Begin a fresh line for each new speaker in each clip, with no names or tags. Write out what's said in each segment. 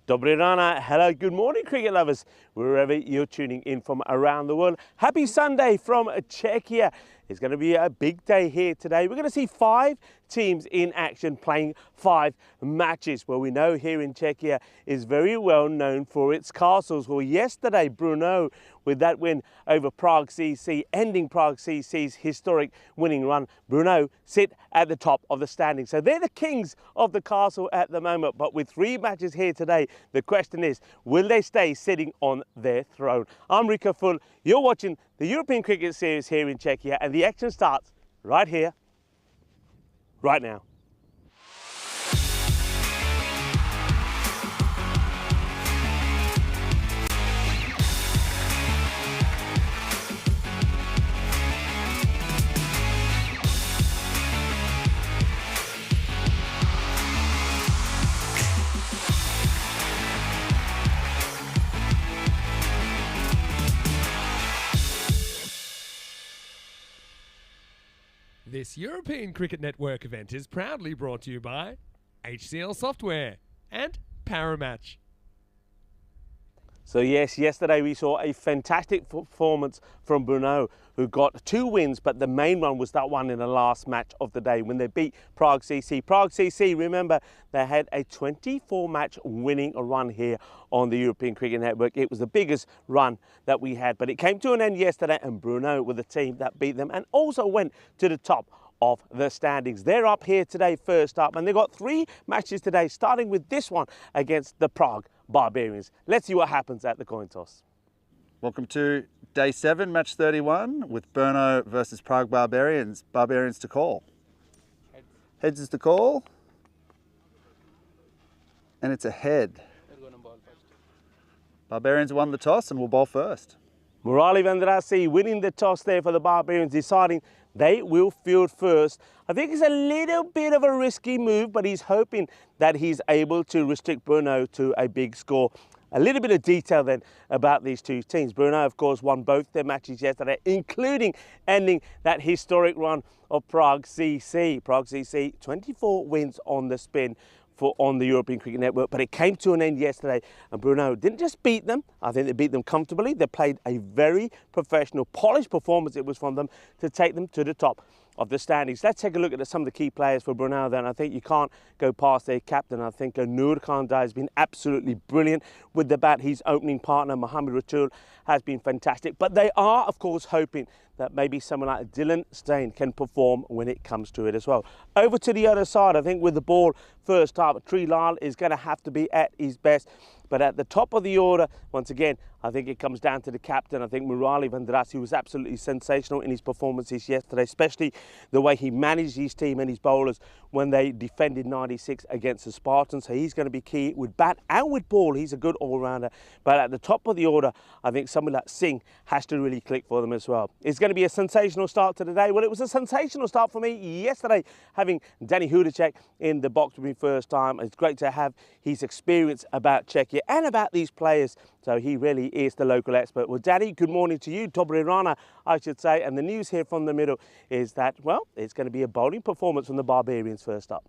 Dobry rana. Hello, good morning, cricket lovers, wherever you're tuning in from around the world. Happy Sunday from Czechia. It's going to be a big day here today. We're going to see 5 teams in action playing 5 matches. Well, we know here in Czechia is very well known for its castles. Well, yesterday, Brno, with that win over Prague CC, ending Prague CC's historic winning run, Brno sit at the top of the standing. So they're the kings of the castle at the moment. But with 3 matches here today, the question is, will they stay sitting on their throne? I'm Rico Full. You're watching the European Cricket Series here in Czechia, and the action starts right here, right now.
This European Cricket Network event is proudly brought to you by HCL Software and Paramatch.
So yes, yesterday we saw a fantastic performance from Brno, who got 2 wins, but the main one was that one in the last match of the day when they beat Prague CC. Prague CC, remember, they had a 24-match winning run here on the European Cricket Network. It was the biggest run that we had, but it came to an end yesterday, and Brno were the team that beat them and also went to the top of the standings. They're up here today first up, and they've got 3 matches today, starting with this one against the Prague Barbarians. Let's see what happens at the coin toss.
Welcome to day 7, match 31, with Brno versus Prague Barbarians. Barbarians to call. Heads is to call. And it's a head. Barbarians won the toss and will bowl first.
Murali Vendrasi winning the toss there for the Barbarians, deciding they will field first. I think it's a little bit of a risky move, but he's hoping that he's able to restrict Brno to a big score. A little bit of detail then about these 2 teams. Brno, of course, won both their matches yesterday, including ending that historic run of Prague CC. Prague CC, 24 wins on the spin on the European Cricket Network, but it came to an end yesterday, and Brno didn't just beat them. I think they beat them comfortably. They played a very professional, polished performance it was from them to take them to the top of the standings. Let's take a look at some of the key players for Brno then. I think you can't go past their captain. I think Nur Khan has been absolutely brilliant with the bat. His opening partner, Mohammad Ratul, has been fantastic. But they are, of course, hoping that maybe someone like Dylan Steyn can perform when it comes to it as well. Over to the other side, I think with the ball first up, Trilal is going to have to be at his best. But at the top of the order, once again, I think it comes down to the captain. I think Murali Vendrasi was absolutely sensational in his performances yesterday, especially the way he managed his team and his bowlers when they defended 96 against the Spartans. So he's going to be key with bat and with ball. He's a good all-rounder. But at the top of the order, I think someone like Singh has to really click for them as well. It's going to be a sensational start to the day. Well, it was a sensational start for me yesterday, having Danny Hudacek in the box for me first time. It's great to have his experience about Czechia and about these players. So he really is the local expert. Well, Daddy, good morning to you. Dobry rana, I should say. And the news here from the middle is that, well, it's going to be a bowling performance from the Barbarians first up.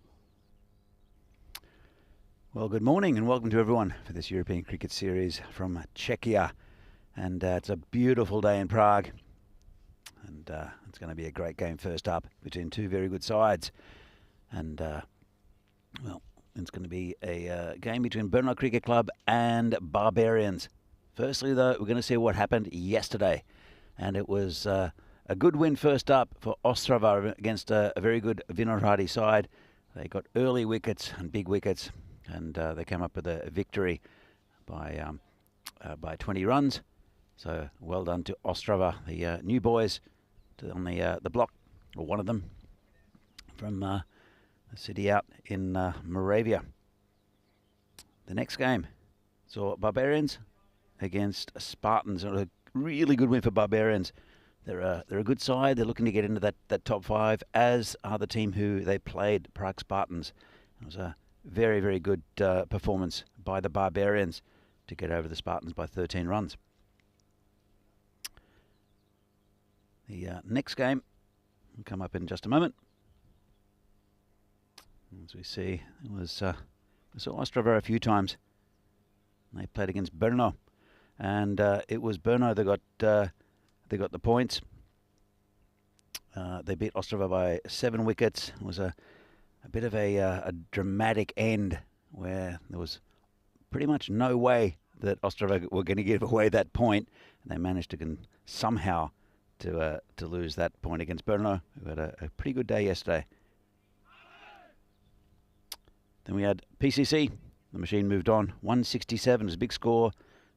Well, good morning and welcome to everyone for this European Cricket Series from Czechia. And it's a beautiful day in Prague. And it's going to be a great game first up between 2 very good sides. And, well, it's going to be a game between Brno Cricket Club and Barbarians. Firstly, though, we're going to see what happened yesterday. And it was a good win first up for Ostrava against a very good Vinohrady side. They got early wickets and big wickets, and they came up with a victory by 20 runs. So well done to Ostrava, the new boys on the block, or one of them, from the city out in Moravia. The next game saw Barbarians against Spartans. A really good win for Barbarians. They're a good side. They're looking to get into that top 5, as are the team who they played, Prague Spartans. It was a very, very good performance by the Barbarians to get over the Spartans by 13 runs. The next game will come up in just a moment. As we see, it was we saw Ostrava a few times They played against Brno, and it was Brno that got the points. They beat Ostrava by 7 wickets. It was a bit of a dramatic end where there was pretty much no way that Ostrava were going to give away that point, and they managed to somehow to lose that point against Brno, who had a pretty good day yesterday. Then we had PCC. The machine moved on. 167 is a big score.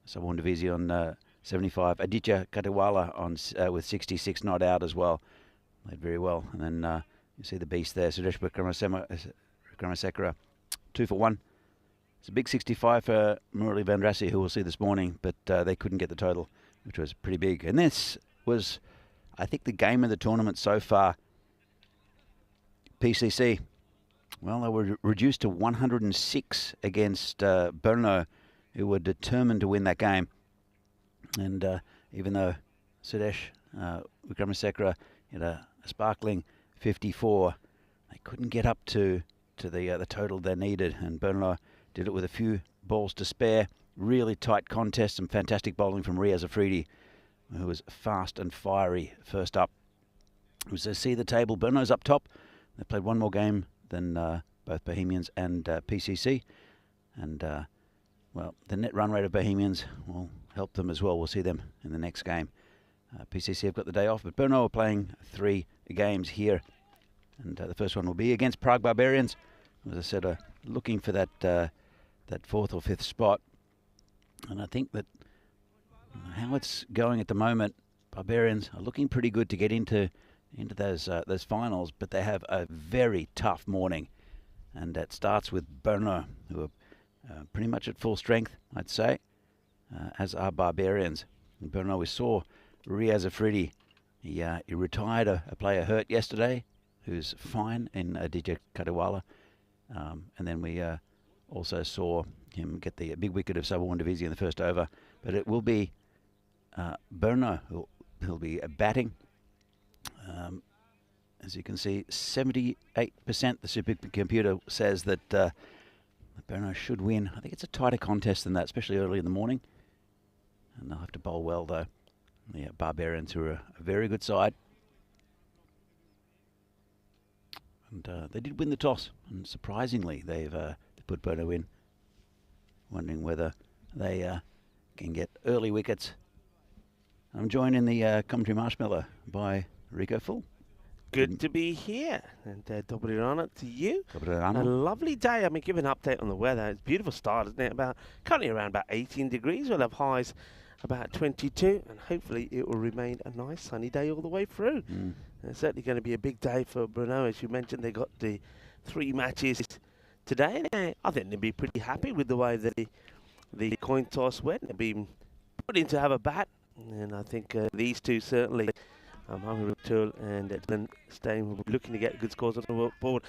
Sabon Divisi on 75. Aditya Katiwala on with 66 not out as well. Played very well. And then you see the beast there, Suresh Vikramasekaran, 2 for 1. It's a big 65 for Murali Vandrasi, who we'll see this morning, but they couldn't get the total, which was pretty big. And this was, I think, the game of the tournament so far. PCC, well, they were reduced to 106 against Brno, who were determined to win that game. And even though Suresh Vikramasekaran had a sparkling 54, they couldn't get up to the total they needed, and Brno did it with a few balls to spare. Really tight contest, some fantastic bowling from Riaz Afridi, who was fast and fiery first up. As they see the table, Brno's up top. They played one more game than both Bohemians and PCC. And, well, the net run rate of Bohemians will help them as well. We'll see them in the next game. PCC have got the day off, but Brno are playing 3 games here. And the first one will be against Prague Barbarians. As I said, looking for that 4th or 5th spot. And I think that how it's going at the moment, Barbarians are looking pretty good to get into those finals, but they have a very tough morning. And that starts with Brno, who are pretty much at full strength, I'd say, as are Barbarians. In Brno, we saw Riaz Afridi. He retired a player hurt yesterday, who's fine, in Aditya Katiwala. And then we also saw him get the big wicket of Sabon Divisi in the first over. But it will be Brno who'll be batting. As you can see, 78% the supercomputer says that Brno should win. I think it's a tighter contest than that, especially early in the morning. And they'll have to bowl well, though. The Barbarians, who are a very good side. And they did win the toss, and surprisingly, they've put Brno in. Wondering whether they can get early wickets. I'm joined in the commentary marshmallow by Rico Full.
Good to be here, and Dobry Rana to you.
Dobry Rana.
A lovely day. I mean, give an update on the weather. It's a beautiful start, isn't it? Currently around about 18 degrees. We'll have highs about 22, and hopefully it will remain a nice sunny day all the way through. It's certainly going to be a big day for Brno. As you mentioned, they got the 3 matches today. And I think they'll be pretty happy with the way that the coin toss went. They've been put in to have a bat, and I think these two certainly, Hungary Tool and Dylan Stein, will be looking to get good scores on the board.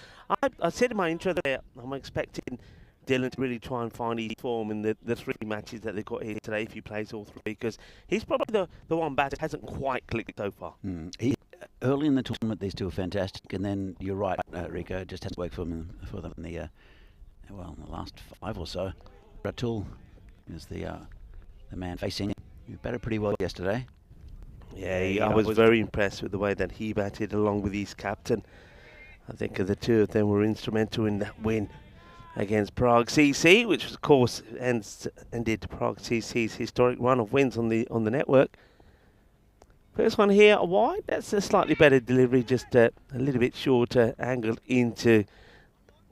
I said in my intro there, I'm expecting Dylan to really try and find his form in the 3 matches that they've got here today if he plays all 3, because he's probably the one batter that hasn't quite clicked so far.
Early in the tournament, these two are fantastic, and then you're right, Rico, just has to work for them in the last 5 or so. Ratul is the man facing. He batted pretty well yesterday.
Yeah, I was very impressed with the way that he batted along with his captain. I think the 2 of them were instrumental in that win against Prague CC, which of course ended Prague CC's historic run of wins on the network. First one here, wide. That's a slightly better delivery, just a little bit shorter, angled into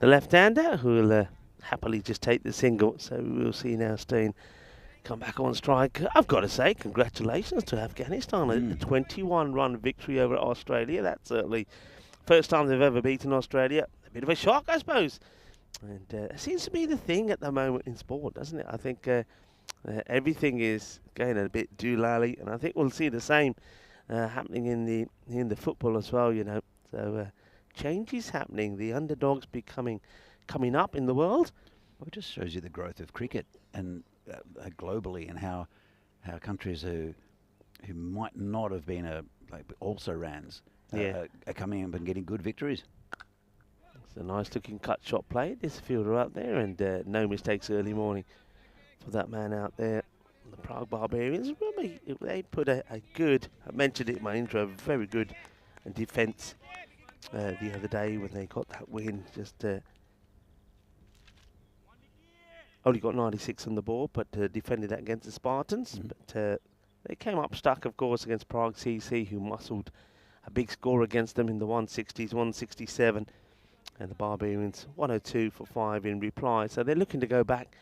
the left-hander, who will happily just take the single. So we'll see now Stein come back on strike. I've got to say, congratulations to Afghanistan. A 21-run victory over Australia. That's certainly first time they've ever beaten Australia. A bit of a shock, I suppose. And it seems to be the thing at the moment in sport, doesn't it? I think everything is going a bit doolally, and I think we'll see the same happening in the football as well, you know. So change is happening. The underdogs coming up in the world.
Well, it just shows you the growth of cricket and globally, and how countries who might not have been also rans are coming up and getting good victories.
It's a nice looking cut shot played. This fielder up there, and no mistakes early morning for that man out there. The Prague Barbarians, remember, they put a good, I mentioned it in my intro, very good defence the other day when they got that win. Just only got 96 on the board, but defended that against the Spartans. But they came up stuck, of course, against Prague CC, who muscled a big score against them in the 160s, 167. And the Barbarians 102 for 5 in reply. So they're looking to go back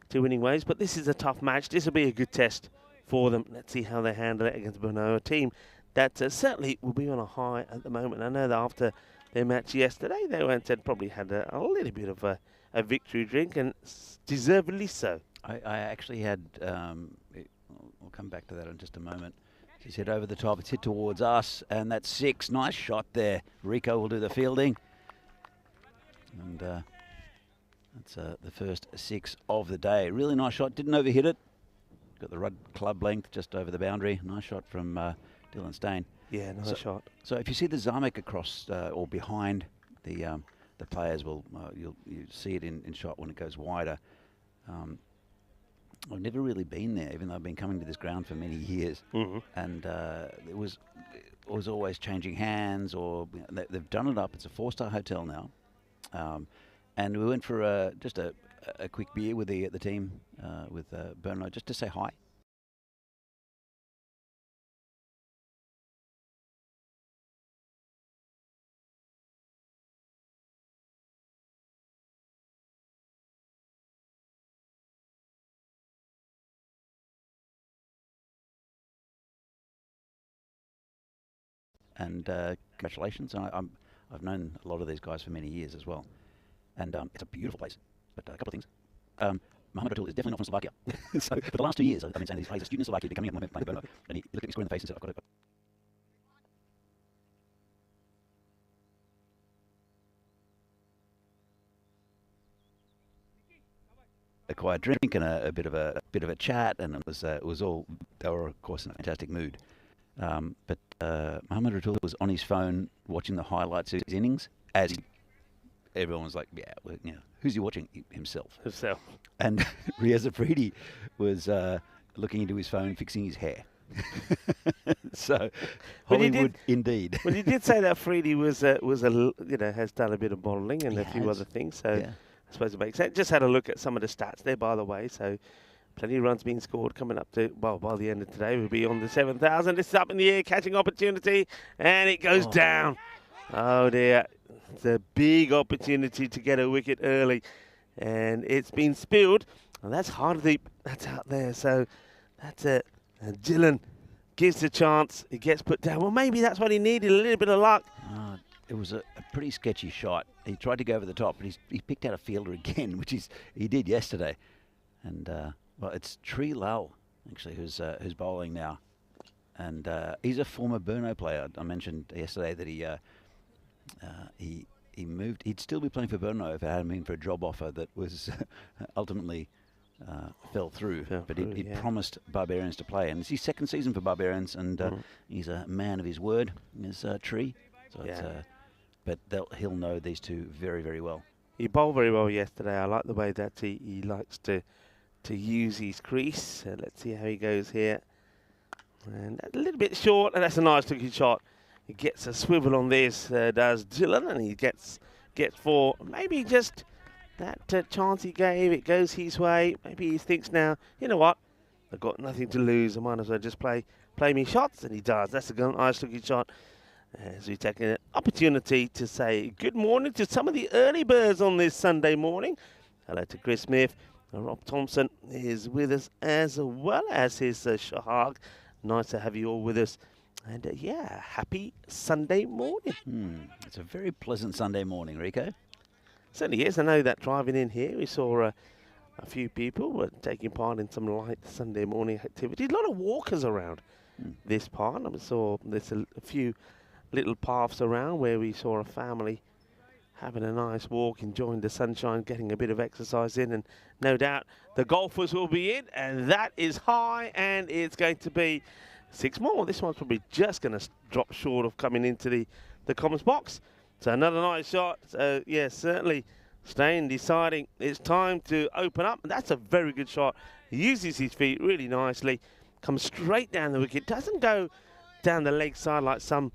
to winning ways. But this is a tough match. This will be a good test for them. Let's see how they handle it against Brno, a team that certainly will be on a high at the moment. I know that after their match yesterday, they went and probably had a little bit of a victory drink, and deservedly so.
I actually had, we'll come back to that in just a moment. She's hit over the top, it's hit towards us, and that's 6. Nice shot there. Rico will do the fielding. And that's the first 6 of the day. Really nice shot, didn't overhit it. Got the rod club length just over the boundary. Nice shot from Dylan Stain.
Yeah, nice shot.
So if you see the Zamek across or behind the players, you'll see it in shot when it goes wider. I've never really been there, even though I've been coming to this ground for many years. And it was always changing hands, or they've done it up. It's a 4-star hotel now. And we went for just a quick beer with the team with Brno, just to say hi. And congratulations. I've known a lot of these guys for many years as well. And it's a beautiful place. But a couple of things. Mohamed Ratul is definitely not from Slovakia. So for the last 2 years, I've been saying he's a student in Slovakia, coming up and playing Brno. And he looked at me square in the face and said, I've got to... A quiet drink and a bit of a chat, and it was all, they were of course in a fantastic mood. But Mohamed Ratul was on his phone watching the highlights of his innings, as everyone was like, yeah, well, you know, who's he watching? Himself. And Riaz Afridi was looking into his phone, fixing his hair. So Hollywood indeed.
Well, he did say that Afridi was has done a bit of modelling and a few other things. So yeah. I suppose it makes sense. Just had a look at some of the stats there, by the way. So plenty of runs being scored coming up to, well, by the end of today, we'll be on the 7,000. This is up in the air, catching opportunity, and it goes down. Oh, dear. It's a big opportunity to get a wicket early, and it's been spilled. And that's Hardeep. That's out there. So that's it. And Dylan gives a chance. He gets put down. Well, maybe that's what he needed, a little bit of luck.
It was a pretty sketchy shot. He tried to go over the top, but he picked out a fielder again, which he did yesterday. And well, it's Tree Lal actually who's bowling now, and he's a former Brno player. I mentioned yesterday that he moved. He'd still be playing for Brno if it hadn't been for a job offer that was ultimately fell through. But he promised Barbarians to play, and it's his second season for Barbarians, and he's a man of his word. Is Tree. So yeah. But he'll know these two very, very well.
He bowled very well yesterday. I like the way that he likes to use his crease. Let's see how he goes here. And a little bit short, and that's a nice looking shot. He gets a swivel on this, does Dylan, and he gets 4. Maybe just that chance he gave, it goes his way. Maybe he thinks now, you know what, I've got nothing to lose. I might as well just play me shots, and he does. That's a nice looking shot. As we take an opportunity to say good morning to some of the early birds on this Sunday morning. Hello to Chris Smith. Rob Thompson is with us, as well as his Shahag. Nice to have you all with us. And yeah, happy Sunday morning.
It's a very pleasant Sunday morning, Rico.
Certainly is. I know that driving in here, we saw a few people were taking part in some light Sunday morning activity. A lot of walkers around this part. I saw there's a few little paths around where we saw a family having a nice walk, enjoying the sunshine, getting a bit of exercise in, and no doubt the golfers will be in, and that is high, and it's going to be 6 more. This one's probably just going to drop short of coming into the commons box. So another nice shot. So yeah, certainly Steyn deciding it's time to open up. And that's a very good shot. He uses his feet really nicely. Comes straight down the wicket. Doesn't go down the leg side like some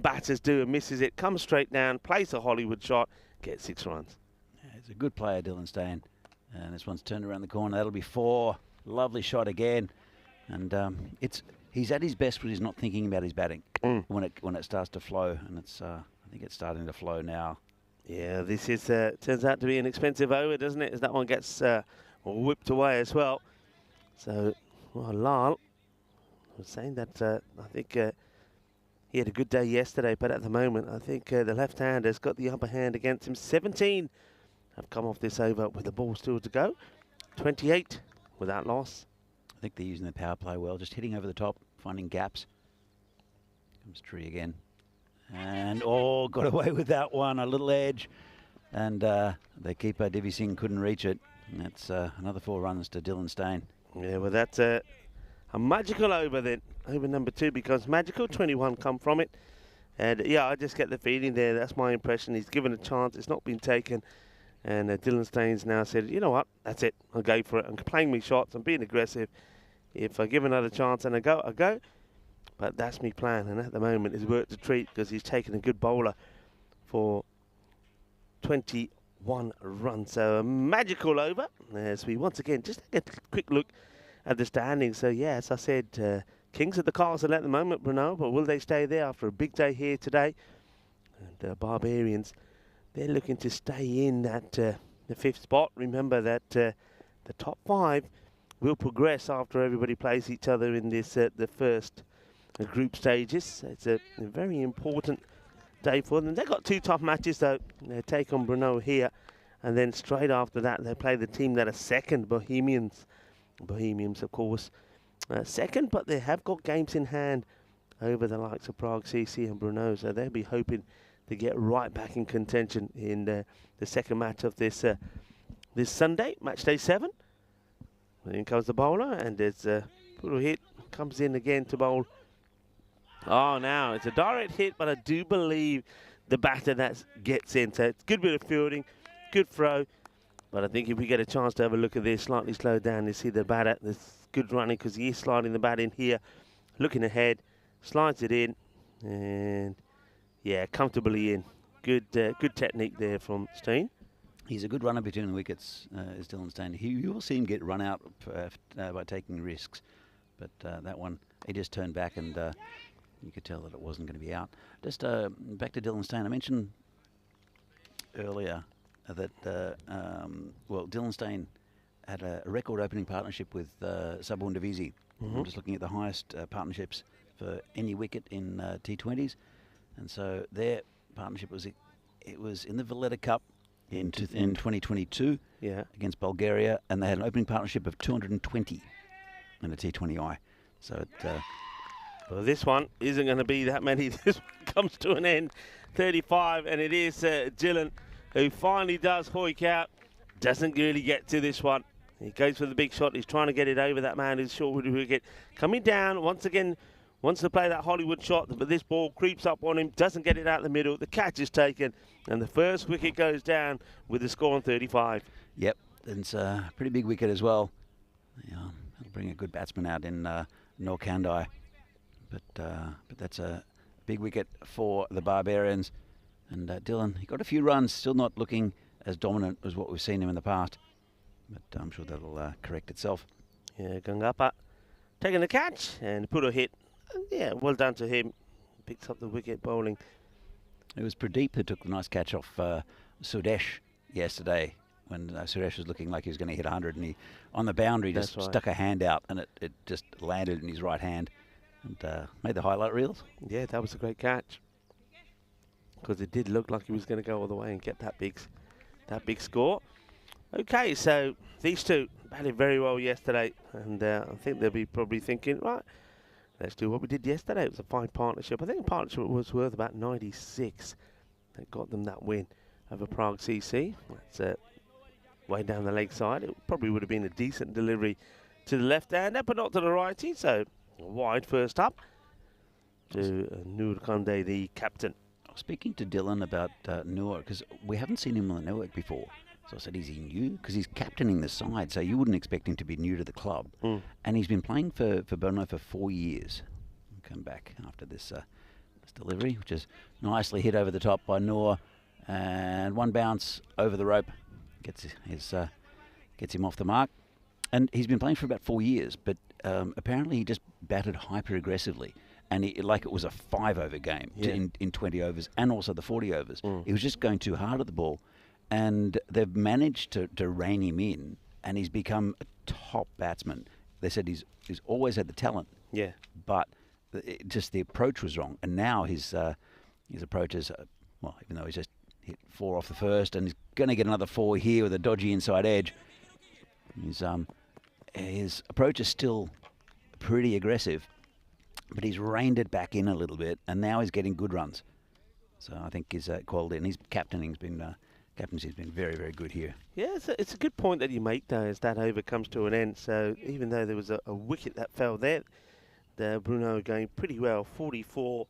batters do and misses it. Comes straight down, plays a Hollywood shot, gets 6 runs.
Yeah, he's a good player, Dylan Steyn. And this one's turned around the corner. That'll be 4. Lovely shot again. And he's at his best when he's not thinking about his batting. When it starts to flow, and it's I think it's starting to flow now.
Yeah, this is turns out to be an expensive over, doesn't it? As that one gets whipped away as well. So, well, Lal was saying that I think he had a good day yesterday, but at the moment I think the left-hander's got the upper hand against him. 17 have come off this over with the ball still to go. 28 without loss.
I think they're using the power play well, just hitting over the top, finding gaps. Comes Tree again. And, got away with that one, a little edge. And the keeper, Divi Singh, couldn't reach it. And that's another 4 runs to Dylan Steyn.
Yeah, well, that's a magical over then. Over number 2 becomes magical. 21 come from it. And, yeah, I just get the feeling there. That's my impression. He's given a chance. It's not been taken. And Dylan Steyn's now said, you know what, that's it. I'll go for it. I'm playing me shots. I'm being aggressive. If I give another chance and I go. But that's my plan. And at the moment, it's worked a treat because he's taken a good bowler for 21 runs. So a magical over. As we once again just take a quick look at the standings. So, yeah, as I said, Kings at the castle at the moment, Brno. But will they stay there after a big day here today? And Barbarians, they're looking to stay in at the 5th spot. Remember that the top 5 will progress after everybody plays each other in this the first group stages. It's a very important day for them. They've got 2 tough matches though. They take on Brno here, and then straight after that they play the team that are second, Bohemians. Bohemians, of course, second, but they have got games in hand over the likes of Prague CC and Brno, so they'll be hoping to get right back in contention in the second match of this this Sunday, match day 7. In comes the bowler, and there's a little hit, comes in again to bowl. Oh, now it's a direct hit, but I do believe the batter that gets in. So it's a good bit of fielding, good throw. But I think if we get a chance to have a look at this, slightly slowed down, you see the batter, there's good running because he is sliding the bat in here, looking ahead, slides it in, and yeah, comfortably in. Good technique there from Steyn.
He's a good runner between the wickets, is Dylan Steyn. You will see him get run out by taking risks. But that one, he just turned back and you could tell that it wasn't going to be out. Just back to Dylan Steyn. I mentioned earlier that, Dylan Steyn had a record opening partnership with Sabun Divisi. I'm just looking at the highest partnerships for any wicket in T20s. And so their partnership was in the Valletta Cup in 2022 against Bulgaria, and they had an opening partnership of 220 in the T20I. So
well, this one isn't going to be that many. This one comes to an end, 35, and it is Dylan who finally does hoik out. Doesn't really get to this one. He goes for the big shot. He's trying to get it over that man who's short with the wicket. Coming down once again. Wants to play that Hollywood shot, but this ball creeps up on him, doesn't get it out the middle. The catch is taken, and the first wicket goes down with the score on 35.
Yep, and it's a pretty big wicket as well. It'll bring a good batsman out in Norkandai. But that's a big wicket for the Barbarians. And Dylan, he got a few runs, still not looking as dominant as what we've seen him in the past. But I'm sure that'll correct itself.
Yeah, Gangapa taking the catch and put a hit. Yeah, well done to him. Picks up the wicket bowling.
It was Pradeep who took the nice catch off Sudesh yesterday when Sudesh was looking like he was going to hit 100, and he, on the boundary, just stuck a hand out and it just landed in his right hand and made the highlight reels.
Yeah, that was a great catch because it did look like he was going to go all the way and get that big score. Okay, so these two batted very well yesterday, and I think they'll be probably thinking, right, let's do what we did yesterday. It was a fine partnership. I think the partnership was worth about 96. That got them that win over Prague CC. That's way down the leg side. It probably would have been a decent delivery to the left-hander, but not to the righty. So wide first up to Nur Kande, the captain.
speaking to Dylan about Noor, because we haven't seen him on the network before. So I said, is he new? Because he's captaining the side, so you wouldn't expect him to be new to the club. And he's been playing for Brno for 4 years. We'll come back after this, this delivery, which is nicely hit over the top by Noor. And one bounce over the rope gets him off the mark. And he's been playing for about 4 years, but apparently he just batted hyper aggressively. And like it was a 5-over game in 20 overs and also the 40 overs. He was just going too hard at the ball. And they've managed to rein him in, and he's become a top batsman. They said he's always had the talent, but just the approach was wrong. And now his approach is, well, even though he's just hit 4 off the first, and he's going to get another 4 here with a dodgy inside edge, his approach is still pretty aggressive, but he's reined it back in a little bit, and now he's getting good runs. So I think his quality, and his captaincy's been very, very good here.
Yeah, it's a good point that you make, though, as that over comes to an end. So even though there was a wicket that fell there, Brno are going pretty well, 44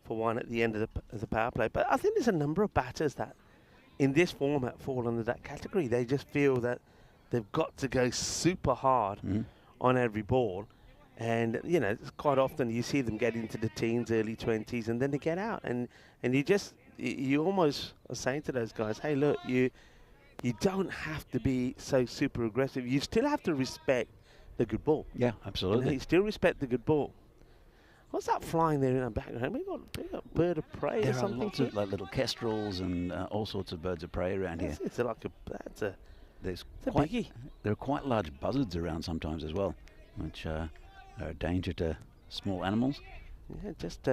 for 1 at the end of the power play. But I think there's a number of batters that, in this format, fall under that category. They just feel that they've got to go super hard on every ball. And, you know, quite often you see them get into the teens, early 20s, and then they get out. And you almost are saying to those guys, hey, look, you don't have to be so super aggressive. You still have to respect the good ball.
Yeah, absolutely.
You know, you still respect the good ball. What's that flying there in the background? We got bird of prey or something.
There are lots of like little kestrels and all sorts of birds of prey around here.
It's like a biggie.
There are quite large buzzards around sometimes as well, which are a danger to small animals.
Yeah, just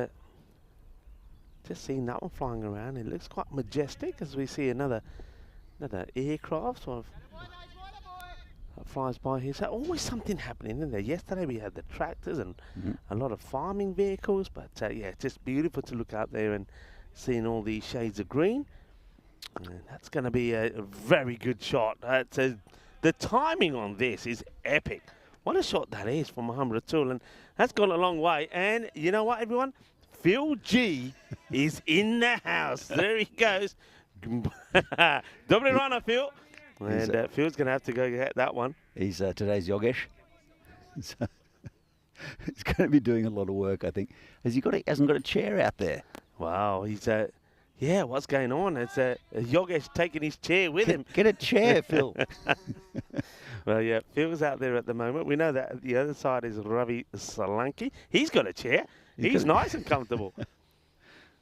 seeing that one flying around. It looks quite majestic as we see another aircraft sort of flies by here. So always something happening in there. Yesterday we had the tractors and a lot of farming vehicles, but yeah, it's just beautiful to look out there and seeing all these shades of green. And that's going to be a very good shot. The timing on this is epic. What a shot that is from Mohamed Ratul, and that's gone a long way. And you know what, everyone? Phil G is in the house. There he goes. Double runner, Phil. And Phil's going to have to go get that one.
He's today's Yogesh. He's going to be doing a lot of work, I think. He hasn't got a chair out there.
Wow, he's yeah, what's going on? It's Yogesh taking his chair with him.
Get a chair, Phil.
Well, yeah, Phil's out there at the moment. We know that the other side is Ravi Solanki. He's got a chair. He's nice and comfortable.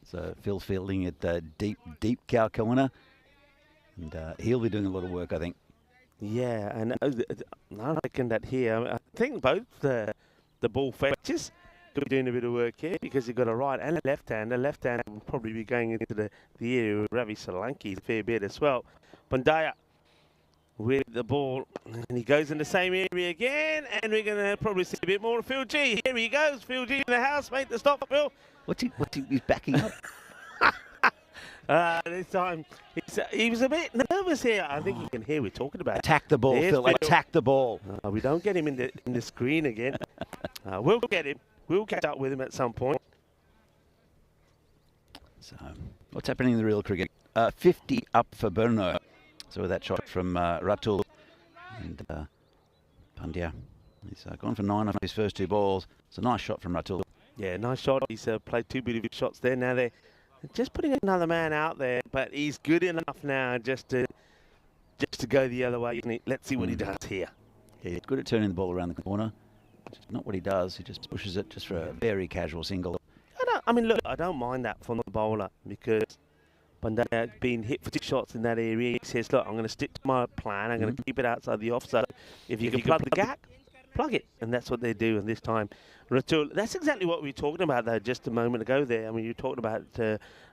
So
Phil fielding at deep cow corner. And he'll be doing a lot of work, I think.
Yeah, and I reckon that here, I think both the ball fetchers could be doing a bit of work here because you've got a right and a left hand. The left hand will probably be going into the area of Ravi Solanki a fair bit as well. Pandya with the ball, and he goes in the same area again, and we're going to probably see a bit more of Phil G. Here he goes, Phil G in the house, make the stop, Phil.
He's backing up.
This time, he was a bit nervous here. I think you can hear we're talking about
attack the ball, Phil. Attack the ball.
We don't get him in the screen again. We'll get him. We'll catch up with him at some point.
So, what's happening in the real cricket? 50 up for Brno. So with that shot from Ratul and Pandya. He's gone for 9 off his first 2 balls. It's a nice shot from Ratul.
Yeah, nice shot. He's played 2 beautiful shots there. Now they're just putting another man out there, but he's good enough now just to go the other way. Let's see what he does here.
Yeah, he's good at turning the ball around the corner. Which is not what he does. He just pushes it just for a very casual single.
I mean, look, I don't mind that from the bowler because Pandya's been hit for 6 shots in that area. He says, look, I'm going to stick to my plan. I'm going to keep it outside the off. So if you can plug the gap, plug it. And that's what they do. And this time, Ratul, that's exactly what we were talking about, though, just a moment ago there. I mean, you talked about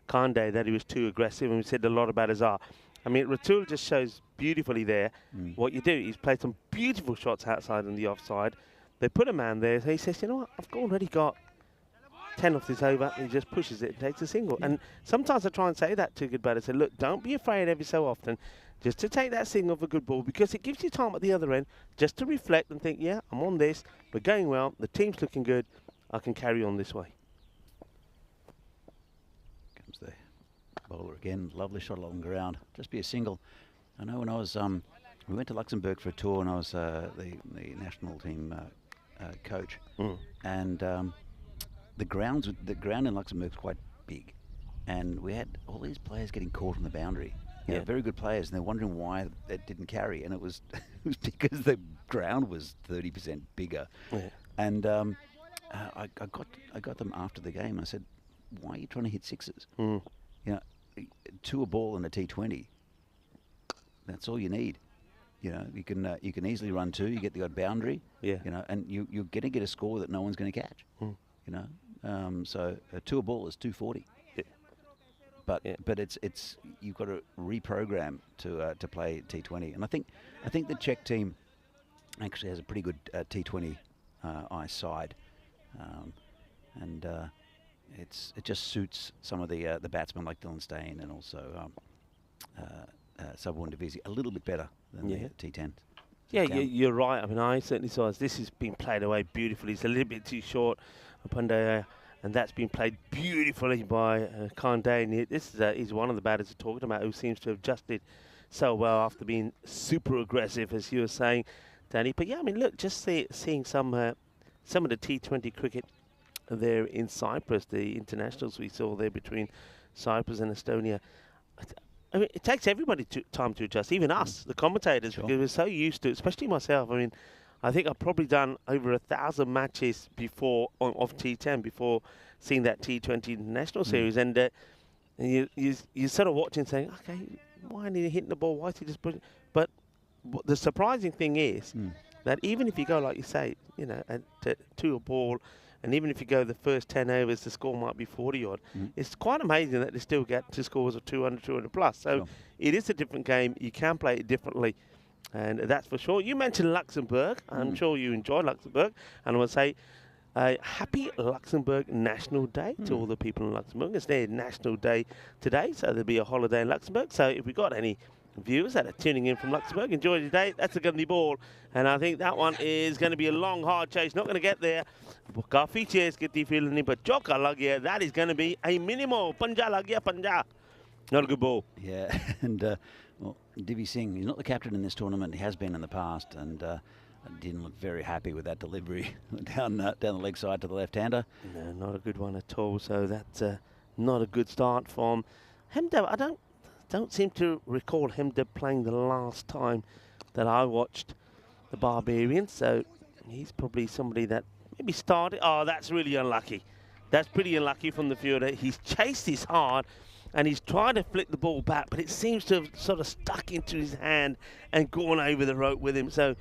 Kande, that he was too aggressive, and we said a lot about Azhar. I mean, Ratul just shows beautifully there what you do. He's played some beautiful shots outside and the offside. They put a man there, so he says, you know what, I've already got 10 off this over, and he just pushes it and takes a single. And sometimes I try and say that to good batters. I say, look, don't be afraid every so often just to take that single for good ball, because it gives you time at the other end just to reflect and think, yeah, I'm on this, we're going well, the team's looking good, I can carry on this way.
Comes the bowler again. Lovely shot along the ground. Just be a single. I know when I was, we went to Luxembourg for a tour, and I was the national team coach, and the ground in Luxembourg is quite big, and we had all these players getting caught on the boundary. You know, very good players, and they're wondering why it didn't carry, and it was it was because the ground was 30% bigger. And I got them after the game. I said, "Why are you trying to hit sixes? You know, 2 a ball and a T20. That's all you need. You know, you can easily run 2. You get the odd boundary. You know, and you're going to get a score that no one's going to catch. You know, so a 2 a ball is 240. But it's you've got to reprogram to play T20, and I think the Czech team actually has a pretty good T20 ice side, and it just suits some of the batsmen like Dylan Stain and also Subwon Divisi a little bit better than the T10.
Yeah, you're right. I mean, I certainly saw as this has been played away beautifully. It's a little bit too short, and that's been played beautifully by Kande. And this is he's one of the batters we're talking about who seems to have adjusted so well after being super aggressive, as you were saying, Danny. But yeah, I mean, look, just seeing some of the T20 cricket there in Cyprus, the internationals we saw there between Cyprus and Estonia. I mean, it takes everybody time to adjust, even us, the commentators, because we're so used to it, especially myself. I mean, I think I've probably done over 1,000 matches before of T10 before seeing that T20 international series, and you sort of watching saying, okay, why are he hitting the ball? Why is he just pushing? But the surprising thing is that even if you go, like you say, you know, at 2 a ball, and even if you go the first 10 overs, the score might be 40 odd. It's quite amazing that they still get to scores of 200, 200 plus. So it is a different game. You can play it differently, and that's for sure. You mentioned Luxembourg. I'm sure you enjoy Luxembourg, and I want to say happy Luxembourg National Day to all the people in Luxembourg. It's their national day today, so there'll be a holiday in Luxembourg. So if we've got any viewers that are tuning in from Luxembourg, enjoy your day. That's a gunny ball, and I think that one is going to be a long, hard chase. Not going to get there. Kafi chase get the feeling, but Joka Lagia, that is going to be a minimal. Panja Lagia Panja. Not a good ball.
Yeah, and well, Divi Singh, he's not the captain in this tournament. He has been in the past, and didn't look very happy with that delivery down the leg side to the left-hander.
No, not a good one at all. So that's not a good start from Hemdev. I don't seem to recall Hemdev playing the last time that I watched the Barbarians. So he's probably somebody that maybe started. Oh, that's really unlucky. That's pretty unlucky from the fielder. He's chased his hard, and he's tried to flick the ball back, but it seems to have sort of stuck into his hand and gone over the rope with him. So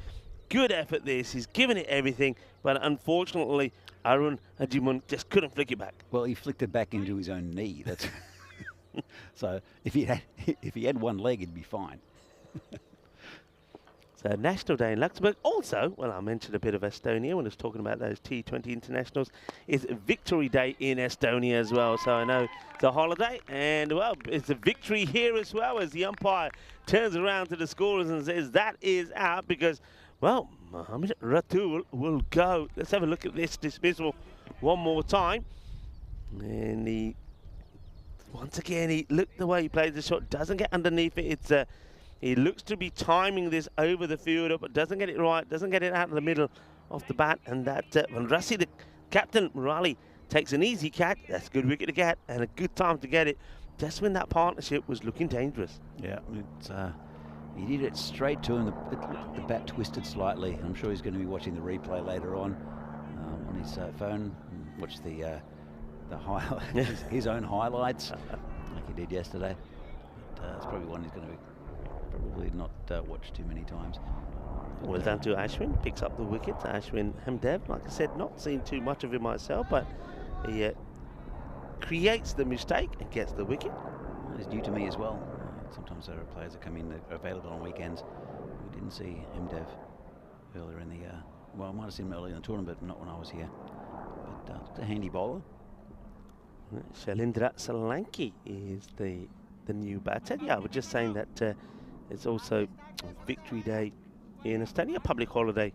good effort this. He's given it everything, but unfortunately, Arun Hajimun just couldn't flick it back.
Well, he flicked it back into his own knee. That's so if he had one leg, he'd be fine.
So National Day in Luxembourg. Also, well, I mentioned a bit of Estonia when I was talking about those T20 internationals. It's Victory Day in Estonia as well. So I know it's a holiday, and well, it's a victory here as well as the umpire turns around to the scorers and says that is out because, well, Mohamed Ratul will go. Let's have a look at this dismissal one more time. And once again, look the way he plays the shot, doesn't get underneath it. It's he looks to be timing this over the fielder, but doesn't get it right, doesn't get it out of the middle of the bat. And that, when Rassi, the captain, Murali, takes an easy catch, that's a good wicket to get, and a good time to get it, just when that partnership was looking dangerous.
Yeah, he did it straight to him. The bat twisted slightly. I'm sure he's going to be watching the replay later on his phone, watch his own highlights, like he did yesterday. But, it's probably one he's going to probably not watch too many times.
Well done to Ashwin, picks up the wicket. Ashwin Hamdev, like I said, not seen too much of him myself, but he creates the mistake and gets the wicket.
Well, he's new to me as well. Sometimes there are players that come in that are available on weekends. We didn't see Hamdev earlier in the well, I might have seen him earlier in the tournament, but not when I was here. But it's a handy bowler.
Shalindra Solanki is the new batter. Yeah, I was just saying that it's also Victory Day in Estonia, a public holiday,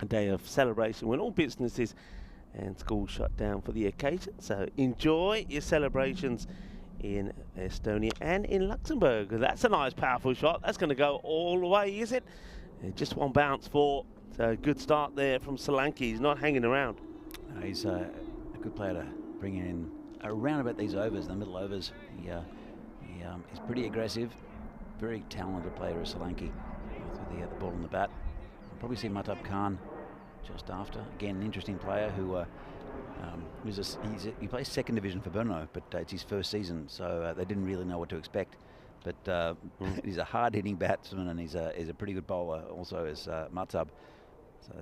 a day of celebration when all businesses and schools shut down for the occasion. So enjoy your celebrations in Estonia and in Luxembourg. That's a nice, powerful shot. That's going to go all the way, is it? Just one bounce for. So good start there from Solanke. He's not hanging around.
No, he's a good player to bring in around about these overs, the middle overs. He's pretty aggressive. Very talented player is Solanke with the ball on the bat. We'll probably see Mahtab Khan just after. Again, an interesting player who he plays second division for Brno, but it's his first season, so they didn't really know what to expect. But he's a hard-hitting batsman, and he's a pretty good bowler also as Mahtab. So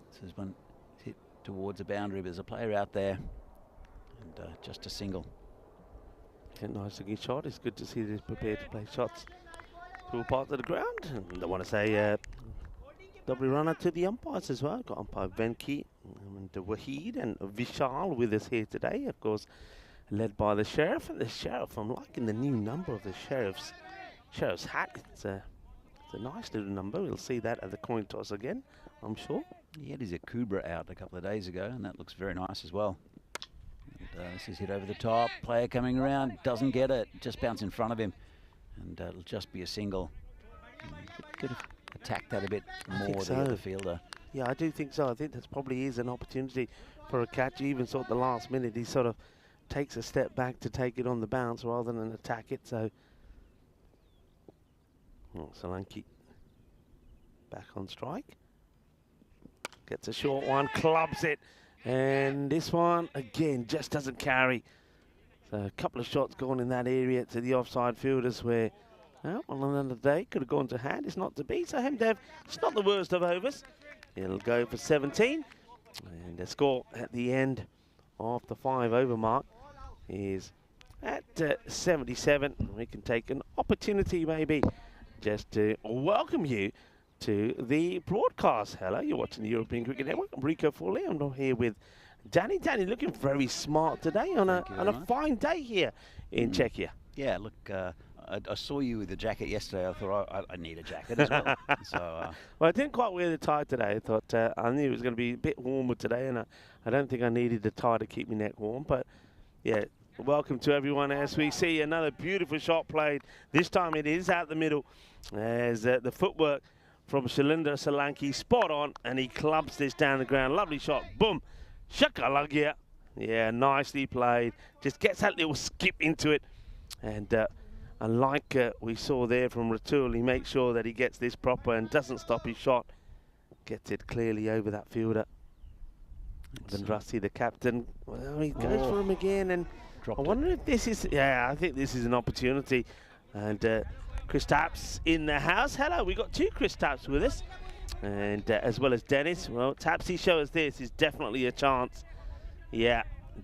this is one hit towards the boundary, but there's a player out there, and just a single.
Yeah, nice looking shot. It's good to see that he's prepared to play shots to all parts of the ground. And I want to say lovely runner to the umpires as well. Got umpire Venki and Wahid and Vishal with us here today, of course, led by the sheriff. And the sheriff, I'm liking the new number of the sheriff's hat. It's a nice little number. We'll see that at the coin toss again, I'm sure.
He had his Akubra out a couple of days ago, and that looks very nice as well. And, this is hit over the top. Player coming around, doesn't get it, just bounce in front of him, and it'll just be a single. Could have attacked that a bit more, the other fielder.
Yeah, I do think so. I think that probably is an opportunity for a catch. You even saw at the last minute, he sort of takes a step back to take it on the bounce rather than attack it. So, Solanke back on strike. Gets a short one, clubs it. And this one, again, just doesn't carry. So a couple of shots gone in that area to the offside fielders where, well, on another day, could have gone to hand. It's not to be. So Hemdev, it's not the worst of overs. He'll go for 17. And the score at the end of the 5 over mark is at 77. We can take an opportunity maybe just to welcome you to the broadcast. Hello, you're watching the European Cricket Network. I'm Rico Foley. I'm here with Danny. Danny looking very smart today on a fine day here in Czechia.
Yeah, look, I saw you with the jacket yesterday. I thought I need a jacket as well. So,
well, I didn't quite wear the tie today. I thought I knew it was going to be a bit warmer today, and I don't think I needed the tie to keep my neck warm. But yeah, welcome to everyone as we see another beautiful shot played. This time it is out the middle as the footwork from Shalinder Solanke, spot on, and he clubs this down the ground. Lovely shot, boom, shakalagia. Yeah, nicely played. Just gets that little skip into it. And like we saw there from Ratul, he makes sure that he gets this proper and doesn't stop his shot. Gets it clearly over that fielder. Then Rusty, the captain, well, he goes for him again. And I wonder if this is, I think this is an opportunity. And Chris Taps in the house. Hello, we got 2 Chris Taps with us, and as well as Dennis. Well, Tapsy, show us this is definitely a chance. Yeah,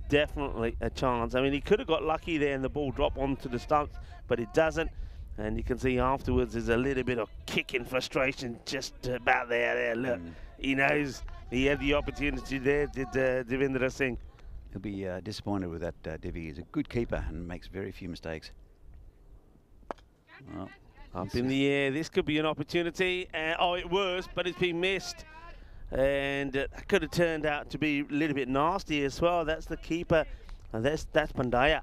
definitely a chance. I mean, he could have got lucky there and the ball dropped onto the stumps, but it doesn't. And you can see afterwards there's a little bit of kicking frustration just about there. Look, he knows he had the opportunity there, did Devendra Singh.
He'll be disappointed with that, Divi. He's a good keeper and makes very few mistakes. Well,
up in the air, this could be an opportunity. Oh, it was, but it's been missed. And that could have turned out to be a little bit nasty as well. That's the keeper, and that's Pandya,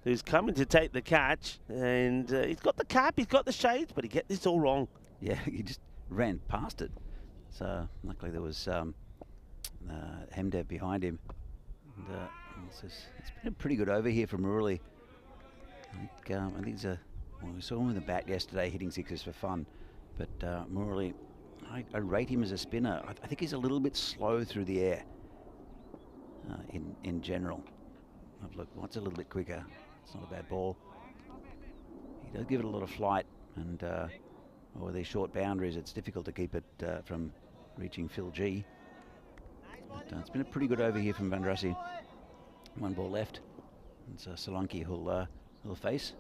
who's coming to take the catch. And he's got the cap, he's got the shades, but he get this all wrong.
Yeah, he just ran past it. So luckily there was Hemdev behind him. And, it's been a pretty good over here from Murali. I think it's well, we saw him with the bat yesterday hitting sixes for fun, but Murali, I rate him as a spinner. I think he's a little bit slow through the air in general. Look, what's a little bit quicker? It's not a bad ball. He does give it a lot of flight, and with these short boundaries, it's difficult to keep it from reaching Phil G. But it's been a pretty good over here from Vandrasi. 1 ball left, and so Solanke who'll face.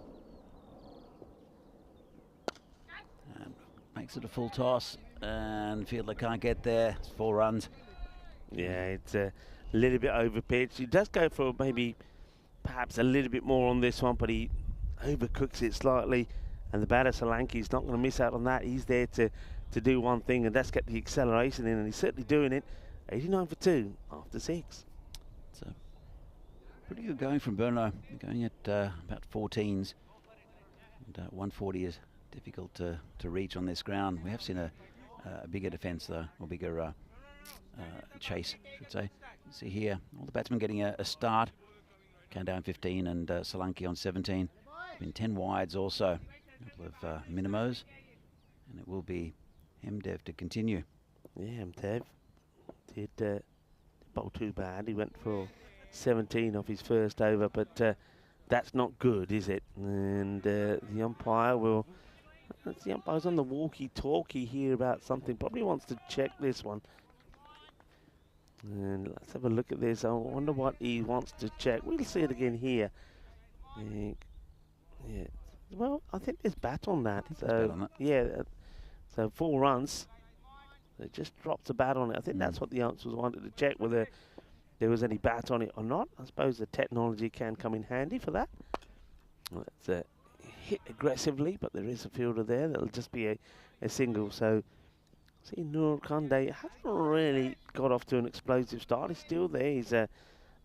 Makes it a full toss, and fielder can't get there. It's 4 runs.
Yeah, it's a little bit over pitch. He does go for maybe perhaps a little bit more on this one, but he overcooks it slightly. And the batter Solanke is not going to miss out on that. He's there to do one thing, and that's get the acceleration in, and he's certainly doing it. 89 for 2 after 6.
So Pretty good going from Brno. Going at about 14s. And 140 is difficult to reach on this ground. We have seen a bigger defence though, or bigger chase, I should say. See here, all the batsmen getting a start. Came down 15 and Solanke on 17. Been 10 wides also. A couple of minimos. And it will be Mdev to continue.
Yeah, Mdev did bowl too bad. He went for 17 off his first over, but that's not good, is it? And the umpire will... The umpire's on the walkie-talkie here about something. Probably wants to check this one. And let's have a look at this. I wonder what he wants to check. We'll see it again here. Yeah. Well, I think there's bat on that. So yeah. So 4 runs. So it just drops a bat on it. I think that's what the umpires wanted to check, whether there was any bat on it or not. I suppose the technology can come in handy for that. Let's hit aggressively, but there is a fielder there. That'll just be a single. So see, Nur Kande hasn't really got off to an explosive start. He's still there. He's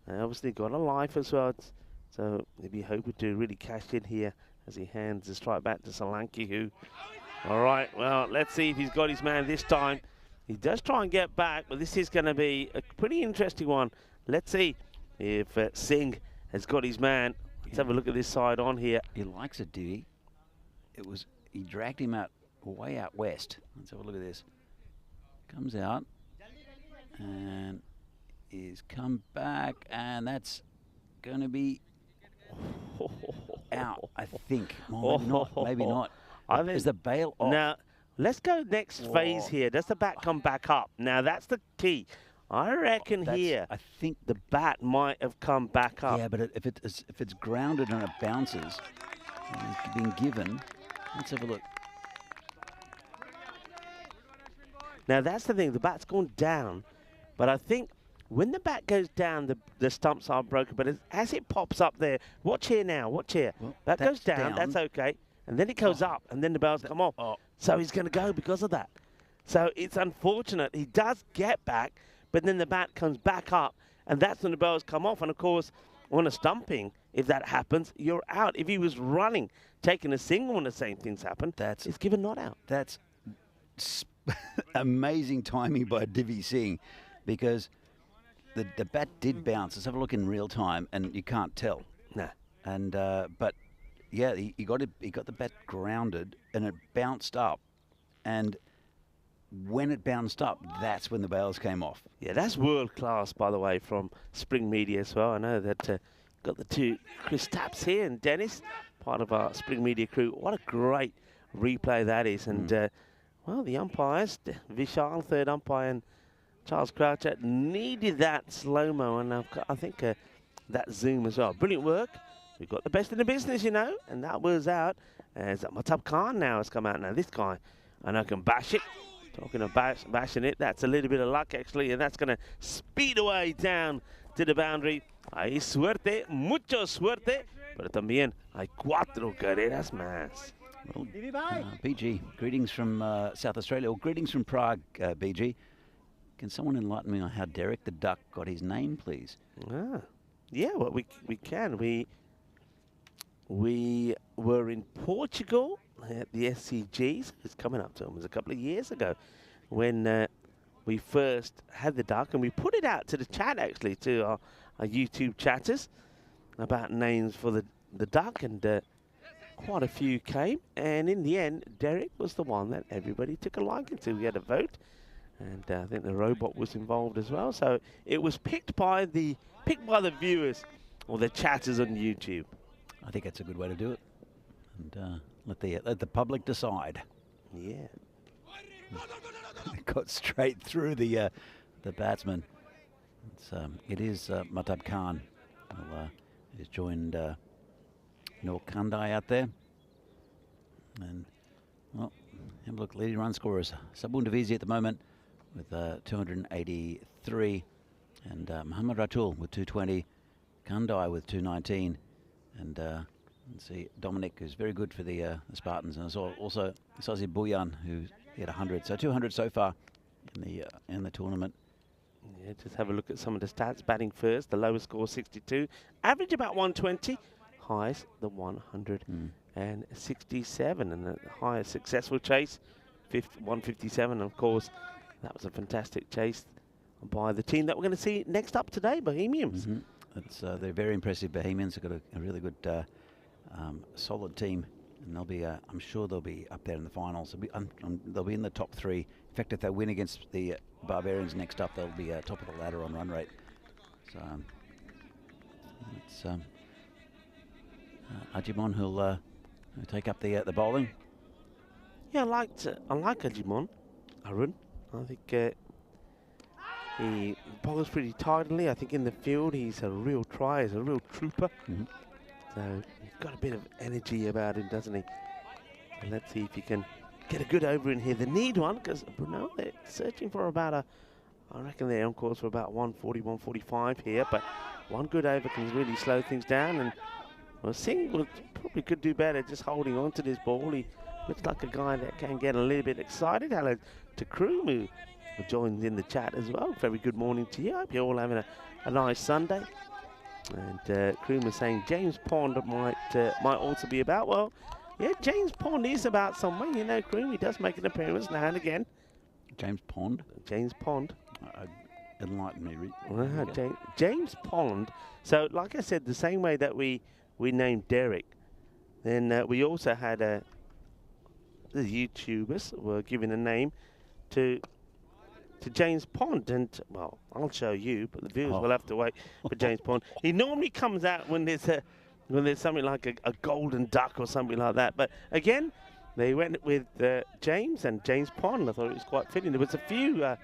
obviously got a life as well. So he'll be hoping to really cash in here as he hands the strike back to Solanke, who... All right, well, let's see if he's got his man this time. He does try and get back, but this is going to be a pretty interesting one. Let's see if Singh has got his man. Let's have a look at this side on here.
He likes it, Dewey. He dragged him out, way out west. Let's have a look at this. Comes out and he's come back, and that's going to be out, I think. Well, maybe not. Maybe not. Is the bail off?
Now, let's go next phase here. Does the bat come back up? Now, that's the key. I reckon here, I think the bat might have come back up.
Yeah, but if it's grounded and it bounces, and it's been given, let's have a look.
Now, that's the thing. The bat's gone down, but I think when the bat goes down, the stumps are broken. But as it pops up there, watch here now, watch here. Well, that goes down, that's okay. And then it goes up, and then the bells come off. So he's going to go because of that. So it's unfortunate. He does get back, but then the bat comes back up, and that's when the bells come off. And, of course, on a stumping, if that happens, you're out. If he was running, taking a single when the same things happen, it's given not out.
That's amazing timing by Divi Singh, because the bat did bounce. Let's have a look in real time, and you can't tell.
Nah.
And but yeah, he got the bat grounded, and it bounced up, and when it bounced up, that's when the bails came off.
Yeah, that's world class, by the way, from Spring Media as well. I know that got the two Chris Taps here and Dennis, part of our Spring Media crew. What a great replay that is. And well, the umpires, Vishal, third umpire, and Charles Croucher needed that slow-mo, and I think that zoom as well. Brilliant work. We've got the best in the business, you know, and that was out. As Matab Khan now has come out. Now, this guy, I know, can bash it. Talking of bashing it, that's a little bit of luck, actually, and that's going to speed away down to the boundary. Hay suerte, mucho suerte, pero también hay 4 carreras más.
Well, BG, greetings from South Australia, or greetings from Prague, BG. Can someone enlighten me on how Derek the Duck got his name, please?
Yeah, well, we can. We were in Portugal at the SCGs. It's coming up to them. It was a couple of years ago when we first had the duck, and we put it out to the chat, actually, to our YouTube chatters about names for the duck, and quite a few came. And in the end, Derek was the one that everybody took a liking to. We had a vote, and I think the robot was involved as well. So it was picked by the viewers or the chatters on YouTube.
I think that's a good way to do it, and let the public decide.
Yeah,
it got straight through the batsman. It is Matab Khan. He's joined Noor Kandai out there, and well, have a look. Leading run scorers: Sabun Divizi at the moment with 283, and Muhammad Ratul with 220, Kandai with 219. And let's see, Dominic, who's very good for the Spartans, and also Sazi Buyan, who hit 100. So 200 so far in the tournament.
Yeah, just have a look at some of the stats. Batting first, the lowest score 62. Average about 120. Highest the 167. And the highest successful chase, 157. Of course, that was a fantastic chase by the team that we're going to see next up today, Bohemians.
They're very impressive. Bohemians have got a really good, solid team, and they'll be. I'm sure they'll be up there in the finals. They'll be in the top 3. In fact, if they win against the Barbarians next up, they'll be top of the ladder on run rate. So it's Ajimon who'll take up the bowling.
Yeah, I like Ajimon, Arun. I think he bowls pretty tidily. I think in the field he's a real try, he's a real trooper. So he's got a bit of energy about him, doesn't he? And let's see if he can get a good over in here. They need one because Brno, they're searching for about I reckon they're on course for about 140, 145 here. But one good over can really slow things down. And well, Singh probably could do better just holding on to this ball. He looks like a guy that can get a little bit excited. Hello to Kroom, who joined in the chat as well. Very good morning to you. I hope you're all having a nice Sunday. And Kroom is saying James Pond might also be about. Well, yeah, James Pond is about somewhere. You know, Kroom, he does make an appearance now and again.
James Pond?
James Pond.
Enlighten me, Rick.
James Pond. So, like I said, the same way that we named Derek, then we also had the YouTubers were giving a name to James Pond, and well, I'll show you, but the viewers will have to wait for James Pond. He normally comes out when there's something like a golden duck or something like that. But again, they went with James and James Pond. I thought it was quite fitting. There was a few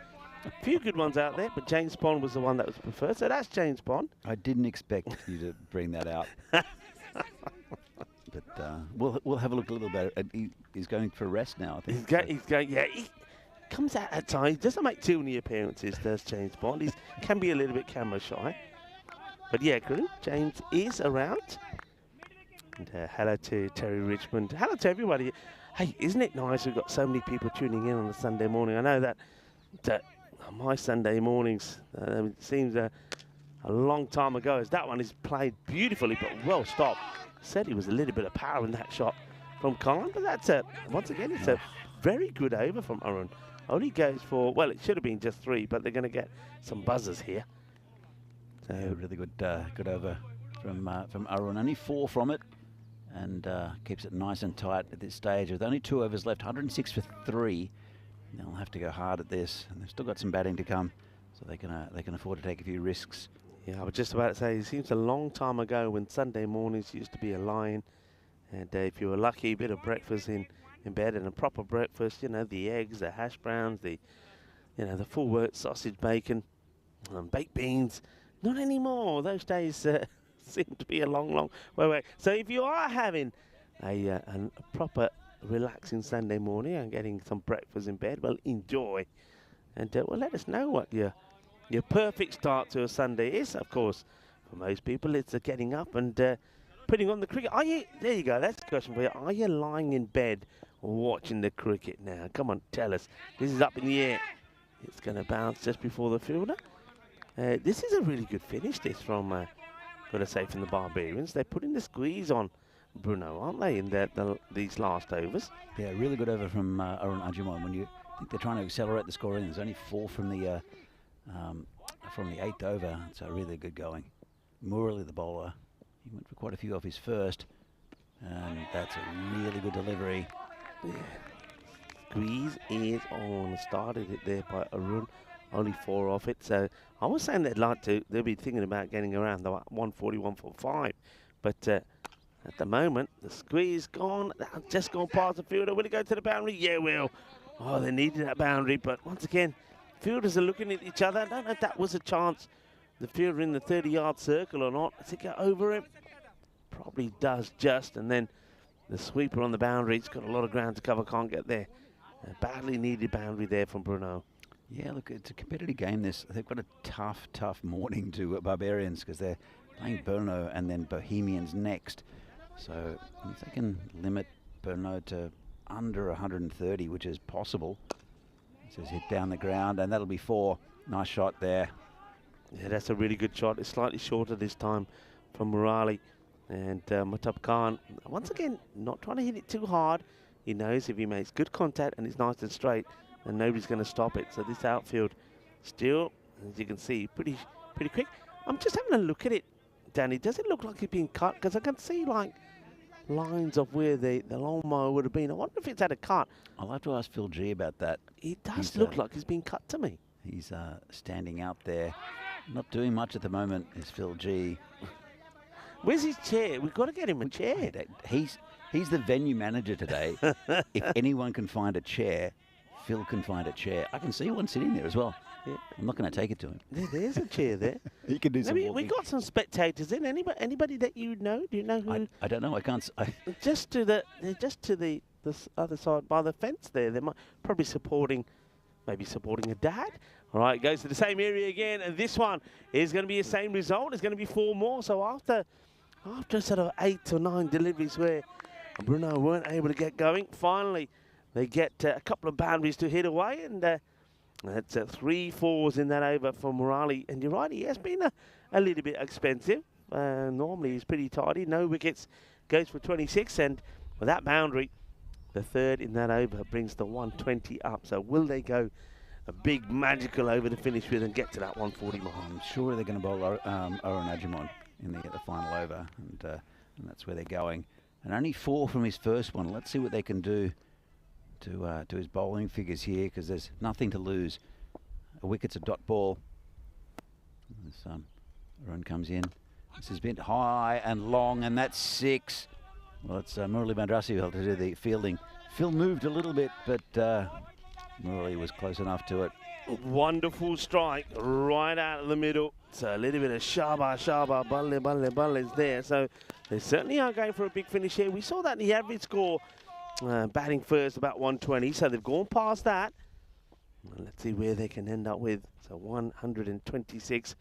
good ones out there, but James Pond was the one that was preferred. So that's James Pond.
I didn't expect you to bring that out. But we'll have a look a little bit. He's going for rest now, I think.
He's going. Yeah, he comes out at times. He doesn't make too many appearances, does James Bond. He can be a little bit camera shy. But yeah, James is around. And hello to Terry Richmond. Hello to everybody. Hey, isn't it nice we've got so many people tuning in on a Sunday morning? I know that my Sunday mornings seems a long time ago, as that one is played beautifully, but well stopped. Said he was a little bit of power in that shot from Khan, but that's once again, it's a very good over from Arun. Only goes for, well, it should have been just 3, but they're going to get some buzzers here. So
really good over from Arun. Only 4 from it, and keeps it nice and tight at this stage. With only 2 overs left, 106 for 3. They'll have to go hard at this, and they've still got some batting to come, so they can afford to take a few risks.
Yeah, I was just about to say, it seems a long time ago when Sunday mornings used to be a line, and if you were lucky, a bit of breakfast in bed, and a proper breakfast, you know, the eggs, the hash browns, the full wort sausage, bacon, baked beans. Not anymore. Those days seem to be a long way away. So if you are having a proper relaxing Sunday morning and getting some breakfast in bed, well, enjoy. And well, let us know what your perfect start to a Sunday is. Of course, for most people, it's getting up and putting on the cricket. There you go. That's the question for you. Are you lying in bed watching the cricket now? Come on, tell us. This is up in the air. It's going to bounce just before the fielder. This is a really good finish, this from, got to say, from the Barbarians. They're putting the squeeze on Brno, aren't they, in these last overs?
Yeah, really good over from Arun Ajimon. When you think they're trying to accelerate the scoring, there's only 4 from the 8th over, so really good going. Morley, the bowler, he went for quite a few off his first, and that's a really good delivery.
Yeah. Squeeze is on. Started it there by Arun. Only 4 off it. So I was saying they'll be thinking about getting around the 140, 145. But at the moment, the squeeze gone. Just gone past the fielder. Will it go to the boundary? Yeah, will. Oh, they needed that boundary. But once again, fielders are looking at each other. I don't know if that was a chance. The fielder in the 30-yard circle or not. Does it get over him? Probably does just. And then the sweeper on the boundary. It's got a lot of ground to cover. Can't get there. A badly needed boundary there from Brno.
Yeah, look, it's a competitive game. They've got a tough morning to Barbarians because they're playing Brno and then Bohemians next. So if they can limit Brno to under 130, which is possible, it says hit down the ground, and that'll be 4. Nice shot there.
Yeah, that's a really good shot. It's slightly shorter this time from Murali. And Matab Khan, once again, not trying to hit it too hard. He knows if he makes good contact and it's nice and straight, then nobody's going to stop it. So this outfield still, as you can see, pretty quick. I'm just having a look at it, Danny. Does it look like it's being cut? Because I can see like lines of where the lawnmower would have been. I wonder if it's had a cut.
I'll have to ask Phil G about that.
It does look like it's been cut to me.
He's standing out there. Not doing much at the moment is Phil G.
Where's his chair? We've got to get him a chair.
He's the venue manager today. If anyone can find a chair, Phil can find a chair. I can see one sitting there as well. Yeah. I'm not going to take it to him.
There's a chair there.
He can do some walking.
We got some spectators in. Anybody that you know? Do you know who?
I don't know. I can't.
Just to the other side by the fence there. They might probably maybe supporting a dad. All right, goes to the same area again, and this one is going to be the same result. It's going to be 4 more. So after sort of 8 or 9 deliveries where Brno weren't able to get going, finally they get a couple of boundaries to hit away, and that's 3 4s in that over for Murali. And you're right, he has been a little bit expensive. Normally he's pretty tidy. No wickets, goes for 26, and with that boundary, the third in that over brings the 120 up. So will they go a big magical over to finish with and get to that 140 mark?
I'm sure they're going to bowl Oren Ajimon in the final over, and that's where they're going. And only 4 from his first one. Let's see what they can do to his bowling figures here, because there's nothing to lose. A wicket's a dot ball. This Oren comes in. This has been high and long, and that's 6. Well, it's Murali Madrasi to do the fielding. Phil moved a little bit, but Murali was close enough to it.
Wonderful strike right out of the middle. So a little bit of shaba, balle is there. So they certainly are going for a big finish here. We saw that in the average score, batting first about 120. So they've gone past that. Let's see where they can end up with. So 126,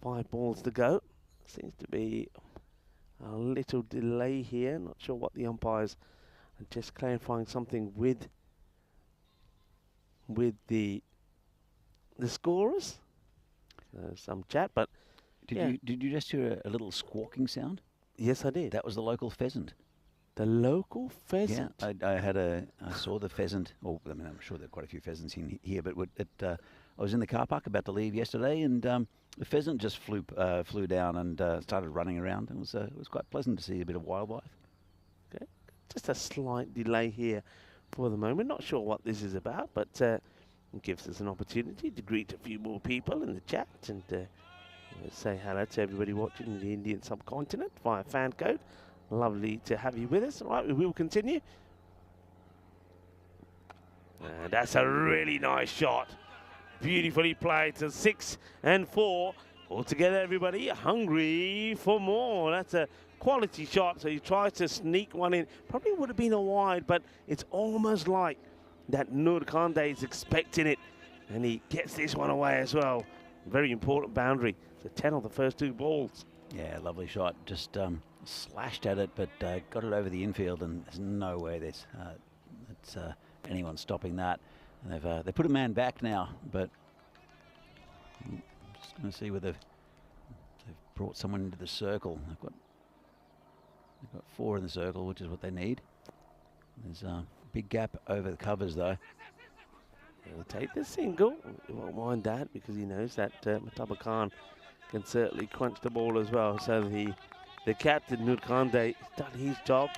5 balls to go. Seems to be a little delay here. Not sure what the umpires are just clarifying something with the scorers. Some chat, but
did you just hear a little squawking sound?
Yes, I did.
That was the local pheasant.
The local pheasant.
Yeah, I saw the pheasant. Or I mean, I'm sure there are quite a few pheasants in here, but I was in the car park about to leave yesterday, and the pheasant just flew down and started running around. It was quite pleasant to see a bit of wildlife.
Okay, just a slight delay here for the moment. Not sure what this is about, but it gives us an opportunity to greet a few more people in the chat and say hello to everybody watching in the Indian subcontinent via fan code. Lovely to have you with us. All right, we will continue. That's a really nice shot. Beautifully played to 6 and 4. Altogether, everybody hungry for more. That's a quality shot. So he tries to sneak one in. Probably would have been a wide, but it's almost like that Nur Khande is expecting it. And he gets this one away as well. Very important boundary. So 10 on the first 2 balls.
Yeah, lovely shot. Just slashed at it, but got it over the infield, and there's no way there's anyone stopping that. And they put a man back now, but I'm just going to see whether they've brought someone into the circle. They've got 4 in the circle, which is what they need. There's a big gap over the covers, though.
He'll take the single. He won't mind that because he knows that Mataba Khan can certainly crunch the ball as well. So the captain, Nur Khande, has done his job.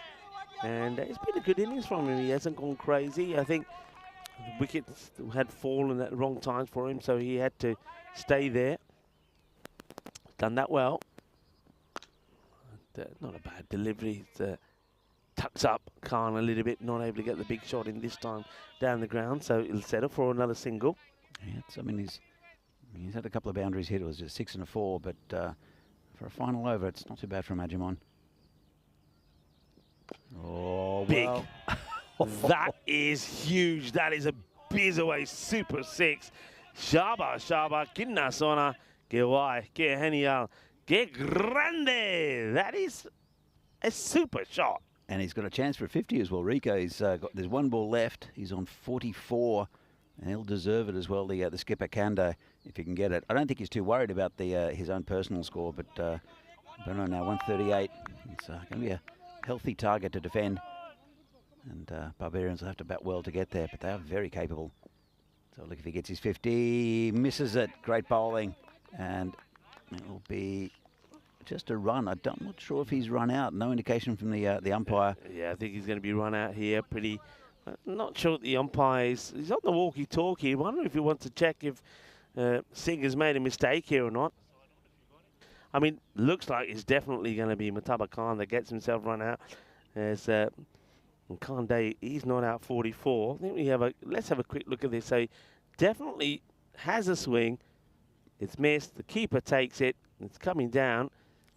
And it's been a good innings from him. He hasn't gone crazy. I think the wickets had fallen at the wrong times for him, so he had to stay there. Done that well. Not a bad delivery. Tucks up Khan a little bit, not able to get the big shot in this time down the ground, so he'll settle for another single.
Yeah, I mean, he's had a couple of boundaries hit. It was just 6 and a 4, but for a final over, it's not too bad from Ajimon. Oh,
big.
Well.
That is huge. That is a Bizaway Super 6. Shaba, kinna sona, que guay, que genial, que grande. That is a super shot.
And he's got a chance for a 50 as well. Rico, there's 1 ball left. He's on 44. And he'll deserve it as well, the skipper Kando, if he can get it. I don't think he's too worried about his own personal score, but Brno now 138. It's going to be a healthy target to defend. And Barbarians will have to bat well to get there, but they are very capable. So look, if he gets his 50, misses it. Great bowling. And it will be just a run. I'm not sure if he's run out. No indication from the umpire.
Yeah, I think he's going to be run out here pretty. Not sure the umpire is. He's on the walkie-talkie. I wonder if he wants to check if Singh has made a mistake here or not. I mean, looks like it's definitely going to be Mutaba Khan that gets himself run out. As Kande, he's not out 44. I think let's have a quick look at this. So he definitely has a swing. It's missed. The keeper takes it. It's coming down.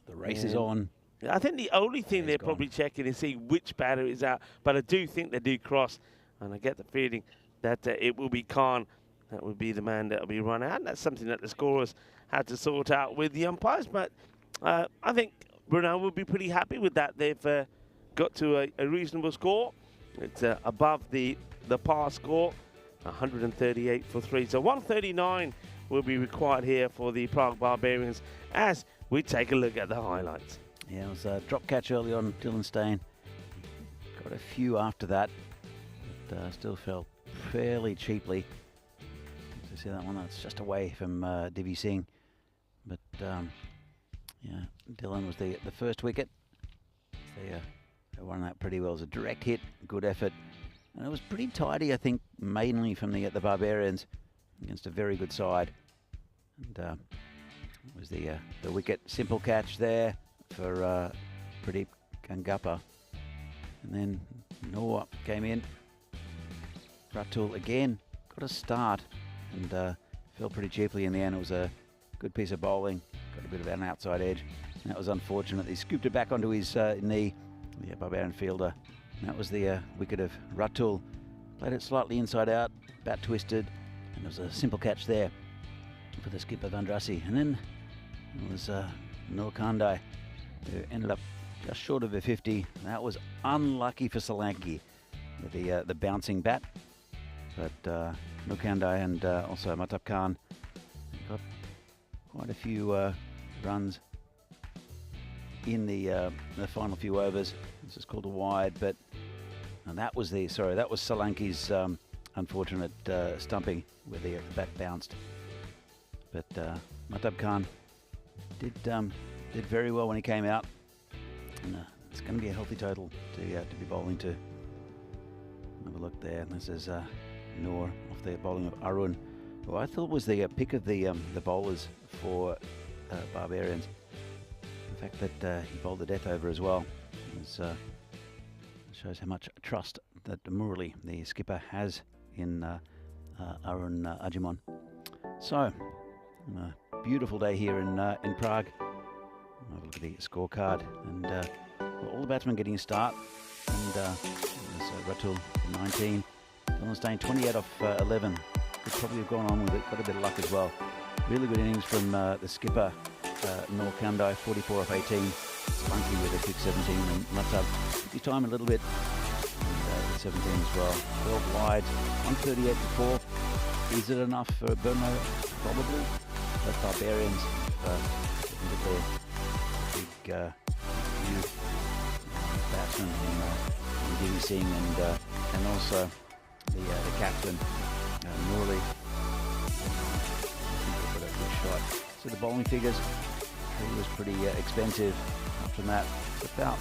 The race is on.
I think the only thing they're probably checking is seeing which batter is out. But I do think they do cross. And I get the feeling that it will be Khan. That would be the man that will be run out. And that's something that the scorers had to sort out with the umpires. But I think Brno will be pretty happy with that. They've got to a reasonable score. It's above the par score. 138 for 3. So 139 will be required here for the Prague Barbarians as we take a look at the highlights.
Yeah, it was a drop catch early on, Dylan Stain. Got a few after that, but still fell fairly cheaply. You see that one? That's just away from Divi Singh. But yeah, Dylan was the first wicket. They won that pretty well. It was a direct hit, good effort. And it was pretty tidy, I think, mainly from the Barbarians against a very good side. And it was the wicket, simple catch there for Pradeep Gangappa. And then Noor came in. Ratul again got a start and fell pretty cheaply in the end. It was a good piece of bowling, got a bit of an outside edge. And that was unfortunate. He scooped it back onto his knee, the Barbarian fielder. And that was the wicket of Ratul. Played it slightly inside out, bat twisted, and there was a simple catch there for the skipper Vandrasi. And then it was Noor Kandai, who ended up just short of a 50. That was unlucky for Solanki with the bouncing bat. But Noor Kandai and also Matab Khan got quite a few runs in the final few overs. This is called a wide, but and that was Solanki's unfortunate stumping where the bat bounced. But Matab Khan did very well when he came out, and it's going to be a healthy total to be bowling to. Have a look there. This is Noor off the bowling of Arun, who I thought was the pick of the bowlers for Barbarians. The fact that he bowled the death over as well shows how much trust that Murali, the skipper, has in Arun Ajimon. So, a beautiful day here in Prague. Have a look at the scorecard, and all the batsmen getting a start. And there's Ratul 19, Dylan Stain 28 off 11. Could probably have gone on with it. Got a bit of luck as well. Really good innings from the skipper Noor Kandai, 44 off 18. Spunky with a 6-17, and Matab took his time a little bit. And 17 as well. 12 wide, 138 to 4. Is it enough for Brno? Probably. But Barbarians with their big youth batsmen in Divi Singh and also the captain Murali. Got a good shot. So the bowling figures, he was pretty expensive. After that, about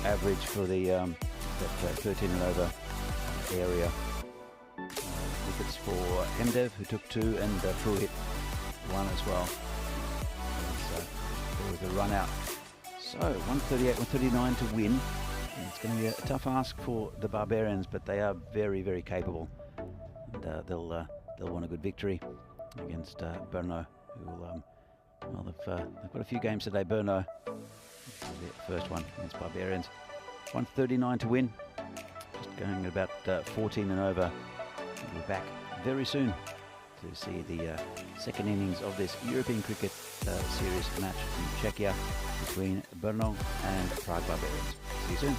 average for the that 13 and over area. Wickets for Hemdev, who took 2, and Pruhit 1 as well. So there was a run out. So 138, 139 to win. And it's going to be a tough ask for the Barbarians, but they are very, very capable. And they'll want a good victory against Brno, who will. Well, they've got a few games today. Brno, the first one against Barbarians. 139 to win. Just going at about 14 and over. We'll be back very soon to see the second innings of this European Cricket Series match in Czechia between Brno and Prague Barbarians. See you soon.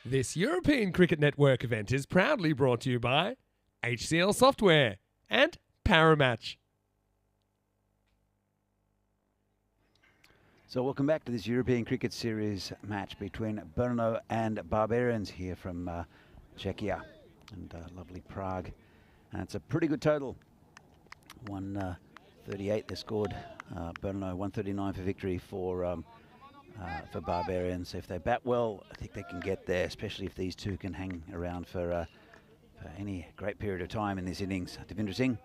This European Cricket Network event is proudly brought to you by HCL Software and Paramatch.
So welcome back to this European Cricket Series match between Brno and Barbarians here from Czechia and lovely Prague. And it's a pretty good total. 138 they scored. Brno 139 for victory for Barbarians. If they bat well, I think they can get there, especially if these two can hang around for any great period of time in this innings. Devendra Singh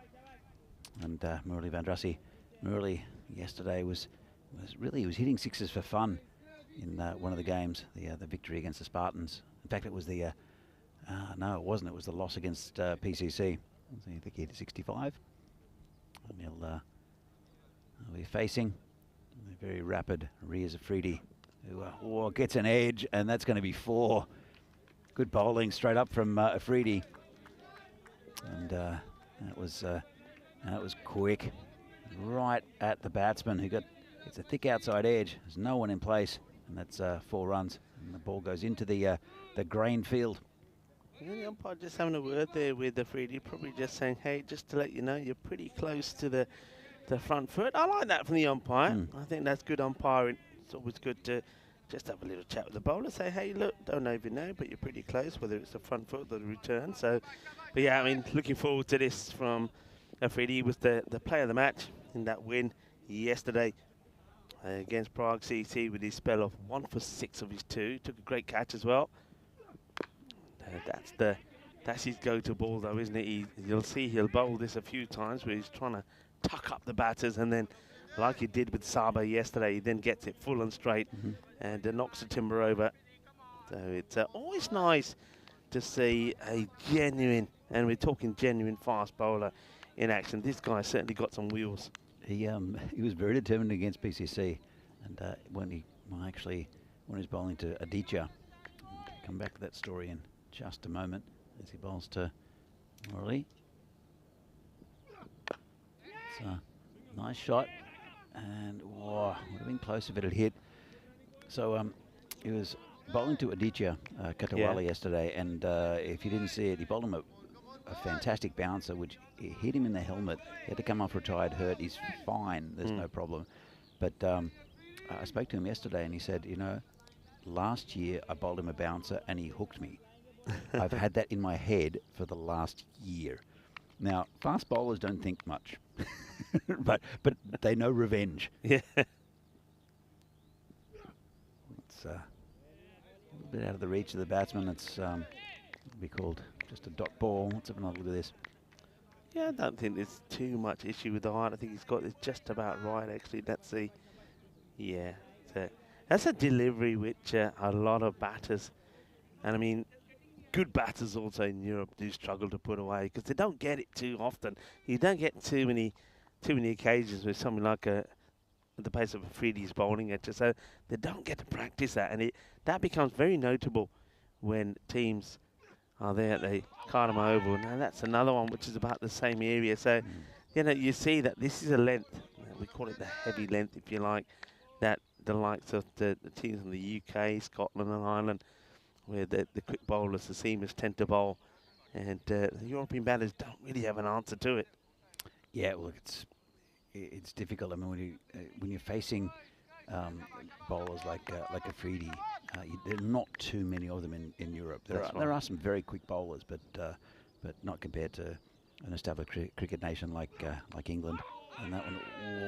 and Murali Vandrasi. Murali yesterday was hitting sixes for fun in one of the games, the victory against the Spartans. In fact, it was the no, it wasn't. It was the loss against PCC. I think he hit 65. And he'll be facing the very rapid Riaz Afridi, who gets an edge, and that's going to be 4. Good bowling straight up from Afridi, and that was quick, right at the batsman who got. It's a thick outside edge. There's no one in place, and that's 4 runs. And the ball goes into the grain field.
Yeah, the umpire just having a word there with Afridi, probably just saying, hey, just to let you know, you're pretty close to the front foot. I like that from the umpire. I think that's good umpiring. It's always good to just have a little chat with the bowler, say, hey, look, don't even know, but you're pretty close, whether it's the front foot or the return. So, but yeah, I mean, looking forward to this from Afridi. He was the player of the match in that win yesterday against Prague CT with his spell of 1 for 6 of his 2. Took a great catch as well. That's his go-to ball, though, isn't it? You'll see he'll bowl this a few times where he's trying to tuck up the batters, and then, like he did with Saba yesterday, he then gets it full and straight and knocks the timber over. So it's always nice to see a genuine, and we're talking genuine fast bowler in action. This guy certainly got some wheels.
He was very determined against PCC, and when he was bowling to Aditya, come back to that story in just a moment as he bowls to Murali. It's a nice shot, and would have been close if it had hit. So he was bowling to Aditya Katawala yesterday, and if you didn't see it, he bowled him a fantastic bouncer, which hit him in the helmet. He had to come off retired hurt. He's fine. There's no problem. But I spoke to him yesterday, and he said, you know, last year I bowled him a bouncer, and he hooked me. I've had that in my head for the last year. Now, fast bowlers don't think much, but they know revenge.
Yeah.
It's a little bit out of the reach of the batsman. It's be called just a dot ball. Let's have another look at this.
Yeah, I don't think there's too much issue with the height. I think he's got this just about right, actually. That's a delivery which a lot of batters, and I mean, good batters also in Europe do struggle to put away because they don't get it too often. You don't get too many occasions with something like the pace of Afridi's bowling at you, so they don't get to practice that, and that becomes very notable when teams are there. They card them over. Now that's another one which is about the same area. So, you know, you see that this is a length. We call it the heavy length, if you like, that the likes of the teams in the UK, Scotland and Ireland, where the quick bowlers, the seamers, tend to bowl, and the European batters don't really have an answer to it.
Yeah, well, it's difficult. I mean, when you're facing bowlers like Afridi, there are not too many of them in Europe. There are some very quick bowlers, but not compared to an established cricket nation like England. And that one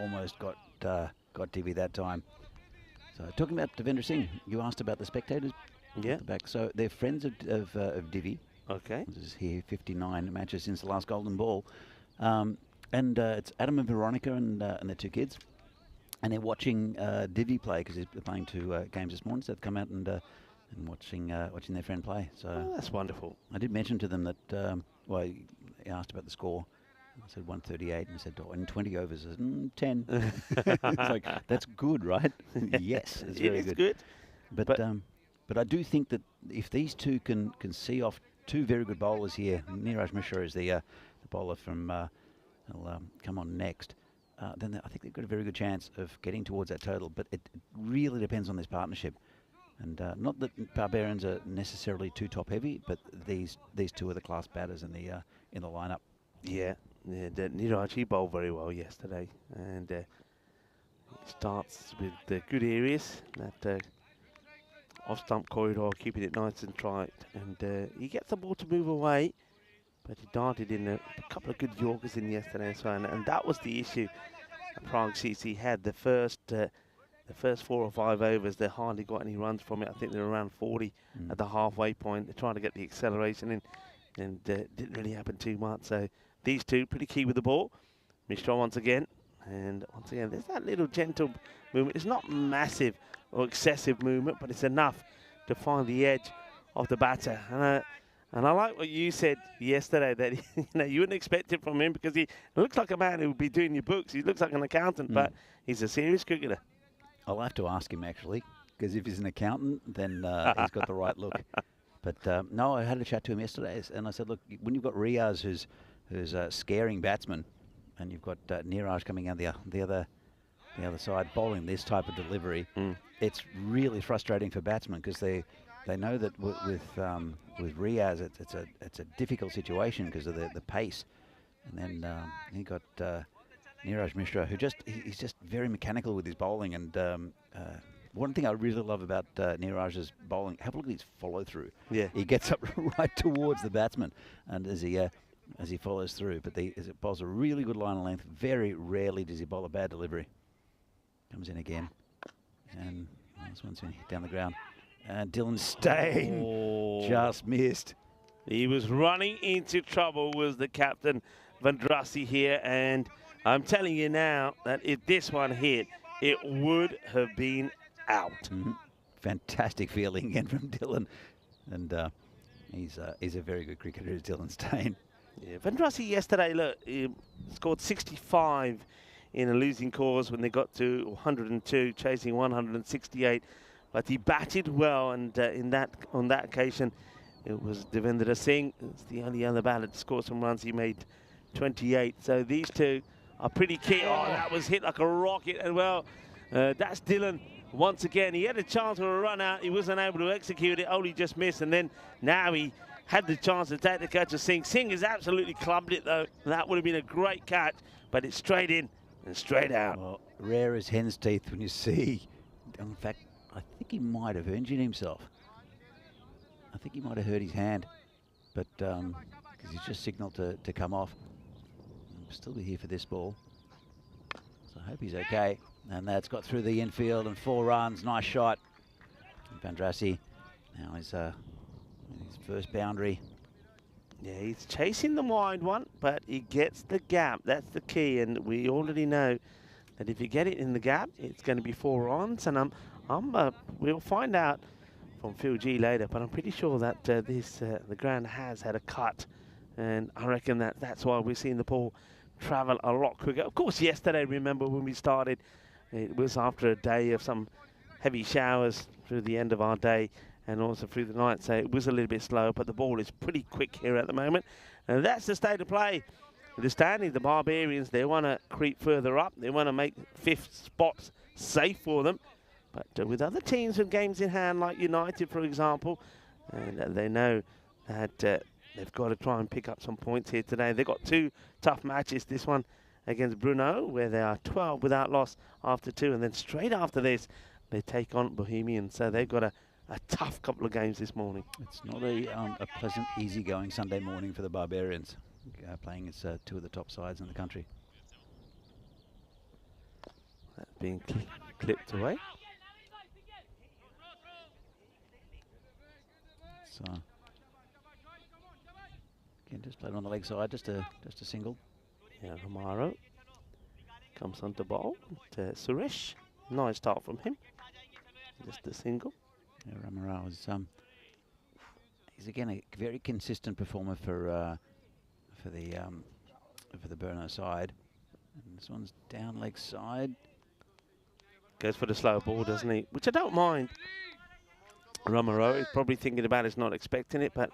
almost got TV that time. So talking about Devendra Singh, you asked about the spectators.
Yeah.
At the back. So they're friends of Divi.
Okay.
This is here 59 matches since the last golden ball. And it's Adam and Veronica and their 2 kids. And they're watching Divi play because they're playing 2 games this morning. So they've come out and watching their friend play. So
that's wonderful.
I did mention to them that, he asked about the score. I said 138, and I said, in 20 overs, I said, 10. It's like, that's good, right? Yes, it's very good. But I do think that if these two can see off 2 very good bowlers here, Neeraj Mishra is the bowler from, he'll come on next, then I think they've got a very good chance of getting towards that total. But it really depends on this partnership. And not that Barbarians are necessarily too top heavy, but these two are the class batters in the lineup.
Yeah, Niraj, he bowled very well yesterday, and he starts with the good areas, that off-stump corridor, keeping it nice and tight, and he gets the ball to move away, but he darted in a couple of good Yorkers in yesterday as well, and that was the issue Prague CC had. The first 4 or 5 overs, they hardly got any runs from it. I think they were around 40 at the halfway point. They're trying to get the acceleration in, and didn't really happen too much. So these two pretty key with the ball. Mishra once again, and once again, there's that little gentle movement. It's not massive or excessive movement, but it's enough to find the edge of the batter. And I like what you said yesterday, that you wouldn't expect it from him, because he looks like a man who would be doing your books. He looks like an accountant, but he's a serious cricketer.
I'll have to ask him, actually, because if he's an accountant, then he's got the right look. But no, I had a chat to him yesterday, and I said, look, when you've got Riaz, who's a scaring batsman, and you've got Niraj coming out the other side bowling this type of delivery, it's really frustrating for batsmen, because they know that with Riaz, it's a difficult situation because of the pace. And then he got Niraj Mishra, he's just very mechanical with his bowling. And one thing I really love about Niraj's bowling, have a look at his follow through.
Yeah,
he gets up right towards the batsman, and as he follows through. But he bowls a really good line of length. Very rarely does he bowl a bad delivery. Comes in again, and this one's hit down the ground. And Dylan Steyn just missed.
He was running into trouble, was the captain, Vandrasi here, and I'm telling you now that if this one hit, it would have been out.
Fantastic feeling again from Dylan, and he's a very good cricketer, is Dylan Steyn.
Yeah, Vandrasi yesterday, look, he scored 65 in a losing cause when they got to 102, chasing 168. But he batted well, and on that occasion, it was Devendra Singh. It's the only other batter to score some runs. He made 28. So these two are pretty key. Oh, that was hit like a rocket. And well, that's Dylan once again. He had a chance for a run out. He wasn't able to execute it. Only just missed. And then now he had the chance to take the catch of Singh. Singh has absolutely clubbed it, though. That would have been a great catch, but it's straight in and straight out.
Well, rare as hen's teeth when you see, in fact, I think he might have injured himself. I think he might have hurt his hand, but because he's just signalled to come off. He'll still be here for this ball, so I hope he's okay. And that's got through the infield, and 4 runs. Nice shot. Vandrasi now is his first boundary.
Yeah, he's chasing the wide one, but he gets the gap. That's the key, and we already know that if you get it in the gap, it's going to be 4 runs. And we'll find out from Phil G later, but I'm pretty sure that the ground has had a cut, and I reckon that's why we're seeing the ball travel a lot quicker. Of course, yesterday, remember when we started, it was after a day of some heavy showers through the end of our day and also through the night, so it was a little bit slow, but the ball is pretty quick here at the moment, and that's the state of play. The standing, the Barbarians, they want to creep further up. They want to make 5th spots safe for them. But with other teams with games in hand, like United, for example, and they know that they've got to try and pick up some points here today. They've got 2 tough matches. This one against Brno, where they are 12 without loss after 2. And then straight after this, they take on Bohemians. So they've got a tough couple of games this morning.
It's not a pleasant, easy-going Sunday morning for the Barbarians, playing as 2 of the top sides in the country.
That's being clipped away.
So again, just played on the leg side, just a single.
Yeah, Romaro comes on to bowl to Suresh. Nice start from him. Just a single.
Yeah, Romaro is he's again a very consistent performer for the Brno side. And this one's down leg side.
Goes for the slow ball, doesn't he? Which I don't mind. Romero is probably thinking about it, he's not expecting it, but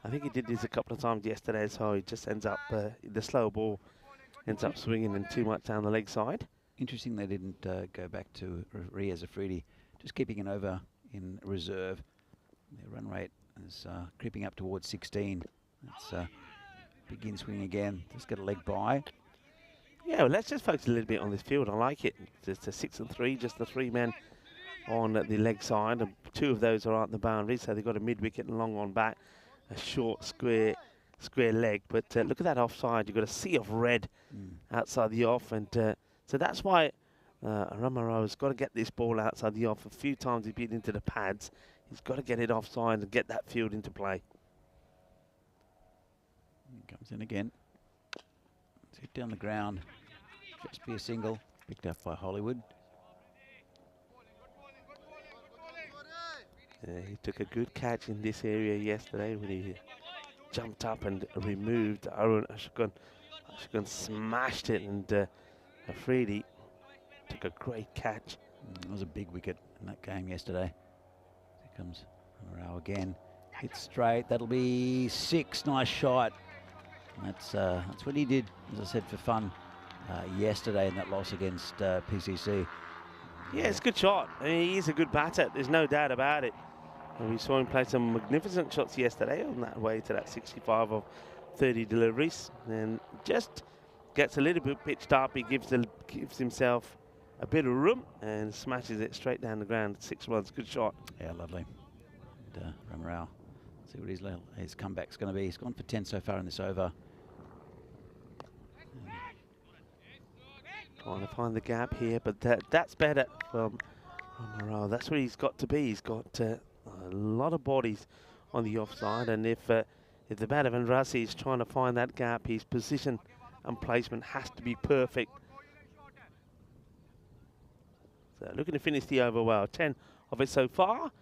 I think he did this a couple of times yesterday, so he just ends up, the slow ball ends up swinging in too much down the leg side.
Interesting they didn't go back to Riaz Afridi, just keeping an over in reserve. Their run rate is creeping up towards 16. That's begin swing again. Just get a leg by.
Yeah, well, let's just focus a little bit on this field. I like it. It's a 6 and 3, just the 3 men on the leg side, and 2 of those are at the boundary, so they've got a mid-wicket and long one back, a short square leg. But look at that offside. You've got a sea of red outside the off, and so that's why Ramaro's got to get this ball outside the off. A few times he's been into the pads. He's got to get it offside and get that field into play.
Comes in again. It's hit down the ground. Just be a single. Picked up by Hollywood.
He took a good catch in this area yesterday when he jumped up and removed Arun Ashkan. Ashkan smashed it, and Afridi took a great catch.
It was a big wicket in that game yesterday. Here comes Rao again. Hit straight. That'll be 6. Nice shot. That's what he did, as I said, for fun yesterday in that loss against PCC.
Yeah, it's a good shot. I mean, he is a good batter. There's no doubt about it. And we saw him play some magnificent shots yesterday on that way to that 65 of 30 deliveries, and just gets a little bit pitched up. He gives himself a bit of room and smashes it straight down the ground. 6 runs, good shot.
Yeah, lovely. And Ramarao, see what his comeback's going to be. He's gone for 10 so far in this over.
Trying to find the gap here, but that's better from Ramarao. That's where he's got to be. He's got a lot of bodies on the offside, and if the batter Vandrasi is trying to find that gap, his position and placement has to be perfect. So looking to finish the over well. 10 of it so far,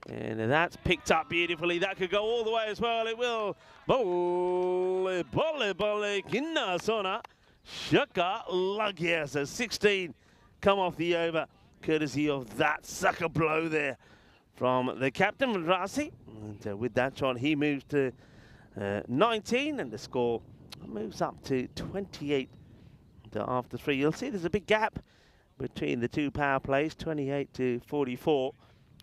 and that's picked up beautifully. That could go all the way as well. It will. Bole, bole, bole, kinna sona. Shaka Lagia. So 16 come off the over, courtesy of that sucker blow there from the captain, Vandrasi. And with that shot, he moves to 19, and the score moves up to 28 after 3. You'll see there's a big gap between the 2 power plays, 28 to 44.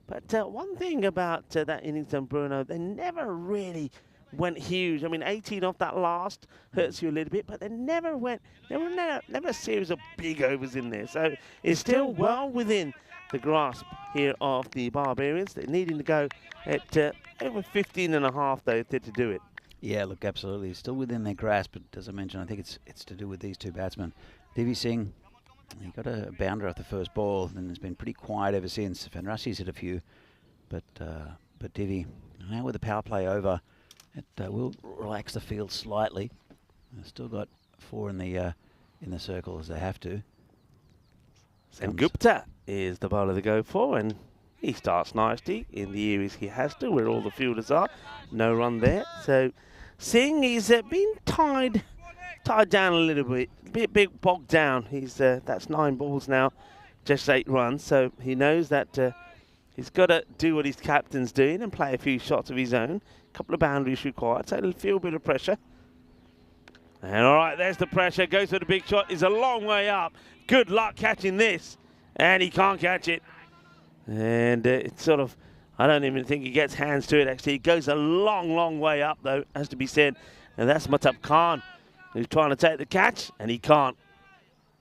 But one thing about that innings on Brno, they never really went huge. I mean, 18 off that last hurts you a little bit, but they never went, there were never a series of big overs in there. So it's still well within the grasp here of the Barbarians. They're needing to go at over 15 and a half, though, to do it.
Yeah, look, absolutely. Still within their grasp, but as I mentioned, I think it's to do with these 2 batsmen. Divi Singh, he got a bounder off the first ball, and it's been pretty quiet ever since. Vandrasi's hit a few, but Divi, now with the power play over, it will relax the field slightly. They've still got 4 in the circle as they have to.
And Gupta is the bowler to go for, and he starts nicely in the areas he has to, where all the fielders are. No run there. So Singh, he's been tied down a little bit bogged down. He's that's 9 balls now, just 8 runs. So he knows that he's got to do what his captain's doing and play a few shots of his own. A couple of boundaries required, so he'll feel a bit of pressure. And all right, there's the pressure. Goes for the big shot. He's a long way up. Good luck catching this, and he can't catch it. And it's sort of, I don't even think he gets hands to it, actually. It goes a long, long way up, though, has to be said. And that's Matab Khan, who's trying to take the catch, and he can't.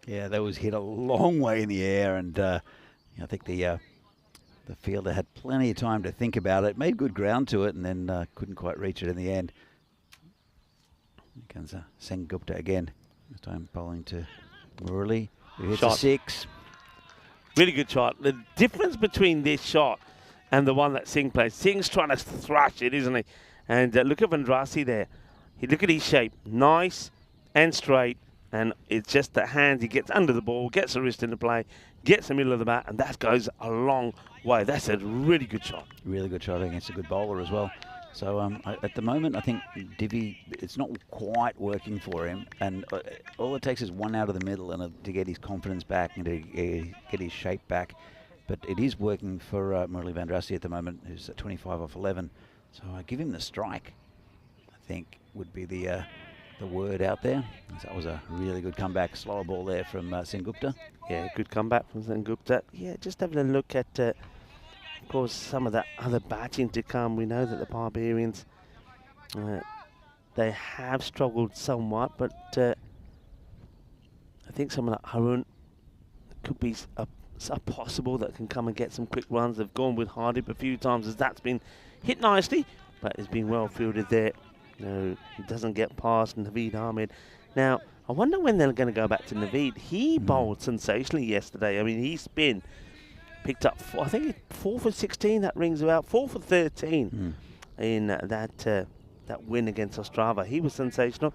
Yeah, that was hit a long way in the air, and I think the fielder had plenty of time to think about it, made good ground to it, and then couldn't quite reach it in the end. Here comes Sen Gupta again. This time bowling to Murali, who hits a 6.
Really good shot. The difference between this shot and the one that Singh plays, Singh's trying to thrash it, isn't he? And look at Vandrasi there. Look at his shape. Nice and straight. And it's just the hands. He gets under the ball, gets the wrist into play, gets the middle of the bat, and that goes a long way. That's a really good shot.
Really good shot against a good bowler as well. So at the moment, I think Divi, it's not quite working for him, and all it takes is 1 out of the middle and to get his confidence back and to get his shape back. But it is working for Murali Vandrasi at the moment, who's at 25 off 11. So I give him the strike, I think, would be the word out there. So that was a really good comeback. Slower ball there from Sen Gupta.
Yeah, good comeback from Sen Gupta. Yeah, just having a look at of course, some of that other batting to come. We know that the Barbarians, they have struggled somewhat, but I think someone like Harun could be a possible that can come and get some quick runs. They've gone with Hardip a few times as that's been hit nicely, but it's been well fielded there. No, he doesn't get past Naveed Ahmed. Now, I wonder when they're going to go back to Naveed. He bowled sensationally yesterday. I mean, he picked up, I think 4 for 16, that rings about, 4 for 13 in that win against Ostrava. He was sensational.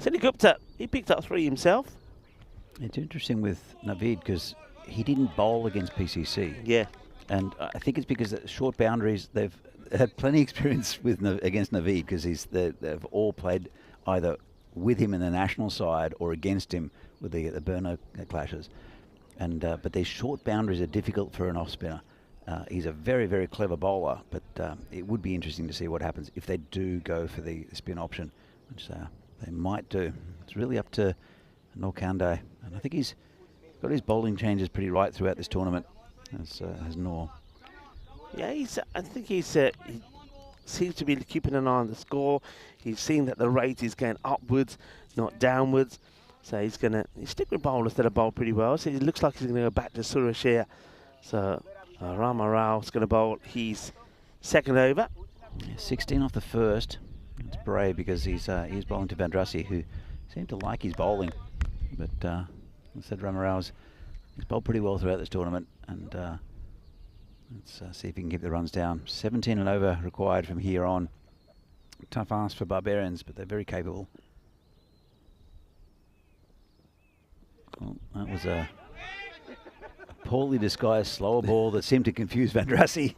Sini Gupta, he picked up 3 himself.
It's interesting with Naveed because he didn't bowl against PCC.
Yeah.
And I think it's because the short boundaries, they've had plenty of experience with against Naveed because they've all played either with him in the national side or against him with the Brno clashes. And but these short boundaries are difficult for an off spinner. He's a very, very clever bowler, but it would be interesting to see what happens if they do go for the spin option, which they might do. It's really up to Norkande, and I think he's got his bowling changes pretty right throughout this tournament, as Nor.
Yeah, I think he seems to be keeping an eye on the score. He's seen that the rate is going upwards, not downwards. So he's stick with bowlers that have bowled pretty well. So it looks like he's going to go back to Suresh here. So Rama Rao's going to bowl his second over.
Yeah, 16 off the first. It's brave because he's bowling to Vandrasi, who seemed to like his bowling. But I said Rama Rao's he's bowled pretty well throughout this tournament, and let's see if he can keep the runs down. 17 and over required from here on. Tough ask for Barbarians, but they're very capable. Well, that was a poorly disguised slower ball that seemed to confuse Vandrasi.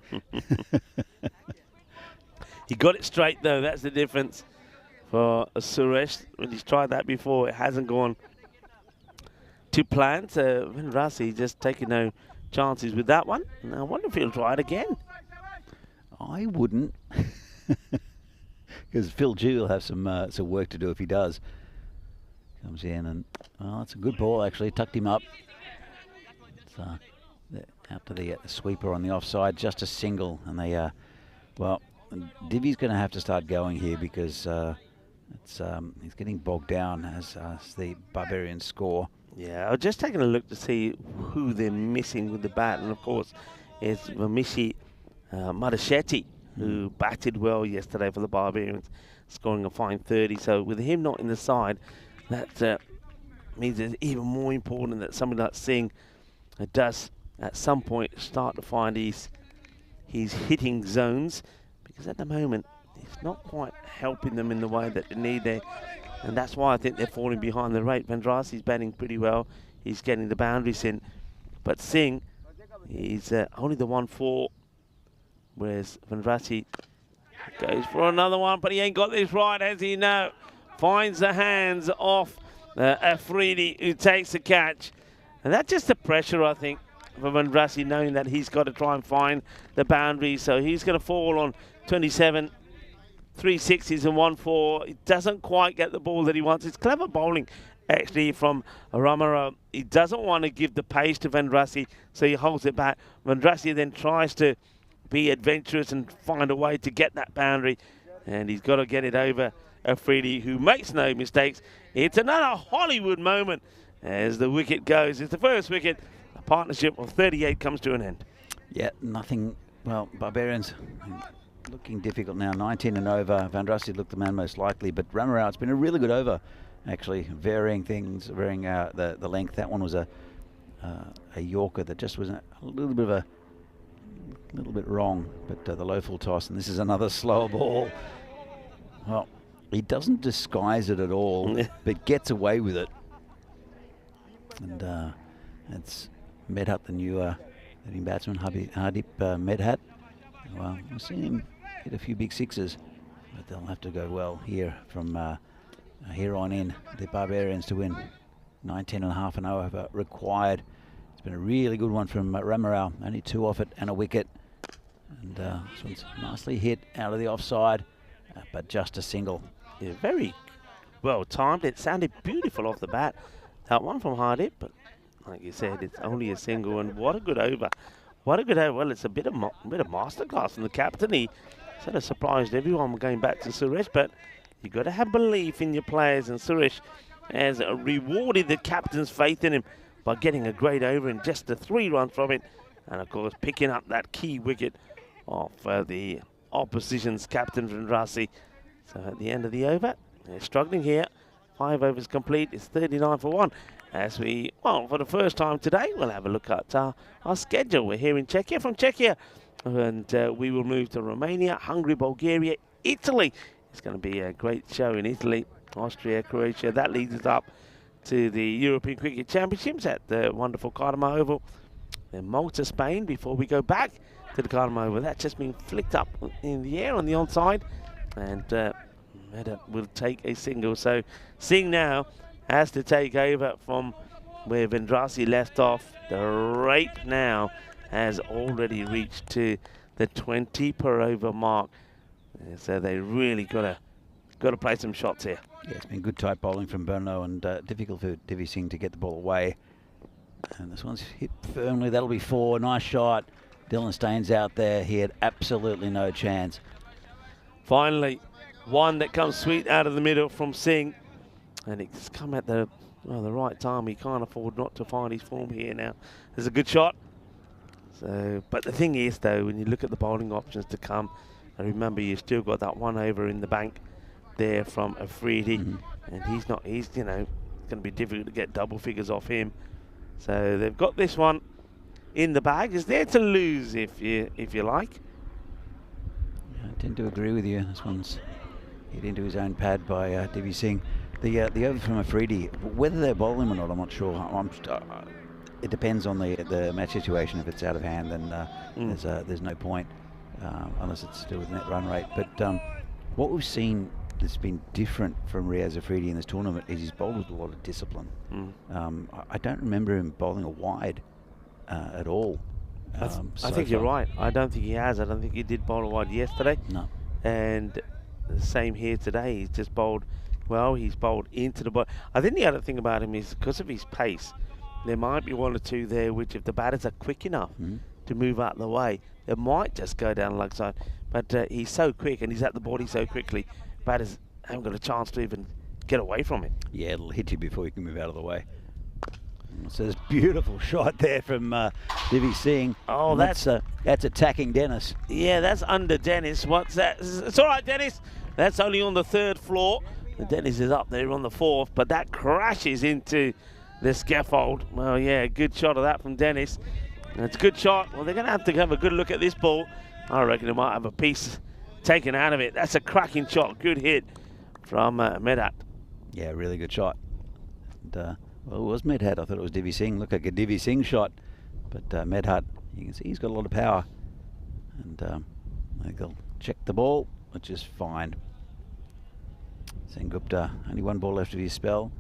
He got it straight though, that's the difference for Suresh. When he's tried that before, it hasn't gone to plan. So Vandrasi just taking no chances with that one. And I wonder if he'll try it again.
I wouldn't. Because Phil G will have some work to do if he does. Comes in and, well, it's a good ball actually, tucked him up. It's out to the sweeper on the offside, just a single. And they, well, Divi's going to have to start going here because he's getting bogged down as the Barbarians score.
Yeah, I was just taking a look to see who they're missing with the bat. And of course, it's Vamishi Madashetti, who batted well yesterday for the Barbarians, scoring a fine 30. So with him not in the side, that means it's even more important that somebody like Singh does at some point start to find his hitting zones, because at the moment it's not quite helping them in the way that they need there, and that's why I think they're falling behind the rate. Vandrasi's batting pretty well, he's getting the boundaries in, but Singh, he's only the 1-4, whereas Vandrasi goes for another one, but he ain't got this right, has he? No. Finds the hands off Afridi, who takes the catch. And that's just the pressure, I think, for Vandrasi, knowing that he's got to try and find the boundary. So he's going to fall on 27, 3 6s and 1-4. He doesn't quite get the ball that he wants. It's clever bowling, actually, from Ramara. He doesn't want to give the pace to Vandrasi, so he holds it back. Vandrasi then tries to be adventurous and find a way to get that boundary. And he's got to get it over Afridi, who makes no mistakes. It's another Hollywood moment as the wicket goes. It's the first wicket. A partnership of 38 comes to an end.
Yeah, nothing. Well, Barbarians looking difficult now. 19 and over. Vandrasi looked the man most likely, but Ramarao, it's been a really good over, actually, varying things, varying the length. That one was a Yorker that just was a little bit wrong, but the low full toss, and this is another slower ball. Well, he doesn't disguise it at all, but gets away with it. And it's Medhat, the new leading batsman, Hardip Medhat. Well, we've seen him hit a few big sixes, but they'll have to go well here from here on in. The Barbarians to win 19.5 and over required. It's been a really good one from Ramarao, only 2 off it and a wicket. And this one's nicely hit out of the offside, but just a single.
Yeah, very well timed. It sounded beautiful off the bat. That one from Hardip, but like you said, it's only a single, and what a good over What a good, well, it's a bit of masterclass from the captain. He sort of surprised everyone going back to Suresh, but you've got to have belief in your players, and Suresh has rewarded the captain's faith in him by getting a great over in just the 3 runs from it, and of course picking up that key wicket off the opposition's captain Vendrasi. So at the end of the over, they're struggling here. 5 overs complete. It's 39 for 1. As we, well, for the first time today, we'll have a look at our schedule. We're here in Czechia, from Czechia, and we will move to Romania, Hungary, Bulgaria, Italy. It's going to be a great show in Italy, Austria, Croatia. That leads us up to the European Cricket Championships at the wonderful Cardiff Oval. Then Malta, Spain, before we go back to the Cardiff Oval. That's just been flicked up in the air on the onside, and Mehta will take a single. So Singh now has to take over from where Vendrasi left off. The rate now has already reached to the 20 per over mark. So they really got to play some shots here.
Yeah, it's been good tight bowling from Brno, and difficult for Divi Singh to get the ball away. And this one's hit firmly. That'll be 4. Nice shot. Dylan Staines out there. He had absolutely no chance.
Finally, one that comes sweet out of the middle from Singh. And it's come at the right time. He can't afford not to find his form here now. There's a good shot. So, but the thing is, though, when you look at the bowling options to come, and remember, you've still got that 1 over in the bank there from Afridi, and he's you know, going to be difficult to get double figures off him. So they've got this one in the bag. It's there to lose if you like.
Yeah, I tend to agree with you. This one's hit into his own pad by Divi Singh. The over from Afridi, whether they're bowling or not, I'm not sure. It depends on the match situation. If it's out of hand, then there's no point unless it's to do with net run rate. But what we've seen that's been different from Riaz Afridi in this tournament is he's bowled with a lot of discipline. I don't remember him bowling a wide at all.
I think you're right. I don't think he has. I don't think he did bowl a wide yesterday.
No.
And the same here today. He's just bowled. Well, he's bowled into the ball. I think the other thing about him is because of his pace, there might be 1 or 2 there which, if the batters are quick enough to move out of the way, they might just go down the leg side. But he's so quick and he's at the body so quickly, batters haven't got a chance to even get away from it.
Yeah, it'll hit you before you can move out of the way. So there's a beautiful shot there from Divi Singh.
Oh,
that's attacking Dennis.
Yeah, that's under Dennis. What's that? It's all right, Dennis. That's only on the 3rd floor. Dennis is up there on the 4th, but that crashes into the scaffold. Well, yeah, good shot of that from Dennis. It's a good shot. Well, they're going to have a good look at this ball. I reckon they might have a piece taken out of it. That's a cracking shot. Good hit from Medhat.
Yeah, really good shot. And, well, it was Medhat. I thought it was Divi Singh. Looked like a Divi Singh shot. But Medhat, you can see he's got a lot of power. And they'll check the ball, which is fine. Sengupta, only 1 ball left of his spell.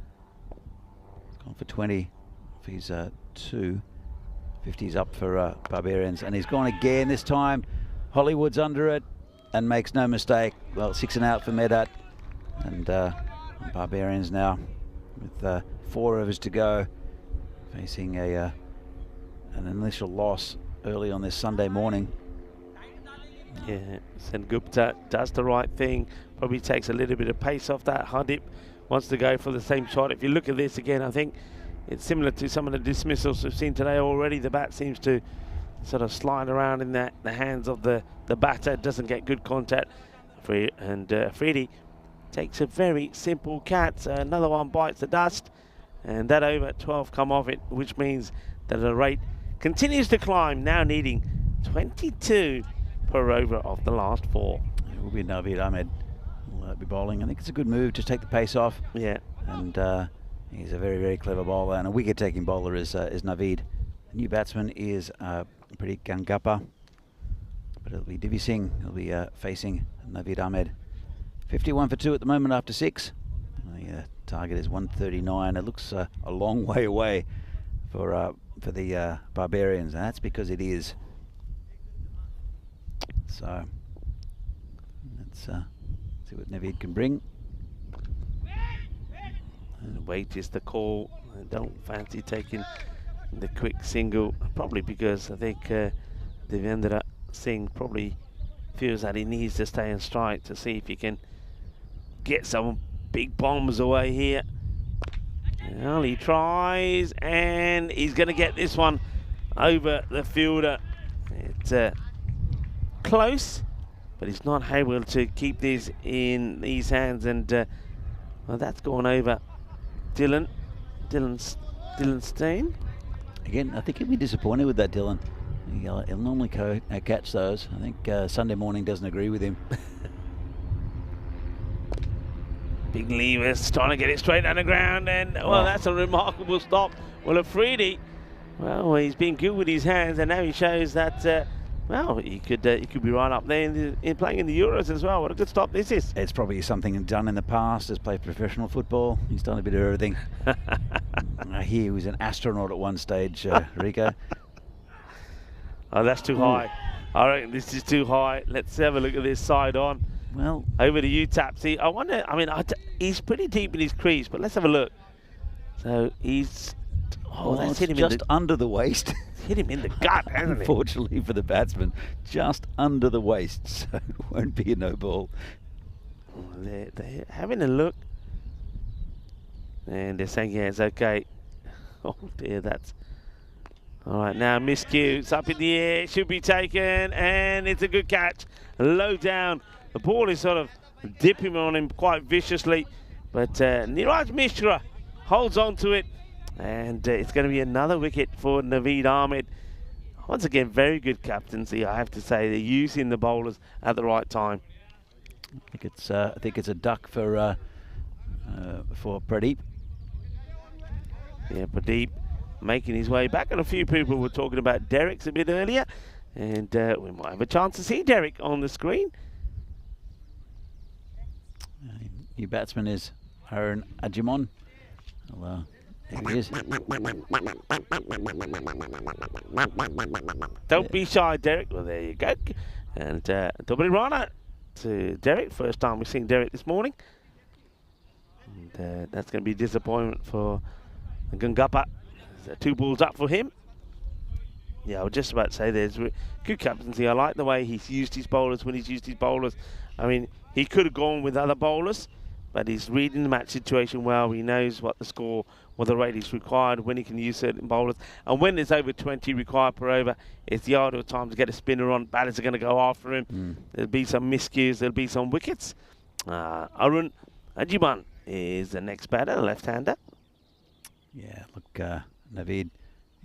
He's gone for 20 for his 2. 50's up for Barbarians. And he's gone again this time. Hollywood's under it and makes no mistake. Well, 6 and out for Medhat. And Barbarians now with 4 overs to go, facing an initial loss early on this Sunday morning.
Yeah, Sengupta does the right thing. Probably takes a little bit of pace off that. Hardip wants to go for the same shot. If you look at this again, I think it's similar to some of the dismissals we've seen today already. The bat seems to sort of slide around in the hands of the batter. Doesn't get good contact. And Afridi takes a very simple catch. Another one bites the dust. And that over at 12 come off it, which means that the rate continues to climb, now needing 22 per over of the last 4.
It will be Naveed Ahmed. Will be bowling. I think it's a good move. Just take the pace off.
Yeah.
And he's a very, very clever bowler. And a wicket-taking bowler is Naveed. The new batsman is Pradeep Gangappa. But it'll be Divi Singh. He'll be facing Naveed Ahmed. 51 for 2 at the moment after 6. The target is 139. It looks a long way away for the Barbarians, and that's because it is. So let's see what Naveed can bring.
And wait is the call. I don't fancy taking the quick single, probably because I think Devendra Singh probably feels that he needs to stay in strike to see if he can get some big bombs away here. Well, he tries, and he's going to get this one over the fielder. It's close, but he's not able to keep these in his hands, and well, that's gone over Dylan Steen.
Again, I think he'll be disappointed with that, Dylan. He'll normally catch those. I think Sunday morning doesn't agree with him.
Big levers trying to get it straight underground, and well, that's a remarkable stop. Well, Afridi, well, he's been good with his hands, and now he shows that well, he could be right up there in playing in the Euros as well. What a good stop this is.
It's probably something he's done in the past. Has played professional football. He's done a bit of everything. I hear he was an astronaut at one stage, Rico.
Oh, that's too high. I reckon this is too high. Let's have a look at this side on.
Well,
over to you, Tapsy. I wonder, I mean, he's pretty deep in his crease, but let's have a look. So he's, that's hit him
just under the waist.
Hit him in the gut, hasn't it?
Unfortunately for the batsman, just under the waist, so it won't be a no ball.
They're having a look, and they're saying, yeah, it's okay. Oh dear, that's all right. Now miscue, it's up in the air, should be taken, and it's a good catch. Low down. The ball is sort of dipping on him quite viciously, but Niraj Mishra holds on to it, and it's going to be another wicket for Naveed Ahmed. Once again, very good captaincy, I have to say. They're using the bowlers at the right time.
I think it's a duck for Pradeep.
Yeah, Pradeep making his way back, and a few people were talking about Derek's a bit earlier, and we might have a chance to see Derek on the screen.
New batsman is Harun Ajimon. Well, there he is.
Don't be shy, Derek. Well, there you go. And double runner to Derek. First time we've seen Derek this morning. And that's going to be disappointment for Gungappa. 2 balls up for him. Yeah, I was just about to say there's good captaincy. I like the way he's used his bowlers when he's used his bowlers. I mean, he could have gone with other bowlers, but he's reading the match situation well. He knows what the score, what the rate is required, when he can use certain bowlers. And when there's over 20 required per over, it's the ideal time to get a spinner on. Batters are going to go after him. There'll be some miscues. There'll be some wickets. Arun Ajiban is the next batter, left-hander.
Yeah, look, Naveed,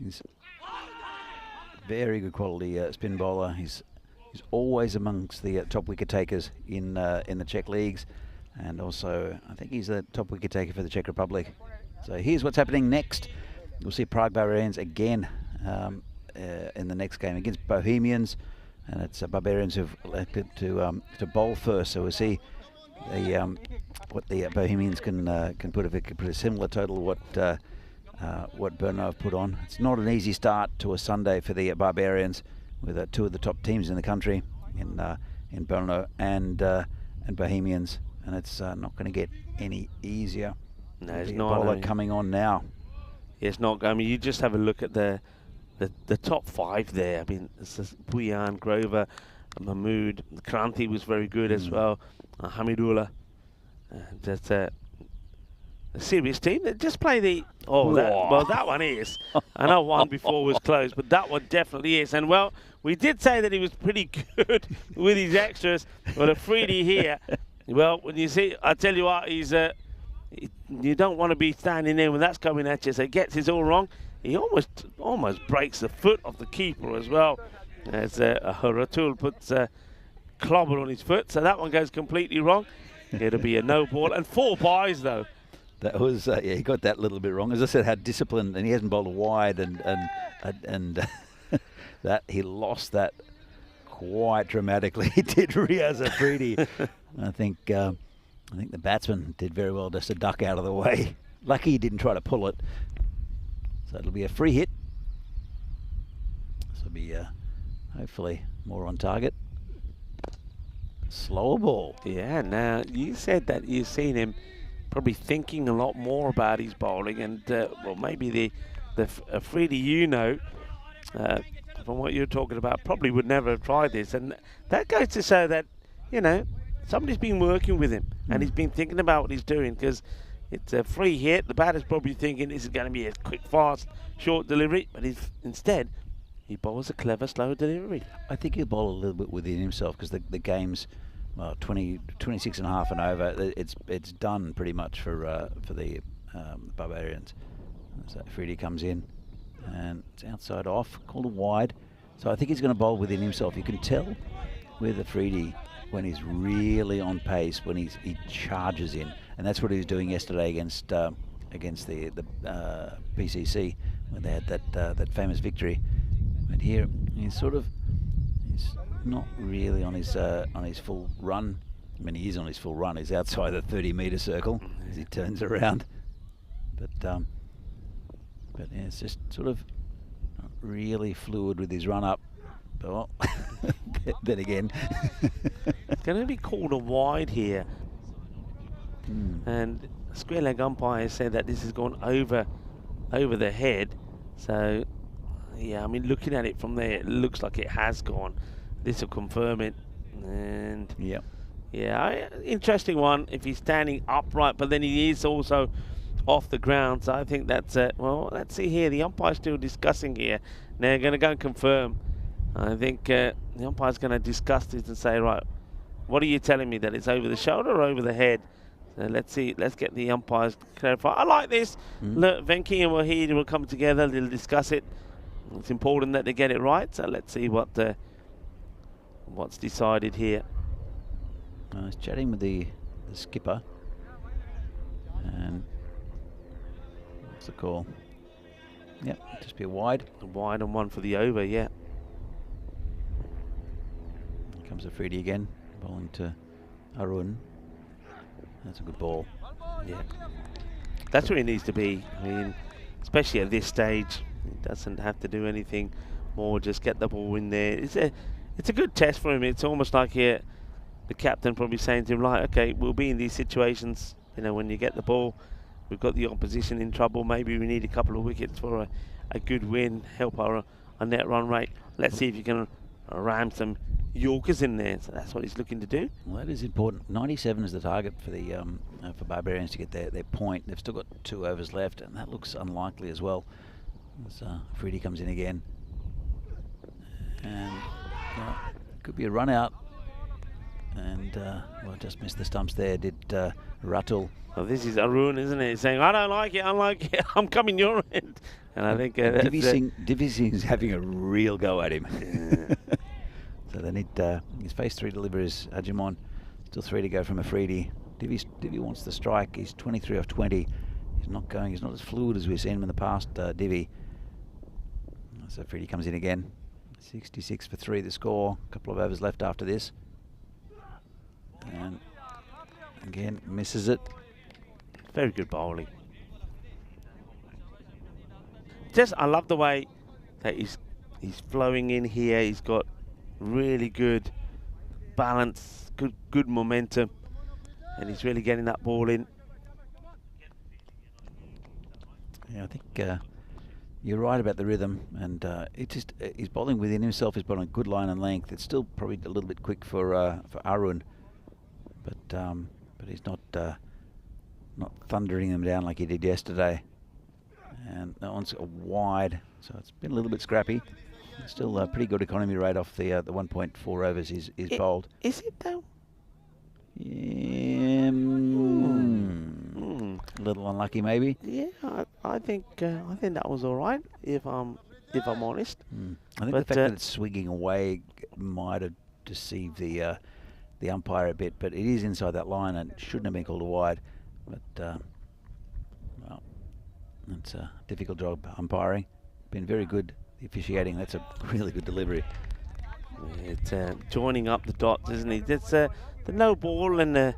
he's very good quality spin bowler. He's always amongst the top wicket takers in the Czech leagues, and also I think he's the top wicket taker for the Czech Republic. So here's what's happening next. We'll see Prague Barbarians again in the next game against Bohemians, and it's Barbarians who've elected to bowl first. So we'll see what the Bohemians can put. If it could put a similar total what Brno have put on. It's not an easy start to a Sunday for the Barbarians, with 2 of the top teams in the country in Brno and Bohemians, and it's not going to get any easier.
No, it's
the
not.
Bowler coming on now.
It's not. I mean, you just have a look at the top 5 there. I mean, it's Bhuyan, Grover, Mahmood, Kranti was very good as well. Hamidullah. That's a serious team. They just play the. That one is. I know one before was close, but that one definitely is. And well, we did say that he was pretty good with his extras, but Afridi here. Well, when you see, I tell you what, he's you don't want to be standing there when that's coming at you. So he gets his all wrong. He almost breaks the foot of the keeper as well. As Ratul puts clobber on his foot, so that one goes completely wrong. It'll be a no ball and 4 byes though.
That was yeah, he got that a little bit wrong. As I said, had discipline, and he hasn't bowled wide, and that he lost that quite dramatically. He did Riaz Afridi. I think the batsman did very well just to duck out of the way. Lucky he didn't try to pull it. So it'll be a free hit. This will be hopefully more on target. Slower ball.
Yeah. Now you said that you've seen him probably thinking a lot more about his bowling, and well, maybe the Afridi, from what you're talking about, probably would never have tried this. And that goes to show that, you know, somebody's been working with him and he's been thinking about what he's doing, because it's a free hit. The batter's probably thinking this is going to be a quick, fast, short delivery, but instead he bowls a clever, slow delivery.
I think he'll bowl a little bit within himself, because the game's 26 and a half and over. It's done pretty much for the Barbarians. So Freddie comes in and it's outside off, called a wide. So I think he's going to bowl within himself. You can tell with the Freddie when he's really on pace, when he charges in, and that's what he was doing yesterday against the PCC when they had that famous victory. But here he's not really on his full run. I mean, he is on his full run. He's outside the 30-metre circle as he turns around. But yeah, it's just sort of not really fluid with his run up. But well, then again,
it's going to be called a wide here. And square leg umpire said that this has gone over the head. So yeah, I mean, looking at it from there, it looks like it has gone. This will confirm it. And yeah, interesting one if he's standing upright, but then he is also off the ground. So I think that's well, let's see here. The umpire's still discussing here. Now they're going to go and confirm. I think the umpire's going to discuss this and say, right, what are you telling me, that it's over the shoulder or over the head? So let's see. Let's get the umpires to clarify. I like this. Look, Venki and Wahid will come together. They'll discuss it. It's important that they get it right. So let's see what's decided here.
I was chatting with the skipper, and what's the call? Yep, just be a wide.
A wide and one for the over, yeah.
Here comes the Freddie again, bowling to Arun. That's a good ball.
Yeah, that's where he needs to be. I mean, especially at this stage, he doesn't have to do anything more. Just get the ball in there. It's a good test for him. It's almost like the captain probably saying to him, like, okay, we'll be in these situations. You know, when you get the ball, we've got the opposition in trouble. Maybe we need a couple of wickets for a good win, help our net run rate. Let's see if you can ram some Yorkers in there. So that's what he's looking to do.
Well, that is important. 97 is the target for the for Barbarians to get their point. They've still got 2 overs left, and that looks unlikely as well. As Freddie comes in again, and could be a run out. And well, just missed the stumps there. Did Ratul?
Well, this is Arun, isn't it? He's saying, I don't like it. I'm coming your end. And I think
Divi Singh's having a real go at him. So they need his phase 3 deliveries. Ajimon, still 3 to go from Afridi. Divi wants the strike. He's 23 off 20. He's not going. He's not as fluid as we've seen him in the past. Divi. So Afridi comes in again. 66 for 3 the score. A couple of overs left after this. And again, misses it.
Very good bowling. I love the way that he's flowing in here. He's got really good balance, good momentum, and he's really getting that ball in.
Yeah, I think you're right about the rhythm, and he's bowling within himself. He's bowling good line and length. It's still probably a little bit quick for Arun, but he's not thundering them down like he did yesterday. And that one's a wide, so it's been a little bit scrappy. Still a pretty good economy rate off the 1.4 overs he's bowled.
Is it though?
Yeah, a little unlucky maybe.
Yeah, I think that was all right. If I'm honest.
I think the fact that it's swinging away might have deceived the umpire a bit, but it is inside that line and shouldn't have been called a wide. But well, it's a difficult job umpiring. Been very good officiating. That's a really good delivery.
It's joining up the dots, isn't he? That's the no ball and a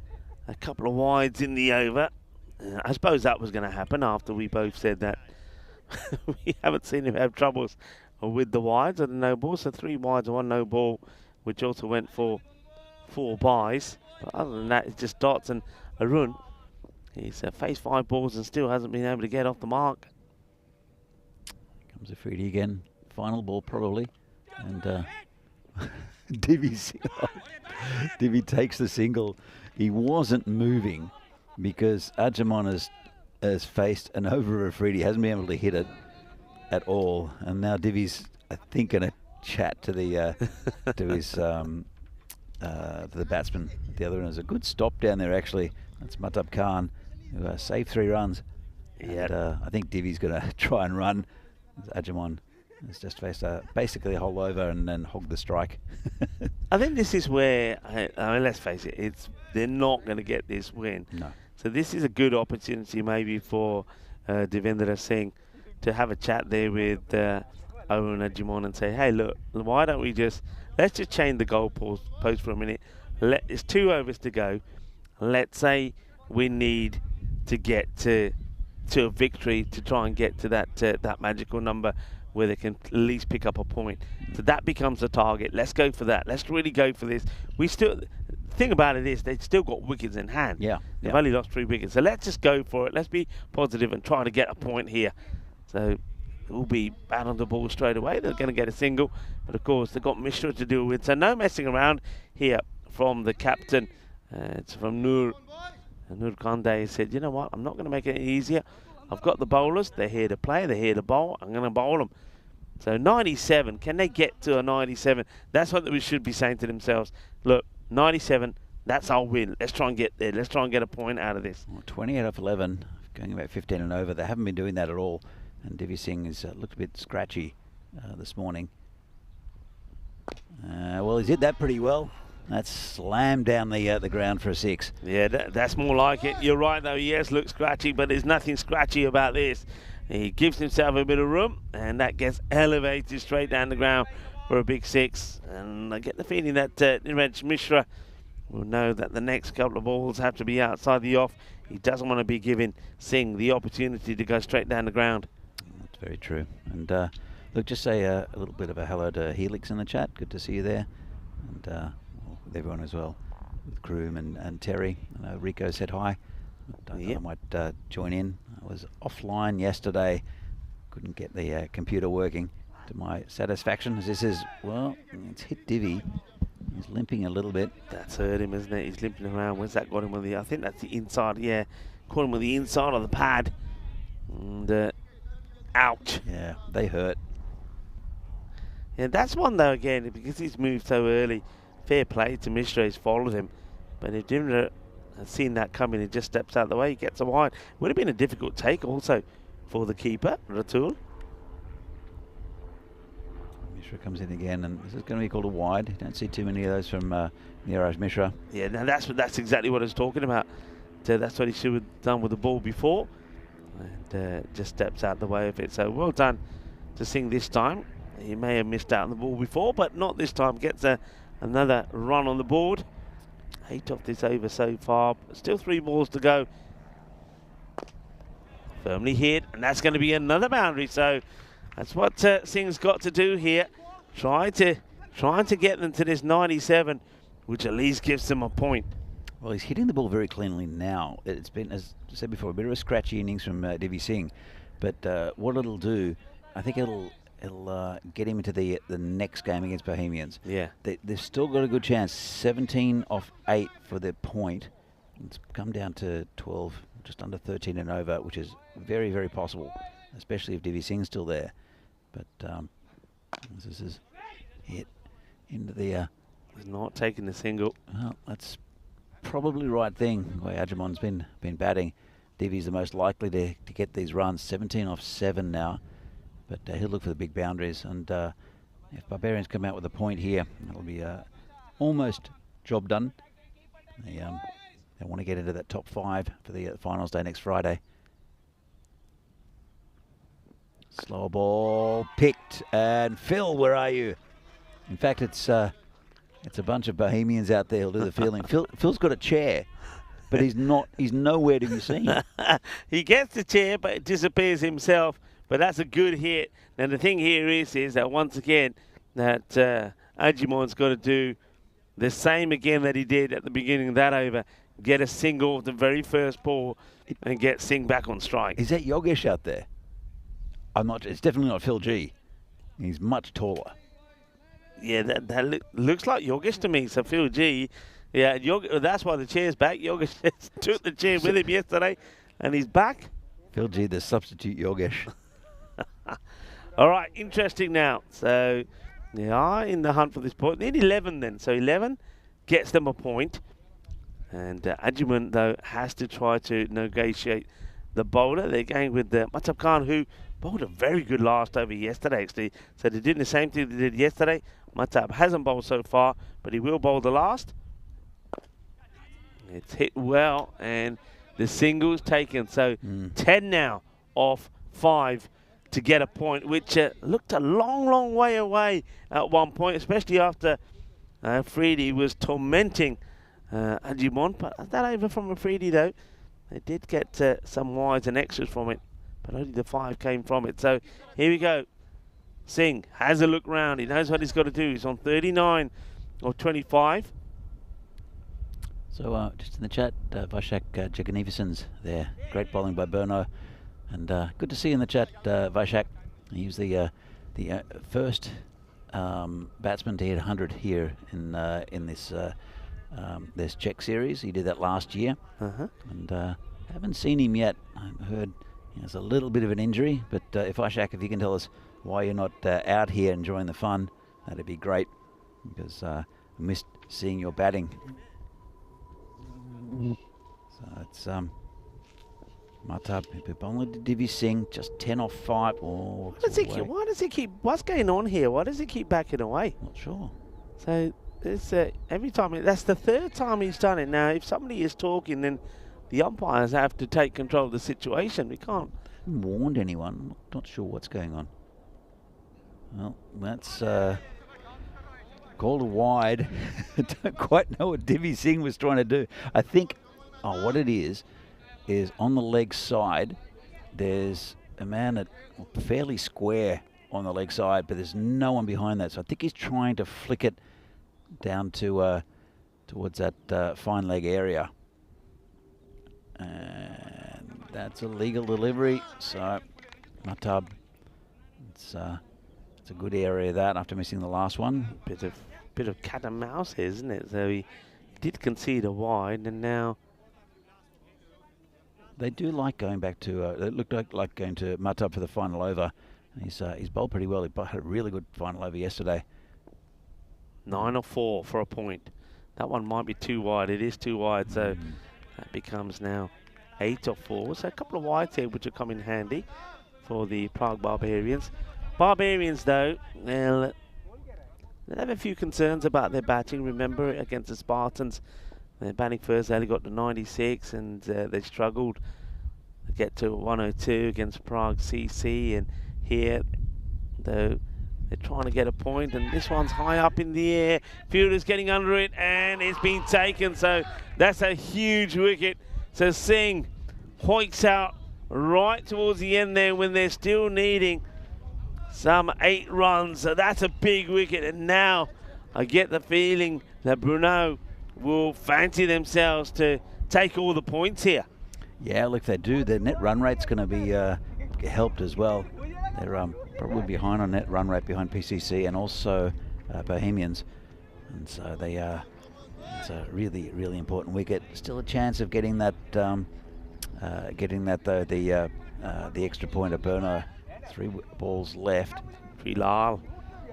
couple of wides in the over. I suppose that was going to happen after we both said that we haven't seen him have troubles with the wides and the no ball. So 3 wides and 1 no ball, which also went for 4 byes. But other than that, it's just dots and Arun. He's faced 5 balls and still hasn't been able to get off the mark.
Comes Afridi again. Final ball probably. And Divi takes the single. He wasn't moving because Ajimon has faced an over Afridi. He hasn't been able to hit it at all. And now Divi's, I think, going to chat to the to the batsman. The other one is a good stop down there, actually. That's Matab Khan, who saved 3 runs.
Yeah.
And I think Divi's going to try and run. Ajimon has just faced basically a hole over and then hogged the strike.
I think this is where, I mean, let's face it, they're not going to get this win.
No.
So this is a good opportunity maybe for Devendra Singh to have a chat there with Owen Ajimon and say, hey, look, why don't we let's just change the goal post for a minute. It's 2 overs to go. Let's say we need to get to a victory to try and get to that magical number where they can at least pick up a point. So that becomes the target. Let's go for that. Let's really go for this. The thing about it is they've still got wickets in hand.
Yeah.
They've only lost 3 wickets. So let's just go for it. Let's be positive and try to get a point here. So we'll be bad on the ball straight away. They're going to get a single. But of course, they've got Mishra to deal with. So no messing around here from the captain. It's from Nur. And Nur Kande said, you know what? I'm not going to make it any easier. I've got the bowlers. They're here to play. They're here to bowl. I'm going to bowl them. So 97, can they get to a 97? That's what we should be saying to themselves. Look, 97, that's our win. Let's try and get there. Let's try and get a point out of this.
Well, 20 out of 11, going about 15 and over. They haven't been doing that at all. And Divi Singh has looked a bit scratchy this morning. Well, he's hit that pretty well. That's slammed down the ground for a 6.
Yeah, that's more like it. You're right, though. Yes, looks scratchy, but there's nothing scratchy about this. He gives himself a bit of room, and that gets elevated straight down the ground for a big 6. And I get the feeling that Niraj Mishra will know that the next couple of balls have to be outside the off. He doesn't want to be giving Singh the opportunity to go straight down the ground.
That's very true. And look, just say a little bit of a hello to Helix in the chat. Good to see you there. And with everyone as well, with Groom and Terry. I know Rico said hi. I might join in. I was offline yesterday. Couldn't get the computer working to my satisfaction. As this is, well, it's hit Divi. He's limping a little bit.
That's hurt him, isn't it? He's limping around. Where's that got him with I think that's the inside, yeah. Caught him with the inside of the pad. And ouch.
Yeah, they hurt.
Yeah, that's one though, again, because he's moved so early. Fair play to Mishra, he's followed him. But if Dimra has seen that coming, he just steps out of the way, he gets a wide. Would have been a difficult take also for the keeper, Ratul.
Mishra comes in again, and this is going to be called a wide. You don't see too many of those from Niraj Mishra.
Yeah, now that's exactly what I was talking about. That's what he should have done with the ball before. And just steps out the way of it. So well done to Singh this time. He may have missed out on the ball before, but not this time. Gets another run on the board. 8 off this over so far. Still 3 balls to go. Firmly hit, and that's going to be another boundary. So that's what Singh's got to do here. Trying to get them to this 97, which at least gives them a point.
Well, he's hitting the ball very cleanly now. It's been, as I said before, a bit of a scratchy innings from Divi Singh. But what it'll do, I think it'll get him into the next game against Bohemians.
Yeah.
They've still got a good chance. 17 off 8 for their point. It's come down to 12, just under 13 and over, which is very, very possible, especially if Divi Singh's still there. But this is hit into the...
He's not taking the single.
Well, that's probably the right thing, the way Ajimon's been batting. Divi's the most likely to get these runs. 17 off 7 now. But he'll look for the big boundaries, and if Barbarians come out with a point here, it'll be almost job done. They want to get into that top 5 for the finals day next Friday. Slow ball picked, and Phil, where are you? In fact, it's a bunch of Bohemians out there who'll do the fielding. Phil's got a chair, but he's nowhere to be seen.
He gets the chair, but it disappears himself. But that's a good hit. Now the thing here is that once again that Ajimon's got to do the same again that he did at the beginning of that over. Get a single of the very first ball and get Singh back on strike.
Is that Yogesh out there? I'm not. It's definitely not Phil G. He's much taller.
Yeah, that looks like Yogesh to me. So Phil G, yeah, that's why the chair's back. Yogesh took the chair with him yesterday, and he's back.
Phil G, the substitute Yogesh.
All right, interesting now. So they are in the hunt for this point. They need 11 then. So 11 gets them a point. And Ajman, though, has to try to negotiate the bowler. They're going with Matab Khan, who bowled a very good last over yesterday, actually. So they're doing the same thing they did yesterday. Matab hasn't bowled so far, but he will bowl the last. It's hit well, and the single's taken. So 10 now off 5 to get a point, which looked a long, long way away at one point, especially after Freedy was tormenting Ajimon. But that over from Freedy, though. They did get some wides and extras from it, but only the 5 came from it. So here we go. Singh has a look round. He knows what he's got to do. He's on 39 or 25.
So just in the chat, Vaishak Jagannathan's there. Great bowling by Brno. And good to see in the chat, Vaishak. He was the first batsman to hit 100 here in this Czech series. He did that last year. And haven't seen him yet. I've heard he has a little bit of an injury. But if Vaishak, if you can tell us why you're not out here enjoying the fun, that'd be great. Because I missed seeing your batting. So it's Matab, only Divi Singh, just 10 off 5. Oh,
why does he keep? What's going on here? Why does he keep backing away?
Not sure.
So it's every time. That's the 3rd time he's done it. Now, if somebody is talking, then the umpires have to take control of the situation. We can't.
Haven't warned anyone. Not sure what's going on. Well, that's called a wide. I don't quite know what Divi Singh was trying to do. I think, what it is on the leg side, there's a man at fairly square on the leg side, but there's no one behind that. So I think he's trying to flick it down to towards that fine leg area. And that's a legal delivery. So Matab, it's a good area that after missing the last one.
Bit of cat and mouse here, isn't it? So he did concede a wide, and now
they do like going back to. It looked like going to Matab for the final over. And he's bowled pretty well. He had a really good final over yesterday.
9 or 4 for a point. That one might be too wide. It is too wide, so that becomes now 8 or 4. So a couple of wides here, which will come in handy for the Prague Barbarians. Barbarians, though, they'll have a few concerns about their batting. Remember, against the Spartans, their batting first, they only got to 96, and they struggled to get to 102 against Prague CC. And here, though, they're trying to get a point, and this one's high up in the air. Fielder's getting under it, and it's been taken. So that's a huge wicket. So Singh hoiks out right towards the end there when they're still needing some 8 runs. So that's a big wicket. And now I get the feeling that Brno will fancy themselves to take all the points here.
Yeah, look, they do. Their net run rate's going to be helped as well. They're probably behind on net run rate behind PCC and also Bohemians. And so they it's a really, really important wicket. Still a chance of getting that though, the extra point of Brno. 3 balls left.
Prilal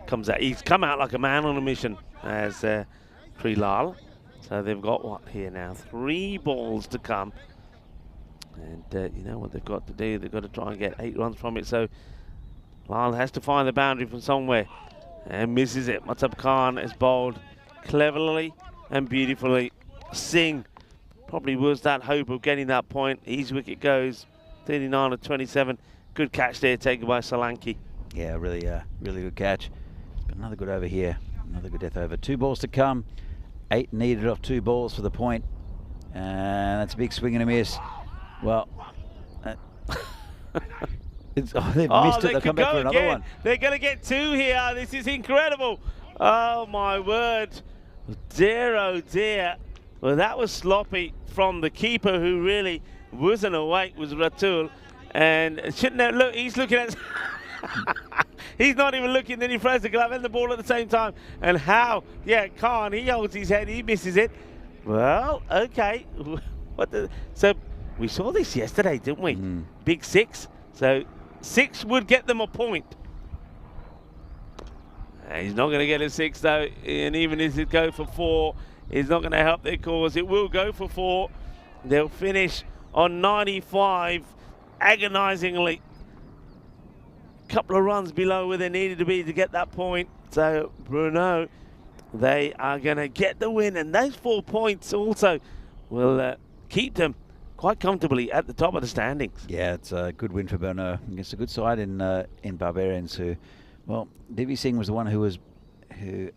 comes out. He's come out like a man on a mission as Prilal. So they've got what here now? 3 balls to come. And you know what they've got to do? They've got to try and get 8 runs from it. So Lal has to find the boundary from somewhere and misses it. Matab Khan is bowled cleverly and beautifully. Singh probably was that hope of getting that point. His wicket goes 39 or 27. Good catch there taken by Solanki.
Yeah, really good catch. But another good over here. Another good death over. 2 balls to come. 8 needed off 2 balls for the point. And that's a big swing and a miss. Well, they've missed it. They'll come back for another one.
They're going to get 2 here. This is incredible. Oh, my word. Dear, oh, dear. Well, that was sloppy from the keeper, who really wasn't awake, was Ratul. And shouldn't have, look, he's looking at He's not even looking, then he throws the glove and the ball at the same time. And how? Yeah, Khan, he holds his head, he misses it. Well, okay. So we saw this yesterday, didn't we? Big 6. So 6 would get them a point. He's not going to get a 6 though, and even if it go for 4, it's not going to help their cause. It will go for 4. They'll finish on 95, agonisingly. Couple of runs below where they needed to be to get that point. So Brno, they are going to get the win, and those 4 points also will keep them quite comfortably at the top of the standings.
Yeah, it's a good win for Brno. It's a good side in Barbarians who, well, Divi Singh was the one who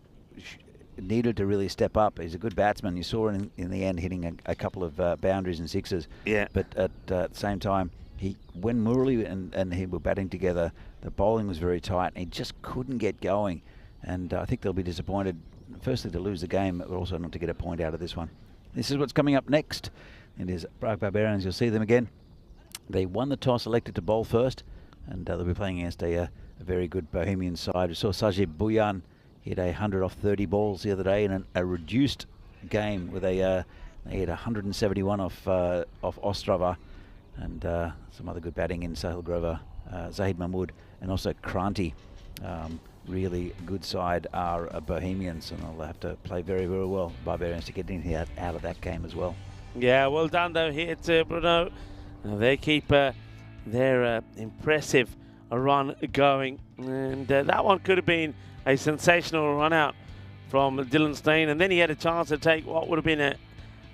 needed to really step up. He's a good batsman. You saw in the end hitting a couple of boundaries and 6s.
Yeah.
But at the same time, when Murali and he were batting together, the bowling was very tight and he just couldn't get going. And I think they'll be disappointed, firstly to lose the game, but also not to get a point out of this one. This is what's coming up next. It is Prague Barbarians. You'll see them again. They won the toss, elected to bowl first, and they'll be playing against a very good Bohemian side. We saw Sajid Buyan hit 100 off 30 balls the other day in a reduced game with they hit 171 off Ostrava, and some other good batting in Sahil Grover, Zahid Mahmood, and also Kranti. Really good side are Bohemians, and they'll have to play very, very well, Barbarians, to get anything out of that game as well.
Yeah, well done though here to Brno. They keep their impressive run going, and that one could have been a sensational run out from Dylan Steen, and then he had a chance to take what would have been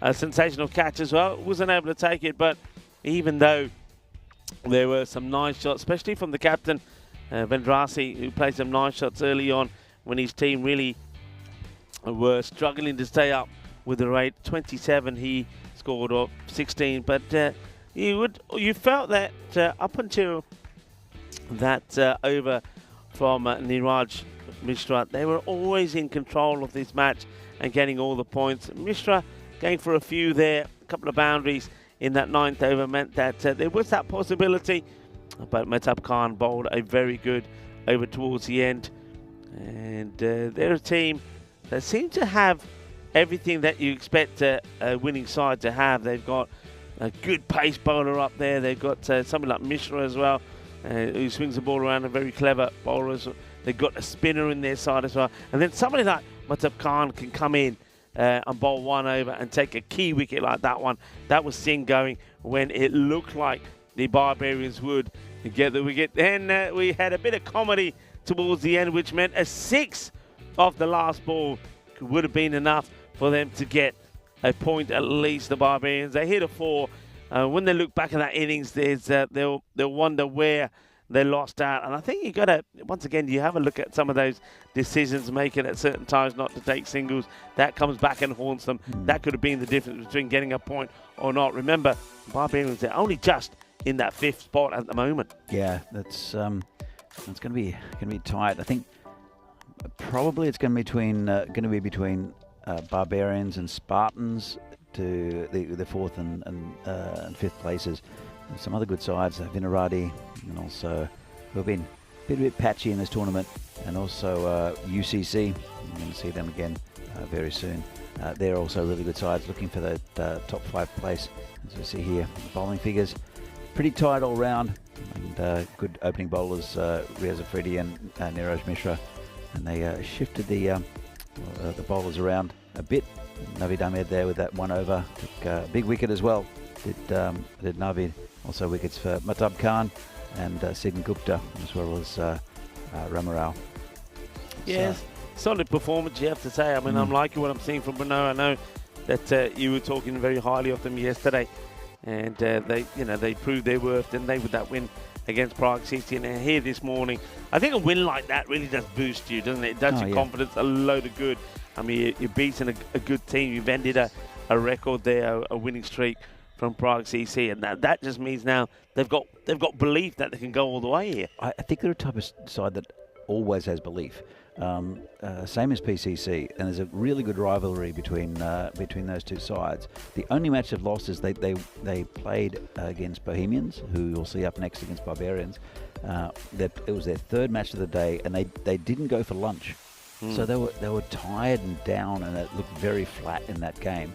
a sensational catch as well. Wasn't able to take it, but even though there were some nice shots, especially from the captain, Vendrasi, who played some nice shots early on when his team really were struggling to stay up with the rate. 27 he scored off 16, but you felt that up until that over from Niraj Mishra, they were always in control of this match and getting all the points. Mishra going for a few there, a couple of boundaries in that 9th over meant that there was that possibility, but Mehtab Khan bowled a very good over towards the end, and they're a team that seem to have everything that you expect a winning side to have. They've got a good pace bowler up there. They've got somebody like Mishra as well, who swings the ball around, a very clever bowlers. They've got a spinner in their side as well. And then somebody like Mehtab Khan can come in and bowl one over and take a key wicket like that one. That was Singh going when it looked like the Barbarians would get the wicket. Then we had a bit of comedy towards the end, which meant a 6 off the last ball would have been enough for them to get a point at least, the Barbarians. They hit a 4. When they look back at that innings, they'll wonder where they lost out. And I think you got to, once again, you have a look at some of those decisions making at certain times not to take singles. That comes back and haunts them. That could have been the difference between getting a point or not. Remember, Barbarians, they're only just in that 5th spot at the moment.
Yeah, that's going to be tight. I think probably it's going to be between Barbarians and Spartans to the 4th and 5th places. And some other good sides, Vinaradi, and also who have been a bit patchy in this tournament, and also UCC. You're going to see them again very soon. They're also really good sides, looking for that top 5 place. As we see here, bowling figures pretty tight all round, and good opening bowlers, Riaz Afridi and Niraj Mishra, and they shifted the bowlers around a bit. Navid Ahmed there with that 1 over, took a big wicket as well. Did Navid. Also wickets for Mehtab Khan and Sidney Gupta, as well as Ramarao.
Yes, solid performance, you have to say. I mean, I'm liking what I'm seeing from Brno. I know that you were talking very highly of them yesterday, and they proved their worth, didn't they, with that win against Prague City. And here this morning, I think a win like that really does boost you, doesn't it? It does your confidence a load of good. I mean, you're beating a good team. You've ended a record there, a winning streak from Prague CC, and that just means now they've got belief that they can go all the way here.
I think they're a type of side that always has belief. Same as PCC, and there's a really good rivalry between those two sides. The only match they've lost is they played against Bohemians, who you'll see up next against Barbarians, That it was their third match of the day, and they didn't go for lunch. So they were tired and down, and it looked very flat in that game.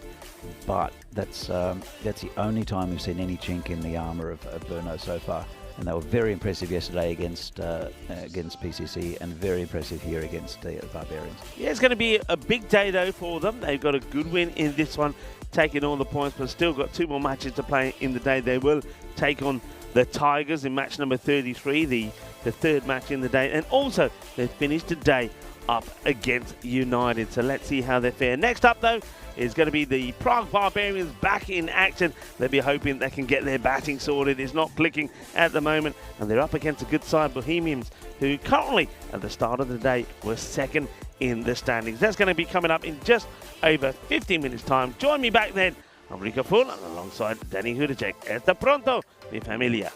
But that's the only time we've seen any chink in the armour of Brno so far. And they were very impressive yesterday against PCC, and very impressive here against the Barbarians.
Yeah, it's going to be a big day though for them. They've got a good win in this one, taking all the points, but still got 2 more matches to play in the day. They will take on the Tigers in match number 33, the third match in the day, and also they finished today up against United. So let's see how they fare. Next up though is going to be the Prague Barbarians back in action. They'll be hoping they can get their batting sorted. It's not clicking at the moment, and they're up against a good side, Bohemians, who currently at the start of the day were second in the standings. That's going to be coming up in just over 15 minutes time. Join me back then. I'm Rico Full alongside Danny Hudacek. Hasta pronto, mi familia.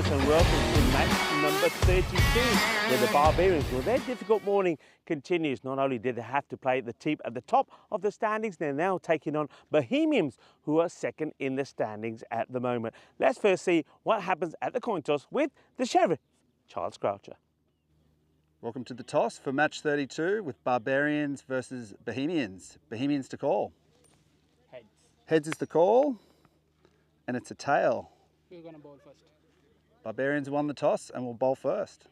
first and welcome to match number 32 where the Barbarians, well, their difficult morning continues. Not only did they have to play the team at the top of the standings, they're now taking on Bohemians, who are second in the standings at the moment. Let's first see what happens at the coin toss with the Sheriff, Charles Croucher.
Welcome to the toss for match 32 with Barbarians versus Bohemians. Bohemians to call.
Heads.
Heads is the call, and it's a tail.
We're going to bowl first.
Barbarians won the toss and will bowl first.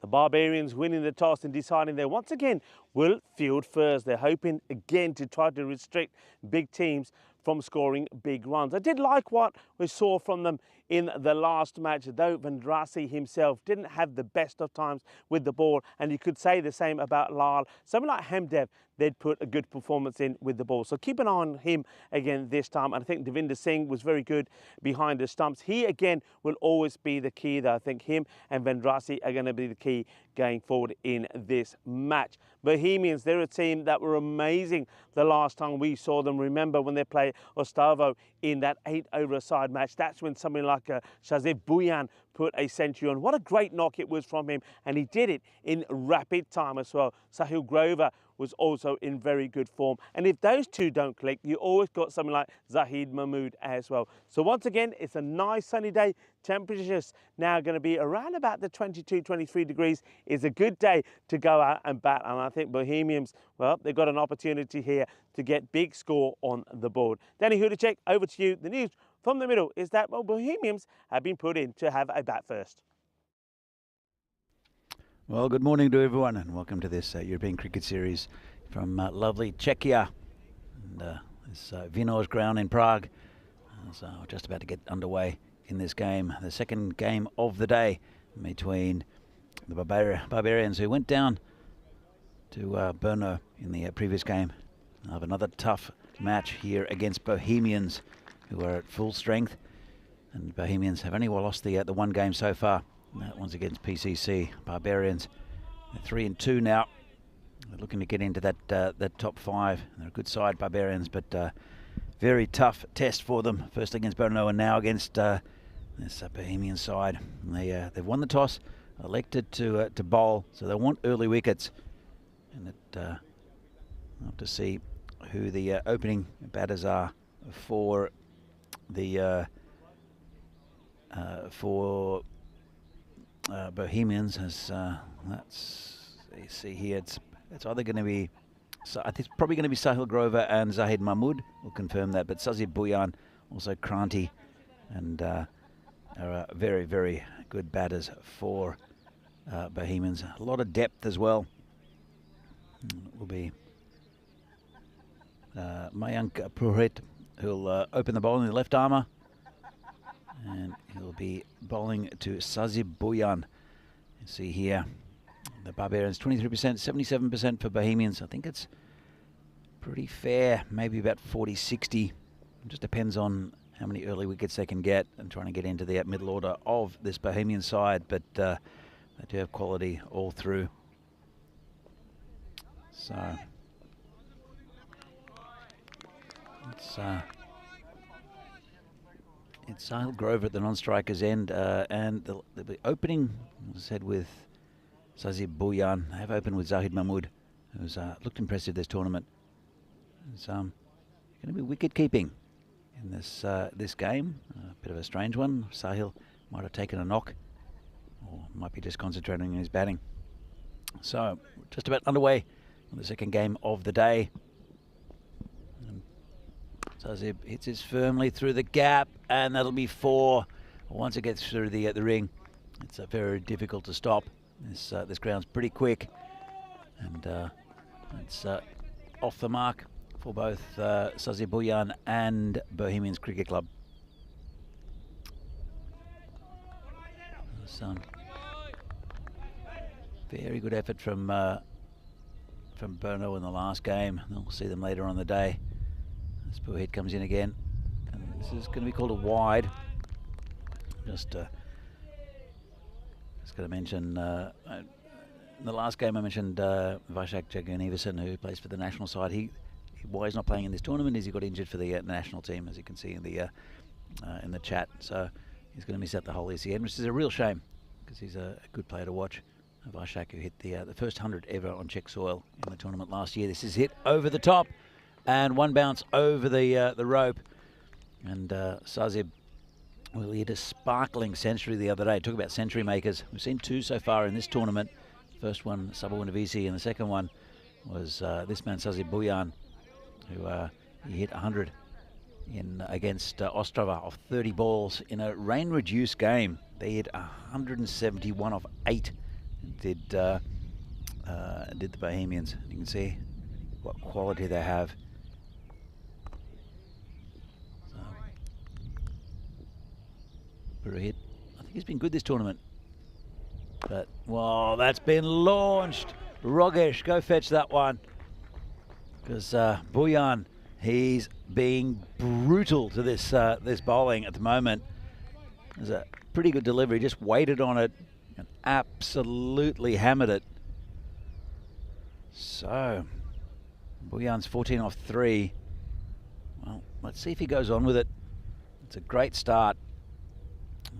The Barbarians winning the toss and deciding they once again will field first. They're hoping again to try to restrict big teams from scoring big runs. I did like what we saw from them in the last match, though Vendrasi himself didn't have the best of times with the ball, and you could say the same about Lal. Someone like Hamdev, they'd put a good performance in with the ball. So keep an eye on him again this time. And I think Devinder Singh was very good behind the stumps. He again will always be the key, though. I think him and Vendrasi are going to be the key going forward in this match. Bohemians, they're a team that were amazing the last time we saw them. Remember when they played Ostavo in that 8-over-a-side match? That's when somebody like Shazib Bhuyan put a century on. What a great knock it was from him, and he did it in rapid time as well. Sahil Grover was also in very good form, and if those two don't click, you always got something like Zahid Mahmood as well. So once again, it's a nice sunny day. Temperatures now going to be around about the 22-23 degrees. It's a good day to go out and bat, and I think Bohemians, well, they've got an opportunity here to get big score on the board. Danny Hudacek, over to you. The news from the middle is that, well, Bohemians have been put in to have a bat first.
Well, good morning to everyone and welcome to this European Cricket Series from lovely Czechia. And this Vinor's ground in Prague. So we're just about to get underway in this game. The second game of the day between the Barbarians, who went down to Brno in the previous game. They'll have another tough match here against Bohemians, who are at full strength. And Bohemians have only lost the one game so far. That one's against PCC. Barbarians, they're 3-2 now. They're looking to get into that top 5. They're a good side, Barbarians, but very tough test for them. First against Brno and now against this Bohemian side. They've won the toss, elected to bowl, so they want early wickets. And we'll have to see who the opening batters are for the Bohemians. As you see here, it's either going to be, I think it's probably going to be Sahil Grover and Zahid Mahmood. We'll confirm that, but Sazib Bhuyan, also Kranti, and are very, very good batters for Bohemians. A lot of depth as well. It will be Mayank Purohit, who'll open the bowl in the left armour, and he'll be bowling to Sazib Bhuyan. You see here, the Barbarians 23%, 77% for Bohemians. I think it's pretty fair, maybe about 40-60. It just depends on how many early wickets they can get and trying to get into the middle order of this Bohemian side, but they do have quality all through. So it's Sahil Grover at the non-strikers end, and they'll be opening, as I said, with Sazib Bhuyan. They have opened with Zahid Mahmood, who's looked impressive this tournament. It's going to be wicket keeping in this game. A bit of a strange one. Sahil might have taken a knock, or might be just concentrating on his batting. So just about underway on the second game of the day. Sazib hits it firmly through the gap, and that'll be 4. Once it gets through the ring, it's very difficult to stop. This ground's pretty quick, and it's off the mark for both Sazib Bhuyan and Bohemians Cricket Club. Some very good effort from Brno in the last game. We'll see them later on in the day. This Purohit comes in again, and this is going to be called a wide. Just going to mention, in the last game I mentioned Vaishak Jagunivasan, who plays for the national side. Why he's not playing in this tournament is he got injured for the national team, as you can see in the chat. So he's going to miss out the whole ECS, which is a real shame because he's a good player to watch. Vashak, who hit the first 100 ever on Czech soil in the tournament last year. This is hit over the top and one bounce over the rope. And Sazib, well, he hit a sparkling century the other day. Talk about century makers. We've seen 2 so far in this tournament. First one, Sabo Navisi, and the second one was this man, Sazib Buyan, who he hit 100 against Ostrava off 30 balls in a rain-reduced game. They hit 171 off 8. Did the Bohemians. You can see what quality they have. So, for a hit. I think he's been good this tournament. But, well, that's been launched. Rogesh, go fetch that one. Because Buyan, he's being brutal to this this bowling at the moment. There's a pretty good delivery, just waited on it and absolutely hammered it. So, Buyan's 14 off 3. Well, let's see if he goes on with it. It's a great start.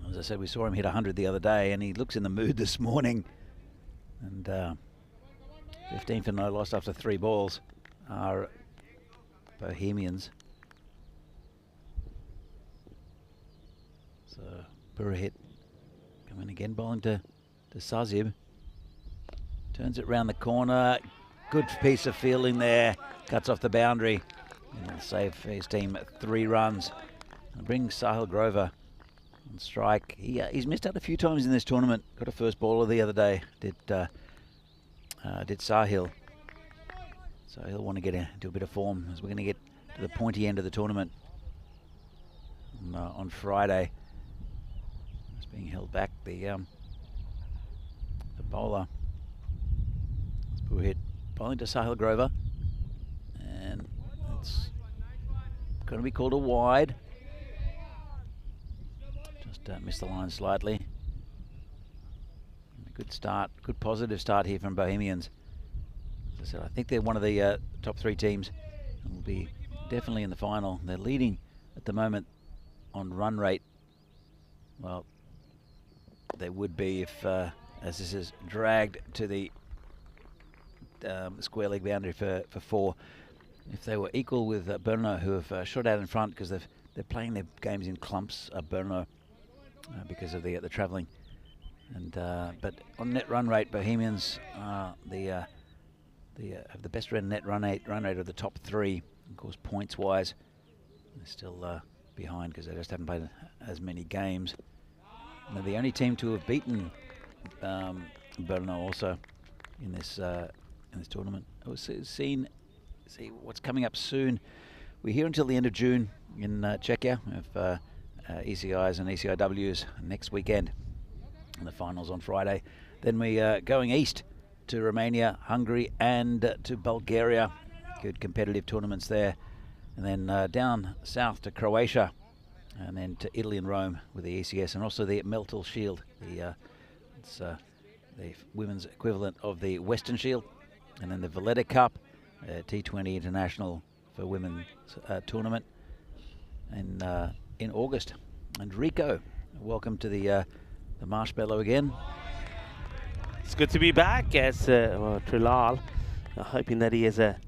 As I said, we saw him hit 100 the other day, and he looks in the mood this morning. And 15 for no loss after 3 balls are Bohemians. So, Burahit coming again, bowling to Sazib. Turns it round the corner. Good piece of fielding there. Cuts off the boundary. And will save his team 3 runs. And brings Sahil Grover on strike. He's missed out a few times in this tournament. Got a first baller the other day. Did Sahil. So he'll want to get into a bit of form as we're going to get to the pointy end of the tournament on Friday. It's being held back. The bowler. Hit bowling to Sahil Grover, and it's going to be called a wide. Just missed the line slightly. A good start, good positive start here from Bohemians. As I said, I think they're one of the top 3 teams and will be definitely in the final. They're leading at the moment on run rate. Well, they would be if, as this is dragged to the square leg boundary for 4. If they were equal with Brno, who have shot out in front because they're playing their games in clumps, Brno, because of the travelling. And but on net run rate, Bohemians have the best net run rate of the top 3. Of course, points wise, they're still behind because they just haven't played as many games. And they're the only team to have beaten Brno also in this tournament. We'll see what's coming up soon. We're here until the end of June in Czechia. We have ECIs and ECIWs next weekend, and the finals on Friday. Then we are going east to Romania, Hungary, and to Bulgaria. Good competitive tournaments there. And then down south to Croatia, and then to Italy and Rome with the ECS, and also the Meltel Shield. It's the women's equivalent of the Western Shield. And then the Valletta Cup, T20 International for Women's tournament in August. And Rico, welcome to the Marshmallow again.
It's good to be back as Trilal, hoping that he has a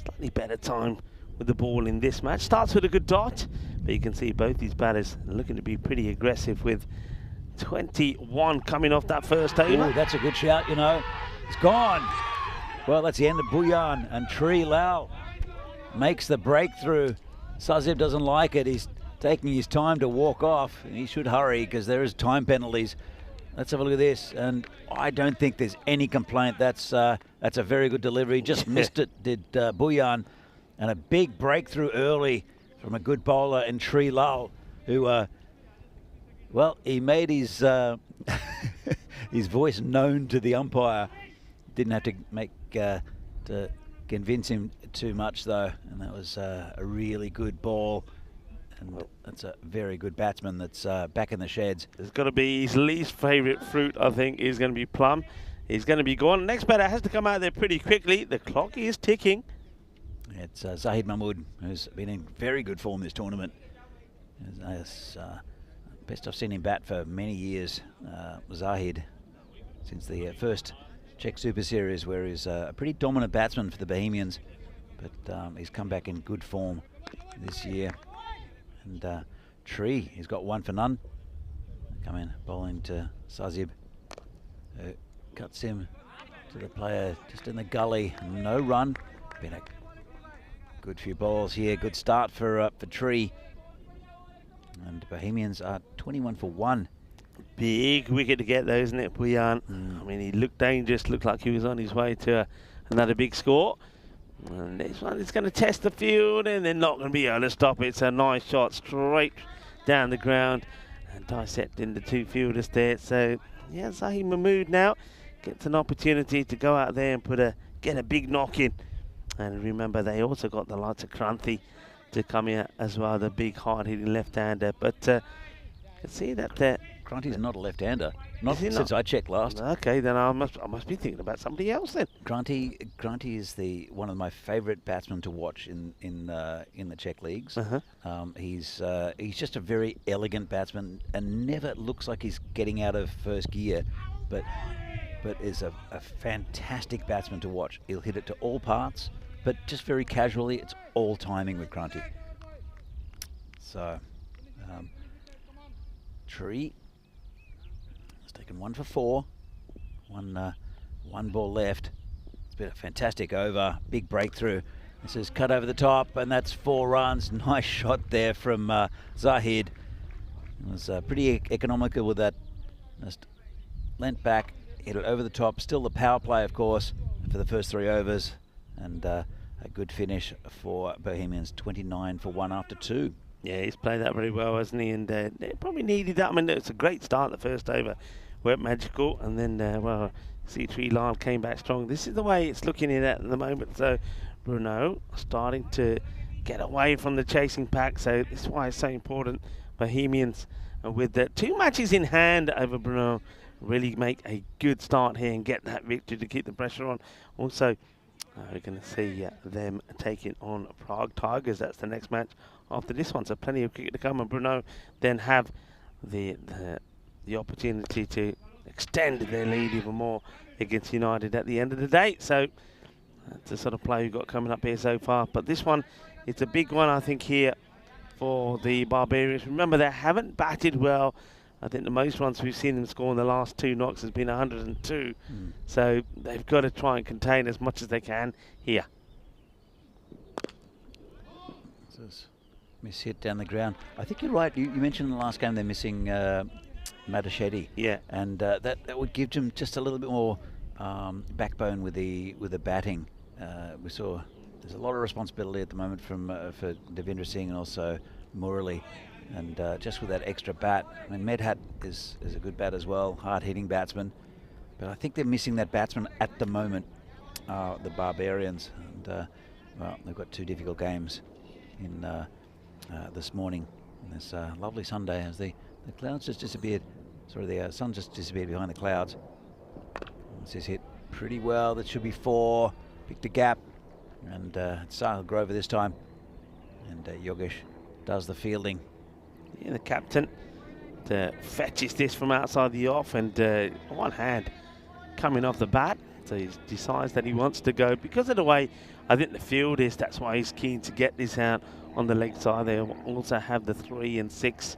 slightly better time with the ball in this match. Starts with a good dot, but you can see both these batters looking to be pretty aggressive with 21 coming off that first over.
Ooh, that's a good shout, you know. It's gone. Well, that's the end of Buyan, and Tree Lau makes the breakthrough. Sazib doesn't like it. He's taking his time to walk off. He should hurry because there is time penalties. Let's have a look at this, and I don't think there's any complaint. That's a very good delivery. Just missed it, did Buyan, and a big breakthrough early from a good bowler in Tree Lau, who, well, he made his his voice known to the umpire. Didn't have to to convince him too much though, and that was a really good ball, and that's a very good batsman that's back in the sheds.
It's got to be his least favourite fruit, I think, is going to be plum. He's going to be gone. Next batter has to come out there pretty quickly. The clock is ticking.
It's Zahid Mahmood, who's been in very good form this tournament. Has best I've seen him bat for many years, Zahid, since the first Czech Super Series, where he's a pretty dominant batsman for the Bohemians, but he's come back in good form this year. And Tree, he's got 1 for none. Come in bowling to Sazib, who cuts him to the player just in the gully. No run. Been a good few balls here. Good start for Tree. And Bohemians are 21 for 1.
Big wicket to get though, isn't it, Boyan? I mean, he looked dangerous, looked like he was on his way to another big score. And this one is going to test the field, and they're not going to be able to stop it. It's a nice shot straight down the ground and dissecting the 2 fielders there. So, yeah, Zahid Mahmood now gets an opportunity to go out there and get a big knock in. And remember, they also got the likes of Kranthi to come in as well, the big hard-hitting left-hander. But you can see that
Grantie's not a left-hander, not
Is he
since
not?
I checked last.
Okay, then I must be thinking about somebody else then.
Grantie is one of my favourite batsmen to watch in the Czech leagues. He's just a very elegant batsman and never looks like he's getting out of first gear, but is a fantastic batsman to watch. He'll hit it to all parts, but just very casually. It's all timing with Grantie. So, Tree has taken 1 for 4. One ball left. It's been a fantastic over, big breakthrough. This is cut over the top, and that's 4 runs. Nice shot there from Zahid. It was pretty economical with that. Just leant back, hit it over the top. Still the power play, of course, for the first 3 overs. And a good finish for Bohemians, 29 for 1 after 2.
Yeah, he's played that very well, hasn't he? And they probably needed that. I mean, it's a great start the first over. Went magical, and then, well, C3 Lyle came back strong. This is the way it's looking at the moment. So, Brno starting to get away from the chasing pack. So, this is why it's so important. Bohemians, with the 2 matches in hand over Brno, really make a good start here and get that victory to keep the pressure on. Also, we're going to see them taking on Prague Tigers. That's the next match after this one. So, plenty of cricket to come. And Brno then have the opportunity to extend their lead even more against United at the end of the day. So that's the sort of play we've got coming up here so far. But this one, it's a big one, I think, here for the Barbarians. Remember, they haven't batted well. I think the most runs we've seen them score in the last 2 knocks has been 102. So they've got to try and contain as much as they can here.
Miss hit down the ground. I think you're right. You mentioned in the last game they're missing Matachetti.
Yeah.
And that would give them just a little bit more backbone with the batting. We saw there's a lot of responsibility at the moment for Devendra Singh and also Murali. And just with that extra bat, I mean, Medhat is a good bat as well, hard-hitting batsman. But I think they're missing that batsman at the moment, the Barbarians. And, well, they've got 2 difficult games in this morning. And this lovely Sunday as the clouds just disappeared. Sorry, the sun just disappeared behind the clouds. This is hit pretty well. That should be 4. Picked a gap. And it's Sahil Grover this time. And Yogesh does the fielding.
Yeah, the captain fetches this from outside the off, and one hand coming off the bat. So he decides that he wants to go because of the way I think the field is. That's why he's keen to get this out on the leg side. They also have the 3 and 6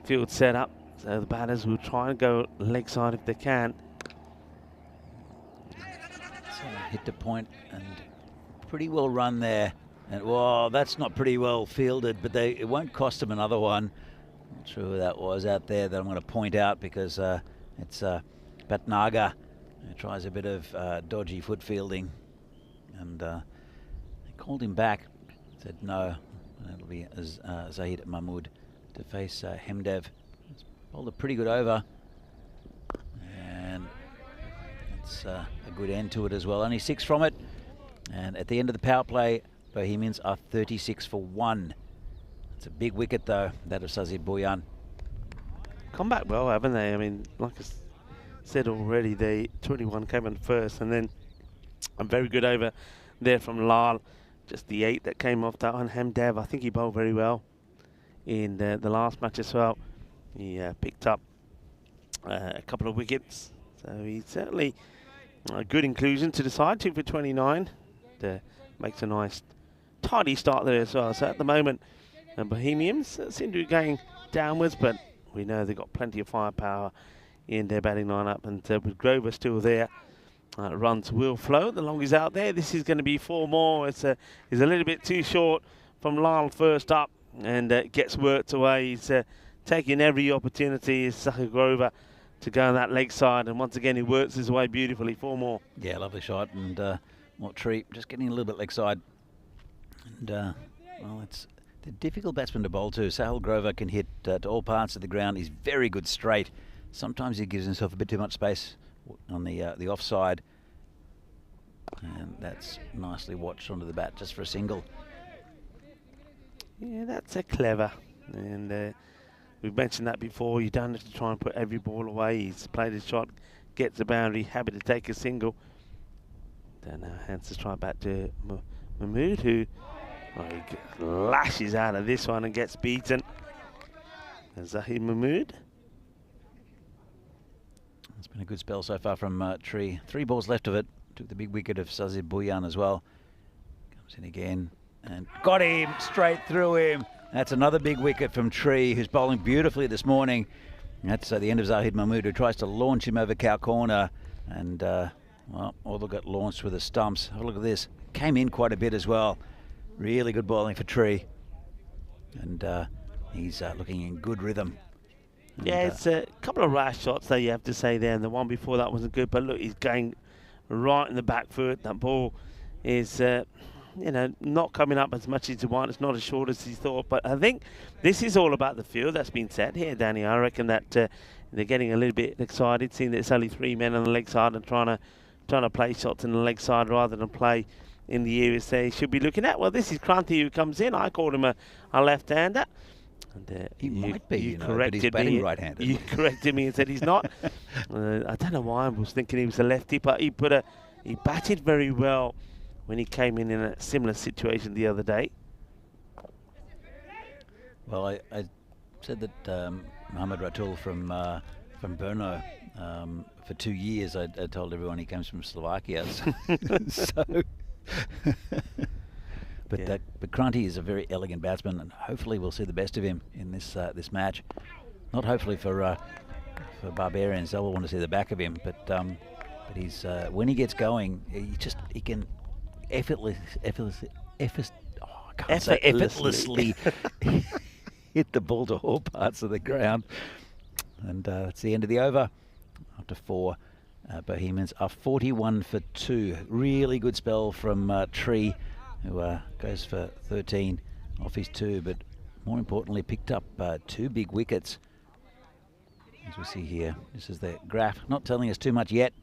field set up. So the batters will try and go leg side if they can.
So hit the point and pretty well run there. And well, that's not pretty well fielded, but it won't cost them another one. Not sure who that was out there that I'm going to point out because it's Bhatnagar who tries a bit of dodgy foot fielding. And they called him back, said no. It'll be Zahid Mahmood to face Hemdev. He's bowled a pretty good over. And it's a good end to it as well. Only 6 from it. And at the end of the power play, Bohemians are 36 for 1. It's a big wicket, though, that of Sazib Boyan.
Come back well, haven't they? I mean, like I said already, the 21 came in first, and then a very good over there from Lal. Just the 8 that came off that one. Hemdev, I think he bowled very well in the last match as well. He picked up a couple of wickets, so he's certainly a good inclusion to the side. 2 for 29. Makes a nice tidy start there as well. So at the moment, the Bohemians seem to be going downwards, but we know they've got plenty of firepower in their batting lineup, and with Grover still there, runs will flow. The long he's out there, this is going to be 4 more. He's a little bit too short from Lyle first up, and gets worked away. He's taking every opportunity, is Sucker Grover, to go on that leg side, and once again he works his way beautifully. 4 more.
Yeah, lovely shot, and Tree just getting a little bit leg side. And well, it's the difficult batsman to bowl to. Sahil Grover can hit to all parts of the ground. He's very good straight. Sometimes he gives himself a bit too much space on the offside, and that's nicely watched onto the bat just for a single.
Yeah, that's a clever, and we've mentioned that before. You don't have to try and put every ball away. He's played his shot, gets the boundary, happy to take a single. Then hands the strike back to Mahmood, who he lashes out of this one and gets beaten. Zahid Mahmood.
It's been a good spell so far from Tree. 3 balls left of it. Took the big wicket of Sazib Bhuyan as well. Comes in again and got him straight through him. That's another big wicket from Tree, who's bowling beautifully this morning. That's the end of Zahid Mahmood, who tries to launch him over cow corner, and well, all they got launched with the stumps. Have a look at this. Came in quite a bit as well. Really good bowling for Tree, and he's looking in good rhythm. And
yeah, it's a couple of rash shots there, you have to say there, and the one before that wasn't good, but look, he's going right in the back foot. That ball is, you know, not coming up as much as you want. It's not as short as he thought, but I think this is all about the field that's been set here, Danny. I reckon that they're getting a little bit excited, seeing that it's only 3 men on the leg side and trying to play shots in the leg side rather than play in the areas they should be looking at. Well, this is Kranti who comes in. I called him a left-hander. And,
he might be, you know,
corrected
but he's batting
me.
right-handed.
You corrected me and said he's not. I don't know why I was thinking he was a lefty, but he batted very well when he came in a similar situation the other day.
Well, I said that Mohammad Ratul from Brno, for 2 years I told everyone he comes from Slovakia. So but Kranti is a very elegant batsman, and hopefully we'll see the best of him in this match. Not hopefully for Barbarians, they'll want to see the back of him, but he's when he gets going, he can effortlessly hit the ball to all parts of the ground. And that's the end of the over. After 4, Bohemians are 41 for 2. Really good spell from Tree, who goes for 13 off his 2, but more importantly picked up 2 big wickets. As we see here, this is the graph, not telling us too much yet,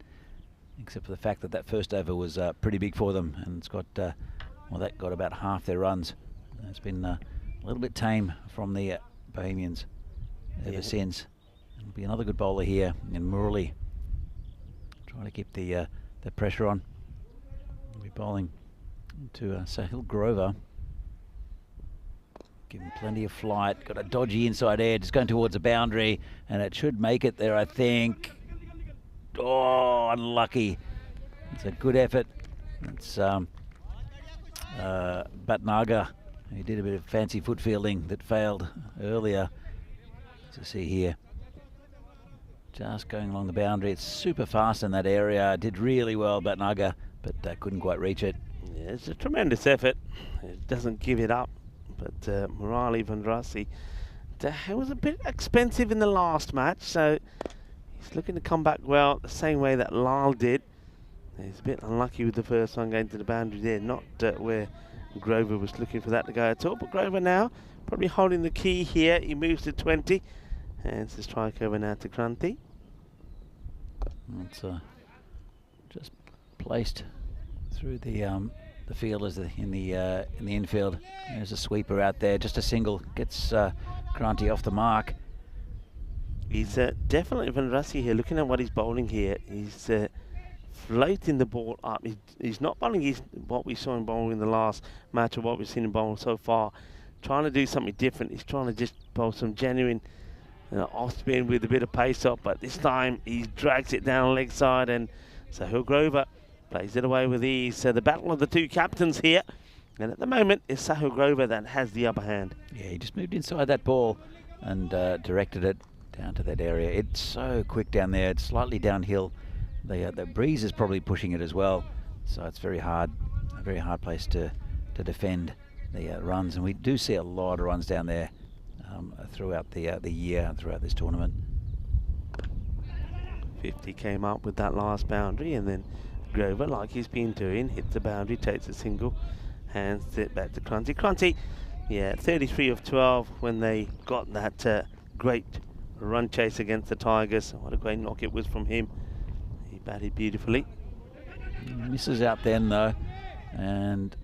except for the fact that first over was pretty big for them, and it's got, well, that got about half their runs. It's been a little bit tame from the Bohemians ever since. There'll be another good bowler here in Murali, trying to keep the pressure on. We'll be bowling to Sahil Grover. Give him plenty of flight. Got a dodgy inside edge. It's going towards the boundary, and it should make it there, I think. Oh, unlucky. It's a good effort. It's Bhatnagar. He did a bit of fancy foot fielding that failed earlier. As you see here, just going along the boundary. It's super fast in that area. Did really well, Bhatnagar, but couldn't quite reach it.
Yeah, it's a tremendous effort. It doesn't give it up. But Murali Vandrasi, it was a bit expensive in the last match, so he's looking to come back well the same way that Lal did. He's a bit unlucky with the first one going to the boundary there, not where Grover was looking for that to go at all. But Grover now probably holding the key here. He moves to 20, and it's a strike over now to Kranti.
It's just placed through the fielders in the infield. There's a sweeper out there, just a single, gets Kranti off the mark.
He's definitely Vandrasi here. Looking at what he's bowling here, he's floating the ball up. He's not bowling what we saw him bowling in the last match, or what we've seen him bowling so far. Trying to do something different. He's trying to just bowl some genuine off spin with a bit of pace up, but this time he drags it down leg side, and Sahil Grover plays it away with ease. So the battle of the two captains here, and at the moment it's Sahil Grover that has the upper hand.
Yeah, he just moved inside that ball and directed it down to that area. It's so quick down there. It's slightly downhill. The breeze is probably pushing it as well, so it's very hard, a very hard place to defend the runs. And we do see a lot of runs down there throughout the year, throughout this tournament.
50 came up with that last boundary, and then Grover, like he's been doing, hits the boundary, takes a single, hands it back to Crunty. Crunty, yeah, 33 of 12 when they got that great run chase against the Tigers. What a great knock it was from him. He batted beautifully.
Misses out then though, and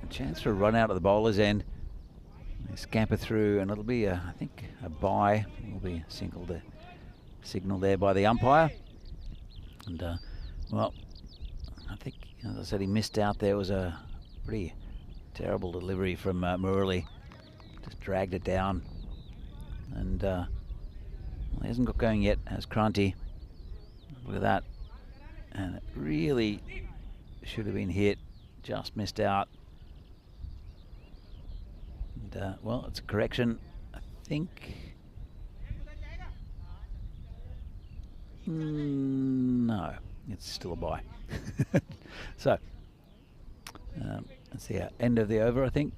a chance for a run out at the bowler's end. They scamper through, and it'll be, I think, a bye. It will be signal there by the umpire. And well, I think, as I said, he missed out. There was a pretty terrible delivery from Murali. Just dragged it down, and well, he hasn't got going yet, has Crunty. Look at that, and it really should have been hit, just missed out. And well, it's a correction, I think. No, it's still a bye. So that's the end of the over, I think.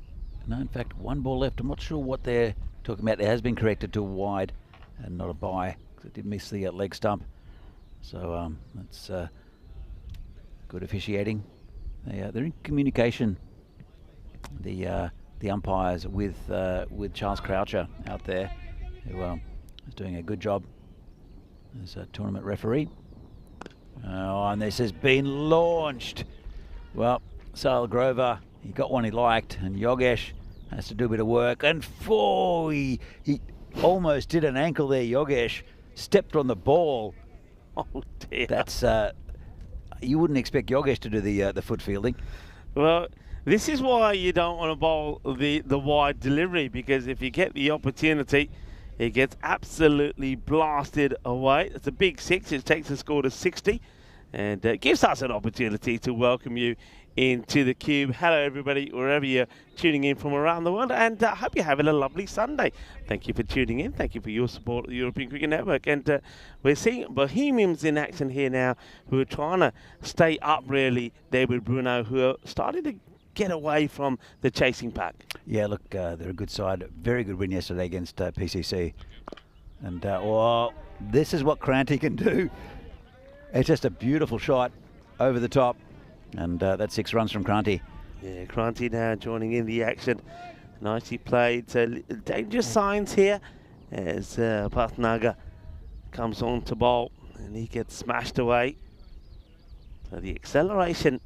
No, in fact, one ball left. I'm not sure what they're talking about. It has been corrected to a wide and not a bye, because it did miss the leg stump. So that's good officiating. They're in communication, the umpires, with Charles Croucher out there, who is doing a good job as a tournament referee. And this has been launched. Well, Sahil Grover, he got one he liked, and Yogesh has to do a bit of work. And he almost did an ankle there, Yogesh. Stepped on the ball.
Oh dear.
That's you wouldn't expect Yogesh to do the foot fielding.
Well, this is why you don't want to bowl the wide delivery, because if you get the opportunity, it gets absolutely blasted away. It's a big six. It takes the score to 60, and gives us an opportunity to welcome you into the Cube. Hello, everybody, wherever you're tuning in from around the world, and I hope you're having a lovely Sunday. Thank you for tuning in. Thank you for your support of the European Cricket Network. And we're seeing Bohemians in action here now, who are trying to stay up, really, there with Brno, who are starting to get away from the chasing pack.
Yeah, look, they're a good side. Very good win yesterday against PCC. And, well, this is what Cranty can do. It's just a beautiful shot over the top. And that's 6 runs from Cranty.
Yeah, Cranty now joining in the action. Nicely played. So dangerous signs here as Bhatnagar comes on to bowl, and he gets smashed away. So the acceleration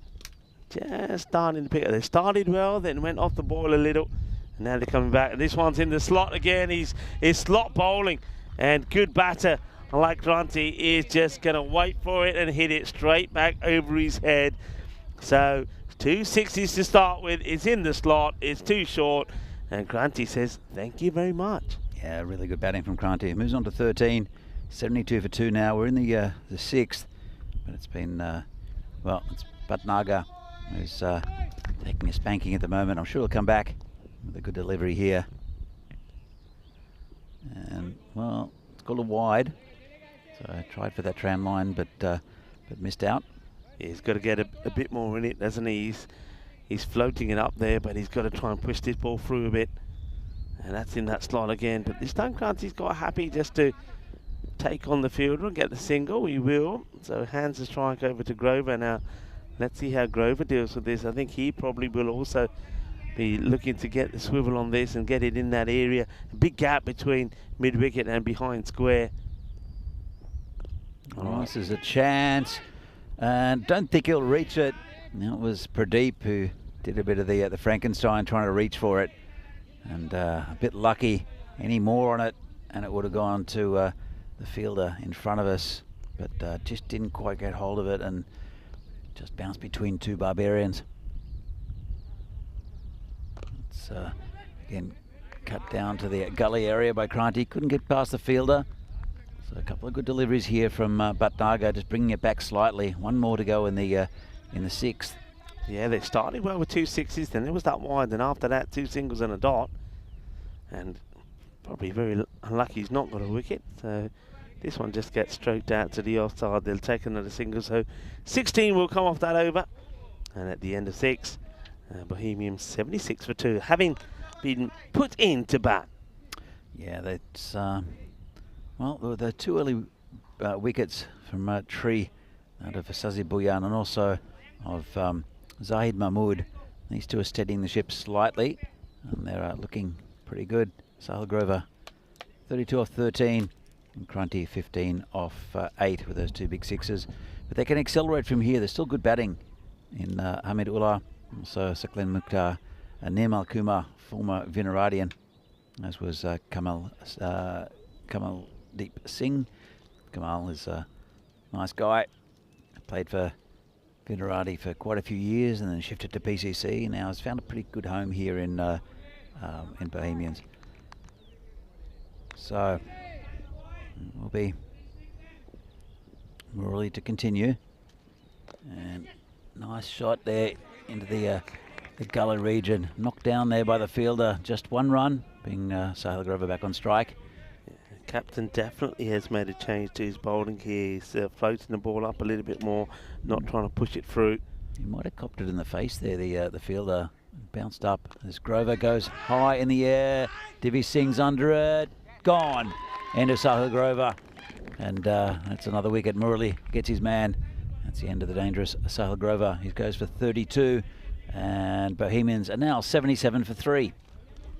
just starting to pick up. They started well, then went off the ball a little, and now they're coming back. And this one's in the slot again. He's slot bowling, and good batter like Cranty is just going to wait for it and hit it straight back over his head. So 2 60s to start with. It's in the slot. It's too short. And Cranty says, thank you very much.
Yeah, really good batting from Cranty. Moves on to 13. 72 for 2 now. We're in the 6th. But it's been, well, it's Bhatnagar who's taking a spanking at the moment. I'm sure he'll come back with a good delivery here. And, well, it's got a wide. So I tried for that tram line, but missed out.
He's got to get a bit more in it, doesn't he? He's floating it up there, but he's got to try and push this ball through a bit. And that's in that slot again. But this time Cranty's got happy just to take on the fielder and get the single. He will. So hands the strike over to Grover. Now, let's see how Grover deals with this. I think he probably will also be looking to get the swivel on this and get it in that area. A big gap between mid-wicket and behind square.
Oh, this is a chance. And don't think he'll reach it. That was Pradeep who did a bit of the Frankenstein trying to reach for it. And a bit lucky. Any more on it, and it would have gone to the fielder in front of us. But just didn't quite get hold of it and just bounced between 2 Barbarians. It's, again, cut down to the gully area by Kranti. Couldn't get past the fielder. So a couple of good deliveries here from Bhatnagar, just bringing it back slightly. One more to go in the 6th.
Yeah, they started well with 2 sixes, then there was that wide, and after that 2 singles and a dot. And probably very unlucky he's not got a wicket. So this one just gets stroked out to the offside. They'll take another single, so 16 will come off that over. And at the end of 6, Bohemians 76 for 2, having been put into bat.
Yeah, that's well, the 2 early wickets from Tree out of Sazi Bhuyan and also of Zahid Mahmood. These 2 are steadying the ship slightly, and they're looking pretty good. Sahil Grover 32 off 13, and Kranti 15 off 8 with those 2 big sixes. But they can accelerate from here. There's still good batting in Hamid Ullah, also Saklen Mukhtar, and Nirmal Kumar, former Vinaradian, as was Kamal Deep Singh. Kamal is a nice guy. Played for Vinaradi for quite a few years and then shifted to PCC. Now has found a pretty good home here in Bohemians. So we'll be Murali to continue. And nice shot there into the gully region. Knocked down there by the fielder. Just 1 run, being Sahil Grover back on strike.
Captain definitely has made a change to his bowling here. He's floating the ball up a little bit more, not trying to push it through.
He might have copped it in the face there, the fielder. Bounced up as Grover goes high in the air. Divi Singh's under it. Gone. End of Sahil Grover. And that's another wicket. Murali gets his man. That's the end of the dangerous Sahil Grover. He goes for 32. And Bohemians are now 77 for 3.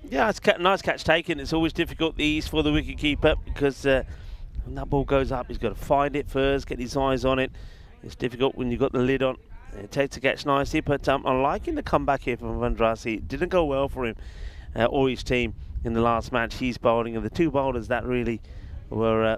Yeah, it's nice catch taken. It's always difficult, these, for the wicketkeeper, because when that ball goes up, he's got to find it first, get his eyes on it. It's difficult when you've got the lid on. It takes the catch nicely, but I'm liking the comeback here from Vandrasi. It didn't go well for him or his team in the last match. He's bowling, and the 2 bowlers that really were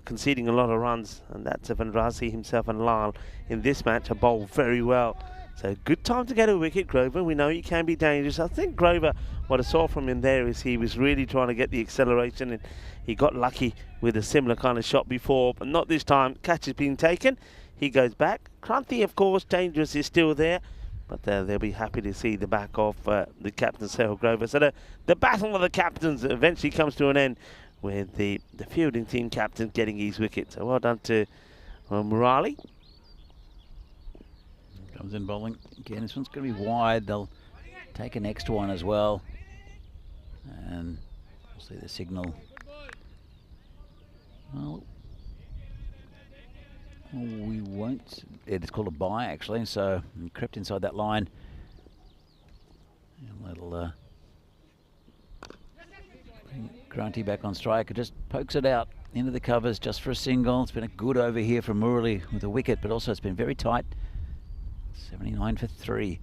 conceding a lot of runs, and that's Vandrasi himself and Lal in this match have bowled very well. So good time to get a wicket, Grover. We know he can be dangerous. I think Grover, what I saw from him there is he was really trying to get the acceleration, and he got lucky with a similar kind of shot before, but not this time. Catch has been taken. He goes back. Kranti, of course, dangerous, is still there, but they'll be happy to see the back of the captain, Sahil Grover. So the battle of the captains eventually comes to an end with the fielding team captain getting his wicket. So well done to Murali.
Comes in bowling again. This one's going to be wide. They'll take an extra one as well, and we'll see the signal. Well, we won't. It's called a bye actually. So we crept inside that line. And little bring Kranti back on strike. It just pokes it out into the covers just for a single. It's been a good over here from Murali with a wicket, but also it's been very tight. 79 for 3.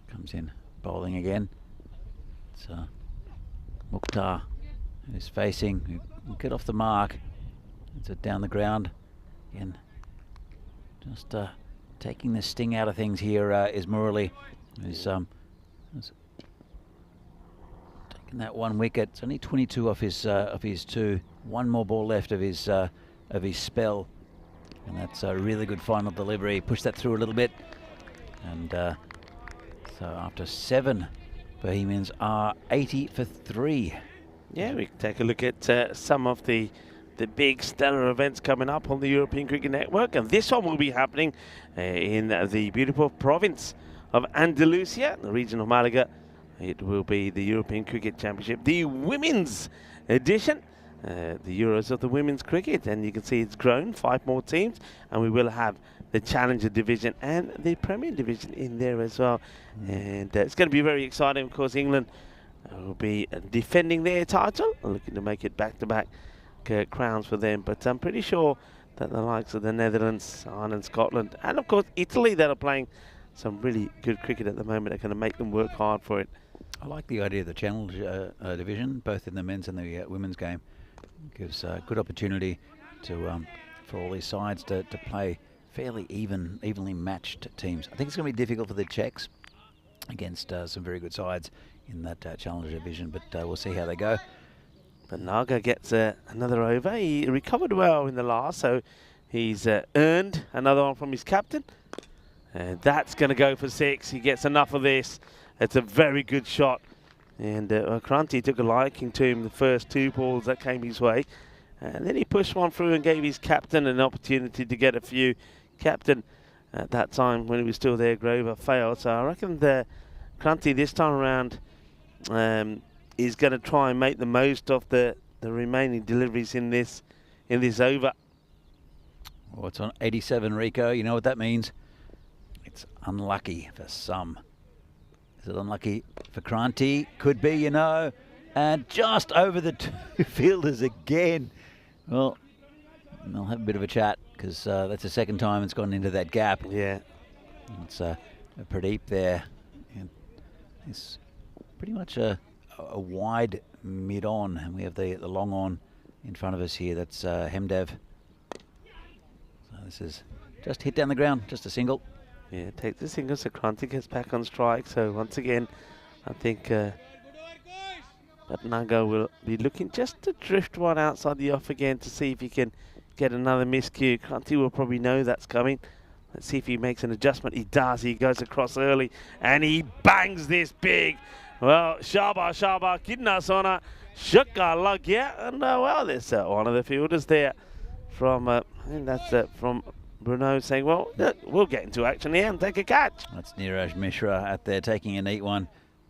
Comes in bowling again. It's Mukhtar who's facing. We'll get off the mark. It's down the ground. Again, just taking the sting out of things here is Murali, who's taking that 1 wicket. It's only 22 off his 2. 1 more ball left of his spell, and that's a really good final delivery. Push that through a little bit, and so after 7, Bohemians are 80 for 3.
Yeah, we can take a look at some of the big stellar events coming up on the European Cricket Network, and this one will be happening in the beautiful province of Andalusia, the region of Malaga. It will be the European Cricket Championship, the women's edition. The Euros of the women's cricket, and you can see it's grown, 5 more teams, and we will have the Challenger division and the Premier division in there as well. And it's going to be very exciting. Of course, England will be defending their title, looking to make it back-to-back crowns for them, but I'm pretty sure that the likes of the Netherlands, Ireland, Scotland, and of course Italy, that are playing some really good cricket at the moment, are going to make them work hard for it.
I like the idea of the Challenger division, both in the men's and the women's game. Gives a good opportunity to for all these sides to play fairly evenly matched teams. I think it's going to be difficult for the Czechs against some very good sides in that Challenger division, but we'll see how they go.
But Naga gets another over. He recovered well in the last, so he's earned another one from his captain. And that's going to go for 6. He gets enough of this. It's a very good shot. And Kranti took a liking to him the first 2 balls that came his way. And then he pushed one through and gave his captain an opportunity to get a few. Captain, at that time, when he was still there, Grover, failed. So I reckon the Kranti this time around is going to try and make the most of the remaining deliveries in this over.
Well, it's on 87, Rico. You know what that means? It's unlucky for some. Is it unlucky for Kranti? Could be, you know. And just over the 2 fielders again. Well, they'll have a bit of a chat because that's the second time it's gone into that gap.
Yeah.
It's a Pradeep there. And it's pretty much a wide mid-on, and we have the long on in front of us here. That's Hemdev. So this is just hit down the ground, just a single.
Yeah, takes the single, so Kranti gets back on strike. So once again, I think Naga will be looking just to drift one outside the off again to see if he can get another miscue. Kranti will probably know that's coming. Let's see if he makes an adjustment. He does. He goes across early and he bangs this big. Well, Shaba, Kidna Sona, Shukka Lagya. And well, there's one of the fielders there from, I think that's from Brno saying, well, look, we'll get into action here and take a catch.
That's Neeraj Mishra out there taking a neat one.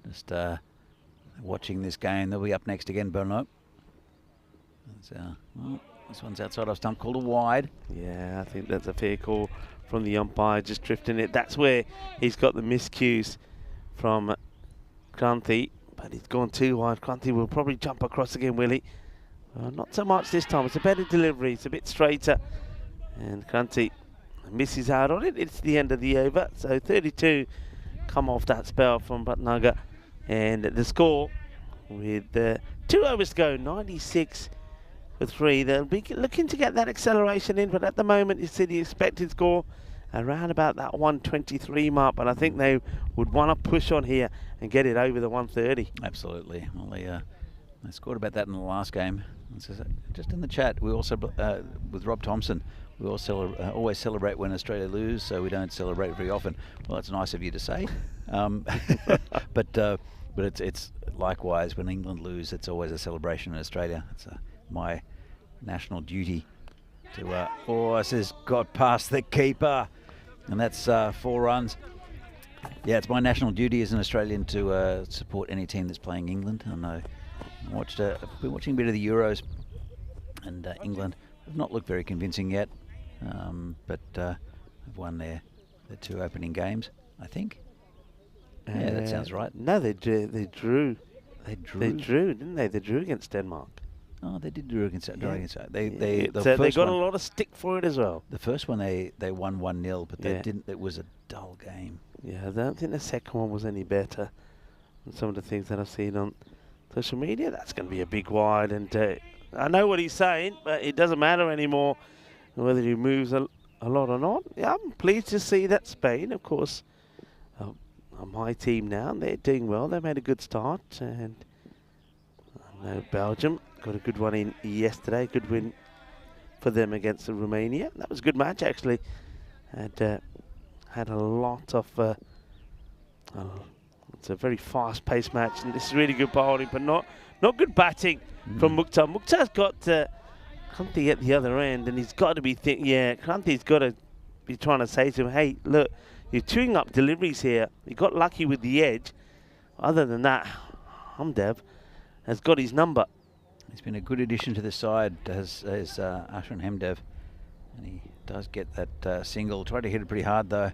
Just watching this game. They'll be up next again, Brno. Well, this one's outside of stump, called a wide.
Yeah, I think that's a fair call from the umpire, just drifting it. That's where he's got the miscues from Kranti, but he's gone too wide. Kranti will probably jump across again, will he? Not so much this time. It's a better delivery. It's a bit straighter. And Kranti misses out on it. It's the end of the over. So 32 come off that spell from Bhatnagar. And the score with 2 overs to go, 96 for 3. They'll be looking to get that acceleration in, but at the moment you see the expected score around about that 123 mark, but I think they would want to push on here and get it over the 130.
Absolutely. Well, they scored about that in the last game. Just in the chat, we also, with Rob Thompson, we also always celebrate when Australia lose, so we don't celebrate very often. Well, it's nice of you to say. But it's likewise when England lose, it's always a celebration in Australia. It's my national duty to. Oh, this has got past the keeper, and that's 4 runs. Yeah, it's my national duty as an Australian to support any team that's playing England. And I've been watching a bit of the Euros, and England have not looked very convincing yet, but have won the 2 opening games, I think. Yeah, that sounds right.
No, they drew.
They drew?
They drew, didn't they? They drew against Denmark.
Oh, they did draw against that. They
got a lot of stick for it as well.
The first one they won 1-0, but they didn't. It was a dull game.
Yeah, I don't think the second one was any better than some of the things that I've seen on social media. That's going to be a big wide, and I know what he's saying, but it doesn't matter anymore whether he moves a lot or not. Yeah, I'm pleased to see that Spain, of course, my team now, and they're doing well. They made a good start, and I know Belgium got a good one in yesterday. Good win for them against Romania. That was a good match, actually. And had a lot of... it's a very fast-paced match, and this is really good bowling, but not good batting from Mukhtar. Mukhtar's got Kranti at the other end, and he's got to be Kranti's got to be trying to say to him, hey, look, you're chewing up deliveries here. You got lucky with the edge. Other than that, Hamdev has got his number.
He's been a good addition to the side, as Ashwin Hemdev, and he does get that single. Tried to hit it pretty hard though,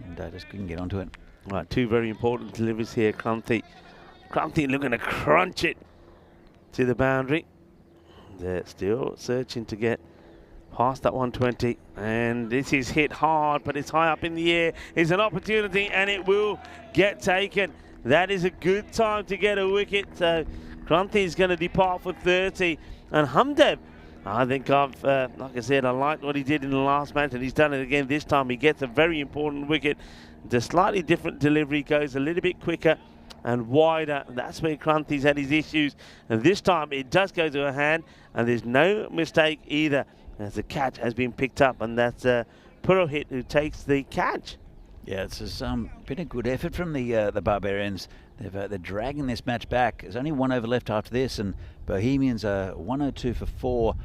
and just couldn't get onto it.
Right, 2 very important deliveries here. Kranti looking to crunch it to the boundary. They're still searching to get past that 120, and this is hit hard, but it's high up in the air. It's an opportunity, and it will get taken. That is a good time to get a wicket. So Kranti is going to depart for 30, and Hamdev, I think like I said, I liked what he did in the last match, and he's done it again this time. He gets a very important wicket. The slightly different delivery, goes a little bit quicker and wider. That's where Kranti's had his issues. And this time it does go to a hand, and there's no mistake either, as the catch has been picked up, and that's Purohit who takes the catch.
Yeah, it's been a good effort from the Barbarians. They're dragging this match back. There's only 1 over left after this, and Bohemians are 102 for 4.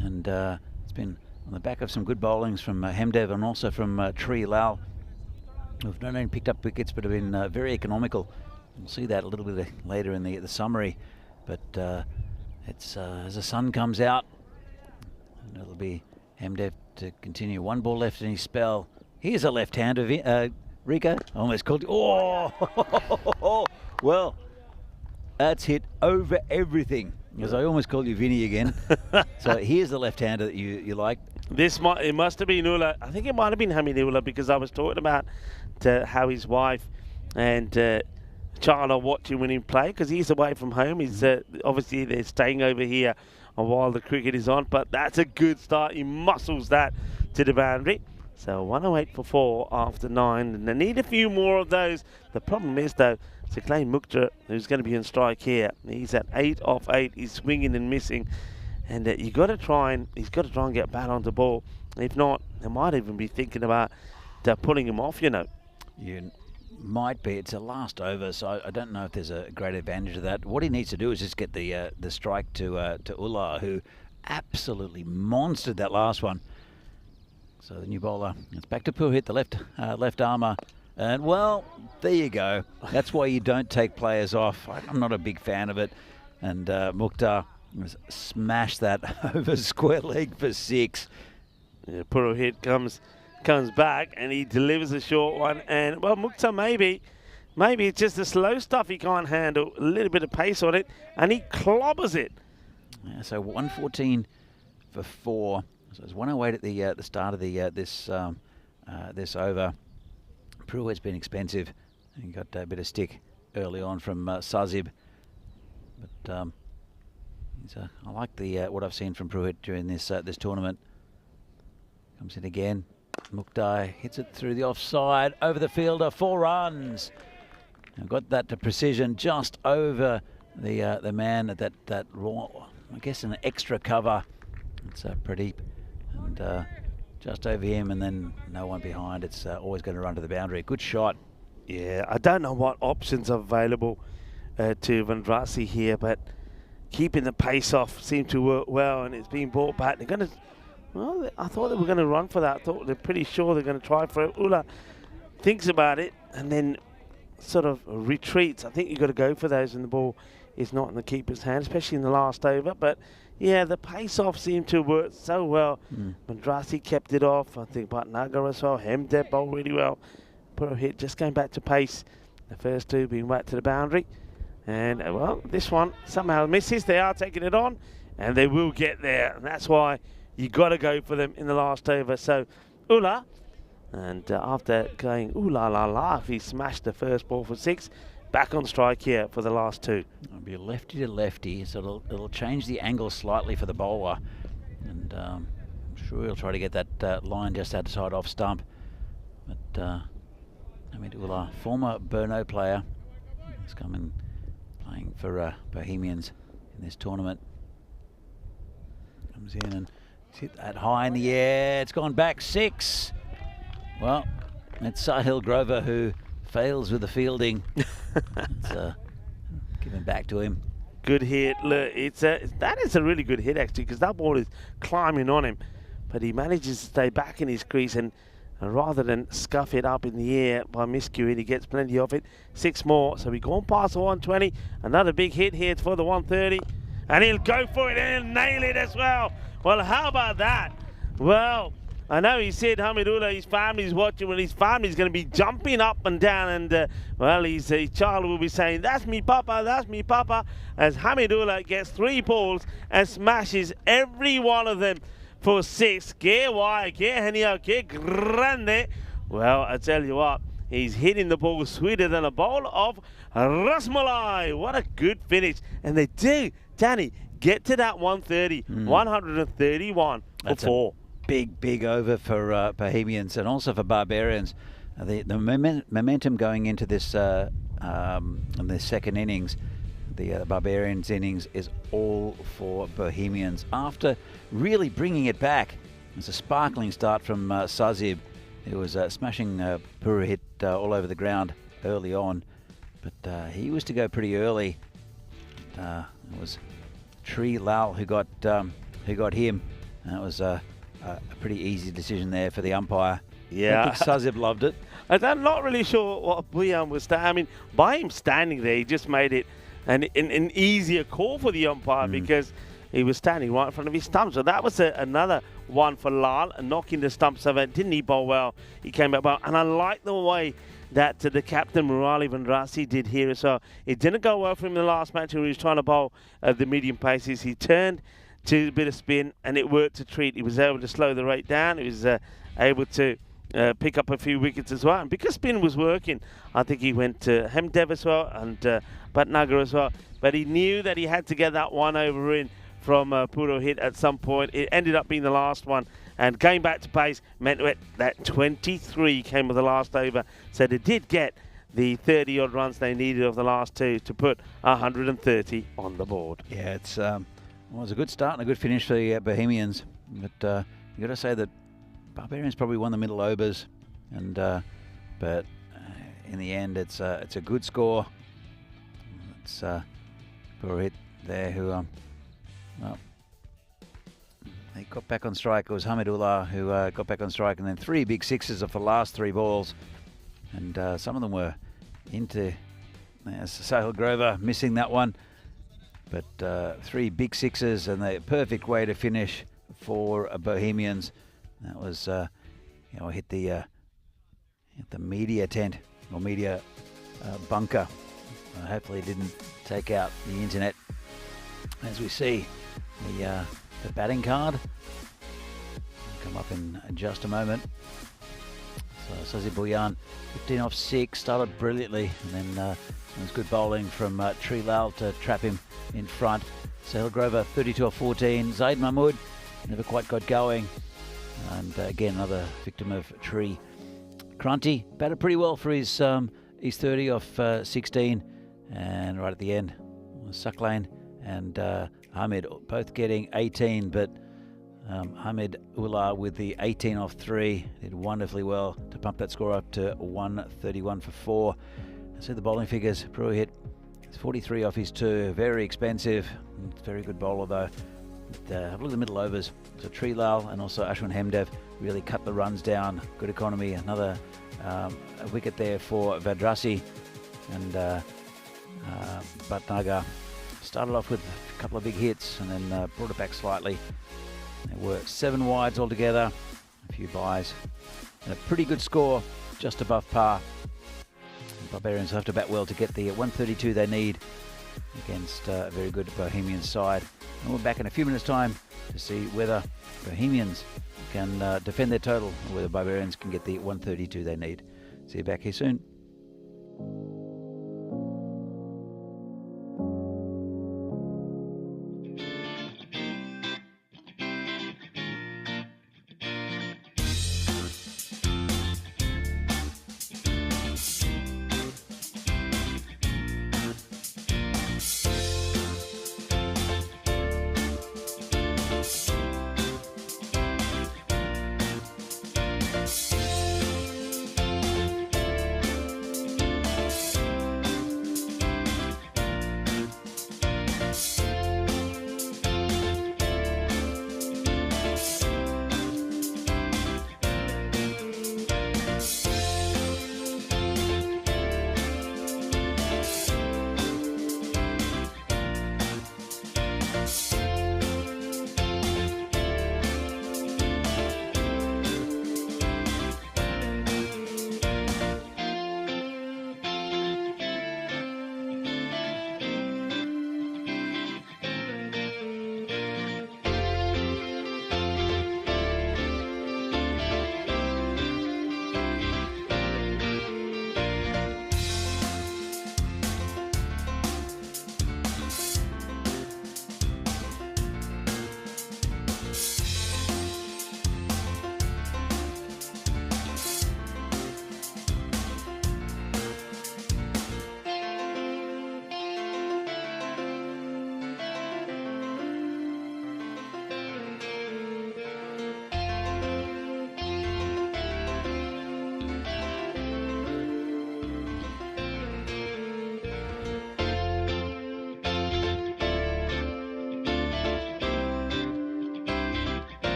And it's been on the back of some good bowlings from Hemdev and also from Tree Lal, who've not only picked up wickets but have been very economical. We'll see that a little bit later in the summary. But it's as the sun comes out, and it'll be Hemdev to continue. 1 ball left in his spell. Here's a left-hander, Rico. Almost called. Oh, well, that's hit over everything. Because I almost called you Vinny again. So here's the left-hander that you like.
It must have been Ullah. I think it might have been Hamidullah, because I was talking about how his wife and child are watching when he play, because he's away from home. He's obviously they're staying over here while the cricket is on. But that's a good start. He muscles that to the boundary. So 108 for 4 after 9, and they need a few more of those. The problem is, though, Clay Mukta, who's going to be on strike here, he's at 8 off 8. He's swinging and missing, and he's got to try and get back on the ball. If not, they might even be thinking about pulling him off.
You might be. It's a last over, so I don't know if there's a great advantage of that. What he needs to do is just get the strike to Ullah, who absolutely monstered that last one. So the new bowler, it's back to Purohit, the left armour. And, well, there you go. That's why you don't take players off. I'm not a big fan of it. And Mukhtar smashed that over square leg for 6.
Yeah, Purohit comes back, and he delivers a short one. And, well, Mukhtar maybe it's just the slow stuff he can't handle. A little bit of pace on it, and he clobbers it.
Yeah, so 114 for 4. So it's 108 at the start of this over. Purohit's been expensive. He got a bit of stick early on from Sazib, but I like what I've seen from Purohit during this tournament. Comes in again. Mukhtar hits it through the offside over the fielder. 4 runs. I've got that to precision just over the man at that raw. I guess an extra cover. It's pretty. And just over him, and then no one behind. It's always going to run to the boundary. Good shot.
Yeah, I don't know what options are available to Vandrasi here, but keeping the pace off seemed to work well, and it's being brought back. They're going to. Well, I thought they were going to run for that. I thought they're pretty sure they're going to try for it. Ullah thinks about it and then sort of retreats. I think you've got to go for those, and the ball is not in the keeper's hand, especially in the last over. But yeah, the pace-off seemed to work so well. Mandrasi kept it off. I think Bhatnagar as well. Hemdev bowled really well. Purohit just going back to pace. The first 2 being back to the boundary. And, well, this one somehow misses. They are taking it on, and they will get there. And that's why you got to go for them in the last over. So, Ullah, and after going ooh-la-la-la, he smashed the first ball for 6. Back on strike here for the last 2.
It'll be lefty to lefty, so it'll change the angle slightly for the bowler. And I'm sure he'll try to get that line just outside off stump. But Hamidullah, former Brno player, has come in playing for Bohemians in this tournament. Comes in and hit that high in the air. It's gone back 6. Well, it's Sahil Grover who fails with the fielding. Given back to him.
Good hit. Look, that is a really good hit, actually, because that ball is climbing on him. But he manages to stay back in his crease, and rather than scuff it up in the air by miscuing, he gets plenty of it. 6 more. So we've gone past the 120. Another big hit here for the 130. And he'll go for it and nail it as well. Well, how about that? Well, I know he said Hamidullah, his family's watching, when his family's going to be jumping up and down, and well, his child will be saying, "That's me papa, that's me papa," as Hamidullah gets 3 balls and smashes every one of them for 6. Que guay, que genial, que grande. Well, I tell you what, he's hitting the ball sweeter than a bowl of rasmalai. What a good finish. And they do, Danny, get to that 130, 131
That's
for 4.
Big over for Bohemians and also for Barbarians. The momentum going into this in the second innings, the Barbarians innings, is all for Bohemians. After really bringing it back, it's a sparkling start from Sazib, who was smashing Purohit all over the ground early on, but he was to go pretty early. It was Tree Lal who got him. That was a pretty easy decision there for the umpire.
Yeah.
I think Sazib loved it.
I'm not really sure what Buyan was standing. I mean, by him standing there, he just made it an easier call for the umpire because he was standing right in front of his stump. So that was another one for Lal, knocking the stumps over. Didn't he bowl well? He came back well. And I like the way that the captain, Murali Vandrasi, did here as well. It didn't go well for him in the last match when he was trying to bowl the medium paces. He turned to a bit of spin, and it worked a treat. He was able to slow the rate down. He was able to pick up a few wickets as well. And because spin was working, I think he went to Hemdev as well and Bhatnagar as well. But he knew that he had to get that one over in from Purohit at some point. It ended up being the last one. And going back to pace meant that 23 came with the last over. So they did get the 30-odd runs they needed of the last two to put 130 on the board.
Yeah, it was a good start and a good finish for the Bohemians. But you got to say that Barbarians probably won the middle overs, and but in the end, it's a good score. It's Purohit there who well, he got back on strike. It was Hamidullah who got back on strike, and then 3 big sixes of the last 3 balls, and some of them were into Sahil Grover missing that one, but 3 big sixes and the perfect way to finish for Bohemians. That was, hit the media tent or media bunker. Hopefully it didn't take out the internet. As we see the batting card come up in just a moment. So Sazib Buyan 15 off 6, started brilliantly, and then it was good bowling from Tree Lal to trap him in front. Sahil Grover 32 off 14. Zaid Mahmood never quite got going. And again, another victim of Tree. Krunty batted pretty well for his 30 off 16, and right at the end, Sucklane and Hamid both getting 18, but Hamid Ullah with the 18 off 3 did wonderfully well to pump that score up to 131 for 4. So the bowling figures, Purohit is 43 off his 2, very expensive, very good bowler though. Have a look at the middle overs. So Tree Lal and also Ashwin Hemdev really cut the runs down. Good economy. Another a wicket there for Vadrasi. And Bhatnagar started off with a couple of big hits and then brought it back slightly. There were 7 wides altogether, a few byes, and a pretty good score, just above par. The Barbarians have to bat well to get the 132 they need against a very good Bohemian side. And we're back in a few minutes' time to see whether Bohemians can defend their total or whether Barbarians can get the 132 they need. See you back here soon.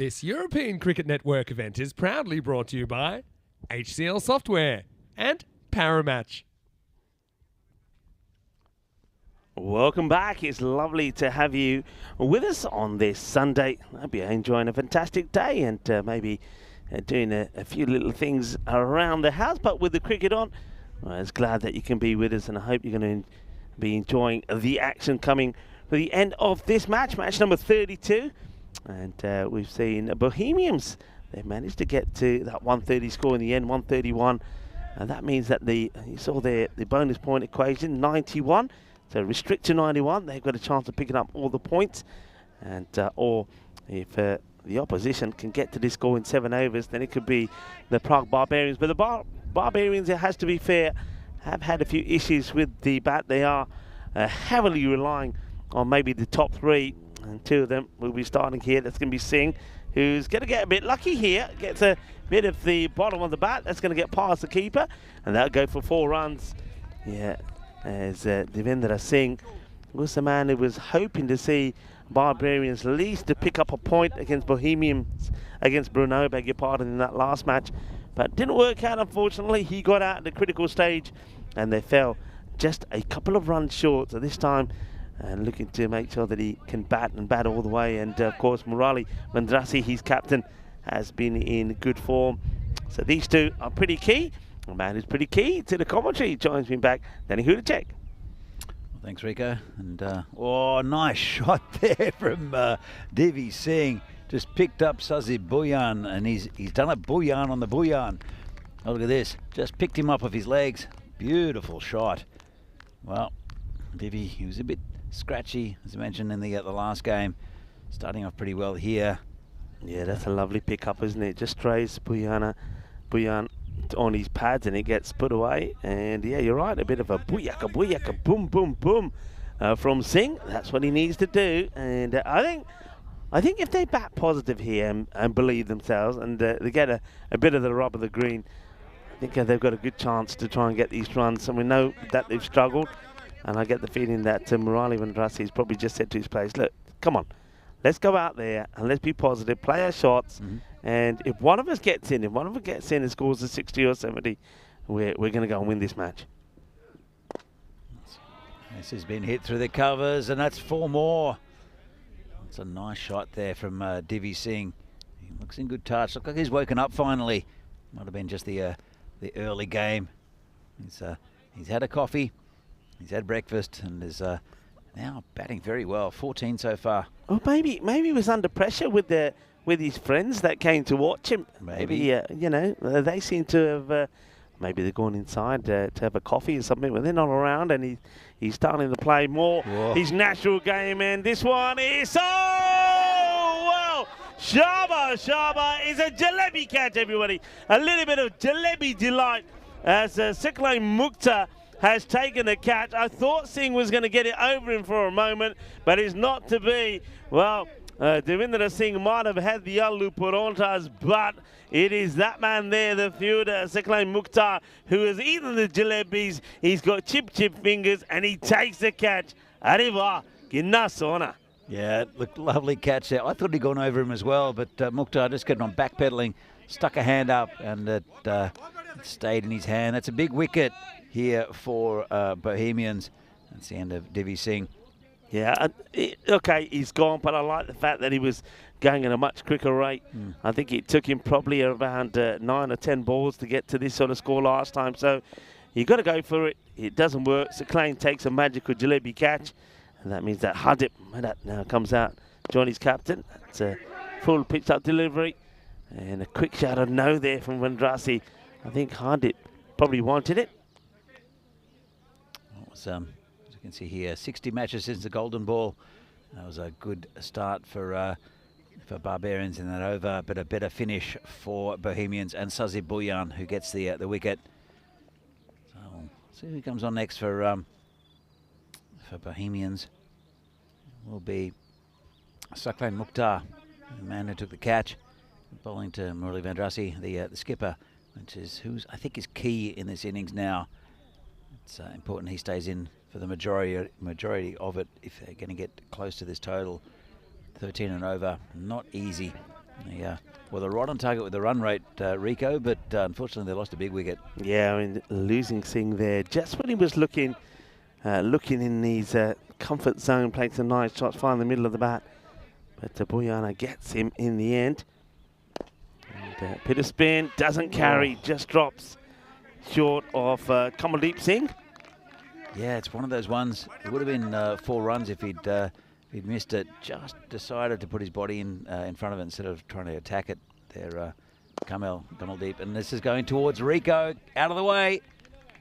This European Cricket Network event is proudly brought to you by HCL Software and Paramatch.
Welcome back. It's lovely to have you with us on this Sunday. I hope you're enjoying a fantastic day and maybe doing a few little things around the house. But with the cricket on, I was glad that you can be with us, and I hope you're going to be enjoying the action coming for the end of this match, match number 32. And we've seen Bohemians. They managed to get to that 130 score in the end, 131. And that means that you saw the bonus point equation, 91. So restrict to 91, they've got a chance of picking up all the points. And or if the opposition can get to this score in 7 overs, then it could be the Prague Barbarians. But the Barbarians, it has to be fair, have had a few issues with the bat. They are heavily relying on maybe the top 3. And 2 of them will be starting here. That's going to be Singh, who's going to get a bit lucky here. Gets a bit of the bottom of the bat. That's going to get past the keeper. And that'll go for 4 runs. Yeah. As Devendra Singh was the man who was hoping to see Barbarians at least to pick up a point against Bohemians, against Brno, beg your pardon, in that last match. But didn't work out, unfortunately. He got out at the critical stage and they fell just a couple of runs short. So this time, and looking to make sure that he can bat all the way. And of course, Murali Mandrasi, his captain, has been in good form. So these 2 are pretty key. A man who's pretty key to the commentary joins me back, Danny Hudacek.
Well, thanks, Rico. And oh, nice shot there from Devi Singh. Just picked up Sazib Bhuyan, and he's done a Bhuyan on the Bhuyan. Oh, look at this. Just picked him up off his legs. Beautiful shot. Well, Devi, he was a bit scratchy, as I mentioned in the last game. Starting off pretty well here.
Yeah, that's a lovely pickup, isn't it? Just strays Bhuyan on his pads and it gets put away. And yeah, you're right, a bit of a booyaka, boom, boom, boom from Singh. That's what he needs to do. And I think if they bat positive here and believe themselves and they get a bit of the rub of the green, I think they've got a good chance to try and get these runs. And we know that they've struggled. And I get the feeling that Murali Mandrasi's probably just said to his players, look, come on, let's go out there and let's be positive, play our shots. And if one of us gets in, and scores a 60 or 70, we're going to go and win this match.
This has been hit through the covers, and that's 4 more. That's a nice shot there from Devi Singh. He looks in good touch. Looks like he's woken up finally. Might have been just the early game. He's had a coffee, he's had breakfast, and is now batting very well. 14 so far.
Oh, maybe he was under pressure with his friends that came to watch him. Maybe you know, they seem to have. Maybe they're going inside to have a coffee or something, but they're not around, and he's starting to play more his natural game. And this one is well. Shaba is a jalebi catch, everybody. A little bit of jalebi delight as Siklay Mukhtar has taken the catch. I thought Singh was going to get it over him for a moment, but it's not to be. Well, Devendra Singh might have had the Allu Parontas, but it is that man there, the fielder, Siklay Mukhtar, who has eaten the jalebis. He's got chip fingers, and he takes the catch. Arriva, Ginna Sona.
Yeah, looked lovely catch there. I thought he'd gone over him as well, but Mukhtar just kept on backpedaling, stuck a hand up, and it stayed in his hand. That's a big wicket here for Bohemians. That's the end of Devi Singh.
Yeah, okay, he's gone, but I like the fact that he was going at a much quicker rate. I think it took him probably around 9 or 10 balls to get to this sort of score last time. So you've got to go for it. It doesn't work. Siklay takes a magical jalebi catch, and that means that Hardip now comes out, Johnny's captain. It's a full pitch-up delivery, and a quick shot of no there from Mandrasi. I think Hardip probably wanted it.
Well, as you can see here, 60 matches since the Golden Ball. That was a good start for Barbarians in that over, but a better finish for Bohemians and Sazib Bhuyan, who gets the wicket. So we'll see who comes on next for Bohemians. Will be Siklay Mukhtar, the man who took the catch, bowling to Murali Mandrasi, the skipper, who's I think is key in this innings now. It's important he stays in for the majority of it if they're going to get close to this total. 13 and over, not easy. Yeah, well, they're right on target with the run rate, Rico, but unfortunately they lost a big wicket.
Yeah, I mean, losing Singh there just when he was looking in his comfort zone, playing some nice shots, far in the middle of the bat. But Buyana gets him in the end. And Peter Spin doesn't carry, just drops short of Kamaldeep Singh.
Yeah, it's one of those ones. It would have been 4 runs if he'd missed it. Just decided to put his body in front of it instead of trying to attack it. There, Kamaldeep, and this is going towards Rico. Out of the way.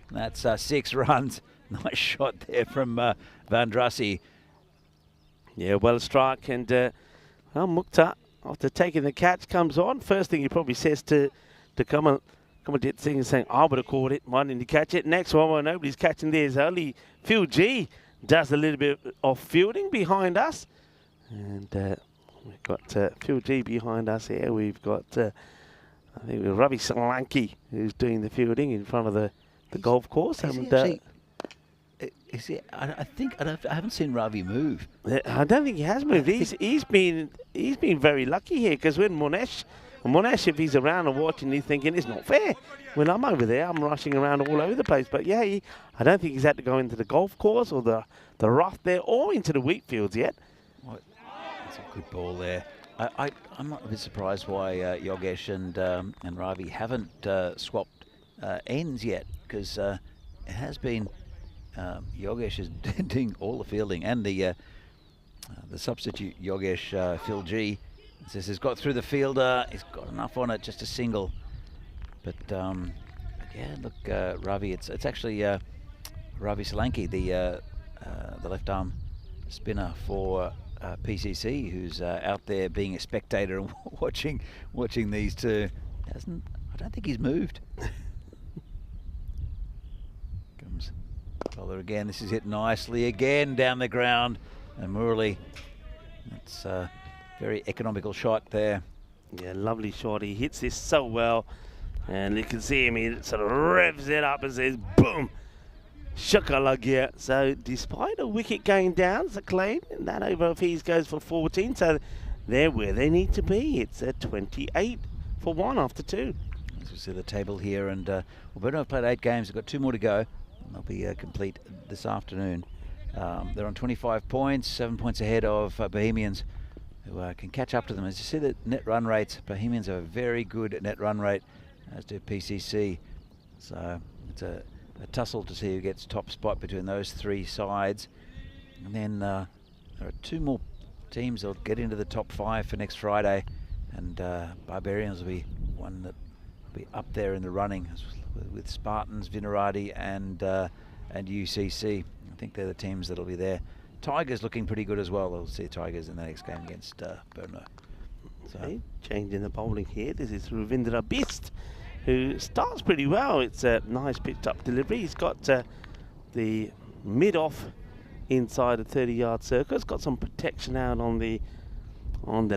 That's 6 runs. Nice shot there from Van Drassie.
Yeah, well struck, and well, Mukhtar, after taking the catch, comes on. First thing he probably says to Kamaldeep Singh is saying, I would have caught it. Why didn't you catch it? Next one, well, nobody's catching theirs. Only Phil G does a little bit of fielding behind us. And we've got Phil G behind us here. We've got, I think, Ravi Solanki, who's doing the fielding in front of the golf course.
I haven't seen Ravi move.
I don't think he has moved. He's been very lucky here, because when Monesh, if he's around and watching, he's thinking it's not fair. When I'm over there, I'm rushing around all over the place. But yeah, I don't think he's had to go into the golf course or the rough there or into the wheat fields yet.
That's a good ball there. I'm not a bit surprised why Yogesh and Ravi haven't swapped ends yet, because it has been Yogesh is doing all the fielding, and the substitute Yogesh, Phil G, says he's got through the fielder. He's got enough on it, just a single. But yeah, look, Ravi. It's actually Ravi Solanki, the left arm spinner for PCC, who's out there being a spectator and watching these two. I don't think he's moved. Comes Bowler again. This is hit nicely again down the ground, and Murali. That's a very economical shot there.
Yeah, lovely shot. He hits this so well, and you can see him. He sort of revs it up and says, "Boom, shakalagia." So, despite a wicket going down, Zaclaim, that over of his goes for 14. So, they're where they need to be. It's a 28 for 1 after 2.
As we see the table here, and Brno have played 8 games. They've got 2 more to go. They'll be complete this afternoon. They're on 25 points, 7 points ahead of Bohemians, who can catch up to them. As you see the net run rates, Bohemians have a very good net run rate, as do PCC. So it's a tussle to see who gets top spot between those 3 sides. And then there are 2 more teams that'll get into the top 5 for next Friday, and Barbarians will be one that will be up there in the running with Spartans, Vinarati, and UCC. I think they're the teams that'll be there. Tigers looking pretty good as well. We'll see Tigers in the next game against Brno.
Okay, changing the bowling here. This is Ravindra Bist, who starts pretty well. It's a nice picked up delivery. He's got the mid-off inside the 30-yard circle. It's got some protection out on the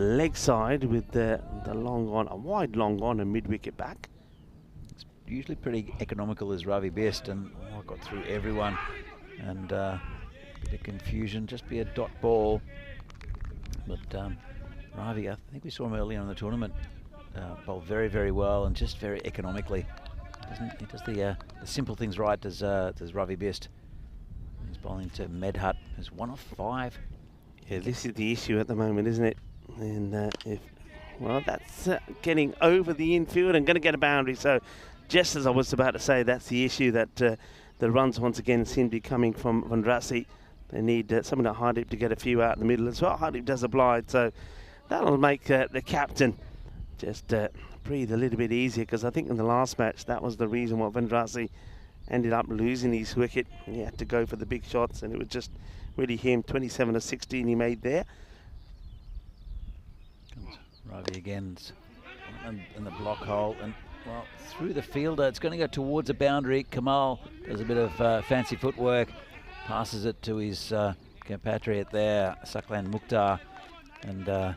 leg side with the long on, a wide long on and mid-wicket back.
It's usually pretty economical as Ravi Best, and got through everyone, and a bit of confusion, just be a dot ball. But Ravi, I think we saw him earlier in the tournament, bowl very, very well and just very economically. He does the simple things right, does Ravi Best. He's bowling to Medhut, who's 1 of 5.
Yeah, this is the issue at the moment, isn't it? And well, that's getting over the infield and going to get a boundary. So, just as I was about to say, that's the issue, that the runs once again seem to be coming from Vandrasi. They need someone like Hardeep to get a few out in the middle as well. Hardeep does oblige, so that'll make the captain just breathe a little bit easier, because I think in the last match that was the reason why Vandrasi ended up losing his wicket. He had to go for the big shots, and it was just really him. 27 of 16 he made there.
Comes Ravi again in the block hole, and well, through the fielder. It's going to go towards a boundary. Kamal does a bit of fancy footwork, passes it to his compatriot there, Saklan Mukhtar, and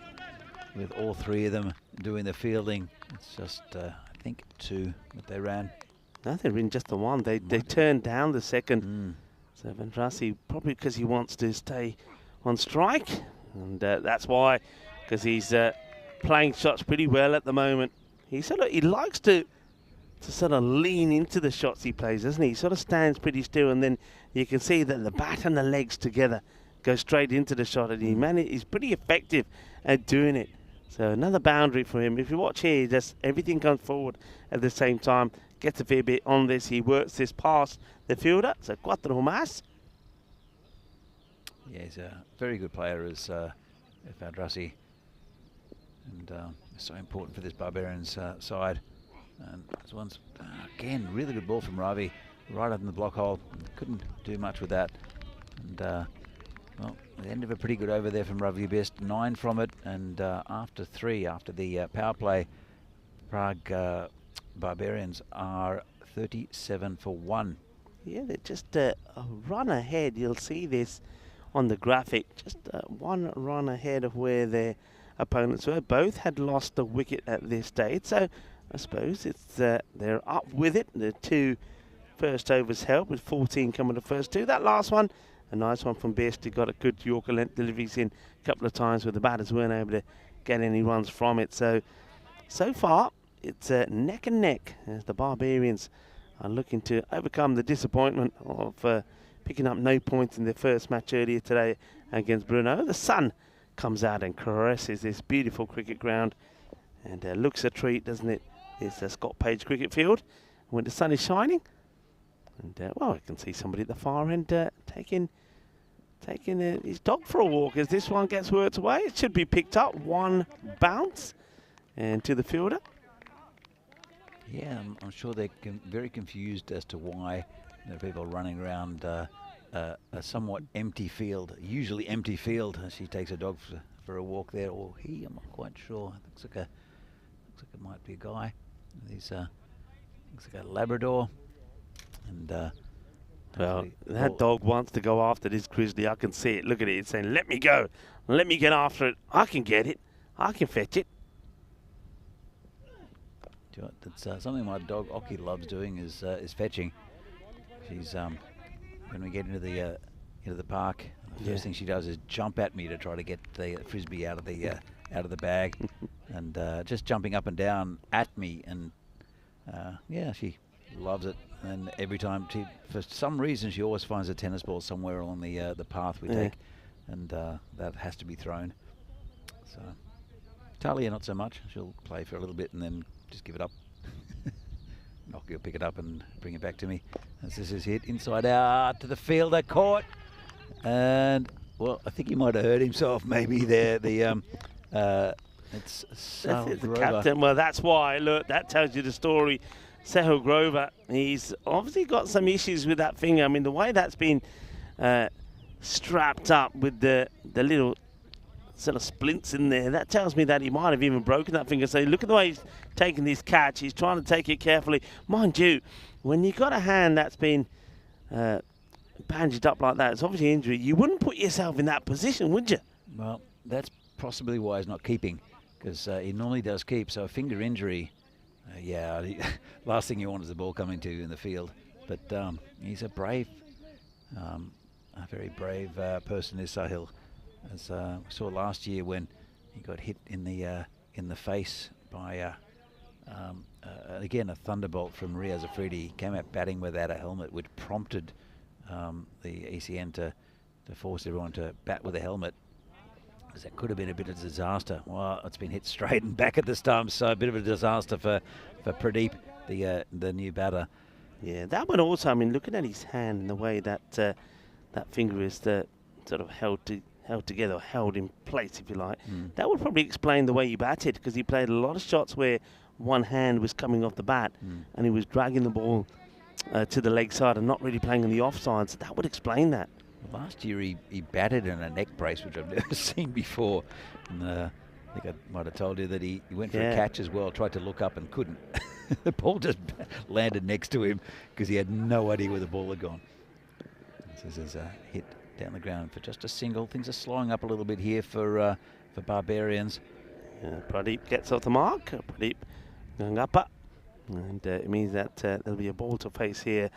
with all 3 of them doing the fielding, it's just I think 2 that they ran.
No, they ran just the 1. They turned down the second. So Vandrasi, probably because he wants to stay on strike, and that's why, because he's playing shots pretty well at the moment. He likes to sort of lean into the shots he plays, doesn't he? He sort of stands pretty still, and then you can see that the bat and the legs together go straight into the shot, and he's pretty effective at doing it. So another boundary for him. If you watch here, just everything comes forward at the same time. Gets a fair bit on this. He works this past the fielder. So 4 más.
Yeah, he's a very good player as Eldrazi, and so important for this Barbarians side. And this one's, again, really good ball from Ravi, right up in the block hole. Couldn't do much with that. And, well, the end of a pretty good over there from Ravi Best. 9 from it, and after the power play, Prague Barbarians are 37 for 1.
Yeah, they're just a run ahead. You'll see this on the graphic. Just 1 run ahead of where their opponents were. Both had lost a wicket at this stage, so I suppose it's they're up with it. The 2 first overs held with 14 coming the first 2. That last one, a nice one from Best. He got a good Yorker length deliveries in a couple of times where the batters weren't able to get any runs from it. So far, it's neck and neck as the Barbarians are looking to overcome the disappointment of picking up no points in their first match earlier today against Brno. The sun comes out and caresses this beautiful cricket ground, and looks a treat, doesn't it? It's a Scott Page cricket field when the sun is shining. And well, I can see somebody at the far end taking his dog for a walk as this one gets worked away. It should be picked up. 1 bounce and to the fielder.
Yeah, I'm sure they're very confused as to why people running around a somewhat empty field, usually empty field. She takes her dog for a walk there, or he, I'm not quite sure. Looks like it might be a guy. He's looks like a Labrador, and
well, that dog wants to go after this grizzly. I can see it. Look at it. It's saying, "Let me go. Let me get after it. I can get it. I can fetch it."
That's something my dog Oki loves doing is fetching. She's when we get into the park, the first thing she does is jump at me to try to get the frisbee out of the bag, and just jumping up and down at me, and yeah, she loves it. And every time for some reason, she always finds a tennis ball somewhere along the path we take, and that has to be thrown. So Talia, not so much. She'll play for a little bit and then just give it up. Nocky will pick it up and bring it back to me. As this is hit inside out to the fielder, caught, and well, I think he might have hurt himself maybe there. It's Sahil
the
Grover.
captain. Well, that's why. Look, that tells you the story. Sahil Grover, he's obviously got some issues with that finger. I mean, the way that's been strapped up with the little sort of splints in there, that tells me that he might have even broken that finger. So look at the way he's taking this catch. He's trying to take it carefully. Mind you, when you've got a hand that's been bandaged up like that, it's obviously injury. You wouldn't put yourself in that position, would you?
Well, that's possibly why he's not keeping, because he normally does keep. So a finger injury, yeah, last thing you want is the ball coming to you in the field. But he's a brave, a very brave person, is Sahil. As we saw last year when he got hit in the face by again a thunderbolt from Riaz Afridi. He came out batting without a helmet, which prompted the ECN to force everyone to bat with a helmet, because that could have been a bit of a disaster. Well, it's been hit straight and back at the stumps, so a bit of a disaster for Pradeep, the new batter.
Yeah, that one also. I mean, looking at his hand and the way that that finger is sort of held together, or held in place, if you like. That would probably explain the way he batted, because he played a lot of shots where one hand was coming off the bat and he was dragging the ball to the leg side and not really playing on the offside. So that would explain that.
Last year he batted in a neck brace, which I've never seen before. And I think I might have told you that he went for a catch as well, tried to look up and couldn't. The ball just landed next to him because he had no idea where the ball had gone. So this is a hit down the ground for just a single. Things are slowing up a little bit here for Barbarians.
Pradeep gets off the mark. Pradeep going up, and it means that there'll be a ball to face here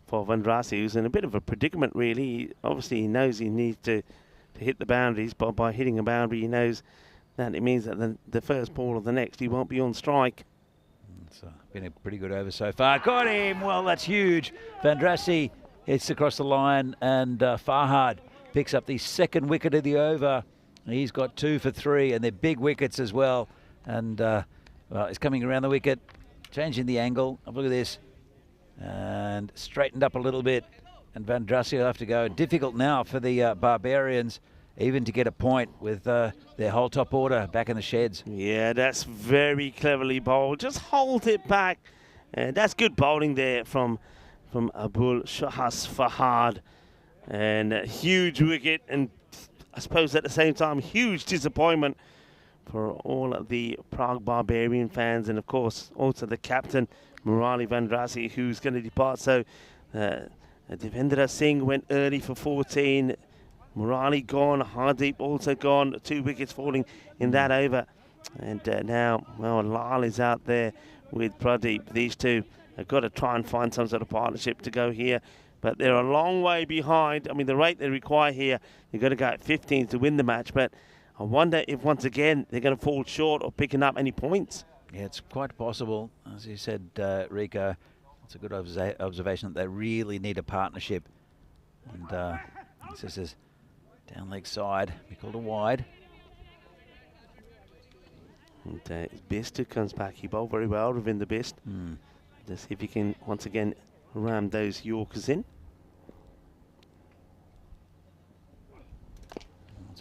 for Vandrasi, who's in a bit of a predicament, really. Obviously, he knows he needs to hit the boundaries, but by hitting a boundary, he knows Then it means that the first ball of the next, he won't be on strike.
It's been a pretty good over so far. Got him! Well, that's huge. Vandrasi hits across the line, and Farhad picks up the second wicket of the over. He's got 2 for 3, and they're big wickets as well. And well, he's coming around the wicket, changing the angle. Have a look at this. And straightened up a little bit. And Vandrasi will have to go. Difficult now for the Barbarians, even to get a point with their whole top order back in the sheds.
Yeah, that's very cleverly bowled. Just hold it back. That's good bowling there from Abul Shahas Fahad. And a huge wicket, and I suppose at the same time, huge disappointment for all of the Prague Barbarian fans, and of course also the captain, Murali Vandrasi, who's going to depart. So Devendra Singh went early for 14. Murali gone, Hardeep also gone, 2 wickets falling in that over. And now, well, Lal is out there with Pradeep. These two have got to try and find some sort of partnership to go here. But they're a long way behind. I mean, the rate they require here, they've got to go at 15 to win the match. But I wonder if once again they're going to fall short of picking up any points.
Yeah, it's quite possible. As you said, Rico, it's a good observation that they really need a partnership. And this is down leg side, we called a wide.
And Bist who comes back, he bowled very well, Ravinder Bist. Just see if he can once again ram those Yorkers in.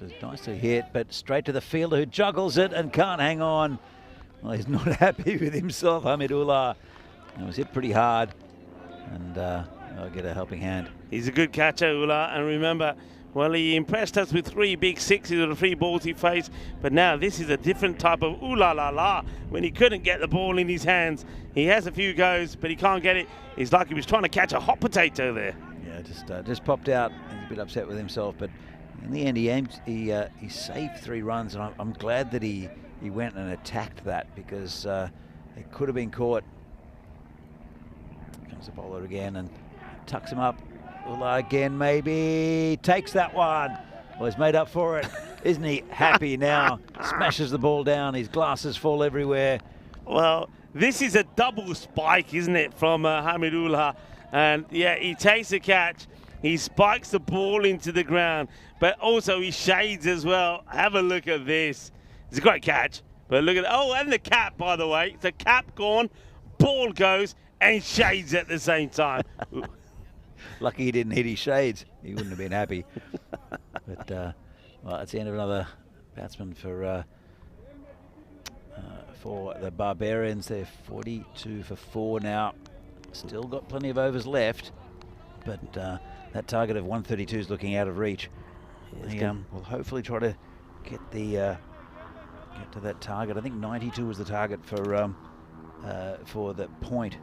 It's nicely hit, but straight to the fielder who juggles it and can't hang on. Well, he's not happy with himself, Hamidullah. It was hit pretty hard, and I'll get a helping hand.
He's a good catcher, Ullah, and remember, well, he impressed us with 3 big sixes or the 3 balls he faced, but now this is a different type of ooh-la-la-la when he couldn't get the ball in his hands. He has a few goes, but he can't get it. It's like he was trying to catch a hot potato there.
Yeah, just popped out. He's a bit upset with himself, but in the end, he saved 3 runs, and I'm glad that he went and attacked that, because it could have been caught. Comes the bowler again and tucks him up. Ullah again, maybe takes that one. Well, he's made up for it. Isn't he happy now? Smashes the ball down. His glasses fall everywhere.
Well, this is a double spike, isn't it, from Hamidullah? And yeah, he takes a catch. He spikes the ball into the ground, but also he shades as well. Have a look at this. It's a great catch, but look at it. Oh, and the cap, by the way. The cap gone, ball goes, and shades at the same time.
Lucky he didn't hit his shades. He wouldn't have been happy. But, well, that's the end of another batsman for the Barbarians. They're 42 for 4 now. Still got plenty of overs left, but that target of 132 is looking out of reach. We'll hopefully try to get to that target. I think 92 was the target for the point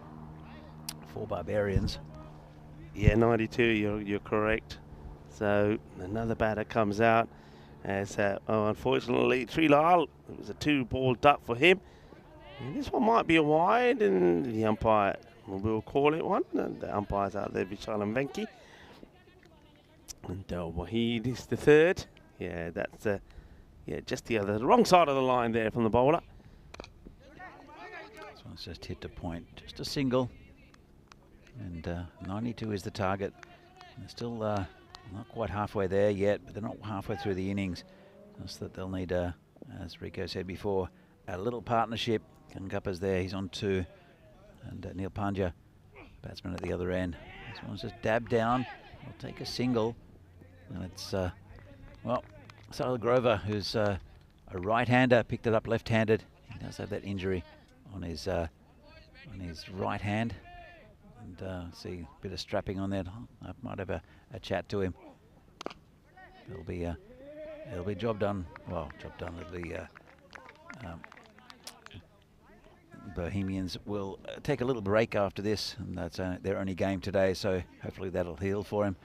for Barbarians.
Yeah, 92, you're correct. So another batter comes out as unfortunately Trilal, it was a 2-ball duck for him. And this one might be a wide, and the umpire will call it one. And the umpire's out there, Vishal and Venki. And Wahid is the 3rd. Yeah, that's just the wrong side of the line there from the bowler.
This one's just hit the point, just a single. And 92 is the target. They're still not quite halfway there yet, but they're not halfway through the innings. Just that they'll need, as Rico said before, a little partnership. Gangappa's there, he's on 2. And Neil Pandya, batsman at the other end. This one's just dabbed down. We'll take a single. And it's, well, Sahil Grover, who's a right-hander, picked it up left-handed. He does have that injury on his right hand. And see a bit of strapping on there. I might have a chat to him. It'll be job done. Well, job done. It'll be Bohemians will take a little break after this, and that's their only game today. So hopefully that'll heal for him.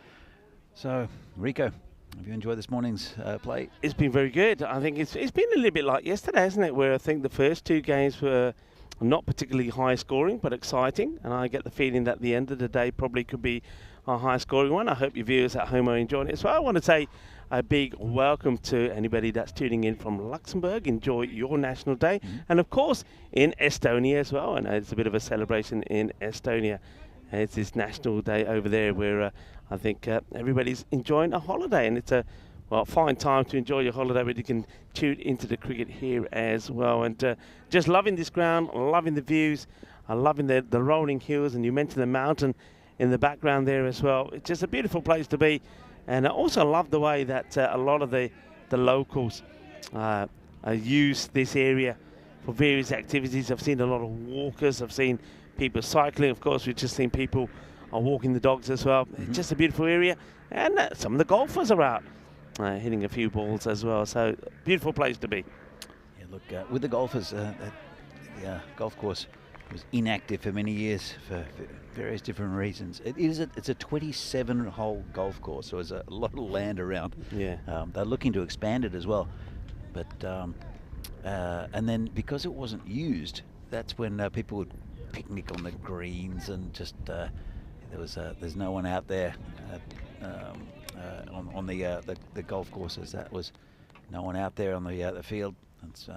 So Rico, have you enjoyed this morning's play?
It's been very good. I think it's been a little bit like yesterday, hasn't it? Where I think the first 2 games were not particularly high scoring, but exciting. And I get the feeling that the end of the day probably could be a high scoring one. I hope your viewers at home are enjoying it. So I want to say a big welcome to anybody that's tuning in from Luxembourg. Enjoy your National Day. And of course, in Estonia as well. And it's a bit of a celebration in Estonia. It's this National Day over there where I think everybody's enjoying a holiday. And it's a fine time to enjoy your holiday, but you can tune into the cricket here as well. And just loving this ground, loving the views, loving the rolling hills. And you mentioned the mountain in the background there as well. It's just a beautiful place to be. And I also love the way that a lot of the locals use this area for various activities. I've seen a lot of walkers. I've seen people cycling. Of course, we've just seen people walking the dogs as well. It's just a beautiful area. And some of the golfers are out hitting a few balls as well. So, beautiful place to be.
Yeah, look, with the golfers, the golf course was inactive for many years for various different reasons. It's a 27-hole golf course, so there's a lot of land around.
Yeah.
They're looking to expand it as well. But and then because it wasn't used, that's when people would picnic on the greens and just there's no one out there on the golf courses. That was no one out there on the field. It's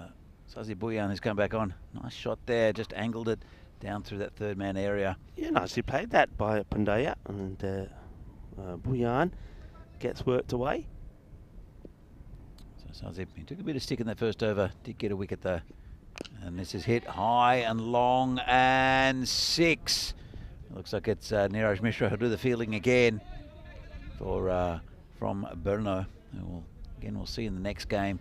Sazi Boyan has come back on. Nice shot there, just angled it down through that third man area.
Yeah, nicely played that by Pandya, and Boyan gets worked away.
So Sazi, he took a bit of stick in that first over, did get a wicket though. And this is hit high and long and 6. It looks like it's Niraj Mishra who'll do the fielding again for from Brno. We'll see in the next game.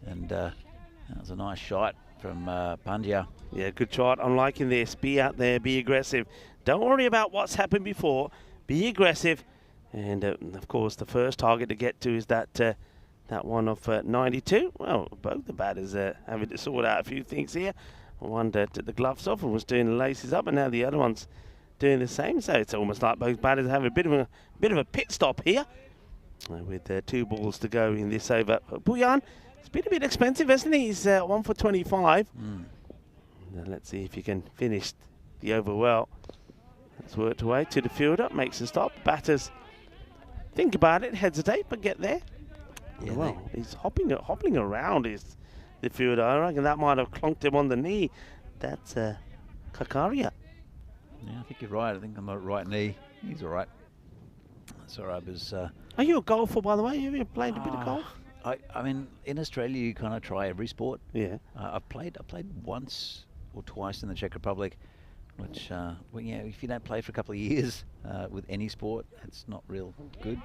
And that was a nice shot from Pandya.
Yeah, good shot. I'm liking this. Be out there, be aggressive. Don't worry about what's happened before. Be aggressive. And of course, the first target to get to is that one of 92. Well, both the batters having to sort out a few things here. One took the gloves off and was doing the laces up, and now the other one's doing the same. So it's almost like both batters have a bit of a pit stop here, with 2 balls to go in this over. Boyan, it's been a bit expensive, hasn't he? He's 1 for 25. Now let's see if he can finish the over well. It's worked away to the fielder, makes a stop. Batters think about it, hesitate, but get there. Yeah, well, he's hopping around the fielder. I reckon that might have clunked him on the knee. That's Kakaria.
Yeah, I think you're right. I think on the right knee, he's all right. That's all right.
Are you a golfer, by the way? Have you played a bit of golf?
I mean, in Australia, you kind of try every sport.
Yeah.
I played once or twice in the Czech Republic, which, if you don't play for a couple of years with any sport, it's not real good.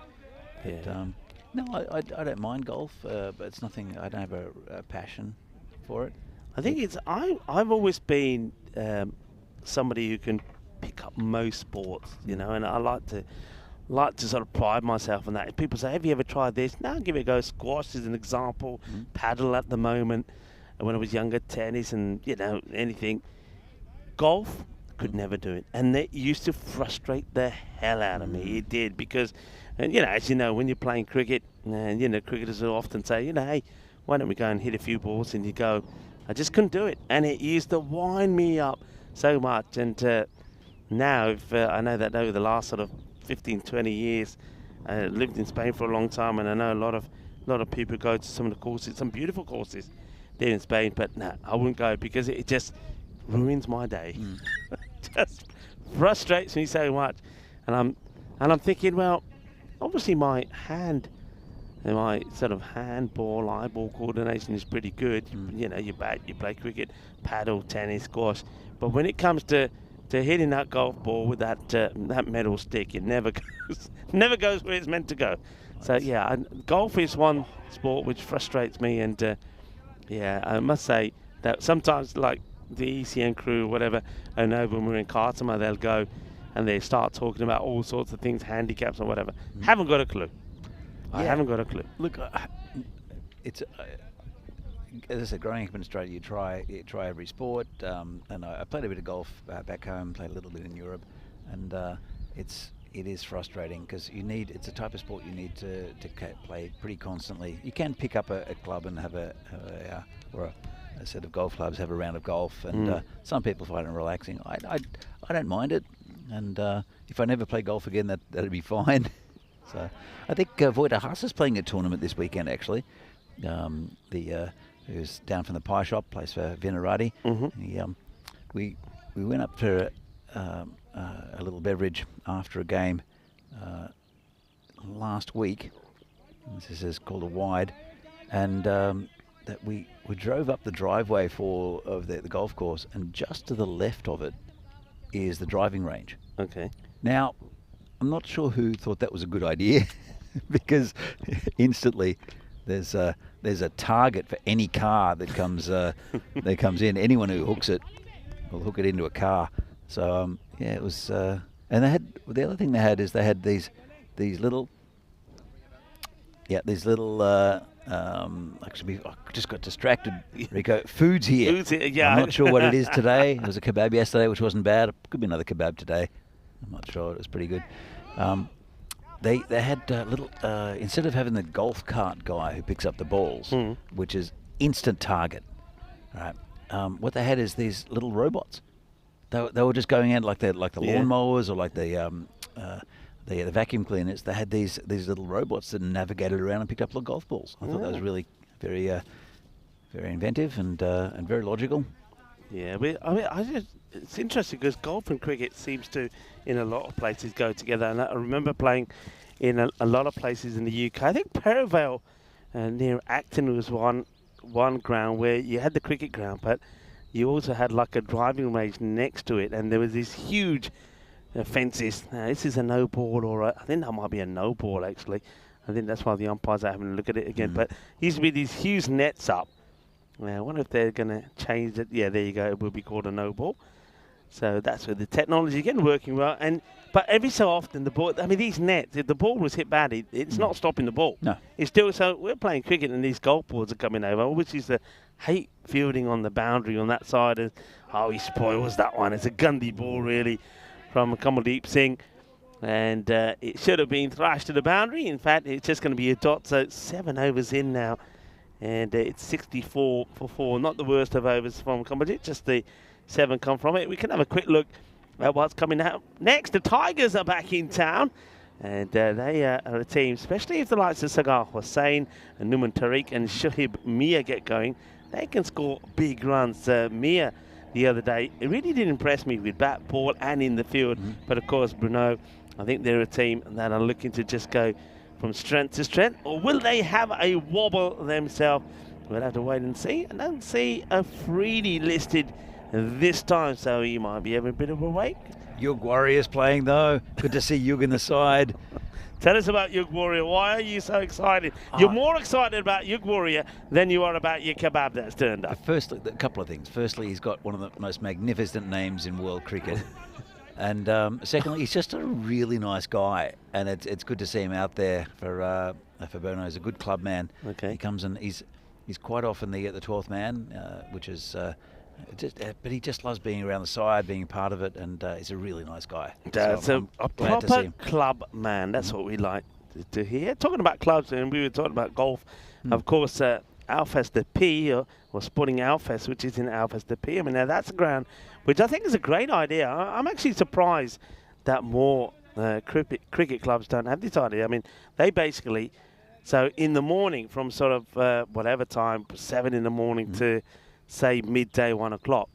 But,
Yeah.
no, I don't mind golf, but it's nothing. I don't have a passion for it.
I think I've always been somebody who can pick up most sports, and I like to sort of pride myself on that. If people say, have you ever tried this? No, give it a go. Squash is an example. Paddle at the moment. And when I was younger, tennis and, anything. Golf, could never do it. And it used to frustrate the hell out of me. It did, because, as you know, when you're playing cricket, and, cricketers will often say, hey, why don't we go and hit a few balls? And you go, I just couldn't do it. And it used to wind me up so much. And now, I know that over the last sort of 15, 20 years, I lived in Spain for a long time, and I know a lot of people go to some of the courses, some beautiful courses there in Spain, but no, I wouldn't go because it just ruins my day. Just frustrates me so much. And I'm thinking, well, obviously my hand and my sort of handball, eyeball coordination is pretty good. You bat, you play cricket, paddle, tennis, squash. But when it comes to hitting that golf ball with that metal stick, it never goes where it's meant to go. So yeah, golf is one sport which frustrates me, and I must say that sometimes, like the ECN crew, whatever, I know when we're in Kartama, they'll go and they start talking about all sorts of things, handicaps or whatever. Haven't got a clue. I haven't got a clue.
Look, it's as I said, growing up in Australia, you try every sport, and I played a bit of golf back home, played a little bit in Europe, and it is frustrating because it's a type of sport you need to play pretty constantly. You can pick up a club and have a a set of golf clubs, have a round of golf, and some people find it relaxing. I don't mind it, and if I never play golf again, that'd be fine. So I think Voida Haas is playing a tournament this weekend, actually. Who's down from the pie shop, plays for Venerati. We went up for a little beverage after a game last week. This is called a wide, and that we drove up the driveway of the golf course, and just to the left of it is the driving range.
Okay.
Now, I'm not sure who thought that was a good idea, because instantly there's a target for any car that comes in. Anyone who hooks it will hook it into a car. So yeah, it was. And the other thing they had these little. Yeah, these little. Actually, I just got distracted. Rico, food's here.
Food's here, yeah.
I'm not sure what it is today. It was a kebab yesterday, which wasn't bad. It could be another kebab today. I'm not sure. It was pretty good. They had little instead of having the golf cart guy who picks up the balls, which is instant target. Right. What they had is these little robots. They were just going out like the lawnmowers or like the vacuum cleaners. They had these little robots that navigated around and picked up little golf balls. I thought that was really very very inventive and very logical.
Yeah, it's interesting because golf and cricket seems to, in a lot of places, go together. And I remember playing in a lot of places in the UK. I think Perivale near Acton was one ground where you had the cricket ground, but you also had like a driving range next to it, and there was these huge fences. Now, this is a no ball, I think that might be a no ball actually. I think that's why the umpires are having a look at it again. But used to be these huge nets up. I wonder if they're going to change it. Yeah, there you go. It will be called a no ball. So that's where the technology again working well. But every so often the ball. I mean, these nets. If the ball was hit badly, it's not stopping the ball.
No,
it's still. So we're playing cricket and these golf balls are coming over, which is the hate fielding on the boundary on that side. And he spoils that one. It's a Gandhi ball really from Kamaldeep Singh, and it should have been thrashed to the boundary. In fact, it's just going to be a dot. So 7 overs in now. And it's 64 for 4. Not the worst of overs from Kamaldeep, just the 7 come from it. We can have a quick look at what's coming out next. The Tigers are back in town, and they are a team, especially if the likes of Sagar Hossain and Numan Tariq and Shoaib Mia get going, they can score big runs. Mia the other day, it really did impress me with bat, ball and in the field. But of course, Brno, I think they're a team that are looking to just go from strength to strength, or will they have a wobble themselves? We'll have to wait and see. I don't see a Freedy listed this time, so he might be having a bit of a wake.
Yug Warriors playing though. Good to see Yug in the side.
Tell us about Yug Warrior. Why are you so excited? You're more excited about Yug Warrior than you are about your kebab that's turned up.
Firstly, a couple of things. Firstly, he's got one of the most magnificent names in world cricket. And secondly, he's just a really nice guy, and it's good to see him out there for Brno. He's a good club man.
Okay.
He comes and he's quite often the 12th man, which is but he just loves being around the side, being part of it, and he's a really nice guy.
That's
so
a proper club man. That's what we like to hear. Talking about clubs, and we were talking about golf, of course. Alfest the P, or Sporting Alfest, which is in Alfest the P. I mean, now that's a ground which I think is a great idea. I'm actually surprised that more cricket clubs don't have this idea. I mean, they basically, so in the morning from sort of whatever time, 7 in the morning to say midday, 1 o'clock,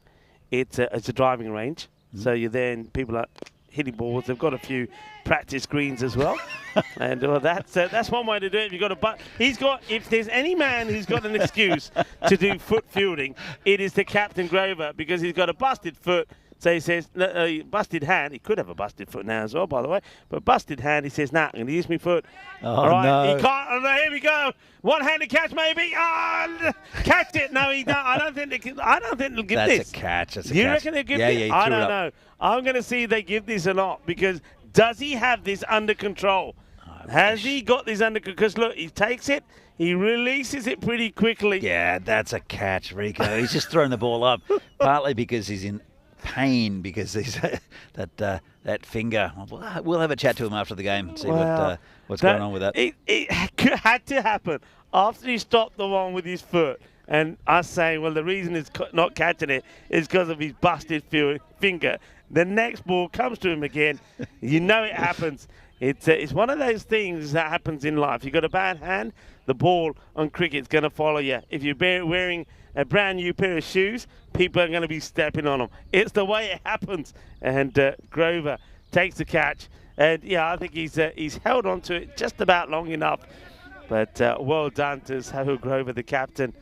it's a driving range. So you're there and people are hitting balls. They've got a few practice greens as well. And that's one way to do it. You've got if there's any man who's got an excuse to do foot fielding, it is the Captain Grover, because he's got a busted foot. So he says, busted hand. He could have a busted foot now as well, by the way. But busted hand, he says, nah, I'm going to use my foot.
All right,
no. He can't. Oh, no, here we go. One-handed catch, maybe. Catch it. No, he don't. I don't think they'll give this.
That's a catch. That's a
you
catch.
Reckon they'll give this?
Yeah,
I don't know. I'm going to see if they give this or not, because does he have this under control? Has he got this under control? Because, look, he takes it. He releases it pretty quickly.
Yeah, that's a catch, Rico. He's just throwing the ball up, partly because he's in pain, because he's that finger. We'll have a chat to him after the game and see what's going on with that.
It had to happen after he stopped the one with his foot. and us saying, well, the reason he's not catching it is because of his busted finger. The next ball comes to him again. You know it happens. It's one of those things that happens in life. You've got a bad hand, the ball on cricket's going to follow you. If you're wearing a brand new pair of shoes, people are going to be stepping on them. It's the way it happens. And Grover takes the catch. And, yeah, I think he's held on to it just about long enough. But well done to Sahil Grover, the captain.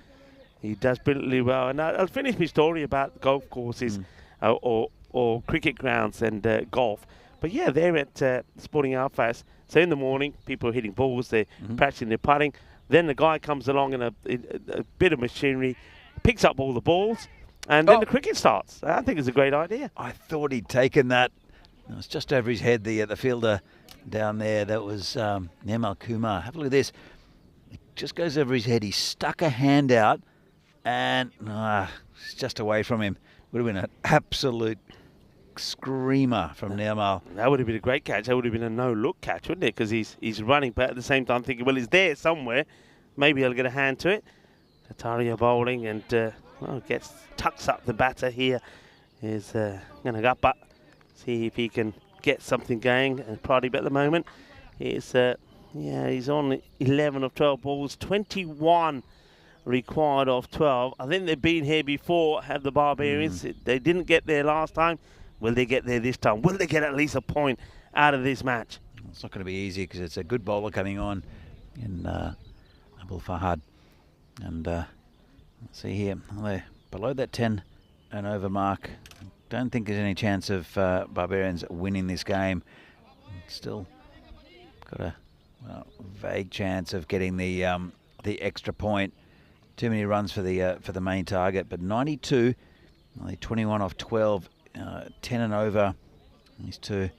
He does brilliantly well. And I'll finish my story about golf courses or cricket grounds and golf. But, yeah, they're at Sporting Alphas. So in the morning, people are hitting balls. They're practicing their putting. Then the guy comes along in a bit of machinery, picks up all the balls, and then the cricket starts. I think it's a great idea.
I thought he'd taken that. It was just over his head, the fielder down there. That was Nirmal Kumar. Have a look at this. It just goes over his head. He stuck a hand out, and it's just away from him. Would have been an absolute screamer from Nirmal.
That would have been a great catch. That would have been a no-look catch, wouldn't it? Because he's running, but at the same time thinking, well, it's there somewhere. Maybe I'll get a hand to it. Tataria bowling and tucks up the batter here. Is going to go up, see if he can get something going. And Pradeep at the moment is he's on 11 of 12 balls, 21 required of 12. I think they've been here before, have the Barbarians. They didn't get there last time. Will they get there this time? Will they get at least a point out of this match?
It's not going to be easy because it's a good bowler coming on in Abul Fahad. And let's see here, they're below that 10 and over mark. Don't think there's any chance of Barbarians winning this game. Still got a vague chance of getting the extra point. Too many runs for the main target, but 92, only 21 off 12, 10 and over. These two.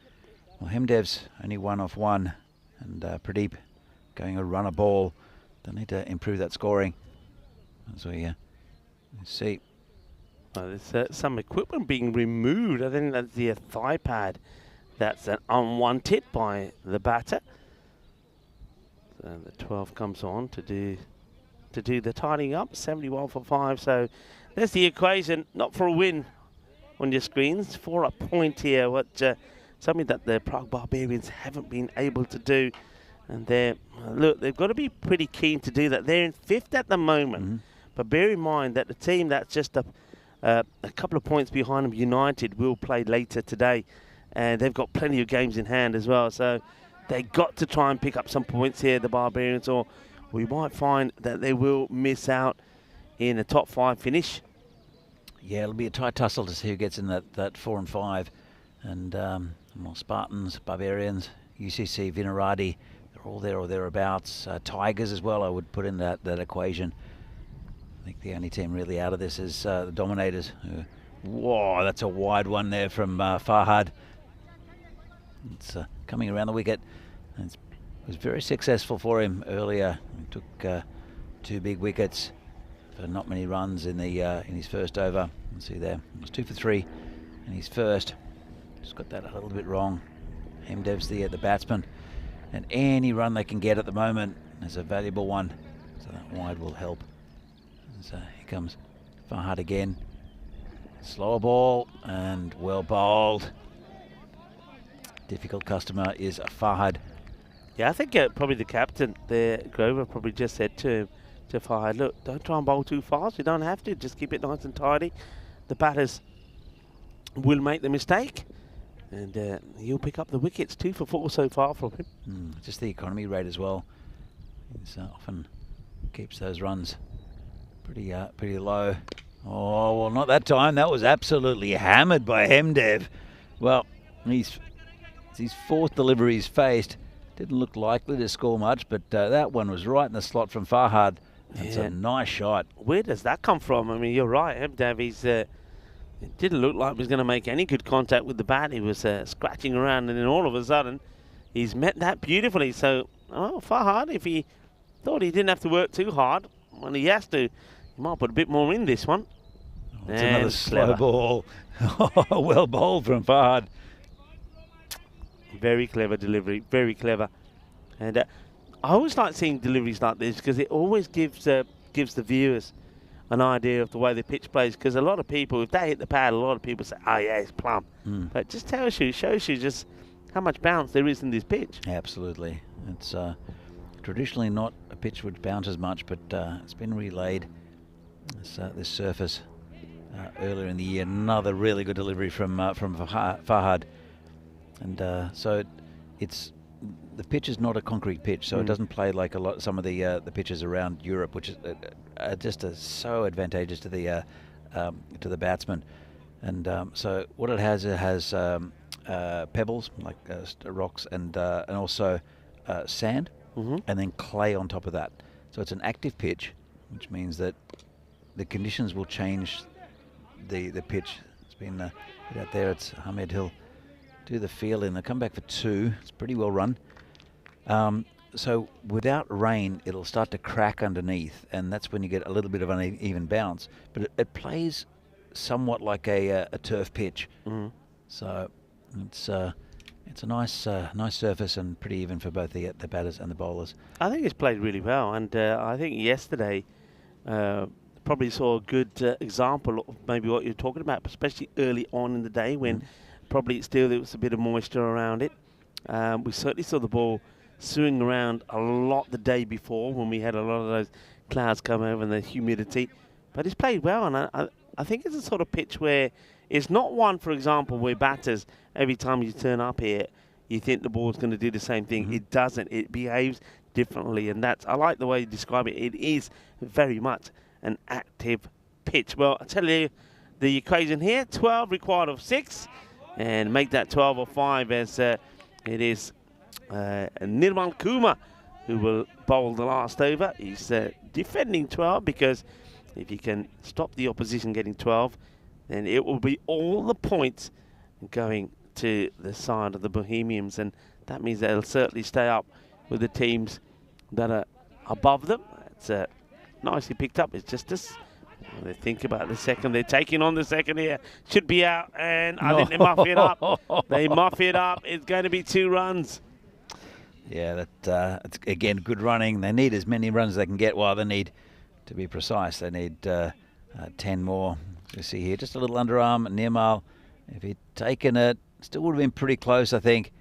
Well, Hemdev's only 1 off 1, and Pradeep going a runner ball. They need to improve that scoring. As we see.
Well, there's some equipment being removed. I think that's the thigh pad. That's an unwanted by the batter. So the 12 comes on to do the tidying up. 71 for 5. So there's the equation. Not for a win on your screens, for a point here. Something that the Prague Barbarians haven't been able to do. And they've got to be pretty keen to do that. They're in 5th at the moment. But bear in mind that the team that's just a couple of points behind them, United, will play later today. And they've got plenty of games in hand as well. So they've got to try and pick up some points here, the Barbarians, or we might find that they will miss out in a top 5 finish.
Yeah, it'll be a tight tussle to see who gets in that 4 and 5. And more Spartans, Barbarians, UCC, Vinaradi, they're all there or thereabouts. Tigers as well, I would put in that equation. I think the only team really out of this is the Dominators. Whoa, that's a wide one there from Farhad. It's coming around the wicket. And it was very successful for him earlier. He took 2 big wickets for not many runs in his first over. You can see there, it was 2 for 3 in his first. Just got that a little bit wrong. Hemdev's the batsman. And any run they can get at the moment is a valuable one. So that wide will help. So here comes Farhad again. Slower ball and well bowled. Difficult customer is Farhad.
Yeah, I think probably the captain there, Grover, probably just said to Farhad, look, don't try and bowl too fast. You don't have to. Just keep it nice and tidy. The batters will make the mistake. And he'll pick up the wickets. 2 for 4 so far from him.
Just the economy rate as well. He often keeps those runs pretty low. Oh, well, not that time. That was absolutely hammered by Hemdev. Well, it's his 4th delivery he's faced. Didn't look likely to score much, but that one was right in the slot from Farhad. That's a nice shot.
Where does that come from? I mean, you're right, Hemdev, it didn't look like he was going to make any good contact with the bat. He was scratching around, and then all of a sudden, he's met that beautifully. So, Farhad, if he thought he didn't have to work too hard, when he has to, he might put a bit more in this one.
It's another slow ball. Well bowled from Farhad.
Very clever delivery, very clever. And I always like seeing deliveries like this because it always gives the viewers an idea of the way the pitch plays, because a lot of people, if they hit the pad, a lot of people say, oh yeah, it's plump. But it just shows you just how much bounce there is in this pitch.
Absolutely. It's traditionally not a pitch which bounces much, but it's been relayed, this surface, earlier in the year. Another really good delivery from Fahad. And so it's the pitch is not a concrete pitch, so it doesn't play like some of the pitches around Europe, which is just so advantageous to the batsman. And so what it has pebbles like rocks and also sand, and then clay on top of that. So it's an active pitch, which means that the conditions will change the pitch. It's been out there. It's Hamid. He'll do the field in. They'll come back for 2. It's pretty well run. So without rain, it'll start to crack underneath, and that's when you get a little bit of uneven bounce. But it plays somewhat like a turf pitch. So it's a nice surface and pretty even for both the batters and the bowlers.
I think it's played really well, and I think yesterday probably saw a good example of maybe what you're talking about, especially early on in the day when probably still there was a bit of moisture around it. We certainly saw the ball swing around a lot the day before when we had a lot of those clouds come over and the humidity. But it's played well, and I think it's a sort of pitch where it's not one, for example, where batters, every time you turn up here, you think the ball's going to do the same thing. It doesn't. It behaves differently, and I like the way you describe it. It is very much an active pitch. Well, I tell you the equation here, 12 required of 6, and make that 12 or 5 as it is Nirmal Kumar who will bowl the last over. He's defending 12, because if you can stop the opposition getting 12, then it will be all the points going to the side of the Bohemians, and that means they'll certainly stay up with the teams that are above them. It's nicely picked up. It's just this. They think about the second. They're taking on the second here. Should be out, and I think they muff it up. They muff it up. It's going to be 2 runs.
Yeah, it's again good running. They need as many runs as they can get. Well, they need, to be precise, they need 10 more. You see here, just a little underarm. Nirmal, if he'd taken it, still would have been pretty close, I think.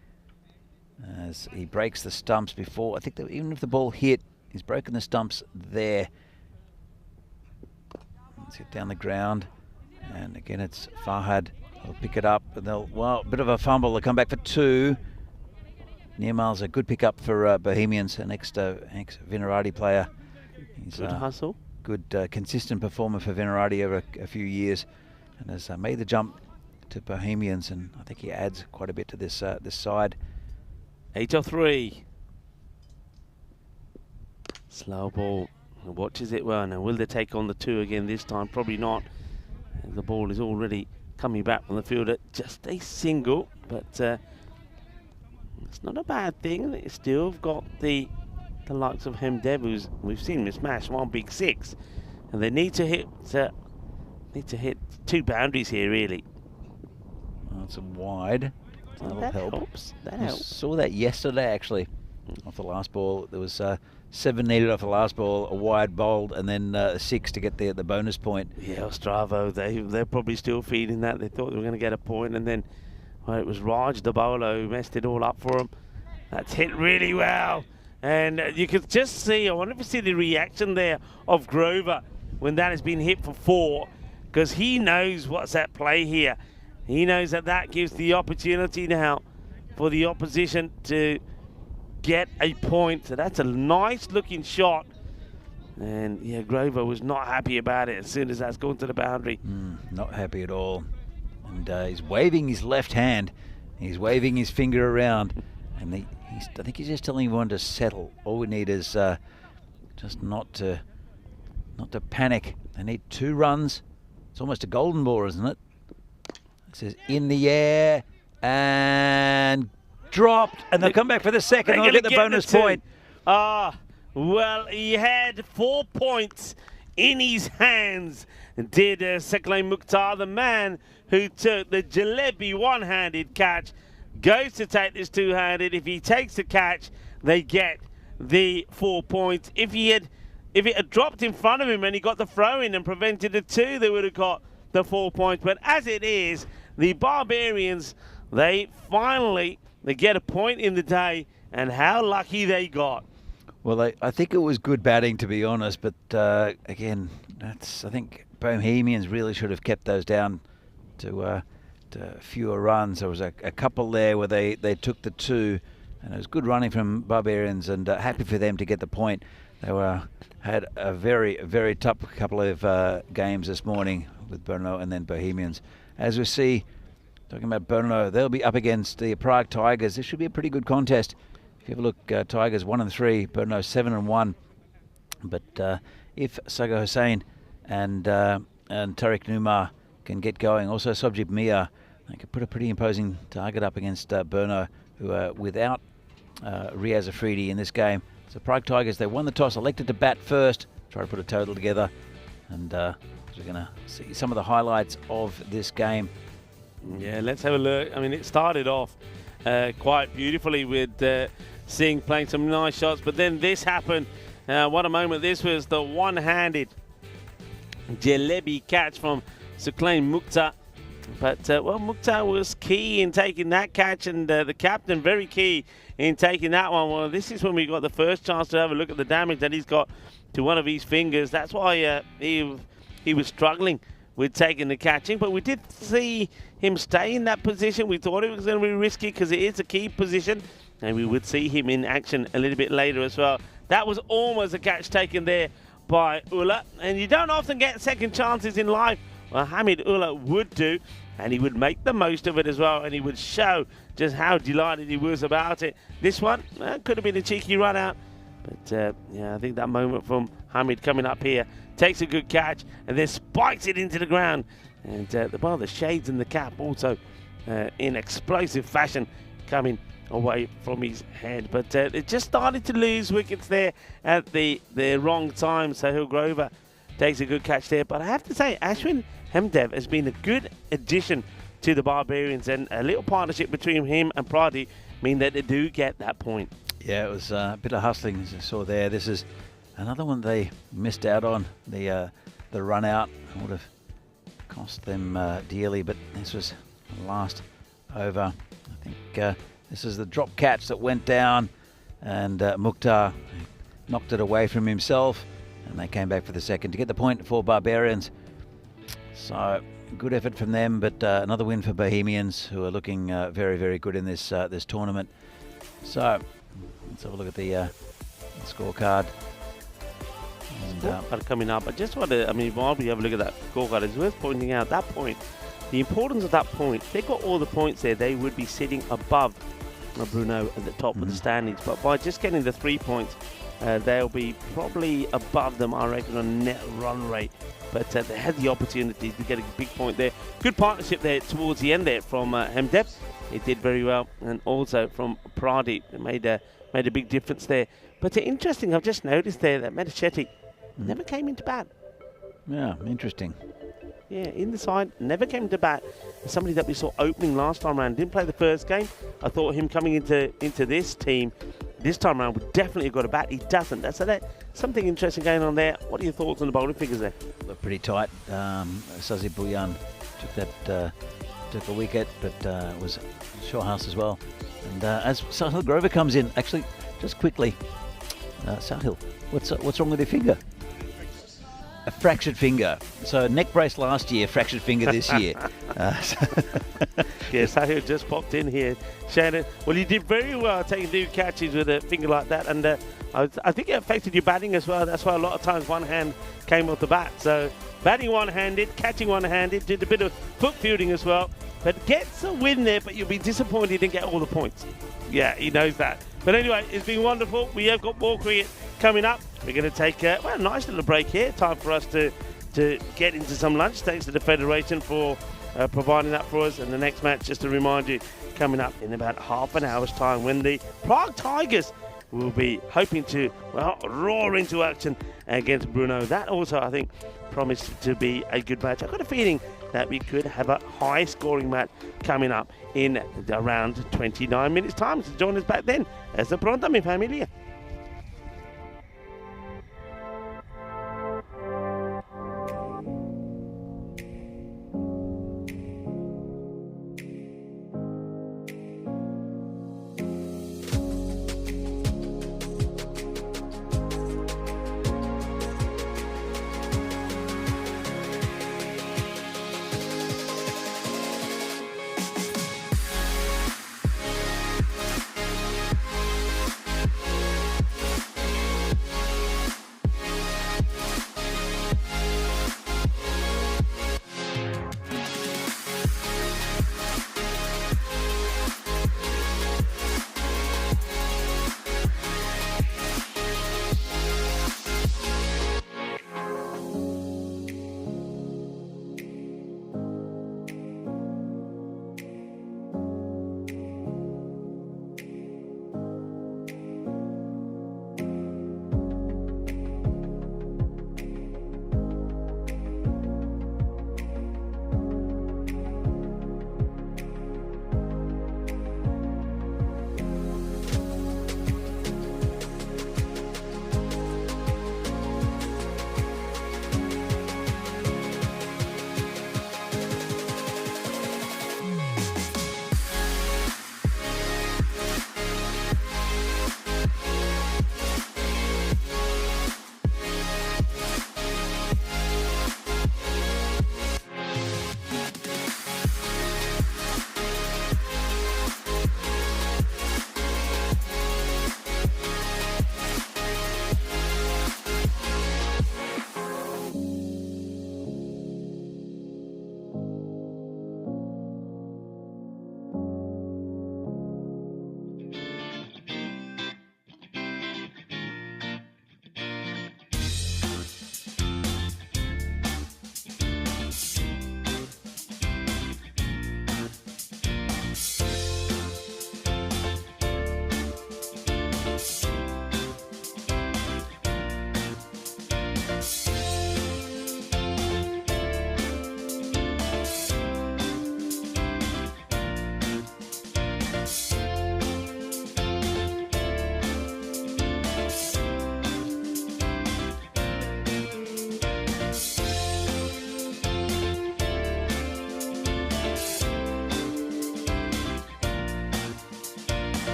As he breaks the stumps before. I think that even if the ball hit, he's broken the stumps there. Let's hit down the ground. And again, it's Fahad. They'll pick it up, and a bit of a fumble. They'll come back for 2. Nirmal's a good pickup for Bohemians, an ex-Vinarati player. He's
good hustle.
Good, consistent performer for Vinarati over a few years, and has made the jump to Bohemians, and I think he adds quite a bit to this side.
8 or 3. Slow ball. Watches it well. Now, will they take on the 2 again this time? Probably not. The ball is already coming back from the field at just a single, but it's not a bad thing. They still got the likes of Hemdev, who's we've seen him smash 1 big 6, and they need to hit 2 boundaries here really.
That's a wide.
That helps. That helps.
Saw that yesterday actually. Off the last ball, there was 7 needed off the last ball, a wide bowled, and then 6 to get the bonus point.
Yeah, Ostravo, they're probably still feeding that. They thought they were going to get a point, and then it was Raj, the bowler, who messed it all up for them. That's hit really well. And you could just see, I wonder if you see the reaction there of Grover when that has been hit for 4, because he knows what's at play here. He knows that gives the opportunity now for the opposition to get a point. So that's a nice looking shot. And yeah, Grover was not happy about it as soon as that's gone to the boundary.
Not happy at all. And he's waving his left hand. He's waving his finger around. And I think he's just telling everyone to settle. All we need is just not to panic. They need 2 runs. It's almost a golden ball, isn't it? It says in the air and dropped, and they'll come back for the second. They'll get the bonus point.
Well, he had 4 points in his hands. Did Seklaim Mukhtar, the man who took the Jalebi one-handed catch, goes to take this two-handed. If he takes the catch, they get the 4 points. If he had if it had dropped in front of him and he got the throw in and prevented the 2, they would have got the 4 points. But as it is, the Barbarians, they get a point in the day, and how lucky they got.
Well, I think it was good batting, to be honest, but again, I think Bohemians really should have kept those down to fewer runs. There was a couple there where they took the 2, and it was good running from Barbarians, and happy for them to get the point. They had a very, very tough couple of games this morning with Brno and then Bohemians. As we see, talking about Brno, they'll be up against the Prague Tigers. This should be a pretty good contest. If you have a look, Tigers 1-3, Brno 7-1. But if Sagar Hussain and Tariq Numar can get going, also Sobjit Mia, they could put a pretty imposing target up against Brno, who are without Riaz Afridi in this game. So Prague Tigers, they won the toss, elected to bat first, try to put a total together, and we're going to see some of the highlights of this game.
Yeah, let's have a look. I mean, it started off quite beautifully with Singh playing some nice shots, but then this happened. What a moment this was, the one-handed Jalebi catch from Suklain Mukhtar. But, well, Mukhtar was key in taking that catch, and the captain very key in taking that one. Well, this is when we got the first chance to have a look at the damage that he's got to one of his fingers. That's why he was struggling with taking the catching, but we did see him stay in that position. We thought it was going to be risky because it is a key position, and we would see him in action a little bit later as well. That was almost a catch taken there by Ullah, and you don't often get second chances in life. Well, Hamid Ullah would do, and he would make the most of it as well, and he would show just how delighted he was about it. This one could have been a cheeky run out, but yeah, I think that moment from Hamid coming up here, takes a good catch and then spikes it into the ground, and the shades and the cap also in explosive fashion coming away from his head. But it just started to lose wickets there at the wrong time. Sahil Grover takes a good catch there, but I have to say Ashwin Hemdev has been a good addition to the Barbarians, and a little partnership between him and Pradeep mean that they do get that point.
Yeah, it was a bit of hustling, as I saw there. This is another one they missed out on. The run out would have cost them dearly, but this was the last over. I think this is the drop catch that went down, and Mukhtar knocked it away from himself, and they came back for the second to get the point for Barbarians. So good effort from them, but another win for Bohemians, who are looking very, very good in this this tournament. So let's have a look at the scorecard.
And, coming up, I just want to, while we have a look at that scorecard, it's worth pointing out that point, the importance of that point. If they got all the points there, they would be sitting above Brno at the top of the standings. But by just getting the 3 points, they'll be probably above them, I reckon, on net run rate. But they had the opportunity to get a big point there. Good partnership there towards the end there from Hemdev. He did very well, and also from Pradeep. It made a big difference there. But interesting, I've just noticed there that Medashetty never came into bat.
Yeah, interesting.
Yeah, in the side, never came to bat. Somebody that we saw opening last time around, didn't play the first game. I thought him coming into this team this time around would definitely have got a bat. He doesn't. That's something interesting going on there. What are your thoughts on the bowling figures there?
Look pretty tight. Sazi Bhuyan took a wicket, but was Shawhouse as well. And as Sahil Grover comes in, actually, just quickly, Sahil, what's wrong with your finger? A fractured finger. So neck brace last year, fractured finger this year.
Yeah, Sahil just popped in here. Shannon, well, you did very well taking 2 catches with a finger like that, and I think it affected your batting as well. That's why a lot of times one hand came off the bat. So batting one-handed, catching one-handed, did a bit of foot fielding as well. But gets a win there, but you'll be disappointed he didn't get all the points. Yeah, he knows that. But anyway, it's been wonderful. We have got more cricket coming up. We're going to take a nice little break here. Time for us to get into some lunch. Thanks to the Federation for providing that for us. And the next match, just to remind you, coming up in about half an hour's time, when the Prague Tigers will be hoping to, roar into action against Brno. That also, I think, promised to be a good match. I've got a feeling that we could have a high-scoring match coming up in around 29 minutes' time. So join us back then. Hasta pronto, mi familia.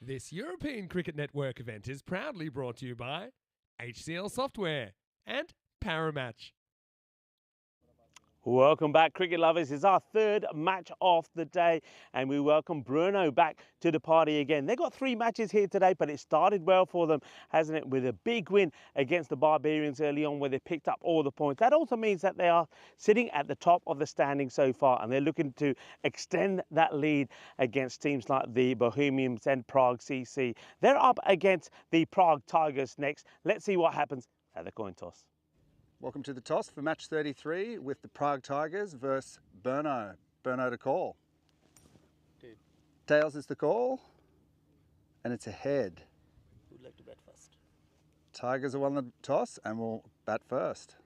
This European Cricket Network event is proudly brought to you by HCL Software and Paramatch.
Welcome back, cricket lovers. It's our third match of the day, and we welcome Brno back to the party again. They got 3 matches here today, but it started well for them, hasn't it? With a big win against the Barbarians early on, where they picked up all the points. That also means that they are sitting at the top of the standing so far, and they're looking to extend that lead against teams like the Bohemians and Prague CC. They're up against the Prague Tigers next. Let's see what happens at the coin toss.
Welcome to the toss for match 33 with the Prague Tigers versus Brno. Brno to call. Tails is the call, and it's a head.
Who'd like to bet first?
Tigers have won the toss and will bat first.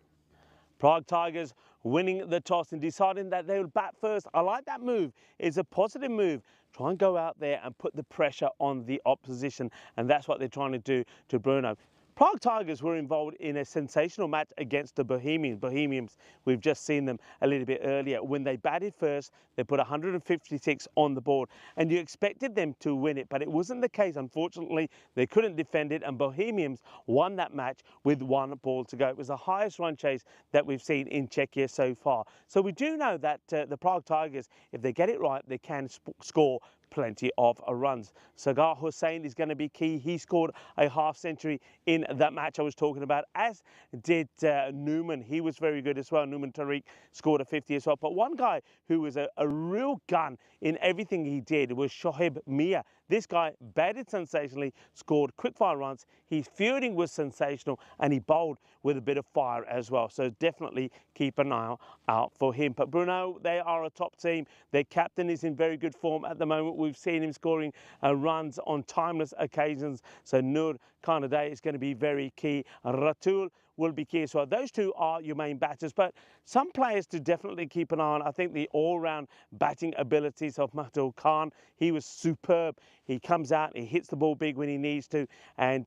Prague Tigers winning the toss and deciding that they will bat first. I like that move. It's a positive move. Try and go out there and put the pressure on the opposition, and that's what they're trying to do to Brno. Prague Tigers were involved in a sensational match against the Bohemians. We've just seen them a little bit earlier. When they batted first, they put 156 on the board, and you expected them to win it, but it wasn't the case. Unfortunately, they couldn't defend it, and Bohemians won that match with 1 ball to go. It was the highest run chase that we've seen in Czechia so far. So we do know that the Prague Tigers, if they get it right, they can score plenty of runs. Sagar Hussain is going to be key. He scored a half century in that match I was talking about, as did Newman. He was very good as well. Newman Tariq scored a 50 as well. But one guy who was a real gun in everything he did was Shoaib Mia. This guy batted sensationally, scored quick-fire runs. His fielding was sensational, and he bowled with a bit of fire as well. So definitely keep an eye out for him. But Brno, they are a top team. Their captain is in very good form at the moment. We've seen him scoring runs on timeless occasions. So Nur Khanade is going to be very key. Ratul will be key as well. Those two are your main batters, but some players to definitely keep an eye on. I think the all-round batting abilities of Mahdul Khan. He was superb. He comes out, he hits the ball big when he needs to, and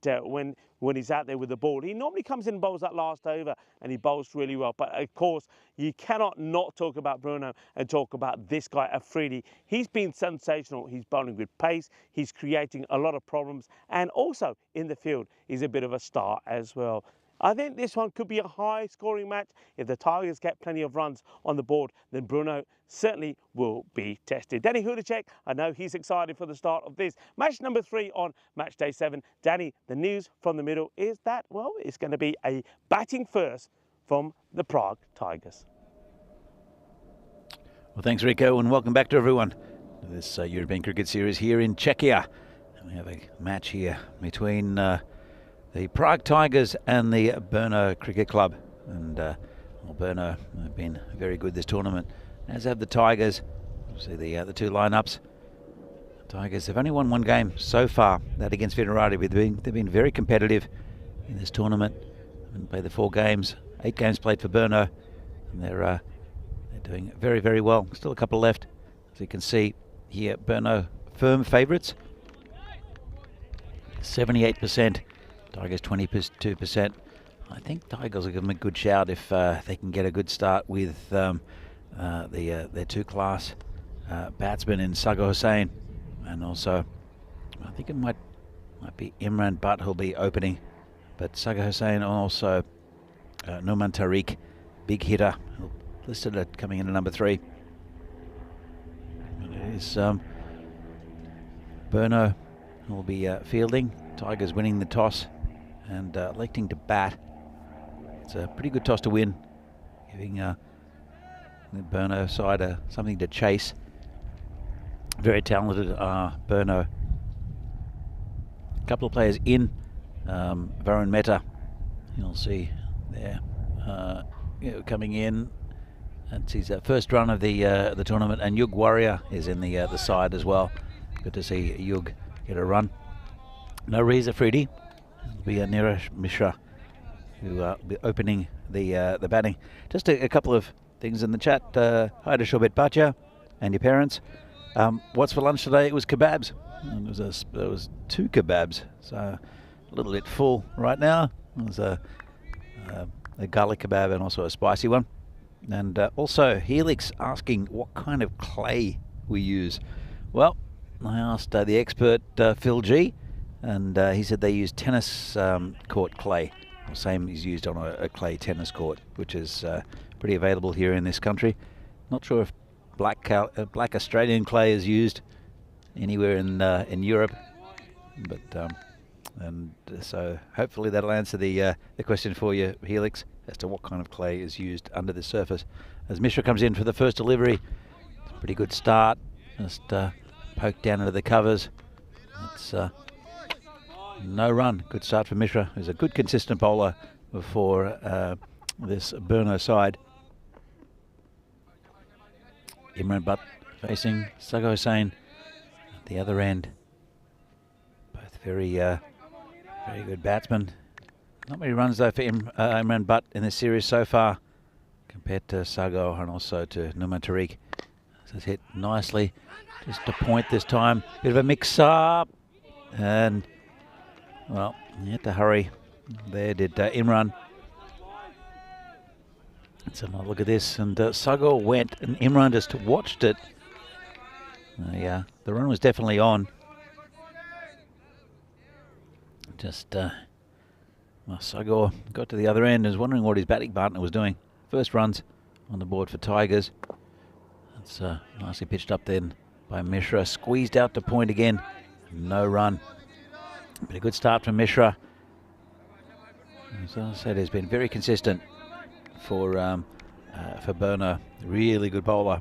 when he's out there with the ball, he normally comes in and bowls that last over, and he bowls really well. But of course, you cannot not talk about Brno and talk about this guy, Afridi. He's been sensational. He's bowling with pace. He's creating a lot of problems, and also in the field, he's a bit of a star as well. I think this one could be a high-scoring match. If the Tigers get plenty of runs on the board, then Brno certainly will be tested. Danny Hudacek, I know he's excited for the start of this match number 3 on match day 7. Danny, the news from the middle is that, well, it's going to be a batting first from the Prague Tigers.
Well, thanks, Rico, and welcome back to everyone to this European Cricket Series here in Czechia. And we have a match here between the Prague Tigers and the Brno Cricket Club. And Brno have been very good this tournament, as have the Tigers. See the 2 lineups. The Tigers have only won 1 game so far, that against Venerati. They've been very competitive in this tournament. Haven't played the 4 games, 8 games played for Brno, and they're doing very, very well. Still a couple left. As you can see here, Brno firm favourites. 78%. Tigers 22%. I think Tigers will give them a good shout if they can get a good start with their 2-class batsman in Sagar Hussain, and also I think it might be Imran Butt who'll be opening, but Sagar Hussain, and also Nouman Tariq, big hitter, listed at coming in at number 3. And it is Brno will be fielding. Tigers winning the toss and electing to bat. It's a pretty good toss to win, giving the Brno side something to chase. Very talented Brno. A couple of players in. Varun Mehta, you'll see there, coming in. That's his first run of the tournament, and Yug Warrior is in the side as well. Good to see Yug get a run. No Reza Afridi. It'll be Neeraj Mishra who will be opening the batting. Just a couple of things in the chat. Hi to Shobet Bacha and your parents. What's for lunch today? It was kebabs. And there was 2 kebabs, so a little bit full right now. It was a garlic kebab and also a spicy one. And also Helix asking what kind of clay we use. Well, I asked the expert Phil G, and he said they use tennis court clay, the same is used on a clay tennis court, which is pretty available here in this country. Not sure if black Australian clay is used anywhere in Europe, but and so hopefully that'll answer the question for you, Helix, as to what kind of clay is used under the surface. As Mishra comes in for the first delivery, it's a pretty good start. Just poked down into the covers. It's no run. Good start for Mishra, who's a good consistent bowler for this Brno side. Imran Butt facing Sago Hussain at the other end. Both very good batsmen. Not many runs though for Imran Butt in this series so far, compared to Sago and also to Numan Tariq. This is hit nicely, just a point this time. Bit of a mix-up, and well, you had to hurry. There did Imran. Let's have another look at this, and Sago went, and Imran just watched it. Yeah, the run was definitely on. Just well, Sago got to the other end and was wondering what his batting partner was doing. First runs on the board for Tigers. It's nicely pitched up then by Mishra. Squeezed out to point again. No run. But a good start from Mishra. As I said, he's been very consistent for Brno. Really good bowler.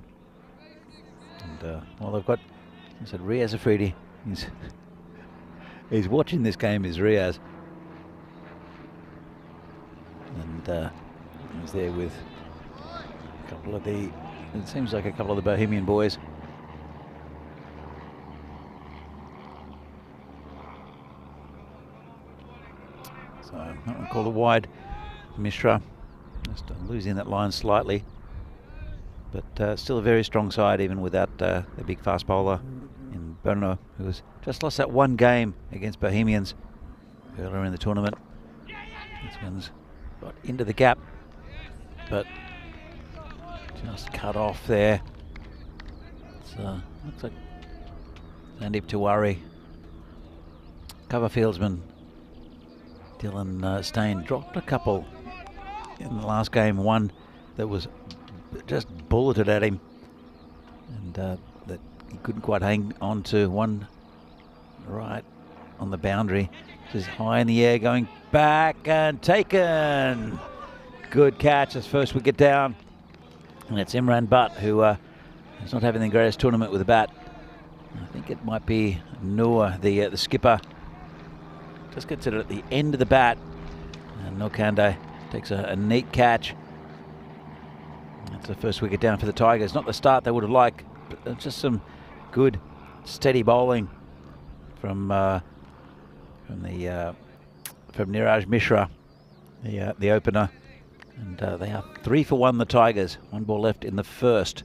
And well, they've got, I said, Riaz Afridi. He's watching this game, is Riaz. And he's there with a couple of the, it seems like a couple of the Bohemian boys. So that one called it wide. Mishra just losing that line slightly, but still a very strong side even without the big fast bowler in Brno, who has just lost that one game against Bohemians earlier in the tournament. This one's got into the gap, but just cut off there. So looks like Sandeep Tiwari, cover fieldsman Dylan Stain, dropped a couple in the last game. One that was just bulleted at him, and that he couldn't quite hang on to. One right on the boundary, just high in the air, going back and taken. Good catch as first wicket down. And it's Imran Butt, who is not having the greatest tournament with the bat. I think it might be Noor, the skipper. Just gets it at the end of the bat. And Nokande takes a neat catch. That's the first wicket down for the Tigers. Not the start they would have liked, but just some good, steady bowling from Niraj Mishra, the opener. And they are 3 for 1, the Tigers. 1 ball left in the first.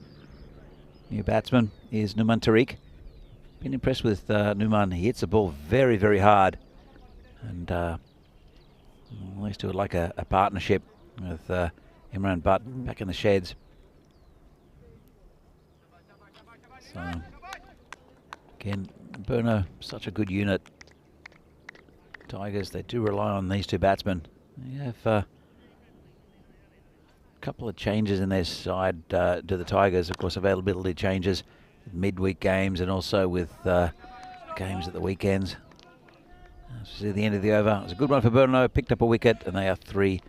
New batsman is Numan Tariq. Been impressed with Numan. He hits the ball very, very hard. And these two would like a partnership with Imran Butt back in the sheds. So, again, Brno, such a good unit. Tigers, they do rely on these two batsmen. They have a couple of changes in their side to the Tigers. Of course, availability changes, midweek games, and also with games at the weekends. See the end of the over. It was a good one for Brno. Picked up a wicket, and they are 3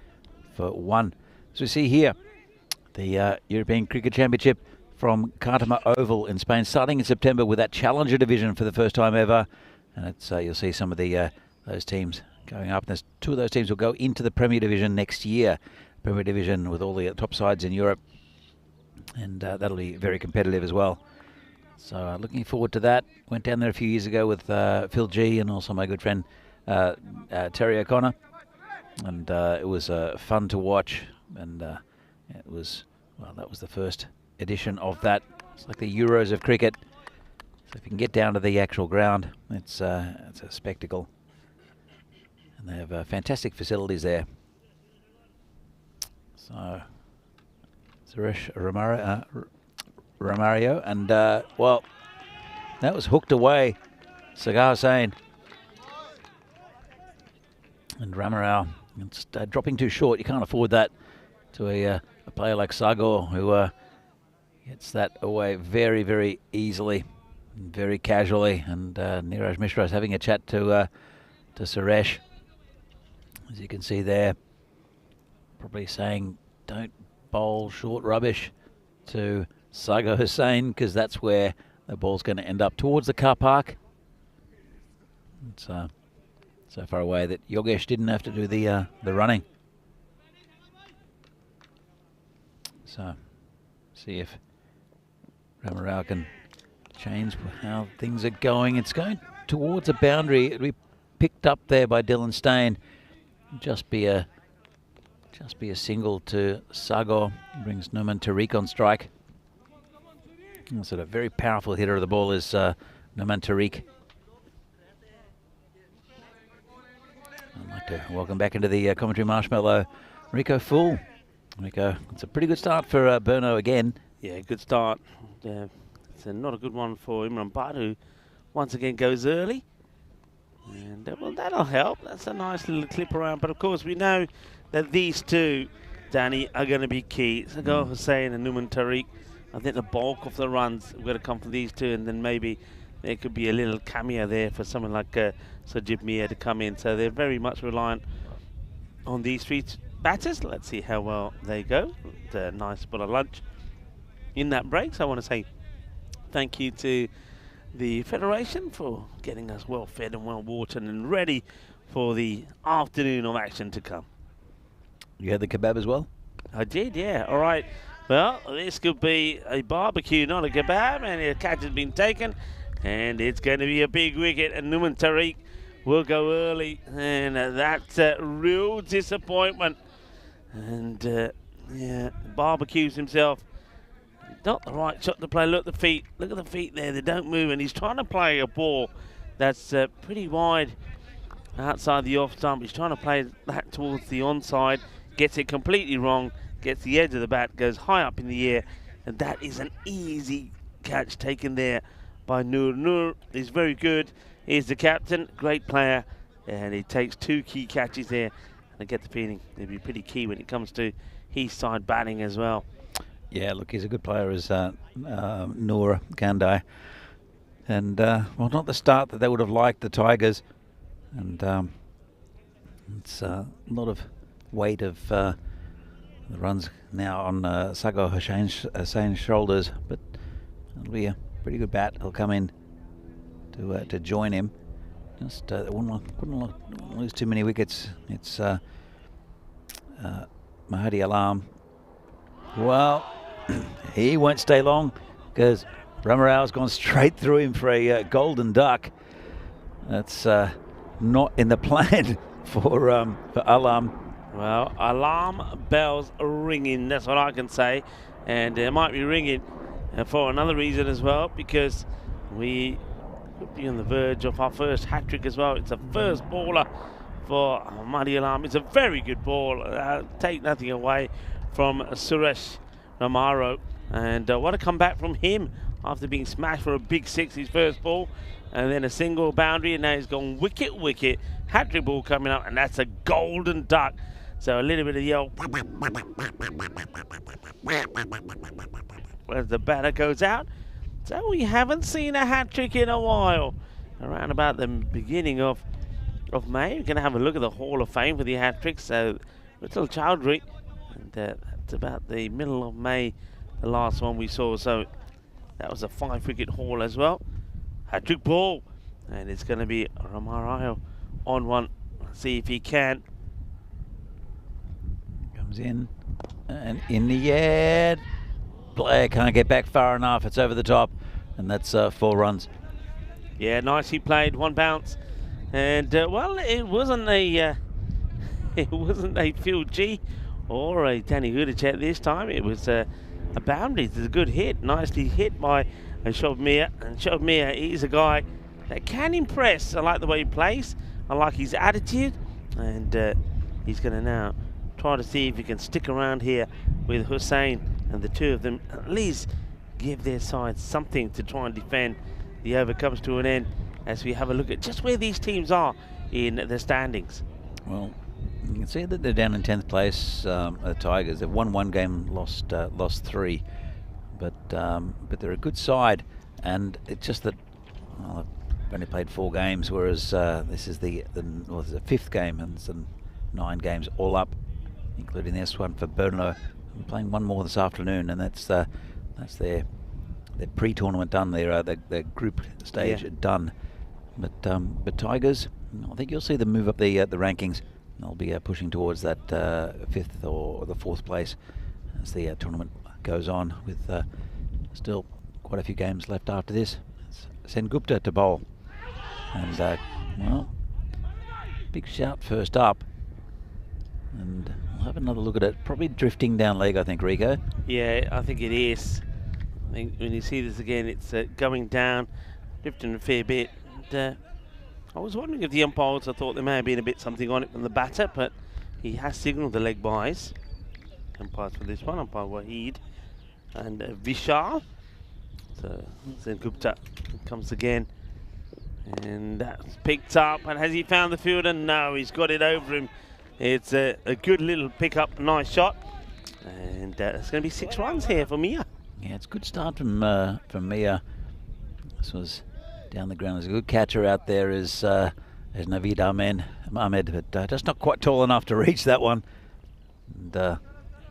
for 1. So we see here the European Cricket Championship from Cartama Oval in Spain, starting in September with that Challenger division for the first time ever. And it's you'll see some of the those teams going up. There's 2 of those teams will go into the Premier Division next year. Premier Division with all the top sides in Europe, and that'll be very competitive as well. So looking forward to that. Went down there a few years ago with Phil G and also my good friend Terry O'Connor, and it was fun to watch. And it was, well, that was the first edition of that. It's like the Euros of cricket. So if you can get down to the actual ground, it's a spectacle, and they have fantastic facilities there. So Suresh Romario, and well, That was hooked away. Sagar Hussain. And Ramarao, it's dropping too short. You can't afford that to a player like Sagar, who gets that away very, very easily, very casually. And Niraj Mishra is having a chat to Suresh, as you can see there, probably saying don't bowl short rubbish to Sagar Hussain, because that's where the ball's going to end up, towards the car park. It's so far away that Yogesh didn't have to do the running. So, see if Ramarao can change how things are going. It's going towards a boundary. It'll be picked up there by Dylan Stain. Just be a single to Sagar. Brings Numan Tariq on strike. And so a very powerful hitter of the ball is Numan Tariq. I'd like to welcome back into the commentary marshmallow Rico Fool. Rico, it's a pretty good start for Brno again.
Yeah, good start. It's not a good one for Imran Bhatt, who once again goes early. And well, that'll help. That's a nice little clip around. But of course, we know that these two, Danny, are going to be key. Sagar Hussain and Numan Tariq. I think the bulk of the runs are going to come from these two, and then maybe there could be a little cameo there for someone like Sajib Mia to come in. So they're very much reliant on these three batters. Let's see how well they go. A nice bit of lunch in that break. So I want to say thank you to the Federation for getting us well fed and well watered and ready for the afternoon of action to come.
You had the kebab as well?
I did, yeah. All right. Well, this could be a barbecue, not a kebab, and a catch has been taken, and it's going to be a big wicket, and Numan Tariq will go early, and that's a real disappointment. And yeah, barbecues himself. Not the right shot to play. Look at the feet. Look at the feet there. They don't move, and he's trying to play a ball that's pretty wide outside the off stump. He's trying to play that towards the onside. Gets it completely wrong. Gets the edge of the bat. Goes high up in the air, and that is an easy catch taken there by Noor. Noor is very good. He's the captain, great player, and he takes two key catches there. And I get the feeling he'll be pretty key when it comes to his side batting as well.
Yeah, look, he's a good player as Noor Gandai. And, well, not the start that they would have liked, the Tigers. And it's a lot of weight of the runs now on Sagar Hussain's shoulders. But it'll be a pretty good bat. He'll come in to join him. Just wouldn't lose too many wickets. It's Mahdi Alam. Well, he won't stay long because Ramarao's gone straight through him for a golden duck. That's not in the plan for Alam.
Well, alarm bells are ringing, that's what I can say. And it might be ringing for another reason as well, because we could be on the verge of our first hat-trick as well. It's a first baller for Mahdi Alam. It's a very good ball. Take nothing away from Suresh Ramaro. And what a comeback from him after being smashed for a big six, his first ball. And then a single boundary, and now he's gone wicket. Hat-trick ball coming up, and that's a golden duck. So a little bit of yell as the batter goes out. So we haven't seen a hat-trick in a while. Around about the beginning of May, we're going to have a look at the Hall of Fame for the hat-tricks. So Little Chowdhury, and that's about the middle of May, the last one we saw. So that was a 5-wicket haul as well. Hat-trick ball, and it's going to be Ramarao on one. Let's see if he can.
Comes in and in the air. Player can't get back far enough. It's over the top, and that's 4 runs.
Yeah, nicely played. 1 bounce, and well, it wasn't a Phil G or a Danny Hudacek this time. It was a boundary. It's a good hit, nicely hit by Shov Mir. And Shov Mir, he's a guy that can impress. I like the way he plays. I like his attitude, and he's going to now try to see if he can stick around here with Hussain, and the two of them at least give their side something to try and defend the over comes to an end as we have a look at just where these teams are in the standings.
Well, you can see that they're down in 10th place. The Tigers, they've won one game, lost 3, but they're a good side, and it's just that they've only played 4 games, whereas this is the 5th game, and some 9 games all up, including this one for Brno. We're playing one more this afternoon, and that's their pre-tournament done. Their group stage done. But Tigers, I think you'll see them move up the rankings. They'll be pushing towards that 5th or the 4th place as the tournament goes on, with still quite a few games left after this. It's Sengupta to bowl, and well, big shout first up, and we'll have another look at it. Probably drifting down leg, I think, Rico.
Yeah, I think it is. I think when you see this again, it's going down, drifting a fair bit. And, I was wondering if the umpires, I thought there may have been a bit something on it from the batter, but he has signalled the leg byes. Umpires for this one, umpire Wahid and Vishal. So Sengupta comes again, and that's picked up. And has he found the fielder? No, he's got it over him. It's a good little pick up, nice shot, and it's going to be 6 runs here for Mia.
Yeah, it's a good start from Mia. This was down the ground. There's a good catcher out there is Naveed Ahmed, but just not quite tall enough to reach that one. And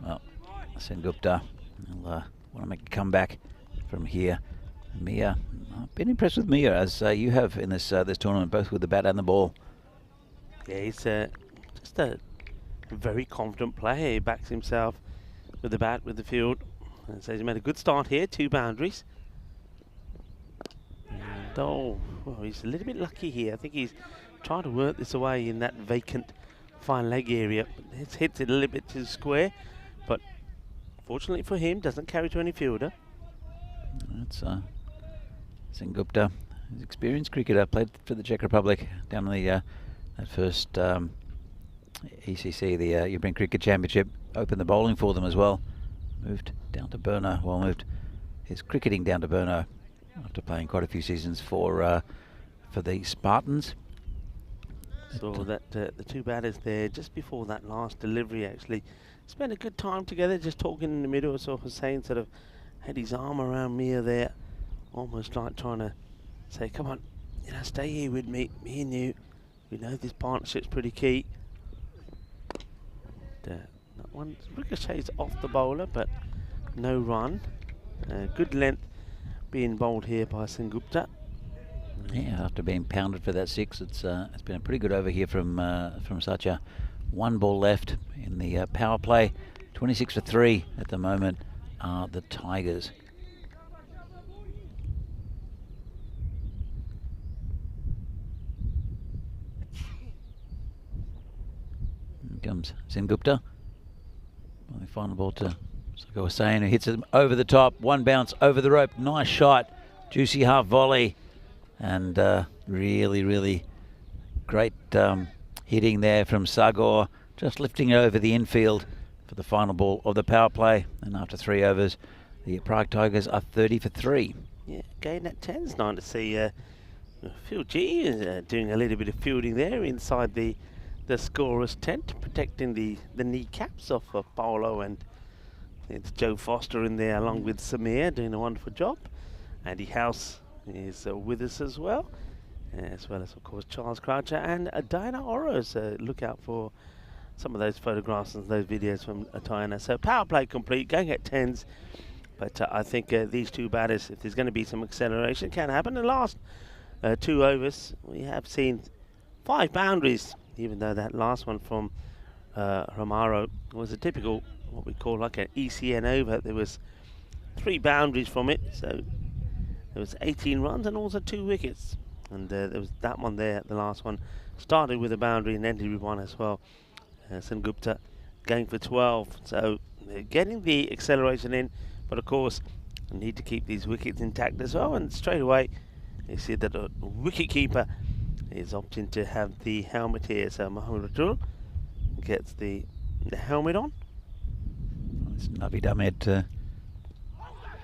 well, Sengupta will want to make a comeback from here. Mia, I've been impressed with Mia, as you have in this tournament, both with the bat and the ball.
Yeah, he's just a very confident player. He backs himself with the bat, with the field. And so he's made a good start here, 2 boundaries. And oh, well, he's a little bit lucky here. I think he's trying to work this away in that vacant fine leg area. It's hit it a little bit too square, but fortunately for him, doesn't carry to any fielder.
That's Sengupta. He's an experienced cricketer, played for the Czech Republic down in the that first ECC, the European Cricket Championship. Opened the bowling for them as well. Moved down to Brno. Well, moved his cricketing down to Brno after playing quite a few seasons for the Spartans.
So that the 2 batters there just before that last delivery actually spent a good time together, just talking in the middle. So Hussain sort of had his arm around Mia there, almost like trying to say, come on, stay here with me and you. We know this partnership's pretty key. That one ricochets off the bowler, but no run. Good length being bowled here by Sengupta.
Yeah, after being pounded for that 6, it's been a pretty good over here from Satya. 1 ball left in the power play. 26 for 3 at the moment are the Tigers. Here comes Sengupta. Well, the final ball to Sako Hussain, who hits it over the top. 1 bounce over the rope. Nice shot. Juicy half volley. And really, really great hitting there from Sagor. Just lifting it over the infield for the final ball of the power play. And after 3 overs, the Prague Tigers are 30 for 3.
Yeah, again, that 10's nice to see. Phil G is doing a little bit of fielding there inside the scorer's tent, protecting the kneecaps of Paolo, and it's Joe Foster in there along with Samir, doing a wonderful job. Andy House is with us as well as, of course, Charles Croucher and Diana Oros. Look out for some of those photographs and those videos from Diana. So power play complete, going at 10s. But I think these 2 batters, if there's going to be some acceleration, can happen. The last 2 overs, we have seen 5 boundaries, even though that last one from Romaro was a typical, what we call like an ECN over. There was 3 boundaries from it, so there was 18 runs and also 2 wickets. And there was that one there, the last one, started with a boundary and ended with 1 as well. Sengupta going for 12, so they're getting the acceleration in, but of course need to keep these wickets intact as well. And straight away you see that the wicket keeper is opting to have the helmet here, so Mohamed Ratul gets the helmet on.
It's Naveed Ahmed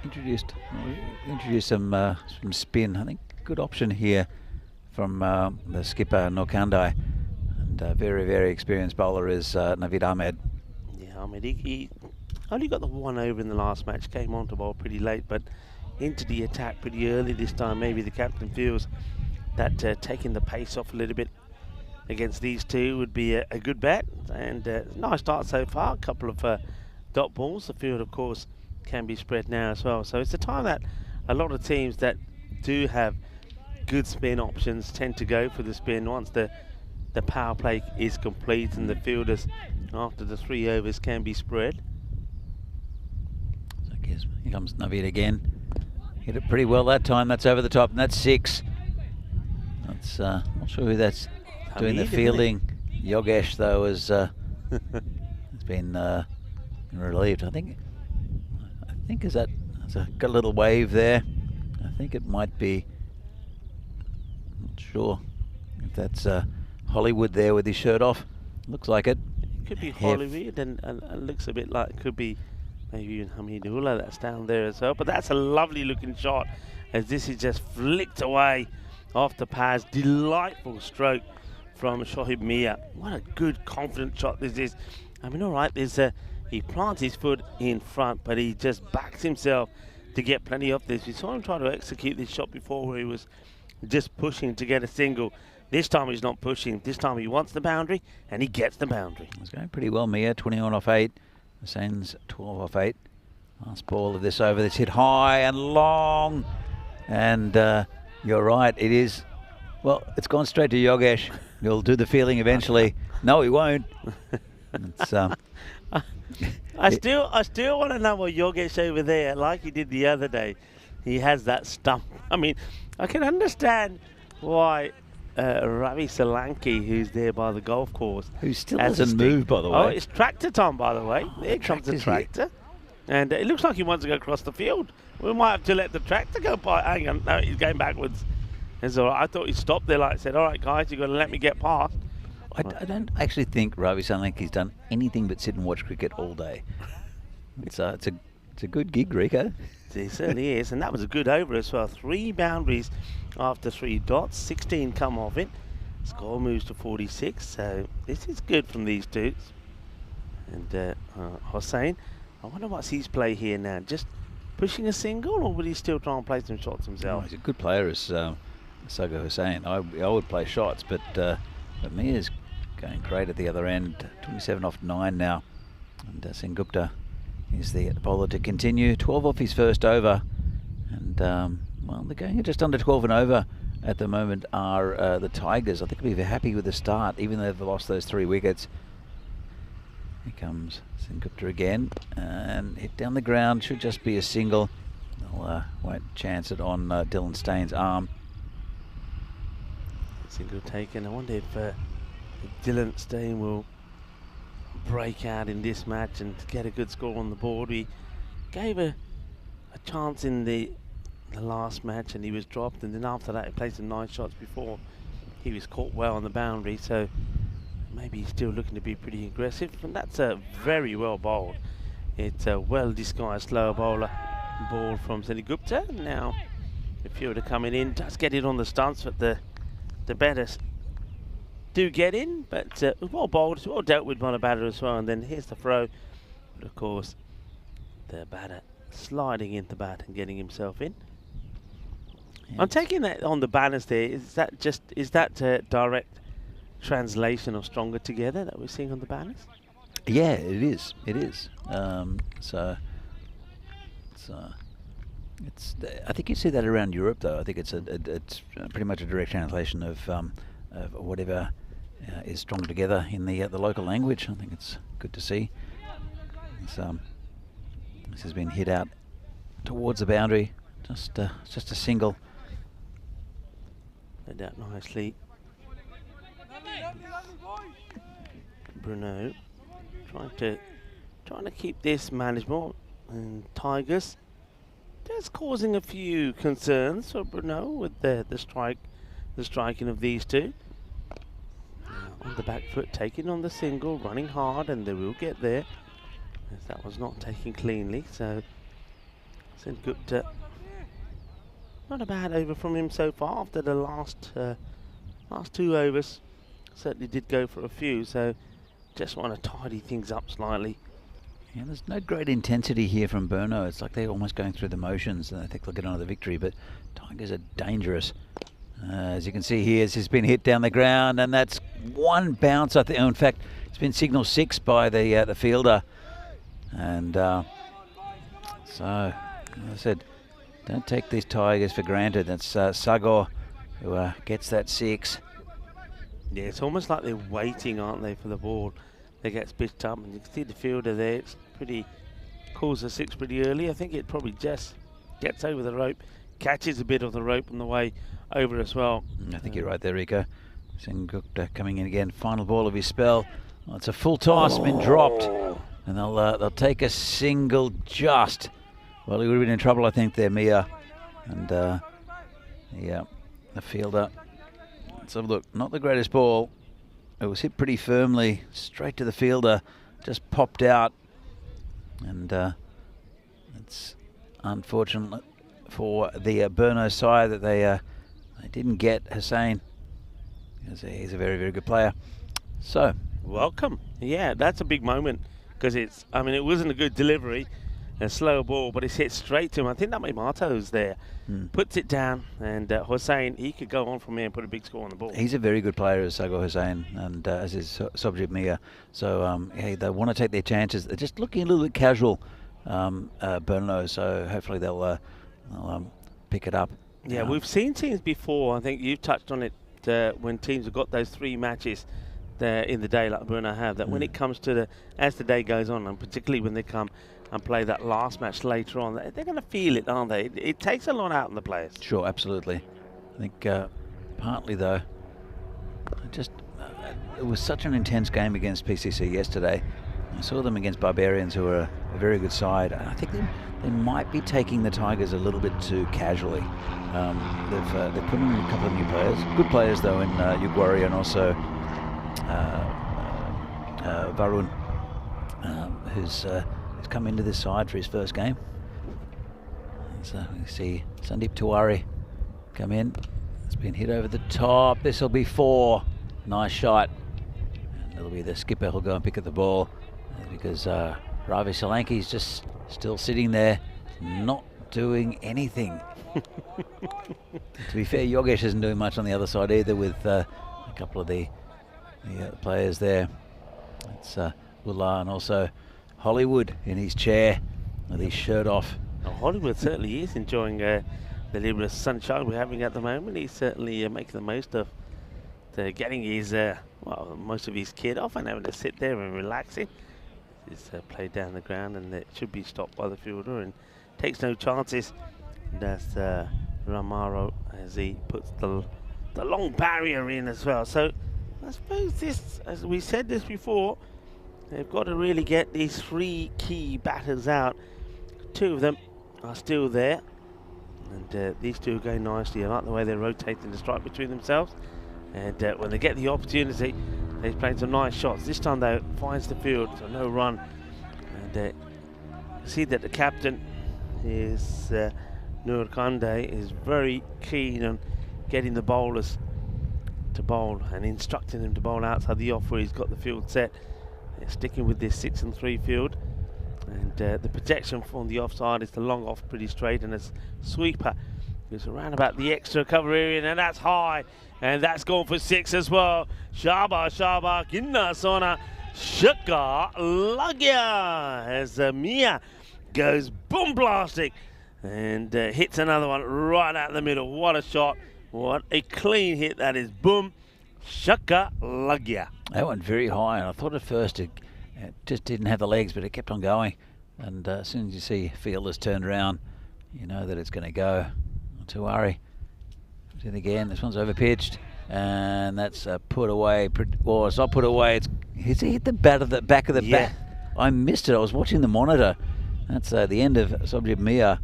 introduced some spin, I think. good option here from the skipper Norkandai, and a very, very experienced bowler is Naveed Ahmed.
Yeah, I mean, he only got the one over in the last match, came on to bowl pretty late, but into the attack pretty early this time. Maybe the captain feels that taking the pace off a little bit against these two would be a good bet. And nice start so far, a couple of dot balls. The field, of course, can be spread now as well. So it's the time that a lot of teams that do have good spin options tend to go for the spin once the power play is complete and the fielders, after the 3 overs, can be spread.
So I guess here comes Naveed again. Hit it pretty well that time. That's over the top, and that's 6. That's not sure who that's doing the fielding. Yogesh, though, has been relieved. I think is that got a little wave there. I think it might be. I'm not sure if that's Hollywood there with his shirt off. Looks like it.
It could be Hollywood, and looks a bit like it could be maybe even Hamidullah that's down there as well. But that's a lovely looking shot, as this is just flicked away off the pads. Delightful stroke from Shoaib Mia. What a good, confident shot this is. I mean, all right, he plants his foot in front, but he just backs himself to get plenty of this. We saw him try to execute this shot before, where he was just pushing to get a single. This time he's not pushing. This time he wants the boundary, and he gets the boundary.
It's going pretty well, Mia. 21 off 8. Hussein's 12 off 8. Last ball of this over. That's hit high and long. And you're right, it is. Well, it's gone straight to Yogesh. He'll do the fielding eventually. No, he won't. It's,
I still want to know what Yogesh over there, like he did the other day. He has that stump. I mean, I can understand why Ravi Solanki, who's there by the golf course,
who still hasn't moved, by the way.
Oh, it's tractor time, by the way. There comes the tractor. And it looks like he wants to go across the field. We might have to let the tractor go by. Hang on, no, he's going backwards. It's all right. I thought he stopped there, like I said, all right, guys, you've got to let me get past.
I don't actually think Ravi Solanki's done anything but sit and watch cricket all day. It's a good gig, Rico.
It certainly is, and that was a good over as well. 3 boundaries after 3 dots, 16 come off it. Score moves to 46, so this is good from these two. And Hossein, I wonder what's his play here now. Just pushing a single, or would he still try and play some shots himself?
Oh, he's a good player as Sagar Hussain. I would play shots, but Mia's going great at the other end. 27 off 9 now. And Sengupta is the bowler to continue. 12 off his first over. And, well, they're going just under 12 and over at the moment are the Tigers. I think they'll be happy with the start, even though they've lost those 3 wickets. Here comes Sengupta again. And hit down the ground. Should just be a single. They'll won't chance it on Dylan Staines' arm.
Single taken. I wonder if Dylan Stein will break out in this match and get a good score on the board. We gave a chance in the last match and he was dropped, and then after that he played some nice shots before he was caught well on the boundary, so maybe he's still looking to be pretty aggressive. And that's a very well bowled. It's a well disguised slower bowler ball from Sengupta. Now the fielder coming in does get it on the stumps, but the batters do get in, but well bowled, well dealt with by the batter as well. And then here's the throw, but of course the batter sliding in the bat and getting himself in. Yeah, I'm taking that on the banners there. Is that direct translation of Stronger Together that we're seeing on the banners?
Yeah, it is. It is. I think you see that around Europe, though. I think it's pretty much a direct translation of whatever is Strong Together in the local language. I think it's good to see. This has been hit out towards the boundary, just a single.
Played out nicely. Brno trying to keep this manageable, and Tigers just causing a few concerns for Brno with the striking of these two. On the back foot, taking on the single, running hard, and they will get there, as that was not taken cleanly. So Sengupta Not a bad over from him so far after the last 2 overs. Certainly did go for a few, so just want to tidy things up slightly.
Yeah, there's no great intensity here from Brno. It's like they're almost going through the motions, and I think they'll get on to the victory. But Tigers are dangerous. As you can see here, it's just been hit down the ground, and that's one bounce. I think. In fact, it's been signal 6 by the fielder. And so, as I said, don't take these Tigers for granted. That's Sagor who gets that 6.
Yeah, it's almost like they're waiting, aren't they, for the ball that gets pitched up, and you can see the fielder there. It's pretty, calls the 6 pretty early. I think it probably just gets over the rope, catches a bit of the rope on the way over as well.
I think you're right there, Rico. Sengupta coming in again, final ball of his spell. Well, it's a full toss, been dropped, and they'll take a single just. Well, he would have been in trouble, I think, there, Mia, and the fielder. Let's have a look. Not the greatest ball. It was hit pretty firmly, straight to the fielder, just popped out, and it's unfortunate for the Brno side that they didn't get Hussain. He's a very, very good player. So,
welcome. Yeah, that's a big moment because it wasn't a good delivery, a slow ball, but it's hit straight to him. I think that Mato's there. Puts it down, and Hussain, he could go on from here and put a big score on the ball.
He's a very good player, as Sagor Hussain, and as is Sobjit Mia. So they want to take their chances. They're just looking a little bit casual, Brno, so hopefully they'll pick it up.
Yeah, we've seen teams before. I think you've touched on it when teams have got those 3 matches there in the day, like Brno have, that when it comes to as the day goes on, and particularly when they come and play that last match later on, they're going to feel it, aren't they? It takes a lot out on the players.
Sure, absolutely. I think partly though, it was such an intense game against PCC yesterday. I saw them against Barbarians, who are a very good side. And I think they might be taking the Tigers a little bit too casually. They've put in a couple of new players, good players though, in Yugwari and also Varun, who's come into this side for his first game. So we see Sandeep Tiwari come in. It's been hit over the top. This will be 4. Nice shot. And it'll be the skipper who'll go and pick up the ball because Ravi Solanki's just still sitting there, not doing anything. To be fair, Yogesh isn't doing much on the other side either, with a couple of the players there. It's Ullah and also Hollywood in his chair with his shirt off.
Oh, Hollywood certainly is enjoying the little sunshine we're having at the moment. He's certainly making the most of getting his most of his kit off and having to sit there and relaxing. He's played down the ground, and it should be stopped by the fielder and takes no chances. That's Ramaro as he puts the long barrier in as well. So I suppose this, as we said this before, they've got to really get these 3 key batters out. 2 of them are still there, and these 2 are going nicely. I like the way they're rotating the strike between themselves, and when they get the opportunity, they've played some nice shots. This time though, finds the field, so no run, and you see that the captain is Nur Kande is very keen on getting the bowlers to bowl and instructing them to bowl outside the off where he's got the field set. They're sticking with this 6 and 3 field, and the projection from the offside is the long off pretty straight, and a sweeper is around about the extra cover area, and that's high, and that's gone for 6 as well. Shaba Kinna Sona Shaka Lagya as Mia goes boom blasting and hits another one right out the middle. What a shot, what a clean hit that is. Boom Shaka Lagya.
That went very high, and I thought at first it just didn't have the legs, but it kept on going. And as soon as you see fielders turned around, you know that it's going to go. Tiwari puts it again. This one's overpitched, and that's put away. Well, it's not put away. It's hit the back of the bat. I missed it. I was watching the monitor. That's the end of Sobjit Mia.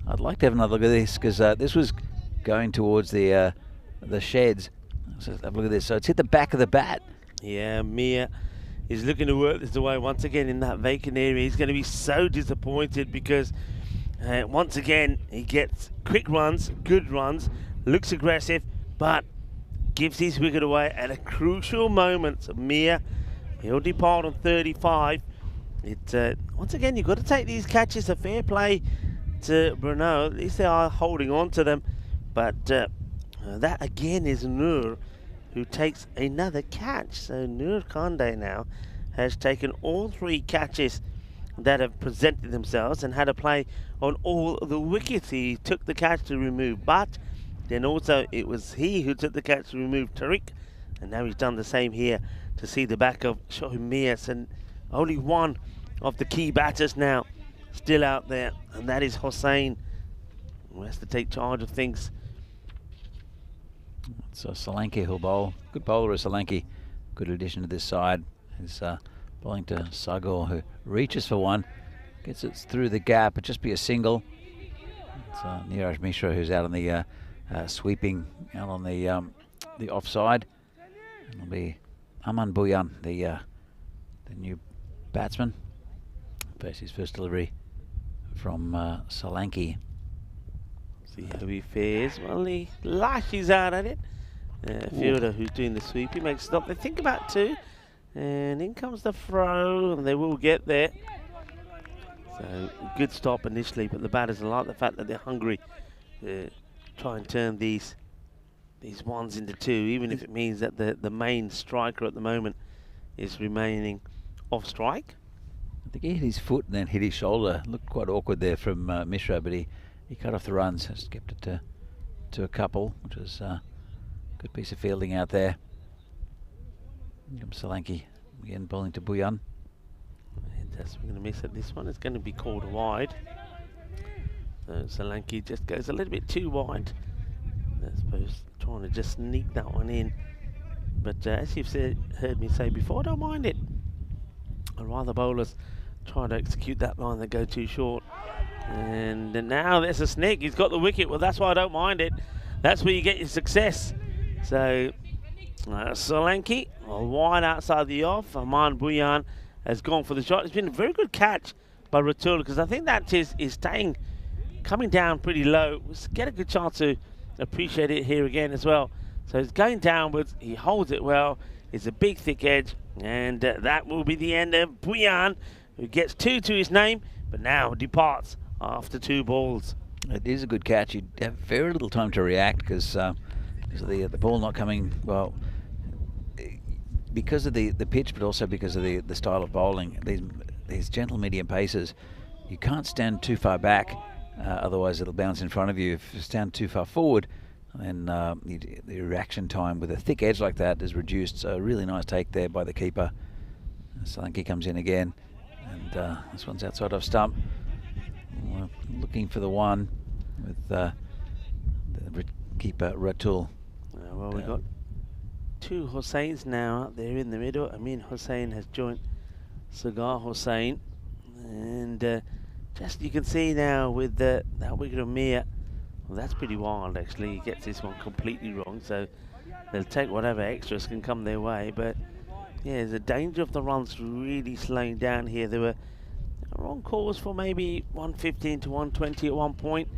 I'd like to have another look at this, because this was going towards the sheds. So have a look at this. So it's hit the back of the bat.
Yeah, Mia is looking to work this away once again in that vacant area. He's going to be so disappointed because Once again, he gets quick runs, good runs, looks aggressive, but gives his wicket away at a crucial moment. Mir, he'll depart on 35. Once again, you've got to take these catches. A fair play to Brno. At least they are holding on to them. But that again is Nur, who takes another catch. So Nur Kande now has taken all 3 catches that have presented themselves and had a play on all the wickets. He took the catch to remove But, then also it was he who took the catch to remove Tariq, and now he's done the same here to see the back of Shoaib Mir. And only one of the key batters now still out there, and that is Hossain, who has to take charge of things.
So Solanke who'll bowl. Good bowler is Solanke. Good addition to this side. He's bowling to Sagor, who reaches for one. Gets it through the gap. It'll just be a single. It's Niraj Mishra who's out on the sweeping, out on the offside. And it'll be Aman Bhuyan, the new batsman. First his first delivery from Solanke.
See how he fares. Well, he lashes out at it. Fielder who's doing the sweep, he makes stop. They think about 2, and in comes the throw, and they will get there. So good stop initially, but the batters like the fact that they're hungry. Try and turn these ones into 2, even if it means that the main striker at the moment is remaining off strike.
I think he hit his foot and then hit his shoulder. Looked quite awkward there from Mishra, but he cut off the runs. Just kept it to a couple, which was a good piece of fielding out there. Solanke again bowling to Bhuyan.
We're going to miss it. This one is going to be called wide. So Solanke just goes a little bit too wide. I suppose trying to just sneak that one in. But as you've heard me say before, I don't mind it. I'd rather bowlers try to execute that line than go too short. And now there's a sneak. He's got the wicket. Well, that's why I don't mind it. That's where you get your success. So Solanke wide outside the off. Aman Bhuyan has gone for the shot. It's been a very good catch by Ratul, because I think that is staying, coming down pretty low. We'll get a good chance to appreciate it here again as well. So it's going downwards. He holds it well. It's a big thick edge, and that will be the end of Bhuyan, who gets 2 to his name, but now departs after 2 balls.
It is a good catch. You have very little time to react because of the ball not coming well, because of the pitch, but also because of the style of bowling. These gentle medium paces, you can't stand too far back, otherwise it'll bounce in front of you. If you stand too far forward, then the reaction time with a thick edge like that is reduced. So a really nice take there by the keeper. Solanke comes in again, and this one's outside off stump. We're looking for the one with the keeper Ratul.
Well, we've got 2 Hossains now out there in the middle. Amin Hossain has joined Sagar Hossain, and just you can see now with that wicket of Mir. Well, that's pretty wild actually. He gets this one completely wrong, so they'll take whatever extras can come their way. But yeah, there's a danger of the runs really slowing down here. There were wrong calls for maybe 115 to 120 at one point.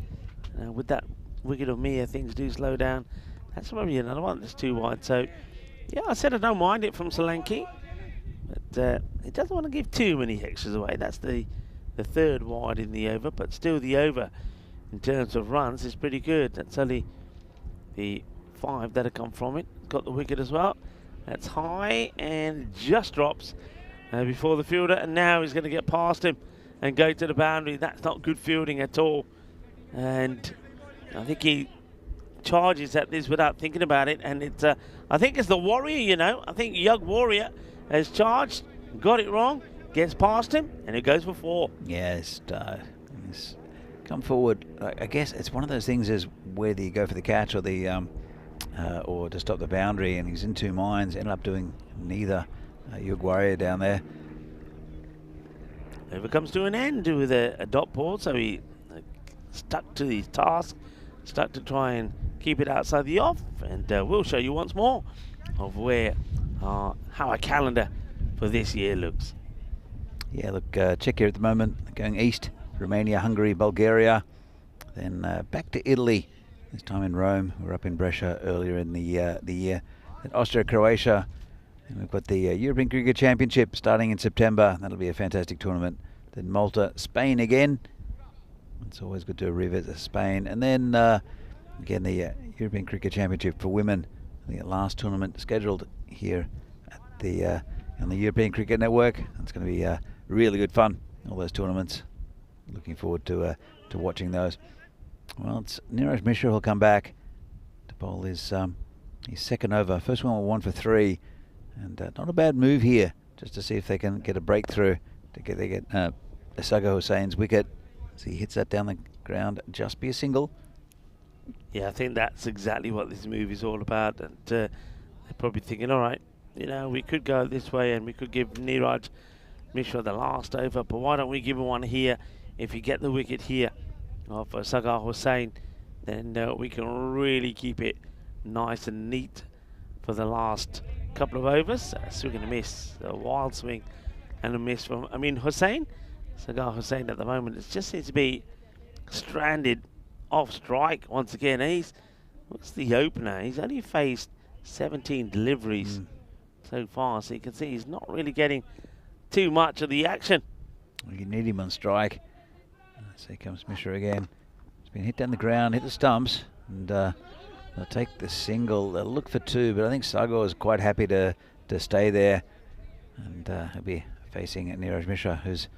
With that wicket of Mir, things do slow down. That's probably another one that's too wide. So yeah, I said I don't mind it from Solanke, but he doesn't want to give too many extras away. That's the 3rd wide in the over, but still the over in terms of runs is pretty good. That's only the 5 that have come from it. Got the wicket as well. That's high and just drops before the fielder, and now he's going to get past him and go to the boundary. That's not good fielding at all, and I think he charges at this without thinking about it, and it's I think it's the Warrior, you know. I think Young Warrior has charged, got it wrong, gets past him, and it goes for 4.
Yes, he's come forward. I guess it's one of those things is whether you go for the catch or the or to stop the boundary, and he's in 2 minds. Ended up doing neither. Young Warrior down there.
Over comes to an end with a dot ball, so he stuck to his task, stuck to try and keep it outside the off, and we'll show you once more of how our calendar for this year looks.
Yeah, look, Czechia at the moment going east Romania, Hungary, Bulgaria, then back to Italy, this time in Rome. We were up in Brescia earlier in the year. Then Austria, Croatia, and we've got the European Cricket Championship starting in September. That'll be a fantastic tournament. Then Malta, Spain again. It's always good to revisit Spain. And then again the European Cricket Championship for women, the last tournament scheduled here at the on the European Cricket Network. It's going to be really good fun, all those tournaments. Looking forward to watching those. Well, it's Niraj Mishra who'll come back to bowl his second over. First one 1 for 3, and not a bad move here, just to see if they can get a breakthrough to get Sagar Hussein's wicket. So he hits that down the ground, just be a single.
Yeah, I think that's exactly what this move is all about, and they're probably thinking, all right, you know, we could go this way and we could give Niraj Mishra the last over, but why don't we give him one here? If you get the wicket here of Sagar Hussain, then we can really keep it nice and neat for the last couple of overs. Swing and a miss, a wild swing and a miss from Hussain. Sagar Hussain at the moment, it just seems to be stranded off strike once again. What's the opener? He's only faced 17 deliveries so far, so you can see he's not really getting too much of the action.
You need him on strike. So here comes Mishra again. He's been hit down the ground, hit the stumps, and they'll take the single. They'll look for 2, but I think Sagar is quite happy to stay there, and he'll be facing Niraj Mishra, who's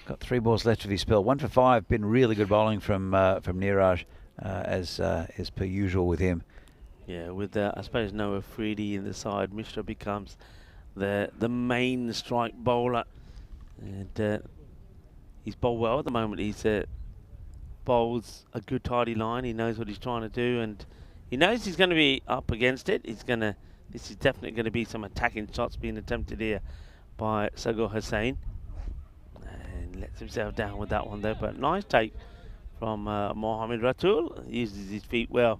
got 3 balls left of his spell. 1 for 5. Been really good bowling from Niraj, as is per usual with him.
Yeah, with I suppose Noah Afridi in the side, Mishra becomes the main strike bowler, and he's bowled well at the moment. He's bowls a good tidy line. He knows what he's trying to do, and he knows he's going to be up against it. This is definitely going to be some attacking shots being attempted here by Sagar Hussain, and lets himself down with that one there. But nice take from Mohamed Ratul. He uses his feet well,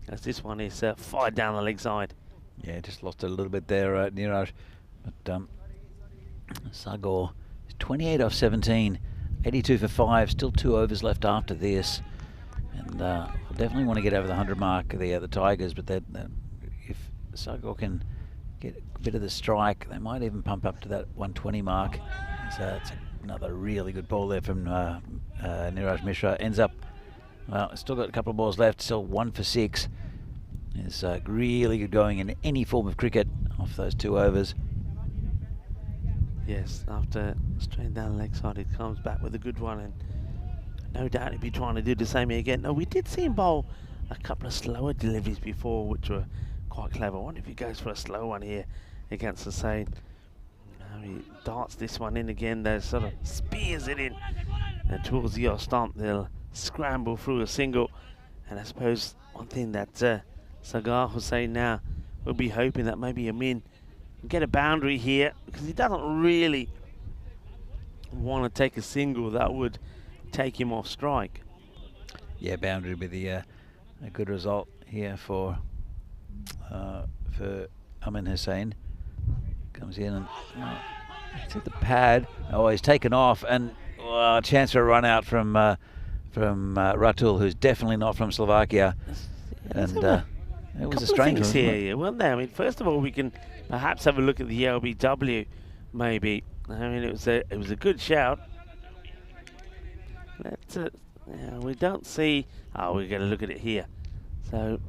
as this one is fired down the leg side.
Yeah, just lost a little bit there, Niraj. But Sagar is 28 off 17, 82 for 5, still 2 overs left after this. And we'll definitely want to get over the 100 mark, the Tigers, but if Sagar can get a bit of the strike, they might even pump up to that 120 mark. So it's another really good ball there from Niraj Mishra. Ends up, well, still got a couple of balls left, still 1 for 6. It's really good going in any form of cricket off those 2 overs.
Yes, after straight down the leg side, it comes back with a good one, and no doubt he'll be trying to do the same again. No, we did see him bowl a couple of slower deliveries before, which were quite clever. I wonder if he goes for a slow one here against Hussain. Now he darts this one in again, there, sort of spears it in, and towards the off stump. They'll scramble through a single, and I suppose one thing that Sagar Hussain now will be hoping that maybe Amin can get a boundary here, because he doesn't really want to take a single that would take him off strike.
Yeah, boundary would be a good result here for Amin Hussain. Comes in and it's at the pad. Oh, he's taken off, and a chance for a run out from Ratul, who's definitely not from Slovakia. And it was a strange one
here, weren't there? I mean, first of all, we can perhaps have a look at the LBW, maybe. I mean, it was a good shout. Let's we don't see. Oh, we're going to look at it here. So,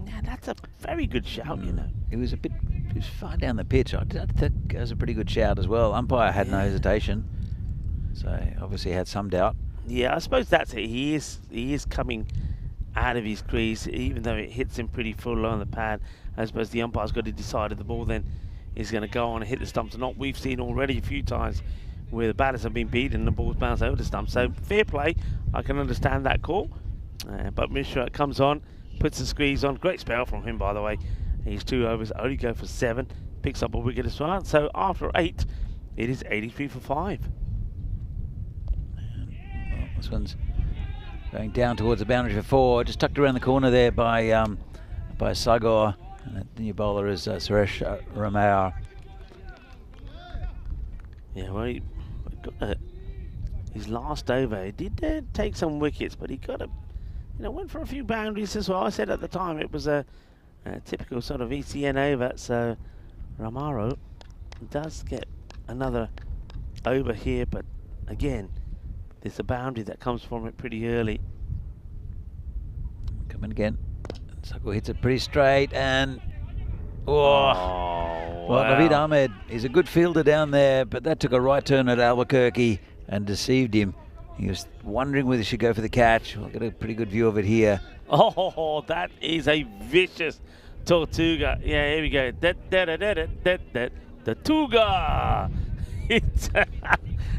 yeah, that's a very good shout, you know.
It was far down the pitch. I think it was a pretty good shout as well. Umpire had no hesitation, so obviously had some doubt.
Yeah, I suppose that's it. He is coming out of his crease, even though it hits him pretty full on the pad. I suppose the umpire's got to decide if the ball then is going to go on and hit the stumps or not. We've seen already a few times where the batters have been beaten and the ball's bounced over the stump. So fair play, I can understand that call. But Mishra comes on, puts the squeeze on. Great spell from him, by the way. He's 2 overs, only go for 7, picks up a wicket as well. So after 8, it is 83 for 5.
Well, this one's going down towards the boundary for 4, just tucked around the corner there by Sagar. And the new bowler is Suresh Ramar.
Yeah, well, we've got his last over. He did take some wickets, but he got went for a few boundaries as well. I said at the time it was a typical sort of ECN over, so Romaro does get another over here, but again, there's a boundary that comes from it pretty early.
Coming again. Sako hits it pretty straight, and well, Naveed Ahmed is a good fielder down there, but that took a right turn at Albuquerque and deceived him. He was wondering whether he should go for the catch. We'll get a pretty good view of it here.
Oh, that is a vicious Tortuga. Yeah, here we go. Tortuga.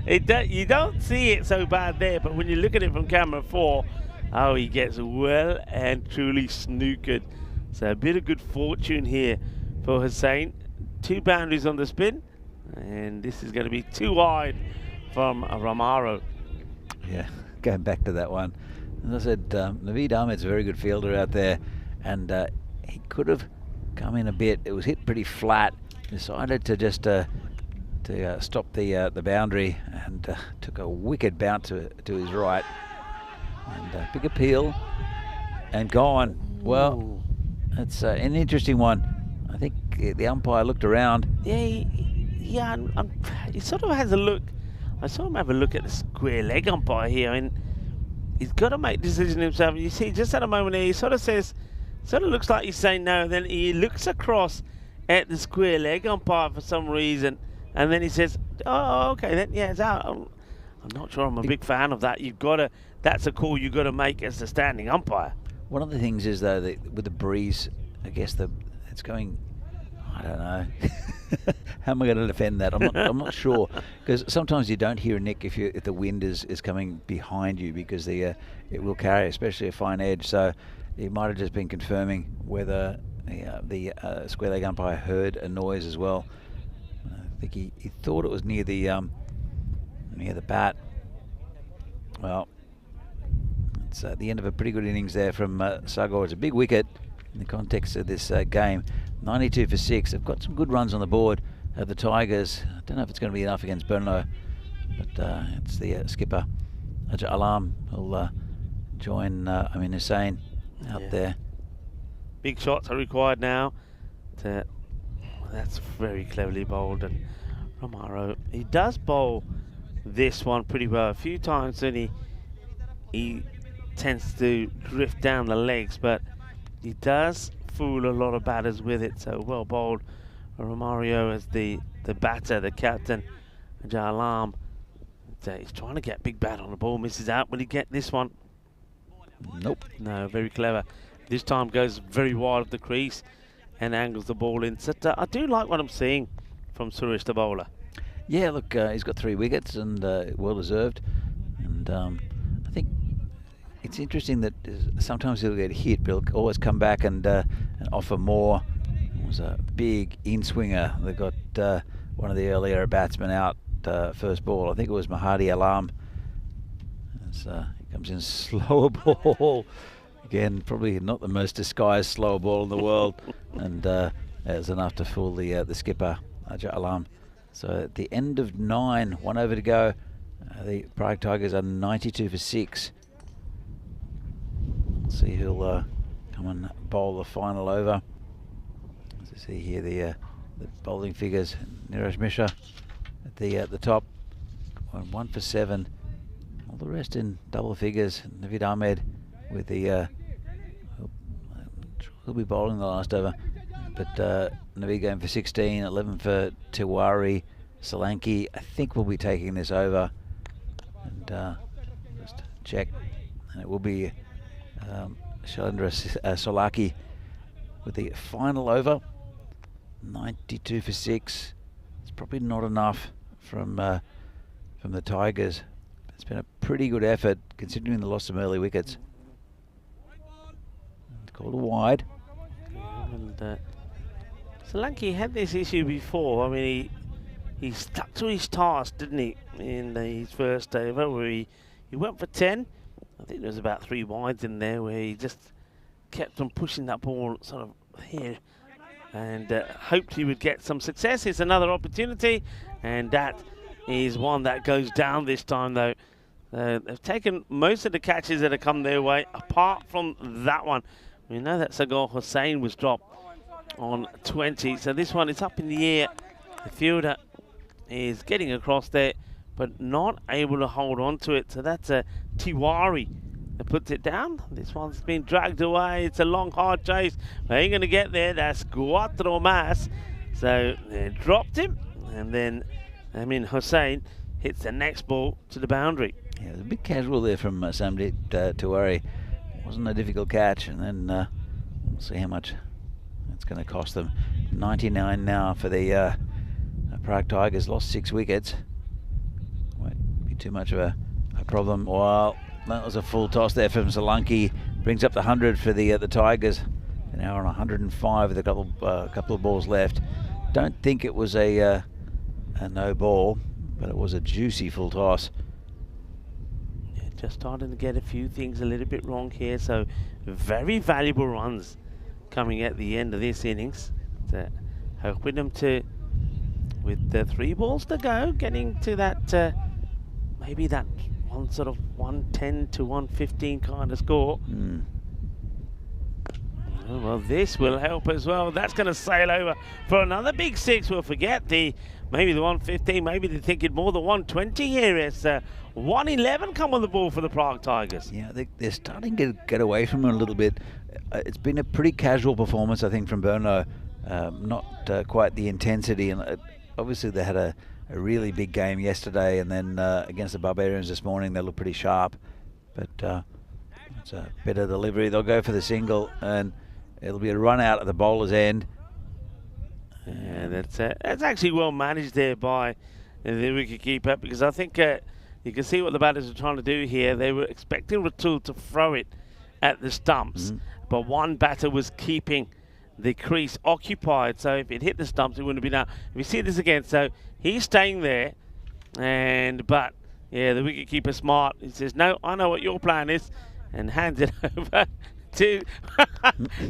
You don't see it so bad there, but when you look at it from camera 4, oh, he gets well and truly snookered. So a bit of good fortune here for Hussain. 2 boundaries on the spin, and this is going to be too wide from Romaro.
Yeah, going back to that one. As I said, Naveed Ahmed's a very good fielder out there, and he could have come in a bit. It was hit pretty flat. Decided to just stop the boundary, and took a wicked bounce to his right. And big appeal, and gone. Well, it's an interesting one. I think the umpire looked around.
Yeah, he sort of has a look. I saw him have a look at the square leg umpire here, and he's got to make a decision himself. You see, just at a moment there, he sort of looks like he's saying no, then he looks across at the square leg umpire for some reason, and then he says, oh, okay, then, yeah, it's out. I'm not sure I'm a big fan of that. That's a call you've got to make as the standing umpire.
One of the things is, though, that with the breeze, I guess it's going, I don't know. How am I going to defend that? I'm not sure, because sometimes you don't hear a nick if the wind is coming behind you, because it will carry, especially a fine edge. So he might have just been confirming whether the square leg umpire heard a noise as well. I think he thought it was near the bat. Well, it's the end of a pretty good innings there from Sagor. It's a big wicket in the context of this game. 92 for 6. They've got some good runs on the board of the Tigers. I don't know if it's going to be enough against Brno, but it's the skipper, Ajay Alam, will join Amin Hussain out there.
Big shots are required now. That's very cleverly bowled, and Romaro, he does bowl this one pretty well. A few times when he tends to drift down the legs, but he does fool a lot of batters with it. So well bowled. Romario as the batter, the captain. Alam, he's trying to get big bat on the ball, misses out. Will he get this one?
Nope.
No, very clever. This time goes very wide of the crease and angles the ball in. So I do like what I'm seeing from Suresh, the bowler.
Yeah, look, he's got 3 wickets, and well deserved. And I think it's interesting that sometimes he'll get hit, but he'll always come back and offer more. It was a big in-swinger. They got one of the earlier batsmen out first ball. I think it was Mahadi Alam. As he comes in, slower ball. Again, probably not the most disguised slower ball in the world. And it was enough to fool the skipper, Ajay Alam. So at the end of 9, 1 over to go. The Prague Tigers are 92 for 6. Let's see who'll come and bowl the final over. As you see here, the bowling figures. Niraj Mishra at the top, 1 for 7. All the rest in double figures. Naveed Ahmed with the he'll be bowling the last over, but Naveed going for 16, 11 for Tiwari. Solanki, I think, will be taking this over, and just check, and it will be Shailendra Solaki with the final over. 92 for 6. It's probably not enough from the Tigers. It's been a pretty good effort considering they lost some early wickets. It's called a wide.
And Solanki had this issue before. I mean, he stuck to his task, didn't he, in his first over, where he went for 10. I think there was about 3 wides in there, where he just kept on pushing that ball sort of here, and hoped he would get some success. It's another opportunity, and that is one that goes down this time, though. They've taken most of the catches that have come their way, apart from that one. We know that Sagar Hussain was dropped on 20, so this one is up in the air. The fielder is getting across there, but not able to hold on to it. So that's a Tiwari that puts it down. This one's been dragged away. It's a long, hard chase. They ain't going to get there. That's Cuatro Mas. So they dropped him, and then Hussain hits the next ball to the boundary.
Yeah, it was a bit casual there from Samdit Tiwari. Wasn't a difficult catch, and then we'll see how much it's going to cost them. 99 now for the Prague Tigers. Lost 6 wickets. Won't be too much of a problem. Well, that was a full toss there from Solanki. Brings up the 100 for the Tigers. They're now on 105 with a couple of balls left. Don't think it was a no ball, but it was a juicy full toss.
Just starting to get a few things a little bit wrong here, so very valuable runs coming at the end of this innings. Hoping them to, with the 3 balls to go, getting to that maybe that one sort of 110 to 115 kind of score. Oh, well, this will help as well. That's going to sail over for another big 6. We'll forget maybe the 115, maybe they're thinking more the 120 here. It's 111 come on the ball for the Prague Tigers.
Yeah, they're starting to get away from it a little bit. It's been a pretty casual performance, I think, from Brno. Not quite the intensity, and obviously they had a really big game yesterday, and then against the Barbarians this morning they look pretty sharp. But it's a better delivery. They'll go for the single, and it'll be a run out at the bowler's end.
Yeah, that's actually well managed there by the wicketkeeper, because I think you can see what the batters are trying to do here. They were expecting Ratul to throw it at the stumps, but one batter was keeping the crease occupied, so if it hit the stumps it wouldn't have been out. If you see this again, so he's staying there, but yeah, the wicketkeeper smart. He says, no, I know what your plan is, and hands it over to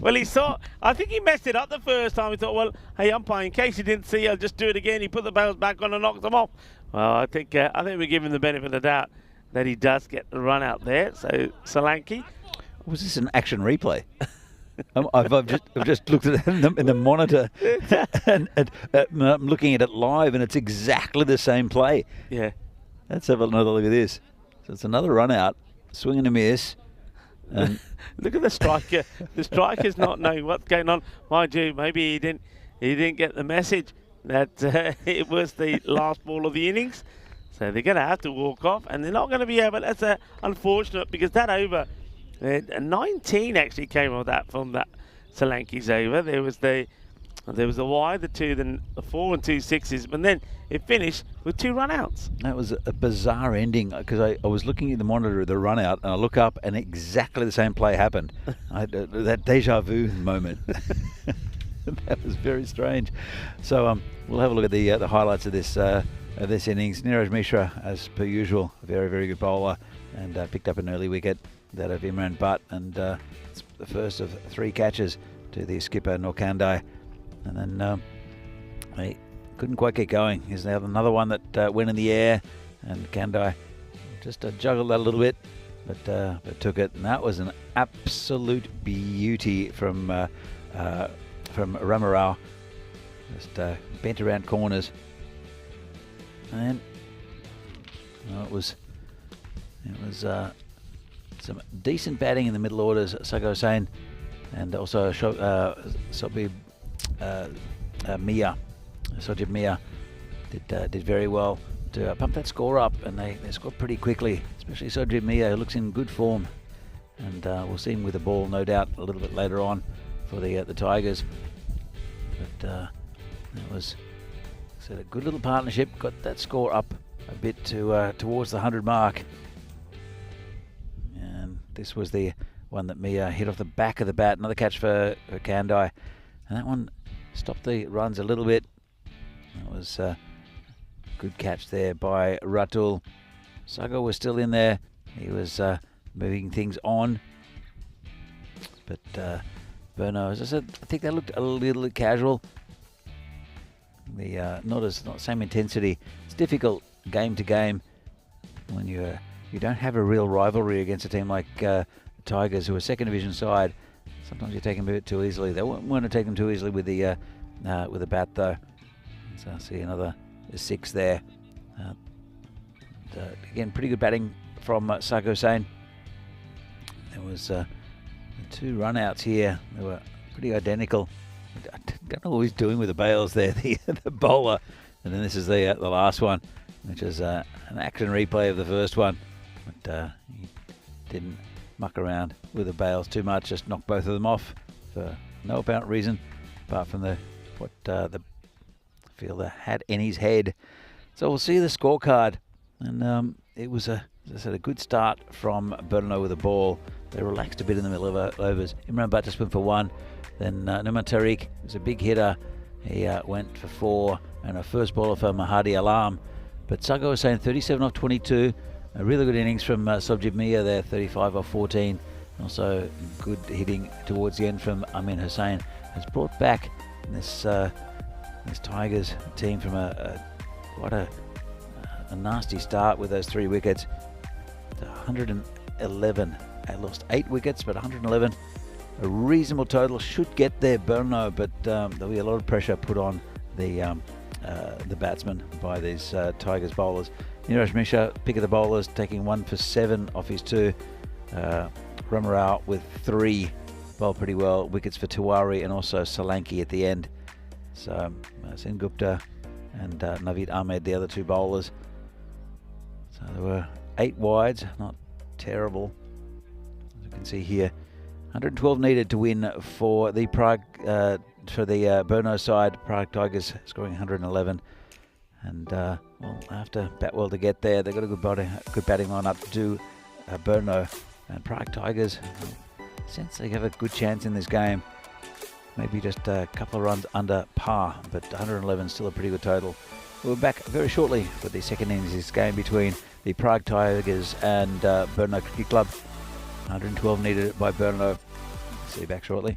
well, I think he messed it up the first time. He thought, well, hey umpire, in case you didn't see, I'll just do it again. He put the balls back on and knocked them off. Well, I think we give him the benefit of the doubt that he does get the run out there. So Solanki.
Was this an action replay? I've just looked at it in the monitor, and I'm looking at it live, and it's exactly the same play.
Yeah.
Let's have another look at this. So it's another run out, swing and a miss. And
look at the striker. The striker's not knowing what's going on. Mind you, maybe he didn't get the message that it was the last ball of the innings. So they're going to have to walk off, and they're not going to be able. That's unfortunate, because that over, 19 actually came of that from that Solanki's over. There was the wide, the 2, then the 4 and 2 sixes, but then it finished with 2 run-outs.
That was a bizarre ending, because I was looking at the monitor of the run-out, and I look up, and exactly the same play happened. That deja vu moment. That was very strange. So we'll have a look at the highlights of this innings. Neeraj Mishra, as per usual, a very, very good bowler, and picked up an early wicket, that of Imran Butt, and it's the first of 3 catches to the skipper Norkandai. And then they couldn't quite get going. Here's now another one that went in the air, and Kandai just juggled that a little bit, but took it. And that was an absolute beauty from Ramarao. Just bent around corners, and it was some decent batting in the middle orders. Sagar Hussain and also Sojib Mia did very well to pump that score up, and they scored pretty quickly, especially Sojib Mia, who looks in good form, and we'll see him with the ball, no doubt, a little bit later on for the Tigers. But it was a good little partnership, got that score up a bit towards the 100 mark. And this was the one that Mia hit off the back of the bat. Another catch for Kandai, and that one stopped the runs a little bit. That was a good catch there by Ratul. Sagar was still in there. He was moving things on. But Brno, as I said, I think they looked a little casual. Not same intensity. It's difficult game to game when you're you don't have a real rivalry against a team like the Tigers, who are second division side. Sometimes you take them a bit too easily. They won't want to take them too easily with the bat though. So I see another 6 there. Again, pretty good batting from Sago Hussain. There was 2 run-outs here. They were pretty identical. I don't know what he's doing with the bails there, the bowler. And then this is the last one, which is an action replay of the first one. But he didn't muck around with the bails too much, just knocked both of them off for no apparent reason, apart from what the fielder had in his head. So we'll see the scorecard. And it was, as I said, a good start from Brno with the ball. They relaxed a bit in the middle of overs. Imran Butt just went for 1. Then Numan Tariq was a big hitter. He went for 4. And a first bowler for Mahadi Alam. But Sago Hussain, 37 off 22. A really good innings from Sobjit Mia there, 35 off 14. Also good hitting towards the end from Amin Hussain. Has brought back this Tigers team from quite a nasty start with those 3 wickets. 111. They lost 8 wickets, but 111. A reasonable total. Should get there, Brno, but there'll be a lot of pressure put on the batsman by these Tigers bowlers. Niraj Mishra, pick of the bowlers, taking 1 for 7 off his 2. Ramarao with 3, bowled pretty well. Wickets for Tiwari and also Solanki at the end. So Sen Gupta and Naveed Ahmed, the other 2 bowlers. So there were 8 wides, not terrible. As you can see here, 112 needed to win for the Prague, for the Brno side. Prague Tigers scoring 111. And well, after bat well to get there, they've got a good batting lineup to do Brno. And Prague Tigers, since they have a good chance in this game, maybe just a couple of runs under par, but 111 is still a pretty good total. We'll be back very shortly for the second innings of this game between the Prague Tigers and Brno Cricket Club. 112 needed by Brno. See you back shortly.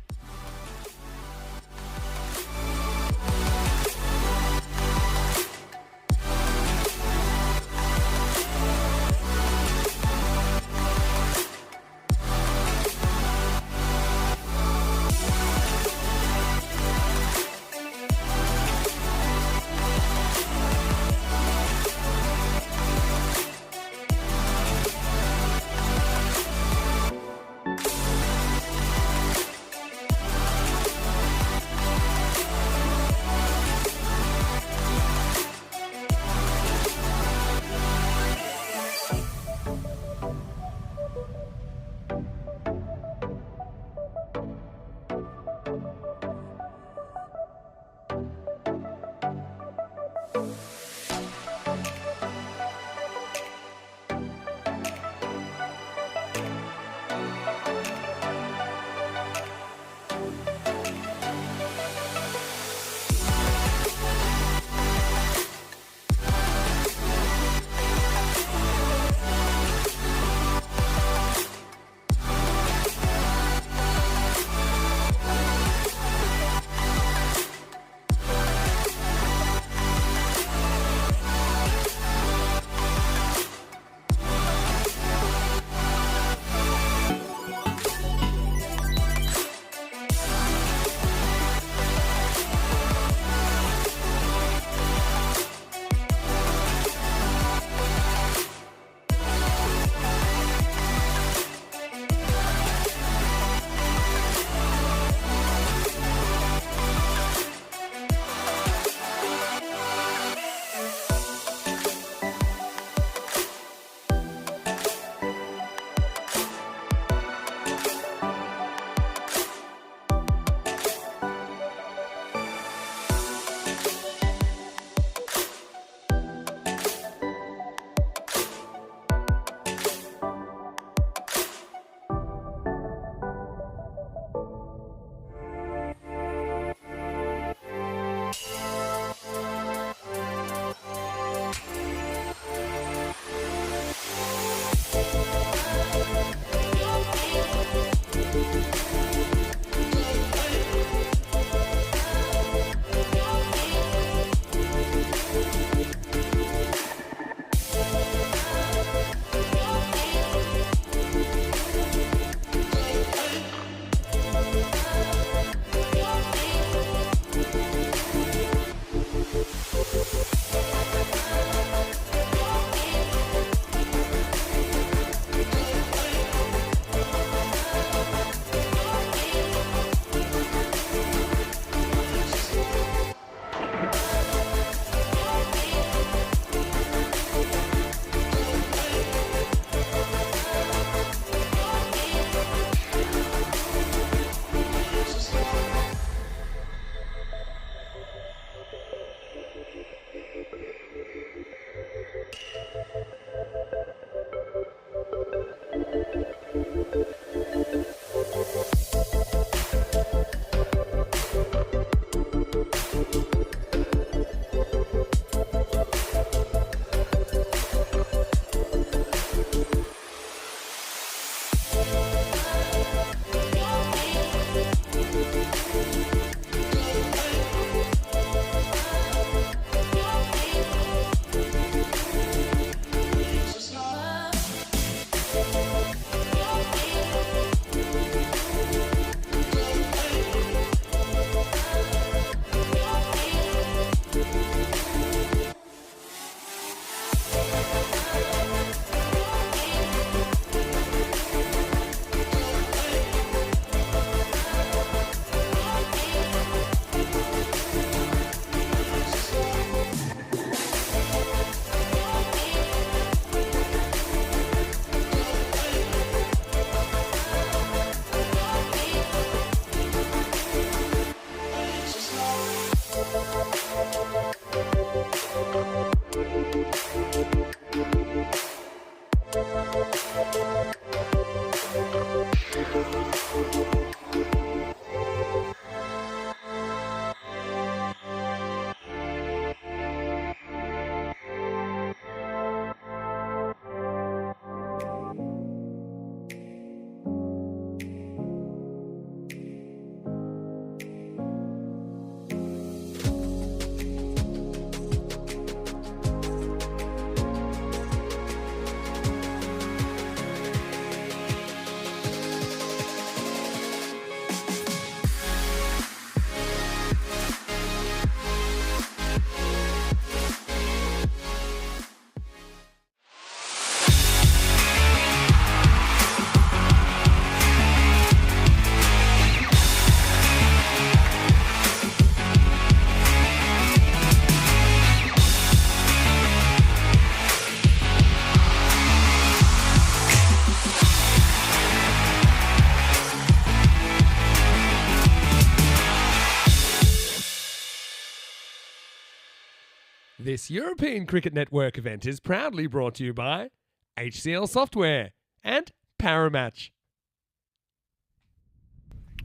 This European Cricket Network event is proudly brought to you by HCL Software and Paramatch.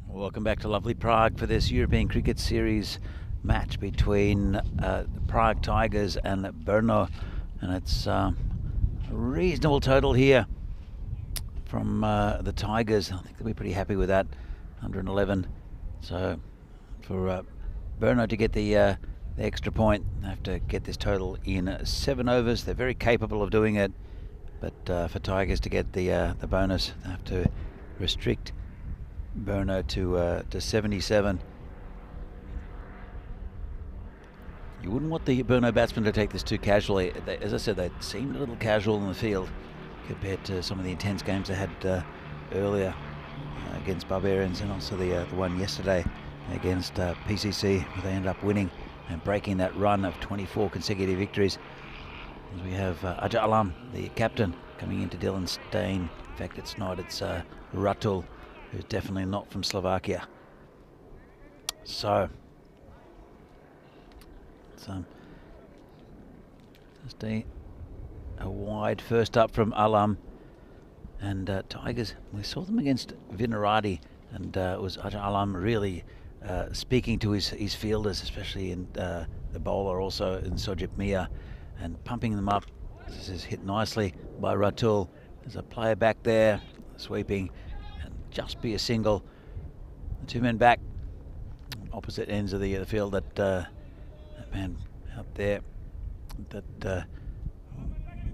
Welcome back to lovely Prague for this European Cricket Series match between the Prague Tigers and Brno, and it's a reasonable total here from the Tigers. I think they'll be pretty happy with that, 111. So for Brno to get the extra point, they have to get this total in 7 overs. They're very capable of doing it, but for Tigers to get the bonus, they have to restrict Brno to 77. You wouldn't want the Brno batsmen to take this too casually. As I said, they seemed a little casual in the field compared to some of the intense games they had earlier against Barbarians, and also the one yesterday against PCC, where they ended up winning and breaking that run of 24 consecutive victories. As we have Ajay Alam, the captain, coming into Dylan Stein. In fact, it's Ratul, who's definitely not from Slovakia. So it's just a wide first up from Alam. And Tigers, we saw them against Vinarati, and it was Ajay Alam really speaking to his fielders, especially in the bowler, also in Sojip Mia, and pumping them up. This is hit nicely by Ratul. There's a player back there sweeping, and just be a single. The 2 men back, opposite ends of the field. That man out there, that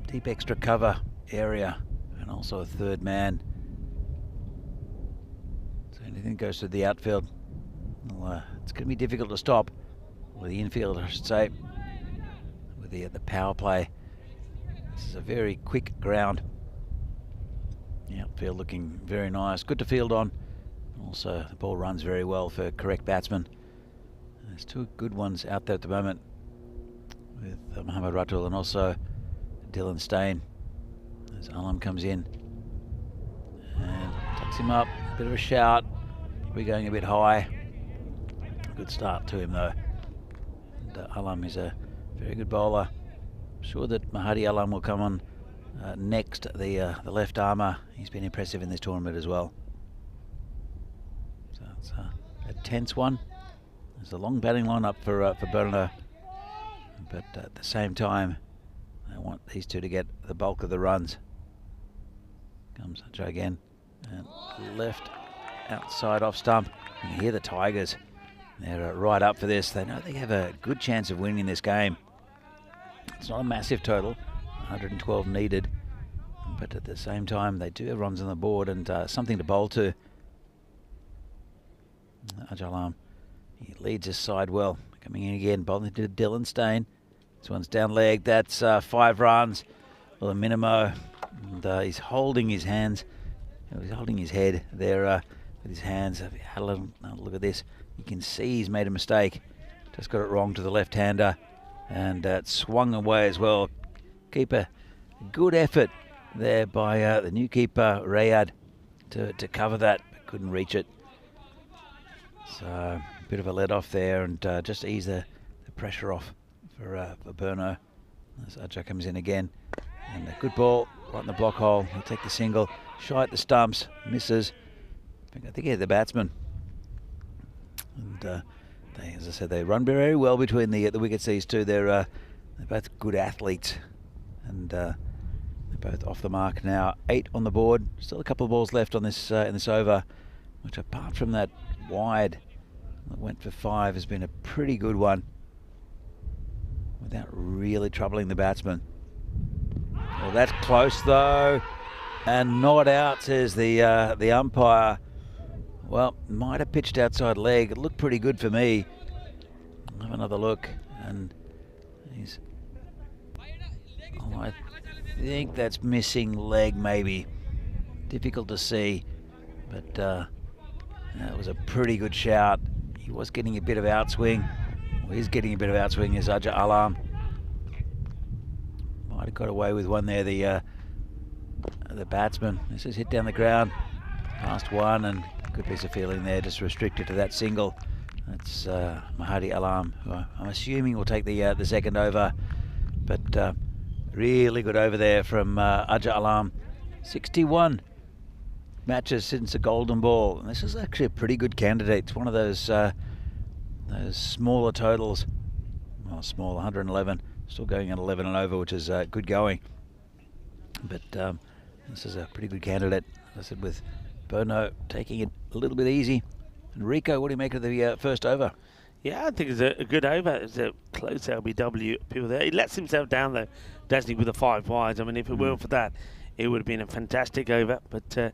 deep extra cover area, and also a 3rd man. So anything goes to the outfield, well, it's going to be difficult to stop, or the infield, I should say, with the power play. This is a very quick ground. The outfield looking very nice, good to field on. Also, the ball runs very well for correct batsmen. There's 2 good ones out there at the moment, with Mohammad Ratul and also Dylan Stein. As Alam comes in and tucks him up, a bit of a shout, probably going a bit high. Good start to him though. And Alam is a very good bowler. I'm sure that Mahadi Alam will come on next, the left armour. He's been impressive in this tournament as well. So it's a tense one. There's a long batting lineup for Brno, but at the same time, I want these 2 to get the bulk of the runs. Comes Ajay again, and left outside off stump. You hear the Tigers. They're right up for this. They know they have a good chance of winning this game. It's not a massive total, 112 needed, but at the same time, they do have runs on the board and something to bowl to. Ajay Alam, he leads his side well. Coming in again, bowling to Dylan Stein. This one's down leg. That's 5 runs for the Minimo. And he's holding his hands. He's holding his head there with his hands. Have a little look at this. You can see he's made a mistake. Just got it wrong to the left-hander. And it swung away as well. Keeper, good effort there by the new keeper, Rayad, to cover that, but couldn't reach it. So a bit of a let-off there, and just ease the pressure off for Brno. As Ajay comes in again. And a good ball right in the block hole. He'll take the single. Shy at the stumps. Misses. I think he had the batsman. And as I said, they run very well between the wickets, these 2. They're both good athletes. And they're both off the mark now. 8 on the board. Still a couple of balls left on this in this over, which apart from that wide that went for 5 has been a pretty good one, without really troubling the batsman. Well, that's close though, and not out, says the umpire. Well, might have pitched outside leg. It looked pretty good for me. I'll have another look, and he's. Oh, I think that's missing leg, maybe. Difficult to see, but that was a pretty good shout. He was getting a bit of outswing. Well, he's getting a bit of outswing as Ajay Alam. Might have got away with one there, the batsman. This is hit down the ground, past 1, and good piece of fielding there, just restricted to that single. That's Mahadi Alam, who I'm assuming will take the second over But really good over there from Aja Alam. 61 matches since the Golden Ball. And this is actually a pretty good candidate. It's one of those smaller totals. Well, small, 111. Still going at 11 and over, which is good going. But this is a pretty good candidate. As I said, with Brno taking it a little bit easy. And Rico, what do you make of the first over?
Yeah, I think it's a good over. It's a close LBW appeal there. He lets himself down, though, doesn't he, with the 5 wides. I mean, if it weren't for that, it would have been a fantastic over. But they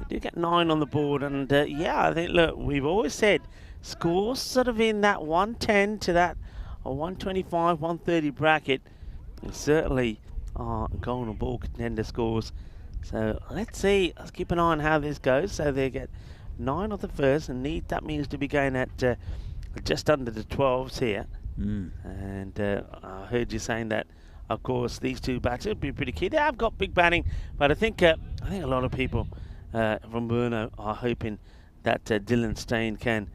did get 9 on the board. And, yeah, I think, look, we've always said scores sort of in that 110 to that 125, 130 bracket. And certainly Golden Ball contender scores. So let's see. Let's keep an eye on how this goes. So they get 9 of the first, and that means to be going at just under the 12s here. And I heard you saying that, of course, these two bats would be pretty key. They have got big batting, but I think a lot of people from Brno are hoping that Dylan Stain can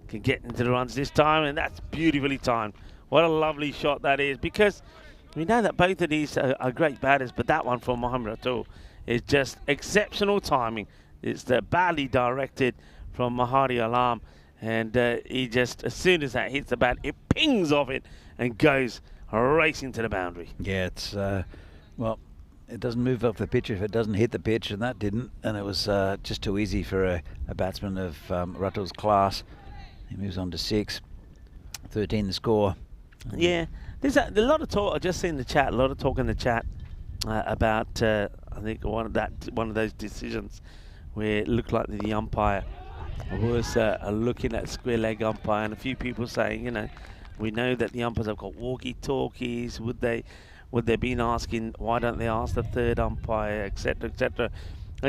get into the runs this time, and that's beautifully timed. What a lovely shot that is, because we know that both of these are great batters, but that one from Mohamed Atul is just exceptional timing. It's badly directed from Mahadi Alam, and he just, as soon as that hits the bat, it pings off it and goes racing to the boundary.
Yeah, it's, well, it doesn't move off the pitch if it doesn't hit the pitch, and that didn't, and it was just too easy for a batsman of Ratul's class. He moves on to 6, 13 the score.
Yeah, there's a lot of talk. I just seen the chat. A lot of talk in the chat about I think one of those decisions where it looked like the umpire was looking at square leg umpire, and a few people saying, you know, we know that the umpires have got walkie-talkies. Would they been asking, why don't they ask the third umpire, etc., etc.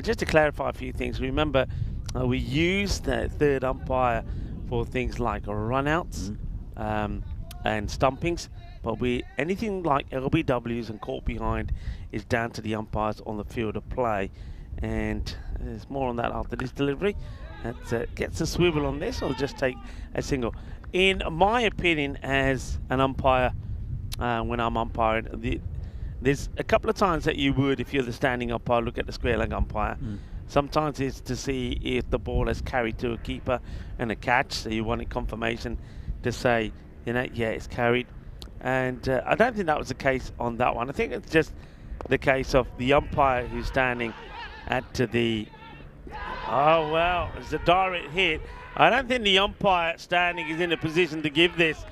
Just to clarify a few things, remember we use the third umpire for things like runouts and stumpings, but anything like LBWs and caught behind is down to the umpires on the field of play. And there's more on that after this delivery. That gets a swivel on this, or just take a single. In my opinion, as an umpire, when I'm umpiring, there's a couple of times that you would, if you're the standing umpire, look at the square leg umpire. Sometimes it's to see if the ball has carried to a keeper and a catch, so you wanted confirmation to say, you know, yeah, it's carried. And I don't think that was the case on that one. I think it's just the case of the umpire who's standing at the... Oh, well, it's a direct hit. I don't think the umpire standing is in a position to give this.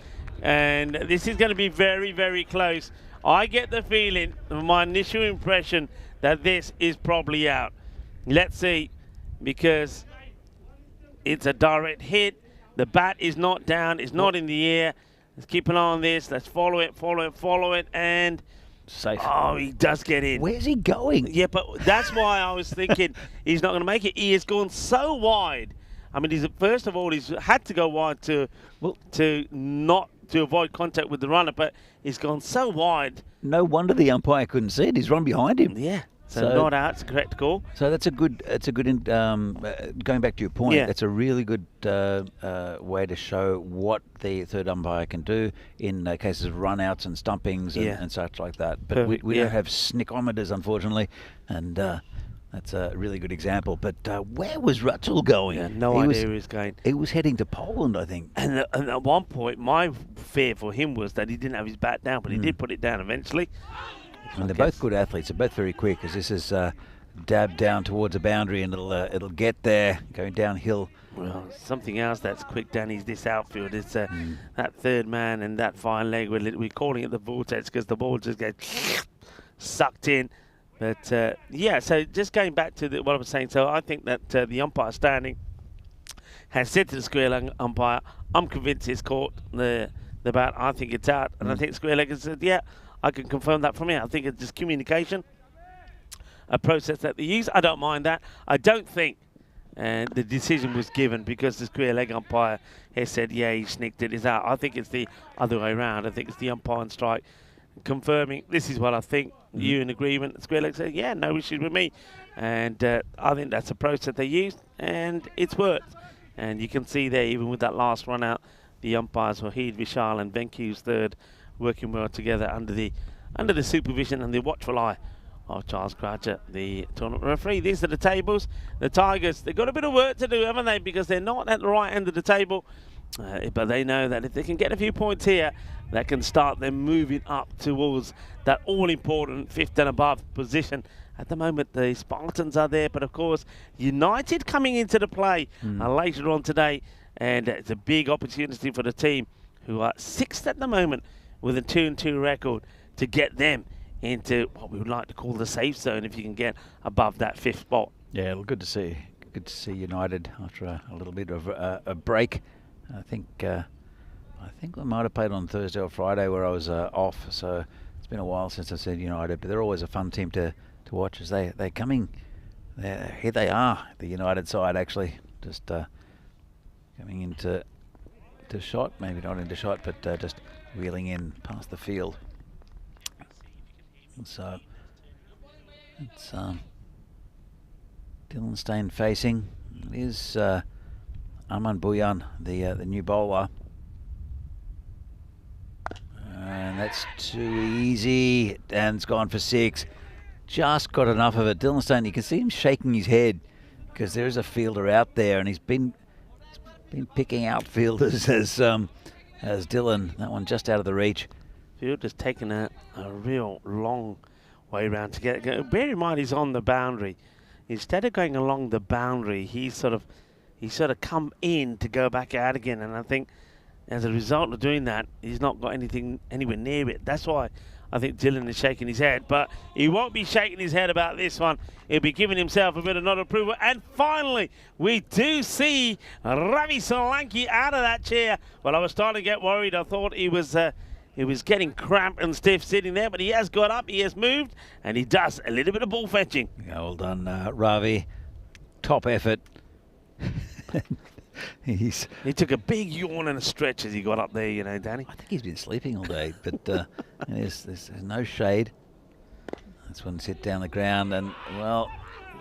And this is going to be very, very close. I get the feeling, my initial impression, that this is probably out. Let's see, because it's a direct hit. The bat is not down. It's not in the air. Let's keep an eye on this. Let's follow it, and...
Safe.
Oh, he does get in.
Where's he going?
Yeah, but that's why I was thinking he's not going to make it. He has gone so wide. I mean, first of all, he's had to go wide to avoid contact with the runner, but he's gone so wide.
No wonder the umpire couldn't see it. He's run behind him.
Yeah. So not out. It's a correct call.
So that's a good. Going back to your point, it's a really good way to show what the third umpire can do in cases of runouts and stumpings and such like that. But we don't have snickometers, unfortunately, and that's a really good example. But where was Ratul going?
Yeah, no idea where he was going.
He was heading to Poland, I think.
And at one point, my fear for him was that he didn't have his bat down, but he did put it down eventually.
And they're both good athletes. They're both very quick, as this is dabbed down towards a boundary, and it'll get there, going downhill.
Well, something else that's quick, Danny, is this outfield. It's that third man and that fine leg. We're calling it the vortex because the ball just gets sucked in. But, yeah, so just going back to what I was saying, so I think that the umpire standing has said to the square leg umpire, I'm convinced it's caught the bat. I think it's out. And I think square leg has said, yeah, I can confirm that from here. I think it's just communication, a process that they use. I don't mind that. I don't think the decision was given because the square leg umpire has said, yeah, he snicked it, it's out. I think it's the other way around. I think it's the umpire on strike confirming, this is what I think, you in agreement. The square leg said, yeah, no issues with me. And I think that's a process they used, and it's worked. And you can see there, even with that last run out, the umpires Wahid, Vishal and Venku's third working well together under the under the supervision and the watchful eye of Charles Croucher, the tournament referee. These are the tables. The Tigers, they've got a bit of work to do, haven't they? Because they're not at the right end of the table. But they know that if they can get a few points here, that can start them moving up towards that all-important 5th and above position. At the moment, the Spartans are there, but of course, United coming into the play later on today. And it's a big opportunity for the team, who are 6th at the moment with a 2-2 record, to get them into what we would like to call the safe zone if you can get above that 5th spot.
Yeah, well, good to see United after a little bit of a break. I think we might have played on Thursday or Friday where I was off, so it's been a while since I've seen United, but they're always a fun team to watch as they're coming. Here they are, the United side, actually, just coming into shot, maybe not into shot, but just wheeling in past the field. So it's Dylan Steyn facing. It is Aman Bhuyan, the new bowler. And that's too easy. And it's gone for 6. Just got enough of it. Dylan Steyn, you can see him shaking his head because there is a fielder out there, and he's been picking outfielders as Dylan. That one just out of the reach.
Fielder's taken a real long way around to get it. Bear in mind, he's on the boundary. Instead of going along the boundary, he's sort of come in to go back out again. And I think as a result of doing that, he's not got anything anywhere near it. That's why I think Dylan is shaking his head. But he won't be shaking his head about this one. He'll be giving himself a bit of nod of approval. And finally, we do see Ravi Solanki out of that chair. Well, I was starting to get worried. I thought he was getting cramped and stiff sitting there, but he has got up, he has moved, and he does a little bit of ball fetching.
Yeah, well done, Ravi. Top effort. He
took a big yawn and a stretch as he got up there, you know, Danny.
I think he's been sleeping all day, but there's no shade. That's when sit down the ground, and, well,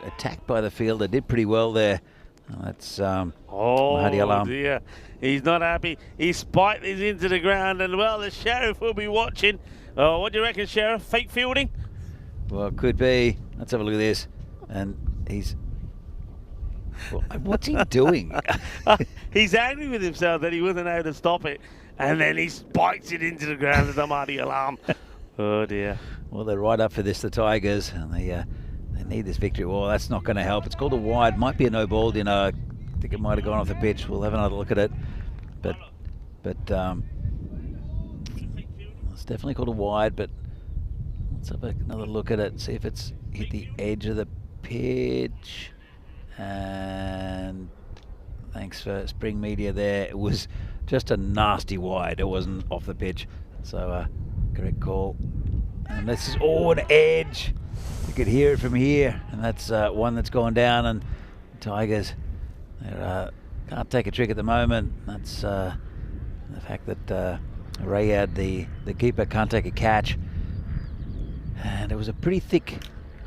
attacked by the fielder. Did pretty well there. That's Mahdi Alam.
Dear. He's not happy. He spiked this into the ground, and, well, the Sheriff will be watching. What do you reckon, Sheriff? Fake fielding?
Well, it could be. Let's have a look at this. And he's... What's he doing?
He's angry with himself that he wasn't able to stop it, and then he spikes it into the ground as a Mahdi Alam. Oh, dear.
Well, they're right up for this, the Tigers, and they need this victory. Well, that's not going to help. It's called a wide. Might be a no ball, you know. I think it might have gone off the pitch. We'll have another look at it. But it's definitely called a wide, but let's have another look at it, see if it's hit the edge of the pitch. And thanks for Spring Media there. It was just a nasty wide. It wasn't off the pitch. So correct call. And this is an edge. You could hear it from here, and that's one that's gone down. And the Tigers, they can't take a trick at the moment. That's the fact that Rayad, the keeper, can't take a catch. And it was a pretty thick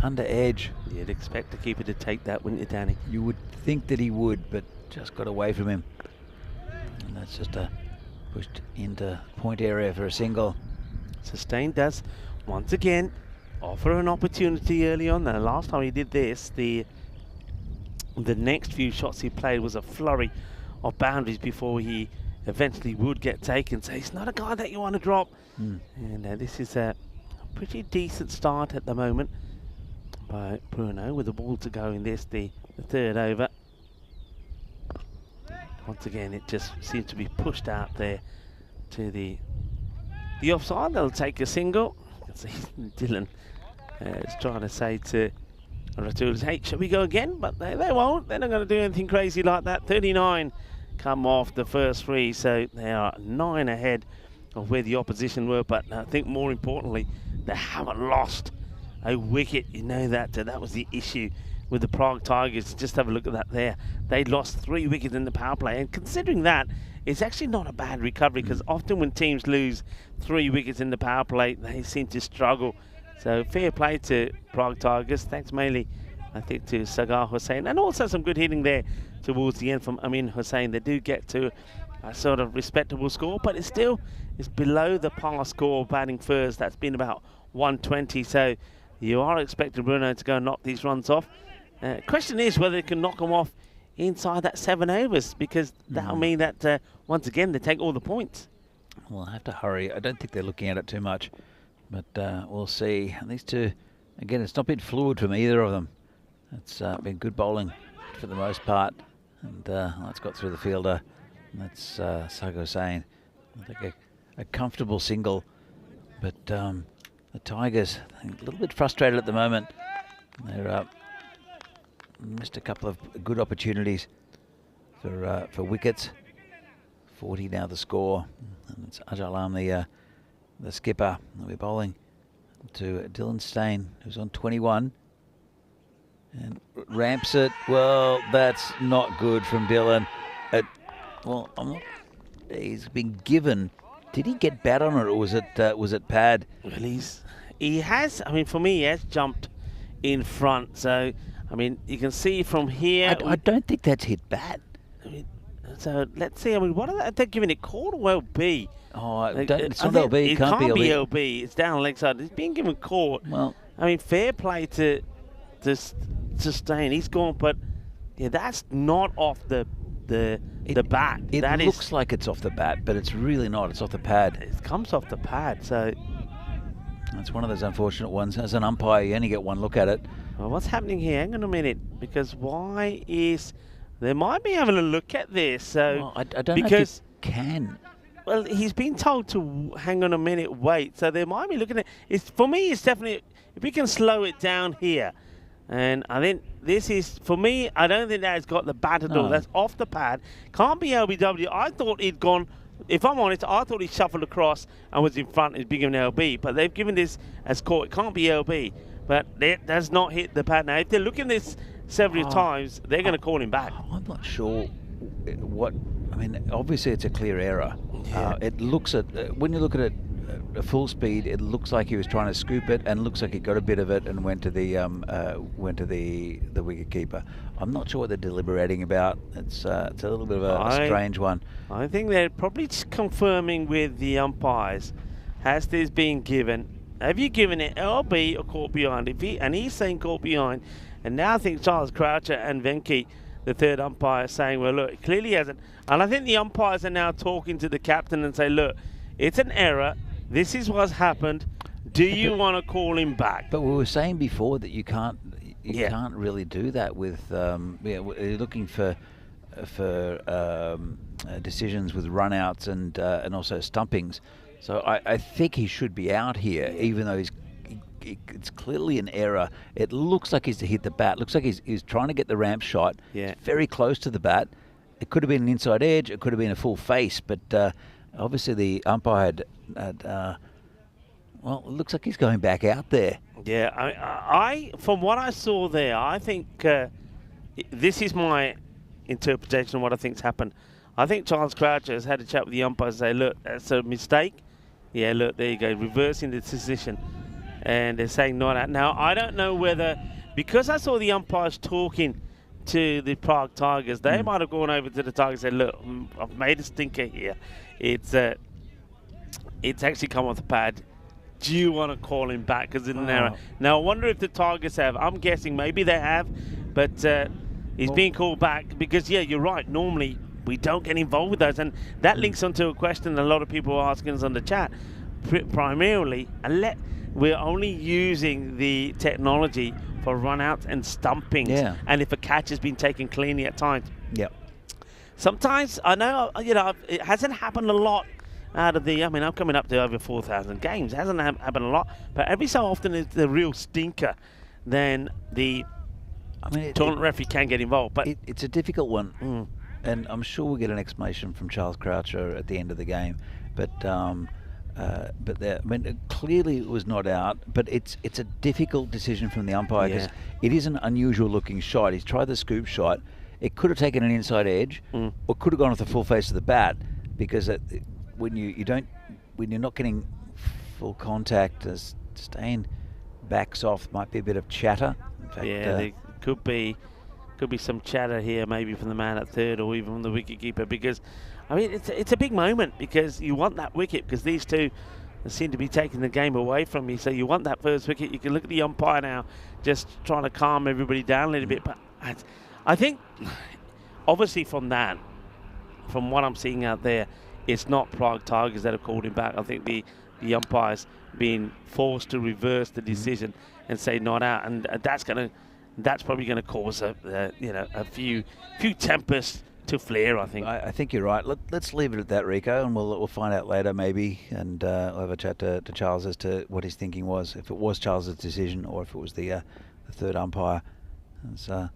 under edge.
You'd expect the keeper to take that, wouldn't you, Danny?
You would think that he would, but just got away from him. And that's just pushed into point area for a single.
Sustained does, once again, offer an opportunity early on. The last time he did this, the next few shots he played was a flurry of boundaries before he eventually would get taken. So he's not a guy that you want to drop. And this is a pretty decent start at the moment by Brno, with the ball to go in this, the third over. Once again, it just seems to be pushed out there to the offside. They'll take a single. Dylan is trying to say to Ratul, hey, shall we go again? But they won't. They're not going to do anything crazy like that. 39 come off the first 3, so they are 9 ahead of where the opposition were. But I think more importantly, they haven't lost a wicket. You know that was the issue with the Prague Tigers. Just have a look at that there. They lost 3 wickets in the power play, and considering that, it's actually not a bad recovery, because often when teams lose 3 wickets in the power play, they seem to struggle. So fair play to Prague Tigers. Thanks mainly, I think, to Sagar Hussain, and also some good hitting there towards the end from Amin Hussain. They do get to a sort of respectable score, but it's below the par score batting first. That's been about 120, so you are expecting Brno to go and knock these runs off. Question is whether they can knock them off inside that 7 overs, because that'll mean that once again they take all the points.
We'll have to hurry. I don't think they're looking at it too much, but we'll see. These two, again, it's not been fluid from either of them. It's been good bowling for the most part, and that's got through the fielder. That's Sago saying, I think a comfortable single, but the Tigers a little bit frustrated at the moment. They're missed a couple of good opportunities for wickets. 40 now the score, and it's Ajalam, the skipper. They'll be bowling to Dylan Stain, who's on 21. And ramps it. Well, that's not good from Dylan. Well, he's been given. Did he get bat on it, or was it pad?
Well, he has. I mean, for me, he has jumped in front. So, I mean, you can see from here.
I don't think that's hit bat.
I mean, so let's see. I mean, what are they giving it? Called or LB?
Oh, it's not LB.
It can't be LB. It's down leg side. It's being given caught.
Well,
I mean, fair play to Stain. He's gone, but yeah, that's not off the bat.
It
that
looks like it's off the bat, but it's really not. It's off the pad.
It comes off the pad, so
it's one of those unfortunate ones. As an umpire, you only get one look at it.
Well, what's happening here? Hang on a minute, because why is they might be having a look at this? So
well, I don't know if you can.
Well, he's been told to hang on a minute, wait. So they might be looking at it. For me, it's definitely if we can slow it down here. And I think this is, for me, I don't think that has got the bat at all. That's off the pad. Can't be LBW. I thought he'd gone, if I'm honest, I thought he shuffled across and was in front. He's been given LB. But they've given this as caught. It can't be LB. But it does not hit the pad. Now, if they're looking at this several times, they're going to call him back.
I'm not sure what, I mean, obviously it's a clear error.
Yeah.
It looks at, when you look at it, at full speed, it looks like he was trying to scoop it, and looks like he got a bit of it and went to the wicket keeper. I'm not sure what they're deliberating about. It's a little bit of a strange one.
I think they're probably just confirming with the umpires. Has this been given? Have you given it LB or caught behind? And he's saying caught behind, and now I think Charles Croucher and Venki, the third umpire, saying, well, look, it clearly hasn't. And I think the umpires are now talking to the captain and say, look, it's an error. This is what's happened. Do you want to call him back?
But we were saying before that you can't really do that with you're looking for decisions with runouts and also stumpings. So I think he should be out here, even though it's clearly an error. It looks like he's hit the bat. Looks like he's trying to get the ramp shot.
Yeah.
It's very close to the bat. It could have been an inside edge. It could have been a full face, but obviously the umpire had well, it looks like he's going back out there.
Yeah, I from what I saw there, I think this is my interpretation of what I think's happened. I think Charles Croucher has had a chat with the umpire and say, look, that's a mistake. Yeah, look, there you go, reversing the decision. And they're saying not out. Now, I don't know whether, because I saw the umpires talking to the Prague Tigers, they might have gone over to the Tigers and said, look, I've made a stinker here. It's actually come off the pad. Do you want to call him back because it's an error? Now, I wonder if the Tigers have. I'm guessing maybe they have, but he's being called back because, yeah, you're right. Normally, we don't get involved with those. And that links onto a question a lot of people are asking us on the chat. Primarily, we're only using the technology for run-outs and stumpings.
Yeah.
And if a catch has been taken cleanly at times.
Yep.
Sometimes, I know, it hasn't happened a lot out of the, I'm coming up to over 4,000 games. It hasn't happened a lot, but every so often it's the real stinker. Then the tournament referee can get involved. But
it's a difficult one, and I'm sure we'll get an explanation from Charles Croucher at the end of the game. But clearly it was not out. But it's a difficult decision from the umpire because it is an unusual looking shot. He's tried the scoop shot. It could have taken an inside edge, or could have gone off the full face of the bat, because when you're not getting full contact, as Stain backs off, might be a bit of chatter. In fact,
there could be some chatter here, maybe from the man at third or even from the wicketkeeper, because I mean, it's a big moment because you want that wicket because these two seem to be taking the game away from you. So you want that first wicket. You can look at the umpire now, just trying to calm everybody down a little bit. But I think, obviously from what I'm seeing out there, it's not Prague Tigers that have called him back. I think the umpire's been forced to reverse the decision and say not out, and that's probably going to cause a few tempers to flare, I think.
I think you're right. Let's leave it at that, Rico, and we'll find out later maybe, and I'll have a chat to Charles as to what his thinking was, if it was Charles's decision or if it was the third umpire. And so,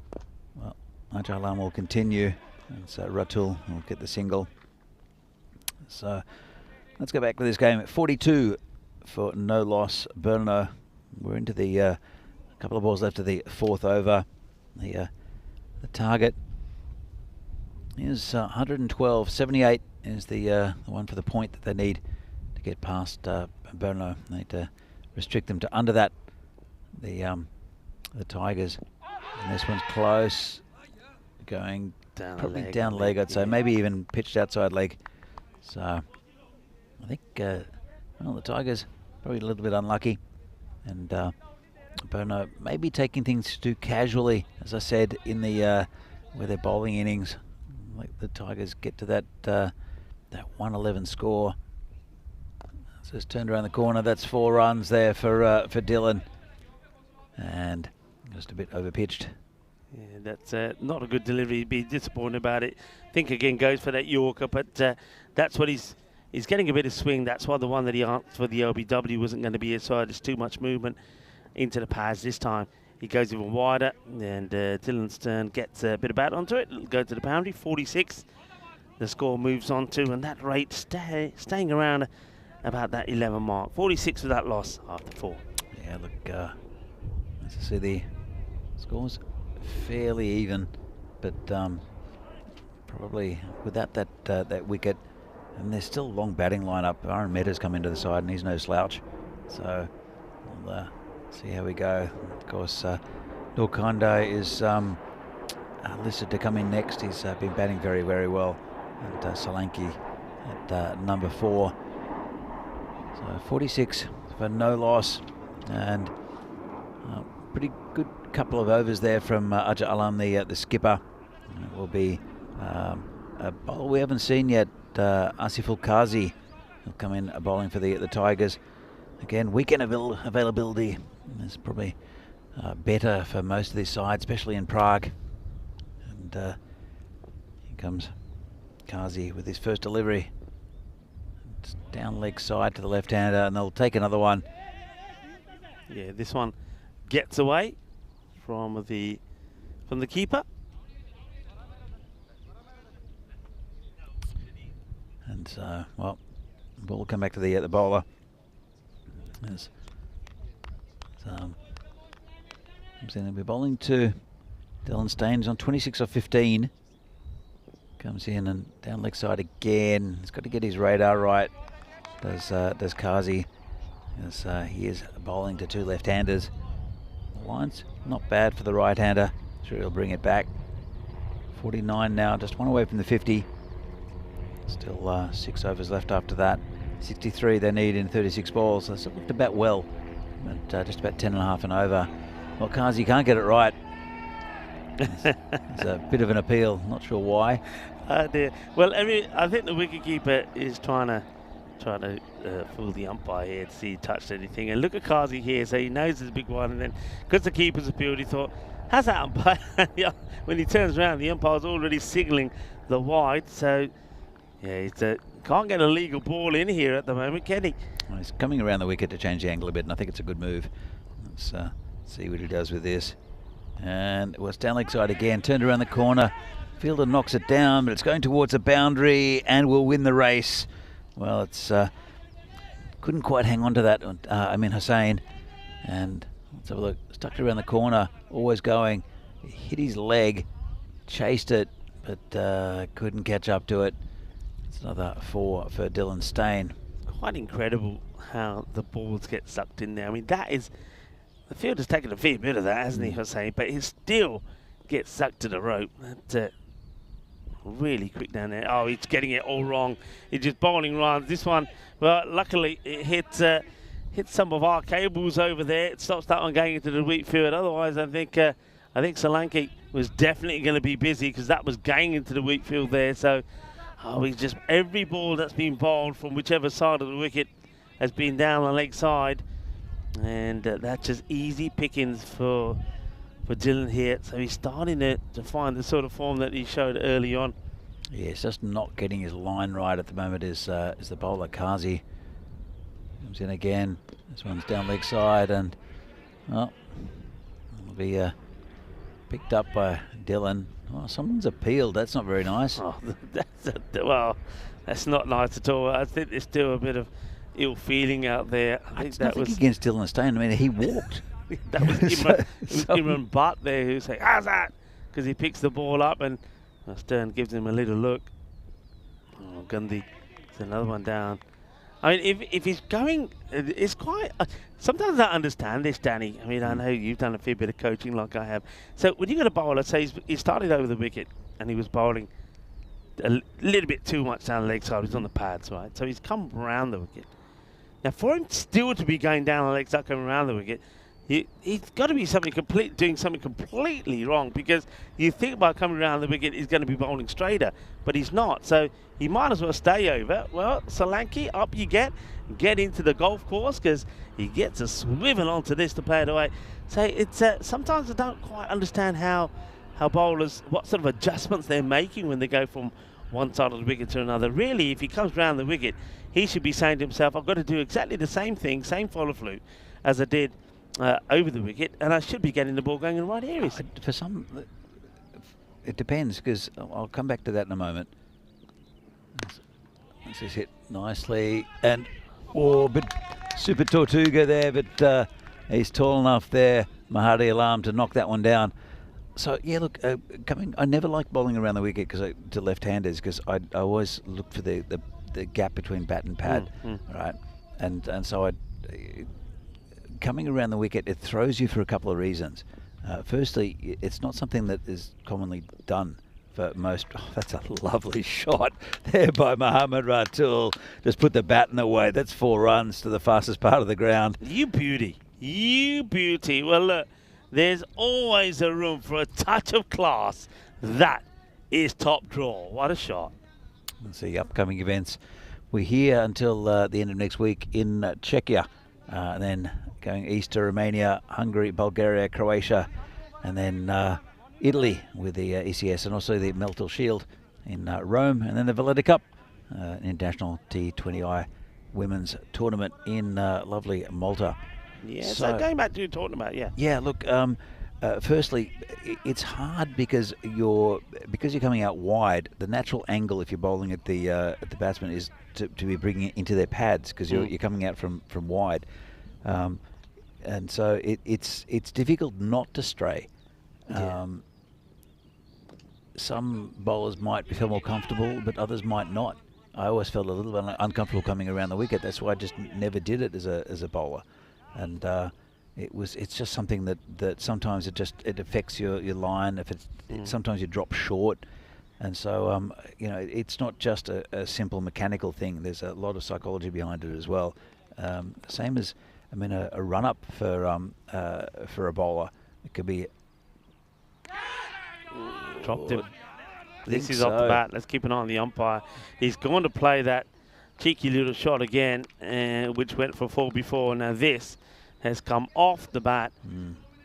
well, Ajalan will continue, and so Ratul will get the single. So let's go back to this game. 42 for no loss, Brno. We're into the couple of balls left of the fourth over. The target is 112. 78 is the one for the point that they need to get past Brno. They need to restrict them to under that. The Tigers. And this one's close. Going
down
probably
leg,
down leg, I'd say.
yeah.
Maybe even pitched outside leg. So I think well, the Tigers probably a little bit unlucky. And Brno maybe taking things too casually, as I said, in the with their bowling innings. Like the Tigers get to that 111 score. So it's turned around the corner. That's 4 runs there for Dylan, and just a bit overpitched.
Yeah, that's not a good delivery. He'd be disappointed about it. Think again goes for that Yorker, but that's what he's getting a bit of swing. That's why the one that he asked for the LBW wasn't going to be his side. There's too much movement into the pads this time. He goes even wider, and Dylan Stern gets a bit of bat onto it. It'll go to the boundary, 46. The score moves on to, and that rate staying around about that 11 mark. 46 for that loss after 4.
Yeah, look, as I see, the score's fairly even, but probably without that wicket, and there's still a long batting lineup. Aaron Mehta's come into the side, and he's no slouch. So we'll see how we go. Of course, Nurkande is listed to come in next. He's been batting very, very well. And Solanki at number 4. So 46 for no loss, and pretty good couple of overs there from Aja Alam, the skipper. It will be a bowler we haven't seen yet, Asiful Kazi. He'll come in bowling for the Tigers. Again, weekend availability is probably better for most of this side, especially in Prague. And here comes Kazi with his first delivery. It's down leg side to the left-hander, and they'll take another one.
Yeah, this one gets away from the keeper.
And so, well, the ball will come back to the bowler. As they'll be bowling to Dylan Staines on 26 of 15. Comes in and down leg side again. He's got to get his radar right. Does Kazi, as he is bowling to 2 left-handers. The line's not bad for the right-hander. Sure, he'll bring it back. 49 now, just 1 away from the 50. Still 6 overs left after that. 63 they need in 36 balls. That's looked about well, but just about 10.5 and over. Well, Kazi can't get it right. It's a bit of an appeal. Not sure why.
Oh dear. Well, I think the wicketkeeper is trying to fool the umpire here to see he touched anything. And look at Kazi here. So he knows there's a big one, and then because the keeper's appealed, he thought, "How's that umpire?" When he turns around, the umpire's already signalling the wide. So yeah, he can't get a legal ball in here at the moment, can he?
Well, he's coming around the wicket to change the angle a bit, and I think it's a good move. Let's see what he does with this. And it was down leg side again, turned around the corner. Fielder knocks it down, but it's going towards the boundary and will win the race. Well, it's couldn't quite hang on to that. Hussain, and let's have a look. Stuck it around the corner, always going. He hit his leg, chased it, but couldn't catch up to it. It's another 4 for Dylan Stain.
Quite incredible how the balls get sucked in there. I mean, that is, the fielder's taken a fair bit of that, hasn't he, Hussain? But he still gets sucked to the rope. really quick down there. Oh, he's getting it all wrong. He's just bowling runs. This one, well, luckily it hit some of our cables over there. It stops that one going into the wheat field. Otherwise, I think Solanke was definitely going to be busy because that was going into the wheat field there. So, he's just every ball that's been bowled from whichever side of the wicket has been down the leg side, and that's just easy pickings for Dylan here. So he's starting to find the sort of form that he showed early on.
Yeah, he's just not getting his line right at the moment. Is the bowler Kazi comes in again. This one's down leg side, and well, it'll be picked up by Dylan. Oh, someone's appealed. That's not very nice.
Oh, that's not nice at all. I think there's still a bit of ill feeling out there. I think that was
against Dylan Steyn. I mean, he walked.
That was Imran Butt there who's saying, how's that? Because he picks the ball up and Stern gives him a little look. Oh, Gandhi. There's another one down. I mean, if he's going, it's quite... sometimes I understand this, Danny. I mean, I know you've done a fair bit of coaching like I have. So when you got a bowler, say he started over the wicket and he was bowling a little bit too much down the leg side. He's on the pads, right? So he's come round the wicket. Now, for him still to be going down the leg side, coming around the wicket, he's got to be doing something completely wrong, because you think by coming around the wicket he's going to be bowling straighter, but he's not. So he might as well stay over. Well, Solanke, up you get into the golf course, because he gets a swivel onto this to play it away. So it's sometimes I don't quite understand how bowlers, what sort of adjustments they're making when they go from one side of the wicket to another. Really, if he comes round the wicket, he should be saying to himself, I've got to do exactly the same thing, same follow flute as I did over the wicket, and I should be getting the ball going in the right areas.
For some, it depends, because I'll come back to that in a moment. This is hit nicely, and a bit super Tortuga there, but he's tall enough there, Mahadi Alam, to knock that one down. So yeah, look, I never liked bowling around the wicket to left-handers, because I always look for the gap between bat and pad, right? And so coming around the wicket, it throws you for a couple of reasons. Firstly, it's not something that is commonly done for most. Oh, that's a lovely shot there by Mohammad Ratul. Just put the bat in the way. That's 4 runs to the fastest part of the ground.
You beauty. Well, look, there's always a room for a touch of class. That is top draw. What a shot.
Let's see, upcoming events. We're here until the end of next week in Czechia, and then going east to Romania, Hungary, Bulgaria, Croatia, and then Italy with the ECS, and also the Meltel Shield in Rome, and then the Valletta Cup, International T20I Women's Tournament in lovely Malta.
Yeah, so going back to your talking about, yeah.
Yeah, look, firstly, it's hard because you're coming out wide. The natural angle, if you're bowling at the batsman, is to be bringing it into their pads, because you're coming out from wide, and so it's difficult not to stray.
Yeah.
Some bowlers might feel more comfortable, but others might not. I always felt a little bit uncomfortable coming around the wicket. That's why I just never did it as a bowler, and it's just something that sometimes it affects your line. If sometimes you drop short, and so it's not just a simple mechanical thing. There's a lot of psychology behind it as well. Same as a run up for a bowler. It could be
dropped him. This is off the bat. Let's keep an eye on the umpire. He's going to play that cheeky little shot again, which went for 4 before. Now this has come off the bat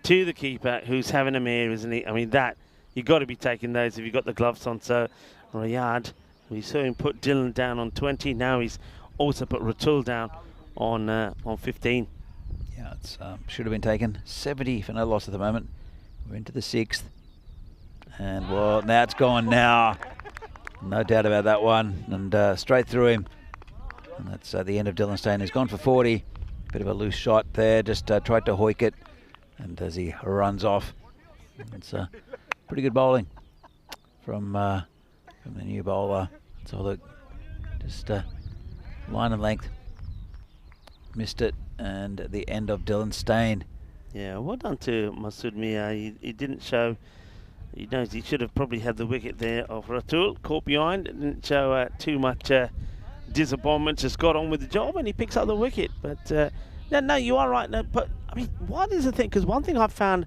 to the keeper, who's having a mare, isn't he? I mean, that you've got to be taking those if you've got the gloves on. So Riyadh, we saw him put Dylan down on 20. Now he's also put Ratul down on 15.
Yeah, it should have been taken. 70 for no loss at the moment. We're into the 6th. And, well, now it's gone now. No doubt about that one. And straight through him. And that's the end of Dylan Steyn. He's gone for 40. Bit of a loose shot there. Just tried to hoik it. And as he runs off, it's pretty good bowling from the new bowler. So look, just line and length. Missed it. And the end of Dylan Steyn.
Yeah, well done to Masood Mia. He didn't show He knows he should have probably had the wicket there of Ratul. Caught behind, didn't show too much disappointment, just got on with the job and he picks up the wicket. But no, you are right. No, but I mean, what is the thing? Because one thing I've found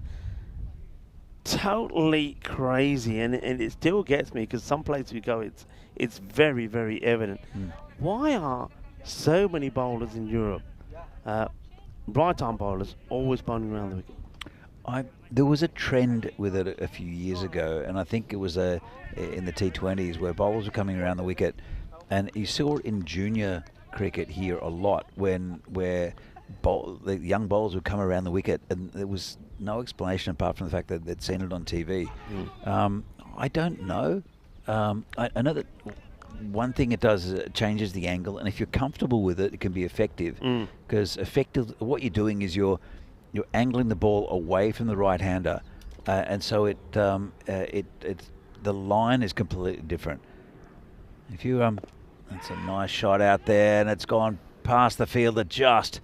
totally crazy, and it still gets me, because some places we go, it's very, very evident. Why are so many bowlers in Europe, right-arm bowlers, always bowling around the wicket?
There was a trend with it a few years ago, and I think it was in the T20s where bowlers were coming around the wicket, and you saw it in junior cricket here a lot where the young bowlers would come around the wicket, and there was no explanation apart from the fact that they'd seen it on TV. I don't know. I know that one thing it does is it changes the angle, and if you're comfortable with it, it can be effective. Because what you're doing is you're angling the ball away from the right-hander, and so the line is completely different. If you that's a nice shot out there, and it's gone past the fielder just.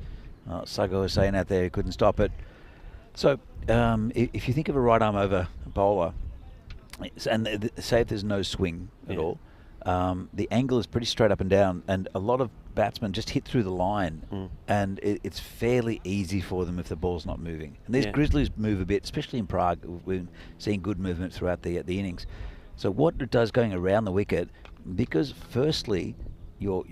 Sago was saying out there he couldn't stop it. So if you think of a right arm over bowler, and say if there's no swing at all, the angle is pretty straight up and down, and a lot of batsmen just hit through the line, and it's fairly easy for them if the ball's not moving. And these Grizzlies move a bit, especially in Prague. We're seeing good movement throughout the innings. So what it does going around the wicket, because firstly you're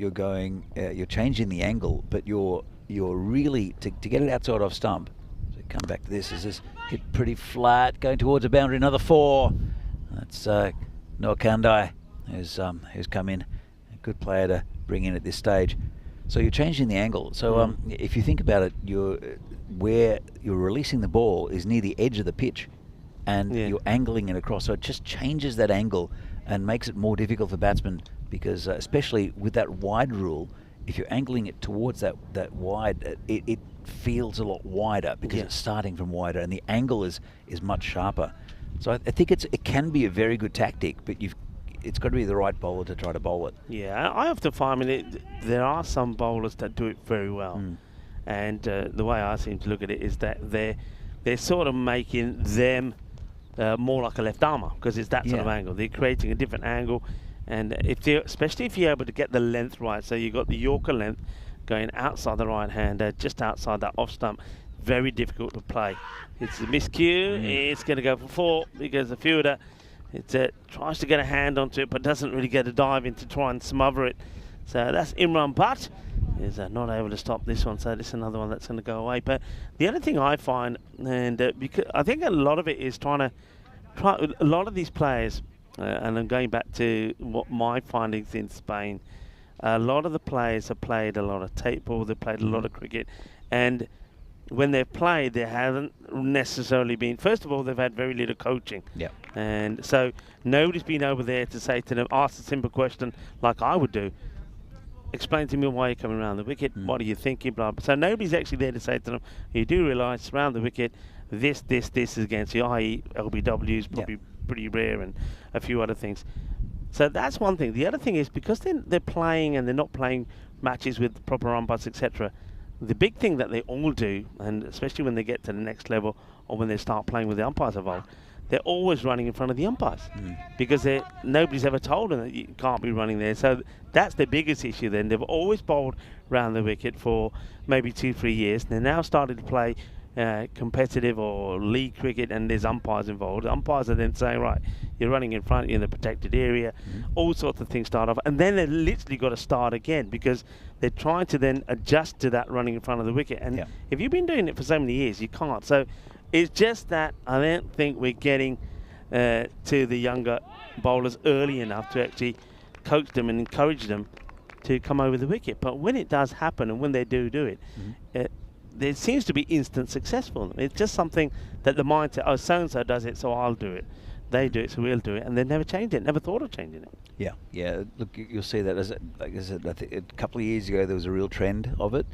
changing the angle, but you're really to get it outside off stump. So come back to this. Is this hit pretty flat, going towards a boundary? Another 4. That's Noah Kandai who's come in, a good player to bring in at this stage. So you're changing the angle. So if you think about it, where you're releasing the ball is near the edge of the pitch, and you're angling it across. So it just changes that angle and makes it more difficult for batsmen, because especially with that wide rule, if you're angling it towards that wide, it feels a lot wider because it's starting from wider, and the angle is much sharper. So I think it can be a very good tactic, but it's got to be the right bowler to try to bowl it. Yeah,
I have to find, there are some bowlers that do it very well, and the way I seem to look at it is that they're sort of making them more like a left armer, because it's that sort of angle. They're creating a different angle. And especially if you're able to get the length right, so you've got the Yorker length going outside the right hander, just outside that off stump, very difficult to play. It's a miscue, it's going to go for 4, because the fielder tries to get a hand onto it, but doesn't really get a dive in to try and smother it. So that's Imran Butt is not able to stop this one, so this is another one that's going to go away. But the other thing I find, and because I think a lot of it is a lot of these players, and I'm going back to what my findings in Spain, a lot of the players have played a lot of tape ball, they've played a lot of cricket, and when they've played, they haven't necessarily been, first of all, they've had very little coaching. And so nobody's been over there to say to them, ask a simple question like I would do. Explain to me why you're coming around the wicket, what are you thinking, blah, blah. So nobody's actually there to say to them, you do realise around the wicket, this is against you, i.e. LBWs, probably pretty rare, and a few other things. So that's one thing. The other thing is, because they're playing and they're not playing matches with proper umpires, etc., the big thing that they all do, and especially when they get to the next level or when they start playing with the umpires involved, they're always running in front of the umpires, because nobody's ever told them that you can't be running there. So that's the biggest issue then. They've always bowled round the wicket for maybe 2-3 years. They're now started to play competitive or league cricket, and there's umpires involved. Umpires are then saying, right, you're running in front, you're in the protected area, all sorts of things start off, and then they've literally got to start again, because they're trying to then adjust to that running in front of the wicket. And if you've been doing it for so many years, you can't. So it's just that I don't think we're getting to the younger bowlers early enough to actually coach them and encourage them to come over the wicket. But when it does happen, and when they do it, there seems to be instant success for them. It's just something that the mindset, oh, so-and-so does it, so I'll do it. They do it, so we'll do it. And they've never changed it, never thought of changing it.
Yeah. Look, you'll see that. Like I said, I think a couple of years ago there was a real trend of it,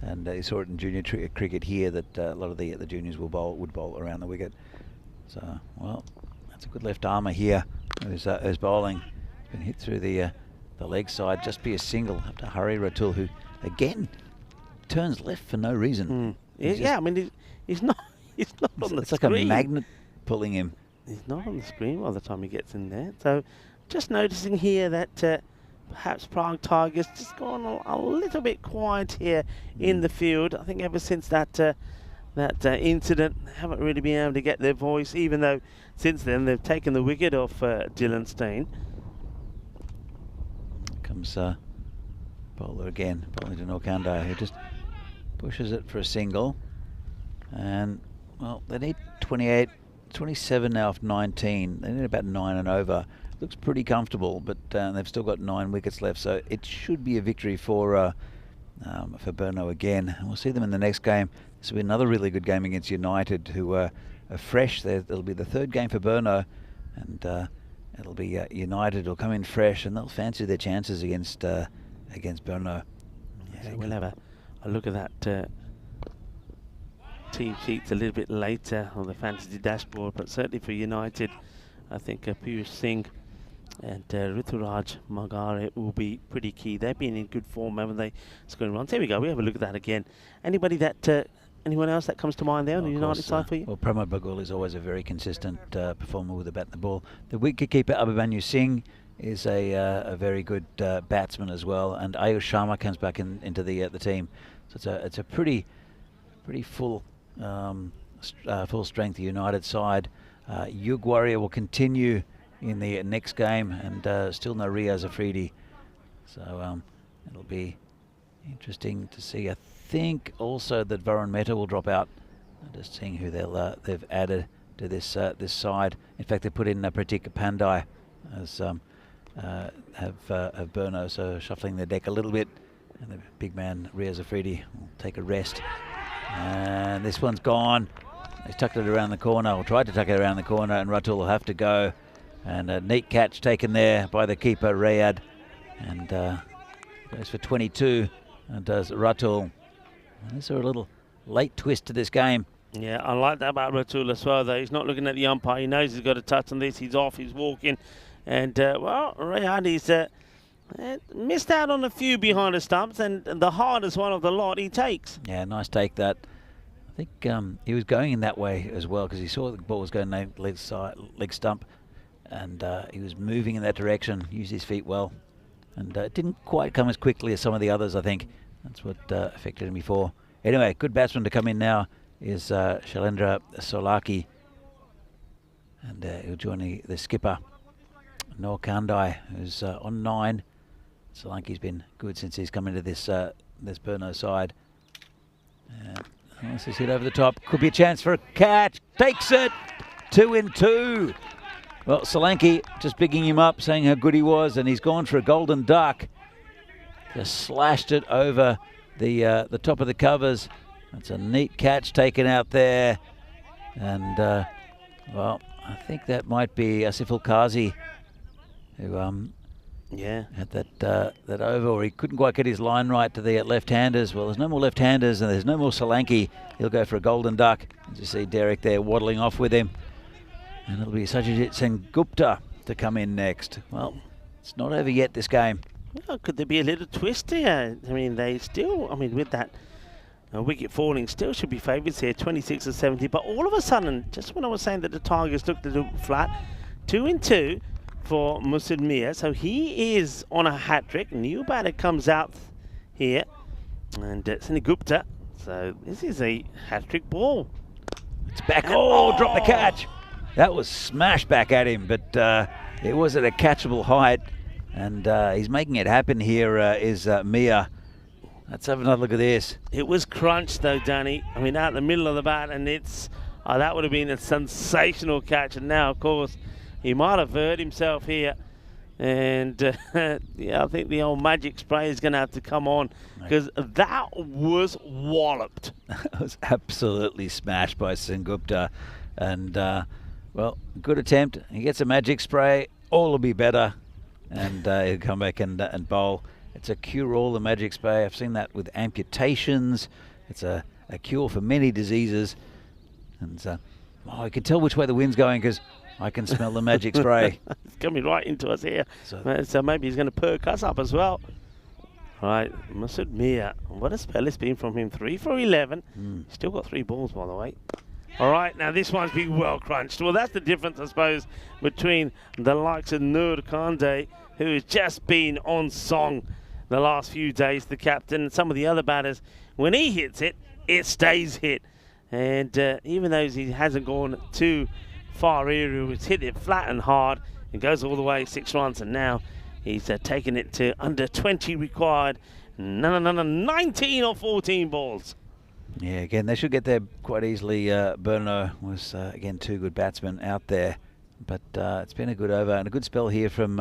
and you saw it in junior cricket here, that a lot of the juniors would bowl around the wicket. So, well, that's a good left armour here who's bowling. Been hit through the leg side, just be a single. Have to hurry Ratul, who again turns left for no reason.
He's not on the
It's
screen.
like a magnet pulling him.
He's not on the screen by the time he gets in there. So just noticing here that perhaps Prague Tigers just gone a little bit quiet here in the field. I think ever since that incident, they haven't really been able to get their voice, even though since then they've taken the wicket off Dylan Steen.
Comes bowler again, bowling to Norkandai, who just pushes it for a single. And, well, they need 28, 27 now off 19. They need about 9 and over. Looks pretty comfortable, but they've still got 9 wickets left, so it should be a victory for Brno again. And we'll see them in the next game. This will be another really good game against United, who are fresh. It'll be the 3rd game for Brno, and it'll be United will come in fresh, and they'll fancy their chances against Brno.
Yeah, we'll have a look at that team sheets a little bit later on the fantasy dashboard, but certainly for United, I think Piyush Singh and Rituraj Magare will be pretty key. They've been in good form, haven't they? Scoring runs. There we go. We have a look at that again. Anyone else that comes to mind there on the United side for you?
Well, Pramod Bagul is always a very consistent performer with the bat and the ball. The wicketkeeper Abhimanyu Singh is a very good batsman as well, and Ayush Sharma comes back into the team. So it's a pretty full full strength United side. Yug Warrior will continue in the next game, and still no Riaz Afridi, so it'll be interesting to see. I think also that Varun Mehta will drop out. I'm just seeing who they've added to this side. In fact, they put in Pratik Pandai as have Brno, so shuffling the deck a little bit. And the big man Riaz Afridi will take a rest. And this one's gone. He's tucked it around the corner, or tried to tuck it around the corner, and Ratul will have to go. And a neat catch taken there by the keeper Rayad, and goes for 22. And does Ratul. And this is a little late twist to this game.
Yeah, I like that about Ratul as well, though. He's not looking at the umpire. He knows he's got a touch on this. He's off. He's walking. And, well, Rayad is missed out on a few behind the stumps, and the hardest one of the lot he takes.
Yeah, nice take that. I think he was going in that way as well, because he saw the ball was going leg stump, and he was moving in that direction, used his feet well, and it didn't quite come as quickly as some of the others, I think. That's what affected him before. Anyway, good batsman to come in now is Shailendra Solaki, and he'll join the skipper, Norkandai, who's on 9. Solanki's been good since he's come into this Brno side. This is hit over the top. Could be a chance for a catch. Takes it. 2 in 2. Well, Solanki just bigging him up, saying how good he was, and he's gone for a golden duck. Just slashed it over the top of the covers. That's a neat catch taken out there. And, well, I think that might be Asif Kazi, who had that over, or he couldn't quite get his line right to the left-handers. Well, there's no more left-handers, and there's no more Solanki. He'll go for a golden duck. As you see Derek there waddling off with him. And it'll be Sajid Sengupta to come in next. Well, it's not over yet, this game.
Well, could there be a little twist here? I mean, with that wicket falling, still should be favourites here, 26 or 70. But all of a sudden, just when I was saying that the Tigers looked a little flat, 2 in 2 for Musud Mir. So he is on a hat-trick. New batter comes out here, and Sengupta. So this is a hat-trick ball.
It's back. Drop the catch. That was smashed back at him, but it was at a catchable height, and he's making it happen here, is Mia. Let's have another look at this.
It was crunched though, Danny. I mean, out in the middle of the bat, and it's that would have been a sensational catch. And now, of course, he might have hurt himself here. And yeah, I think the old magic spray is going to have to come on, because that was walloped.
It was absolutely smashed by Sengupta, and well, good attempt. He gets a magic spray, all will be better, and he'll come back and bowl. It's a cure-all, the magic spray. I've seen that with amputations. It's a cure for many diseases. And I can tell which way the wind's going, because I can smell the magic spray.
It's coming right into us here. So maybe he's going to perk us up as well. All right, Musud Mir. What a spell it's been from him. 3 for 11. Still got 3 balls, by the way. All right, now this one's been well crunched. Well, that's the difference, I suppose, between the likes of Nur Kande, who has just been on song the last few days, the captain, and some of the other batters. When he hits it, it stays hit. And even though he hasn't gone too far area, he's hit it flat and hard. It goes all the way, 6 runs, and now he's taken it to under 20 required. 19 or 14 balls.
Yeah, again, they should get there quite easily. Brno was, again, 2 good batsmen out there. But it's been a good over and a good spell here from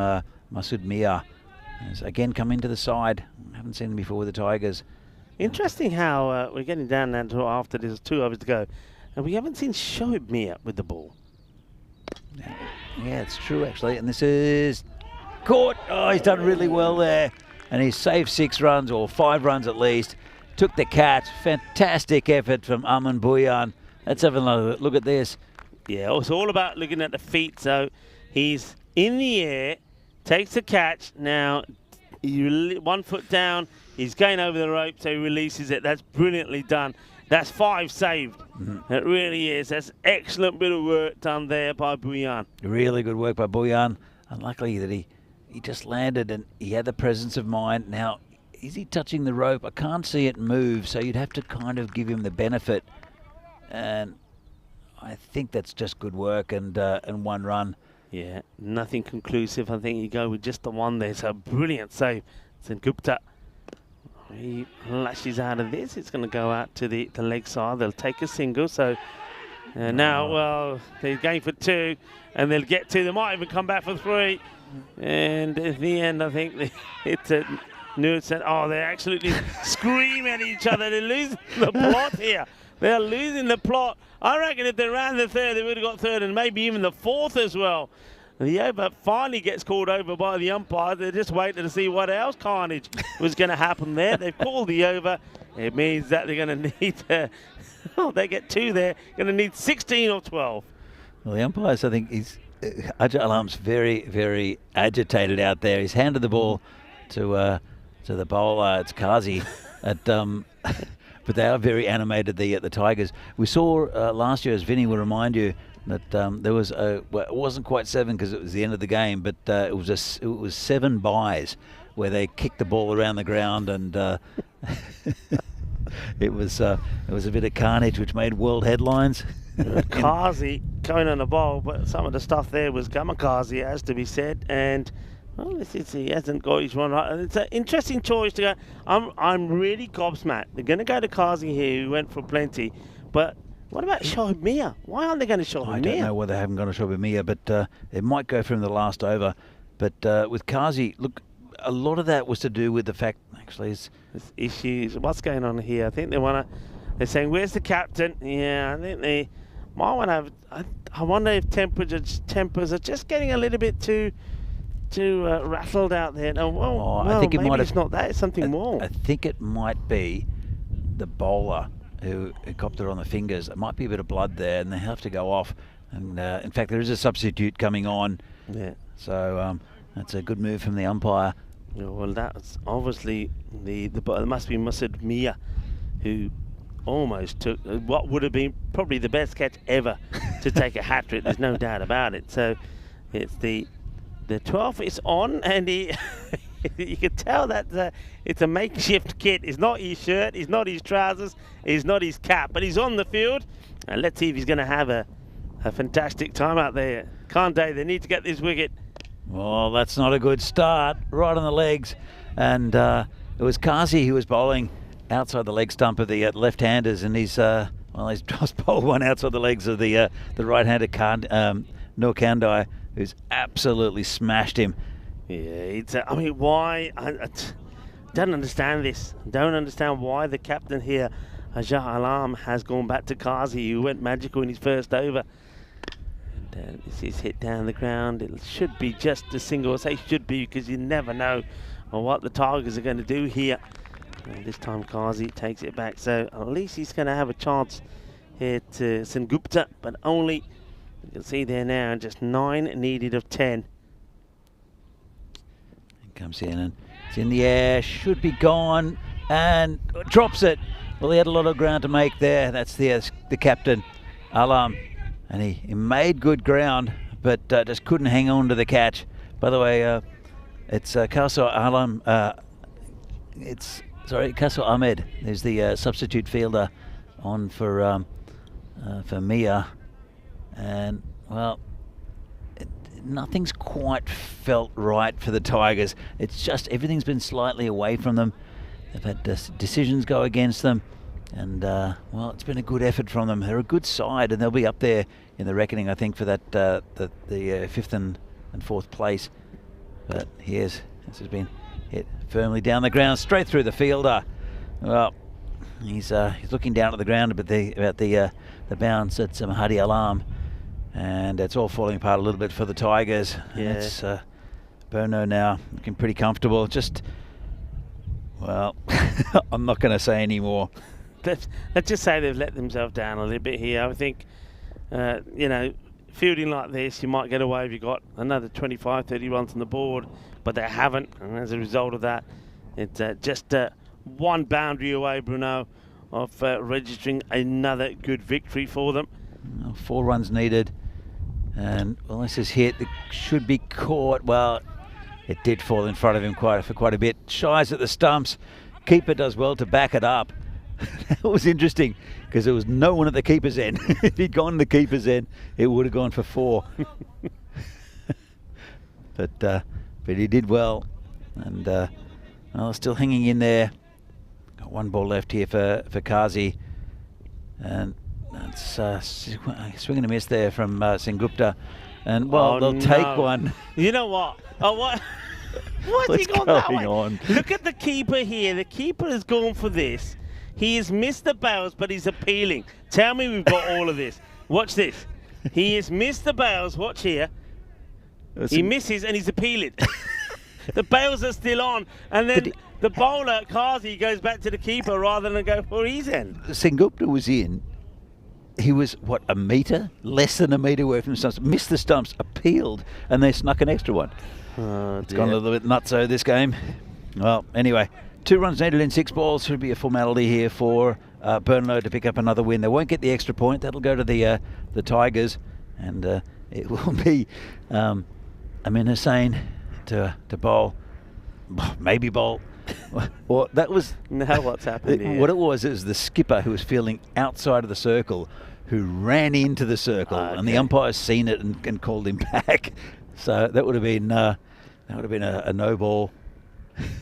Masood Mia. Has again come into the side. Haven't seen him before with the Tigers.
Interesting how we're getting down now to after there's 2 overs to go. And we haven't seen Shoaib Mia with the ball.
Yeah, it's true, actually. And this is caught. Oh, he's done really well there. And he's saved 6 runs, or 5 runs at least. Took the catch. Fantastic effort from Aman Bhuyan. Let's have a look at this.
Yeah, it's all about looking at the feet. So he's in the air, takes the catch. Now, 1 foot down. He's going over the rope, so he releases it. That's brilliantly done. That's 5 saved. It really is. That's excellent bit of work done there by Bhuyan.
Really good work by Bhuyan. Unluckily that he just landed and he had the presence of mind. Now, is he touching the rope? I can't see it move, so you'd have to kind of give him the benefit. And I think that's just good work and 1 run.
Yeah, nothing conclusive. I think you go with just the 1 there. So brilliant save. Sengupta. He lashes out of this. It's going to go out to the leg side. They'll take a single. So now, well, they're going for 2, and they'll get 2. They might even come back for 3. And at the end, I think it's Nur said, oh, they absolutely scream at each other. They're losing the plot here. They're losing the plot. I reckon if they ran the 3rd, they would have got 3rd and maybe even the 4th as well. The over finally gets called over by the umpire. They're just waiting to see what else carnage was going to happen there. They've called the over. It means that they're going to need, they get 2 there, going to need 16 or 12.
Well, the umpires, I think, Ajay Alam's very, very agitated out there. He's handed the ball to the bowler. It's Kazi. But they are very animated, the Tigers. We saw last year, as Vinny will remind you, that there was well, it wasn't quite 7 because it was the end of the game, but it was 7 byes where they kicked the ball around the ground, and it was a bit of carnage which made world headlines.
Kazi going on the ball, but some of the stuff there was kamikaze, it has to be said, and well, he hasn't got his one right. It's an interesting choice to go. I'm really gobsmacked. They're going to go to Kazi here, who went for plenty, but what about Shoaib Mia? Why aren't they going to Shoaib Mia?
I don't know why they haven't gone to Shoaib Mia, but it might go from the last over. But with Kazi, look, a lot of that was to do with the fact, actually, it's
issues. What's going on here? I think they're saying, where's the captain? Yeah, I think they might want to have. I wonder if tempers are just getting a little bit too rattled out there. No, well,
I think it
maybe
might
it's
have,
not that. It's something more.
I think it might be the bowler who copped it on the fingers. It might be a bit of blood there, and they have to go off. And in fact, there is a substitute coming on.
Yeah.
So that's a good move from the umpire.
Yeah, well, that's obviously it must be Masood Mia, who almost took what would have been probably the best catch ever to take a hat trick. There's no doubt about it. So it's the 12th is on, and he you can tell that it's a makeshift kit. It's not his shirt, it's not his trousers, it's not his cap, but he's on the field, and let's see if he's going to have a fantastic time out there. Can't they need to get this wicket.
Well, that's not a good start. Right on the legs, and it was Kazi who was bowling outside the leg stump of the left-handers, and he's just bowled one outside the legs of the right-hander Nur Kande, who's absolutely smashed him.
Yeah, I mean, why? I don't understand this. Don't understand why the captain here, Ajay Alam, has gone back to Kazi, who went magical in his first over. And this is hit down the ground. It should be just a single. I say should be because you never know what the Tigers are going to do here. And this time Kazi takes it back. So at least he's going to have a chance here to Sengupta, but only, you can see there now, just 9 needed of 10.
Comes in and it's in the air, should be gone, and drops it. Well, he had a lot of ground to make there. That's the captain. Alam, and he made good ground, but just couldn't hang on to the catch. By the way, it's Kaso Alam. Kaso Ahmed. There's the substitute fielder on for Mia, and well, nothing's quite felt right for the Tigers. It's just everything's been slightly away from them. They've had decisions go against them, and well, it's been a good effort from them. They're a good side, and they'll be up there in the reckoning, I think, for that the 5th and 4th place. But this has been hit firmly down the ground, straight through the fielder. Well, he's looking down at the ground about the bounce at Mahadi Alam, and it's all falling apart a little bit for the Tigers.
Yeah.
And it's Brno now looking pretty comfortable. Just, well, I'm not going to say any more.
Let's just say they've let themselves down a little bit here. I think, you know, fielding like this, you might get away if you got another 25, 30 runs on the board, but they haven't, and as a result of that, it's just one boundary away, Brno, of registering another good victory for them.
4 runs needed, and well, this is hit. It should be caught. Well, it did fall in front of him for quite a bit. Shies at the stumps. Keeper does well to back it up. That was interesting because there was no one at the keeper's end. If he'd gone to the keeper's end, it would have gone for 4. But he did well, and well, still hanging in there. Got 1 ball left here for Kazi, and it's swing and a miss there from Sengupta, and well, they'll take one.
You know what? Oh, what? What's he gone that way? Look at the keeper here. The keeper has gone for this. He has missed the bails, but he's appealing. Tell me we've got all of this. Watch this. He has missed the bails. Watch here. He misses and he's appealing. The bails are still on, and then the bowler, Kazi, goes back to the keeper rather than go for his end.
Sengupta was in. He was, what, a metre? Less than a metre away from the stumps. Missed the stumps, appealed, and they snuck an extra one. It's gone a little bit nutso this game. Well, anyway, 2 runs needed in 6 balls. Should be a formality here for Brno to pick up another win. They won't get the extra point. That'll go to the Tigers, and it will be Amin Hussain to bowl, maybe bowl. Well, that was
now what's happened here.
What it was the skipper who was fielding outside of the circle, who ran into the circle, and the umpire's seen it and called him back. So that would have been a no ball.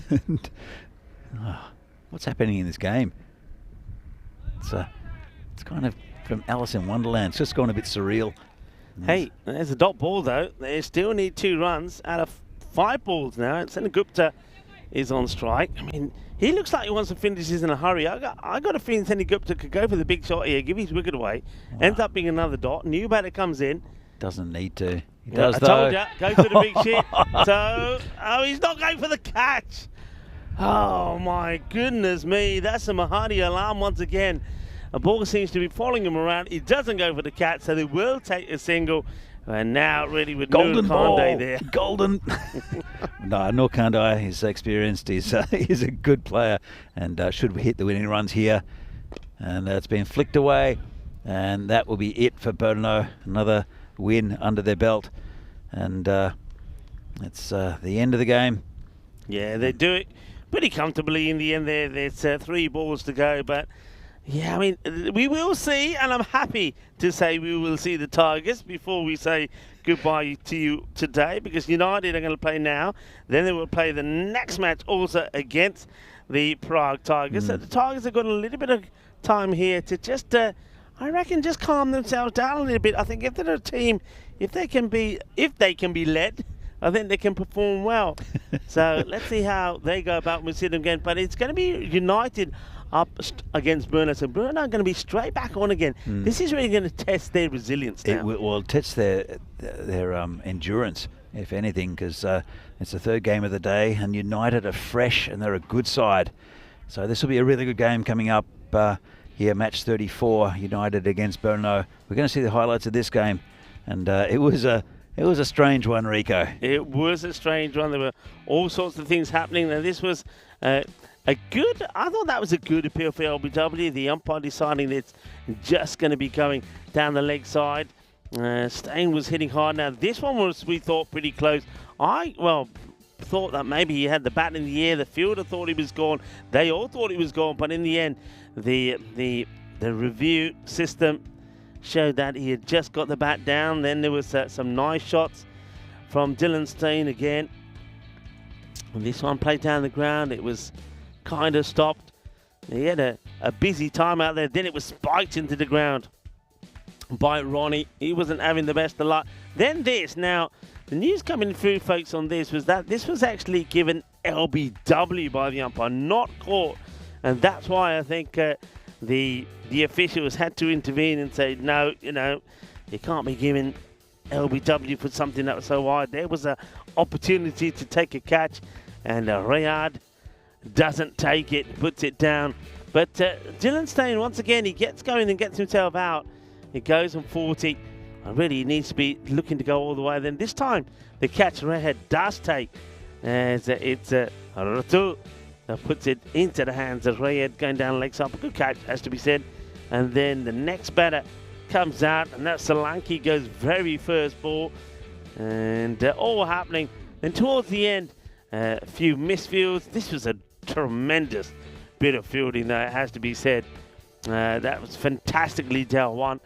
And, what's happening in this game? It's kind of from Alice in Wonderland. It's just gone a bit surreal.
Hey, there's a dot ball though. They still need 2 runs out of 5 balls now. And Sengupta is on strike. I mean, he looks like he wants to finish this in a hurry. I got a feeling Sengupta could go for the big shot here, give his wicket away, ends up being another dot. New batter comes in.
Doesn't need to. He does,
I
though.
told you, go for the big shit. So, he's not going for the catch. Oh my goodness me, that's a Mahadi Alam once again. A ball seems to be following him around. He doesn't go for the catch, so they will take a single. And now really with
Golden ball
there.
Golden. No, Noor Kandai is experienced. He's a good player, and should hit the winning runs here. And it's been flicked away, and that will be it for Brno. Another win under their belt, and it's the end of the game.
Yeah, they do it pretty comfortably in the end there. There's 3 balls to go, but yeah, I mean, we will see, and I'm happy to say we will see the Tigers before we say goodbye to you today, because United are going to play now. Then they will play the next match also against the Prague Tigers. So the Tigers have got a little bit of time here to just, I reckon, just calm themselves down a little bit. I think if they're a team, if they can be led, I think they can perform well. So let's see how they go about when we see them again. But it's going to be United up against Brno. So Brno are going to be straight back on again. This is really going to test their resilience now.
It will test their endurance, if anything, because it's the 3rd game of the day, and United are fresh and they're a good side. So this will be a really good game coming up here, match 34, United against Brno. We're going to see the highlights of this game, and it was a strange one, Rico.
It was a strange one. There were all sorts of things happening. Now this was a I thought that was a good appeal for LBW. The umpire deciding it's just going to be going down the leg side. Stain was hitting hard. Now, this one was, we thought, pretty close. Thought that maybe he had the bat in the air. The fielder thought he was gone. They all thought he was gone. But in the end, the review system showed that he had just got the bat down. Then there was some nice shots from Dylan Stain again. And this one played down the ground. It was kind of stopped. He had a busy time out there. Then it was spiked into the ground by Ronnie. He wasn't having the best of luck. Then this. Now, the news coming through, folks, on this was that this was actually given LBW by the umpire, not caught. And that's why I think the officials had to intervene and say, no, you can't be giving LBW for something that was so wide. There was an opportunity to take a catch, and Rayard doesn't take it, puts it down. But Dylan Stain, once again, he gets going and gets himself out. He goes on 40. And really, he needs to be looking to go all the way. Then this time, the catch Rayard does take. As it's Ratu that puts it into the hands of Rayard going down leg side. A good catch, has to be said. And then the next batter comes out, and that's Solanke, goes very first ball. And all happening. Then towards the end, a few misfields. This was a tremendous bit of fielding, though, it has to be said. That was fantastically done.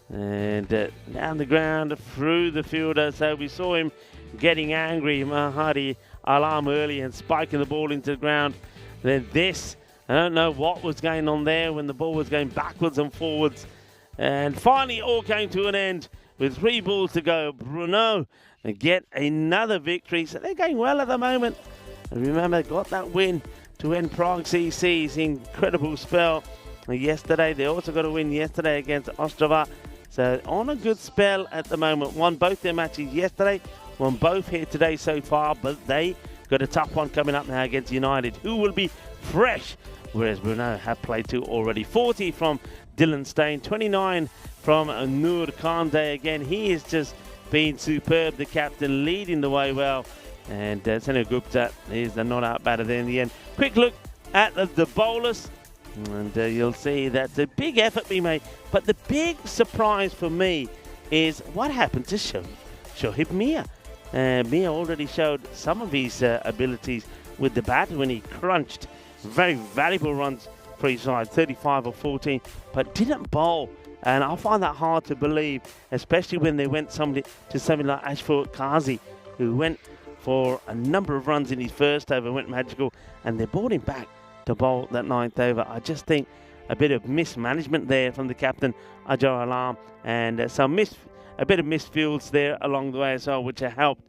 And down the ground through the fielder. So we saw him getting angry, Mahadi Alam, early and spiking the ball into the ground. Then this, I don't know what was going on there when the ball was going backwards and forwards. And finally, it all came to an end with 3 balls to go. Brno get another victory. So they're going well at the moment. And remember, got that win to end Prague CC's incredible spell yesterday. They also got a win yesterday against Ostrava. So on a good spell at the moment. Won both their matches yesterday. Won both here today so far. But they got a tough one coming up now against United, who will be fresh. Whereas Brno have played 2 already. 40 from Dylan Stain. 29 from Noor Kande. Again, he has just been superb. The captain leading the way well. And Senu Gupta is the not-out batter there in the end. Quick look at the bowlers. And you'll see that's a big effort being made. But the big surprise for me is what happened to Shoaib Mia. Mia already showed some of his abilities with the bat when he crunched very valuable runs for his side, 35 or 14, but didn't bowl. And I find that hard to believe, especially when they went to something like Ashford Kazi, who went for a number of runs in his first over, went magical, and they brought him back to bowl that 9th over. I just think a bit of mismanagement there from the captain, Ajar Alam, and a bit of misfields there along the way as well, which have helped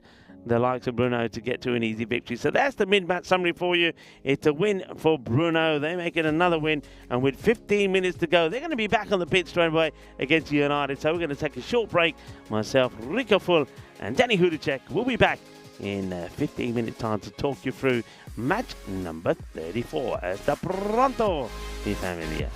the likes of Brno to get to an easy victory. So that's the mid-match summary for you. It's a win for Brno. They make it another win, and with 15 minutes to go, they're going to be back on the pitch straight away against United. So we're going to take a short break. Myself, Rico Full, and Danny Hudacek will be back in 15 minutes time to talk you through match number 34. Hasta pronto, mi familia.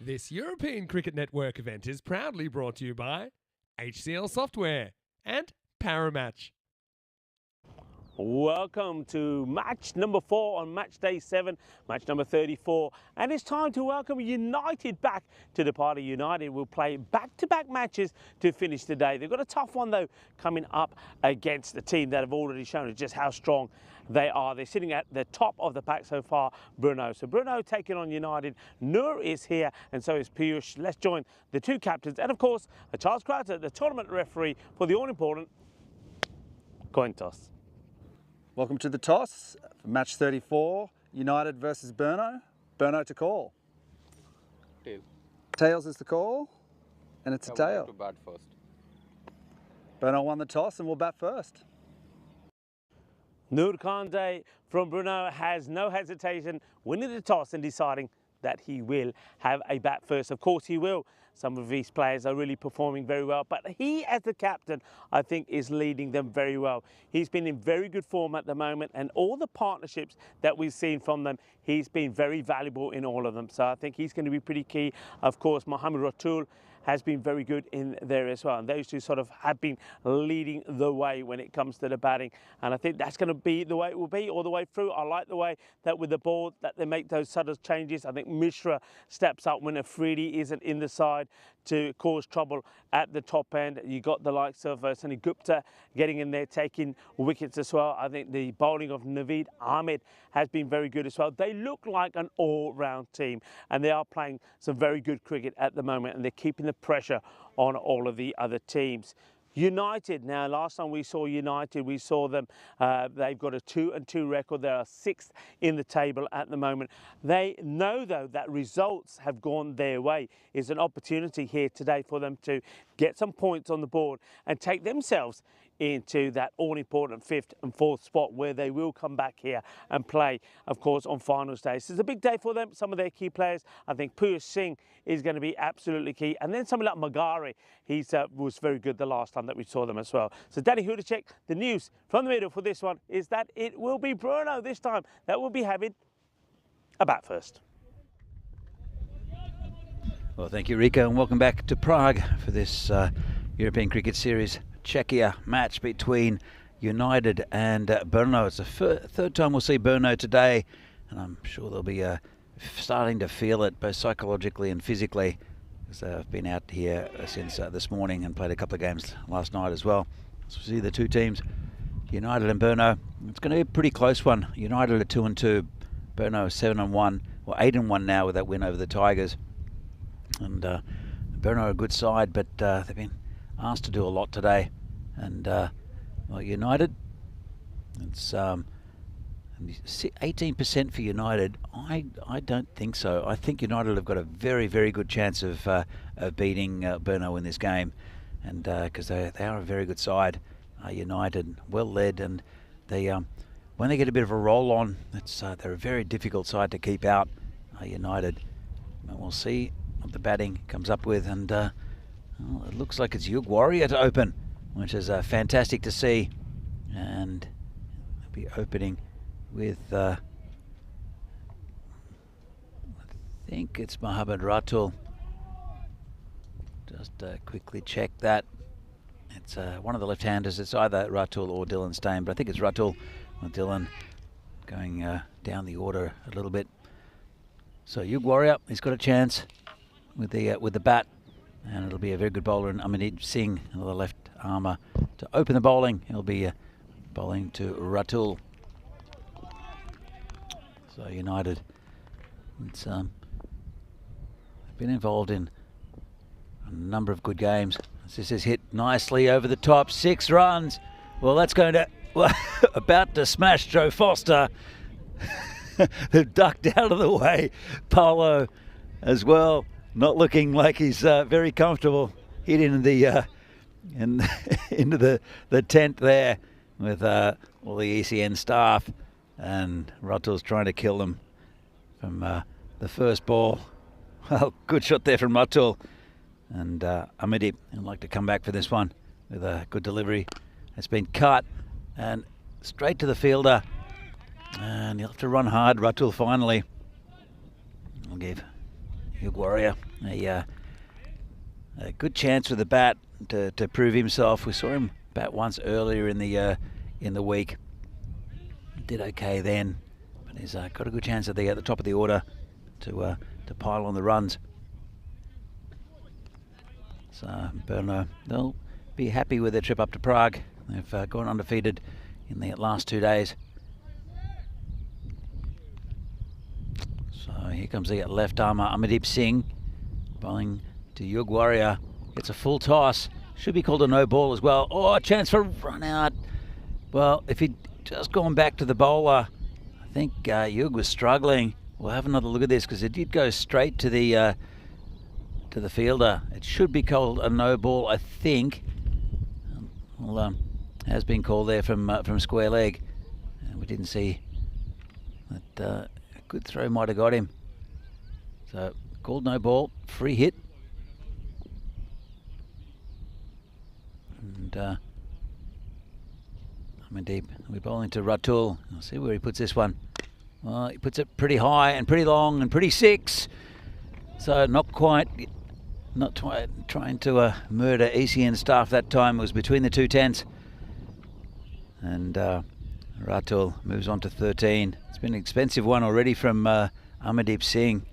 This European Cricket Network event is proudly brought to you by HCL Software and Paramatch.
Welcome to match number 4 on match day 7, match number 34. And it's time to welcome United back to the party. United will play back-to-back matches to finish the day. They've got a tough one, though, coming up against the team that have already shown just how strong they are. They're sitting at the top of the pack so far, Brno. So Brno taking on United. Noor is here, and so is Piyush. Let's join the two captains. And, of course, Charles Crowther, the tournament referee for the all-important coin toss.
Welcome to the toss for match 34, United versus Brno. Brno to call.
Tail.
Tails is the call, and it's a
I would like
tail.
to bat first.
Brno won the toss and will bat first.
Noor Kande from Brno has no hesitation, winning the toss and deciding that he will have a bat first. Of course he will. Some of these players are really performing very well, but he as the captain, I think, is leading them very well. He's been in very good form at the moment, and all the partnerships that we've seen from them, he's been very valuable in all of them. So I think he's going to be pretty key. Of course, Mohammad Ratul has been very good in there as well. And those two sort of have been leading the way when it comes to the batting. And I think that's going to be the way it will be all the way through. I like the way that with the ball that they make those sort of changes. I think Mishra steps up when Afridi isn't in the side to cause trouble at the top end. You got the likes of Sunny Gupta getting in there, taking wickets as well. I think the bowling of Naveed Ahmed has been very good as well. They look like an all-round team, and they are playing some very good cricket at the moment, and they're keeping the pressure on all of the other teams. United, now last time we saw United, we saw them, they've got a 2-2 record. They are 6th in the table at the moment. They know, though, that results have gone their way. It's an opportunity here today for them to get some points on the board and take themselves into that all-important 5th and 4th spot, where they will come back here and play, of course, on finals day. So it's a big day for them. Some of their key players, I think Piyush Singh is going to be absolutely key. And then somebody like Magari, he was very good the last time that we saw them as well. So Danny Hudacek, the news from the middle for this one is that it will be Brno this time that will be having a bat first.
Well, thank you, Rico, and welcome back to Prague for this European Cricket Series Czechia match between United and Brno. It's the third time we'll see Brno today, and I'm sure they'll be starting to feel it both psychologically and physically, because they've been out here since this morning and played a couple of games last night as well. So we see the two teams, United and Brno. It's going to be a pretty close one. United are 2-2, Brno 7-1, or 8-1 now with that win over the Tigers. And Brno are a good side, but they've been asked to do a lot today. And well, United, it's 18% for United. I don't think so. I think United have got a very, very good chance of beating Brno in this game, and because they are a very good side. United, well led, and they when they get a bit of a roll on, they're a very difficult side to keep out. United, and we'll see what the batting comes up with, and well, it looks like it's Yug Warrior to open, which is fantastic to see, and they'll be opening with I think it's Mohammad Ratul. Just quickly check that. It's one of the left-handers. It's either Ratul or Dylan Stain, but I think it's Ratul. Well, Dylan going down the order a little bit. So Yug Warrior, he's got a chance with the bat, and it'll be a very good bowler. And Amandeep Singh, another left armour, to open the bowling. He'll be bowling to Ratul. So United, it's been involved in a number of good games. This is hit nicely over the top, 6 runs. Well, that's going to about to smash Joe Foster. They've ducked out of the way. Paulo as well, not looking like he's very comfortable. Hit into the into the tent there with all the ECN staff, and Ratul's trying to kill them from the first ball. Well, good shot there from Ratul. And Amandeep would like to come back for this one with a good delivery. It's been cut and straight to the fielder, and he'll have to run hard. Ratul finally will give Warrior. A good chance with the bat to prove himself. We saw him bat once earlier in the week. Did okay then, but he's got a good chance at the top of the order to pile on the runs. So Brno, they'll be happy with their trip up to Prague. They've gone undefeated in the last 2 days. So here comes the left armer Amardeep Singh, bowling to Yug Warrior. Gets a full toss. Should be called a no ball as well. Oh, a chance for a run out. Well, if he'd just gone back to the bowler, I think Yug was struggling. We'll have another look at this because it did go straight to the fielder. It should be called a no ball, I think. Well, has been called there from square leg. We didn't see that a good throw might have got him. So called no ball, free hit. And Amardeep, we're bowling to Ratul. I'll see where he puts this one. Well, he puts it pretty high and pretty long and pretty six. So not trying to murder ECN staff that time. It was between the 2 10s. And Ratul moves on to 13. It's been an expensive one already from Amardeep Singh.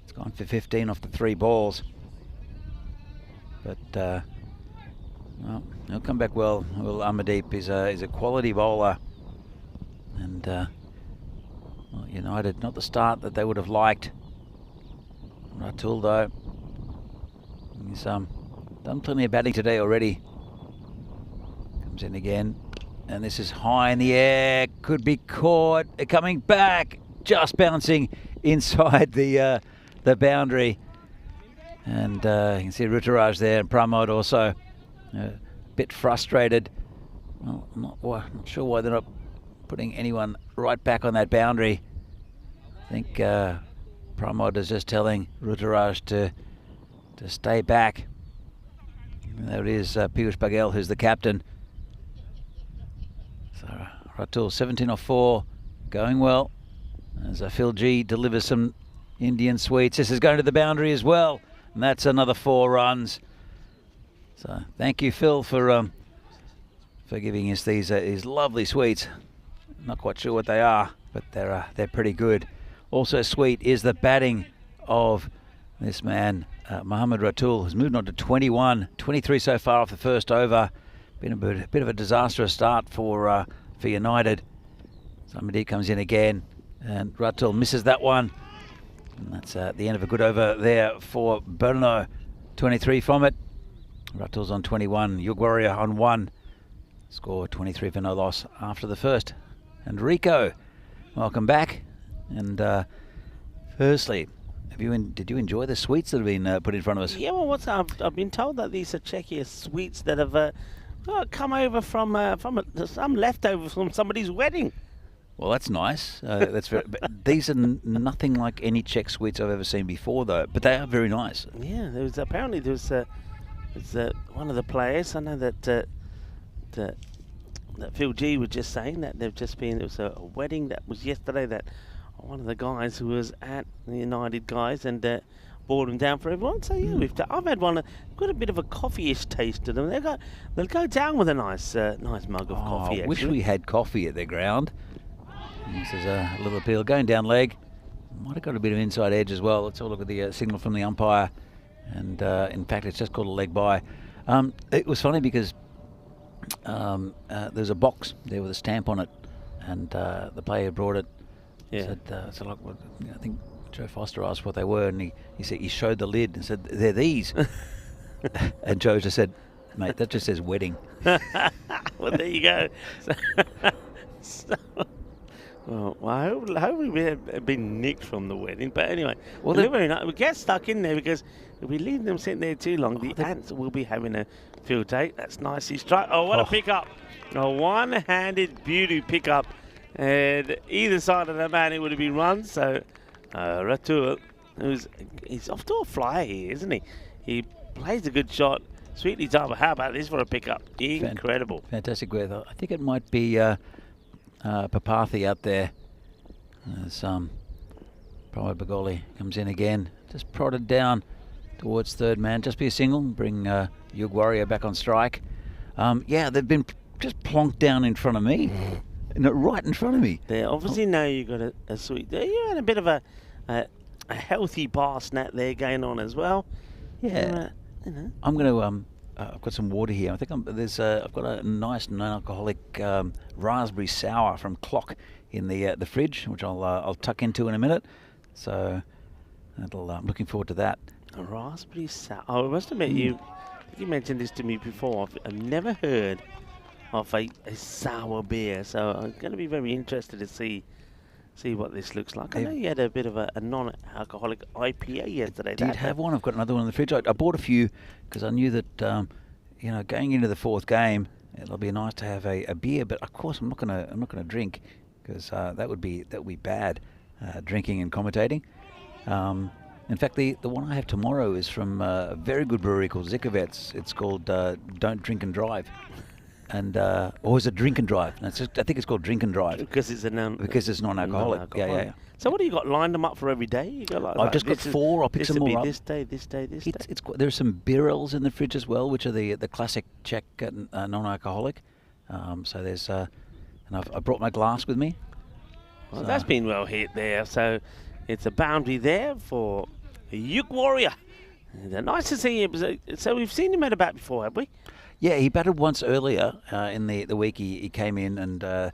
It's gone for 15 off the 3 balls. But well, he'll come back well. Well, Amardeep is a quality bowler. And well, United, not the start that they would have liked. Ratul, though, he's done plenty of batting today already. Comes in again, and this is high in the air. Could be caught. Coming back, just bouncing inside the boundary. And you can see Ruturaj there, and Pramod also a bit frustrated. Well, I'm not sure why they're not putting anyone right back on that boundary. I think Pramod is just telling Ruturaj to stay back. And there it is, Piyush Baghel, who's the captain. So Ratul 17 off 4, going well. As Phil G delivers some Indian sweets. This is going to the boundary as well, and that's another 4 runs. So thank you, Phil, for giving us these lovely sweets. Not quite sure what they are, but they're pretty good. Also sweet is the batting of this man, Mohammad Ratul, has moved on to 21, 23 so far off the first over. Been a bit of a disastrous start for United. So Amardeep comes in again, and Ratul misses that one. And that's the end of a good over there for Brno. 23 from it. Ratul's on 21, Yug Warrior on 1. Score 23 for no loss after the first. And Rico, welcome back. And firstly, did you enjoy the sweets that have been put in front of us?
Yeah, well, I've been told that these are Czechia sweets that have come over from some leftover from somebody's wedding.
Well, that's nice. That's very, but these are nothing like any Czech sweets I've ever seen before, though. But they are very nice.
Yeah, there was one of the players. I know that Phil G was just saying that there was a wedding that was yesterday that one of the guys who was at the United guys and brought them down for everyone. So yeah, I've had one. Got a bit of a coffee-ish taste to them. They'll go down with a nice mug of coffee. Actually.
I wish we had coffee at their ground. This is a little appeal going down leg. Might have got a bit of inside edge as well. Let's have a look at the signal from the umpire. And in fact, it's just called a leg by. It was funny because there's a box there with a stamp on it, and the player brought it.
Yeah.
Said, like, I think Joe Foster asked what they were, and he showed the lid and said, "They're these." And Joe just said, "Mate, that just says wedding."
Well, there you go. Well, hopefully we have been nicked from the wedding. But anyway, well, very nice. We get stuck in there because if we leave them sitting there too long, the ants will be having a field day. That's nicely struck. Oh, what a pickup. A one-handed beauty pickup. And either side of the man, it would have been run. So Ratul, he's off to a flyer here, isn't he? He plays a good shot. Sweetly done. How about this for a pickup? Incredible.
Fantastic weather. I think it might be Papathi out there. There's Pride Bagoli comes in again, just prodded down towards third man. Just be a single, bring Yug Warrior back on strike. Yeah, they've been just plonked down in front of me. Right in front of me.
They obviously know you got a sweet. You had a bit of a healthy bar snap there going on as well.
Yeah.
You know.
I'm going to. I've got some water here. I think I've got a nice non-alcoholic raspberry sour from Clock in the fridge, which I'll tuck into in a minute. So I'm looking forward to that.
A raspberry sour. I must admit, you mentioned this to me before. I've never heard of a sour beer, so I'm going to be very interested to see what this looks like. I know you had a bit of a non-alcoholic IPA yesterday.
Did have one. I've got another one in the fridge. I bought a few because I knew that going into the fourth game, it'll be nice to have a beer. But of course, I'm not gonna drink because that would be bad, drinking and commentating. In fact, the one I have tomorrow is from a very good brewery called Zikovets. It's called Don't Drink and Drive. And or is it Drink and Drive? No, I think it's called Drink and Drive
because it's
it's non-alcoholic. Yeah.
So what do you got lined them up for every day? You got
I've just got 4. I'll pick some more up.
This day.
There's some Birrells in the fridge as well, which are the classic Czech non-alcoholic. So there's and I brought my glass with me.
Well, so that's been well hit there. So it's a boundary there for Yuk Warrior. Nice to see him. So we've seen him at a bat before, have we?
Yeah, he batted once earlier in the week. He came in, and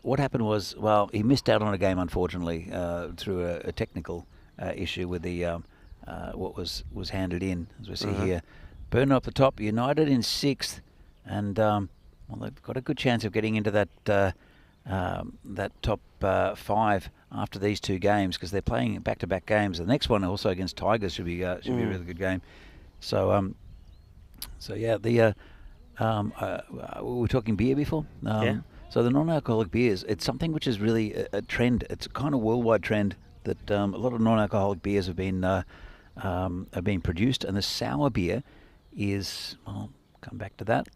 what happened was, well, he missed out on a game, unfortunately, through a technical issue with the what was handed in, as we see here. Brno up the top, United in 6th, and well, they've got a good chance of getting into that top 5 after these 2 games because they're playing back-to-back games. The next one also against Tigers should be a really good game. So yeah, we were talking beer before.
Yeah.
So the non-alcoholic beers, it's something which is really a trend. It's a kind of worldwide trend that a lot of non-alcoholic beers have been produced, and the sour beer is. I'll come back to that.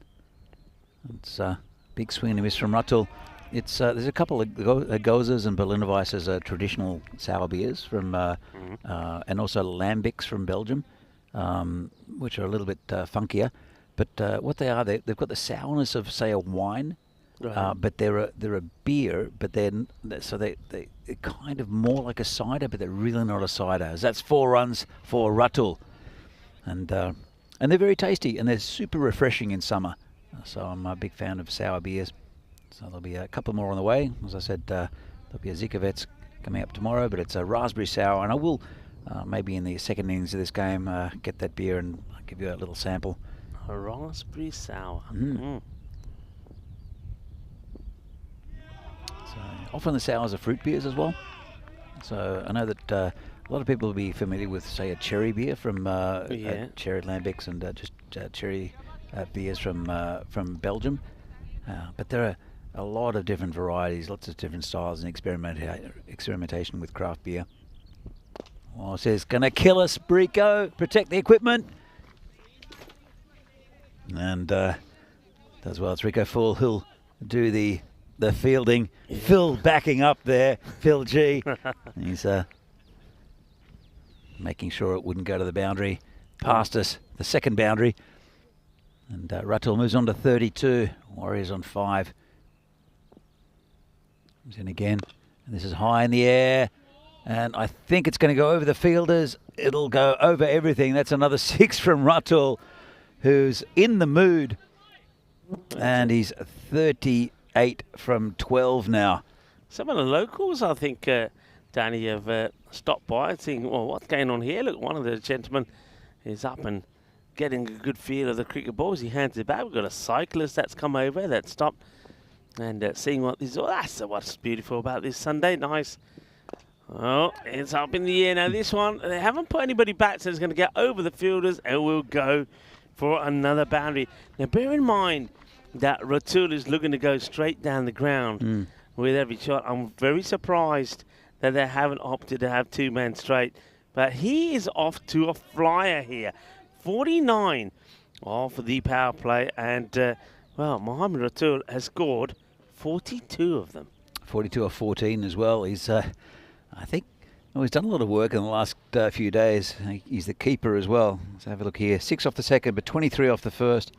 It's a big swing and a miss from Rutul. It's there's a couple of Gozas and Berliner Weisses are traditional sour beers from, and also Lambics from Belgium, which are a little bit funkier. But what they are, they've got the sourness of, say, a wine, but they're a beer. But they're kind of more like a cider, but they're really not a cider. That's 4 runs for Rutul, and they're very tasty and they're super refreshing in summer. So I'm a big fan of sour beers. So there'll be a couple more on the way. As I said, there'll be a Zikovets coming up tomorrow, but it's a raspberry sour, and I will maybe in the second innings of this game get that beer and I'll give you a little sample.
A raspberry sour.
So often the sours are fruit beers as well. So I know that a lot of people will be familiar with, say, a cherry beer from Cherry Lambics and just cherry beers from Belgium. But there are a lot of different varieties, lots of different styles and experimentation with craft beer. Oh, it says, gonna kill us, Brico. Protect the equipment. And does well. It's Rico Full who'll do the fielding. Yeah. Phil backing up there. Phil G. He's making sure it wouldn't go to the boundary. Past us, the second boundary. And Rutul moves on to 32. Warriors on 5. Comes in again. And this is high in the air. And I think it's going to go over the fielders. It'll go over everything. That's another 6 from Rutul, who's in the mood. And he's 38 from 12 now.
Some of the locals, I think, Danny, have stopped by and saying, well, what's going on here? Look, one of the gentlemen is up and getting a good feel of the cricket balls. He hands it back. We've got a cyclist that's come over that stopped and seeing what this is. Oh, that's what's beautiful about this Sunday. Nice. Oh, it's up in the air. Now, this one, they haven't put anybody back, so it's going to get over the fielders and we'll go for another boundary. Now, bear in mind that Rutul is looking to go straight down the ground with every shot. I'm very surprised that they haven't opted to have 2 men straight. But he is off to a flyer here. 49 for the power play. And, well, Mohamed Rutul has scored 42 of them.
42 or 14 as well. He's, I think, Well, he's done a lot of work in the last few days. He's the keeper as well. Let's have a look here. 6 off the second, but 23 off the first,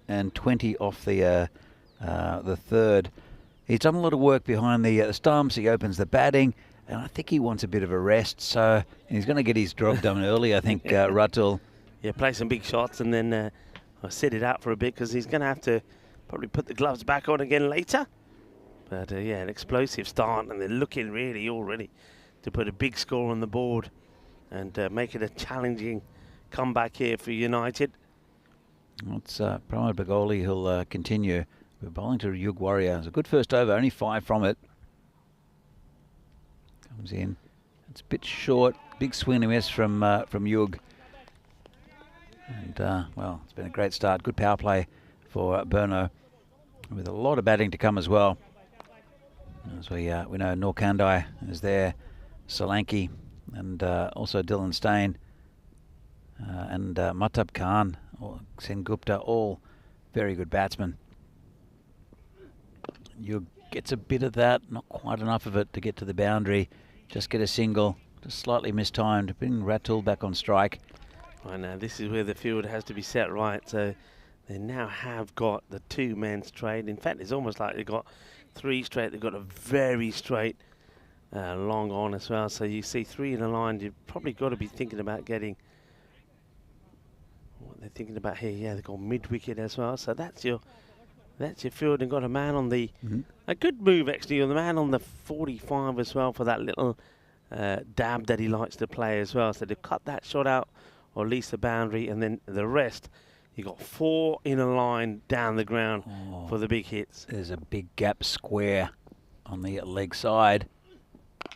and 20 off the third. He's done a lot of work behind the stumps. He opens the batting, and I think he wants a bit of a rest. So he's going to get his job done early, I think, Ratul.
Yeah, play some big shots and then sit it out for a bit, because he's going to have to probably put the gloves back on again later. But yeah, an explosive start, and they're looking really already to put a big score on the board and make it a challenging comeback here for United.
Well, it's Pramod Bagoli who'll continue. We're bowling to Yug Warrior. It's a good first over, only 5 from it. Comes in. It's a bit short. Big swing and miss from Yug. And, well, it's been a great start. Good power play for Brno, with a lot of batting to come as well. As we know, Norkandai is there, Solanki, and also Dylan Stain, and Mahtab Khan, or Sen Gupta, all very good batsmen. Yug gets a bit of that, not quite enough of it to get to the boundary. Just get a single, just slightly mistimed. Bring Ratul back on strike.
Right now, this is where the field has to be set right. So they now have got the 2 men straight. In fact, it's almost like they've got 3 straight. They've got a very straight long on as well. So you see 3 in a line. You've probably got to be thinking about getting what they're thinking about here. Yeah, they've got mid-wicket as well. So that's your field. And got a man on the a good move actually on the man on the 45 as well for that little dab that he likes to play as well. So they've cut that shot out, or at least the boundary, and then the rest. You got 4 in a line down the ground for the big hits.
There's a big gap square on the leg side.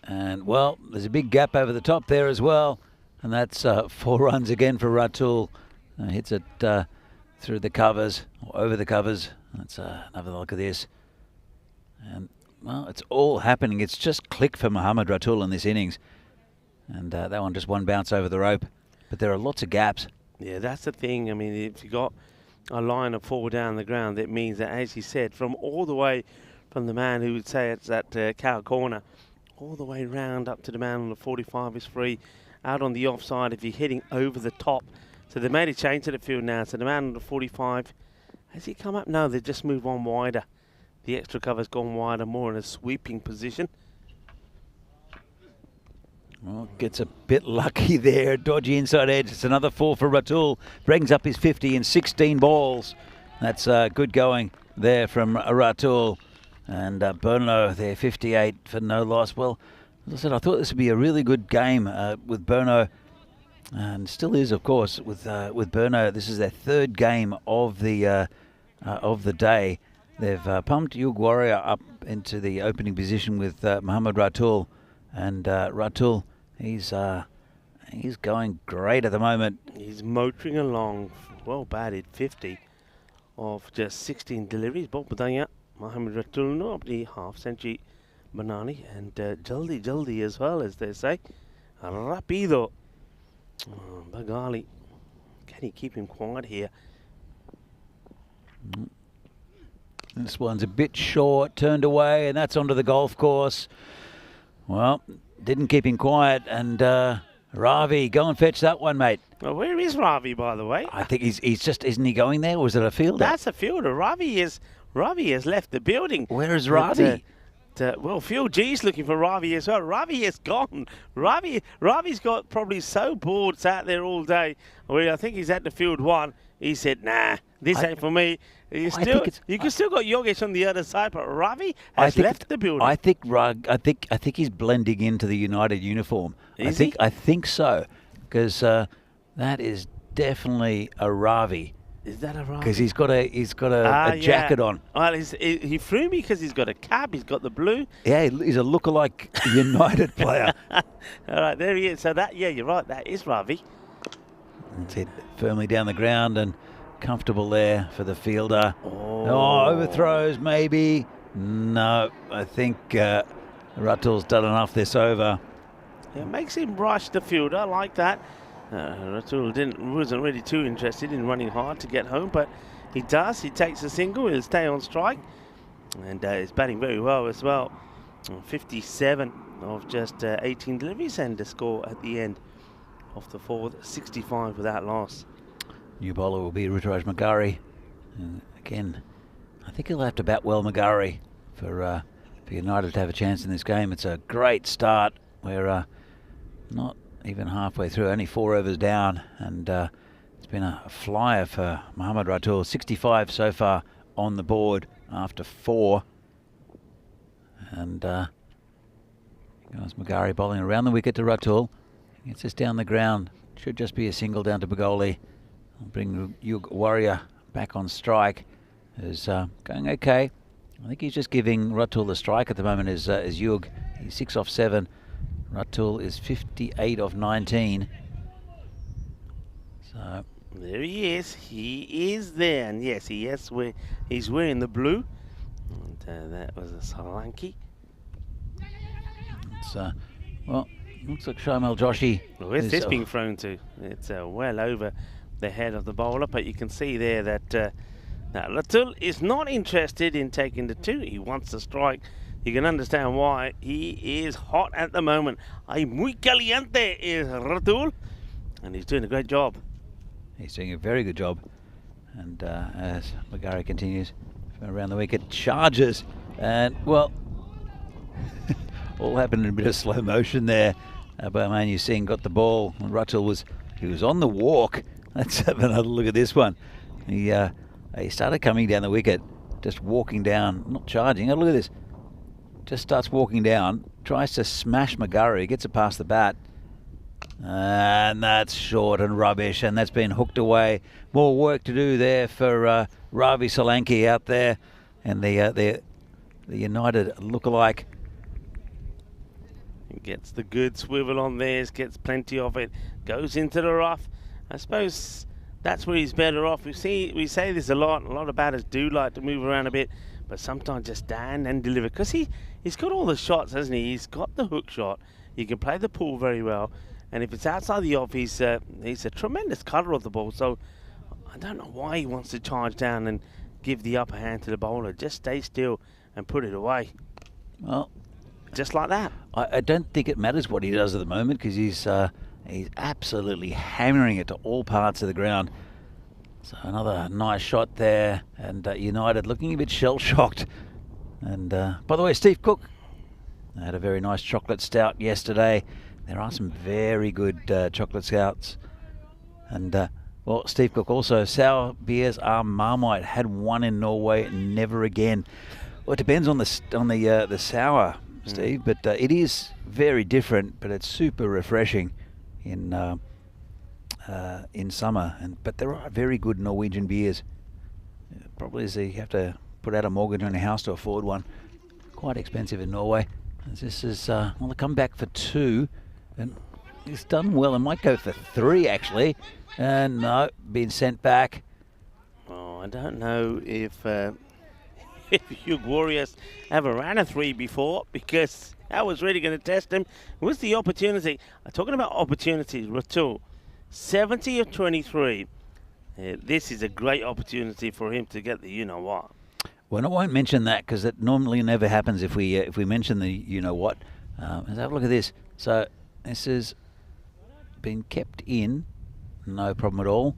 And, well, there's a big gap over the top there as well. And that's 4 runs again for Ratul. Hits it through the covers, or over the covers. Let's have a look at this. And, well, it's all happening. It's just click for Mohammad Ratul in this innings. And that one just one bounce over the rope. But there are lots of gaps.
Yeah, that's the thing. I mean, if you got a line of 4 down the ground, that means that, as you said, from all the way from the man who would say it's at cow corner, all the way round up to the man on the 45 is free. Out on the offside if you're hitting over the top. So they made a change to the field now. So the man on the 45, has he come up? No, they just moved one wider. The extra cover's gone wider, more in a sweeping position.
Well, gets a bit lucky there. Dodgy inside edge. It's another 4 for Ratul. Brings up his 50 in 16 balls. That's good going there from Ratul. And Brno there, 58 for no loss. Well, as I said, I thought this would be a really good game with Brno. And still is, of course, with Brno. This is their 3rd game of the day. They've pumped Yug Warrior up into the opening position with Mohammad Ratul. And Ratul, he's going great at the moment.
He's motoring along, well batted, 50 of just 16 deliveries. Bob Badaya, Mohammad Ratul, no apni half century banani, and jaldi as well, as they say. Rapido. Bagali. Can he keep him quiet here?
This one's a bit short, turned away, and that's onto the golf course. Well, didn't keep him quiet, and Ravi, go and fetch that one, mate.
Well, where is Ravi, by the way?
I think he's just, isn't he going there, or is it a fielder?
That's a fielder. Ravi has left the building.
Where is Ravi?
Well, Phil G's looking for Ravi as well. Ravi is gone. Ravi's got probably so bored, sat there all day. Well, I think he's at the field 1. He said, nah, this ain't for me. You can still got Yogesh on the other side, but Ravi has left the building.
I think he's blending into the United uniform. I think so, because that is definitely a Ravi.
Is that a Ravi?
Because he's got a jacket on.
Well, he threw me because he's got a cap. He's got the blue.
Yeah, he's a lookalike United player.
All right, there he is. So you're right. That is Ravi.
That's it, firmly down the ground and comfortable there for the fielder. Oh, overthrows maybe. No, I think Ratul's done enough this over.
It makes him rush the fielder. I like that. Ratul wasn't really too interested in running hard to get home, but he does. He takes a single. He'll stay on strike, and he's batting very well as well. 57 of just 18 deliveries, and the score at the end of the fourth, 65 without loss.
New bowler will be Ruturaj Magari. Again, I think he'll have to bat well, Magari, for United to have a chance in this game. It's a great start. We're not even halfway through, only 4 overs down, and it's been a flyer for Mohammad Ratul. 65 so far on the board after 4. And goes Magari bowling around the wicket to Ratul. Gets this down the ground. Should just be a single down to Bagoli. I'll bring Yug Warrior back on strike. Who's going okay. I think he's just giving Ratul the strike at the moment is Yug. He's 6 off 7. Ratul is 58 off 19. So
there he is. He is there, and yes, he's wearing the blue. And that was a Solanki.
It's well, looks like Sharmil Joshi.
Where's this being thrown to? It's well over the head of the bowler, but you can see there that Ratul is not interested in taking the 2. He wants to strike. You can understand why. He is hot at the moment. Ay muy caliente is Ratul, and he's doing a great job.
He's doing a very good job. And as Magari continues around the wicket, charges, and well, all happened in a bit of slow motion there. Bohemians Singh got the ball, and Ratul was on the walk. Let's have another look at this one. He started coming down the wicket, just walking down, not charging. Oh, look at this. Just starts walking down, tries to smash Magari, gets it past the bat, and that's short and rubbish, and that's been hooked away. More work to do there for Ravi Solanki out there, and the United lookalike.
He gets the good swivel on theirs, gets plenty of it, goes into the rough. I suppose that's where he's better off. We say this a lot of batters do like to move around a bit, but sometimes just stand and deliver, because he's got all the shots, hasn't he? He's got the hook shot. He can play the pull very well, and if it's outside the off, he's a tremendous cutter of the ball. So I don't know why he wants to charge down and give the upper hand to the bowler. Just stay still and put it away.
Well,
just like that.
I don't think it matters what he does at the moment, because he's absolutely hammering it to all parts of the ground. So another nice shot there, and United looking a bit shell-shocked. And by the way, Steve Cook had a very nice chocolate stout yesterday. There are some very good chocolate stouts. And well, Steve Cook also, sour beers are Marmite. Had one in Norway, never again. Well, it depends on the sour, Steve, but it is very different. But it's super refreshing in summer. But there are very good Norwegian beers. Probably as you have to put out a mortgage on your house to afford one. Quite expensive in Norway. This is well, a comeback for 2, and he's done well. It might go for 3 actually, and no, been sent back.
Oh, I don't know if Hugh Warriors ever ran a 3 before, because that was really going to test him. What's the opportunity? Talking about opportunities, Ratul, 70 of 23. This is a great opportunity for him to get the you-know-what.
Well, I won't mention that, because it normally never happens if we mention the you-know-what. Let's have a look at this. So this has been kept in, no problem at all.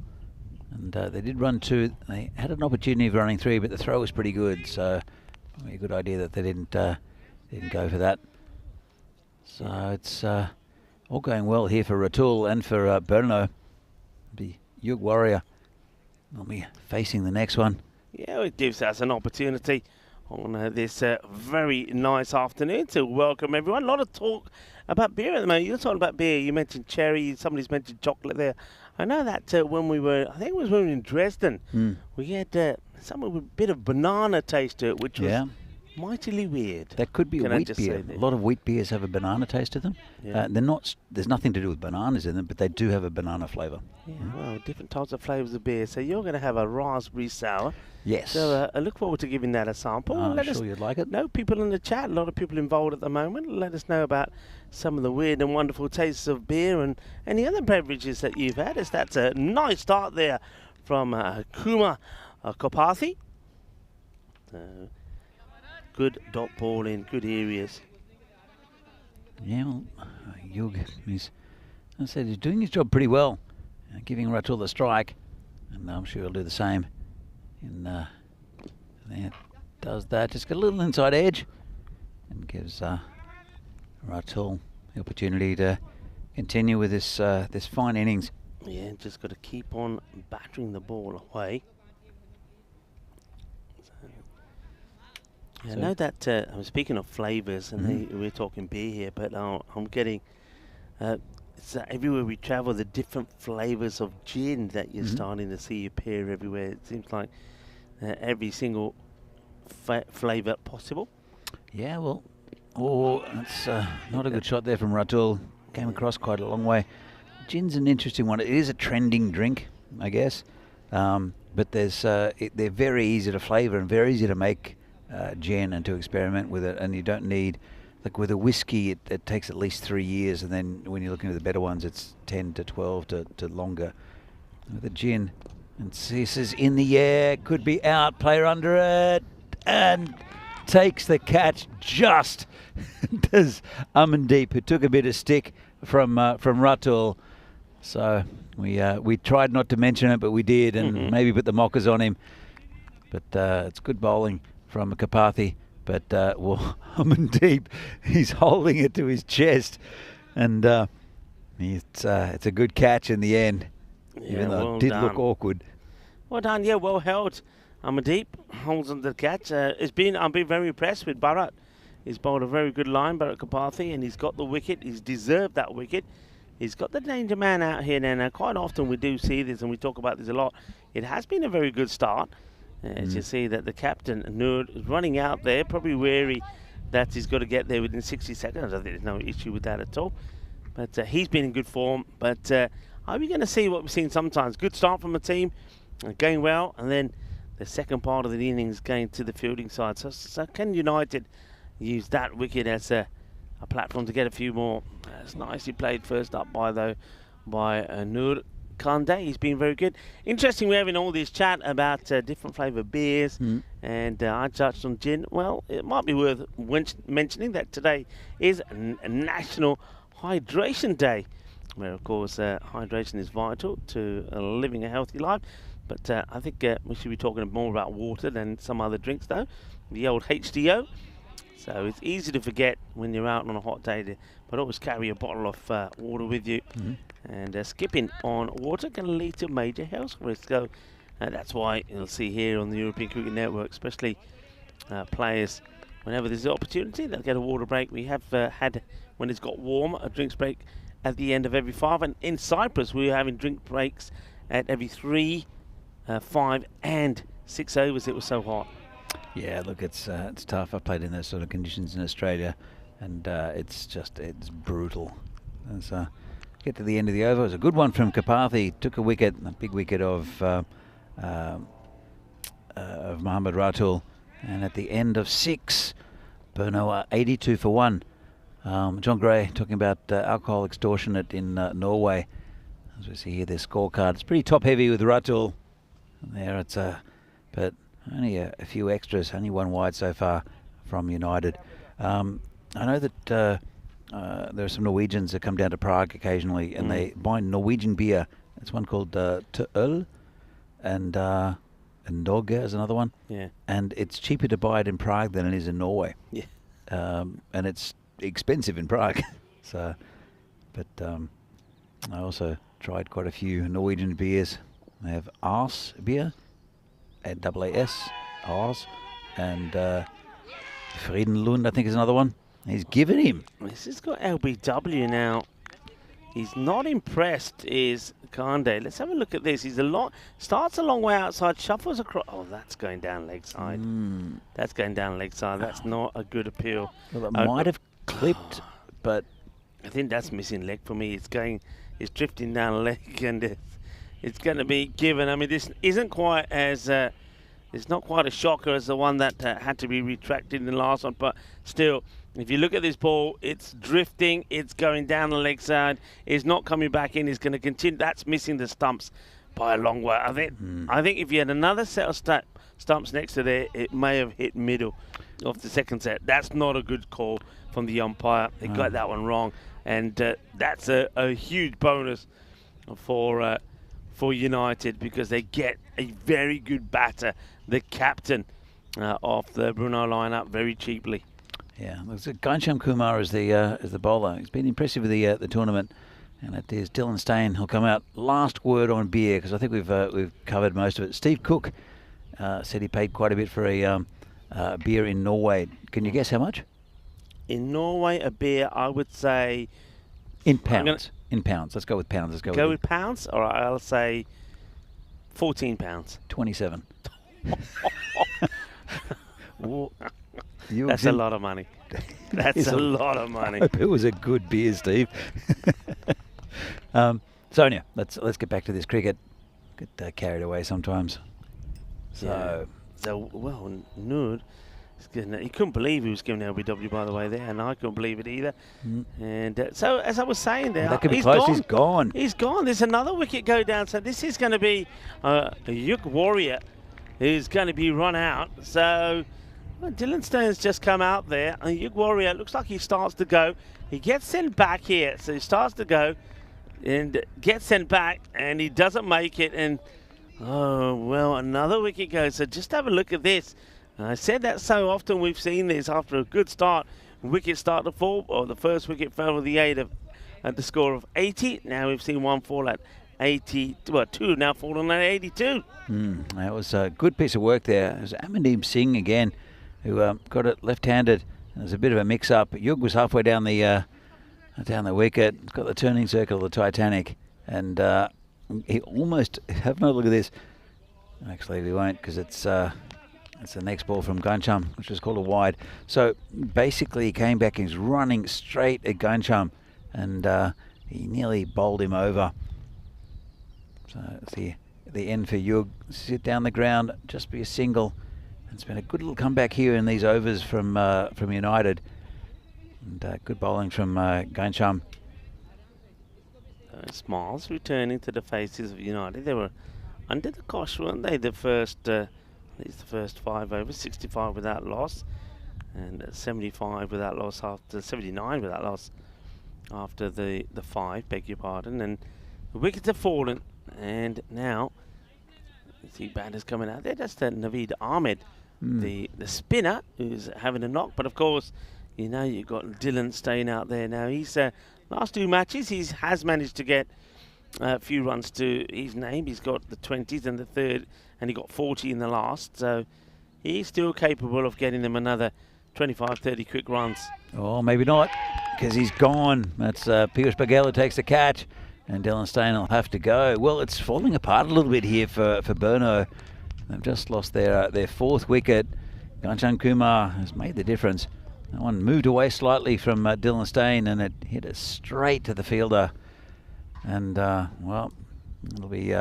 And they did run 2. They had an opportunity of running 3, but the throw was pretty good. So probably a good idea that they didn't go for that. So it's all going well here for Ratul and for Brno. The Yug Warrior will be facing the next one.
Yeah, it gives us an opportunity on this very nice afternoon to welcome everyone. A lot of talk about beer at the moment. You're talking about beer. You mentioned cherry. Somebody's mentioned chocolate there. I know that when we were, I think it was when we were in Dresden, we had something with a bit of banana taste to it, which was mightily weird.
That could be a wheat beer. A lot of wheat beers have a banana taste to them.
Yeah.
They're not. There's nothing to do with bananas in them, but they do have a banana flavour.
Yeah, well, different types of flavours of beer. So you're going to have a raspberry sour.
Yes.
So I look forward to giving that a sample.
I'm sure you'd like it.
Know people in the chat, a lot of people involved at the moment. Let us know about some of the weird and wonderful tastes of beer and any other beverages that you've had. As that's a nice start there from Kuma Kopathi. Good dot ball in good areas.
Yeah, well, Yug, he's doing his job pretty well, giving Ratul the strike, and I'm sure he'll do the same. And there, does that. Just got a little inside edge, and gives Ratul the opportunity to continue with this this fine innings.
Yeah, just got to keep on battering the ball away. Yeah, I know that I'm speaking of flavours, and we're talking beer here, but I'm getting everywhere we travel, the different flavours of gin that you're starting to see appear everywhere. It seems like every single flavour possible.
Yeah, well, that's not a good shot there from Ratul. Came across quite a long way. Gin's an interesting one. It is a trending drink, I guess, but there's they're very easy to flavour and very easy to make. Gin and to experiment with it, and you don't need, like with a whiskey, it takes at least 3 years, and then when you're looking at the better ones, it's 10 to 12 to longer. With a gin, and this is in the air, could be out, player under it, and takes the catch just does Amandeep, who took a bit of stick from Ratul. So we tried not to mention it, but we did, and maybe put the mockers on him. But it's good bowling from Kapathi, but Amandeep, he's holding it to his chest, and it's a good catch in the end, even though it did look awkward.
Well done, yeah, well held. Amandeep holds on to the catch. I've been very impressed with Bharat. He's bowled a very good line, Bharat Kapathi, and he's got the wicket. He's deserved that wicket. He's got the danger man out here now. Now, quite often we do see this, and we talk about this a lot. It has been a very good start. As you see that the captain, Noor, is running out there, probably wary that he's got to get there within 60 seconds. I think there's no issue with that at all. But he's been in good form. But are we going to see what we've seen sometimes? Good start from the team, going well, and then the second part of the innings going to the fielding side. So can United use that wicket as a platform to get a few more? It's nicely played first up by Noor Kande. He's been very good. Interesting, we're having all this chat about different flavoured beers, and I touched on gin. Well, it might be worth mentioning that today is a National Hydration Day, where of course hydration is vital to living a healthy life. But I think we should be talking more about water than some other drinks, though. The old HDO. So it's easy to forget when you're out on a hot day, but always carry a bottle of water with you. And skipping on water can lead to major health risks. So that's why you'll see here on the European Cricket Network, especially players, whenever there's an opportunity, they'll get a water break. We have had, when it's got warm, a drinks break at the end of every 5. And in Cyprus, we're having drink breaks at every 3, 5 and 6 overs. It was so hot.
Yeah, look, it's tough. I played in those sort of conditions in Australia, and it's brutal. And so get to the end of the over. It was a good one from Kapathi. Took a wicket, a big wicket of Mohammad Ratul, and at the end of 6, Brno are 82 for 1. John Gray talking about alcohol extortionate in Norway. As we see here, their scorecard. It's pretty top heavy with Ratul. There it's but only a few extras, only one wide so far from United. I know that there are some Norwegians that come down to Prague occasionally, and they buy Norwegian beer. There's one called T10, and Norge is another one.
Yeah.
And it's cheaper to buy it in Prague than it is in Norway.
Yeah.
And it's expensive in Prague. So, but I also tried quite a few Norwegian beers. They have Ars beer, at AAS, Ars, and Friedenlund, I think, is another one. He's given him.
This has got LBW now. He's not impressed, is Kande. Let's have a look at this. Starts a long way outside, shuffles across. Oh, that's going down leg side. That's going down leg side. That's not a good appeal.
Well, it might have clipped, but
I think that's missing leg for me. It's drifting down leg, and it's going to be given. I mean, this isn't quite as it's not quite a shocker as the one that had to be retracted in the last one, but still, if you look at this ball, it's drifting, it's going down the leg side, it's not coming back in, it's going to continue. That's missing the stumps by a long way. I think if you had another set of stumps next to there, it may have hit middle of the second set. That's not a good call from the umpire. They got that one wrong, and that's a huge bonus for United, because they get a very good batter, the captain of the Brno lineup, very cheaply.
Yeah, looks like Ghanshyam Kumar is the bowler. He's been impressive with the tournament, and it is Dylan Steyn. He'll come out. Last word on beer, because I think we've covered most of it. Steve Cook said he paid quite a bit for a beer in Norway. Can you guess how much?
In Norway, a beer, I would say
in pounds. In pounds. Let's go with pounds. Let's
go with pounds. All right, I'll say £14.
27.
That's a lot of money. That's a lot of money.
I hope it was a good beer, Steve. Sonia, let's get back to this cricket. Get carried away sometimes. So
well, Noor, he couldn't believe he was giving LBW, by the way, there, and I couldn't believe it either. And so, as I was saying there,
that could be close. He's gone.
He's gone. There's another wicket go down. So this is going to be a Yuk Warrior who's going to be run out. So Dylan Steyn's just come out there. And Yuk Warrior looks like he starts to go. He gets sent back here. So he starts to go and gets sent back, and he doesn't make it. And oh, well, another wicket goes. So just have a look at this. I said that so often we've seen this after a good start. Wickets start to fall, or the first wicket fell with the at the score of 80. Now we've seen one fall at 80. Well, two now fallen at 82.
That was a good piece of work there. It was Amandeep Singh again, who got it left-handed. There's a bit of a mix-up. Yug was halfway down the wicket. It's got the turning circle of the Titanic, and he almost, have no look at this. Actually, we won't, because it's the next ball from Ghanshyam, which was called a wide. So basically he came back and he's running straight at Ghanshyam, and he nearly bowled him over. So it's the end for Yug. Sit down the ground, just be a single. It's been a good little comeback here in these overs from United. And good bowling from Ghanshyam.
Smiles returning to the faces of United. They were under the cosh, weren't they? The first 5 overs, 65 without loss, and 75 without loss after 79 without loss after the 5. Beg your pardon. And the wickets have fallen, and now you see batters coming out there. That's Naveed Ahmed, the spinner, who's having a knock. But of course, you know, you've got Dylan Steyn out there now. He's last 2 matches he has managed to get a few runs to his name. He's got the 20s and the 3rd, and he got 40 in the last. So he's still capable of getting them another 25, 30 quick runs.
Oh, maybe not, because he's gone. That's Piyush Baghel who takes the catch, and Dylan Steyn will have to go. Well, it's falling apart a little bit here for Brno. They've just lost their 4th wicket. Ghanshyam Kumar has made the difference. That one moved away slightly from Dylan Steyn, and it hit it straight to the fielder. And, well, it'll be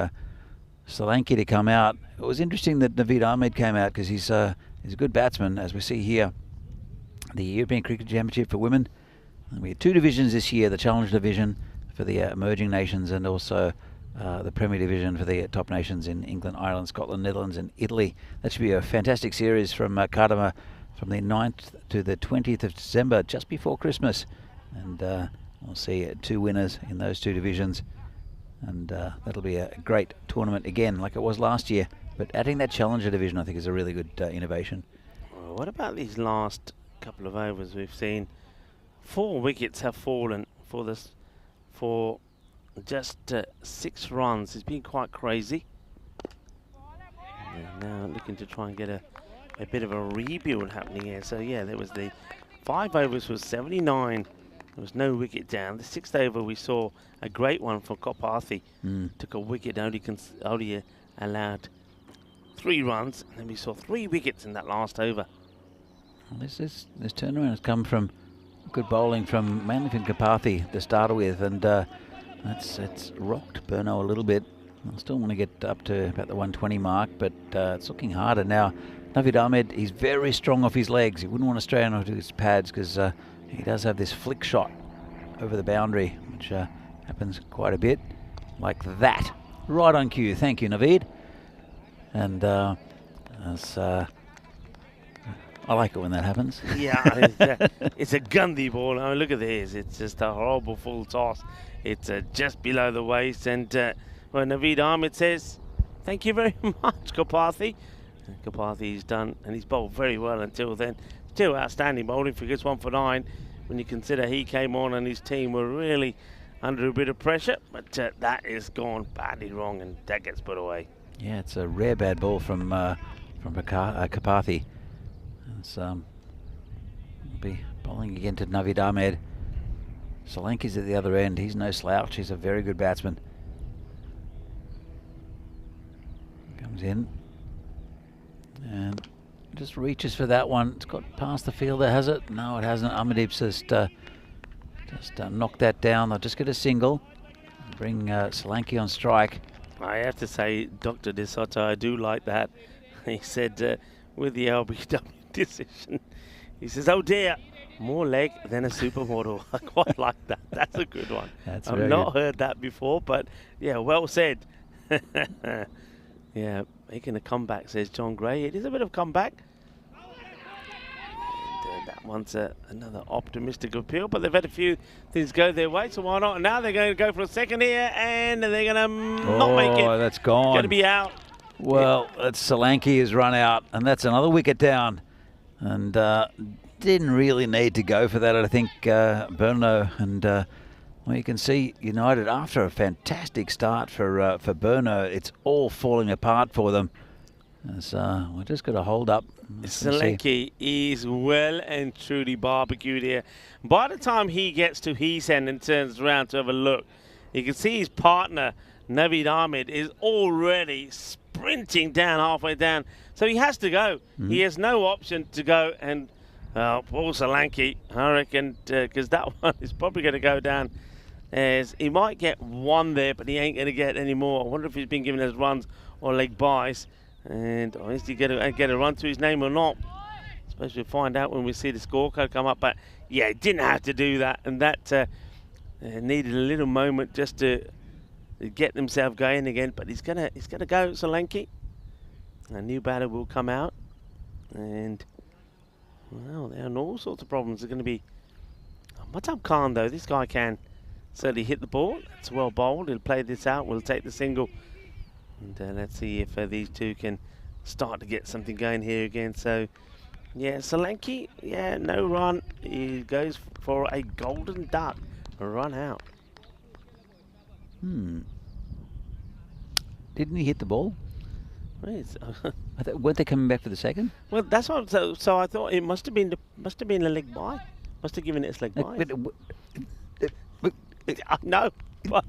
Solanki to come out. It was interesting that Naveed Ahmed came out, because he's a good batsman, as we see here. The European Cricket Championship for women. And we have 2 divisions this year, the Challenge Division for the emerging nations, and also the Premier Division for the top nations in England, Ireland, Scotland, Netherlands and Italy. That should be a fantastic series from Kadama from the 9th to the 20th of December, just before Christmas. And we'll see 2 winners in those 2 divisions. And that'll be a great tournament again, like it was last year. But adding that Challenger Division, I think, is a really good innovation.
Well, what about these last couple of overs? We've seen 4 wickets have fallen for just 6 runs. It's been quite crazy. They're now looking to try and get a bit of a rebuild happening here. So yeah, there was the 5 overs was 79. There was no wicket down. The 6th over we saw a great one for Kopathi. Took a wicket, only allowed 3 runs, and then we saw 3 wickets in that last over.
Well, this turnaround has come from good bowling from mainly from Kopathi to start with, and it's rocked Brno a little bit. I still want to get up to about the 120 mark, but it's looking harder now. Naveed Ahmed, he's very strong off his legs. He wouldn't want to stray onto his pads, because he does have this flick shot over the boundary, which happens quite a bit, like that. Right on cue. Thank you, Naveed. And I like it when that happens.
Yeah, it's a Gandhi ball. I mean, look at this. It's just a horrible full toss. It's just below the waist. And well, Naveed Ahmed says, thank you very much, Kapathi. Kapathi's done, and he's bowled very well until then. Still outstanding bowling, figures 1 for 9. When you consider he came on and his team were really under a bit of pressure. But that is gone badly wrong, and that gets put away.
Yeah, it's a rare bad ball from Kapathi. We'll be bowling again to Naveed Ahmed. Solanki's at the other end. He's no slouch. He's a very good batsman. Comes in and just reaches for that one. It's got past the fielder, has it? No, it hasn't. Amadip's just knocked that down. They'll just get a single. Bring Solanki on strike.
I have to say, Dr. De Soto, I do like that. He said with the LBW decision, he says, oh dear, more leg than a supermodel. I quite like that. That's a good one. I've not heard that before, but yeah, well said. Yeah, making a comeback, says John Gray. It is a bit of a comeback. And that one's another optimistic appeal, but they've had a few things go their way, so why not? And now they're going to go for a second here, and they're going to not make it.
Oh, that's gone.
Going to be out.
Well, that's Solanki has run out, and that's another wicket down. And didn't really need to go for that, I think, Brno. And well, you can see United, after a fantastic start for Brno, it's all falling apart for them. So we're just got to hold up.
Solanki is well and truly barbecued here. By the time he gets to his end and turns around to have a look, you can see his partner, Naveed Ahmed, is already sprinting down halfway down. So he has to go. He has no option to go. And Paul Solanki, I reckon, because that one is probably going to go down, as he might get one there, but he ain't going to get any more. I wonder if he's been given his runs or leg buys. And is he going to get a run to his name or not? I suppose we'll find out when we see the scorecard come up. But yeah, he didn't have to do that, and that needed a little moment just to get themselves going again. But he's gonna go, Solanki. A new batter will come out, and well, there are all sorts of problems. They're going to be. Matab Khan, though, this guy can certainly hit the ball. It's well bowled. He'll play this out. We'll take the single. And let's see if these two can start to get something going here again. So, yeah, Solanki, yeah, no run. He goes for a golden duck, a run out.
Didn't he hit the ball? Weren't they coming back for the second?
Well, that's what. So I thought it must have been a leg by. Must have given it its leg by. No. But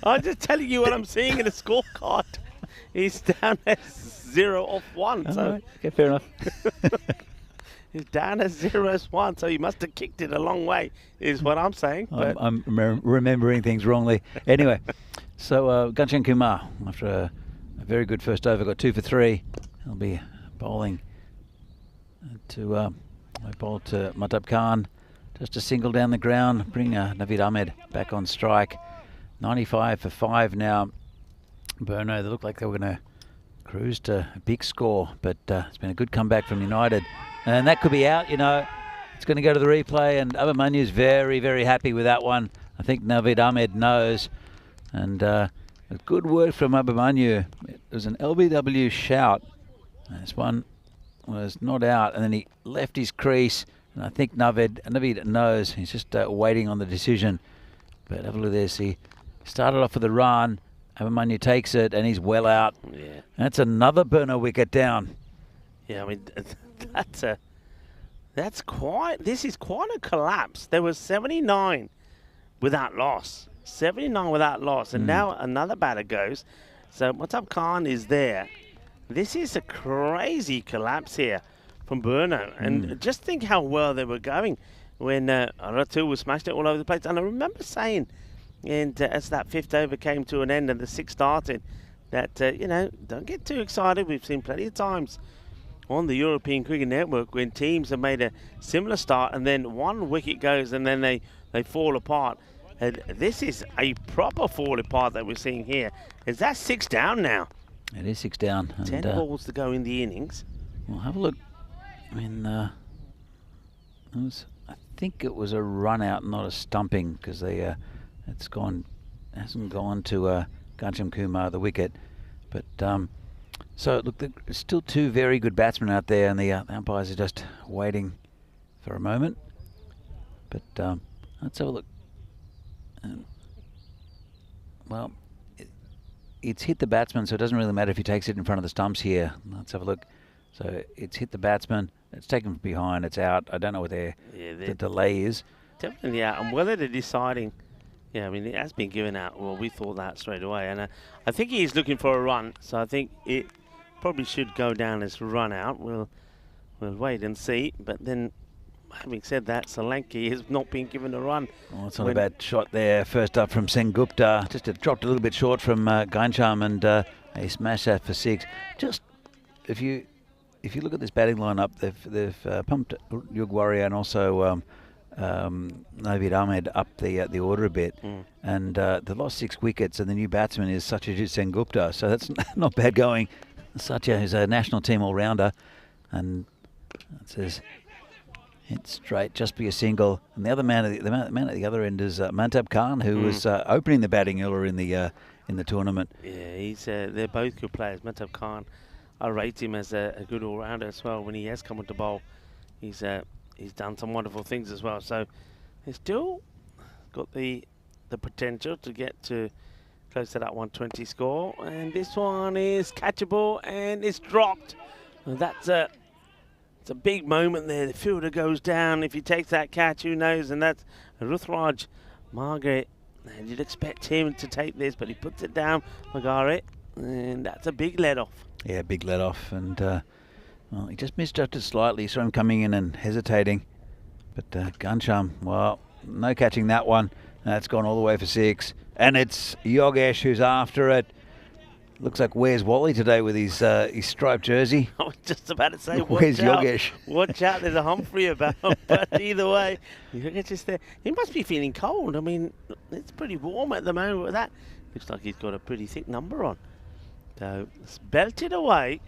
I'm just telling you what I'm seeing in the scorecard. He's down as 0 off 1. So
right. Okay, fair enough.
he's down as 0 as 1. So he must have kicked it a long way, is what I'm saying. But
I'm remembering things wrongly. Anyway, so Ghanshyam Kumar, after a very good first over, got 2 for 3. He'll be bowling to Matab Khan. Just a single down the ground, bring Naveed Ahmed back on strike. 95 for 5 now. Brno, they look like they were going to cruise to a big score, but it's been a good comeback from United. And that could be out, It's going to go to the replay, and Abhimanyu's very, very happy with that one. I think Naveed Ahmed knows. And a good work from Abhimanyu. It was an LBW shout. This one was not out, and then he left his crease. And I think Naveed knows. He's just waiting on the decision. But have a look at this. He started off with a run. Abhimanyu takes it, and he's well out.
yeah,
That's another Brno wicket down.
yeah. I mean, that's quite. This is quite a collapse. There was 79 without loss. 79 without loss, and now another batter goes. So Matab Khan is there. This is a crazy collapse here from Brno, and just think how well they were going when Ratu was smashed it all over the place. And I remember saying, and as that 5th over came to an end and the 6th started, that don't get too excited. We've seen plenty of times on the European Cricket Network when teams have made a similar start and then one wicket goes and then they fall apart. And this is a proper fall apart that we're seeing here. Is that 6 down now?
It is 6 down.
10 balls to go in the innings.
We'll have a look. I mean, I think it was a run out, not a stumping, because they hasn't gone to Gancham Kumar, the wicket. But so look, there's still 2 very good batsmen out there, and the umpires are just waiting for a moment. But let's have a look. Well, it's hit the batsman, so it doesn't really matter if he takes it in front of the stumps here. Let's have a look. So it's hit the batsman. It's taken from behind. It's out. I don't know what the delay is.
Definitely out. And whether they're deciding, I mean, it has been given out. Well, we thought that straight away. And I think he's looking for a run. So I think it probably should go down as run out. We'll wait and see. But then, having said that, Solanki has not been given a run.
Oh, it's not a bad shot there. First up from Sengupta. Just it dropped a little bit short from Gancham, and he smashed that for 6. Just if you look at this batting lineup, they've pumped Yug Warrior and also Naveed Ahmed up the order a bit, and they lost 6 wickets, and the new batsman is Satyajit Sengupta, so that's not bad going. Satya is a national team all-rounder, and it says hit straight, just be a single. And the other man at the other end is Mantab Khan, who was opening the batting earlier in the tournament.
Yeah, they're both good players. Mantab Khan, I rate him as a good all-rounder as well. When he has come into bowl, he's done some wonderful things as well. So he's still got the potential to get to close to that 120 score. And this one is catchable, and it's dropped. And it's a big moment there. The fielder goes down. If he takes that catch, who knows? And that's Ruthraj Margaret. And you'd expect him to take this, but he puts it down, Margaret. And that's a big let-off.
Yeah, big let-off. And well, he just misjudged it slightly. Saw him coming in and hesitating. But Gancham, well, no catching that one. That's gone all the way for 6. And it's Yogesh who's after it. Looks like Where's Wally today with his striped jersey.
I was just about to say,
Where's Yogesh?
Watch out, there's a Humphrey about. But either way, Yogesh is there. He must be feeling cold. I mean, it's pretty warm at the moment with that. Looks like he's got a pretty thick number on. So it's belted away.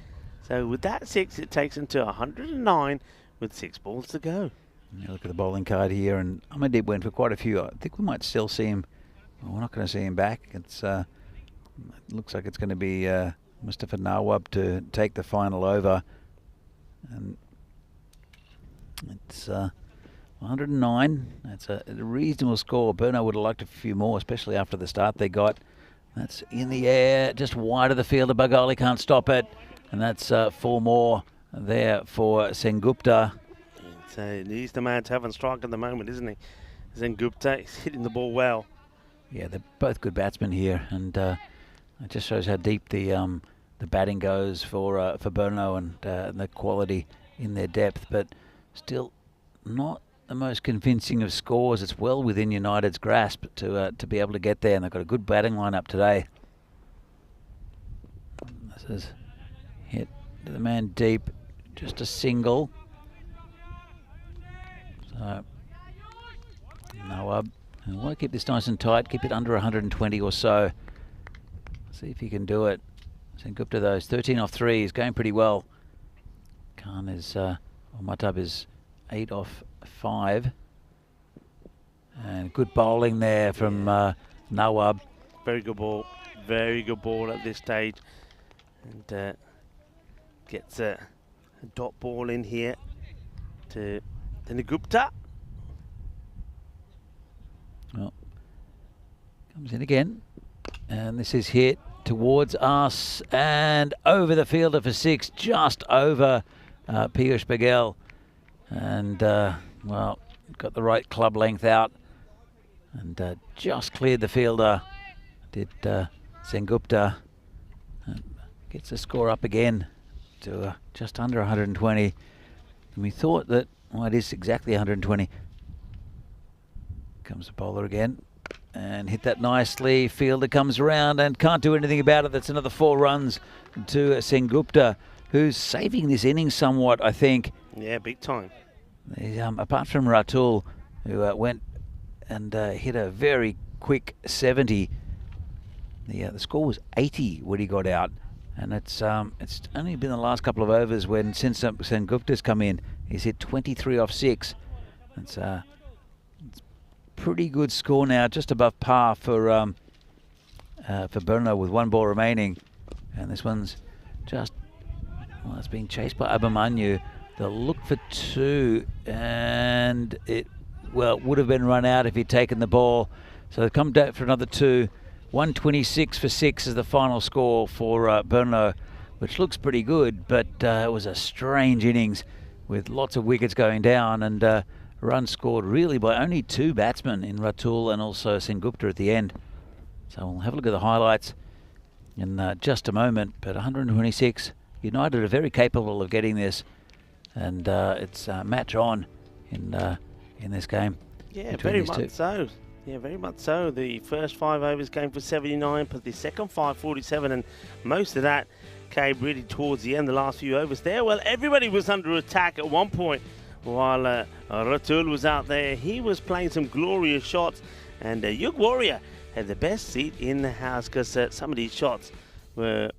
So with that 6, it takes him to 109 with 6 balls to go.
You look at the bowling card here, and Amadib went for quite a few. I think we might still see him. Well, we're not going to see him back. It looks like it's going to be Mustafa Nawab to take the final over. And it's 109. That's a reasonable score. Brno would have liked a few more, especially after the start they got. That's in the air, just wide of the field. Bagali can't stop it. And that's 4 more there for Sengupta.
He's the man to have on strike at the moment, isn't he? Sengupta is hitting the ball well.
Yeah, they're both good batsmen here, and it just shows how deep the batting goes for Brno and the quality in their depth. But still, not the most convincing of scores. It's well within United's grasp to be able to get there, and they've got a good batting lineup today. This is hit to the man deep, just a single. So Nawab, I want to keep this nice and tight, keep it under 120 or so. See if he can do it. Sengupta though is 13 off 3, he's going pretty well. Khan is, Matab is 8 off 5. And good bowling there from Nawab.
Very good ball at this stage. And gets a dot ball in here to Gupta.
Well, comes in again, and this is hit towards us and over the fielder for 6, just over Piyush Baghel, and well, got the right club length out and just cleared the fielder. Did Sengupta. Gets the score up again to just under 120, and we thought that, well, it is exactly 120. Comes the bowler again and hit that nicely. Fielder comes around and can't do anything about it. That's another 4 runs to Sengupta, who's saving this innings somewhat, I think.
Yeah, big time.
Apart from Ratul, who went and hit a very quick 70. The score was 80 when he got out, and it's only been the last couple of overs when since Sengupta's come in, he's hit 23 off 6. It's pretty good score now, just above par for Brno with 1 ball remaining, and this one's just, well, it's being chased by Abhimanyu. They'll look for 2, and it would have been run out if he'd taken the ball. So they've come down for another 2. 126 for 6 is the final score for Brno, which looks pretty good, but it was a strange innings with lots of wickets going down, and runs scored really by only 2 batsmen in Ratul and also Sengupta at the end. So we'll have a look at the highlights in just a moment. But 126, United are very capable of getting this, and it's match on in this game.
Yeah, very much so. Yeah, very much so. The first 5 overs came for 79, but the second 5, 47, and most of that came really towards the end, the last few overs there. Well, everybody was under attack at one point while Ratul was out there. He was playing some glorious shots, and Yug Warrior had the best seat in the house because some of these shots were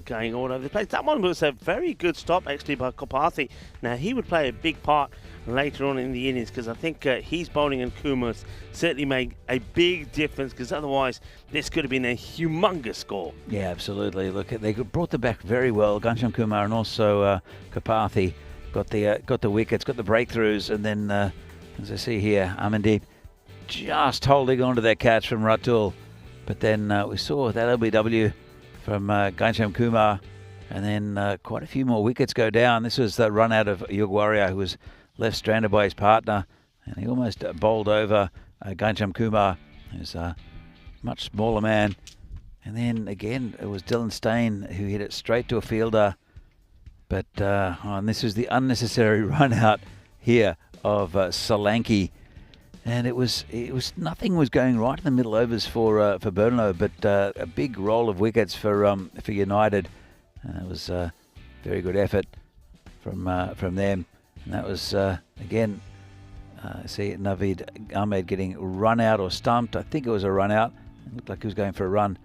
going all over the place. That one was a very good stop actually by Kopathi. Now he would play a big part later on in the innings because I think his bowling and Kumar's certainly made a big difference, because otherwise this could have been a humongous score.
Yeah, absolutely. Look, they brought them back very well. Ghanshyam Kumar and also Kopathi got the wickets, got the breakthroughs, and then as I see here, Amandeep just holding on to that catch from Ratul. But then we saw that LBW from Ghanshyam Kumar, and then quite a few more wickets go down. This was the run out of Yug Warrior, who was left stranded by his partner, and he almost bowled over Ghanshyam Kumar, who's a much smaller man. And then again, it was Dylan Stain who hit it straight to a fielder. But and this was the unnecessary run out here of Solanki. And it was nothing was going right in the middle overs for Brno, but a big roll of wickets for United. It was a very good effort from them, and that was again. See Naveed Ahmed getting run out or stumped. I think it was a run out. It looked like he was going for a run,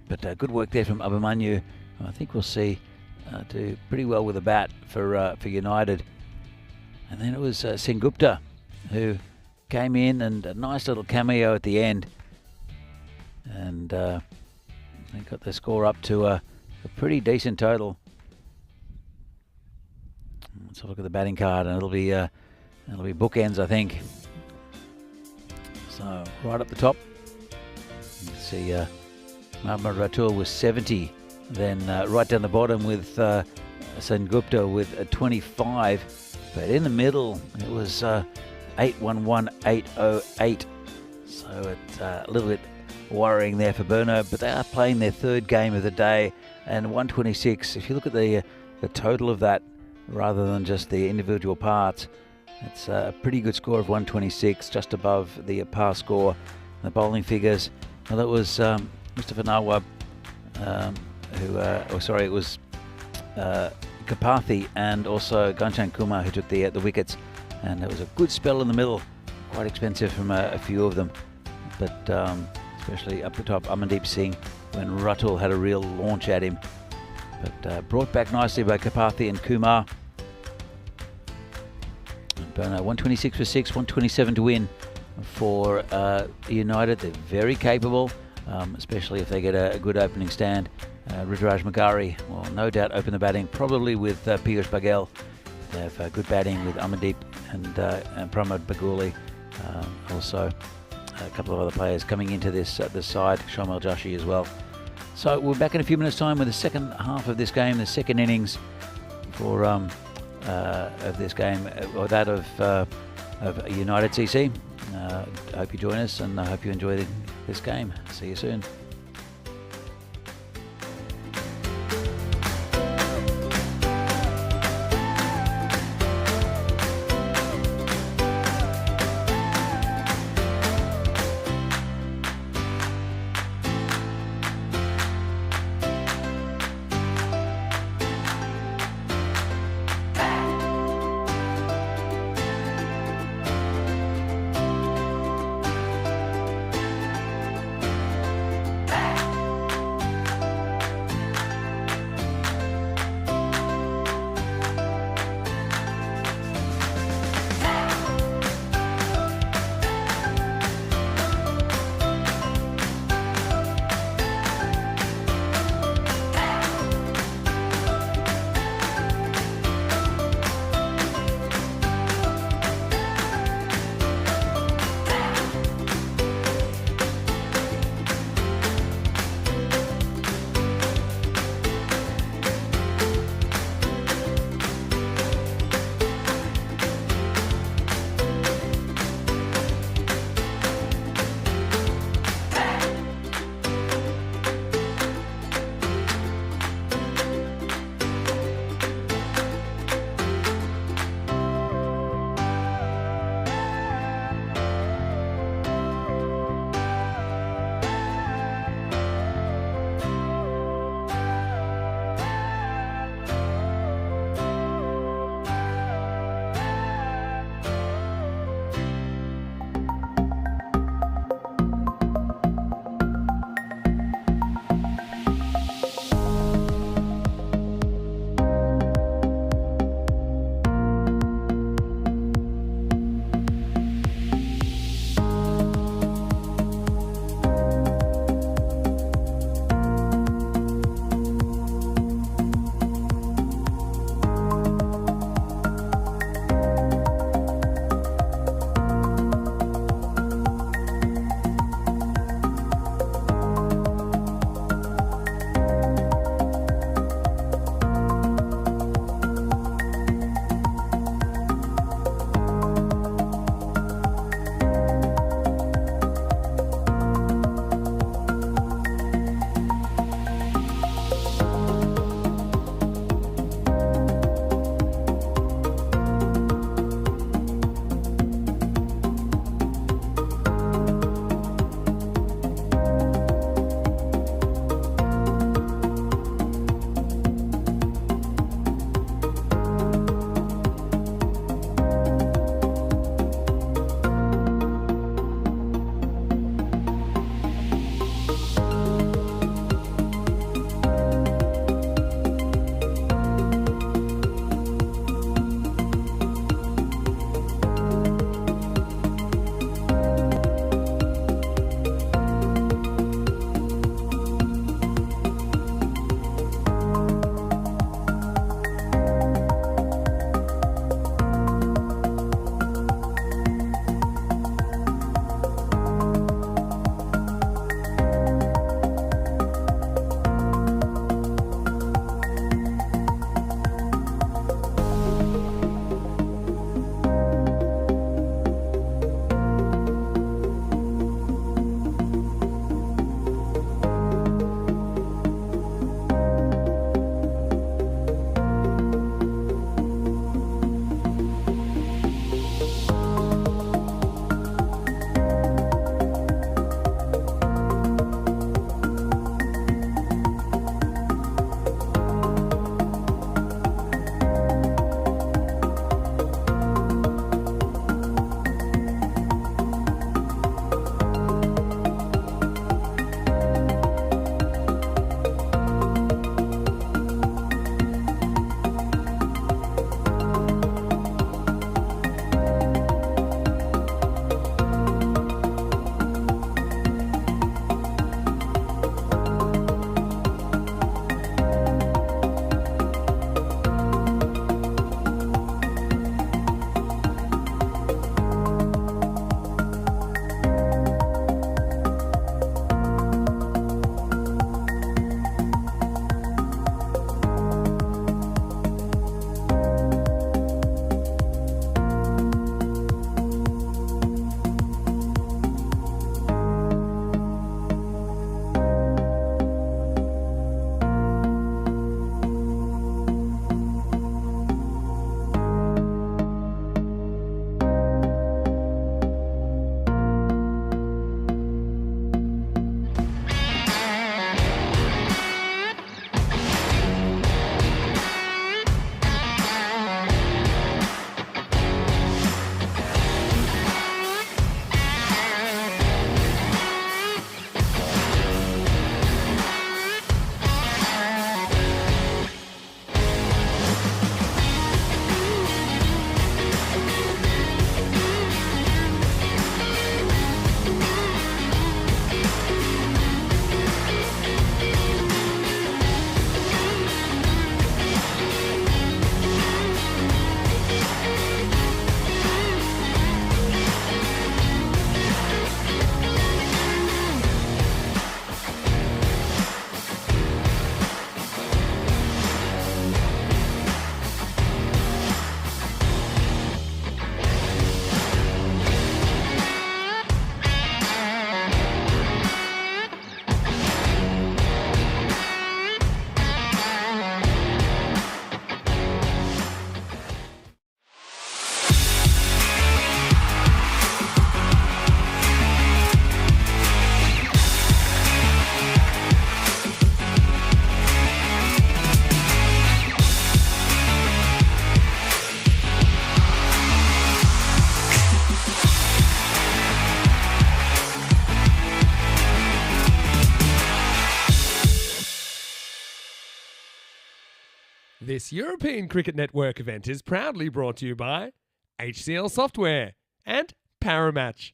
but good work there from Abhimanyu. I think we'll see do pretty well with the bat for United. And then it was Sengupta who came in, and a nice little cameo at the end, and they got the score up to a pretty decent total. Let's have a look at the batting card, and it'll be bookends, I think. So right up the top, you can see Mohammad Ratul with 70. Then right down the bottom with Sengupta with a 25. But in the middle, it was 811-808. So it's a little bit worrying there for Brno, but they are playing their 3rd game of the day, and 126. If you look at the total of that, rather than just the individual parts, it's a pretty good score of 126, just above the par score. The bowling figures, well, that was Mustafa Nawab, it was Kopathi and also Ghanshyam Kumar who took the wickets, and it was a good spell in the middle, quite expensive from a few of them, but especially up the top, Amandeep Singh, when Ratul had a real launch at him, but brought back nicely by Kopathi and Kumar. Brno 126 for 6, 127 to win for United. They're very capable, especially if they get a good opening stand. Ruturaj Magari will no doubt open the batting, probably with Piyush Baghel. They have good batting with Amandeep and Pramod Baguli. Also, a couple of other players coming into this side, Shomal Joshi as well. So we're back in a few minutes' time with the second half of this game, the second innings for of this game, or that of United CC. I hope you join us, and I hope you enjoy this game. See you soon.
This European Cricket Network event is proudly brought to you by HCL Software and Paramatch.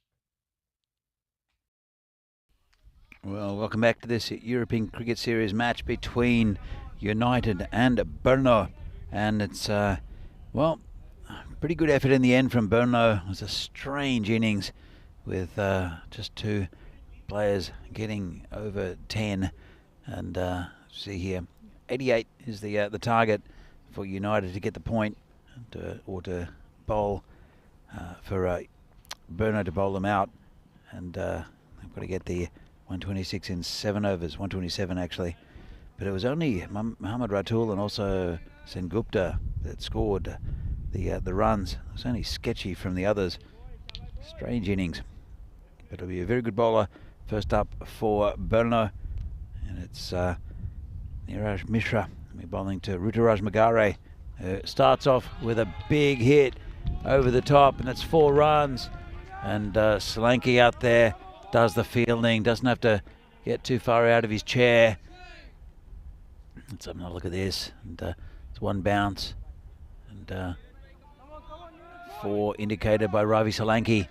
Well, welcome back to this European Cricket Series match between United and Brno. And it's, well, pretty good effort in the end from Brno. It was a strange innings with just two players getting over 10. And see here, 88 is the target for United to get the point, or to bowl, for Brno to bowl them out. And they've got to get the 126 in 7 overs, 127 actually. But it was only Mohammad Ratul and also Sengupta that scored the runs. It was only sketchy from the others. Strange innings. But it'll be a very good bowler first up for Brno. And it's Niraj Mishra bowling to Ruturaj Magare. Starts off with a big hit over the top, and it's 4 runs. And Solanke out there does the fielding, doesn't have to get too far out of his chair. Let's have another look at this. And it's 1 bounce. And 4 indicated by Ravi Solanke.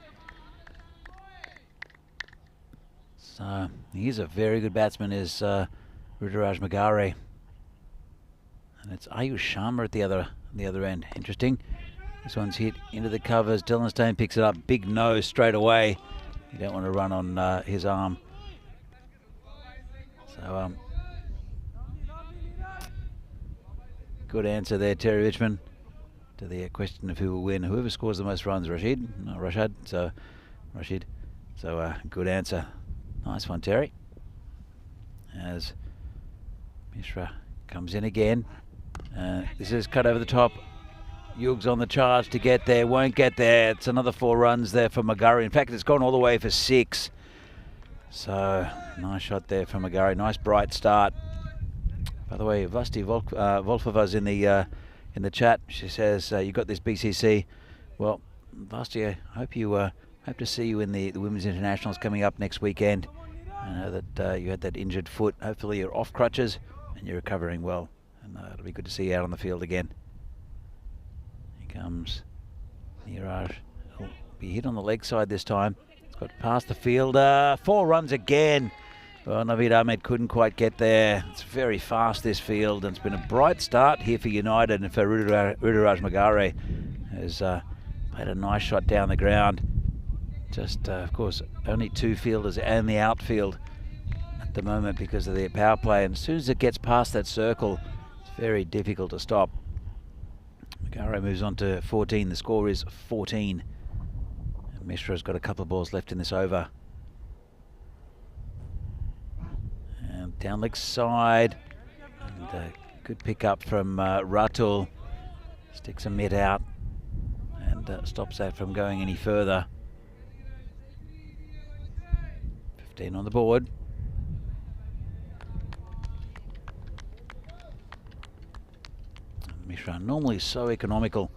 So he's a very good batsman, is Ruturaj Magare. And it's Ayush Sharma at the other end. Interesting. This one's hit into the covers. Dylan Stone picks it up. Big nose straight away. You don't want to run on his arm. So good answer there, Terry Richmond, to the question of who will win. Whoever scores the most runs, Rashid. So Rashid. So good answer. Nice one, Terry. As Mishra comes in again. This is cut over the top. Yugs on the charge to get there. Won't get there. It's another 4 runs there for Magari. In fact, it's gone all the way for 6. So nice shot there from Magari. Nice bright start. By the way, Vasti Volfova's in the chat. She says you got this BCC. Well, Vasti, I hope to see you in the Women's Internationals coming up next weekend. I know that you had that injured foot. Hopefully you're off crutches and you're recovering well. And it'll be good to see you out on the field again. Here comes Niraj. He'll be hit on the leg side this time. It's got past the fielder. 4 runs again. Well, Naveed Ahmed couldn't quite get there. It's very fast, this field, and it's been a bright start here for United, and for Ruturaj Magare has played a nice shot down the ground. Just, of course, only 2 fielders and the outfield at the moment because of their power play. And as soon as it gets past that circle, it's very difficult to stop. Magare moves on to 14. The score is 14. And Mishra's got a couple of balls left in this over. And down leg side. And good pick up from Ratul. Sticks a mitt out and stops that from going any further. 15 on the board. Mishra normally so economical.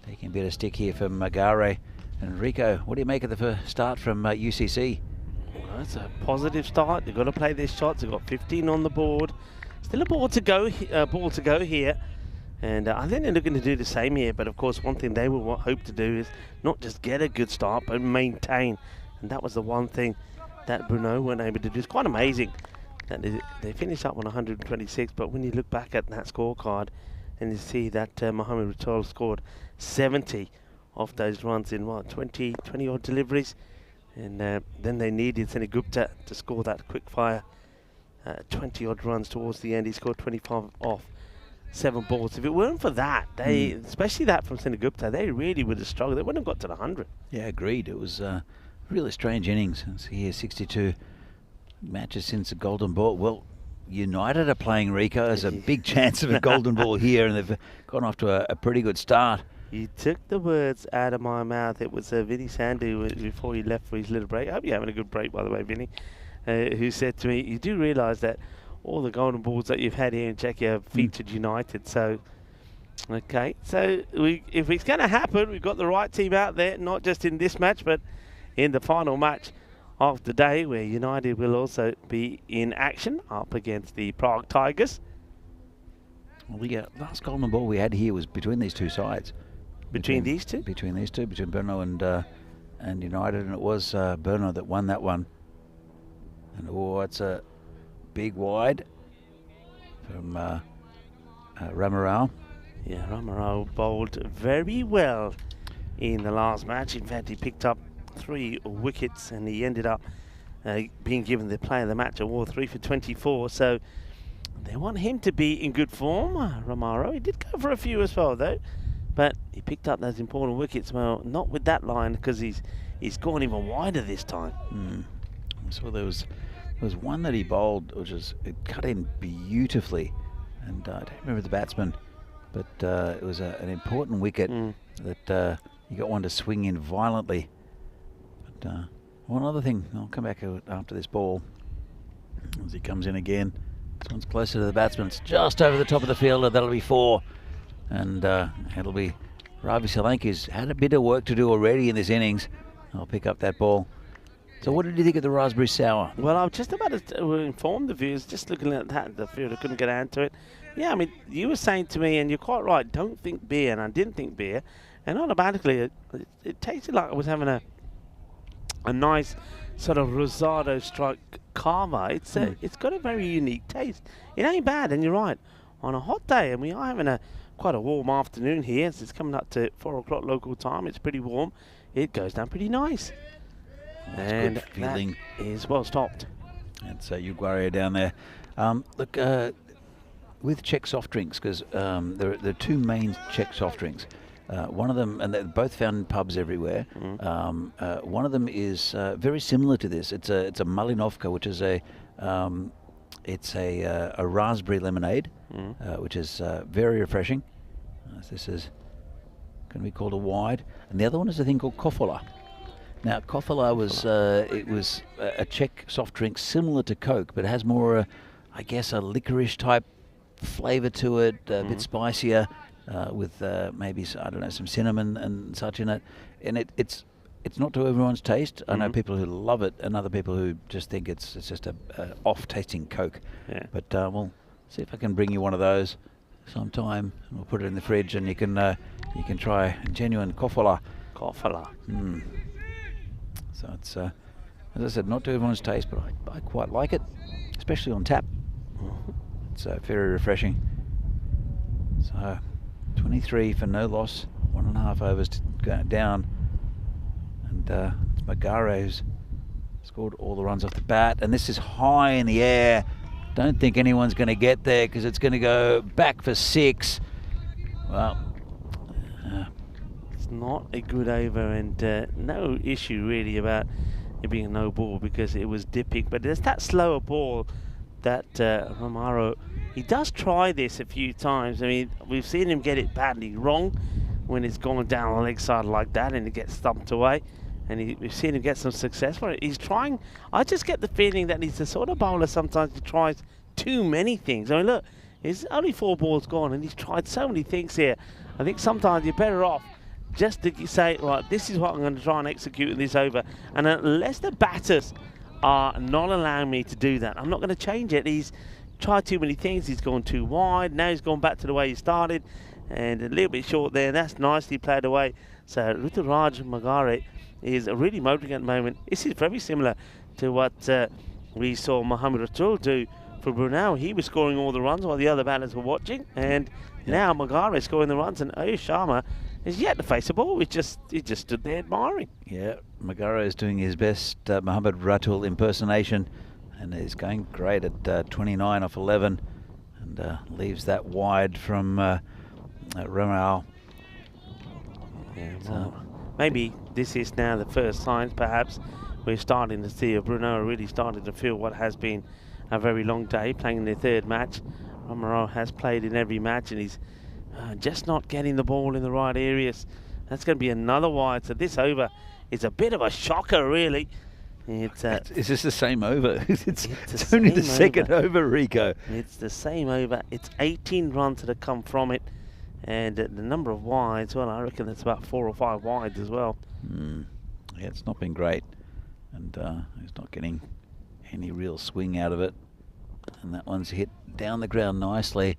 Taking a bit of stick here from Magare. And Rico, what do you make of the first start from UCC?
Well, it's a positive start. They've got to play their shots. They've got 15 on the board. Still a ball to go here. And I think they're looking to do the same here. But of course, one thing they will hope to do is not just get a good start, but maintain. And that was the one thing that Brno weren't able to do. It's quite amazing that they finished up on 126, but when you look back at that scorecard and you see that Mohammad Ratul scored 70 of those runs in 20 odd deliveries, and then they needed Senegupta to score that quick fire 20 odd runs towards the end. He scored 25 off 7 balls. If it weren't for that, especially that from Senegupta, they really would have struggled. They wouldn't have got to the 100.
Yeah, agreed. It was really strange innings. See here, 62 matches since the golden ball. Well, United are playing Rico. There's a big chance of a golden ball here, and they've gone off to a pretty good start.
You took the words out of my mouth. It was Vinny Sandu before he left for his little break. I hope you're having a good break, by the way, Vinny, who said to me, you do realise that all the golden balls that you've had here in Czechia have featured United. So, okay. So, if it's going to happen, we've got the right team out there, not just in this match, but in the final match of the day, where United will also be in action up against the Prague Tigers.
Well, the last golden ball we had here was between these two sides.
Between these two?
Between these two, between Brno and United, and it was Brno that won that one. And it's a big wide from Ramarao.
Yeah, Ramarao bowled very well in the last match. In fact, he picked up 3 wickets and he ended up being given the player of the match award, 3 for 24. So they want him to be in good form, Ramarao. He did go for a few as well, though. But he picked up those important wickets. Well, not with that line, because he's gone even wider this time.
So there was one that he bowled, which it cut in beautifully. And I don't remember the batsman, but it was an important wicket that he got one to swing in violently. But one other thing, I'll come back after this ball as he comes in again. This one's closer to the batsman. It's just over the top of the fielder. That'll be 4. And it'll be Ravi Solanki's had a bit of work to do already in this innings. I'll pick up that ball. So what did you think of the raspberry sour?
Well, I'm just about to inform the viewers, just looking at that, the fielder couldn't get out to it. Yeah, I mean, you were saying to me, and you're quite right, don't think beer, and I didn't think beer. And automatically, it tasted like I was having a nice sort of rosado strike cava. It's got a very unique taste. It ain't bad, and you're right. On a hot day, and we are having quite a warm afternoon here, so it's coming up to 4 o'clock local time. It's pretty warm. It goes down pretty nice. And
good feeling.
That is well stopped.
That's Uguaria down there. Look, with Czech soft drinks, because there are 2 main Czech soft drinks. One of them, and they're both found in pubs everywhere. One of them is very similar to this. It's a Malinovka, which is a raspberry lemonade, which is very refreshing. This is going to be called a wide, and the other one is a thing called Kofola. Now, Kofola was a Czech soft drink similar to Coke, but it has more, I guess, a licorice type flavour to it, a bit spicier, with maybe, I don't know, some cinnamon and such in it. And it's not to everyone's taste. I know people who love it, and other people who just think it's just a off-tasting Coke. Yeah. But we'll see if I can bring you one of those sometime. We'll put it in the fridge, and you can try genuine Kofola.
Kofola.
So it's, as I said, not to everyone's taste, but I quite like it, especially on tap. It's very refreshing. So 23 for no loss, 1.5 overs going down. And it's Magare who's scored all the runs off the bat. And this is high in the air. Don't think anyone's going to get there, because it's going to go back for 6. Well,
it's not a good over, and no issue really about it being a no ball, because it was dipping. But there's that slower ball that Ramarao, he does try this a few times. I mean, we've seen him get it badly wrong when it's gone down the leg side like that and it gets stumped away. And we've seen him get some success for it. He's trying. I just get the feeling that he's the sort of bowler sometimes he tries too many things. I mean, look, there's only 4 balls gone, and he's tried so many things here. I think sometimes you're better off just to say, right, this is what I'm going to try and execute in this over. And unless the batters are not allowing me to do that, I'm not going to change it. He's tried too many things. He's gone too wide. Now he's gone back to the way he started, and a little bit short there. That's nicely played away. So Ruturaj Magare is really motoring at the moment. This is very similar to what we saw Mohamed Ratul do for Brno. He was scoring all the runs while the other batters were watching, and now Magare is scoring the runs, and Ayush Sharma is yet to face a ball. He just stood there admiring.
Yeah, Magare is doing his best Mohamed Ratul impersonation, and is going great at 29 off 11, and leaves that wide from Ramarao.
Yeah, well, maybe this is now the first signs, perhaps, we're starting to see Brno really starting to feel what has been a very long day, playing in their 3rd match. Ramarao has played in every match, and he's just not getting the ball in the right areas. That's going to be another wide. So this over is a bit of a shocker, really. Is
this the same over? it's only the second over, Rico.
It's the same over. It's 18 runs that have come from it. And the number of wides, well, I reckon that's about 4 or 5 wides as well.
Yeah, it's not been great. And he's not getting any real swing out of it. And that one's hit down the ground nicely.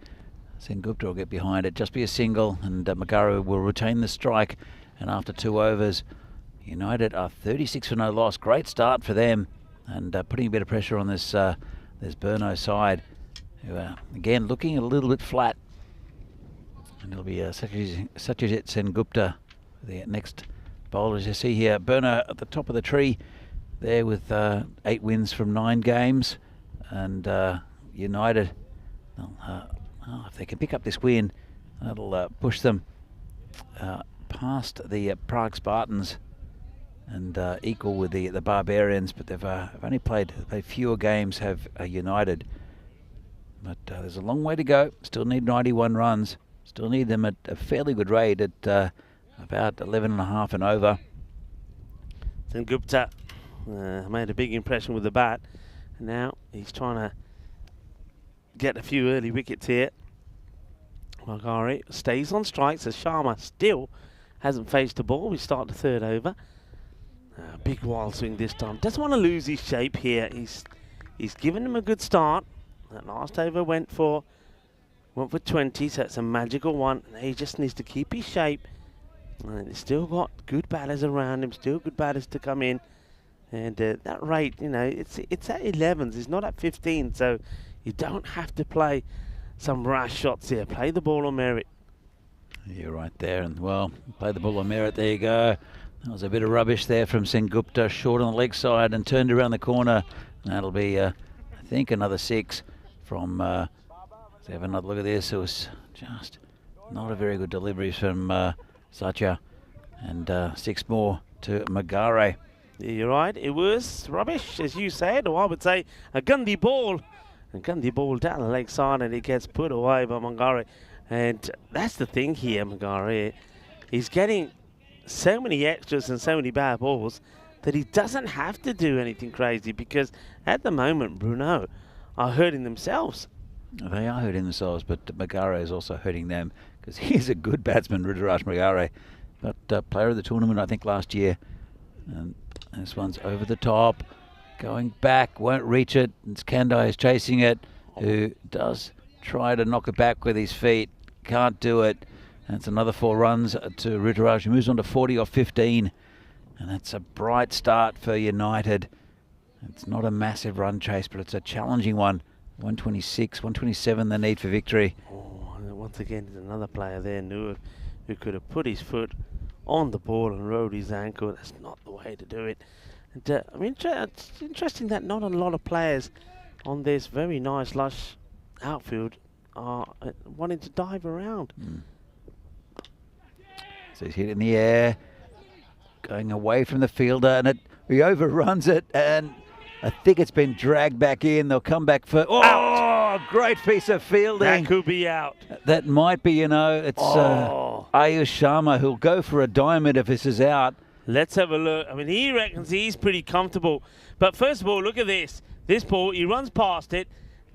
Sengupta will get behind it, just be a single, and Magara will retain the strike. And after 2 overs, United are 36 for no loss. Great start for them, and putting a bit of pressure on this Brno side, who are again looking a little bit flat. And it'll be Satyajit Sengupta, the next bowler. As you see here, Brno at the top of the tree there with 8 wins from 9 games, and United, if they can pick up this win, that'll push them past the Prague Spartans and equal with the Barbarians. But they've only played fewer games, have United. But there's a long way to go. Still need 91 runs. Still need them at a fairly good rate at about 11.5 and over.
Sengupta made a big impression with the bat. Now he's trying to get a few early wickets here. Magari stays on strikes as Sharma still hasn't faced the ball. We start the 3rd over. Big wild swing this time. Doesn't want to lose his shape here. He's given him a good start. That last over went for 20, so it's a magical one. He just needs to keep his shape. And he's still got good batters around him, still good batters to come in. And that rate, it's at 11s, it's not at 15, so you don't have to play some rash shots here. Play the ball on merit.
You're right there, and well, play the ball on merit. There you go. That was a bit of rubbish there from Sengupta, short on the leg side and turned around the corner. And that'll be, I think, another 6 from. Let's have another look at this. It was just not a very good delivery from Satya, and 6 more to Magare.
Yeah, you're right. It was rubbish, as you said, or I would say a Gandhi ball. A Gandhi ball down the leg side, and it gets put away by Magare. And that's the thing here, Magare. He's getting so many extras and so many bad balls that he doesn't have to do anything crazy, because at the moment, Brno are hurting themselves.
They are hurting themselves, but Magare is also hurting them, because he's a good batsman, Rudraj Magare, but player of the tournament, I think, last year. And this one's over the top, going back, won't reach it. It's Kandai is chasing it, who does try to knock it back with his feet, can't do it. That's another 4 runs to Rudraj, who moves on to 40 off 15, and that's a bright start for United. It's not a massive run chase, but it's a challenging one. 126, 127 they need for victory.
Oh, and once again, there's another player there, Noor, who could have put his foot on the ball and rode his ankle. That's not the way to do it. And I mean, it's interesting that not a lot of players on this very nice, lush outfield are wanting to dive around.
So he's hit in the air, going away from the fielder, and he overruns it, and I think it's been dragged back in. They'll come back for... Oh, out. Great piece of fielding.
That could be out.
That might be, it's Ayush Sharma who'll go for a diamond if this is out.
Let's have a look. I mean, he reckons he's pretty comfortable. But first of all, look at this. This ball, he runs past it.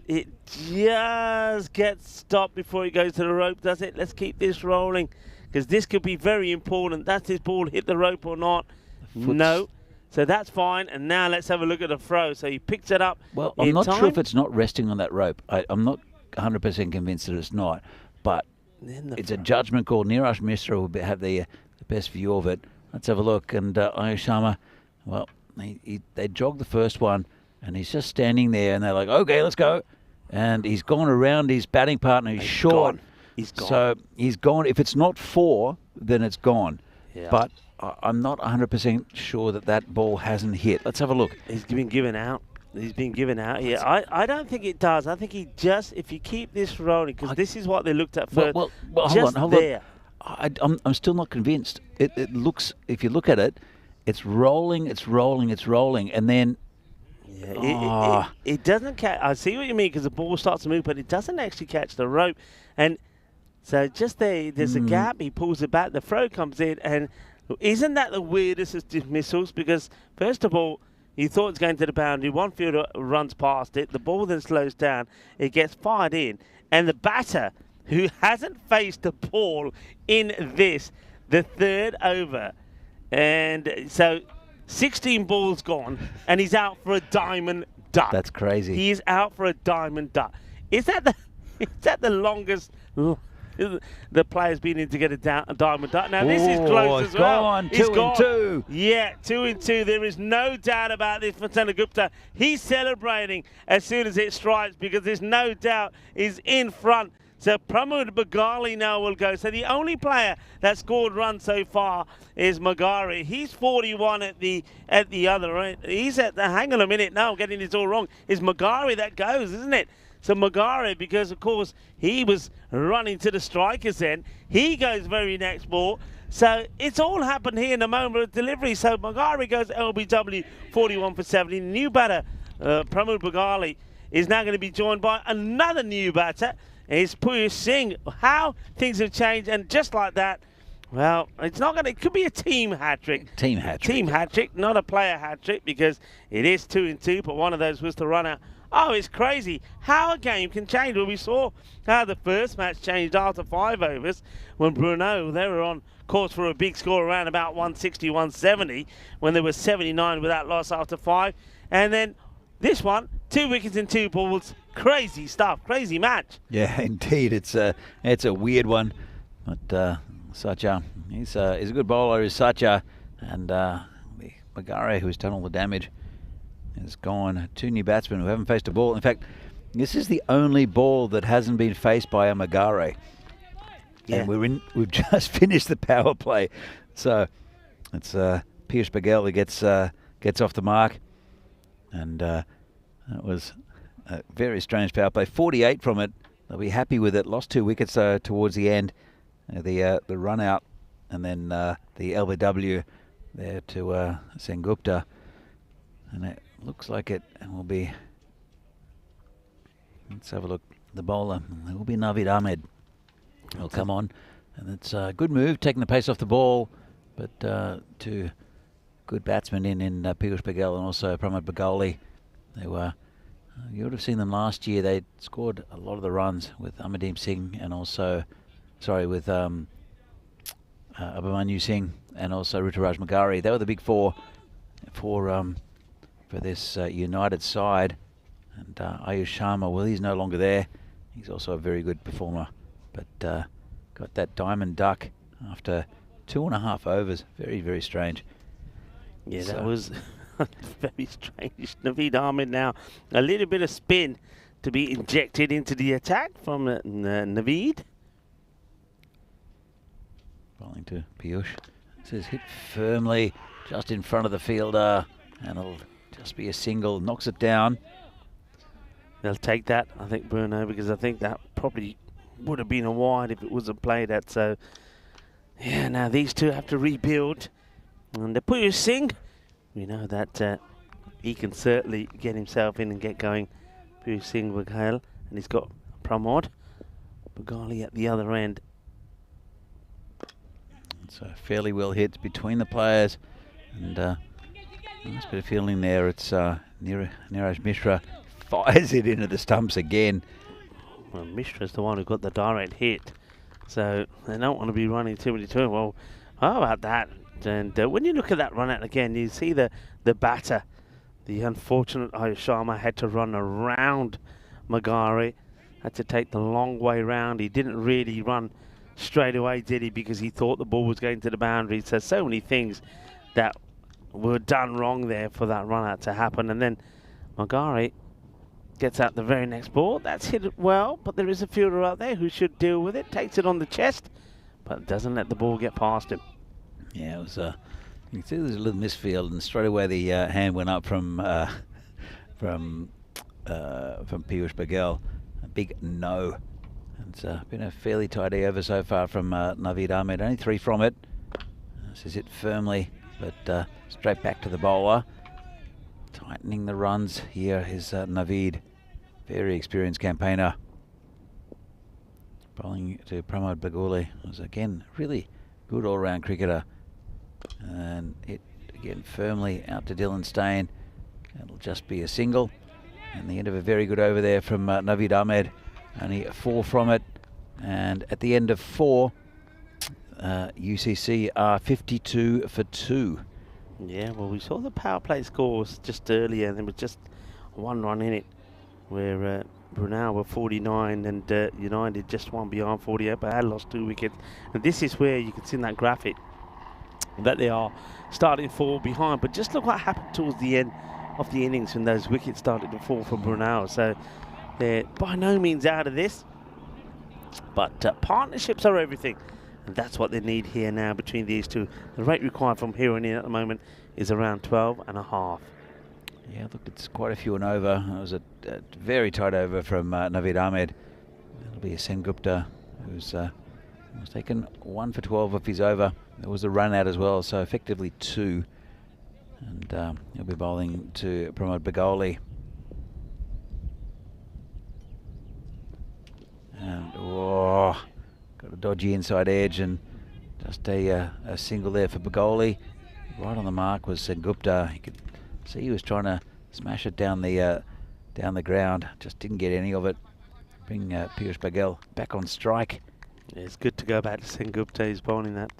It just gets stopped before he goes to the rope, does it? Let's keep this rolling, because this could be very important. Does this ball hit the rope or not? No. So that's fine. And now let's have a look at the throw. So he picks it up.
Well, I'm not sure if it's not resting on that rope. I'm not 100% convinced that it's not. But it's a judgment call. Niraj Mishra will have the best view of it. Let's have a look. And Ayush Sharma, well, they jogged the first one, and he's just standing there, and they're like, okay, let's go. And he's gone around his batting partner. He's short.
He's gone.
So he's gone. If it's not 4, then it's gone.
Yeah.
But I'm not 100% sure that ball hasn't hit. Let's have a look.
He's been given out. He's been given out here. I don't think it does. I think he just, if you keep this rolling, because this is what they looked at first.
Well, hold on. I'm still not convinced. It looks, if you look at it, it's rolling, and then...
Yeah, it doesn't catch. I see what you mean, because the ball starts to move, but it doesn't actually catch the rope. And so just there's a gap. He pulls it back. The throw comes in, and isn't that the weirdest of dismissals? Because first of all, you thought it's going to the boundary. One fielder runs past it. The ball then slows down. It gets fired in, and the batter, who hasn't faced the ball in the 3rd over, and so 16 balls gone, and he's out for a diamond duck.
That's crazy.
He is out for a diamond duck. Is that the Is that the longest the player's been in to get a diamond duck? Now, this is close as well.
Gone.
He's
2
gone.
and 2.
Yeah, 2 and 2. There is no doubt about this for Senagupta. He's celebrating as soon as it strikes because there's no doubt he's in front. So Pramod Bagali now will go. So the only player that scored runs so far is Magari. He's 41 at the other end. He's at the, hang on a minute, now I'm getting this all wrong. It's Magari that goes, isn't it? So Magari, because of course he was running to the striker's end, he goes very next ball. So it's all happened here in the moment of delivery. So Magari goes LBW 41 for 70. New batter, Pramod Bagali, is now going to be joined by another new batter. It's Piyush Singh. How things have changed, and just like that, well, it's not going to, it could be a team hat-trick.
Team hat-trick.
Team hat-trick, not a player hat-trick, because it is 2 and 2, but one of those was to run out. Oh, it's crazy how a game can change. Well, we saw how the first match changed after 5 overs when Brno, they were on course for a big score around about 160, 170, when there was 79 without loss after 5. And then this one, 2 wickets and 2 balls. Crazy stuff, crazy match.
Yeah, indeed. It's a weird one. But Sacha, he's a good bowler, is Sacha. And Magare, who's done all the damage, has gone. 2 new batsmen who haven't faced a ball. In fact, this is the only ball that hasn't been faced by a Magare.
Yeah.
And we've just finished the power play. So it's Piyush Bagal who gets off the mark. And that was a very strange power play. 48 from it. They'll be happy with it. Lost 2 wickets towards the end. The run out and then the LBW there to Sengupta. And it looks like it will be. Let's have a look. The bowler. It will be Naveed Ahmed. He'll come on. And it's a good move, taking the pace off the ball. But 2 good batsmen in Piyush Bagal and also Pramod Bagali. They were. You would have seen them last year. They scored a lot of the runs with Amadeem Singh and also, with Abhimanyu Singh and also Ruturaj Magari. They were the big 4 for this United side. And Ayush Sharma, well, he's no longer there. He's also a very good performer, but got that diamond duck after 2.5 overs. Very, very strange.
Yeah, that was very strange. Naveed Ahmed now, a little bit of spin to be injected into the attack from Naveed.
Bowling to Piyush. This is hit firmly just in front of the fielder, and it'll just be a single. Knocks it down.
They'll take that, I think, Brno, because I think that probably would have been a wide if it wasn't played at. So, yeah, now these two have to rebuild. And Piyush Singh, we know that he can certainly get himself in and get going. Piyush Singh Baghel, and he's got Pramod Bagali at the other end.
So fairly well hit between the players, and nice bit of fielding there. It's Niraj Mishra fires it into the stumps again.
Well, Mishra's the one who got the direct hit, so they don't want to be running too many to him. Well, how about that? And when you look at that run out again, you see the batter, the unfortunate Ayush Sharma, had to run around Magari, had to take the long way round. He didn't really run straight away, did he? Because he thought the ball was going to the boundary. So many things that were done wrong there for that run out to happen. And then Magari gets out the very next ball. That's hit it well, but there is a fielder out there who should deal with it. Takes it on the chest, but doesn't let the ball get past him.
Yeah, it was. You can see there's a little misfield, and straight away the hand went up from Piyush Bagal. A big no. It's been a fairly tidy over so far from Naveed Ahmed. Only 3 from it. This is it firmly, but straight back to the bowler. Tightening the runs here is Naveed. Very experienced campaigner. Bowling to Pramod Bagali was again really good all-round cricketer. And it again firmly out to Dylan Stain. It'll just be a single. And the end of a very good over there from Naveed Ahmed. Only 4 from it. And at the end of 4, UCC are 52 for 2.
Yeah, well, we saw the power play scores just earlier, and there was just 1 run in it, where Brno were 49 and United just one behind 48, but had lost 2 wickets. And this is where you can see in that graphic that they are starting to fall behind. But just look what happened towards the end of the innings when those wickets started to fall for Brno. So they're by no means out of this, but partnerships are everything. And that's what they need here now between these two. The rate required from here on in at the moment is around 12.5.
Yeah, look, it's quite a few and over. It was a very tight over from Naveed Ahmed. It'll be Sengupta, who's was taken 1 for 12 off his over. There was a run out as well, so effectively 2. And he'll be bowling to Pramod Bagoli. And got a dodgy inside edge, and just a single there for Bagoli. Right on the mark was Sengupta. You could see he was trying to smash it down the ground. Just didn't get any of it. Bring Piyush Paghel back on strike.
Yeah, it's good to go back to Sengupta. He's bowling that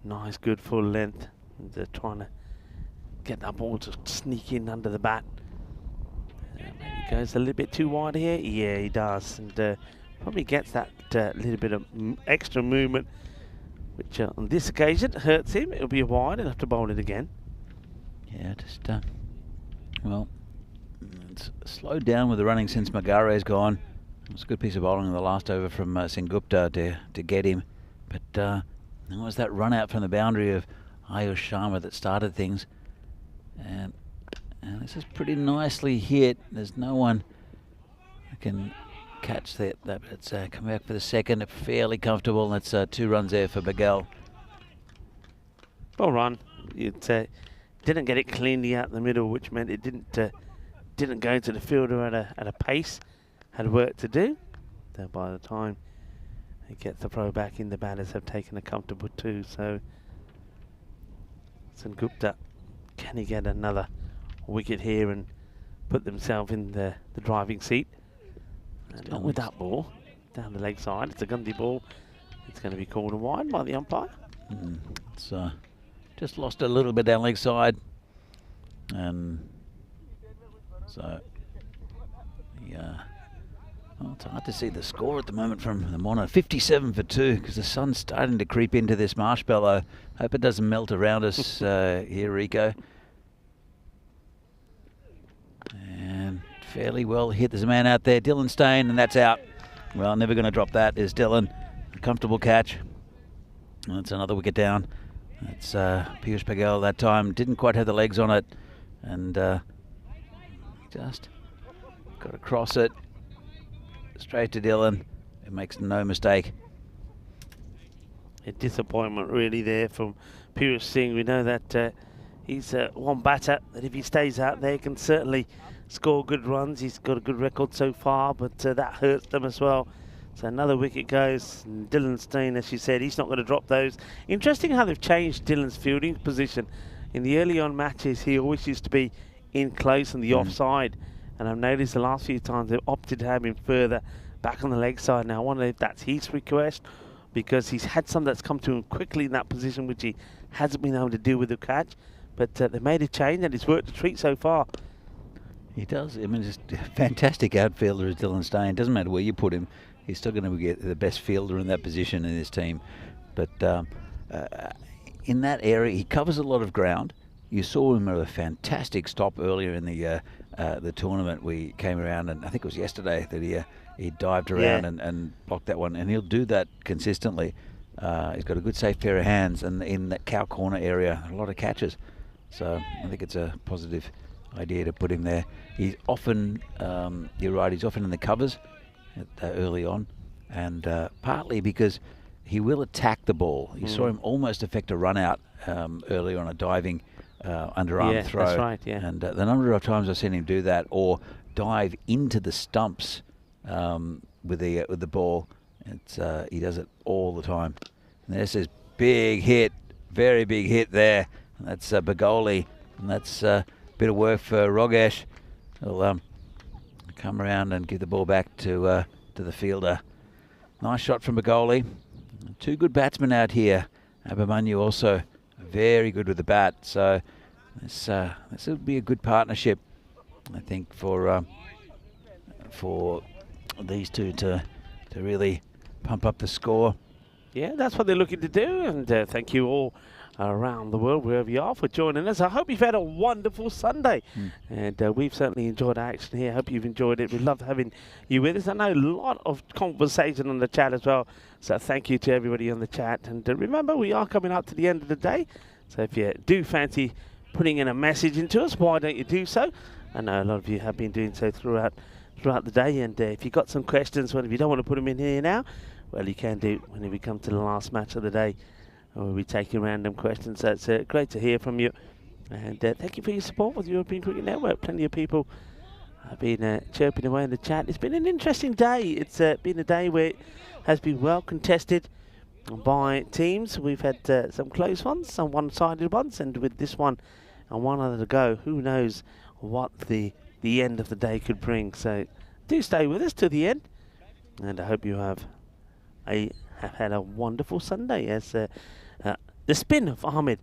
nice, good full length. And they're trying to get that ball to sneak in under the bat. Maybe he goes a little bit too wide here. Yeah, he does. And probably gets that little bit of extra movement, which on this occasion hurts him. It'll be a wide. He'll have to bowl it again.
Yeah, just, well, it's slowed down with the running since Magare's gone. It was a good piece of bowling in the last over from Sengupta to get him. But it was that run out from the boundary of Ayush Sharma that started things. And this is pretty nicely hit. There's no one who can catch that. But it's come back for the second. Fairly comfortable. That's 2 runs there for Paghel.
Well run. You'd say didn't get it cleanly out the middle, which meant it didn't go to the fielder at a pace. Had work to do. So by the time he gets the throw back in, the batters have taken a comfortable 2. So Sengupta, can he get another wicket here and put themselves in the driving seat? And not with that ball down the leg side. It's a Gandhi ball. It's going to be called a wide by the umpire.
It's just lost a little bit down leg side, and so yeah. Well, it's hard to see the score at the moment from the Mono. 57 for 2, because the sun's starting to creep into this marshmallow. Hope it doesn't melt around us here, Rico. And fairly well hit. There's a man out there, Dylan Stain, and that's out. Well, never going to drop that is Dylan. A comfortable catch. And that's another wicket down. That's Piyush Paghel that time. Didn't quite have the legs on it. And just got to cross it. Straight to Dylan. It makes no mistake.
A disappointment really there from Piyush Singh. We know that he's one batter that if he stays out there can certainly score good runs. He's got a good record so far, but that hurts them as well. So another wicket goes. And Dylan Stain, as you said, he's not going to drop those. Interesting how they've changed Dylan's fielding position. In the early on matches, he always used to be in close on the offside. And I've noticed the last few times they've opted to have him further back on the leg side. Now I wonder if that's his request, because he's had some that's come to him quickly in that position, which he hasn't been able to deal with the catch. But they made a change and it's worked a treat so far.
He does. I mean, just a fantastic outfielder is Dylan Stain. Doesn't matter where you put him, he's still going to get the best fielder in that position in this team. But in that area, he covers a lot of ground. You saw him at a fantastic stop earlier in the tournament. We came around, and I think it was yesterday that he dived around and blocked that one, and he'll do that consistently. He's got a good safe pair of hands, and in that cow corner area, a lot of catches. So I think it's a positive idea to put him there. He's often, you're right, he's often in the covers early on, and partly because he will attack the ball. You saw him almost effect a run out earlier on a diving underarm throw.
That's right,
And the number of times I've seen him do that, or dive into the stumps with the ball, he does it all the time. And there's this big hit, very big hit there. And that's Bagoli, and that's a bit of work for Rogesh. He'll come around and give the ball back to the fielder. Nice shot from Bagoli. 2 good batsmen out here. Abhimanyu also very good with the bat. So this will be a good partnership, I think, for these two to really pump up the score.
Yeah, that's what they're looking to do, and thank you all around the world, wherever you are, for joining us. I hope you've had a wonderful Sunday, and we've certainly enjoyed our action here. I hope you've enjoyed it. We love having you with us. I know a lot of conversation on the chat as well, so thank you to everybody on the chat. And remember, we are coming up to the end of the day, so if you do fancy putting in a message into us, why don't you do so? I know a lot of you have been doing so throughout the day, and if you've got some questions, well, if you don't want to put them in here now, well, you can do when we come to the last match of the day. We'll be taking random questions. So it's great to hear from you. And thank you for your support with the European Cricket Network. Plenty of people have been chirping away in the chat. It's been an interesting day. It's been a day where it has been well contested by teams. We've had some close ones, some one-sided ones, and with this one and one other to go, who knows what the end of the day could bring. So do stay with us to the end. And I hope you have had a wonderful Sunday as the spin of Ahmed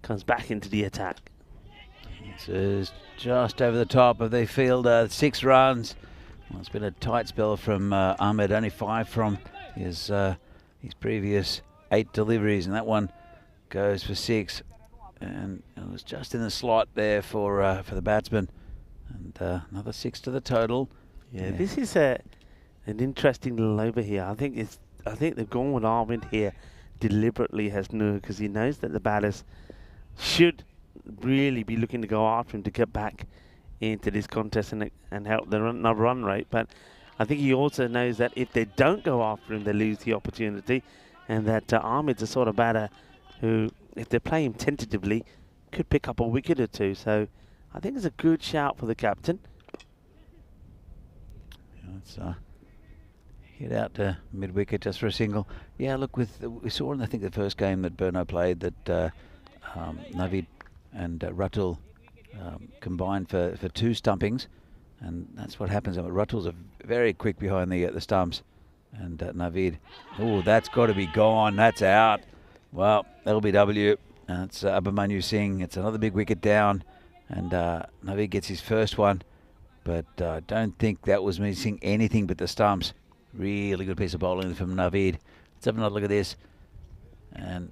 comes back into the attack.
This is just over the top of the field, 6 runs. Well, it's been a tight spell from Ahmed, only 5 from his previous 8 deliveries, and that one goes for 6. And it was just in the slot there for the batsman. And another 6 to the total.
Yeah, this is an interesting little over here. I think they've gone with Ahmed here deliberately, has Noor, because he knows that the batters should really be looking to go after him to get back into this contest and help the run rate. But I think he also knows that if they don't go after him, they lose the opportunity, and that Ahmed's a sort of batter who, if they play him tentatively, could pick up a wicket or two. So I think it's a good shout for the captain.
Let's hit out to mid-wicket just for a single. Yeah, look, we saw in, I think, the first game that Brno played that Navid and Rutul combined for 2 stumpings, and that's what happens. Rutul's are very quick behind the stumps, and Navid, oh, that's got to be gone. That's out. Well, LBW. It's Abhimanyu Singh. It's another big wicket down, and Navid gets his first one, but I don't think that was missing anything but the stumps. Really good piece of bowling from Navid. Let's have another look at this. And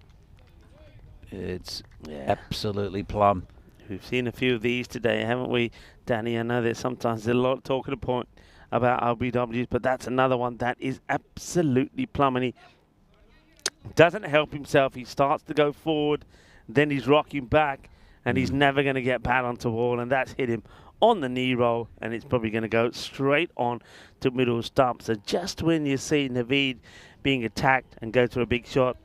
it's absolutely plumb.
We've seen a few of these today, haven't we, Danny? I know that sometimes there's a lot of talking to point about LBWs, but that's another one that is absolutely plumb. And he doesn't help himself. He starts to go forward, then he's rocking back, and he's never going to get back onto wall, and that's hit him on the knee roll, and it's probably going to go straight on to middle stump. So just when you see Navid being attacked and go to a big shot,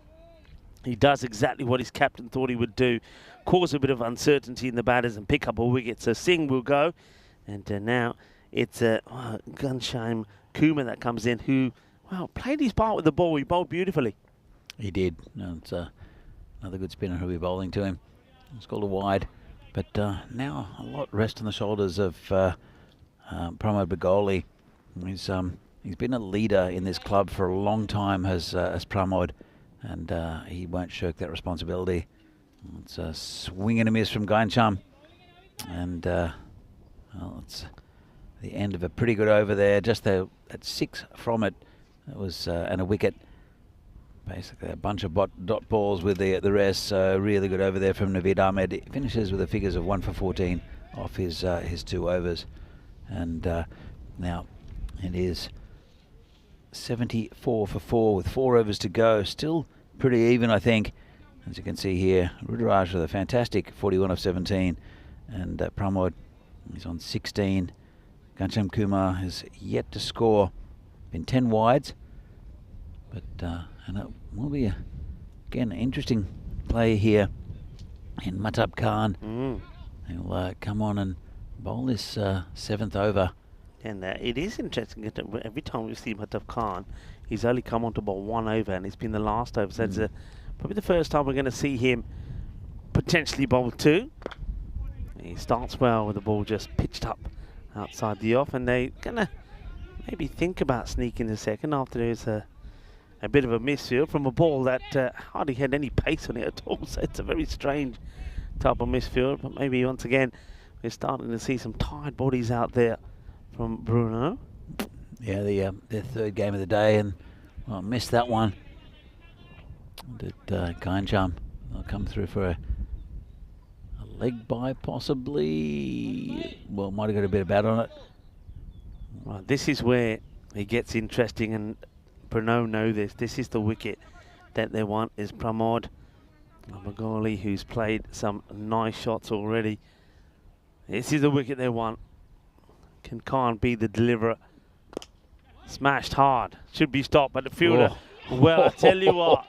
he does exactly what his captain thought he would do, cause a bit of uncertainty in the batters and pick up a wicket. So Singh will go, and now it's Ghanshyam Kumar that comes in, who, well, played his part with the ball. He bowled beautifully. He did.
No, it's another good spinner who'll be bowling to him. It's called a wide. But now a lot rest on the shoulders of Pramod Bagoli. He's been a leader in this club for a long time as Pramod, and he won't shirk that responsibility. It's a swing and a miss from Ghanshyam, and well, it's the end of a pretty good over there. Just at 6 from it, it was and a wicket. Basically a bunch of dot balls with the rest. So really good over there from Navid Ahmed. He finishes with the figures of 1 for 14 off his 2 overs, and now it is 74 for 4 with 4 overs to go. Still pretty even, I think. As you can see here, Rudraj with a fantastic 41 of 17, and Pramod is on 16. Ghanshyam Kumar has yet to score. Been 10 wides, but and it will be again an interesting play here in Mahtab Khan. He'll come on and bowl this 7th over.
And it is interesting that every time we see Mahtab Khan, he's only come on to bowl 1 over, and it's been the last over. So it's probably the first time we're going to see him potentially bowl 2. He starts well with the ball just pitched up outside the off, and they're going to maybe think about sneaking the second after there's a bit of a misfield from a ball that hardly had any pace on it at all. So it's a very strange type of misfield. But maybe once again, we're starting to see some tired bodies out there from Brno.
Yeah, their third game of the day, and missed that one. Did Kaincham will come through for a leg bye, possibly? Well, might have got a bit of bat on it.
Well, this is where it gets interesting, and Brno know this. This is the wicket that they want, is Pramod, a Bengali who's played some nice shots already. This is the wicket they want. Can't be the deliverer. Smashed hard. Should be stopped, but the fielder, well, I tell you what,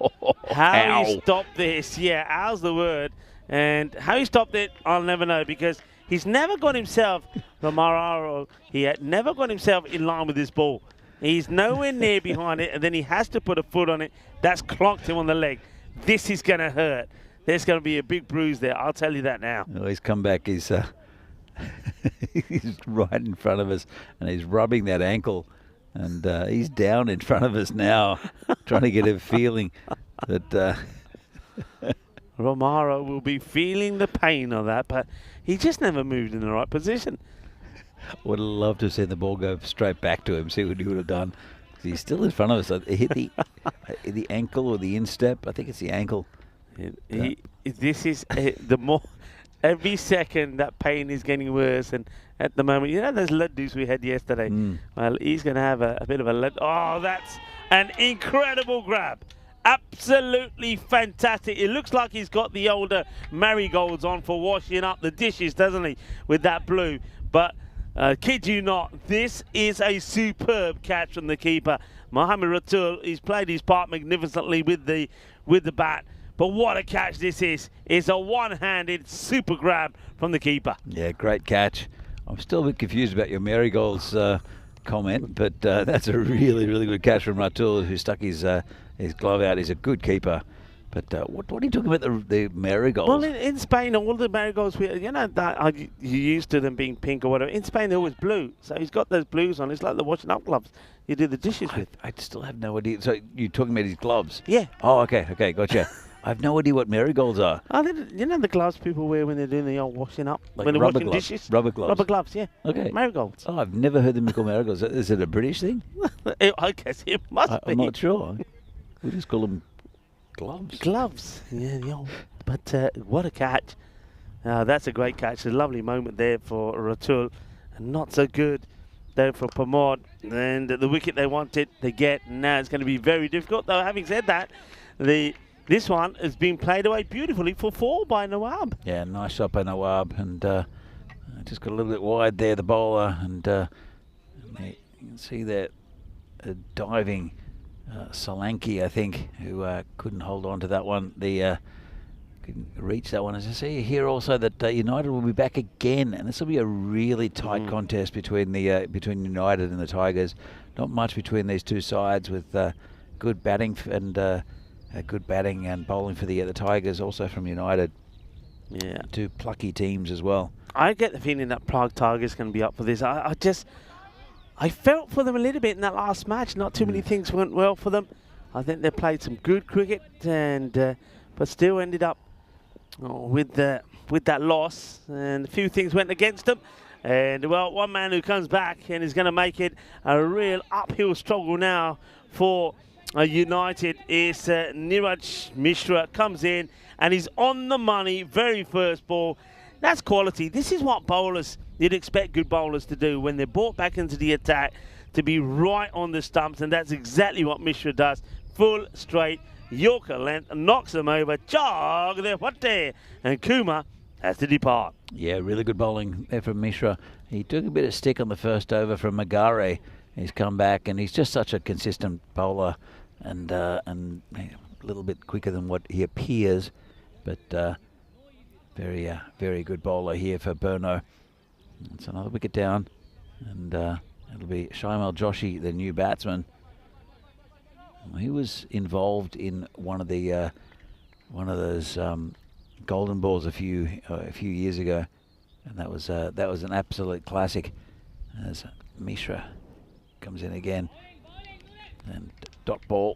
how he stopped this, yeah, how's the word? And how he stopped it, I'll never know, because he's never got himself, Ramararo, he had never got himself in line with this ball. He's nowhere near behind it, and then he has to put a foot on it. That's clocked him on the leg. This is going to hurt. There's going to be a big bruise there, I'll tell you that now.
Oh, he's come back, he's right in front of us, and he's rubbing that ankle, and he's down in front of us now, trying to get a feeling that...
Romaro will be feeling the pain of that, but he just never moved in the right position.
Would have loved to have seen the ball go straight back to him, see what he would have done. He's still in front of us. It hit the ankle or the instep. I think it's the ankle.
This is the more... Every second that pain is getting worse, and at the moment, you know those laddus we had yesterday? Well, he's going to have a bit of a lead. Oh, that's an incredible grab. Absolutely fantastic. It looks like he's got the older marigolds on for washing up the dishes, doesn't he, with that blue? But kid you not, this is a superb catch from the keeper. Mohamed Ratul, he's played his part magnificently with the bat. But what a catch this is. It's a one-handed super grab from the keeper.
Yeah, great catch. I'm still a bit confused about your marigolds comment, but that's a really, really good catch from Ratul, who stuck his glove out. He's a good keeper. But what are you talking about, the marigolds?
Well, in Spain, all the marigolds, you know, that you're used to them being pink or whatever. In Spain, they're always blue. So he's got those blues on. It's like the washing up gloves you do the dishes with.
I still have no idea. So you're talking about his gloves?
Yeah.
Oh, okay, gotcha. I have no idea what marigolds are.
Oh, you know the gloves people wear when they're doing the old washing up?
Like
when they're
rubber
washing
gloves.
dishes?
Rubber gloves.
Rubber gloves, yeah.
Okay.
Marigolds.
Oh, I've never heard them called marigolds. Is it a British thing?
I guess it must be.
I'm not sure. We just call them gloves.
Gloves. Yeah, the old. But what a catch. That's a great catch. A lovely moment there for Ratul. And not so good there for Pramod. And the wicket they wanted, they get. Now it's going to be very difficult. Though, having said that, this one has been played away beautifully for 4 by Nawab.
Yeah, nice shot by Nawab. And just got a little bit wide there, the bowler. And you can see that diving Solanki, I think, who couldn't hold on to that one. Couldn't reach that one. As I see here also that United will be back again, and this will be a really tight contest between United and the Tigers. Not much between these two sides, with good batting and bowling for the Tigers, also from United.
Yeah,
two plucky teams as well.
I get the feeling that Prague Tigers going to be up for this. I felt for them a little bit in that last match. Not too many things went well for them. I think they played some good cricket, and but still ended up with that loss. And a few things went against them. And well, one man who comes back and is going to make it a real uphill struggle now for United is Niraj Mishra. Comes in and he's on the money. Very first ball. That's quality. This is what bowlers, you'd expect good bowlers to do when they're brought back into the attack, to be right on the stumps, and that's exactly what Mishra does. Full straight Yorker length, knocks them over. Jog there, what there? And Kumar has to depart.
Yeah, really good bowling there from Mishra. He took a bit of stick on the first over from Magare. He's come back, and he's just such a consistent bowler, and a little bit quicker than what he appears, but very good bowler here for Brno. It's another wicket down, and it'll be Shaimal Joshi, the new batsman. He was involved in one of those golden balls a few years ago, and that was an absolute classic. As Mishra comes in again, and dot ball.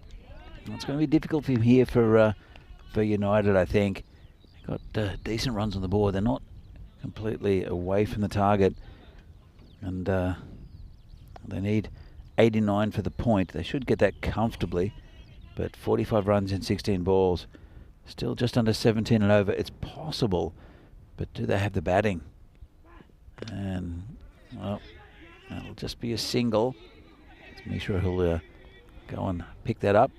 It's going to be difficult for him here for United, I think. Got decent runs on the board. They're not completely away from the target, and they need 89 for the point. They should get that comfortably, but 45 runs in 16 balls. Still just under 17 and over. It's possible, but do they have the batting? And, well, that'll just be a single. It's Mishra who'll go and pick that up.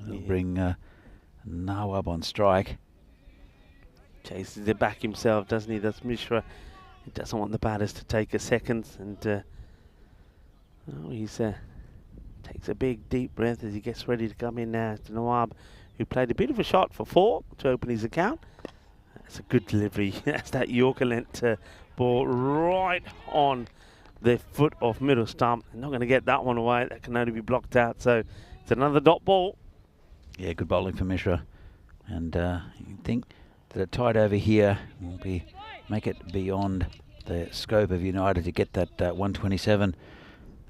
He'll bring Nawab on strike.
Chases it back himself, doesn't he? That's Mishra. He doesn't want the batters to take a second, and he takes a big deep breath as he gets ready to come in now. It's Nawab, who played a bit of a shot for 4 to open his account. That's a good delivery. That's that Yorker length ball right on the foot of middle stump. They're not going to get that one away. That can only be blocked out. So it's another dot ball.
Yeah, good bowling for Mishra. And you think that a tight over here will make it beyond the scope of United to get that 127.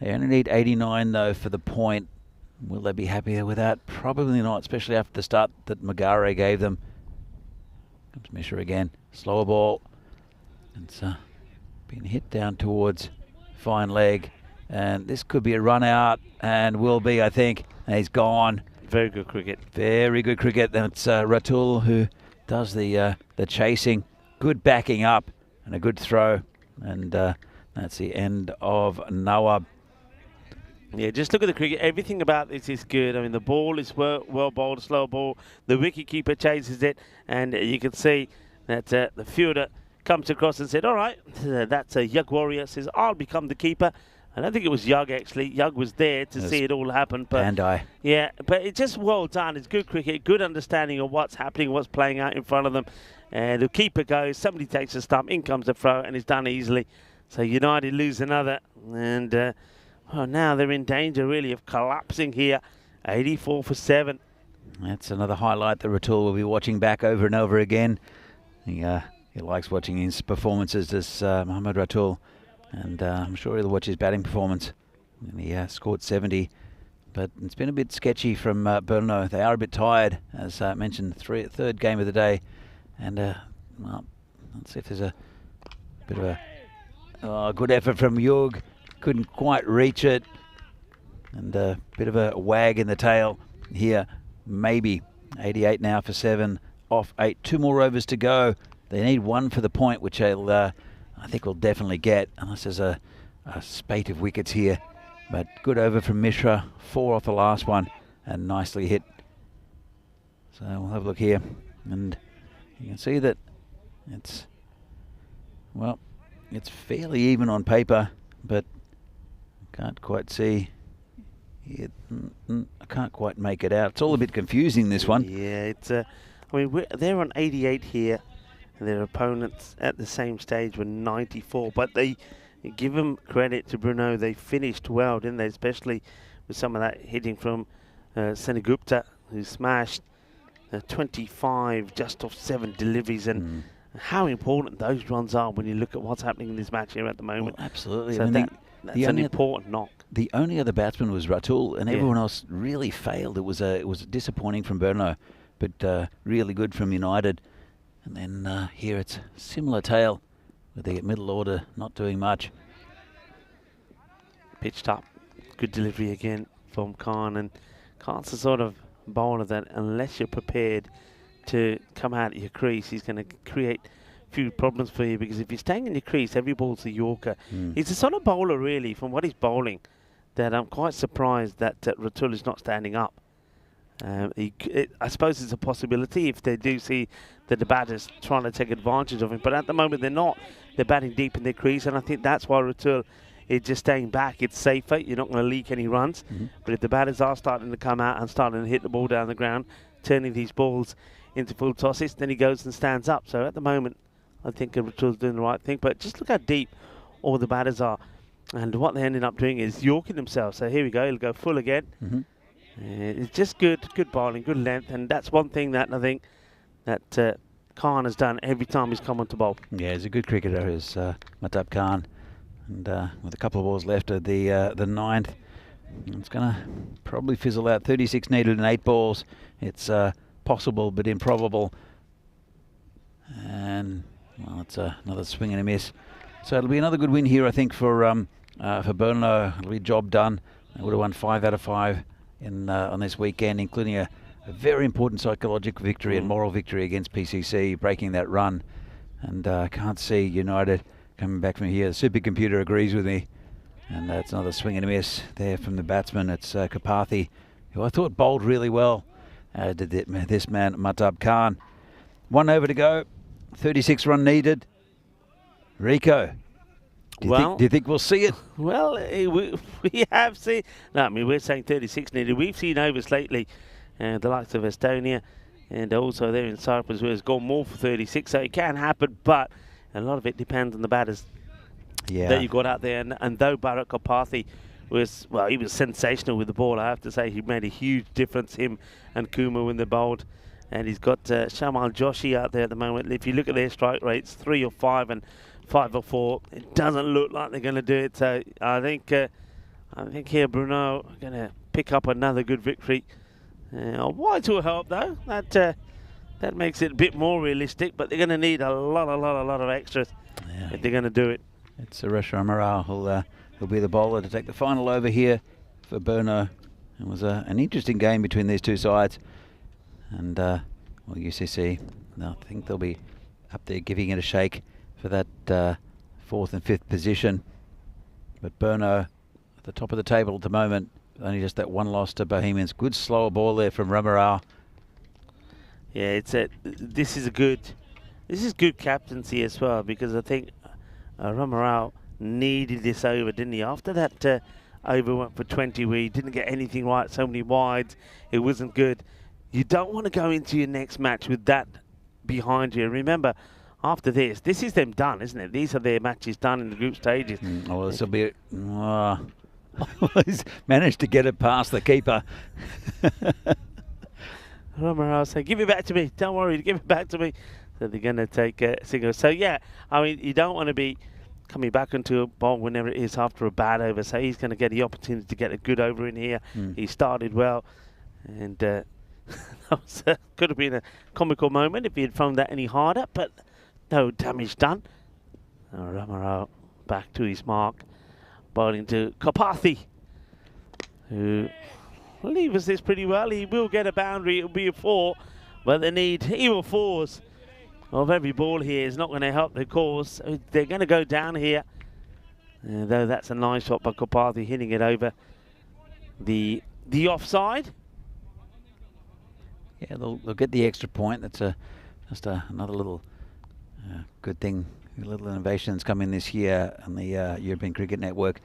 They only need 89 though for the point. Will they be happier with that? Probably not, especially after the start that Magare gave them. Comes Mishra again, slower ball. It's been hit down towards fine leg, and this could be a run out, and will be, I think. And he's gone.
Very good cricket.
Very good cricket. That's Ratul who does the chasing. Good backing up and a good throw, and that's the end of Nawab.
Yeah, just look at the cricket. Everything about this is good. I mean, the ball is well bowled, slow ball. The wicketkeeper chases it, and you can see that the fielder comes across and said, all right, that's a Yug warrior, says, I'll become the keeper. I don't think it was Yug, actually. Yug was there to see it all happen. But
and I.
Yeah, but it's just well done. It's good cricket, good understanding of what's happening, what's playing out in front of them. And the keeper goes, somebody takes a stump, in comes the throw, and it's done easily. So United lose another. And well, now they're in danger, really, of collapsing here. 84 for 7.
That's another highlight that Ratul will be watching back over and over again. He likes watching his performances, this Mohammad Ratul. And I'm sure he'll watch his batting performance. And he scored 70. But it's been a bit sketchy from Brno. They are a bit tired, as mentioned, third game of the day. And, well, let's see if there's a bit of a good effort from Yug. Couldn't quite reach it. And a bit of a wag in the tail here. Maybe 88 now for 7, off 8. 2 more overs to go. They need 1 for the point, which I think we'll definitely get, unless there's a spate of wickets here. But good over from Mishra, 4 off the last one, and nicely hit. So we'll have a look here, and you can see that it's fairly even on paper, but I can't quite see it. I can't quite make it out. It's all a bit confusing, this one.
Yeah, it's I mean, they're on 88 here. Their opponents at the same stage were 94, but they give them credit to Brno. They finished well, didn't they? Especially with some of that hitting from Senegupta, who smashed 25 just off 7 deliveries, and how important those runs are when you look at what's happening in this match here at the moment.
Well, absolutely.
So that's an important knock.
The only other batsman was Ratul, and everyone else really failed. It was disappointing from Brno, but really good from United. And then here it's similar tale with the middle order not doing much.
Pitched up. Good delivery again from Khan. And Khan's the sort of bowler that unless you're prepared to come out of your crease, he's going to create a few problems for you, because if you're staying in your crease, every ball's a Yorker. He's the sort of bowler, really, from what he's bowling, that I'm quite surprised that Ratul is not standing up. I suppose it's a possibility if they do see that the batter's trying to take advantage of him, but at the moment they're not. They're batting deep in their crease, and I think that's why Ratul is just staying back. It's safer. You're not going to leak any runs. But if the batters are starting to come out and starting to hit the ball down the ground, turning these balls into full tosses, then he goes and stands up. So at the moment, I think Ratul's doing the right thing. But just look how deep all the batters are. And what they ended up doing is yorking themselves. So here we go. He'll go full again. It's just good bowling, good length, and that's one thing that I think that Khan has done every time he's come on to bowl.
Yeah, he's a good cricketer, is Mahtab Khan, and with a couple of balls left of the 9th, it's going to probably fizzle out. 36 needed in 8 balls. It's possible but improbable, and well, it's another swing and a miss. So it'll be another good win here, I think, for for Brno. It'll be job done. They would have won 5 out of 5 on this weekend, including a very important psychological victory and moral victory against PCC, breaking that run. And I can't see United coming back from here. The supercomputer agrees with me. And that's another swing and a miss there from the batsman. It's Kapathi, who I thought bowled really well. Did this man, Mahtab Khan. 1 over to go. 36 run needed. Rico, do you think we'll see it?
Well, we have seen. No, I mean, we're saying 36 needed. We've seen overs lately, the likes of Estonia and also there in Cyprus, where it's gone more for 36. So it can happen, but a lot of it depends on the batters that you got out there. And though Bharat Kapathi was, well, he was sensational with the ball, I have to say he made a huge difference, him and Kuma when they bowled. And he's got Shamal Joshi out there at the moment. If you look at their strike rates, 3 or 5 and 5 or 4, it doesn't look like they're going to do it. So I think here Brno are going to pick up another good victory. White will help though. That makes it a bit more realistic. But they're going to need a lot of extras if they're going to do it.
It's Suresh Ramaral who'll be the bowler to take the final over here for Brno. It was an interesting game between these two sides. And UCC, I think they'll be up there giving it a shake for that 4th and 5th position. But Brno at the top of the table at the moment, only just that 1 loss to Bohemians. Good slower ball there from Ramaral.
Yeah, this is good captaincy as well, because I think Ramaral needed this over, didn't he? After that over went for 20, where he didn't get anything right, so many wides, it wasn't good. You don't want to go into your next match with that behind you. Remember, after this is them done, isn't it? These are their matches done in the group stages.
Well, this will be... he's managed to get it past the keeper.
Ramaral saying, give it back to me. Don't worry, give it back to me. So they're going to take a single. So, yeah, I mean, you don't want to be coming back into a bowl whenever it is after a bad over. So he's going to get the opportunity to get a good over in here. He started well. And... that could have been a comical moment if he had thrown that any harder, but no damage done. Ramaral back to his mark, bowling to Kapathi, who levers this pretty well. He will get a boundary, it'll be a 4, but they need even 4s of every ball here. Is not going to help the cause. They're going to go down here, though that's a nice shot by Kapathi, hitting it over the offside.
Yeah, they'll get the extra point. That's just another little good thing, a little innovation that's come in this year on the European Cricket Network,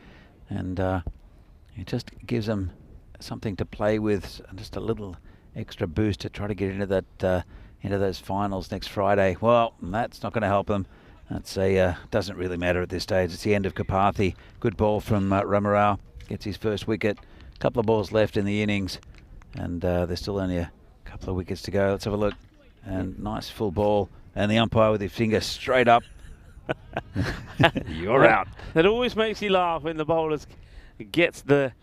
and it just gives them something to play with, just a little extra boost to try to get into that into those finals next Friday. Well, that's not going to help them. That's doesn't really matter at this stage. It's the end of Kapathi. Good ball from Ramaral. Gets his first wicket. A couple of balls left in the innings, and there's still only a couple of wickets to go. Let's have a look. And nice full ball. And the umpire with his finger straight up. You're out.
That always makes you laugh when the bowler hits the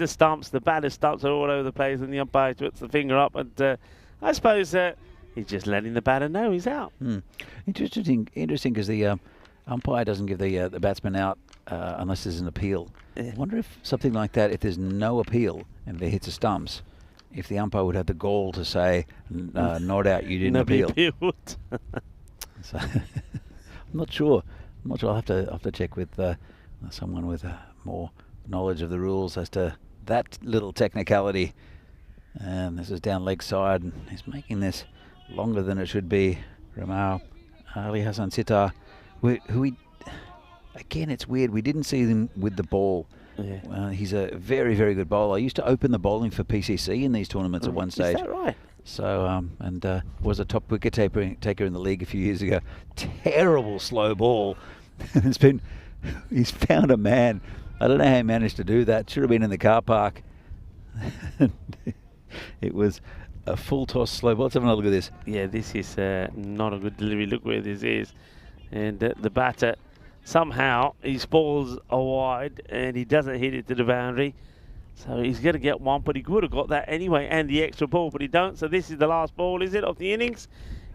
stumps. The batter's stumps are all over the place, and the umpire puts the finger up. And I suppose he's just letting the batter know he's out.
Interesting, because the umpire doesn't give the batsman out unless there's an appeal. I wonder if something like that, if there's no appeal and it hits the stumps, if the umpire would have the gall to say, not out, you didn't appeal. So, I'm not sure. I'll have to check with someone with more knowledge of the rules as to that little technicality. And this is down leg side, and he's making this longer than it should be. Ramau, Ali Hassan Sitar, again, it's weird. We didn't see him with the ball. Yeah. He's a very, very good bowler. I used to open the bowling for PCC in these tournaments at one stage.
Is that right?
So, was a top wicket taker in the league a few years ago. Terrible slow ball. He's found a man. I don't know how he managed to do that. Should have been in the car park. It was a full toss slow ball. Let's have another look at this.
Yeah, this is not a good delivery. Look where this is. And the batter, somehow, his balls are wide and he doesn't hit it to the boundary. So he's going to get one, but he would have got that anyway, and the extra ball, but he don't. So this is the last ball, is it, of the innings?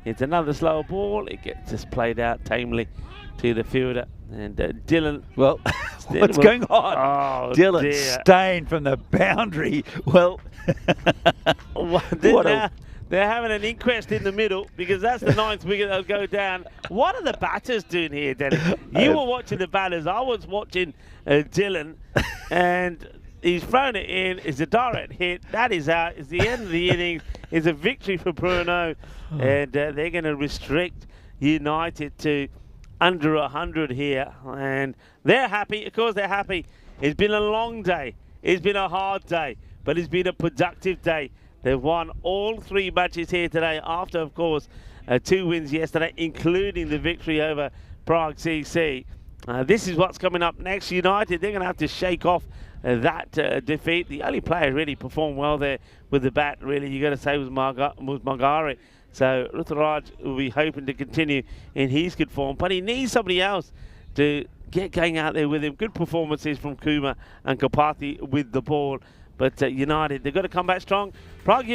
It's another slow ball. It gets just played out tamely to the fielder. And Dylan...
Well, What's going on?
Oh,
Dylan
dear.
Stain from the boundary. Well,
They're having an inquest in the middle because that's the 9th wicket that'll go down. What are the batters doing here, Dennis? You were watching the batters. I was watching Dylan, and he's thrown it in. It's a direct hit. That is out. It's the end of the innings. It's a victory for Brno, and they're going to restrict United to under 100 here, and they're happy. Of course, they're happy. It's been a long day. It's been a hard day, but it's been a productive day. They've won all 3 matches here today after, of course, 2 wins yesterday, including the victory over Prague CC. This is what's coming up next. United, they're going to have to shake off that defeat. The only player really performed well there with the bat, really, you got to say, was Margari. So Ruturaj will be hoping to continue in his good form, but he needs somebody else to get going out there with him. Good performances from Kuma and Kapati with the ball. But United, they've got to come back strong. Prague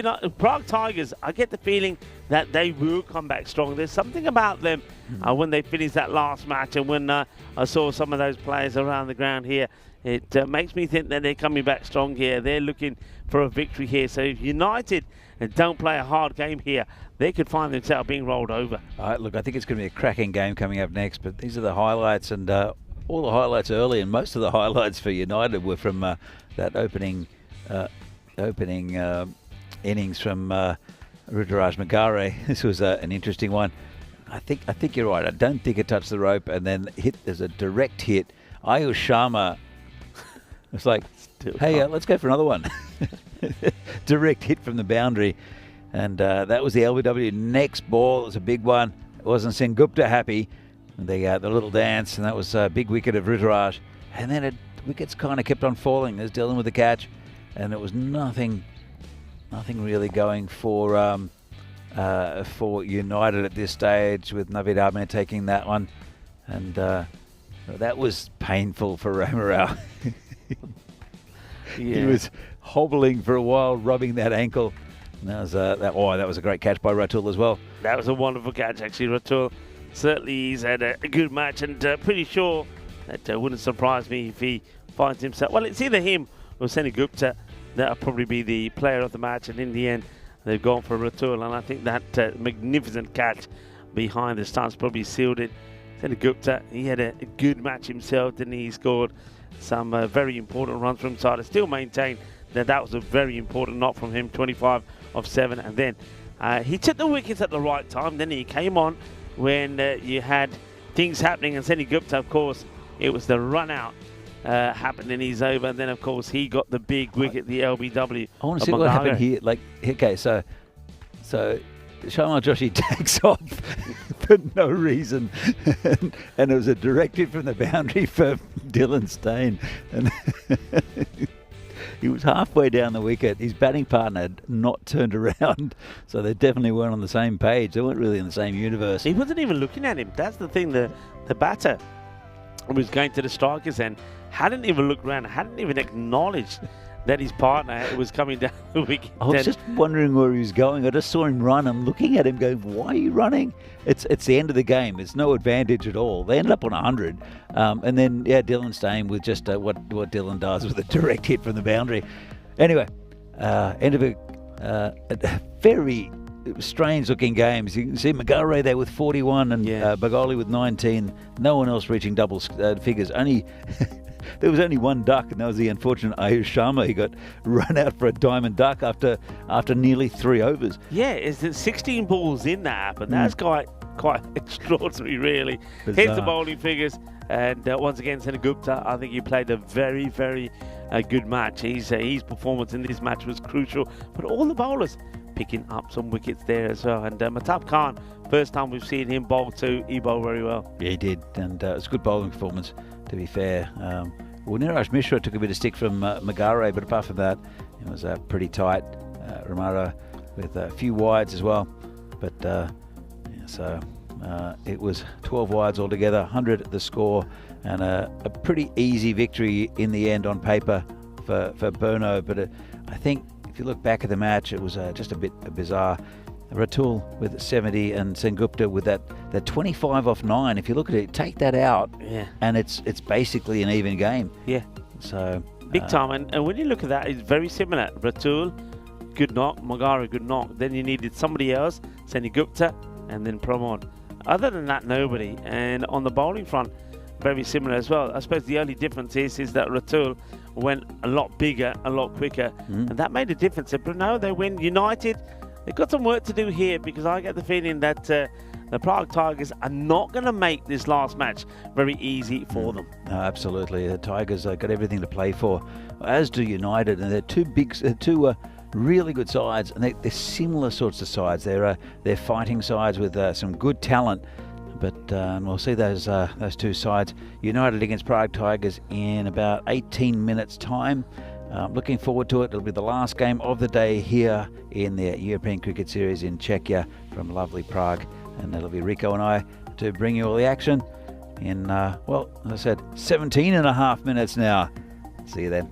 Tigers, I get the feeling that they will come back strong. There's something about them when they finish that last match, and when I saw some of those players around the ground here, it makes me think that they're coming back strong here. They're looking for a victory here. So if United don't play a hard game here, they could find themselves being rolled over.
all right, look, I think it's going to be a cracking game coming up next, but these are the highlights, and all the highlights early, and most of the highlights for United were from that opening innings from Ruturaj Magare. This was an interesting one. I think you're right. I don't think it touched the rope, and then there's a direct hit. Ayush Sharma was like, hey, let's go for another one. Direct hit from the boundary, and that was the LBW. Next ball, it was a big one. It wasn't Sengupta happy. The little dance, and that was a big wicket of Ruturaj. And then wickets kind of kept on falling. There's Dylan with the catch, and it was nothing really going for United at this stage, with Navid Ahmed taking that one, and that was painful for Ramarao. He was hobbling for a while, rubbing that ankle. And that was a great catch by Ratul as well.
That was a wonderful catch, actually, Ratul. Certainly he's had a good match, and pretty sure that wouldn't surprise me if he finds himself. Well, it's either him or Senegupta that'll probably be the player of the match, and in the end, they've gone for Ratul, and I think that magnificent catch behind the stumps probably sealed it. Senegupta, he had a good match himself, didn't he? He scored some very important runs from side. I still maintain that was a very important knock from him, 25 of 7, and then he took the wickets at the right time. Then he came on when you had things happening, and Senegupta, of course, it was the run out happened in his over, and then of course he got the big wicket, the LBW.
I want to see what happened here. Like, okay, so Sharma Joshi takes off for no reason, and it was a direct hit from the boundary for Dylan Stain, and he was halfway down the wicket. His batting partner had not turned around, so they definitely weren't on the same page. They weren't really in the same universe.
He wasn't even looking at him. That's the thing. The batter was going to the strikers and hadn't even looked around, hadn't even acknowledged that his partner was coming down the wicket.
I was just wondering where he was going. I just saw him run. I'm looking at him going, why are you running? It's the end of the game. There's no advantage at all. They ended up on 100. And then, Dylan Stain with just what Dylan does with a direct hit from the boundary. Anyway, end of a very strange-looking game. As you can see, Magare there with 41 and Bagoli with 19. No one else reaching double figures. There was only one duck, and that was the unfortunate Ayush Sharma. He got run out for a diamond duck after nearly 3 overs.
Yeah, it's 16 balls in that happened. That's quite extraordinary, really.
Bizarre.
Hits the bowling figures, and once again, Senegupta, I think he played a very, very good match. His performance in this match was crucial, but all the bowlers picking up some wickets there as well. And Matab Khan, first time we've seen him bowl too, he bowled very well.
Yeah, he did, and it was a good bowling performance, to be fair. Niraj Mishra took a bit of stick from Magare, but apart from that, it was pretty tight. Ramara with a few wides as well, but it was 12 wides altogether, 100 the score, and a pretty easy victory in the end on paper for Brno. But I think if you look back at the match, it was just a bit bizarre. Ratul with 70 and Sengupta with that 25 off 9. If you look at it, take that out,
Yeah.
and it's basically an even game.
Yeah.
So
Big time. And when you look at that, it's very similar. Ratul, good knock. Magara, good knock. Then you needed somebody else, Sengupta, and then Pramod. Other than that, nobody. And on the bowling front, very similar as well. I suppose the only difference is that Ratul went a lot bigger, a lot quicker, and that made a difference. At Brno, they win United. They've got some work to do here, because I get the feeling that the Prague Tigers are not going to make this last match very easy for them.
No, absolutely. The Tigers got everything to play for, as do United, and they're two really good sides, and they're similar sorts of sides. They're fighting sides with some good talent. But we'll see those two sides united against Prague Tigers in about 18 minutes' time. Looking forward to it. It'll be the last game of the day here in the European Cricket Series in Czechia from lovely Prague. And it'll be Rico and I to bring you all the action in, well, as I said, 17 and a half minutes now. See you then.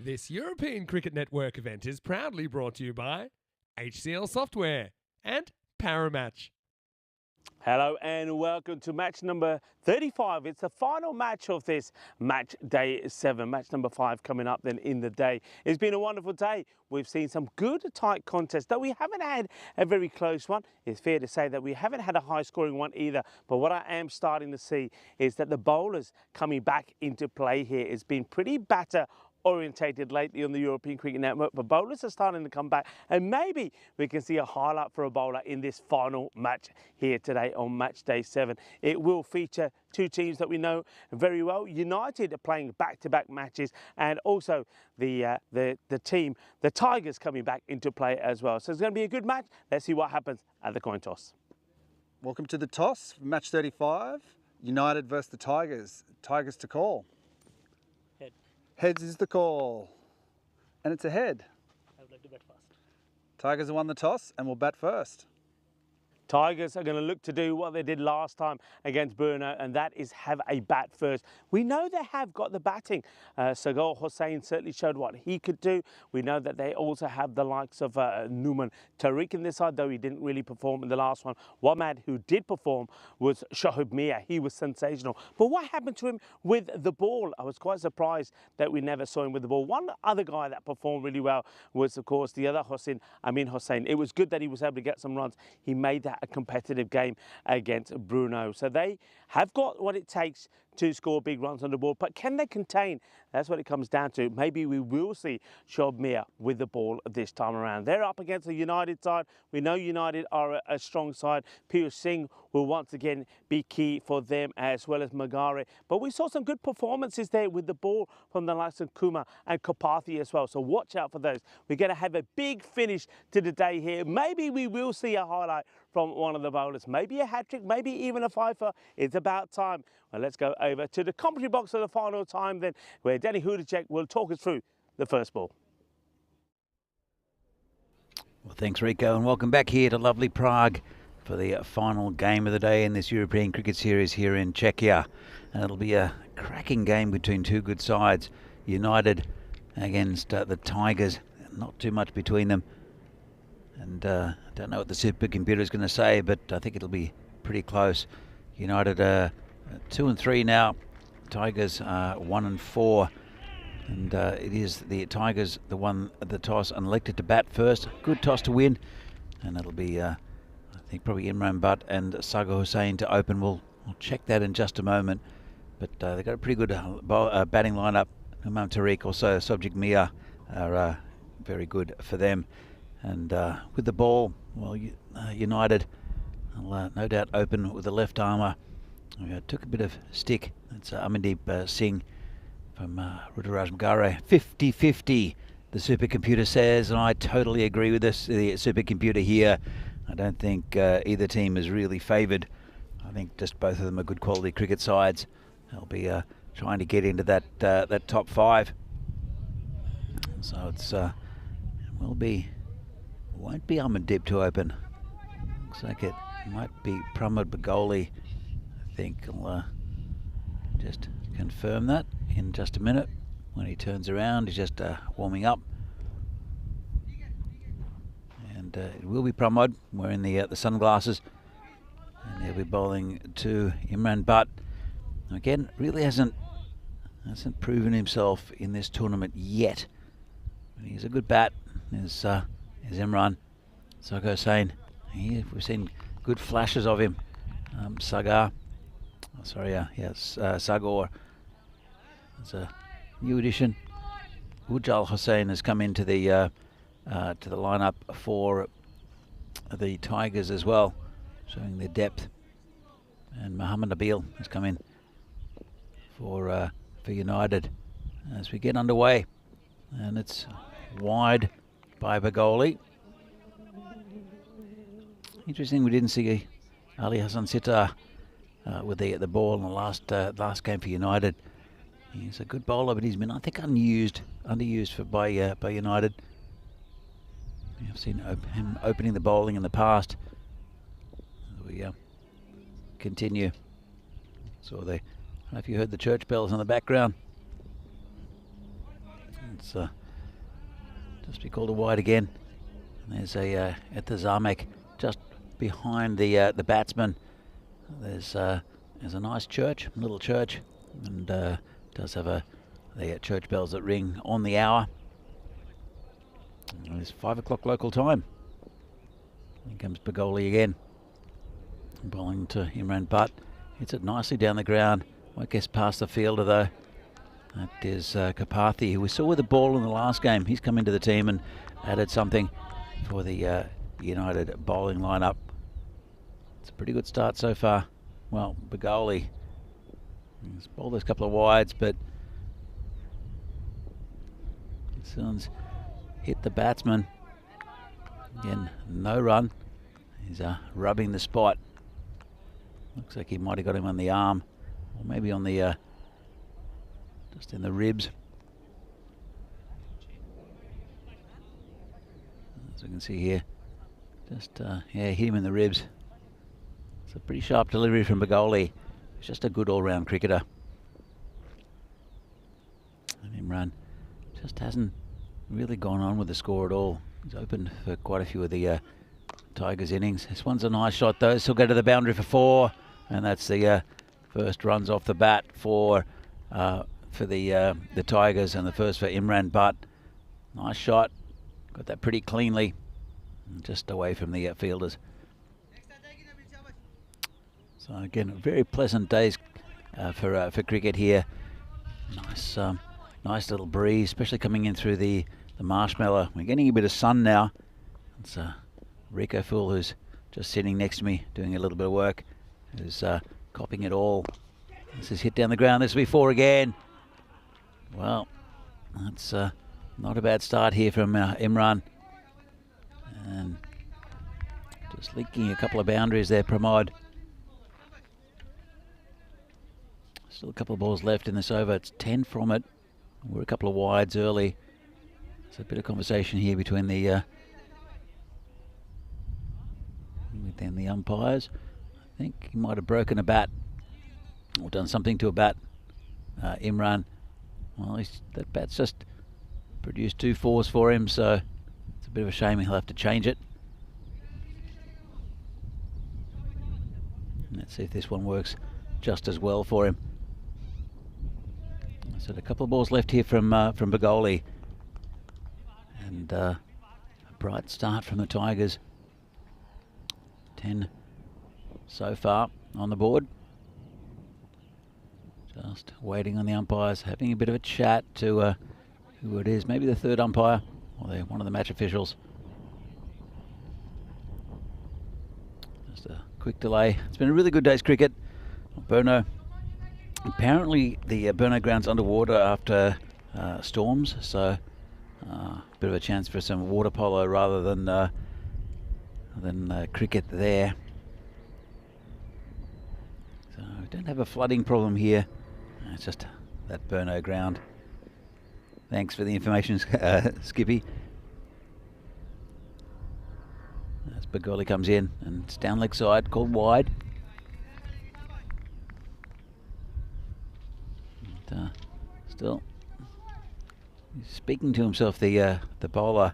This European Cricket Network event is proudly brought to you by HCL Software and Paramatch.
Hello and welcome to match number 35. It's the final match of this match day 7. Match number 5 coming up then in the day. It's been a wonderful day. We've seen some good tight contests, though we haven't had a very close one. It's fair to say that we haven't had a high scoring one either. But what I am starting to see is that the bowlers coming back into play here has been pretty batter orientated lately on the European Cricket Network, but bowlers are starting to come back, and maybe we can see a highlight for a bowler in this final match here today on match day 7. It will feature two teams that we know very well. United are playing back-to-back matches, and also the team, the Tigers, coming back into play as well. So it's going to be a good match. Let's see what happens at the coin toss.
Welcome to the toss, match 35. United versus the Tigers. Tigers to call.
Head.
Heads is the call. And it's a head.
I would like to bat first.
Tigers have won the toss and will bat first.
Tigers are going to look to do what they did last time against Brno, and that is have a bat first. We know they have got the batting. Sagar Hossain certainly showed what he could do. We know that they also have the likes of Numan Tariq in this side, though he didn't really perform in the last one. Wamad, who did perform, was Shoaib Mia. He was sensational. But what happened to him with the ball? I was quite surprised that we never saw him with the ball. One other guy that performed really well was, of course, the other Amin Hossain. It was good that he was able to get some runs. He made that a competitive game against Brno. So they have got what it takes to score big runs on the ball, but can they contain? That's what it comes down to. Maybe we will see Shoaib Mia with the ball this time around. They're up against a United side. We know United are a strong side. Piyush Singh will once again be key for them, as well as Magare. But we saw some good performances there with the ball from the likes of Kumar and Kapathi as well. So watch out for those. We're going to have a big finish to the day here. Maybe we will see a highlight from one of the bowlers. Maybe a hat-trick, maybe even a fifer. It's about time. Well, let's go over to the commentary box for the final time then, where Danny Hudacek will talk us through the first ball.
Well, thanks, Rico, and welcome back here to lovely Prague for the final game of the day in this European Cricket Series here in Czechia. And it'll be a cracking game between two good sides. United against the Tigers. Not too much between them. And I don't know what the supercomputer is going to say, but I think it'll be pretty close. United 2 and 3 now. Tigers 1 and 4. And it is the Tigers the one at the toss and elected to bat first. Good toss to win. And it'll be, I think, probably Imran Butt and Sagar Hossain to open. We'll check that in just a moment. But they've got a pretty good batting lineup. Numan Tariq, also Subject Mia are very good for them. And with the ball, well, United will no doubt open with the left armour. Took a bit of stick. It's Amandeep Singh from Ruturaj Magare. 50-50, the supercomputer says, and I totally agree with this. The supercomputer here, I don't think either team is really favoured. I think just both of them are good quality cricket sides. They'll be trying to get into that top 5. So it's won't be Amandeep to open. Looks like it might be Pramod Bagoli. I think I'll just confirm that in just a minute. When he turns around, he's just warming up. And it will be Pramod wearing the sunglasses. And he'll be bowling to Imran Butt. Again, really hasn't proven himself in this tournament yet. But he's a good bat. Is Imran. Sagar Hossain. We've seen good flashes of him. Sagar. Oh, sorry, yes, Sagar. It's a new addition. Ujjal Hossain has come into the lineup for the Tigers as well, showing their depth. And Muhammad Nabil has come in for United as we get underway. And it's wide by Bagoli. Interesting, we didn't see Ali Hassan Sitar with the ball in the last game for United. He's a good bowler, but he's been, I think, underused by United. I've seen him opening the bowling in the past. We continue. So I don't know if you heard the church bells in the background. It's just be called a wide again. And there's a at the Zamek just behind the batsman. There's a nice church, little church, and does have the church bells that ring on the hour. And it's 5 o'clock local time. Here comes Bagoli again, bowling to Imran Butt. Hits it nicely down the ground. Won't get past the fielder though. That is Kapathi, who we saw with the ball in the last game. He's come into the team and added something for the United bowling lineup. It's a pretty good start so far. Well, Bagoli, he's bowled those couple of wides, but someone's hit the batsman. Again, no run. He's rubbing the spot. Looks like he might have got him on the arm, or maybe on the just in the ribs. As we can see here, just yeah, hit him in the ribs. It's a pretty sharp delivery from Bagoli. He's just a good all-round cricketer. And Imran just hasn't really gone on with the score at all. He's opened for quite a few of the Tigers innings. This one's a nice shot though. Still go to the boundary for 4, and that's the first runs off the bat for the Tigers, and the first for Imran Butt. Nice shot. Got that pretty cleanly, just away from the fielders. So again, very pleasant days for cricket here. Nice little breeze, especially coming in through the marshmallow. We're getting a bit of sun now. It's Rico Fool, who's just sitting next to me doing a little bit of work, who's copying it all. This is hit down the ground. This will be 4 again. Well, that's not a bad start here from Imran. And just leaking a couple of boundaries there, Pramod. Still a couple of balls left in this over. It's 10 from it. We're a couple of wides early. There's a bit of conversation here between the within the umpires. I think he might have broken a bat or done something to a bat. Imran. Well, that bat's just produced 2 4s for him, so it's a bit of a shame he'll have to change it. And let's see if this one works just as well for him. So a couple of balls left here from Bagoli, and a bright start from the Tigers. 10 so far on the board. Just waiting on the umpires, having a bit of a chat to who it is, maybe the third umpire or one of the match officials. Just a quick delay. It's been a really good day's cricket. Brno. Apparently the Brno ground's underwater after storms, so a bit of a chance for some water polo rather than cricket there. So we don't have a flooding problem here. It's just that Brno ground. Thanks for the information, Skippy. As Bagoli comes in, and it's down leg side, called wide. And, still he's speaking to himself, the bowler.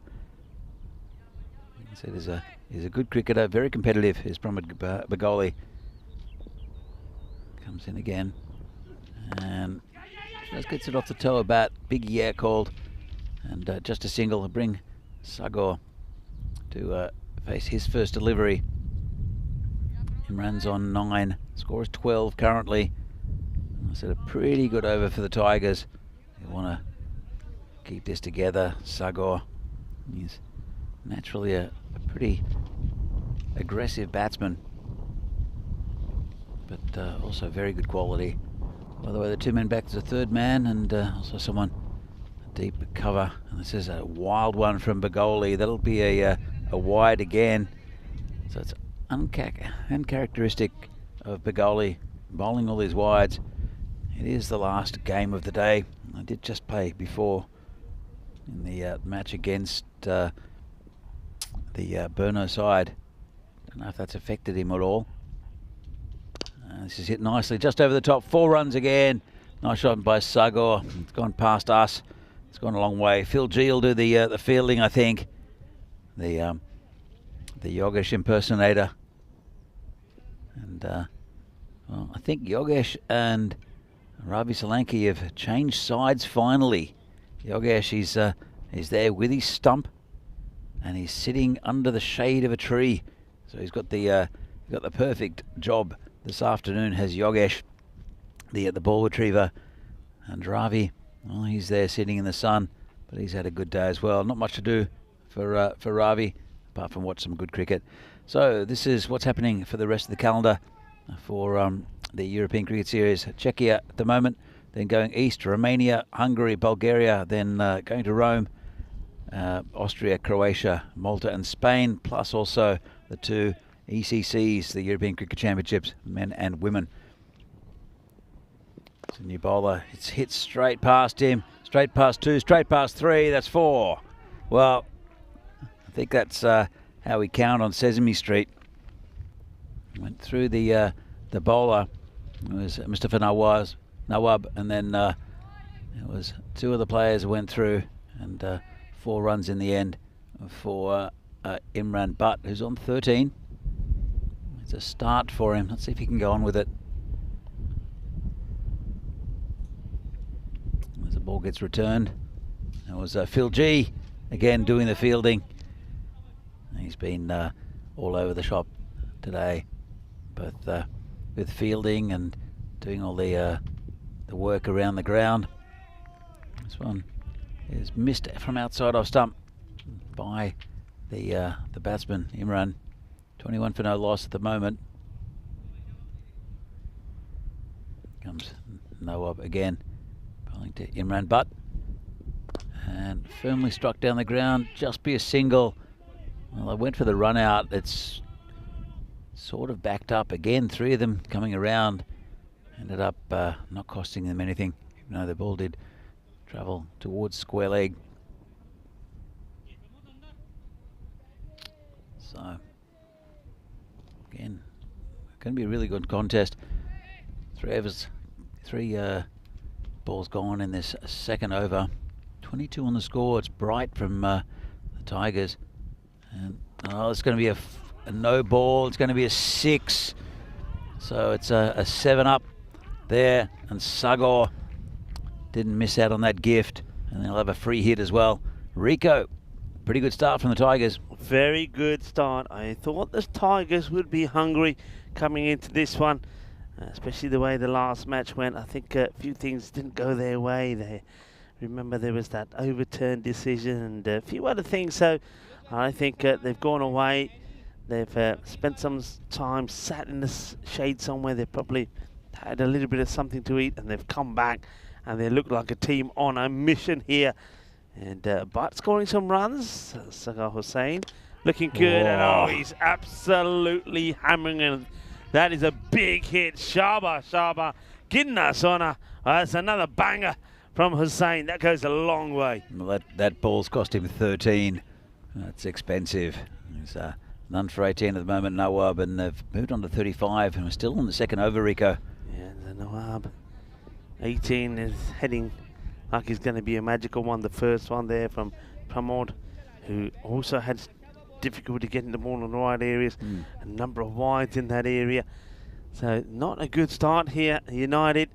He said he's a good cricketer, very competitive, is Bagoli. Comes in again and just gets it off the toe of bat. Big yeah called, and just a single to bring Sagor to face his first delivery. Imran's on 9, score is 12 currently. I said a pretty good over for the Tigers. They want to keep this together. Sagor, he's naturally a pretty aggressive batsman, but also very good quality. By the way, the 2 men back to the 3rd man, and also someone deep cover. And this is a wild one from Bagoli. That'll be a wide again. So it's uncharacteristic of Bagoli bowling all these wides. It is the last game of the day. I did just play before in the match against the Brno side. Don't know if that's affected him at all. This is hit nicely, just over the top. 4 runs again. Nice shot by Sagor. It's gone past us. It's gone a long way. Phil G will do the fielding, I think. The Yogesh impersonator. And well, I think Yogesh and Ravi Solanki have changed sides finally. Yogesh is there with his stump, and he's sitting under the shade of a tree. So he's got the perfect job this afternoon. Has Yogesh, the ball retriever, and Ravi. Well, he's there sitting in the sun, but he's had a good day as well. Not much to do for Ravi, apart from watch some good cricket. So this is what's happening for the rest of the calendar for the European Cricket Series. Czechia at the moment, then going east, Romania, Hungary, Bulgaria, then going to Rome, Austria, Croatia, Malta and Spain, plus also the 2 ECCs, the European Cricket Championships, men and women. It's a new bowler. It's hit straight past him, straight past 2, straight past 3, that's 4. Well, I think that's how we count on Sesame Street. Went through the bowler. It was Mustafa Nawab, and then it was 2 of the players who went through, and 4 runs in the end for Imran Butt, who's on 13. It's a start for him. Let's see if he can go on with it. As the ball gets returned, it was Phil G again doing the fielding. He's been all over the shop today, both with fielding and doing all the work around the ground. This one is missed from outside off stump by the batsman Imran. 21 for no loss at the moment. Comes Nawab again, bowling to Imran Butt, and firmly struck down the ground. Just be a single. Well, I went for the run out. It's sort of backed up again. 3 of them coming around. Ended up not costing them anything, even though the ball did travel towards square leg. So, again, going to be a really good contest. 3 balls gone in this second over. 22 on the score. It's Bright from the Tigers. And it's going to be a no ball. It's going to be a 6. So it's a 7 up there. And Sagor didn't miss out on that gift. And they'll have a free hit as well. Rico, pretty good start from the Tigers.
Very good start. I thought the Tigers would be hungry coming into this one, especially the way the last match went. I think a few things didn't go their way. Remember there was that overturned decision and a few other things. So I think they've gone away. They've spent some time sat in the shade somewhere. They've probably had a little bit of something to eat, and they've come back and they look like a team on a mission here. And Butt scoring some runs. Sagar Hussain looking good.
Whoa.
And he's absolutely hammering it. That is a big hit. Shaba, Gidna Sona. That's another banger from Hussain. That goes a long way.
Well, that ball's cost him 13. That's expensive. He's none for 18 at the moment, Nawab, and they've moved on to 35, and we're still on the second over, Rico.
Yeah, the Nawab 18 is heading like he's going to be a magical one. The first one there from Pramod, who also had difficulty getting the ball in the right areas. A number of wides in that area. So not a good start here, United.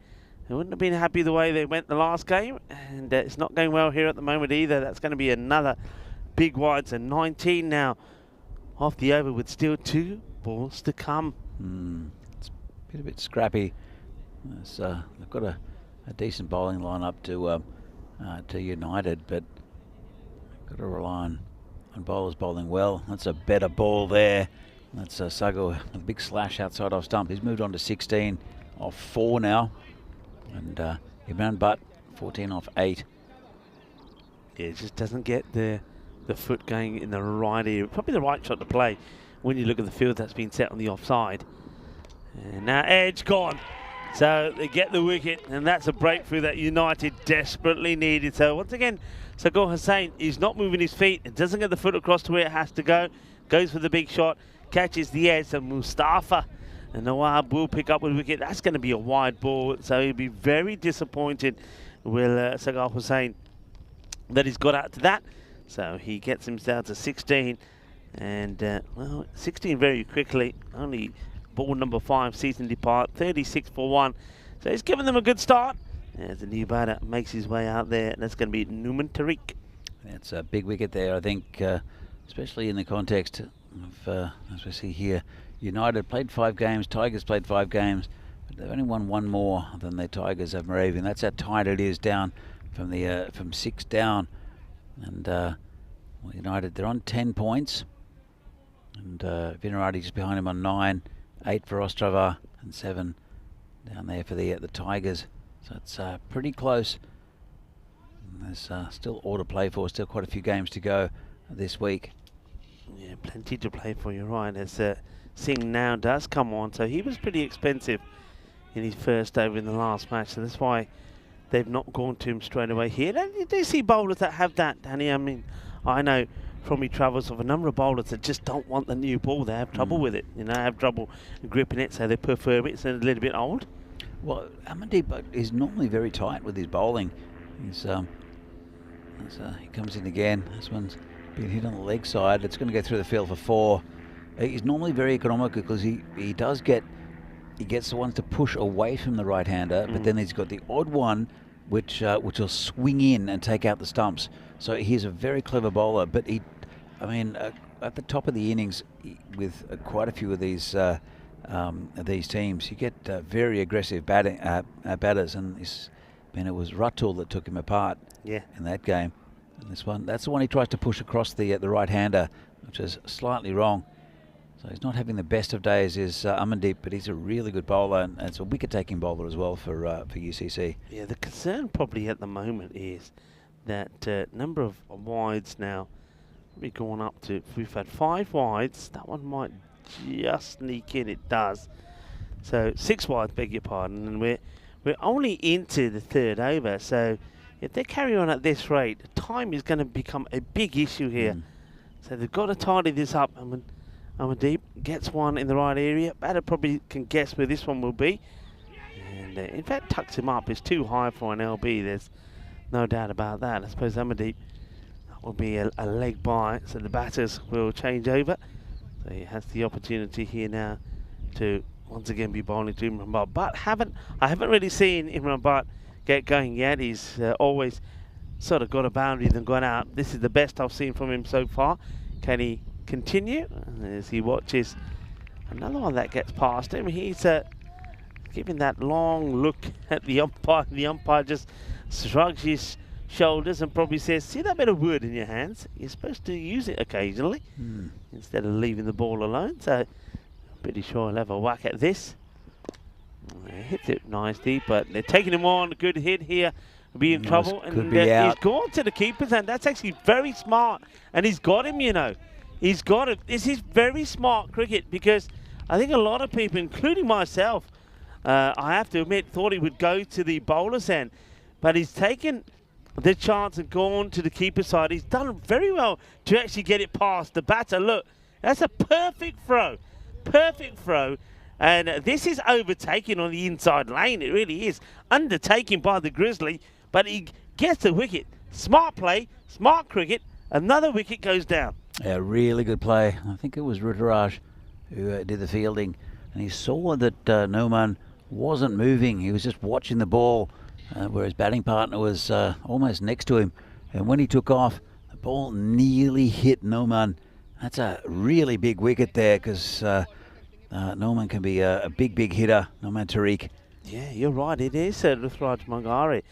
They wouldn't have been happy the way they went the last game, and it's not going well here at the moment either. That's going to be another big wide. So 19 now off the over with still 2 balls to come.
It's a bit scrappy. They've got a decent bowling lineup to United, but got to rely on bowlers bowling well. That's a better ball there. That's Sago with a big slash outside off stump. He's moved on to 16 off 4 now, and Imran Butt 14 off 8.
Yeah, it just doesn't get the foot going in the right area. Probably the right shot to play when you look at the field that's been set on the offside. And now edge gone. So they get the wicket, and that's a breakthrough that United desperately needed. So once again, Sagar Hussain is not moving his feet. It doesn't get the foot across to where it has to go. Goes for the big shot, catches the edge. So Mustafa and Nawab will pick up with wicket. That's going to be a wide ball. So he'll be very disappointed, will Sagar Hussain. that he's got out to that. So he gets himself to 16. And, well, 16 very quickly. Only ball number 5, season depart, 36 for 1. So he's given them a good start. As the new batter makes his way out there. That's going to be Numan Tariq.
That's a big wicket there, I think, especially in the context of, as we see here, United played 5 games, Tigers played 5 games, but they've only won 1 more than the Tigers of Moravian. That's how tight it is down from the from 6 down. And well, United, they're on 10 points. And Vinarati just behind him on 9, 8 for Ostrava, and 7 down there for the Tigers. So it's pretty close. And there's still all to play for, still quite a few games to go this week.
Yeah, plenty to play for, you're right. As Singh now does come on, so he was pretty expensive in his first over in the last match, so that's why they've not gone to him straight away here. You do see bowlers that have that, Danny. I mean, I know from my travels of a number of bowlers that just don't want the new ball. They have trouble with it, you know, have trouble gripping it, so they prefer it. It's a little bit old.
Well, Amandeep is normally very tight with his bowling. He's he comes in again. This one's been hit on the leg side. It's going to go through the field for 4. He's normally very economical because he gets the ones to push away from the right-hander, but then he's got the odd one which will swing in and take out the stumps. So he's a very clever bowler. But I mean, at the top of the innings, with quite a few of these teams, you get very aggressive batters, and it was Ratul that took him apart in that game. And this one, that's the one he tries to push across the right-hander, which is slightly wrong. So he's not having the best of days, is Amandeep, but he's a really good bowler, and it's a wicket-taking bowler as well for UCC.
Yeah, the concern probably at the moment is that number of wides now. We've gone up to, we've had 5 wides. That one might just sneak in. It does. So 6 wides, beg your pardon, and we're only into the 3rd over. So if they carry on at this rate, time is going to become a big issue here. So they've got to tidy this up. Amandeep gets one in the right area. Batter probably can guess where this one will be, and in fact tucks him up. It's too high for an LB. There's no doubt about that. I suppose Amandeep, that will be a leg by, so the batters will change over. So he has the opportunity here now to once again be bowling to Imran Butt. But I haven't really seen Imran Butt get going yet. He's always sort of got a boundary then gone out. This is the best I've seen from him so far. Can he continue as he watches another one that gets past him? He's giving that long look at the umpire. The umpire just shrugs his shoulders and probably says, see that bit of wood in your hands? You're supposed to use it occasionally instead of leaving the ball alone. So I'm pretty sure he'll have a whack at this. He hits it nicely, but they're taking him on. Good hit here. He'll be in trouble. And he's gone to the keepers, and that's actually very smart. And he's got him, you know. He's got it. This is very smart cricket, because I think a lot of people, including myself, I have to admit, thought he would go to the bowler's end. But he's taken the chance and gone to the keeper side. He's done very well to actually get it past the batter. Look, that's a perfect throw. Perfect throw. And this is overtaken on the inside lane. It really is. Undertaken by the Grizzly. But he gets the wicket. Smart play, smart cricket. Another wicket goes down.
Yeah, really good play. I think it was Ruturaj who did the fielding. And he saw that Noman wasn't moving. He was just watching the ball, where his batting partner was almost next to him. And when he took off, the ball nearly hit Noman. That's a really big wicket there, because Noman can be a big hitter, Noman Tariq.
Yeah, you're right. It is Ruturaj Mangari.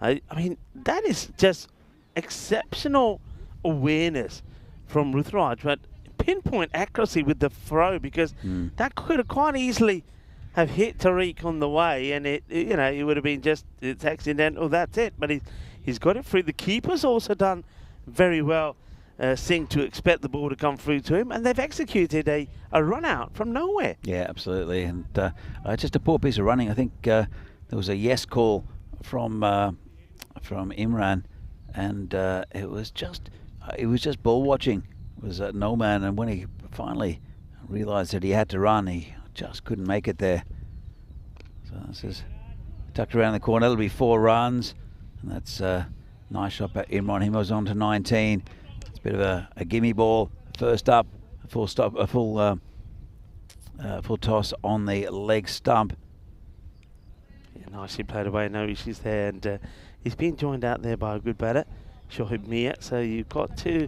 I mean, that is just exceptional awareness from Ruturaj, but pinpoint accuracy with the throw, because that could have quite easily have hit Tariq on the way, and it would have been just, it's accidental, that's it. But he's got it through. The keeper's also done very well, Singh, to expect the ball to come through to him, and they've executed a run out from nowhere.
Yeah, absolutely. And just a poor piece of running. I think there was a yes call from Imran, and it was just ball watching. It was no man, and when he finally realised that he had to run, he just couldn't make it there. So this is tucked around the corner. It'll be 4 runs, and that's Nice shot by Imran. He was on to 19. It's a bit of a gimme ball. First up, a full toss on the leg stump.
Yeah, nicely played away, no issues there, and he's been joined out there by a good batter, Shoaib Mia. So you've got two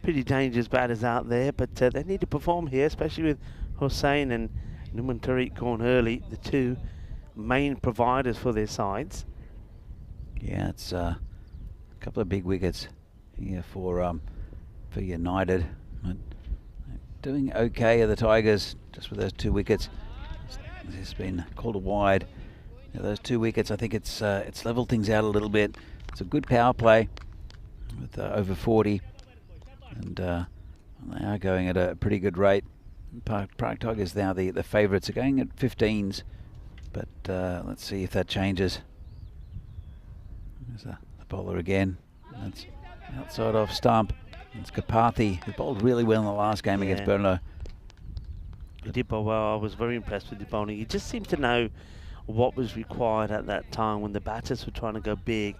pretty dangerous batters out there, but they need to perform here, especially with Hussain and Numan Tariq gone early, the two main providers for their sides.
Yeah, it's a couple of big wickets here for United. But doing okay are the Tigers, just with those 2 wickets. This has been called a wide. Yeah, those 2 wickets, I think it's leveled things out a little bit. It's a good power play with over 40, and they are going at a pretty good rate. Prague Tigers now the favourites, are going at 15s, but let's see if that changes. There's the bowler again. That's outside off stump. It's Kapathi, who bowled really well in the last game against Brno.
He did bowl well. I was very impressed with the bowling. He just seemed to know what was required at that time when the batters were trying to go big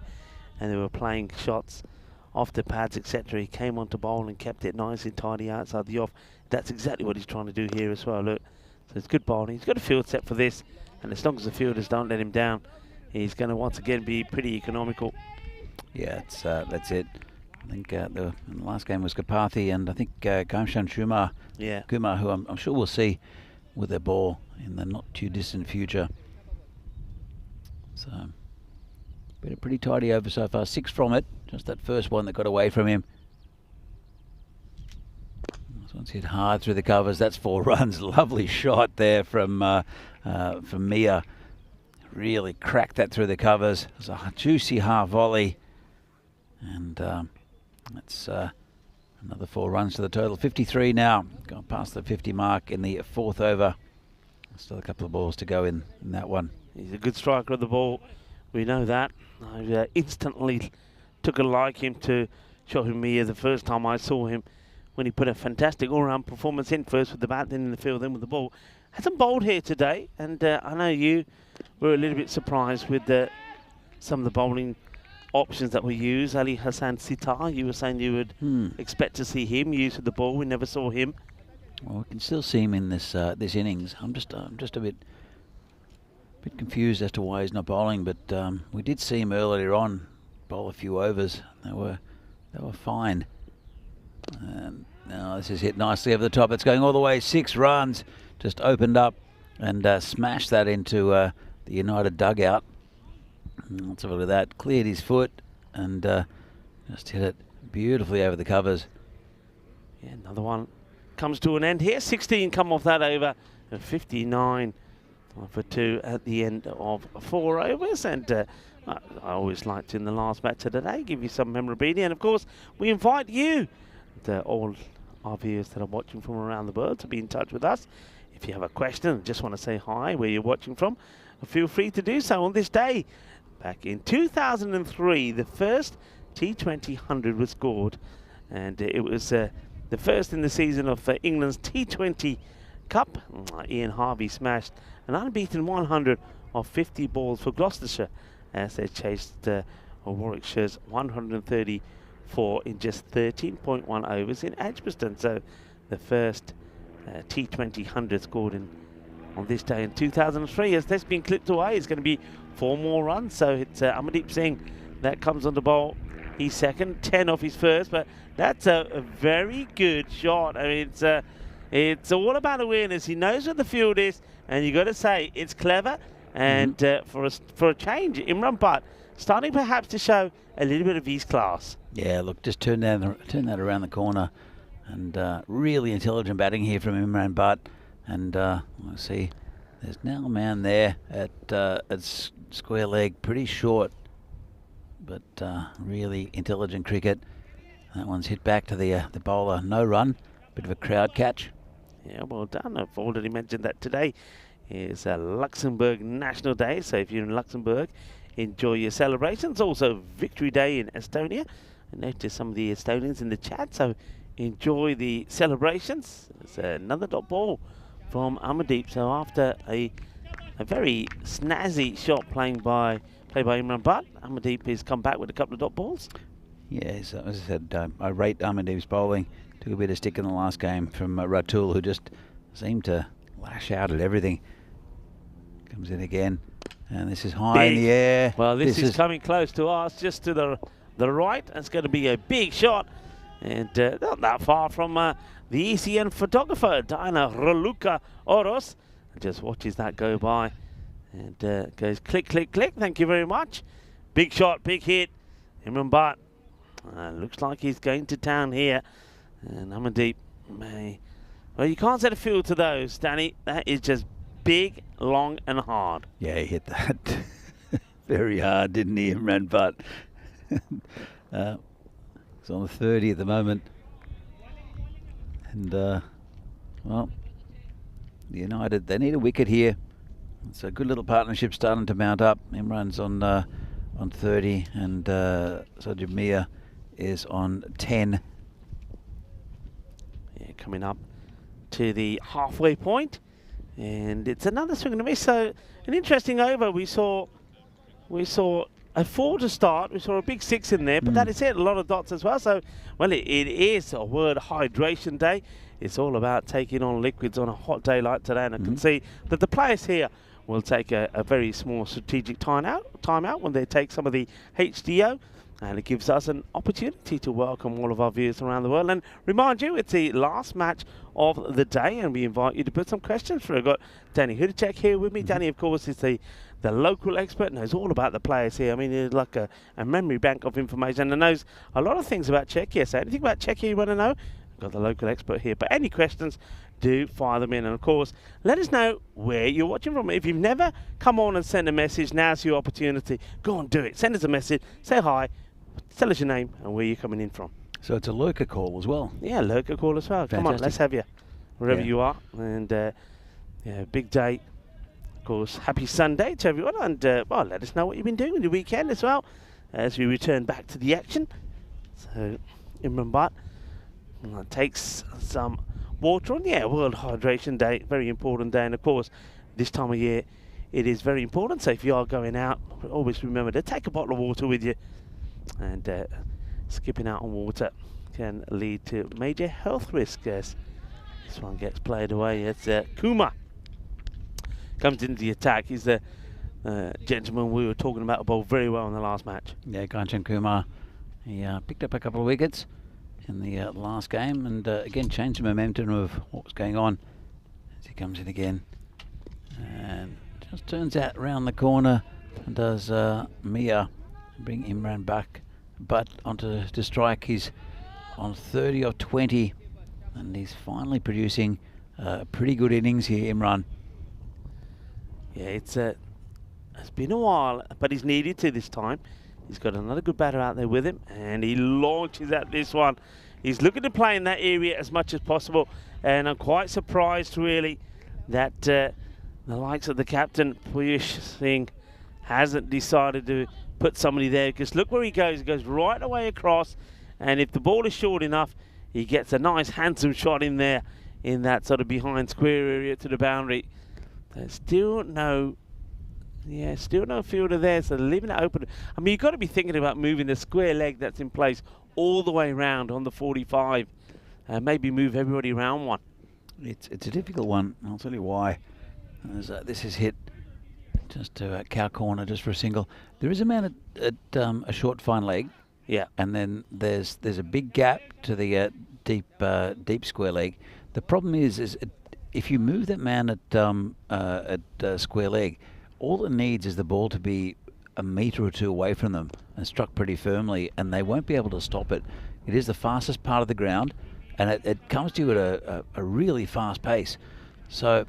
and they were playing shots off the pads, etc. He came on to bowl and kept it nice and tidy outside the off. That's exactly what he's trying to do here as well. Look, so it's good bowling. He's got a field set for this, and as long as the fielders don't let him down, he's going to once again be pretty economical.
Yeah, that's it. I think the last game was Kapathi, and I think Kamshan Kumar, who I'm sure we'll see with their ball in the not too distant future. So, been a pretty tidy over so far. 6 from it, just that first one that got away from him. This one's hit hard through the covers. That's 4 runs. Lovely shot there from Mia. Really cracked that through the covers. It was a juicy half volley, and that's another 4 runs to the total. 53 now. Gone past the 50 mark in the 4th over. Still a couple of balls to go in that one.
He's a good striker of the ball. We know that. I instantly took a liking to Shoaib Mia the first time I saw him, when he put a fantastic all-round performance in, first with the bat, then in the field, then with the ball. Hasn't bowled here today, and I know you were a little bit surprised with some of the bowling options that were used. Ali Hassan Sitar, you were saying you would expect to see him used with the ball. We never saw him.
Well, we can still see him in this innings. I'm just a bit confused as to why he's not bowling, but we did see him earlier on bowl a few overs. They were fine. And now this is hit nicely over the top. It's going all the way. 6 runs. Just opened up and smashed that into the United dugout. Let's have a look at that. Cleared his foot and just hit it beautifully over the covers.
Yeah, another one comes to an end here. 16 come off that over, and 59 for 2 at the end of 4 overs. And I always liked in the last match of the day, give you some memorabilia. And of course, we invite you, all our viewers that are watching from around the world, to be in touch with us. If you have a question and just want to say hi, where you're watching from, feel free to do so on this day. Back in 2003, the first T20 100 was scored, and it was the first in the season of England's T20 Cup. Ian Harvey smashed an unbeaten 100 of 50 balls for Gloucestershire as they chased Warwickshire's 134 in just 13.1 overs in Edgbaston. So the first T20 100 scored on this day in 2003. As that's been clipped away, it's going to be 4 more runs. So it's Amardeep Singh that comes on the ball. He's second, 10 off his first, but that's a very good shot. I mean, it's all about awareness. He knows where the field is, and you got to say it's clever. And for a change, Imran Butt starting perhaps to show a little bit of his class.
Yeah, look, just turn that around the corner, and really intelligent batting here from Imran Butt. And let's see, there's now a man there at square leg, pretty short, but really intelligent cricket. That one's hit back to the bowler, no run, bit of a crowd catch.
Yeah, well done. I've already mentioned that today is Luxembourg National Day, so if you're in Luxembourg, enjoy your celebrations. Also Victory Day in Estonia. I noticed some of the Estonians in the chat, so enjoy the celebrations. It's another dot ball from Amardeep. So after a very snazzy shot playing by played by Imran Butt. Amandeep has come back with a couple of dot balls.
Yes, as I said, I rate Amandeep's bowling. Took a bit of stick in the last game from Ratul, who just seemed to lash out at everything. Comes in again, and this is high in the air.
Well, this is coming close to us, just to the right. It's going to be a big shot, and not that far from the ECN photographer, Diana Raluca Oros. Just watches that go by, and goes click, click, click. Thank you very much. Big shot, big hit. Imran Butt looks like he's going to town here, and Amandeep may. Well, you can't set a field to those, Danny. That is just big, long, and hard.
Yeah, he hit that very hard, didn't he, Imran Butt? He's on the 30 at the moment. And, well, United, they need a wicket here. It's a good little partnership starting to mount up. Imran's on 30, and Sajid Mia is on 10.
Yeah, coming up to the halfway point, and it's another swing and a miss. So an interesting over. We saw a 4 to start. We saw a big 6 in there, but that is it. A lot of dots as well. So, well, it is a word hydration day. It's all about taking on liquids on a hot day like today, and I can see that the players here will take a very small strategic timeout when they take some of the HDO. And it gives us an opportunity to welcome all of our viewers around the world and remind you it's the last match of the day, and we invite you to put some questions through. I've got Danny Hudacek here with me. Danny, of course, is the local expert, knows all about the players here. I mean, he's like a memory bank of information and knows a lot of things about Czechia. So anything about Czechia you want to know, I've got the local expert here. But any questions, do fire them in. And, of course, let us know where you're watching from. If you've never come on and sent a message, now's your opportunity. Go and do it. Send us a message. Say hi. Tell us your name and where you're coming in from.
So it's a lurker call as well.
Yeah, lurker call as well.
Fantastic.
Come on, let's have you wherever you are. And yeah, big day. Of course, happy Sunday to everyone. And well, let us know what you've been doing in the weekend as well as we return back to the action. So Imran Butt takes some water on. Yeah, World Hydration Day, very important day. And of course, this time of year, it is very important. So if you are going out, always remember to take a bottle of water with you. And skipping out on water can lead to major health risks as this one gets played away. It's Kumar comes into the attack. He's the gentleman we were talking about bowled very well in the last match.
Yeah, Kanchan Kumar, he picked up a couple of wickets in the last game, and again changed the momentum of what was going on as he comes in again and just turns out around the corner and does Mia bring Imran back, but onto to strike. He's on 30 or 20, and he's finally producing a pretty good innings here, Imran.
Yeah, it's been a while, but he's needed to this time. He's got another good batter out there with him, and he launches at this one. He's looking to play in that area as much as possible, and I'm quite surprised, really, that the likes of the captain, Piyush Singh, hasn't decided to put somebody there, because look where he goes. He goes right away across, and if the ball is short enough, he gets a nice handsome shot in there in that sort of behind square area to the boundary. There's still no fielder there, so they're leaving it open. I mean, you've got to be thinking about moving the square leg that's in place all the way around on the 45, and maybe move everybody around one.
It's a difficult one. I'll tell you why. This is hit just to cow corner, just for a single. There is a man at a short fine leg.
Yeah.
And then there's a big gap to the deep square leg. The problem is if you move that man at square leg, all it needs is the ball to be a metre or two away from them and struck pretty firmly, and they won't be able to stop it. It is the fastest part of the ground, and it comes to you at a really fast pace. So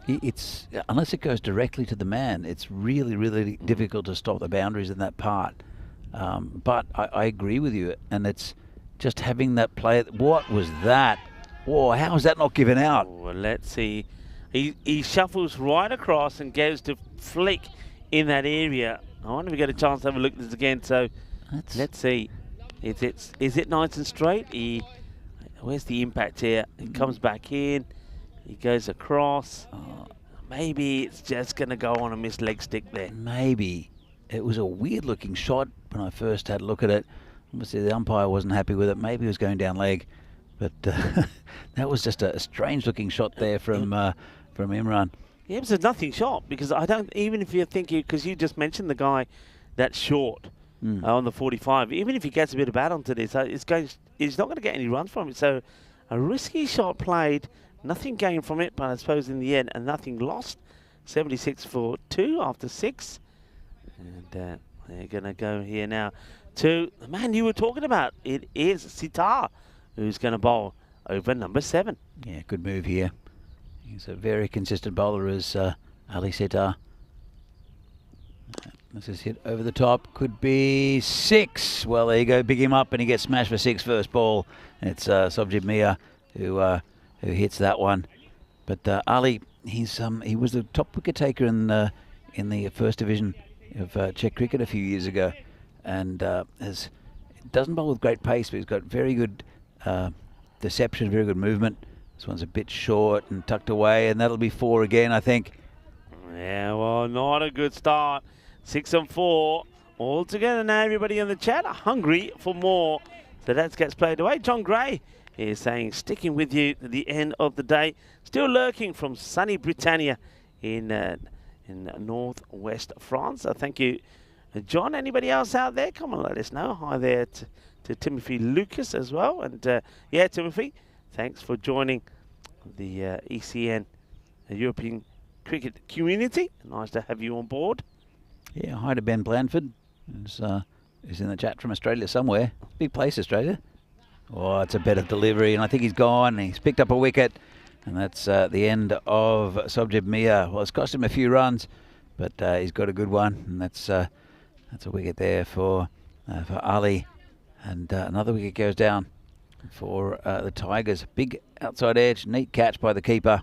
it's unless it goes directly to the man, it's really, really difficult to stop the boundaries in that part. But I agree with you, and it's just having that play. What was that? Whoa, how is that not given out?
Well, let's see. He shuffles right across and goes to flick in that area. I wonder if we get a chance to have a look at this again. So let's see. Is it nice and straight? Where's the impact here? He comes back in. He goes across. Maybe it's just going to go on a missed leg stick there.
Maybe. it was a weird-looking shot when I first had a look at it. Obviously, the umpire wasn't happy with it. Maybe he was going down leg, but that was just a strange-looking shot there from Imran.
Yeah, it was a nothing shot because I don't, even if you're thinking, because you just mentioned the guy that's short on the 45, even if he gets a bit of bat onto this, he's not going to get any runs from it. So a risky shot played, nothing gained from it, but I suppose in the end, and nothing lost. 76 for 2 after 6. And they're going to go here now to the man you were talking about. It is Sitar who's going to bowl over number 7.
Yeah, good move here. He's a very consistent bowler, as Ali Sitar. This is hit over the top. Could be 6. Well, there you go. Big him up, and he gets smashed for 6 first ball. It's Sobjib Mia who hits that one. But Ali, he was the top wicket taker in the first division of Czech cricket a few years ago, and doesn't bowl with great pace, but he's got very good deception, very good movement. This one's a bit short and tucked away, and that'll be 4 again, I think.
Yeah, well, not a good start. 6 and 4 all together now. Everybody in the chat are hungry for more, so that gets played away. John Gray is saying, sticking with you to the end of the day. Still lurking from sunny Britannia in northwest France. So thank you, John. Anybody else out there? Come on, let us know. Hi there to Timothy Lucas as well. And yeah, Timothy, thanks for joining the ECN European cricket community. Nice to have you on board.
Yeah, hi to Ben Blandford, who's in the chat from Australia somewhere. Big place, Australia. Oh, it's a better delivery, and I think he's gone. He's picked up a wicket, and that's the end of Sobjib Mia. Well, it's cost him a few runs, but he's got a good one, and that's a wicket there for Ali. And another wicket goes down for the Tigers. Big outside edge, neat catch by the keeper.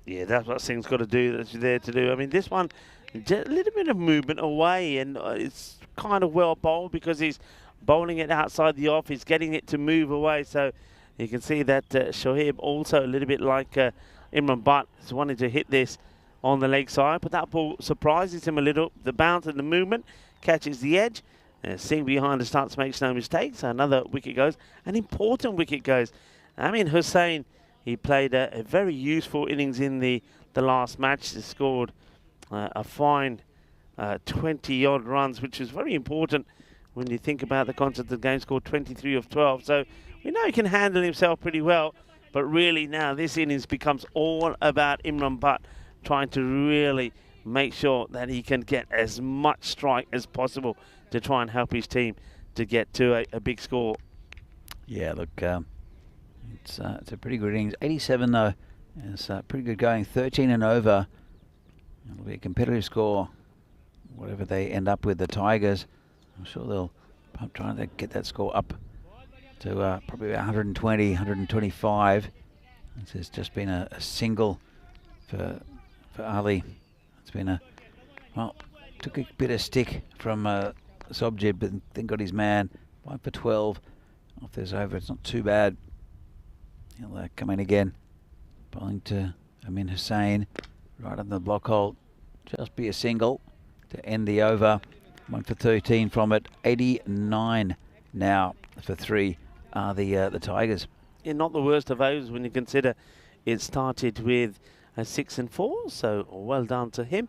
Yeah, that's what Singh's got to do. That's there to do. I mean, this one, just a little bit of movement away, and it's kind of well bowled because he's bowling it outside the off. He's getting it to move away. So you can see that Shoaib also a little bit like Imran Butt is wanting to hit this on the leg side, but that ball surprises him a little. The bounce and the movement catches the edge. Singh behind the stance makes no mistakes. So another wicket goes, an important wicket goes. Amin Hussain, he played a very useful innings in the last match. He scored a fine 20-odd runs, which is very important when you think about the concept of the game. Scored 23 of 12. So we know he can handle himself pretty well. But really now this innings becomes all about Imran Butt trying to really make sure that he can get as much strike as possible to try and help his team to get to a big score.
Yeah, look, it's a pretty good innings. 87 though, it's pretty good going. 13 and over. It'll be a competitive score, whatever they end up with, the Tigers. I'm sure they'll try to get that score up to probably 120, 125. This has just been a single for Ali. It's been took a bit of stick from Sobjib, but then got his man. 1 for 12. Off this over, it's not too bad. He'll come in again. Bowling to Amin Hussain. Right on the block hole. Just be a single to end the over. 1 for 13 from it. 89 now for 3 are the Tigers.
Yeah, not the worst of overs when you consider it started with a 6 and 4. So well done to him.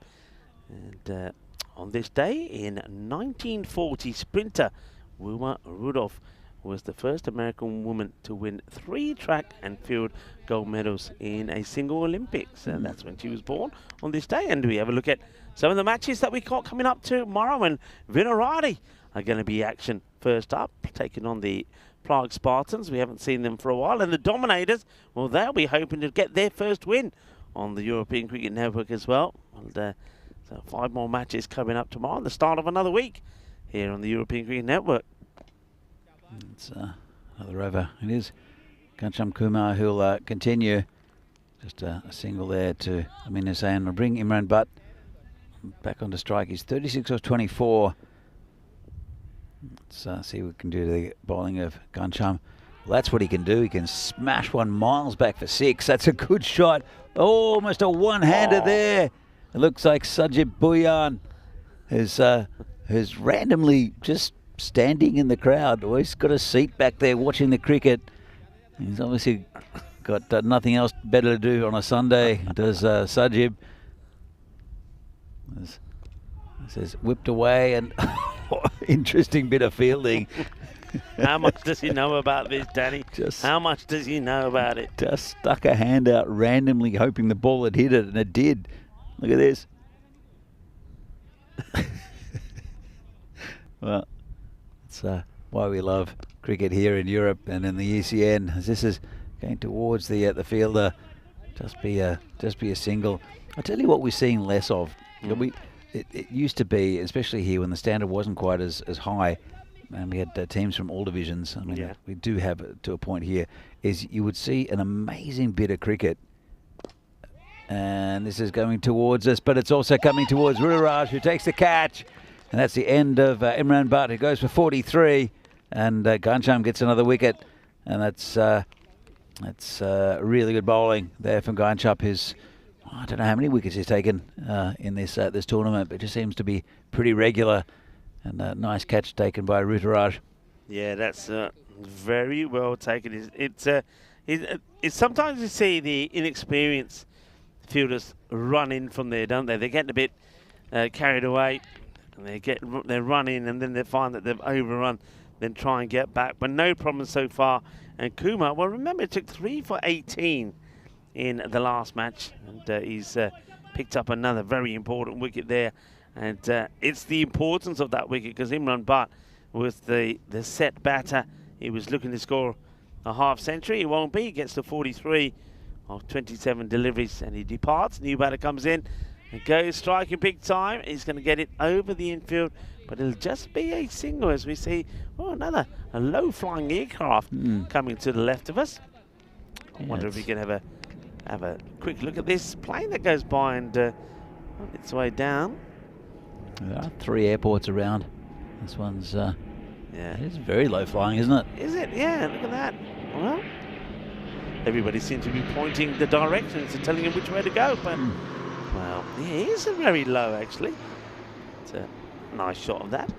And on this day in 1940, sprinter Wilma Rudolph was the first American woman to win 3 track and field gold medals in a single Olympics. And that's when she was born on this day. And we have a look at some of the matches that we got coming up tomorrow. And Vinarati are going to be action first up, taking on the Prague Spartans. We haven't seen them for a while. And the Dominators, well, they'll be hoping to get their first win on the European Cricket Network as well. And, so 5 more matches coming up tomorrow, the start of another week here on the European Cricket Network.
It's another over. It is Kancham Kumar who'll continue. Just a single there to Amin Hussain. We'll bring Imran Butt back onto strike. He's 36 of 24. Let's see what we can do to the bowling of Kancham. Well, that's what he can do. He can smash one miles back for 6. That's a good shot. Oh, almost a one-hander there. It looks like Sajib Bhuyan who's randomly just standing in the crowd. Or he's got a seat back there watching the cricket. He's obviously got nothing else better to do on a Sunday, does Sajib. This is whipped away, and interesting bit of fielding.
How much does he know about this, Danny? How much does he know about it?
Just stuck a hand out randomly, hoping the ball had hit it, and it did. Look at this. Well, it's why we love cricket here in Europe and in the ECN, as this is going towards the fielder. Just be a single. I tell you what, we're seeing less of. It used to be, especially here when the standard wasn't quite as high, and we had teams from all divisions. I mean, we do have it to a point here. Is you would see an amazing bit of cricket, and this is going towards us, but it's also coming towards Ruturaj, who takes the catch, and that's the end of Imran Butt, who goes for 43, and Ghanshyam gets another wicket, and that's really good bowling there from Ghanshyam, who's, I don't know how many wickets he's taken in this tournament, but it just seems to be pretty regular. And a nice catch taken by Ruturaj.
Yeah, that's very well taken. It's sometimes you see the inexperienced fielders run in from there, don't they? They're getting a bit carried away, and they run in, and then they find that they've overrun, then try and get back. But no problem so far. And Kumar, well, remember, it took 3 for 18 in the last match, and he's picked up another very important wicket there. And it's the importance of that wicket, because Imran Butt was the set batter. He was looking to score a half century. He won't be. He gets to 43 of 27 deliveries, and he departs. New batter comes in and goes striking big time. He's going to get it over the infield, but it'll just be a single as we see a low-flying aircraft coming to the left of us. I wonder if we can have a quick look at this plane that goes by and on its way down.
There are 3 airports around. This one's, it's very low flying, isn't it?
Is it? Yeah, look at that. Well, everybody seems to be pointing the directions and telling him which way to go, but, well, it is very low, actually. It's a nice shot of that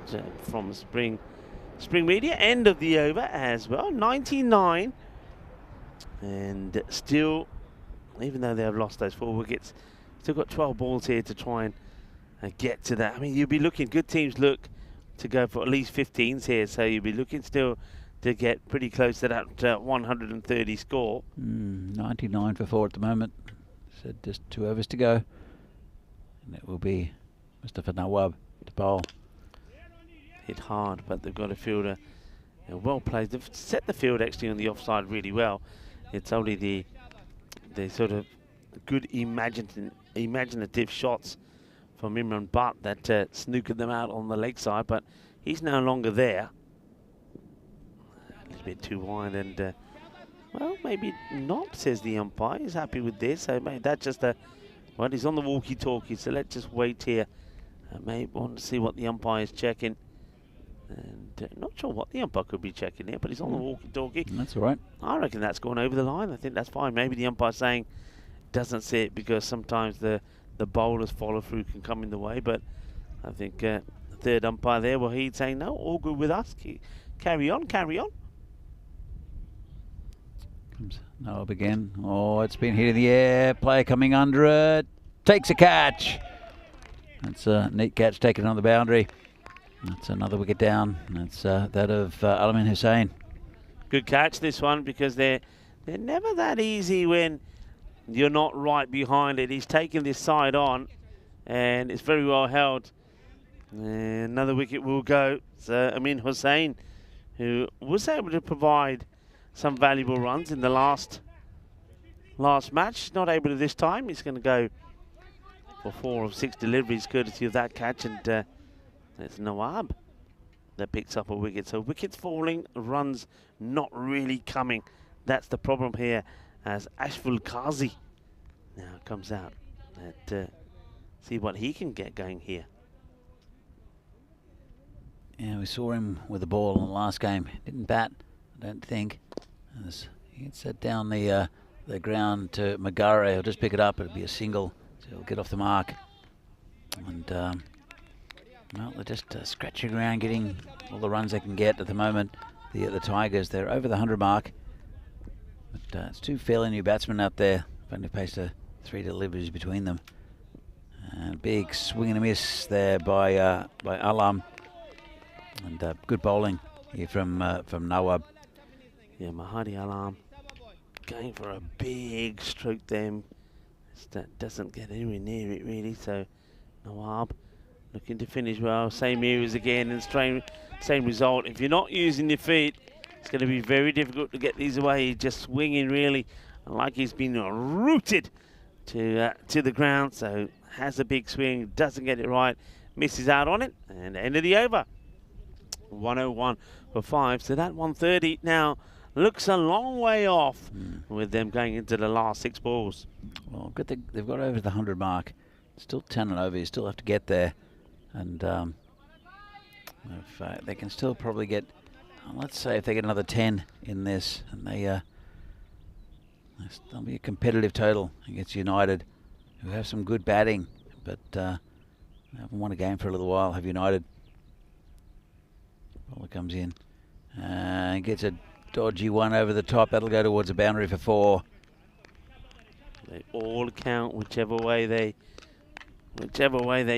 from Spring Media. End of the over as well, 99. And still, even though they have lost those 4 wickets, still got 12 balls here to try and get to that. I mean, you'll be looking, good teams look to go for at least 15s here, so you'll be looking still to get pretty close to that 130 score.
99 for 4 at the moment. So just 2 overs to go. And it will be Mustafa Nawab to bowl.
Hit hard, but they've got a fielder well played. They've set the field actually on the offside really well. It's only the sort of good imaginative shots from Imran Butt that snookered them out on the leg side, but he's no longer there. A little bit too wide, and well, maybe not, says the umpire. He's happy with this, so maybe that's just well, he's on the walkie-talkie, so let's just wait here. Maybe want to see what the umpire is checking, and not sure what the umpire could be checking here, but he's on the walkie-talkie.
That's all right.
I reckon that's gone over the line. I think that's fine. Maybe the umpire's saying doesn't see it because sometimes the bowler's follow-through can come in the way, but I think the third umpire there, well, he'd say, no, all good with us. Carry on, carry on.
Comes Noab again. Oh, it's been hit in the air. Player coming under it. Takes a catch. That's a neat catch taken on the boundary. That's another wicket down. That's that of Alamin Hussain.
Good catch, this one, because they're never that easy when you're not right behind it. He's taken this side on, and it's very well held. And another wicket will go. It's Amin Hussain, who was able to provide some valuable runs in the last match. Not able to this time. He's going to go for 4 of 6 deliveries, courtesy of that catch. And it's Nawab that picks up a wicket. So wickets falling, runs not really coming. That's the problem here, as Ashful Qazi now comes out. See what he can get going here.
Yeah, we saw him with the ball in the last game. Didn't bat, I don't think. As he gets that down the ground to Magare. He'll just pick it up. It'll be a single, so he'll get off the mark. And Well, they're just scratching around, getting all the runs they can get at the moment. The Tigers, they're over the 100 mark. But it's two fairly new batsmen out there. Only placed 3 deliveries between them. And big swing and a miss there by Alam. And good bowling here from Nawab.
Yeah, Mahadi Alam going for a big stroke there. That doesn't get anywhere near it really, so Nawab looking to finish well. Same areas again and same result. If you're not using your feet, it's going to be very difficult to get these away. He's just swinging really, like he's been rooted to the ground. So has a big swing, doesn't get it right, misses out on it, and end of the over. 101 for 5. So that 130 now looks a long way off with them going into the last 6 balls.
Well, good they've got over the 100 mark. Still 10 and over. You still have to get there. And if they can still probably get, let's say if they get another 10 in this, and they'll be a competitive total against United, who have some good batting, but haven't won a game for a little while. Have United. Bowler comes in and gets a dodgy one over the top. That'll go towards a boundary for 4.
They all count whichever way they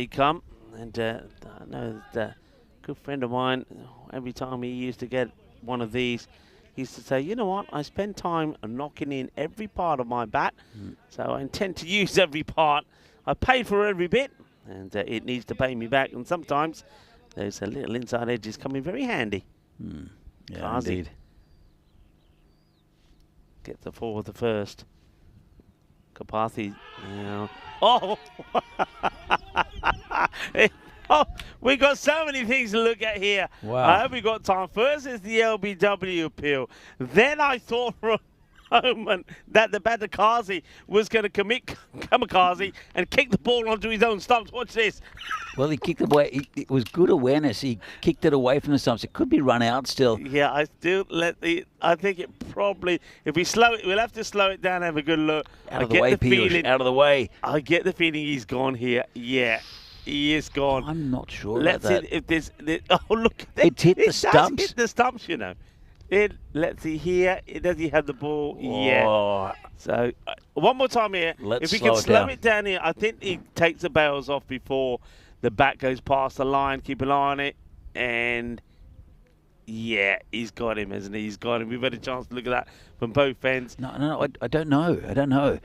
come. And I know that a good friend of mine, every time he used to get one of these, he used to say, you know what, I spend time knocking in every part of my bat, so I intend to use every part. I paid for every bit, and it needs to pay me back. And sometimes those little inside edges come in very handy.
Yeah,
Kazi
indeed.
Gets the 4 with the first. Kapathi, oh! Oh, we got so many things to look at here.
Wow.
I hope we got time. First is the LBW appeal. Then I thought for a moment that the batter Kazi was going to commit kamikaze and kick the ball onto his own stumps. Watch this.
Well, he kicked it away. It was good awareness. He kicked it away from the stumps. It could be run out still.
Yeah, I think it probably, if we slow it, we'll have to slow it down and have a good look.
Out of the way, Piyush. Out of the way.
I get the feeling he's gone here. Yeah. He is gone.
I'm not sure
Let's
about that.
see if this. Oh, look.
It hit the
does
stumps.
hit the stumps, you know. Let's see here. Does he have the ball?
Oh.
Yeah. So, one more time here.
Let's
if we
slow
can
it
slow
down.
it down here, I think he takes the bails off before the bat goes past the line. Keep an eye on it. And, yeah, he's got him, hasn't he? He's got him. We've had a chance to look at that from both ends.
No, I don't know. I don't know.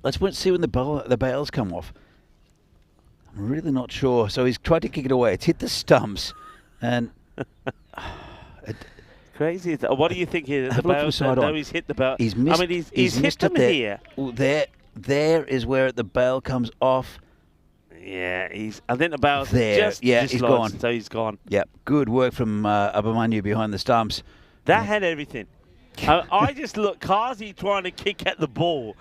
Let's see when the bails come off. I'm really not sure. So he's tried to kick it away. It's hit the stumps. And
Crazy. What do you think here?
Have a look from the side on.
He's hit the bail.
He's missed,
I mean, he's hit
missed
them
it there.
here.
Ooh, there is where the bail comes off.
Yeah, I think the bail's
There.
just
Yeah, he's
dislodged,
gone.
So he's gone.
Yep. Good work from Abhimanyu behind the stumps.
That had everything. I just look, Kazi trying to kick at the ball.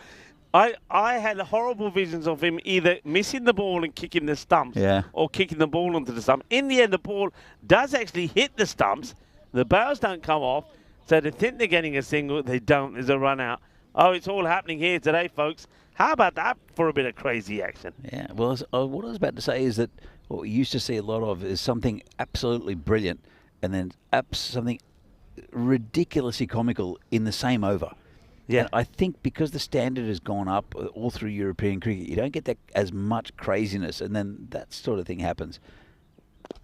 I had horrible visions of him either missing the ball and kicking the stumps or kicking the ball onto the stump. In the end, the ball does actually hit the stumps. The bails don't come off. So they think they're getting a single. They don't. There's a run out. Oh, it's all happening here today, folks. How about that for a bit of crazy action?
Yeah, well, what I was about to say is that what we used to see a lot of is something absolutely brilliant and then something ridiculously comical in the same over.
Yeah.
And I think because the standard has gone up all through European cricket, you don't get that as much craziness, and then that sort of thing happens.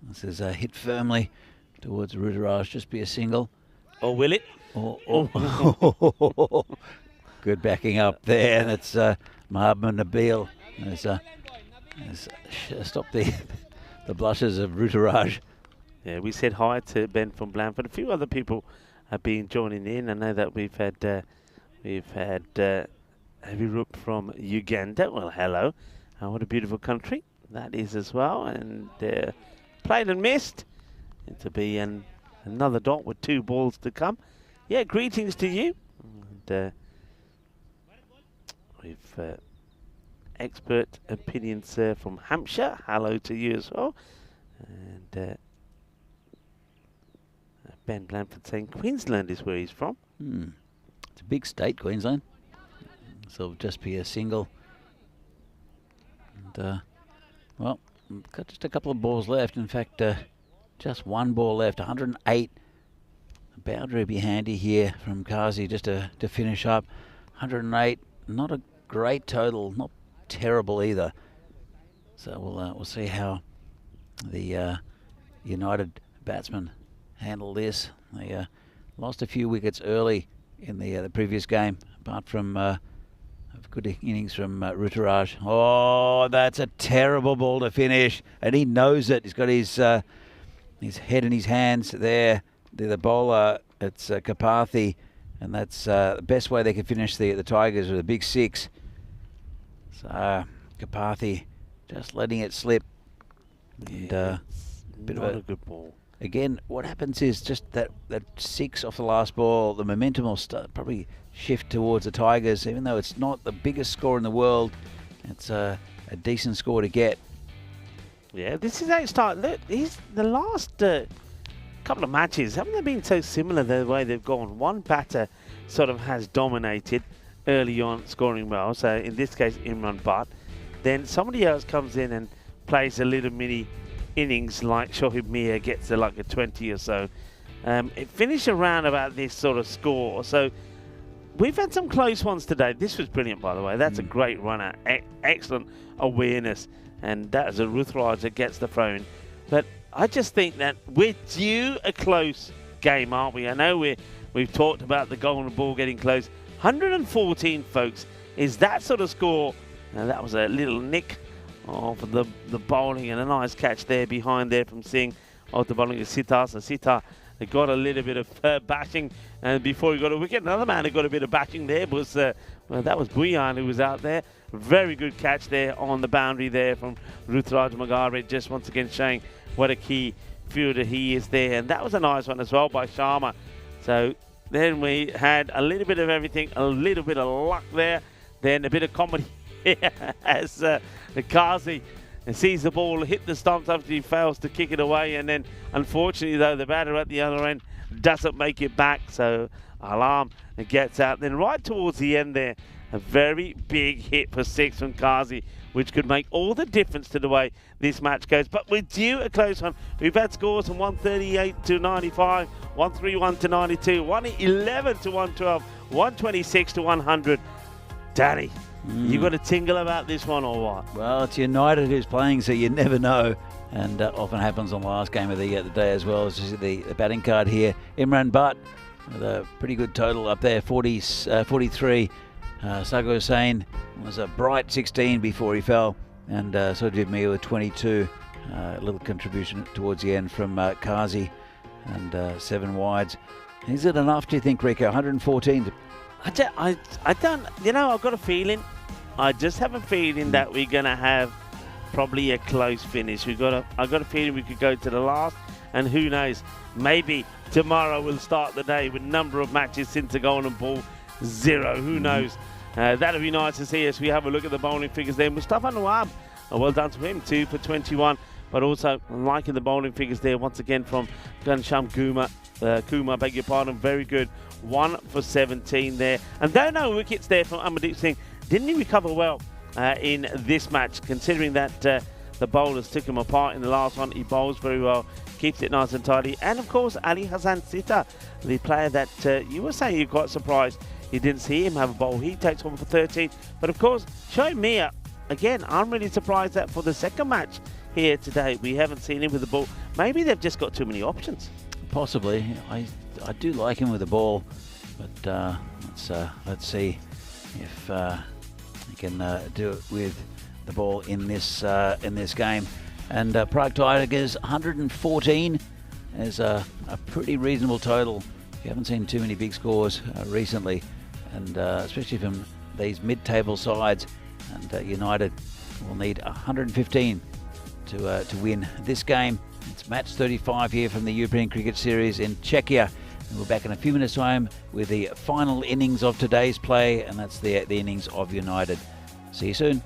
This is hit firmly towards Ruturaj, just be a single.
Or will it?
Good backing up there, and it's Mohammed Nabil. Stop the blushes of Ruturaj.
Yeah, we said hi to Ben from Blandford. A few other people have been joining in. I know that we've had Heavy Roop from Uganda. Well, hello. What a beautiful country that is as well. And played and missed. To be another dot with 2 balls to come. Yeah, greetings to you. And, we've expert opinions from Hampshire. Hello to you as well. And Ben Blandford saying Queensland is where he's from.
It's a big state, Queensland. So it'll just be a single. And, well, got just a couple of balls left. In fact, just one ball left. 108. A boundary would be handy here from Kazi just to finish up. 108. Not a great total. Not terrible either. So we'll see how the United batsmen handle this. They lost a few wickets early in the previous game, apart from a good innings from Ruturaj. Oh, that's a terrible ball to finish, and he knows it. He's got his head in his hands there. The bowler, it's Kapathi, and that's the best way they could finish the Tigers with a big 6. So Kapathi just letting it slip. And bit of a
good ball.
Again, what happens is just that 6 off the last ball, the momentum will probably shift towards the Tigers, even though it's not the biggest score in the world. It's a decent score to get.
Yeah, this is how it started. Look, the last couple of matches, haven't they been so similar the way they've gone? One batter sort of has dominated early on, scoring well. So in this case, Imran Butt. Then somebody else comes in and plays a little mini innings, like Shoaib Mir gets like a 20 or so. It finished around about this sort of score. So we've had some close ones today. This was brilliant, by the way. That's a great runner. Excellent awareness. And that is a Ruturaj that gets the throw in. But I just think that we're due a close game, aren't we? I know we've talked about the golden ball getting close. 114, folks, is that sort of score. Now, that was a little nick of the bowling, and a nice catch there behind there from Singh of the bowling of Sitar. So Sitar got a little bit of bashing, and before he got a wicket, another man who got a bit of bashing there was that was Bhuyan, who was out there. Very good catch there on the boundary there from Ruturaj Magare, just once again showing what a key fielder he is there. And that was a nice one as well by Sharma. So then we had a little bit of everything, a little bit of luck there, then a bit of comedy as the Kazi sees the ball hit the stumps after he fails to kick it away, and then unfortunately though the batter at the other end doesn't make it back, so Alarm gets out. Then right towards the end there, a very big hit for 6 from Kazi, which could make all the difference to the way this match goes. But we're due a close one. We've had scores from 138 to 95, 131 to 92, 111 to 112, 126 to 100. Danny, you got a tingle about this one or what?
Well, it's United who's playing, so you never know. And often happens on the last game of the day as well. As you see the batting card here. Imran Butt with a pretty good total up there, 43. Sagar Hussain was a bright 16 before he fell. And so did me with 22. A little contribution towards the end from Kazi and 7 wides. Is it enough, do you think, Rico? 114
I don't, I've got a feeling. I just have a feeling that we're going to have probably a close finish. I've got a feeling we could go to the last, and who knows, maybe tomorrow we'll start the day with a number of matches since the golden ball 0. Who knows? That'll be nice to see as we have a look at the bowling figures there. Mustafa Nawab, well done to him, 2 for 21. But also liking the bowling figures there once again from Ghanshyam Kumar, beg your pardon, very good. 1 for 17 there. And there are no wickets there from Amardeep Singh. Didn't he recover well in this match, considering that the bowlers took him apart in the last one? He bowls very well, keeps it nice and tidy. And of course, Ali Hassan Sitar, the player that you were saying you're quite surprised you didn't see him have a bowl. He takes 1 for 13. But of course, Shoaib Mir, again, I'm really surprised that for the second match here today, we haven't seen him with the ball. Maybe they've just got too many options.
Possibly. I do like him with the ball, but let's see if he can do it with the ball in this game. And Prague Tigers 114 is a pretty reasonable total. You haven't seen too many big scores recently, and especially from these mid-table sides. And United will need 115 to win this game. It's match 35 here from the European Cricket Series in Czechia. And we're back in a few minutes' time with the final innings of today's play, and that's the innings of United. See you soon.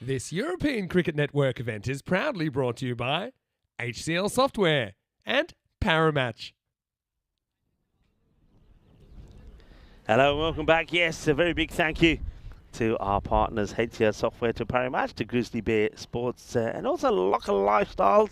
This European Cricket Network event is proudly brought to you by HCL Software and Paramatch.
Hello and welcome back. Yes, a very big thank you to our partners, HCL Software, to Paramatch, to Grizzly Bear Sports, and also Locker Lifestyles.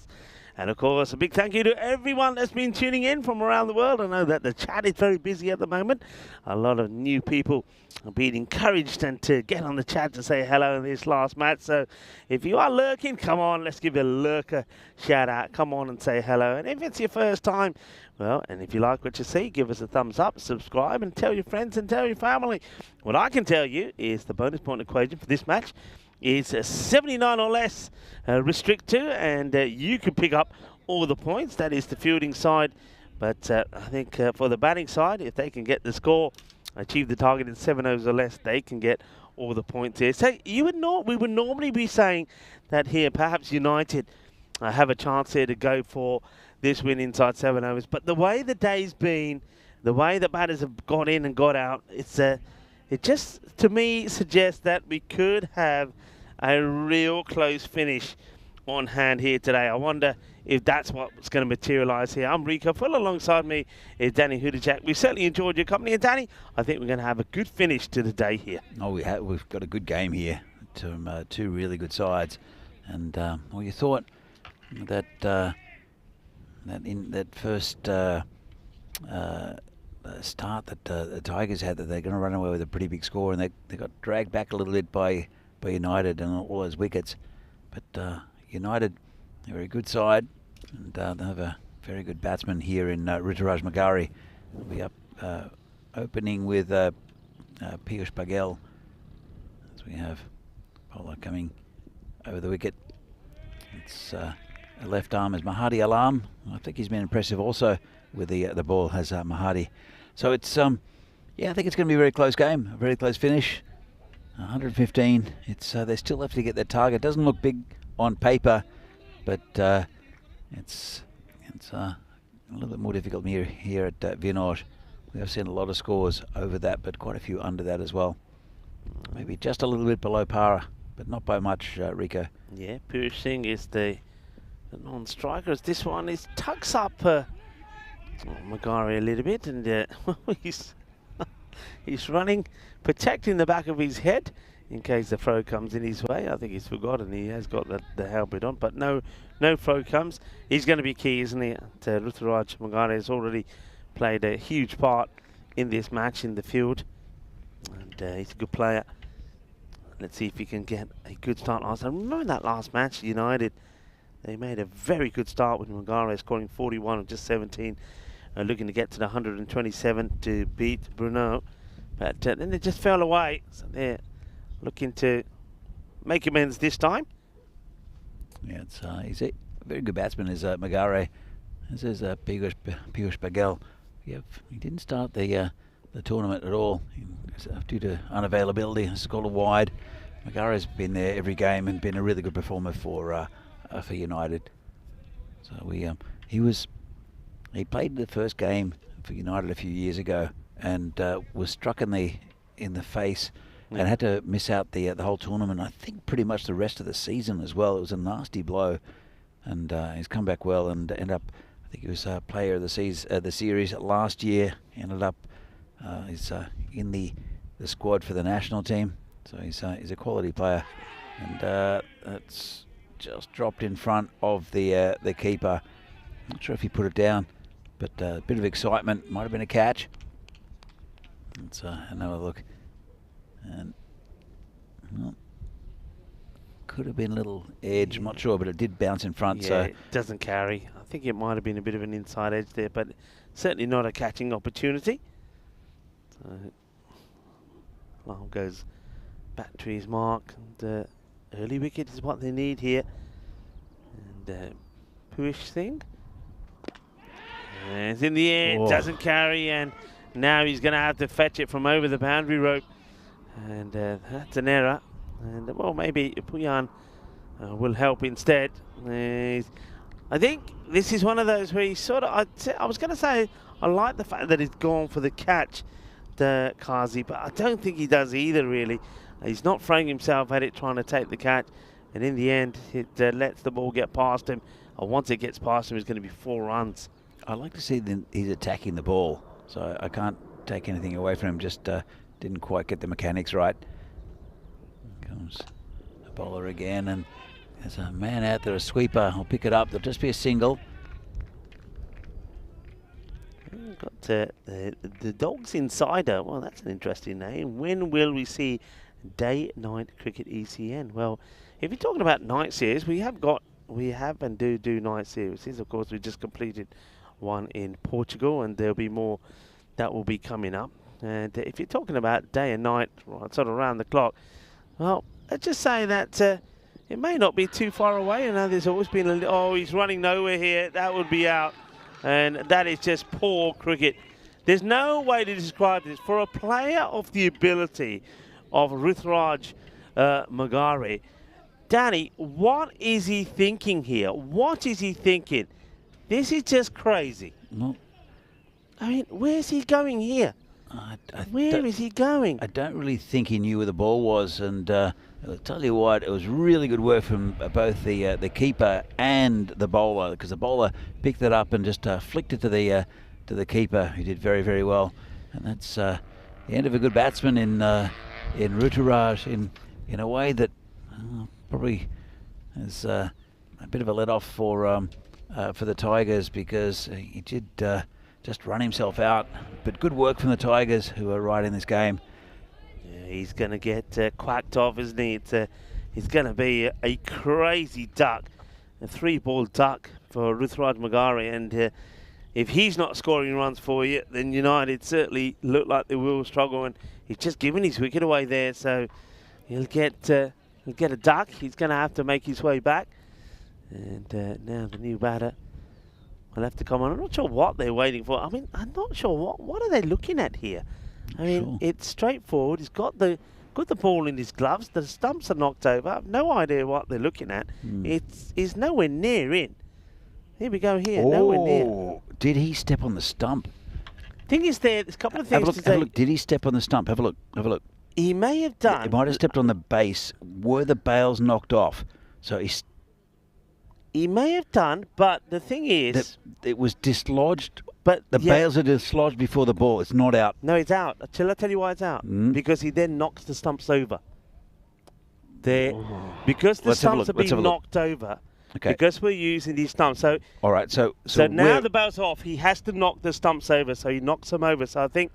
And of course, a big thank you to everyone that's been tuning in from around the world. I know that the chat is very busy at the moment. A lot of new people are being encouraged and to get on the chat to say hello in this last match. So if you are lurking, come on, let's give a lurker shout out. Come on and say hello. And if it's your first time, well, and if you like what you see, give us a thumbs up, subscribe, and tell your friends and tell your family. What I can tell you is the bonus point equation for this match is 79 or less restrict to, and you can pick up all the points. That is the fielding side, but I think for the batting side, if they can get the score, achieve the target in 7 overs or less, they can get all the points here. So we would normally be saying that here perhaps United have a chance here to go for this win inside 7 overs, but the way the day's been, the way the batters have got in and got out, it just, to me, suggests that we could have a real close finish on hand here today. I wonder if that's what's going to materialise here. I'm Rico. Full alongside me is Danny Hudacek. We've certainly enjoyed your company. And Danny, I think we're going to have a good finish to the day here.
Oh, we've got a good game here. Two really good sides. And, well, you thought that in that first start that the Tigers had, that they're going to run away with a pretty big score, and they got dragged back a little bit by United and all those wickets. But United, they're a very good side, and they have a very good batsman here in Rituraj Magari. He'll be up opening with Piyush Paghel, as we have bowler coming over the wicket. It's left arm is Mahadi Alam. I think he's been impressive also with the ball, has Mahadi. So it's yeah, I think it's going to be a very close game, a very close finish. 115. It's they still have to get their target. Doesn't look big on paper, but it's a little bit more difficult here at Brno. We have seen a lot of scores over that, but quite a few under that as well. Maybe just a little bit below par, but not by much, Rico.
Yeah, Piyush Singh is the non-striker. As this one is tucks up Magari a little bit, and he's running, protecting the back of his head in case the throw comes in his way. I think he's forgotten he has got the helmet on, but no throw comes. He's going to be key, isn't he? Ruturaj Magari has already played a huge part in this match in the field, and he's a good player. Let's see if he can get a good start last time. Remember that last match, United, they made a very good start with Magari scoring 41 of just 17, looking to get to the 127 to beat Brno, but then they just fell away. So they're looking to make amends this time.
Yeah, he's a very good batsman, is Magari. This is Piyush Paghel. He didn't start the tournament at all due to unavailability. It's called a wide. Magari's been there every game and been a really good performer for United. So he played the first game for United a few years ago and was struck in the face and had to miss out the whole tournament. I think pretty much the rest of the season as well. It was a nasty blow, and he's come back well and ended up. I think he was player of the series last year. Ended up he's in the squad for the national team. So he's a quality player, and that's just dropped in front of the keeper. Not sure if he put it down, but a bit of excitement. Might have been a catch. Let's another look, and well, could have been a little edge. I'm not sure, but it did bounce in front.
Yeah,
so
it doesn't carry. I think it might have been a bit of an inside edge there, but certainly not a catching opportunity. So Lam goes back to his mark, and early wicket is what they need here. And Piyush Singh, and it's in the air, doesn't carry, and now he's going to have to fetch it from over the boundary rope, and that's an error. And well, maybe Puyan will help instead. I think this is one of those where he sort of, I was going to say, I like the fact that he's gone for the catch, the Kazi, but I don't think he does either, really. He's not throwing himself at it, trying to take the catch. And in the end, it lets the ball get past him. Once it gets past him, it's going to be 4 runs.
I like to see that he's attacking the ball, so I can't take anything away from him. Just didn't quite get the mechanics right. Comes the bowler again, and there's a man out there, a sweeper. I'll pick it up. There'll just be a single.
Got the Dogs Insider. Well, that's an interesting name. When will we see Day-Night Cricket ECN? Well, if you're talking about night series, we have and do night series. Of course, we just completed one in Portugal, and there'll be more that will be coming up. And if you're talking about day and night, right, sort of around the clock, well, let's just say that it may not be too far away. I know there's always been a little, oh, he's running nowhere here. That would be out. And that is just poor cricket. There's no way to describe this. For a player of the ability of Ruturaj Magari, Danny, what is he thinking here? What is he thinking? This is just crazy.
No.
I mean, where's he going here? Where is he going?
I don't really think he knew where the ball was, and I'll tell you what, it was really good work from both the keeper and the bowler, because the bowler picked it up and just flicked it to the keeper, who did very, very well. And that's the end of a good batsman in Ruturaj, in a way that probably is a bit of a let off for the Tigers, because he did just run himself out. But good work from the Tigers, who are right in this game.
Yeah, he's going to get quacked off, isn't he? It's going to be a crazy duck, a 3-ball duck for Ruturaj Magari. And if he's not scoring runs for you, then United certainly look like they will struggle. And he's just given his wicket away there, so he'll get a duck. He's going to have to make his way back. And now the new batter will have to come on. I'm not sure what they're waiting for. I mean, I'm not sure what are they looking at here. I mean, it's straightforward. He's got the ball in his gloves. The stumps are knocked over. I've no idea what they're looking at. It's nowhere near in. Here we go here. Nowhere near.
Did he step on the stump?
Thing is, there's a couple of things to say.
Have a look. Did he step on the stump? Have a look. Have a look.
He may have done.
He might have stepped on the base. Were the bails knocked off? So
he may have done, but the thing is,
it was dislodged.
But
the bails are dislodged before the ball. It's not out.
No, it's out. Shall I tell you why it's out? Because he then knocks the stumps over. Because the stumps are being knocked over. Okay. Because we're using these stumps. So
all right. So
now the bail's off. He has to knock the stumps over. So he knocks them over. So I think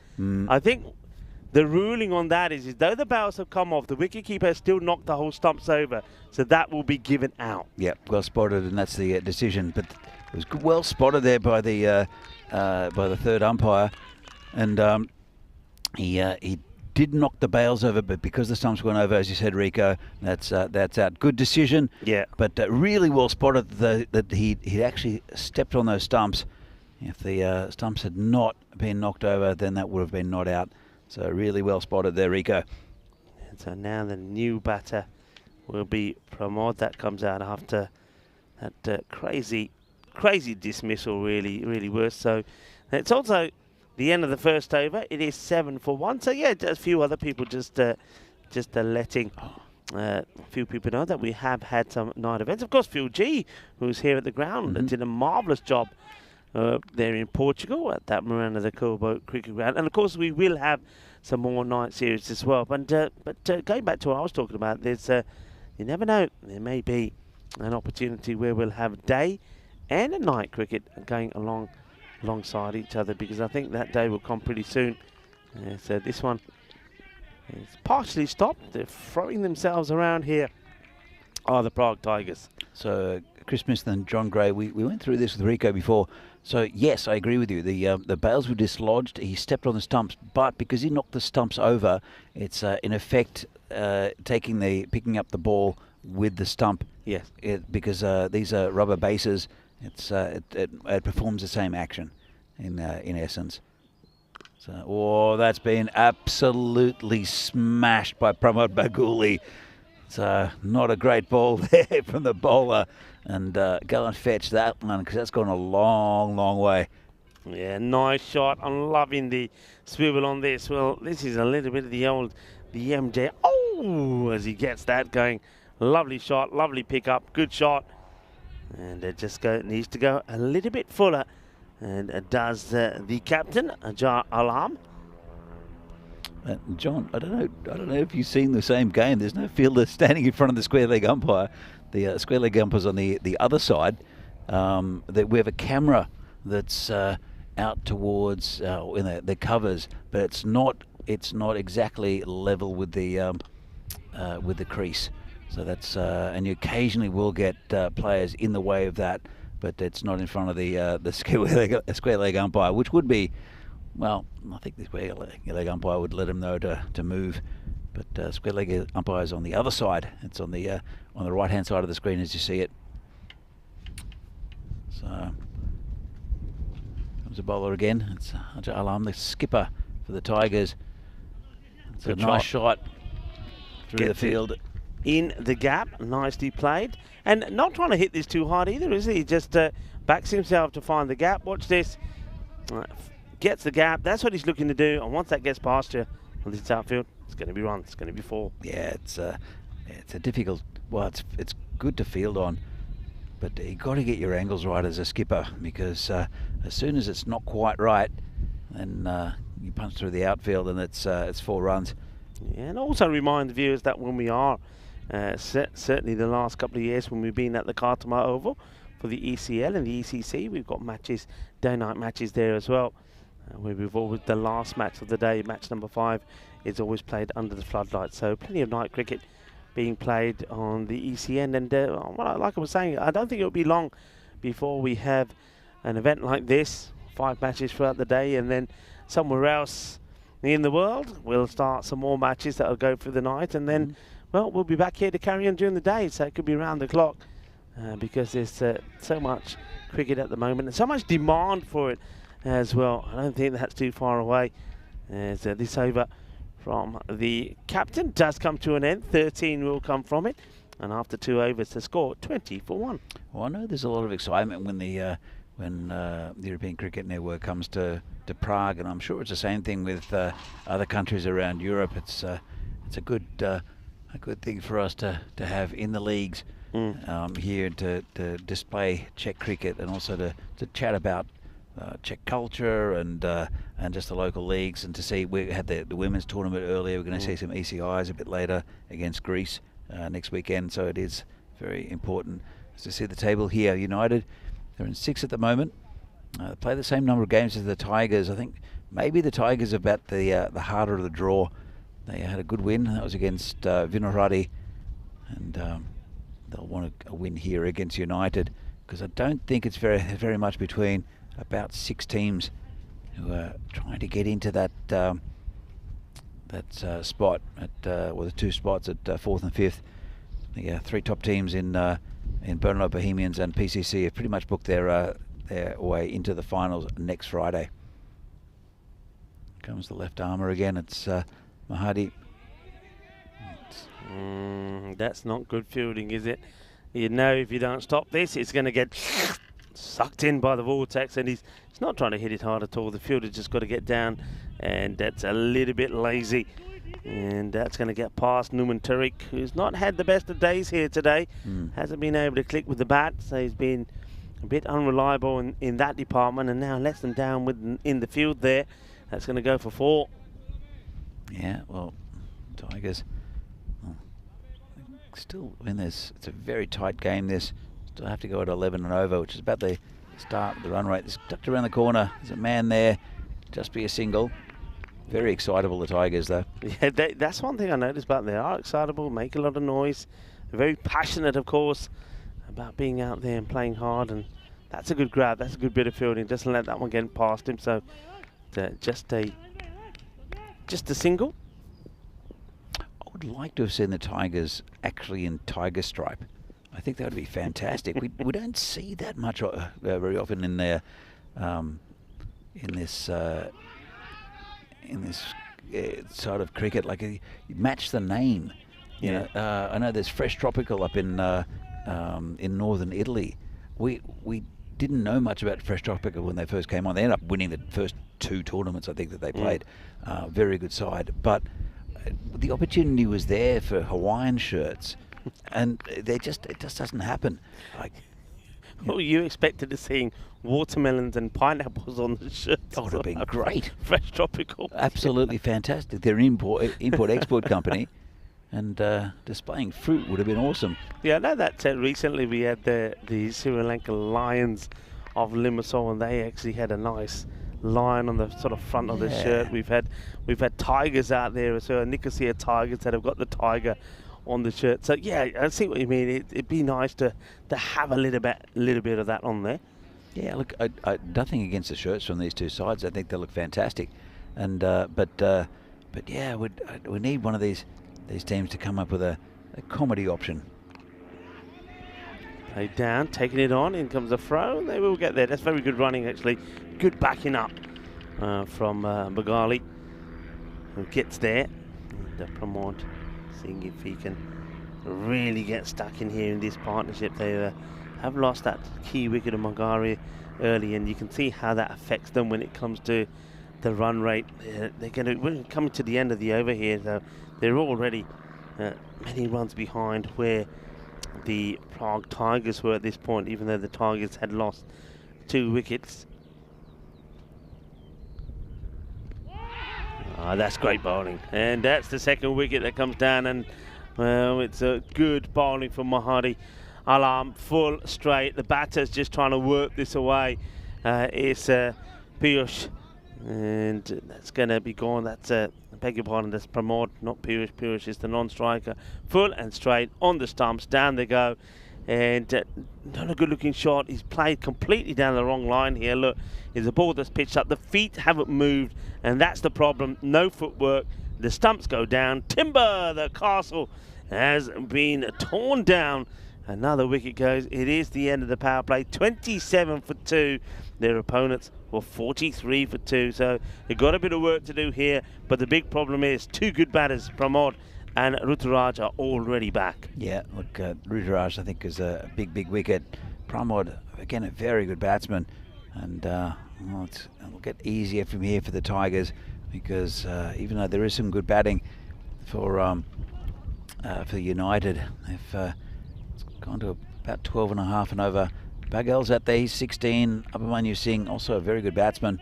the ruling on that is though the bails have come off, the wicketkeeper has still knocked the whole stumps over. So that will be given out.
Yeah, well spotted, and that's the decision. But it was well spotted there by the third umpire, and he did knock the bails over, but because the stumps went over, as you said, Rico, that's out. Good decision.
Yeah.
But really well spotted that he actually stepped on those stumps. If the stumps had not been knocked over, then that would have been not out. So really well spotted there, Rico.
And so now the new batter will be Pramod. That comes out after that crazy dismissal, really worse. So it's also the end of the first over. It is 7 for 1. So yeah, a few other people just letting a few people know that we have had some night events. Of course, Phil G, who's here at the ground, did a marvellous job there in Portugal at that Miranda de Corbo cricket ground. And of course, we will have some more night series as well. But going back to what I was talking about, there's you never know, there may be an opportunity where we'll have day and a night cricket going alongside each other, because I think that day will come pretty soon. So this one is partially stopped. They're throwing themselves around here. The Prague Tigers.
So Chris Smith and John Gray, we went through this with Rico before. So yes, I agree with you. The bails were dislodged. He stepped on the stumps, but because he knocked the stumps over, it's in effect picking up the ball with the stump.
Yes.
Because these are rubber bases. It performs the same action in essence. So that's been absolutely smashed by Pramod Baguli. It's not a great ball there from the bowler, and go and fetch that one, because that's gone a long way.
Yeah, nice shot. I'm loving the swivel on this. Well, this is a little bit of the MJ. Oh, Ooh, as he gets that going. Lovely shot, lovely pickup, good shot. And it just needs to go a little bit fuller. And does the captain, Jar Alam.
John, I don't know if you've seen the same game. There's no fielder standing in front of the square leg umpire. The square leg umpire's on the other side. That we have a camera that's out towards in the covers, but it's not exactly level with the crease. So that's and you occasionally will get players in the way of that, but it's not in front of the square leg umpire, which would be, well, I think the square leg umpire would let him know to move, but square leg umpire is on the other side. It's on the right hand side of the screen as you see it. So comes a bowler again. It's Ajay Alam, the skipper for the Tigers. It's a nice shot through the field.
In the gap, nicely played. And not trying to hit this too hard either, is he? Just backs himself to find the gap. Watch this. Gets the gap. That's what he's looking to do. And once that gets past you on this outfield, it's going to be run. It's going to be 4.
Yeah, it's a difficult. Well, it's good to field on, but you got to get your angles right as a skipper, because as soon as it's not quite right, then you punch through the outfield and it's 4 runs.
Yeah, and also remind the viewers that when we are certainly the last couple of years when we've been at the Khartoum Oval for the ECL and the ECC, we've got matches, day-night matches there as well. Where we've always, the last match of the day, match number 5, is always played under the floodlights. So plenty of night cricket being played on the ECN. And like I was saying, I don't think it'll be long before we have an event like this, 5 matches throughout the day, and then somewhere else in the world we'll start some more matches that'll go through the night, and then well, we'll be back here to carry on during the day, so it could be round the clock because there's so much cricket at the moment and so much demand for it as well. I don't think that's too far away as this over from the captain does come to an end. 13 will come from it, and after 2 overs the score 20 for 1.
Well, I know there's a lot of excitement when the European Cricket Network comes to Prague, and I'm sure it's the same thing with other countries around Europe. It's a good thing for us to have in the leagues here to display Czech cricket, and also to chat about Czech culture and just the local leagues, and to see, we had the women's tournament earlier. We're going to see some ECIs a bit later against Greece next weekend, so it is very important to see the table here. United, they're in 6 at the moment. They play the same number of games as the Tigers. I think maybe the Tigers are about the harder of the draw. They had a good win. That was against Vinohrady, and they'll want a win here against United, because I don't think it's very much between about 6 teams who are trying to get into that spot at the 2 spots at 4th and 5th. The 3 top teams in Brno, Bohemians and PCC have pretty much booked their way into the finals next Friday. Comes the left armour again. It's Mahadi.
That's not good fielding, is it? You know, if you don't stop this, it's going to get sucked in by the vortex, and he's not trying to hit it hard at all. The fielder's just got to get down, and that's a little bit lazy. And that's going to get past Numan Tariq, who's not had the best of days here today. Hasn't been able to click with the bat, so he's been a bit unreliable in that department, and now lets them down in the field there. That's going to go for 4.
Yeah, well, Tigers still, I mean, it's a very tight game. This still have to go at 11 and over, which is about the start of the run rate. It's tucked around the corner. There's a man there. Just be a single. Very excitable, the Tigers, though.
Yeah, that's one thing I noticed about them. They are excitable, make a lot of noise. They're very passionate, of course, about being out there and playing hard. And that's a good grab. That's a good bit of fielding. Doesn't let that one get past him. So just a single.
I would like to have seen the Tigers actually in tiger stripe. I think that would be fantastic. we don't see that much very often in their in this sort of cricket. Like you match the name. You know, I know there's Fresh Tropical up in northern Italy. We didn't know much about Fresh Tropical when they first came on. They ended up winning the first 2 tournaments, I think, that they played. Very good side, but the opportunity was there for Hawaiian shirts, and it just doesn't happen. Like,
Well, you expected to see watermelons and pineapples on the shirt.
that would have been great.
Fresh tropical.
Absolutely fantastic. They're an import-export company, and displaying fruit would have been awesome.
Yeah, I know that recently we had the Sri Lanka Lions of Limassol, and they actually had a nice lion on the sort of front of the shirt. We've had tigers out there as well, Nicosia tigers that have got the tiger on the shirt. So yeah, I see what you mean. It'd be nice to have a little bit of that on there.
Yeah, look, nothing against the shirts from these two sides. I think they look fantastic, and but yeah, we need one of these teams to come up with a comedy option.
Played down, taking it on. In comes the throw. They will get there. That's very good running, actually. Good backing up from Bagali, who gets there. And Pramod, seeing if he can really get stuck in here in this partnership. They have lost that key wicket of Magari early, and you can see how that affects them when it comes to the run rate. We're coming to the end of the over here, so they're already many runs behind where the Prague Tigers were at this point, even though the Tigers had lost 2 wickets. That's great bowling, and that's the second wicket that comes down, and well, it's a good bowling from Mahadi Alam, full straight. The batter's just trying to work this away. It's Piyush, and that's going to be gone. That's I beg your pardon, that's Pramod, not Piyush. Piyush is the non-striker. Full and straight on the stumps. Down they go, and not a good-looking shot. He's played completely down the wrong line here. Look, it's a ball that's pitched up. The feet haven't moved, and that's the problem. No footwork. The stumps go down. Timber, the castle, has been torn down. Another wicket goes. It is the end of the power play. 27 for 2. Their opponents were 43 for 2. So you've got a bit of work to do here. But the big problem is 2 good batters, Pramod and Ruturaj, are already back.
Yeah, look, Ruturaj I think is a big wicket. Pramod, again, a very good batsman. And well, it'll get easier from here for the Tigers, because even though there is some good batting for United, they've gone to about 12.5 and over. Bagel's at there, he's 16. Abhimanyu Singh, also a very good batsman,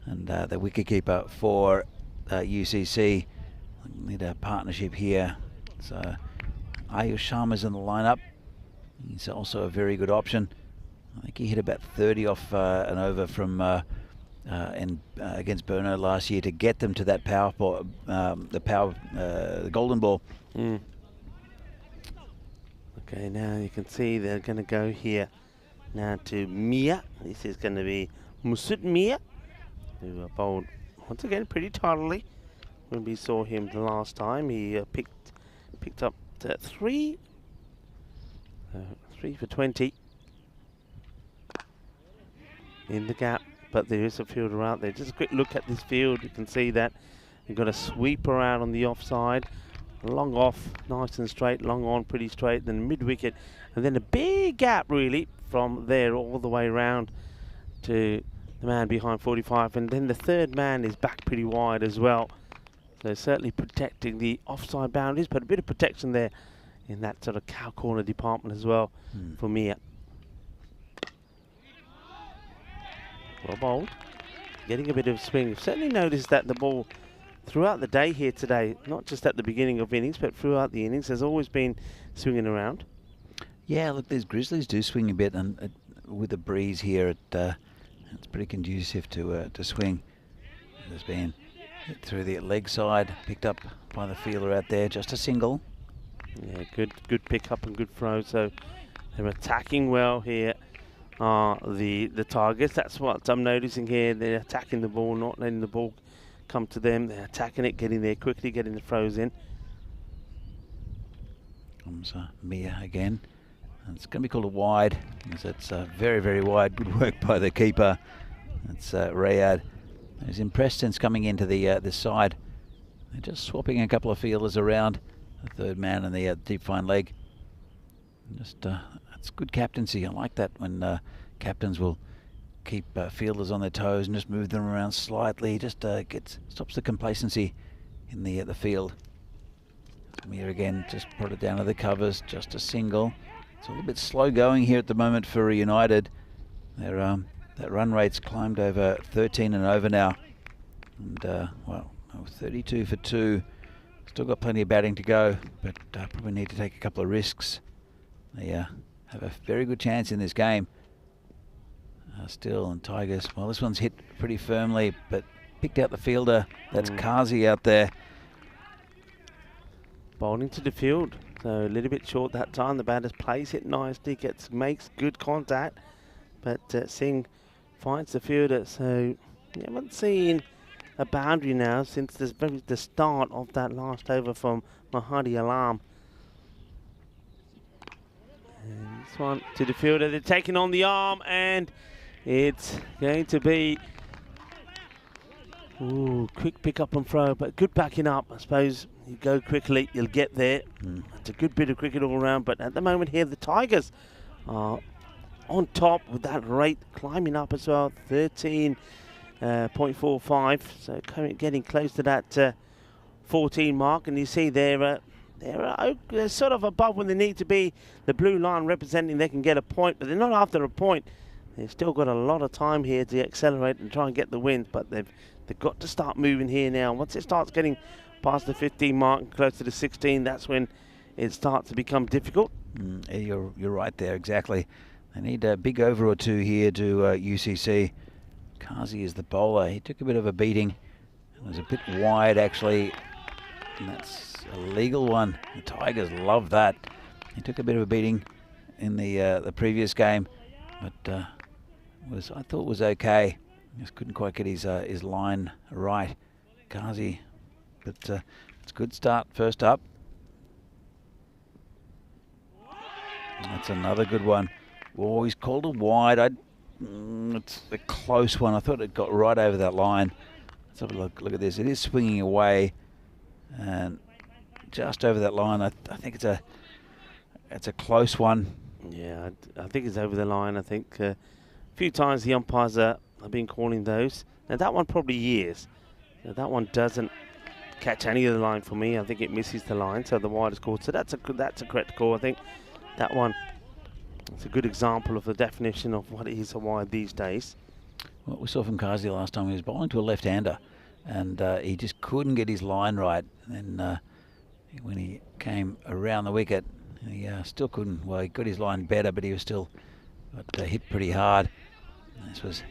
and the wicketkeeper for UCC. Need a partnership here. So Ayush Sharma's in the lineup. He's also a very good option. I think he hit about 30 off an over from against Brno last year to get them to that power ball, the golden ball.
Okay, now you can see they're going to go here now to Mia. This is going to be Musud Mia, who bowled once again pretty tidily. When we saw him the last time, he picked up 3 for 20 in the gap, but there is a fielder out there. Just a quick look at this field. You can see that you've got a sweeper out on the offside. Long off, nice and straight, long on, pretty straight, then mid-wicket, and then a big gap really from there all the way around to the man behind 45, and then the third man is back pretty wide as well. So certainly protecting the offside boundaries, but a bit of protection there in that sort of cow corner department as well for Mia. Well bowled, getting a bit of swing. Certainly noticed that the ball throughout the day here today, not just at the beginning of innings, but throughout the innings, has always been swinging around.
Yeah, look, these Grizzlies do swing a bit, and with the breeze here, it's pretty conducive to swing. There's been hit through the leg side, picked up by the fielder out there, just a single.
Yeah, good pick up and good throw. So they're attacking well here. The Tigers. That's what I'm noticing here. They're attacking the ball, not letting the ball come to them. They're attacking it, getting there quickly, getting the throws in.
Comes Mia again. And it's going to be called a wide, as it's very wide. Good work by the keeper. It's Rayad. He's impressed since coming into the side. They're just swapping a couple of fielders around. The third man and the deep fine leg. Just that's good captaincy. I like that when captains will keep fielders on their toes and just move them around slightly. Just stops the complacency in the field. Here again, just put it down to the covers, just a single. It's a little bit slow going here at the moment for United. Their that run rate's climbed over 13 and over now. And, well, 32 for 2. Still got plenty of batting to go, but probably need to take a couple of risks. They have a very good chance in this game. Still, and Tigers, well, this one's hit pretty firmly, but picked out the fielder. That's Kazi out there.
Bowling to the field, so a little bit short that time. The batter plays it nicely, makes good contact, but Singh finds the fielder. So we haven't seen a boundary now since the start of that last over from Mahadi Alam. And this one to the fielder. They're taking on the arm, and it's going to be quick pick up and throw, but good backing up. I suppose you go quickly, you'll get there. It's a good bit of cricket all around, but at the moment here, the Tigers are on top with that rate climbing up as well, 13.45. So getting close to that 14 mark, and you see they're sort of above when they need to be. The blue line representing they can get a point, but they're not after a point. They've still got a lot of time here to accelerate and try and get the win, but they've got to start moving here now. Once it starts getting past the 15 mark and close to the 16, that's when it starts to become difficult.
You're right there, exactly. They need a big over or two here to UCC. Kazi is the bowler. He took a bit of a beating. It was a bit wide, actually, and that's a legal one. The Tigers love that. He took a bit of a beating in the previous game, but I thought was okay. Just couldn't quite get his line right, Kazi. But it's a good start first up. That's another good one. Oh, he's called it wide. It's a close one. I thought it got right over that line. Let's have a look at this. It is swinging away, and just over that line. I think it's a close one.
Yeah, I think it's over the line. I think a few times the umpires have been calling those. Now that one probably is. Now that one doesn't catch any of the line for me. I think it misses the line, so the wide is called. So that's a correct call. I think that one. It's a good example of the definition of what is a wide these days.
What we saw from Kazi last time, he was bowling to a left-hander, and he just couldn't get his line right. And when he came around the wicket, he still couldn't. Well, he got his line better, but he was still hit pretty hard. This was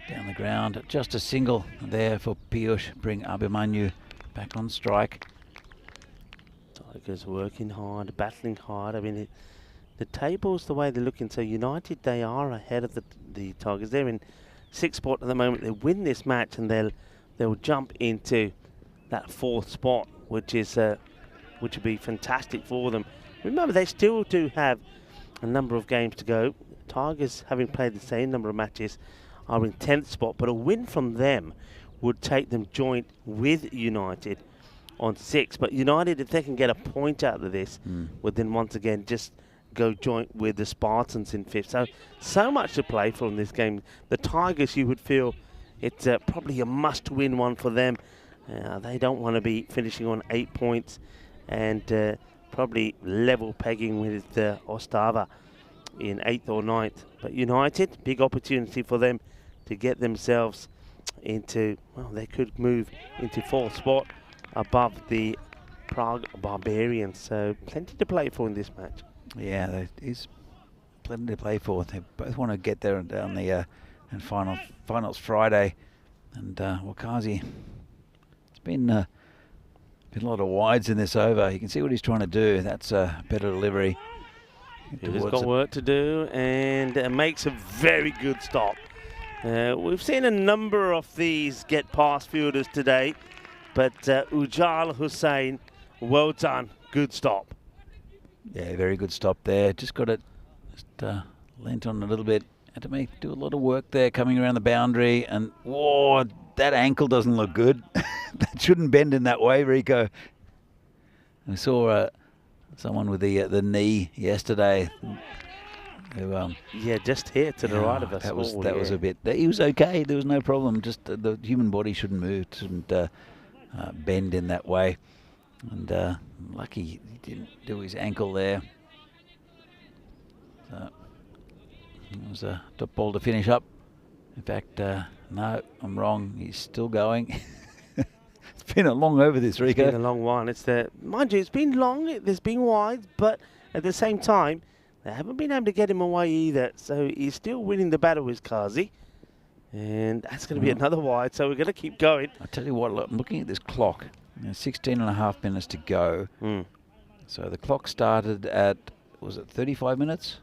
down the ground. Just a single there for Piyush, bring Abhimanyu back on strike.
Tigers working hard, battling hard. I mean, the tables, the way they're looking, so United, they are ahead of the Tigers. They're in 6th spot at the moment. They win this match and they'll jump into that 4th spot, which would be fantastic for them. Remember, they still do have a number of games to go. Tigers, having played the same number of matches, are in 10th spot, but a win from them would take them joint with United on 6th. But United, if they can get a point out of this, would then once again just go joint with the Spartans in 5th. So much to play for in this game. The Tigers, you would feel it's probably a must-win one for them. They don't want to be finishing on 8 points and probably level pegging with Ostava in 8th or 9th. But United, big opportunity for them to get themselves into, well, they could move into 4th spot above the Prague Barbarians. So plenty to play for in this match.
Yeah, there is plenty to play for. They both want to get there and down the and finals Friday. And Wakazi, it's been a lot of wides in this over. You can see what he's trying to do. That's a better delivery.
He's got work to do and makes a very good stop. We've seen a number of these get past fielders today, but Ujal Hussain, well done, good stop.
Yeah, very good stop there. Just got it, leant on a little bit. Had to do a lot of work there coming around the boundary. And, whoa, that ankle doesn't look good. That shouldn't bend in that way, Rico. We saw someone with the knee yesterday. Who,
yeah, just here to the right of us.
That was a bit. He was okay. There was no problem. Just the human body shouldn't move, shouldn't bend in that way. And lucky he didn't do his ankle there. So it was a top ball to finish up. In fact, no, I'm wrong. He's still going. It's been a long over this, Rico.
It's been a long one. Mind you, it's been long. There's been wides, but at the same time, they haven't been able to get him away either. So he's still winning the battle with Kazi. And that's going to be another wide. So we're going to keep going.
I'll tell you what, look, I'm looking at this clock. 16 and a half minutes to go. So the clock started at, was it 35 minutes?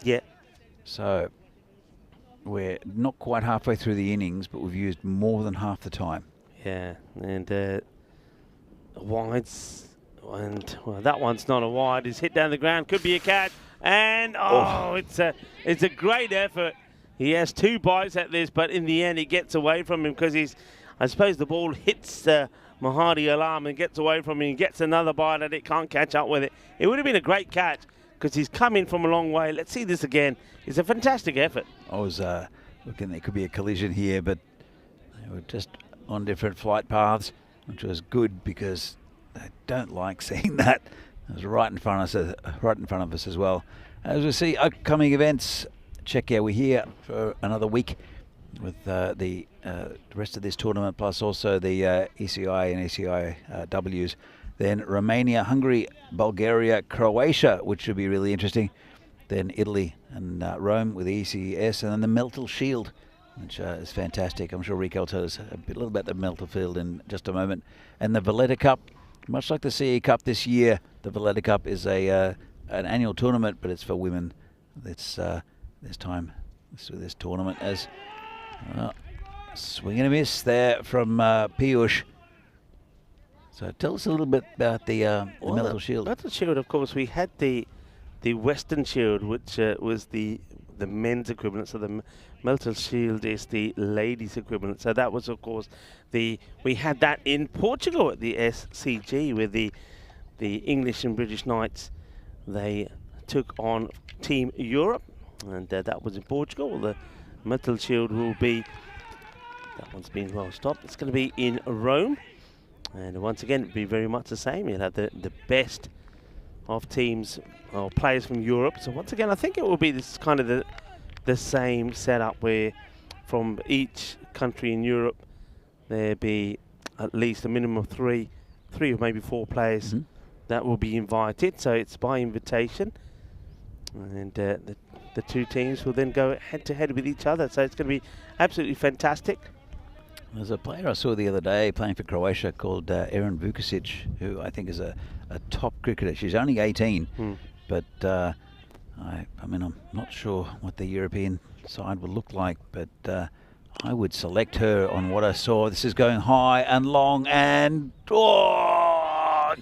Yeah.
So we're not quite halfway through the innings, but we've used more than half the time.
Yeah, and wides, and well, that one's not a wide. It's hit down the ground, could be a catch, and it's a great effort. He has 2 bites at this, but in the end, he gets away from him because I suppose the ball hits Mahadi Alam and gets away from him. He gets another bite at it, can't catch up with it. It would have been a great catch because he's coming from a long way. Let's see this again. It's a fantastic effort.
I was looking, there could be a collision here, but they were just on different flight paths, which was good because I don't like seeing that. It was right in front of us as well. As we see upcoming events, Czechia, we're here for another week with the rest of this tournament, plus also the ECI and ECIWs. Then Romania, Hungary, Bulgaria, Croatia, which should be really interesting. Then Italy and Rome with the ECS, and then the Meltle Shield, which is fantastic. I'm sure Rico will tell us a little about the Meltle Field in just a moment. And the Valletta Cup, much like the CE Cup this year, the Valletta Cup is an annual tournament, but it's for women. It's this time, this tournament as swing and a miss there from Piyush. So tell us a little bit about the Meltle Shield.
Meltle Shield, of course, we had the Western Shield, which was the men's equivalent. So the Meltle Shield is the ladies' equivalent. So that was, of course, we had that in Portugal at the SCG with the English and British Knights. They took on Team Europe, and that was in Portugal. The Meltle Shield will be, that one's been well stopped. It's going to be in Rome. And once again, it'll be very much the same. You'll have the best of teams or players from Europe. So once again, I think it will be this kind of the same setup where from each country in Europe, there'll be at least a minimum of three or maybe 4 players that will be invited. So it's by invitation. And the 2 teams will then go head-to-head with each other. So it's going to be absolutely fantastic.
There's a player I saw the other day playing for Croatia called Erin Vukusic, who I think is a top cricketer. She's only 18, but I mean, I'm not sure what the European side will look like, but I would select her on what I saw. This is going high and long, and well,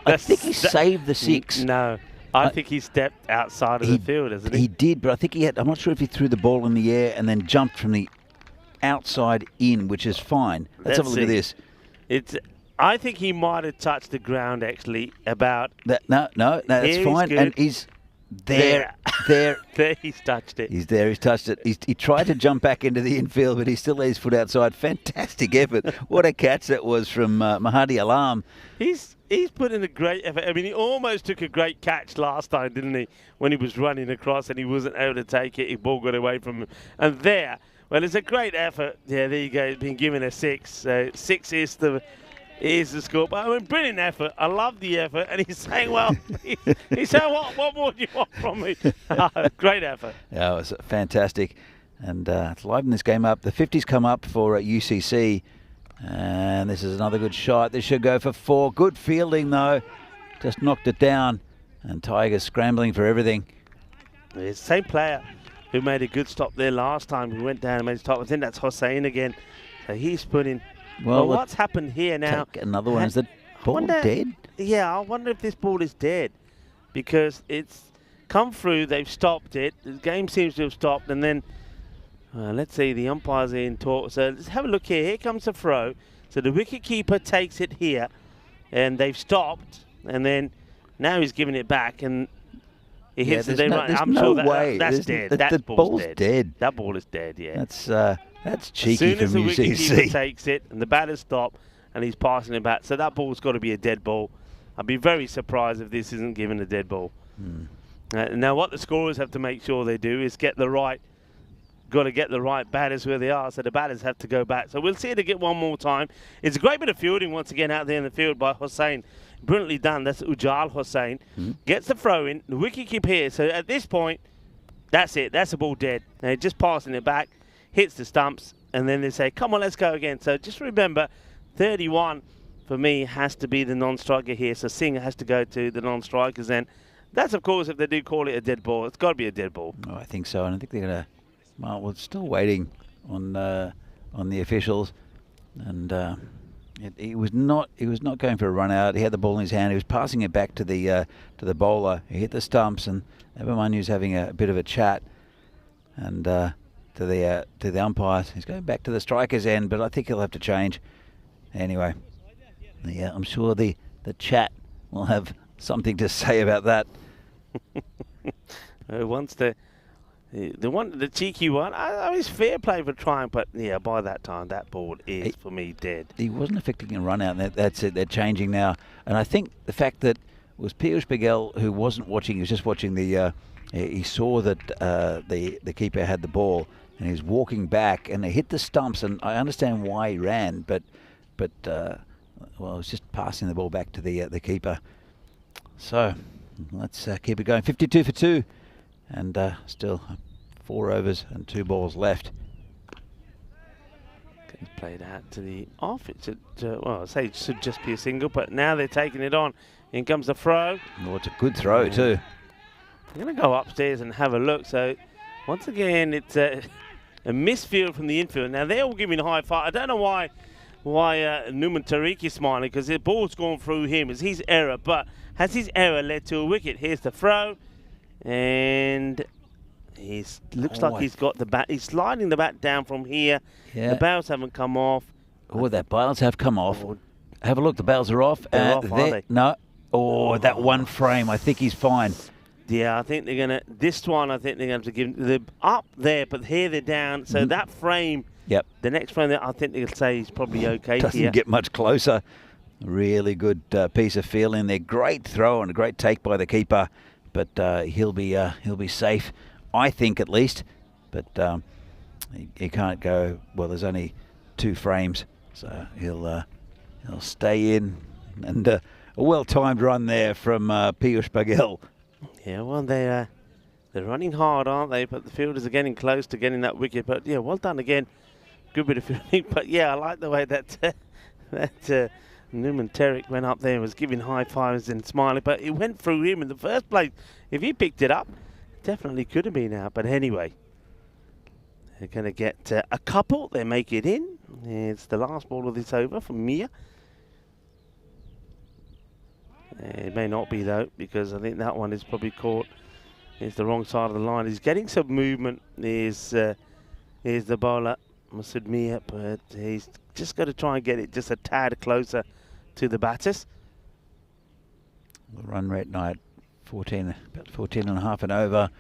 I think he saved the 6.
No. I think he stepped outside of the field, hasn't he?
He did, but I think he had, I'm not sure if he threw the ball in the air and then jumped from the outside in, which is fine. Let's have a look at this.
I think he might have touched the ground actually about
that. No, that's fine.
Good.
And he's there.
There he's touched it.
He's there, he's touched it. He tried to jump back into the infield, but he still had his foot outside. Fantastic effort. What a catch that was from Mahadi Alam.
He's put in a great effort. I mean, he almost took a great catch last time, didn't he? When he was running across and he wasn't able to take it. The ball got away from him. And there, well, it's a great effort. Yeah, there you go. He's been given a 6. So 6 is the score. But I mean, brilliant effort. I love the effort. And he's saying, well, he's saying, what more do you want from me? Great effort.
Yeah, it was fantastic. And it's livened this game up. The 50s come up for UCC. And this is another good shot. This should go for 4. Good fielding, though. Just knocked it down. And Tiger's scrambling for everything.
It's the same player who made a good stop there last time. He went down and made a stop. I think that's Hossein again. So he's putting... Well, what's happened here now?
Another one. Is the ball dead?
Yeah, I wonder if this ball is dead. Because it's come through, they've stopped it. The game seems to have stopped. And then, let's see, the umpire's in talk. So let's have a look here. Here comes the throw. So the wicketkeeper takes it here. And they've stopped. And then now he's giving it back. And he hits it. I'm sure that's dead. That ball's dead. That ball is dead, yeah.
That's cheeky from UCC.
As soon as the wicketkeeper takes it and the batter stops, and he's passing it back. So that ball's got to be a dead ball. I'd be very surprised if this isn't given a dead ball. Now what the scorers have to make sure they do is got to get the right batters where they are, so the batters have to go back. So we'll see it get one more time. It's a great bit of fielding once again out there in the field by Hossain. Brilliantly done. That's Ujal Hossain. Gets the throw in. The wicket keep here. So at this point, that's it. That's the ball dead. They're just passing it back, hits the stumps, and then they say, come on, let's go again. So just remember, 31 for me has to be the non-striker here. So Singh has to go to the non-strikers then. That's, of course, if they do call it a dead ball. It's got to be a dead ball.
Oh, I think so, and I think they're going to... Well, we're still waiting on the officials, and he was not going for a run out. He had the ball in his hand. He was passing it back to the bowler. He hit the stumps, and Abhimanyu's having a bit of a chat, and to the umpires. He's going back to the striker's end, but I think he'll have to change. Anyway, I'm sure the chat will have something to say about that.
The cheeky one, I mean, it's fair play for trying, but yeah, by that time, that ball is, for me, dead.
He wasn't affecting a run out, and that's it. They're changing now. And I think the fact that it was Piyush Paghel who wasn't watching, he was just watching he saw that the keeper had the ball, and he's walking back, and they hit the stumps, and I understand why he ran, but well, it was just passing the ball back to the keeper. So let's keep it going. 52 for 2. And still 4 overs and 2 balls left.
He's played out to the off. It's well, I say it should just be a single, but now they're taking it on. In comes the throw.
Oh, it's a good throw too.
I'm going to go upstairs and have a look. So once again, it's a misfield from the infield. Now they're all giving high five. I don't know why Numan Tariq is smiling, because the ball's gone through him. It's his error, but has his error led to a wicket? Here's the throw. And he looks like he's got the bat. He's sliding the bat down from here.
Yeah.
The bails haven't come off.
Oh, the bails have come off. Have a look. The bails are off.
They're off, aren't they?
No. Oh, that one frame. I think he's fine.
Yeah, I think they're going to... This one, I think they're going to have to give... They're up there, but here they're down. So that frame...
Yep.
The next frame, I think they'll say he's probably okay.
Doesn't get much closer. Really good piece of fielding there. Great throw and a great take by the keeper. But he'll be safe, I think, at least. But he can't go. Well, there's only 2 frames, so he'll stay in. And a well-timed run there from Piyush Paghel.
Yeah, well, they're running hard, aren't they? But the fielders are getting close to getting that wicket. But yeah, well done again. Good bit of fielding. But yeah, I like the way that Numan Tariq went up there and was giving high fives and smiling, but it went through him in the first place. If he picked it up, definitely could have been out. But anyway, they're going to get a couple. They make it in. It's the last ball of this over from Mia. It may not be, though, because I think that one is probably caught. It's the wrong side of the line. He's getting some movement. Is the bowler, Masood Mia, but he's just got to try and get it just a tad closer to the batters.
The run rate night, about 14 and a half and over.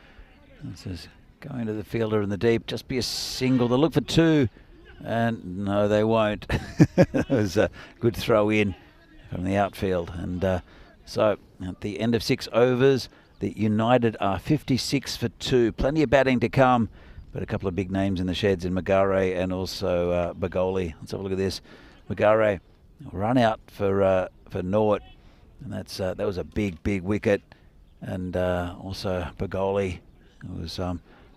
This is going to the fielder in the deep. Just be a single. They'll look for 2. And no, they won't. It was a good throw in from the outfield. And so at the end of 6 overs, the United are 56 for 2. Plenty of batting to come. But a couple of big names in the sheds in Magare and also Bagoli. Let's have a look at this. Magare run out for Nort, and that was a big wicket. And also Bagoli was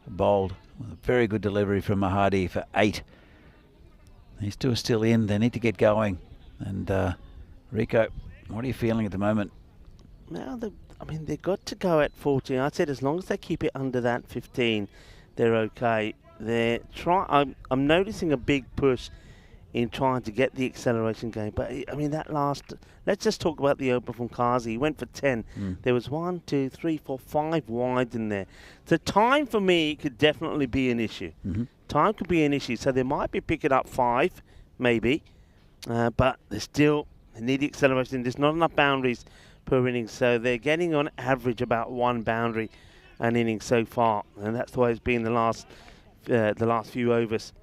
bowled with a very good delivery from Mahadi for 8. These 2 are still in. They need to get going. And Rico, what are you feeling at the moment?
Now, they've got to go at 14. I said as long as they keep it under that 15. They're okay. I'm noticing a big push in trying to get the acceleration game. But I mean, let's just talk about the opener from Kazi. He went for 10. There was 1, 2, 3, 4, 5 wide in there. So time for me could definitely be an issue. Time could be an issue. So they might be picking up 5, maybe. But they need the acceleration. There's not enough boundaries per innings. So they're getting on average about 1 boundary an inning so far, and that's the way it's been the last few overs.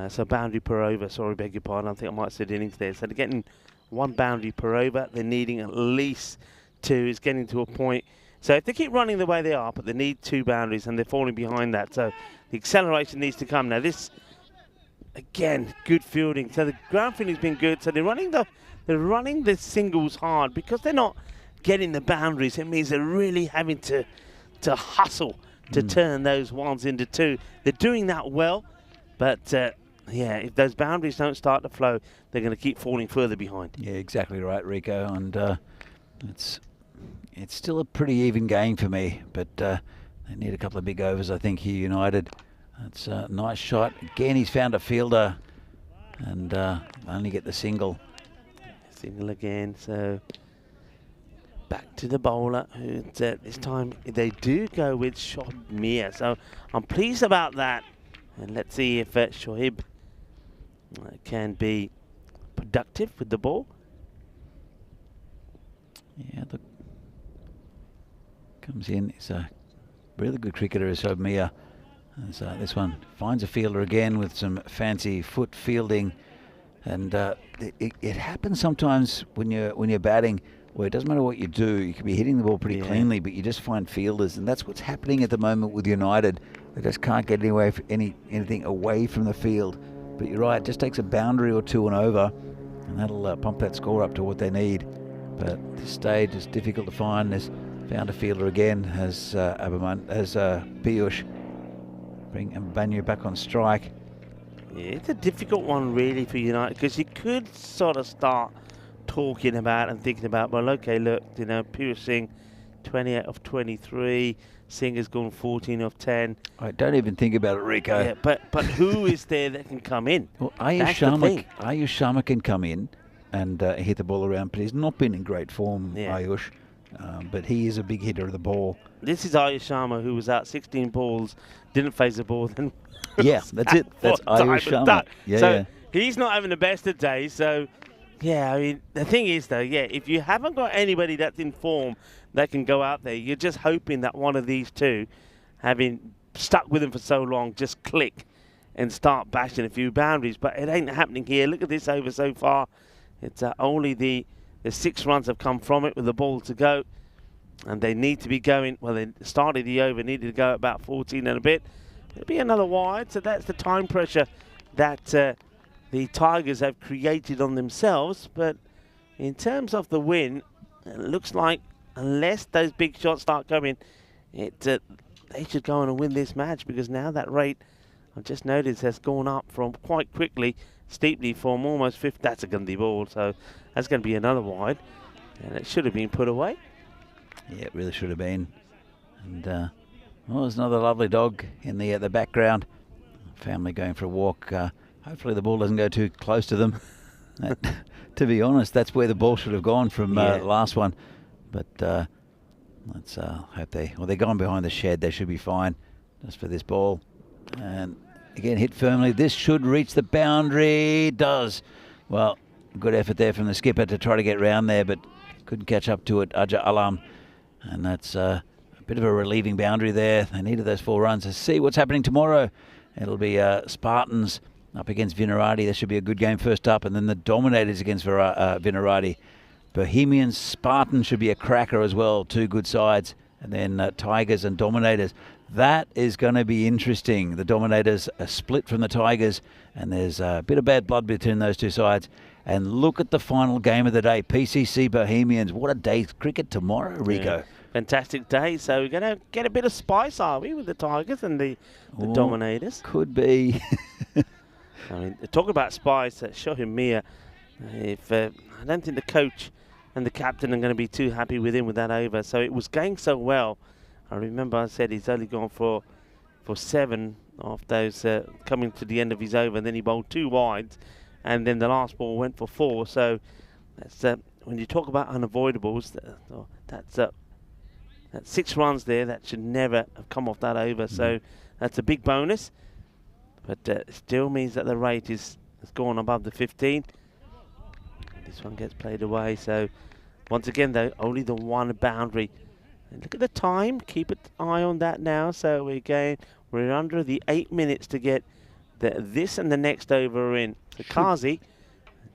So boundary per over, sorry, beg your pardon, I think I might have said innings there. So they're getting 1 boundary per over, they're needing at least 2. It's getting to a point. So if they keep running the way they are, but they need 2 boundaries and they're falling behind that. So the acceleration needs to come. Now this, again, good fielding. So the ground fielding's been good. So they're running the singles hard because they're not getting the boundaries. It means they're really having to hustle to turn those 1s into 2. They're doing that well, but yeah, if those boundaries don't start to flow, they're going to keep falling further behind.
Yeah, exactly right, Rico. And it's still a pretty even game for me, but they need a couple of big overs, I think, here, United. That's a nice shot. Again, he's found a fielder and only get the single.
Single again, so back to the bowler, who this time they do go with Shoaib Mia. So I'm pleased about that. And let's see if Shoaib can be productive with the ball.
Yeah, look, comes in. He's a really good cricketer, is Shoaib Mia. And so this one finds a fielder again with some fancy foot fielding. And it happens sometimes when you're batting, where it doesn't matter what you do, you can be hitting the ball pretty cleanly, but you just find fielders, and that's what's happening at the moment with United. They just can't get anything away from the field. But you're right, it just takes a boundary or 2 and over, and that'll pump that score up to what they need. But at this stage, it's difficult to find. There's found a fielder again, as Piyush bring Banyu back on strike.
Yeah, it's a difficult one really for United, because you could sort of start talking about and thinking about, well, okay, look, Piyush Singh, 28 of 23, Singh has gone 14 of 10.
I don't even think about it, Rico.
Yeah, but who is there that can come in?
Well, Ayush Sharma can come in and hit the ball around, but he's not been in great form, Ayush. But he is a big hitter of the ball.
This is Ayush Sharma, who was out 16 balls, didn't face the ball. Then
yeah, that's it. That's Ayush Sharma.
So he's not having the best of days. So, yeah, I mean, the thing is, though, if you haven't got anybody that's in form that can go out there, you're just hoping that one of these two, having stuck with him for so long, just click and start bashing a few boundaries. But it ain't happening here. Look at this over so far. It's only the 6 runs have come from it with the ball to go. And they need to be going, well, they started the over, needed to go about 14 and a bit. It'll be another wide, so that's the time pressure that the Tigers have created on themselves. But in terms of the win, it looks like unless those big shots start coming, they should go on and win this match, because now that rate, I've just noticed, has gone up from quite quickly, steeply, from almost 50. That's a Gandhi ball, so that's going to be another wide. And it should have been put away.
Yeah, it really should have been. And well, there's another lovely dog in the background. Family going for a walk. Hopefully the ball doesn't go too close to them. To be honest, that's where the ball should have gone from the last one. But let's hope they're going behind the shed. They should be fine just for this ball. And again, hit firmly. This should reach the boundary. It does. Well, good effort there from the skipper to try to get round there, but couldn't catch up to it. Ajah Alam. And that's a bit of a relieving boundary there. They needed those 4 runs. Let's see what's happening tomorrow. It'll be Spartans up against Vinarati. That should be a good game first up. And then the Dominators against Vinarati. Bohemians, Spartans should be a cracker as well. 2 good sides. And then Tigers and Dominators. That is going to be interesting. The Dominators are split from the Tigers. And there's a bit of bad blood between those 2 sides. And look at the final game of the day, PCC Bohemians. What a day's cricket tomorrow, Rico.
Yeah, fantastic day. So we're going to get a bit of spice, are we, with the Tigers and the Dominators?
Could be.
I mean, talk about spice, Shoaib Mia. I don't think the coach and the captain are going to be too happy with him with that over. So it was going so well. I remember I said he's only gone for 7 of those coming to the end of his over, and then he bowled 2 wides. And then the last ball went for 4. So that's when you talk about unavoidables, that's 6 runs there. That should never have come off that over. So that's a big bonus. But it still means that the rate has gone above the 15. This one gets played away. So once again, though, only the 1 boundary. And look at the time. Keep an eye on that now. So we're under the 8 minutes to get this and the next over are in. So Kazi,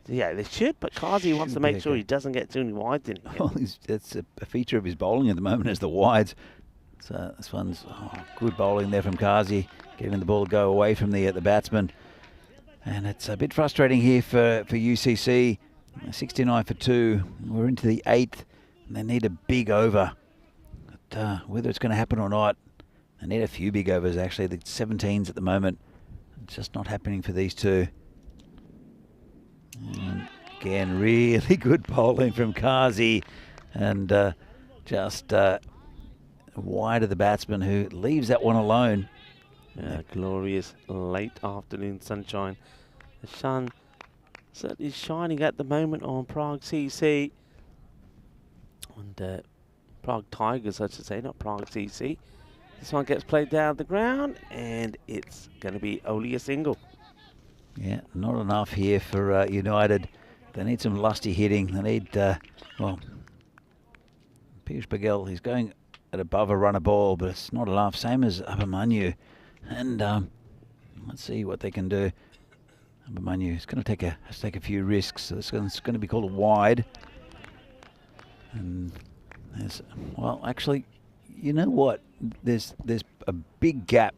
yeah, they should, but Kazi wants to make sure he doesn't get too many wides in.
Well, that's a feature of his bowling at the moment, is the wides. So this one's good bowling there from Kazi, getting the ball to go away from the batsman. And it's a bit frustrating here for UCC. 69 for 2. We're into the 8th, and they need a big over. But whether it's going to happen or not, they need a few big overs, actually. The 17s at the moment. It's just not happening for these two. And again, really good bowling from Kazi. And just wide of the batsman, who leaves that one alone.
Glorious late afternoon sunshine. The sun certainly shining at the moment on Prague CC. And Prague Tigers, I should say, not Prague CC. This one gets played down the ground, and it's going to be only a single.
Yeah, not enough here for United. They need some lusty hitting. They need, well, Piyush Paghel, he's going at above a runner ball, but it's not enough. Same as Abhimanyu. And let's see what they can do. Abhimanyu is going to take a few risks. So it's going to be called a wide. And there's, well, actually, you know what? There's a big gap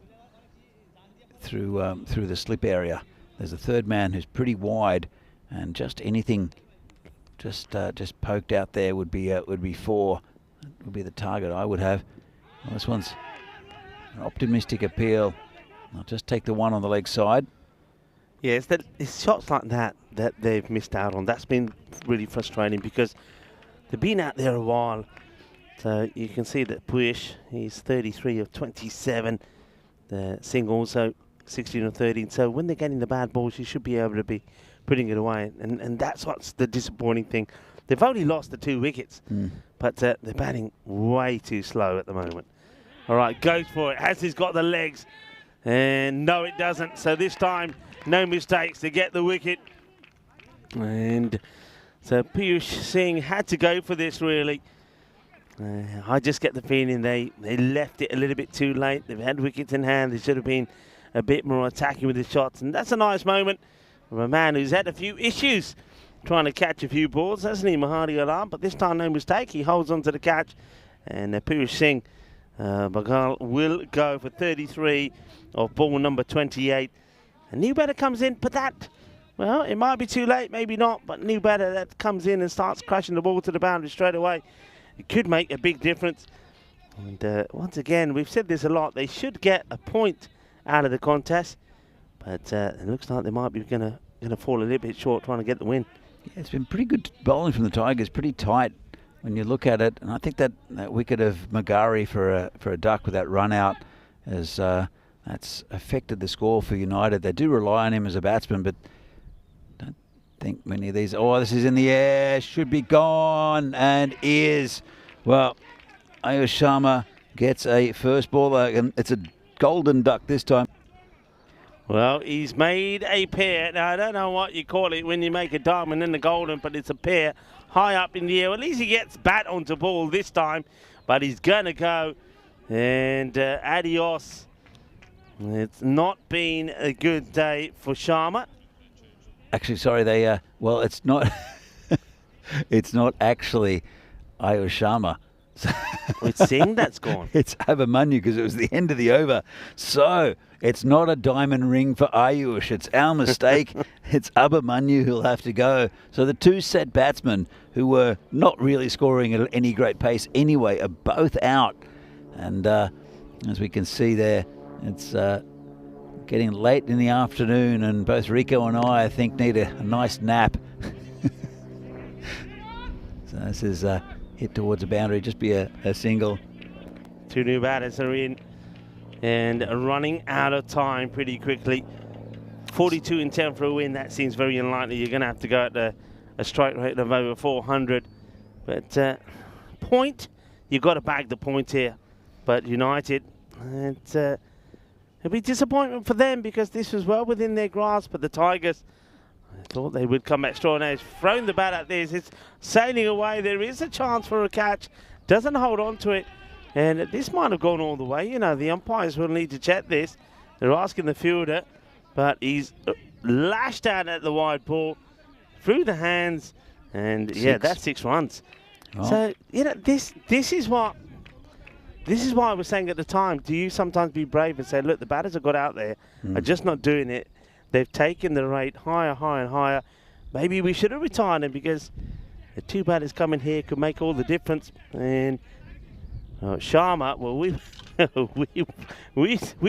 through the slip area. There's a third man who's pretty wide, and just anything just poked out there would be 4. Would be the target I would have. Well, this one's an optimistic appeal. I'll just take the one on the leg side.
Yeah, it's shots like that they've missed out on. That's been really frustrating because they've been out there a while. So you can see that Piyush, he's 33 of 27. The Singh also 16 of 13. So when they're getting the bad balls, you should be able to be putting it away. And that's what's the disappointing thing. They've only lost the 2 wickets, but they're batting way too slow at the moment. All right, goes for it. Has he's got the legs? And no, it doesn't. So this time, no mistakes to get the wicket. And so Piyush Singh had to go for this, really. I just get the feeling they left it a little bit too late. They've had wickets in hand. They should have been a bit more attacking with the shots. And that's a nice moment from a man who's had a few issues trying to catch a few balls, hasn't he, Mahadi Alam? But this time, no mistake. He holds on to the catch. And Piyush Singh, Paghel will go for 33 of ball number 28. And new batter comes in, but that, well, it might be too late, maybe not. But new batter that comes in and starts crashing the ball to the boundary straight away. It could make a big difference. And once again, we've said this a lot. They should get a point out of the contest. But it looks like they might be going to fall a little bit short trying to get the win.
Yeah, it's been pretty good bowling from the Tigers, pretty tight when you look at it. And I think that wicket of Magari for a duck with that run out has that's affected the score for United. They do rely on him as a batsman, but don't think many of these. Oh, this is in the air, should be gone, and is. Well, Ayush Sharma gets a first ball. It's a golden duck this time.
Well, he's made a pair. Now, I don't know what you call it when you make a diamond and a golden, but it's a pair high up in the air. At least he gets bat onto ball this time, but he's going to go. And adios. It's not been a good day for Sharma.
Actually, sorry, well, it's not. It's not actually Ayush Sharma.
It's Singh that's gone.
It's Abhimanyu, because it was the end of the over. So it's not a diamond ring for Ayush. It's our mistake. It's Abhimanyu who'll have to go. So the 2 set batsmen who were not really scoring at any great pace anyway are both out. And as we can see there, it's getting late in the afternoon, and both Rico and I think, need a nice nap. So this is hit towards the boundary, just be a single.
2 new batters are in and running out of time pretty quickly. 42 and 10 for a win. That seems very unlikely. You're going to have to go at a strike rate of over 400. But point, you've got to bag the point here. But United, it'll be disappointment for them because this was well within their grasp. But the Tigers, I thought they would come back strong. Now he's thrown the bat at this. It's sailing away. There is a chance for a catch. Doesn't hold on to it. And this might have gone all the way. You know, the umpires will need to check this. They're asking the fielder. but he's lashed out at the wide ball through the hands, and yeah, that's 6 runs.
Oh.
So you know, this is why I was saying at the time. Do you sometimes be brave and say, look, the batters have got out there, are just not doing it. They've taken the rate higher, higher, and higher. Maybe we should have retired him, because the 2 batters coming here could make all the difference. And Sharma, well, we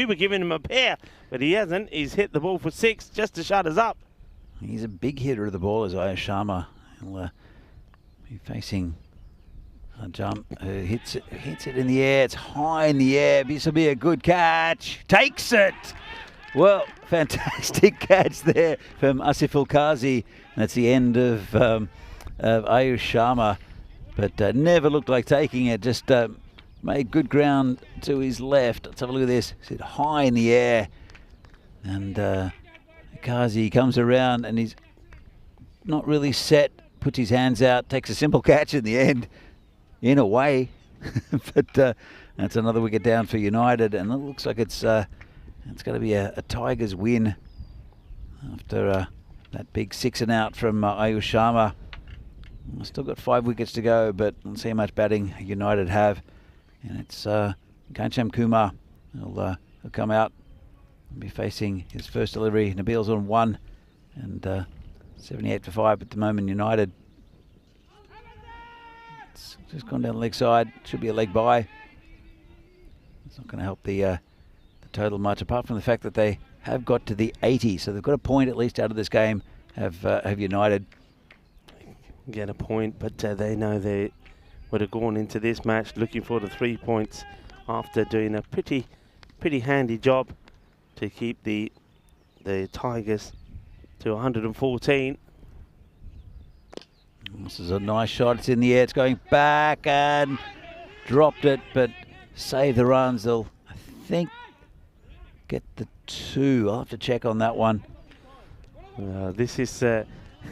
were giving him a pair, but he hasn't. He's hit the ball for 6 just to shut us up.
He's a big hitter of the ball, is Ayush Sharma. He'll be facing a jump. Hits it in the air. It's high in the air. This will be a good catch. Takes it. Well, fantastic catch there from Asif Kazi. That's the end of Ayush Sharma, but never looked like taking it. Just made good ground to his left. Let's have a look at this. It's high in the air, and Kazi comes around and he's not really set. Puts his hands out, takes a simple catch in the end, in a way. But that's another wicket down for United, and it looks like it's going to be a Tigers win after that big 6 and out from Ayush Sharma. Still got 5 wickets to go, but let's see how much batting United have. And it's Ghanshyam Kumar. He'll come out and be facing his first delivery. Nabil's on 1, and 78 for 5 at the moment. United. It's just gone down the leg side. Should be a leg by. It's not going to help the total much, apart from the fact that they have got to the 80, so they've got a point at least out of this game. Have United
Get a point, but they know they would have gone into this match looking for the 3 points after doing a pretty handy job to keep the Tigers to 114.
This is a nice shot. It's in the air. It's going back and dropped it, but saved the runs. They'll, I think, get the 2. I'll have to check on that one.
This is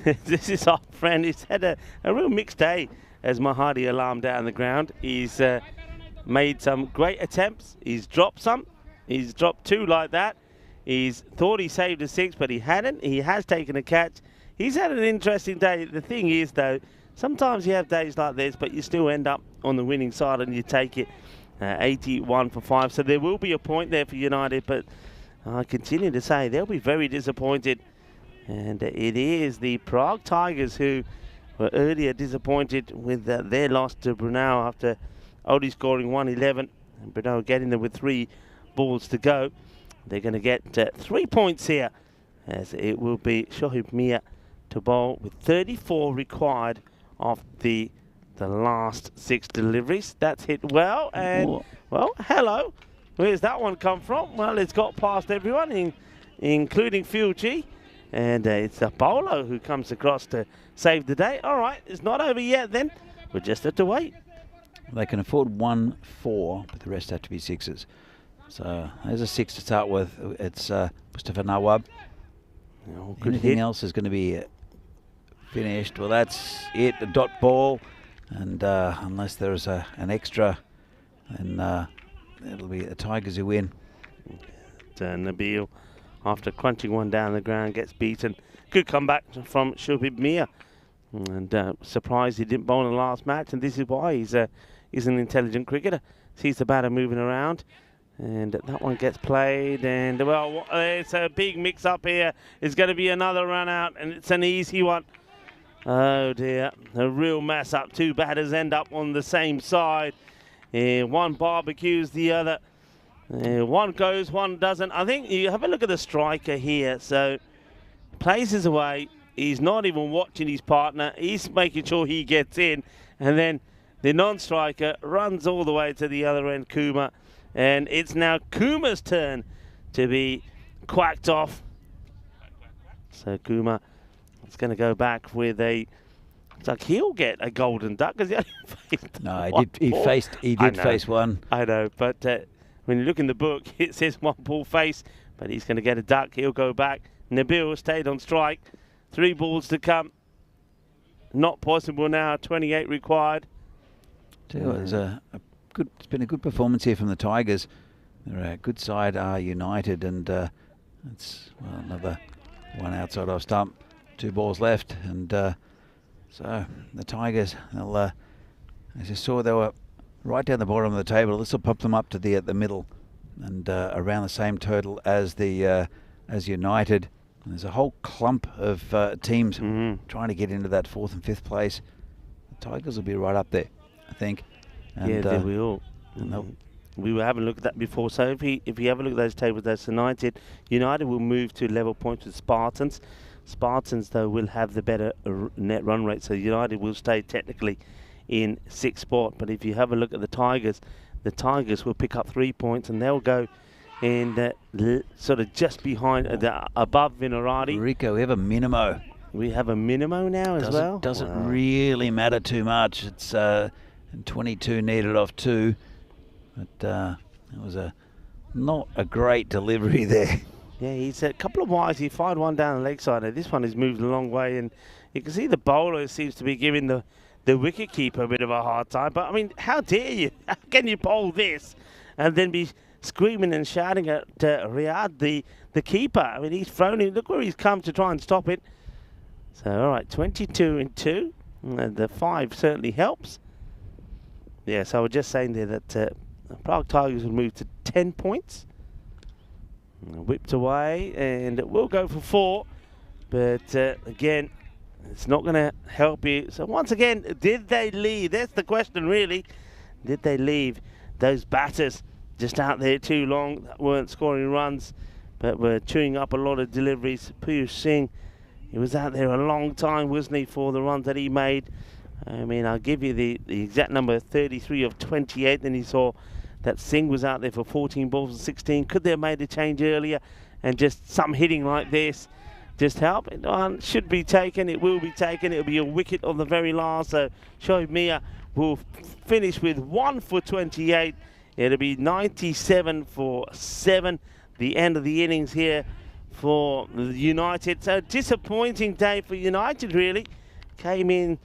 this is our friend. He's had a real mixed day as Mahadi alarmed down the ground. He's made some great attempts. He's dropped some. He's dropped 2 like that. He's thought he saved a 6, but he hadn't. He has taken a catch. He's had an interesting day. The thing is, though, sometimes you have days like this, but you still end up on the winning side and you take it 81 for 5. So there will be a point there for United, but I continue to say they'll be very disappointed. And it is the Prague Tigers who were earlier disappointed with their loss to Brno after only scoring 111 and Brno getting them with 3 balls to go. They're going to get 3 points here, as it will be Shoaib Mia to bowl with 34 required of the last 6 deliveries. That's hit well, and well, hello. Where's that one come from? Well, it's got past everyone, including Fuji. And it's a bowler who comes across to save the day. All right, it's not over yet then. We just have to wait.
They can afford 1 4, but the rest have to be 6s. So there's a 6 to start with. It's Mustafa Nawab.
Oh, good
Anything
hit.
else is going to be finished. Well, that's it, a dot ball. And unless there's an extra, then it'll be the Tigers who win.
Nabil, after crunching one down the ground, gets beaten. Good comeback from Shoaib Mia. And surprised he didn't bowl in the last match, and this is why he's an intelligent cricketer. Sees the batter moving around, and that one gets played, and well, it's a big mix-up here. It's going to be another run out, and it's an easy one. Oh dear, a real mess up. 2 batters end up on the same side. One barbecues the other. One goes, one doesn't. I think you have a look at the striker here. So places away. He's not even watching his partner. He's making sure he gets in. And then the non-striker runs all the way to the other end, Kuma. And it's now Kuma's turn to be quacked off. So Kuma is going to go back with a... It's like he'll get a golden duck. Because he only faced
no, he did face one.
I know, but when you look in the book, it says 1 ball face. But he's going to get a duck. He'll go back. Nabil stayed on strike. 3 balls to come. Not possible now. 28 required.
It's been a good performance here from the Tigers. They're a good side, United, and It's another one outside off stump. 2 balls left, and so the Tigers, they'll, as you saw, they were right down the bottom of the table. This will pop them up to the middle, and around the same total as the as United. And there's a whole clump of teams trying to get into that 4th and 5th place. The Tigers will be right up there, I think. And,
yeah, they will. We were having a look at that before. So if you have a look at those tables, that's United. United will move to level points with Spartans. Spartans, though, will have the better net run rate. So United will stay technically in 6th spot. But if you have a look at the Tigers will pick up 3 points, and they'll go in sort of just behind, above Vinarati.
Rico, we have a minimo.
We have a minimo now as well.
Doesn't really matter too much. It's 22 needed off 2, but it was not a great delivery there.
Yeah, he's a couple of wides. He fired one down the leg side. This one has moved a long way, and you can see the bowler seems to be giving the wicket keeper a bit of a hard time. But I mean, how dare you? How can you bowl this and then be screaming and shouting at Riyadh, the keeper? I mean, he's thrown him. Look where he's come to try and stop it. So, all right, 22 and 2. The 5 certainly helps. Yeah, so I was just saying there that Prague Tigers will move to 10 points. Whipped away, and it will go for 4. But again, it's not going to help you. So once again, did they leave? That's the question, really. Did they leave those batters just out there too long that weren't scoring runs, but were chewing up a lot of deliveries? Piyush Singh, he was out there a long time, wasn't he, for the runs that he made? I mean, I'll give you the exact number, 33 of 28. Then he saw that Singh was out there for 14 balls and 16. Could they have made a change earlier and just some hitting like this just help? It should be taken. It will be taken. It'll be a wicket on the very last. So Shoaib Mia will finish with 1 for 28. It'll be 97 for 7. The end of the innings here for United. So disappointing day for United, really. Came in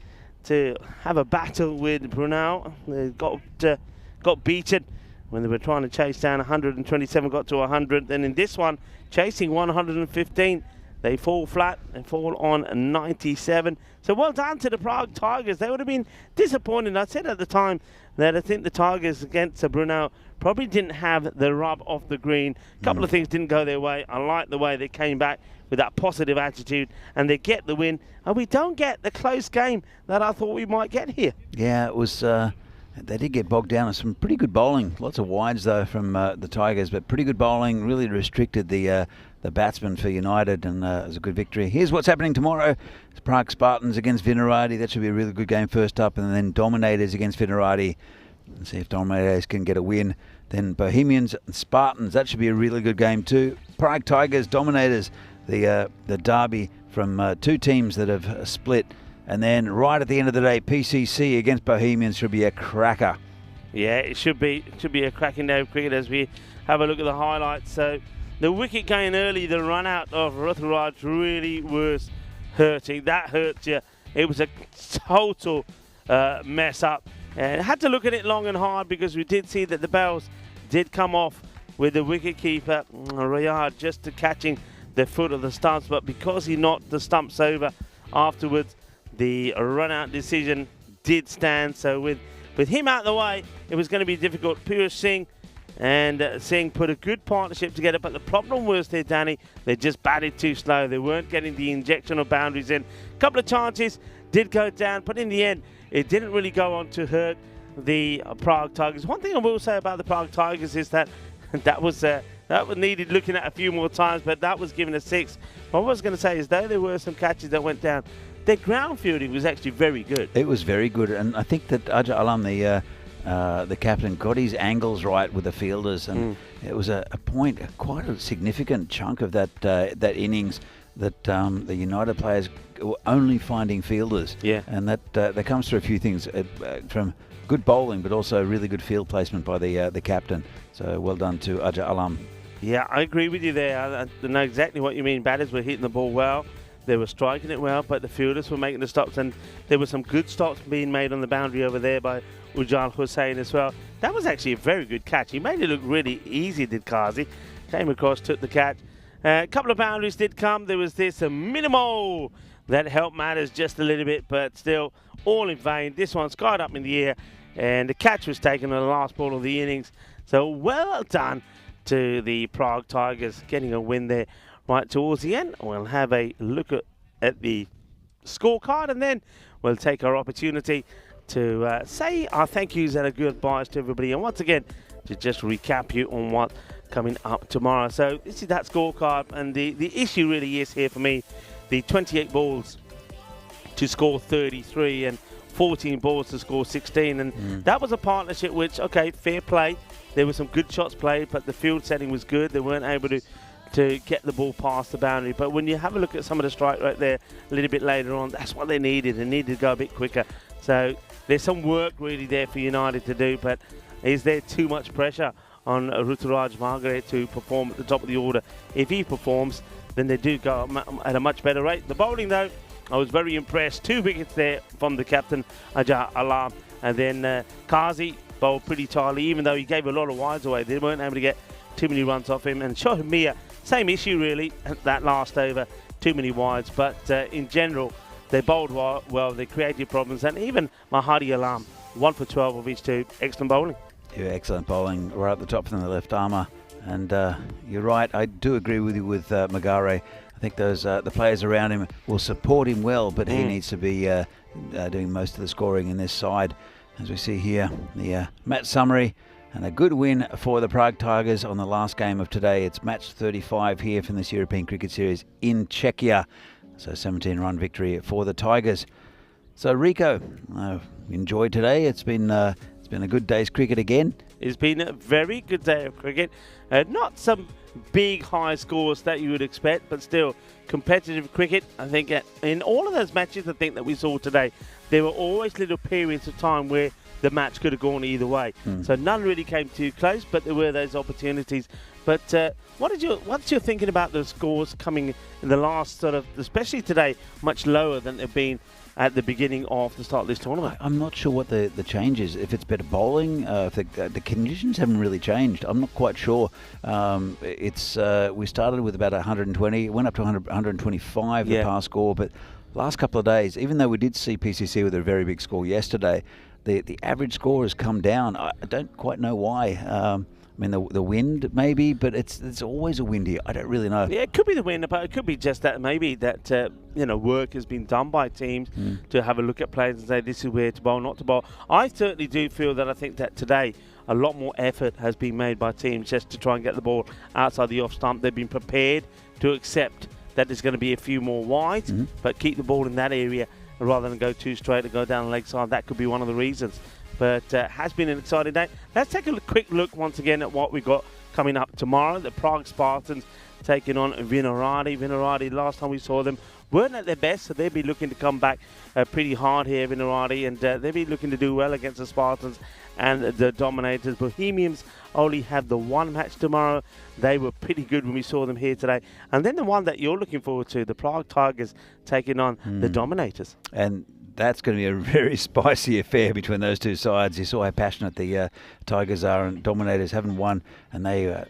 to have a battle with Brno. They got beaten when they were trying to chase down 127, got to 100. Then in this one, chasing 115, they fall flat and fall on 97. So well done to the Prague Tigers. They would have been disappointed. I said at the time that I think the Tigers against Brno probably didn't have the rub off the green. A couple of things didn't go their way. I like the way they came back with that positive attitude, and they get the win. And we don't get the close game that I thought we might get here.
Yeah, it was... they did get bogged down with some pretty good bowling. Lots of wides, though, from the Tigers, but pretty good bowling. Really restricted the batsmen for United, and it was a good victory. Here's what's happening tomorrow. It's Prague Spartans against Vinarati. That should be a really good game first up, and then Dominators against Vinarati. And see if Dominators can get a win. Then Bohemians and Spartans. That should be a really good game too. Prague Tigers, Dominators, the derby from 2 teams that have split. And then right at the end of the day, PCC against Bohemians should be a cracker.
Yeah, it should be a cracking day of cricket as we have a look at the highlights. So the wicket going early, the run out of Rutheraj really was hurting. That hurt you. It was a total mess up. And had to look at it long and hard because we did see that the bells did come off with the wicket-keeper, Riyadh, just to catching the foot of the stumps. But because he knocked the stumps over afterwards, the run-out decision did stand. So with him out of the way, it was going to be difficult. Piyush Singh and Singh put a good partnership together. But the problem was there, Danny, they just batted too slow. They weren't getting the injection of boundaries in. A couple of chances did go down, but in the end, it didn't really go on to hurt the Prague Tigers. One thing I will say about the Prague Tigers is that that was needed looking at a few more times, but that was given a 6. What I was going to say is, though there were some catches that went down, their ground fielding was actually very good.
It was very good, and I think that Ajay Alam, the captain, got his angles right with the fielders, and it was a point, quite a significant chunk of that innings that the United players were only finding fielders.
Yeah.
And that comes through a few things, from good bowling, but also really good field placement by the captain. So well done to Ajay Alam.
Yeah, I agree with you there. I know exactly what you mean. Batters were hitting the ball well. They were striking it well, but the fielders were making the stops, and there were some good stops being made on the boundary over there by Ujjal Hussain as well. That was actually a very good catch. He made it look really easy, did Kazi. Came across, took the catch, A couple of boundaries did come. There was this minimal that helped matters just a little bit, but still all in vain. This one skied up in the air, and the catch was taken on the last ball of the innings. So well done to the Prague Tigers, getting a win there right towards the end. We'll have a look at the scorecard, and then we'll take our opportunity to say our thank yous and a goodbyes to everybody. And once again, to just recap you on what's coming up tomorrow. So this is that scorecard, and the issue really is here for me, the 28 balls to score 33 and 14 balls to score 16, and that was a partnership which, okay, fair play. There were some good shots played, but the field setting was good. They weren't able to get the ball past the boundary. But when you have a look at some of the strike right there a little bit later on, that's what they needed. They needed to go a bit quicker. So there's some work really there for United to do, but is there too much pressure on Ruturaj Margaret to perform at the top of the order? If he performs, then they do go at a much better rate. The bowling, though, I was very impressed. 2 wickets there from the captain, Ajah Alam. And then Kazi bowled pretty tightly, even though he gave a lot of wides away. They weren't able to get too many runs off him. And Shoaib Mia, same issue really, that last over, too many wides. But in general, they bowled well, they created problems. And even Mahadi Alam, 1 for 12 of each 2. Excellent bowling.
Yeah, excellent bowling right at the top from the left armour. And you're right, I do agree with you with Magare. I think those the players around him will support him well, but he needs to be doing most of the scoring in this side. As we see here, the match summary, and a good win for the Prague Tigers on the last game of today. It's match 35 here from this European Cricket Series in Czechia. So 17-run victory for the Tigers. So Rico, enjoyed today. It's been a good day's cricket again.
It's been a very good day of cricket. Not some big high scores that you would expect, but still competitive cricket. I think in all of those matches, I think that we saw today, there were always little periods of time where the match could have gone either way. So none really came too close, but there were those opportunities. But what's your thinking about the scores coming in the last sort of, especially today, much lower than they've been at the beginning of the start of this tournament?
I'm not sure what the change is. If it's better bowling, if the conditions haven't really changed. I'm not quite sure. We started with about 120, went up to 125 the past score, but last couple of days, even though we did see PCC with a very big score yesterday, the average score has come down. I don't quite know why. I mean, the wind maybe, but it's always a wind here. I don't really know.
Yeah, it could be the wind, but it could be just that maybe that work has been done by teams to have a look at players and say this is where to bowl, not to bowl. I certainly do feel that I think that today a lot more effort has been made by teams just to try and get the ball outside the off stump. They've been prepared to accept that there's going to be a few more wides, but keep the ball in that area rather than go too straight and go down the leg side. That could be one of the reasons. But has been an exciting day. Let's take a quick look once again at what we've got coming up tomorrow. The Prague Spartans taking on Vinaradi. Vinaradi, last time we saw them, weren't at their best, so they'll be looking to come back pretty hard here, Vinaradi, and they'll be looking to do well against the Spartans and the Dominators. Bohemians only have the one match tomorrow. They were pretty good when we saw them here today. And then the one that you're looking forward to, the Prague Tigers taking on the Dominators.
And that's going to be a very spicy affair between those two sides. You saw how passionate the Tigers are, and Dominators haven't won, and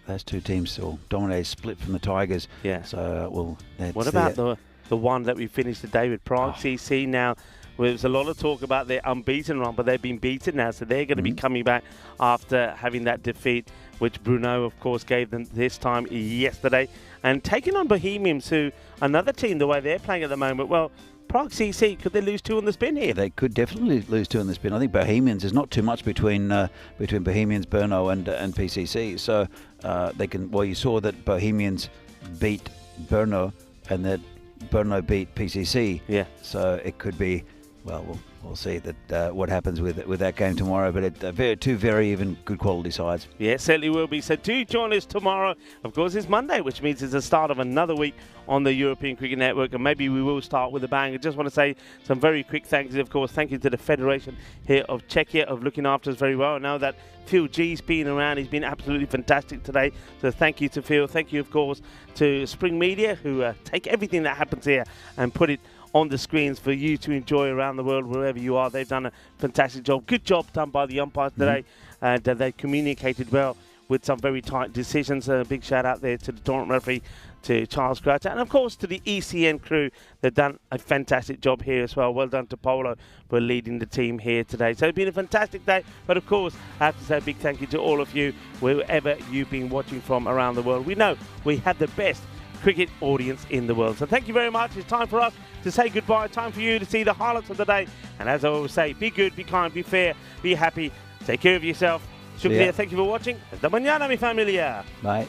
those two teams, or Dominators, split from the Tigers.
Yeah.
So,
what about the one that we finished today with Prague CC now? Well, there's a lot of talk about their unbeaten run, but they've been beaten now, so they're going to be coming back after having that defeat, which Brno, of course, gave them this time yesterday, and taking on Bohemians, who another team, the way they're playing at the moment, well, Prague CC, could they lose 2 on the spin here?
They could definitely lose 2 on the spin. I think Bohemians, there's not too much between Bohemians, Brno and PCC. So they can. Well, you saw that Bohemians beat Brno and that Brno beat PCC.
Yeah.
So it could be. Well, we'll see that what happens with that game tomorrow. But two very even good quality sides.
Yeah, it certainly will be. So do join us tomorrow. Of course, it's Monday, which means it's the start of another week on the European Cricket Network, and maybe we will start with a bang. I just want to say some very quick thanks. Of course, thank you to the Federation here of Czechia of looking after us very well. I know that Phil G's been around. He's been absolutely fantastic today. So thank you to Phil. Thank you, of course, to Spring Media, who take everything that happens here and put it on the screens for you to enjoy around the world, wherever you are. They've done a fantastic job. Good job done by the umpires today. And they communicated well with some very tight decisions. A big shout out there to the tournament referee, to Charles Croucher, and of course to the ECN crew. They've done a fantastic job here as well. Well done to Polo for leading the team here today. So it's been a fantastic day, but of course I have to say a big thank you to all of you, wherever you've been watching from around the world. We know we have the best cricket audience in the world. So thank you very much. It's time for us to say goodbye. Time for you to see the highlights of the day. And as I always say, be good, be kind, be fair, be happy. Take care of yourself. Shukriya, thank you for watching. Hasta mañana, mi familia.
Bye.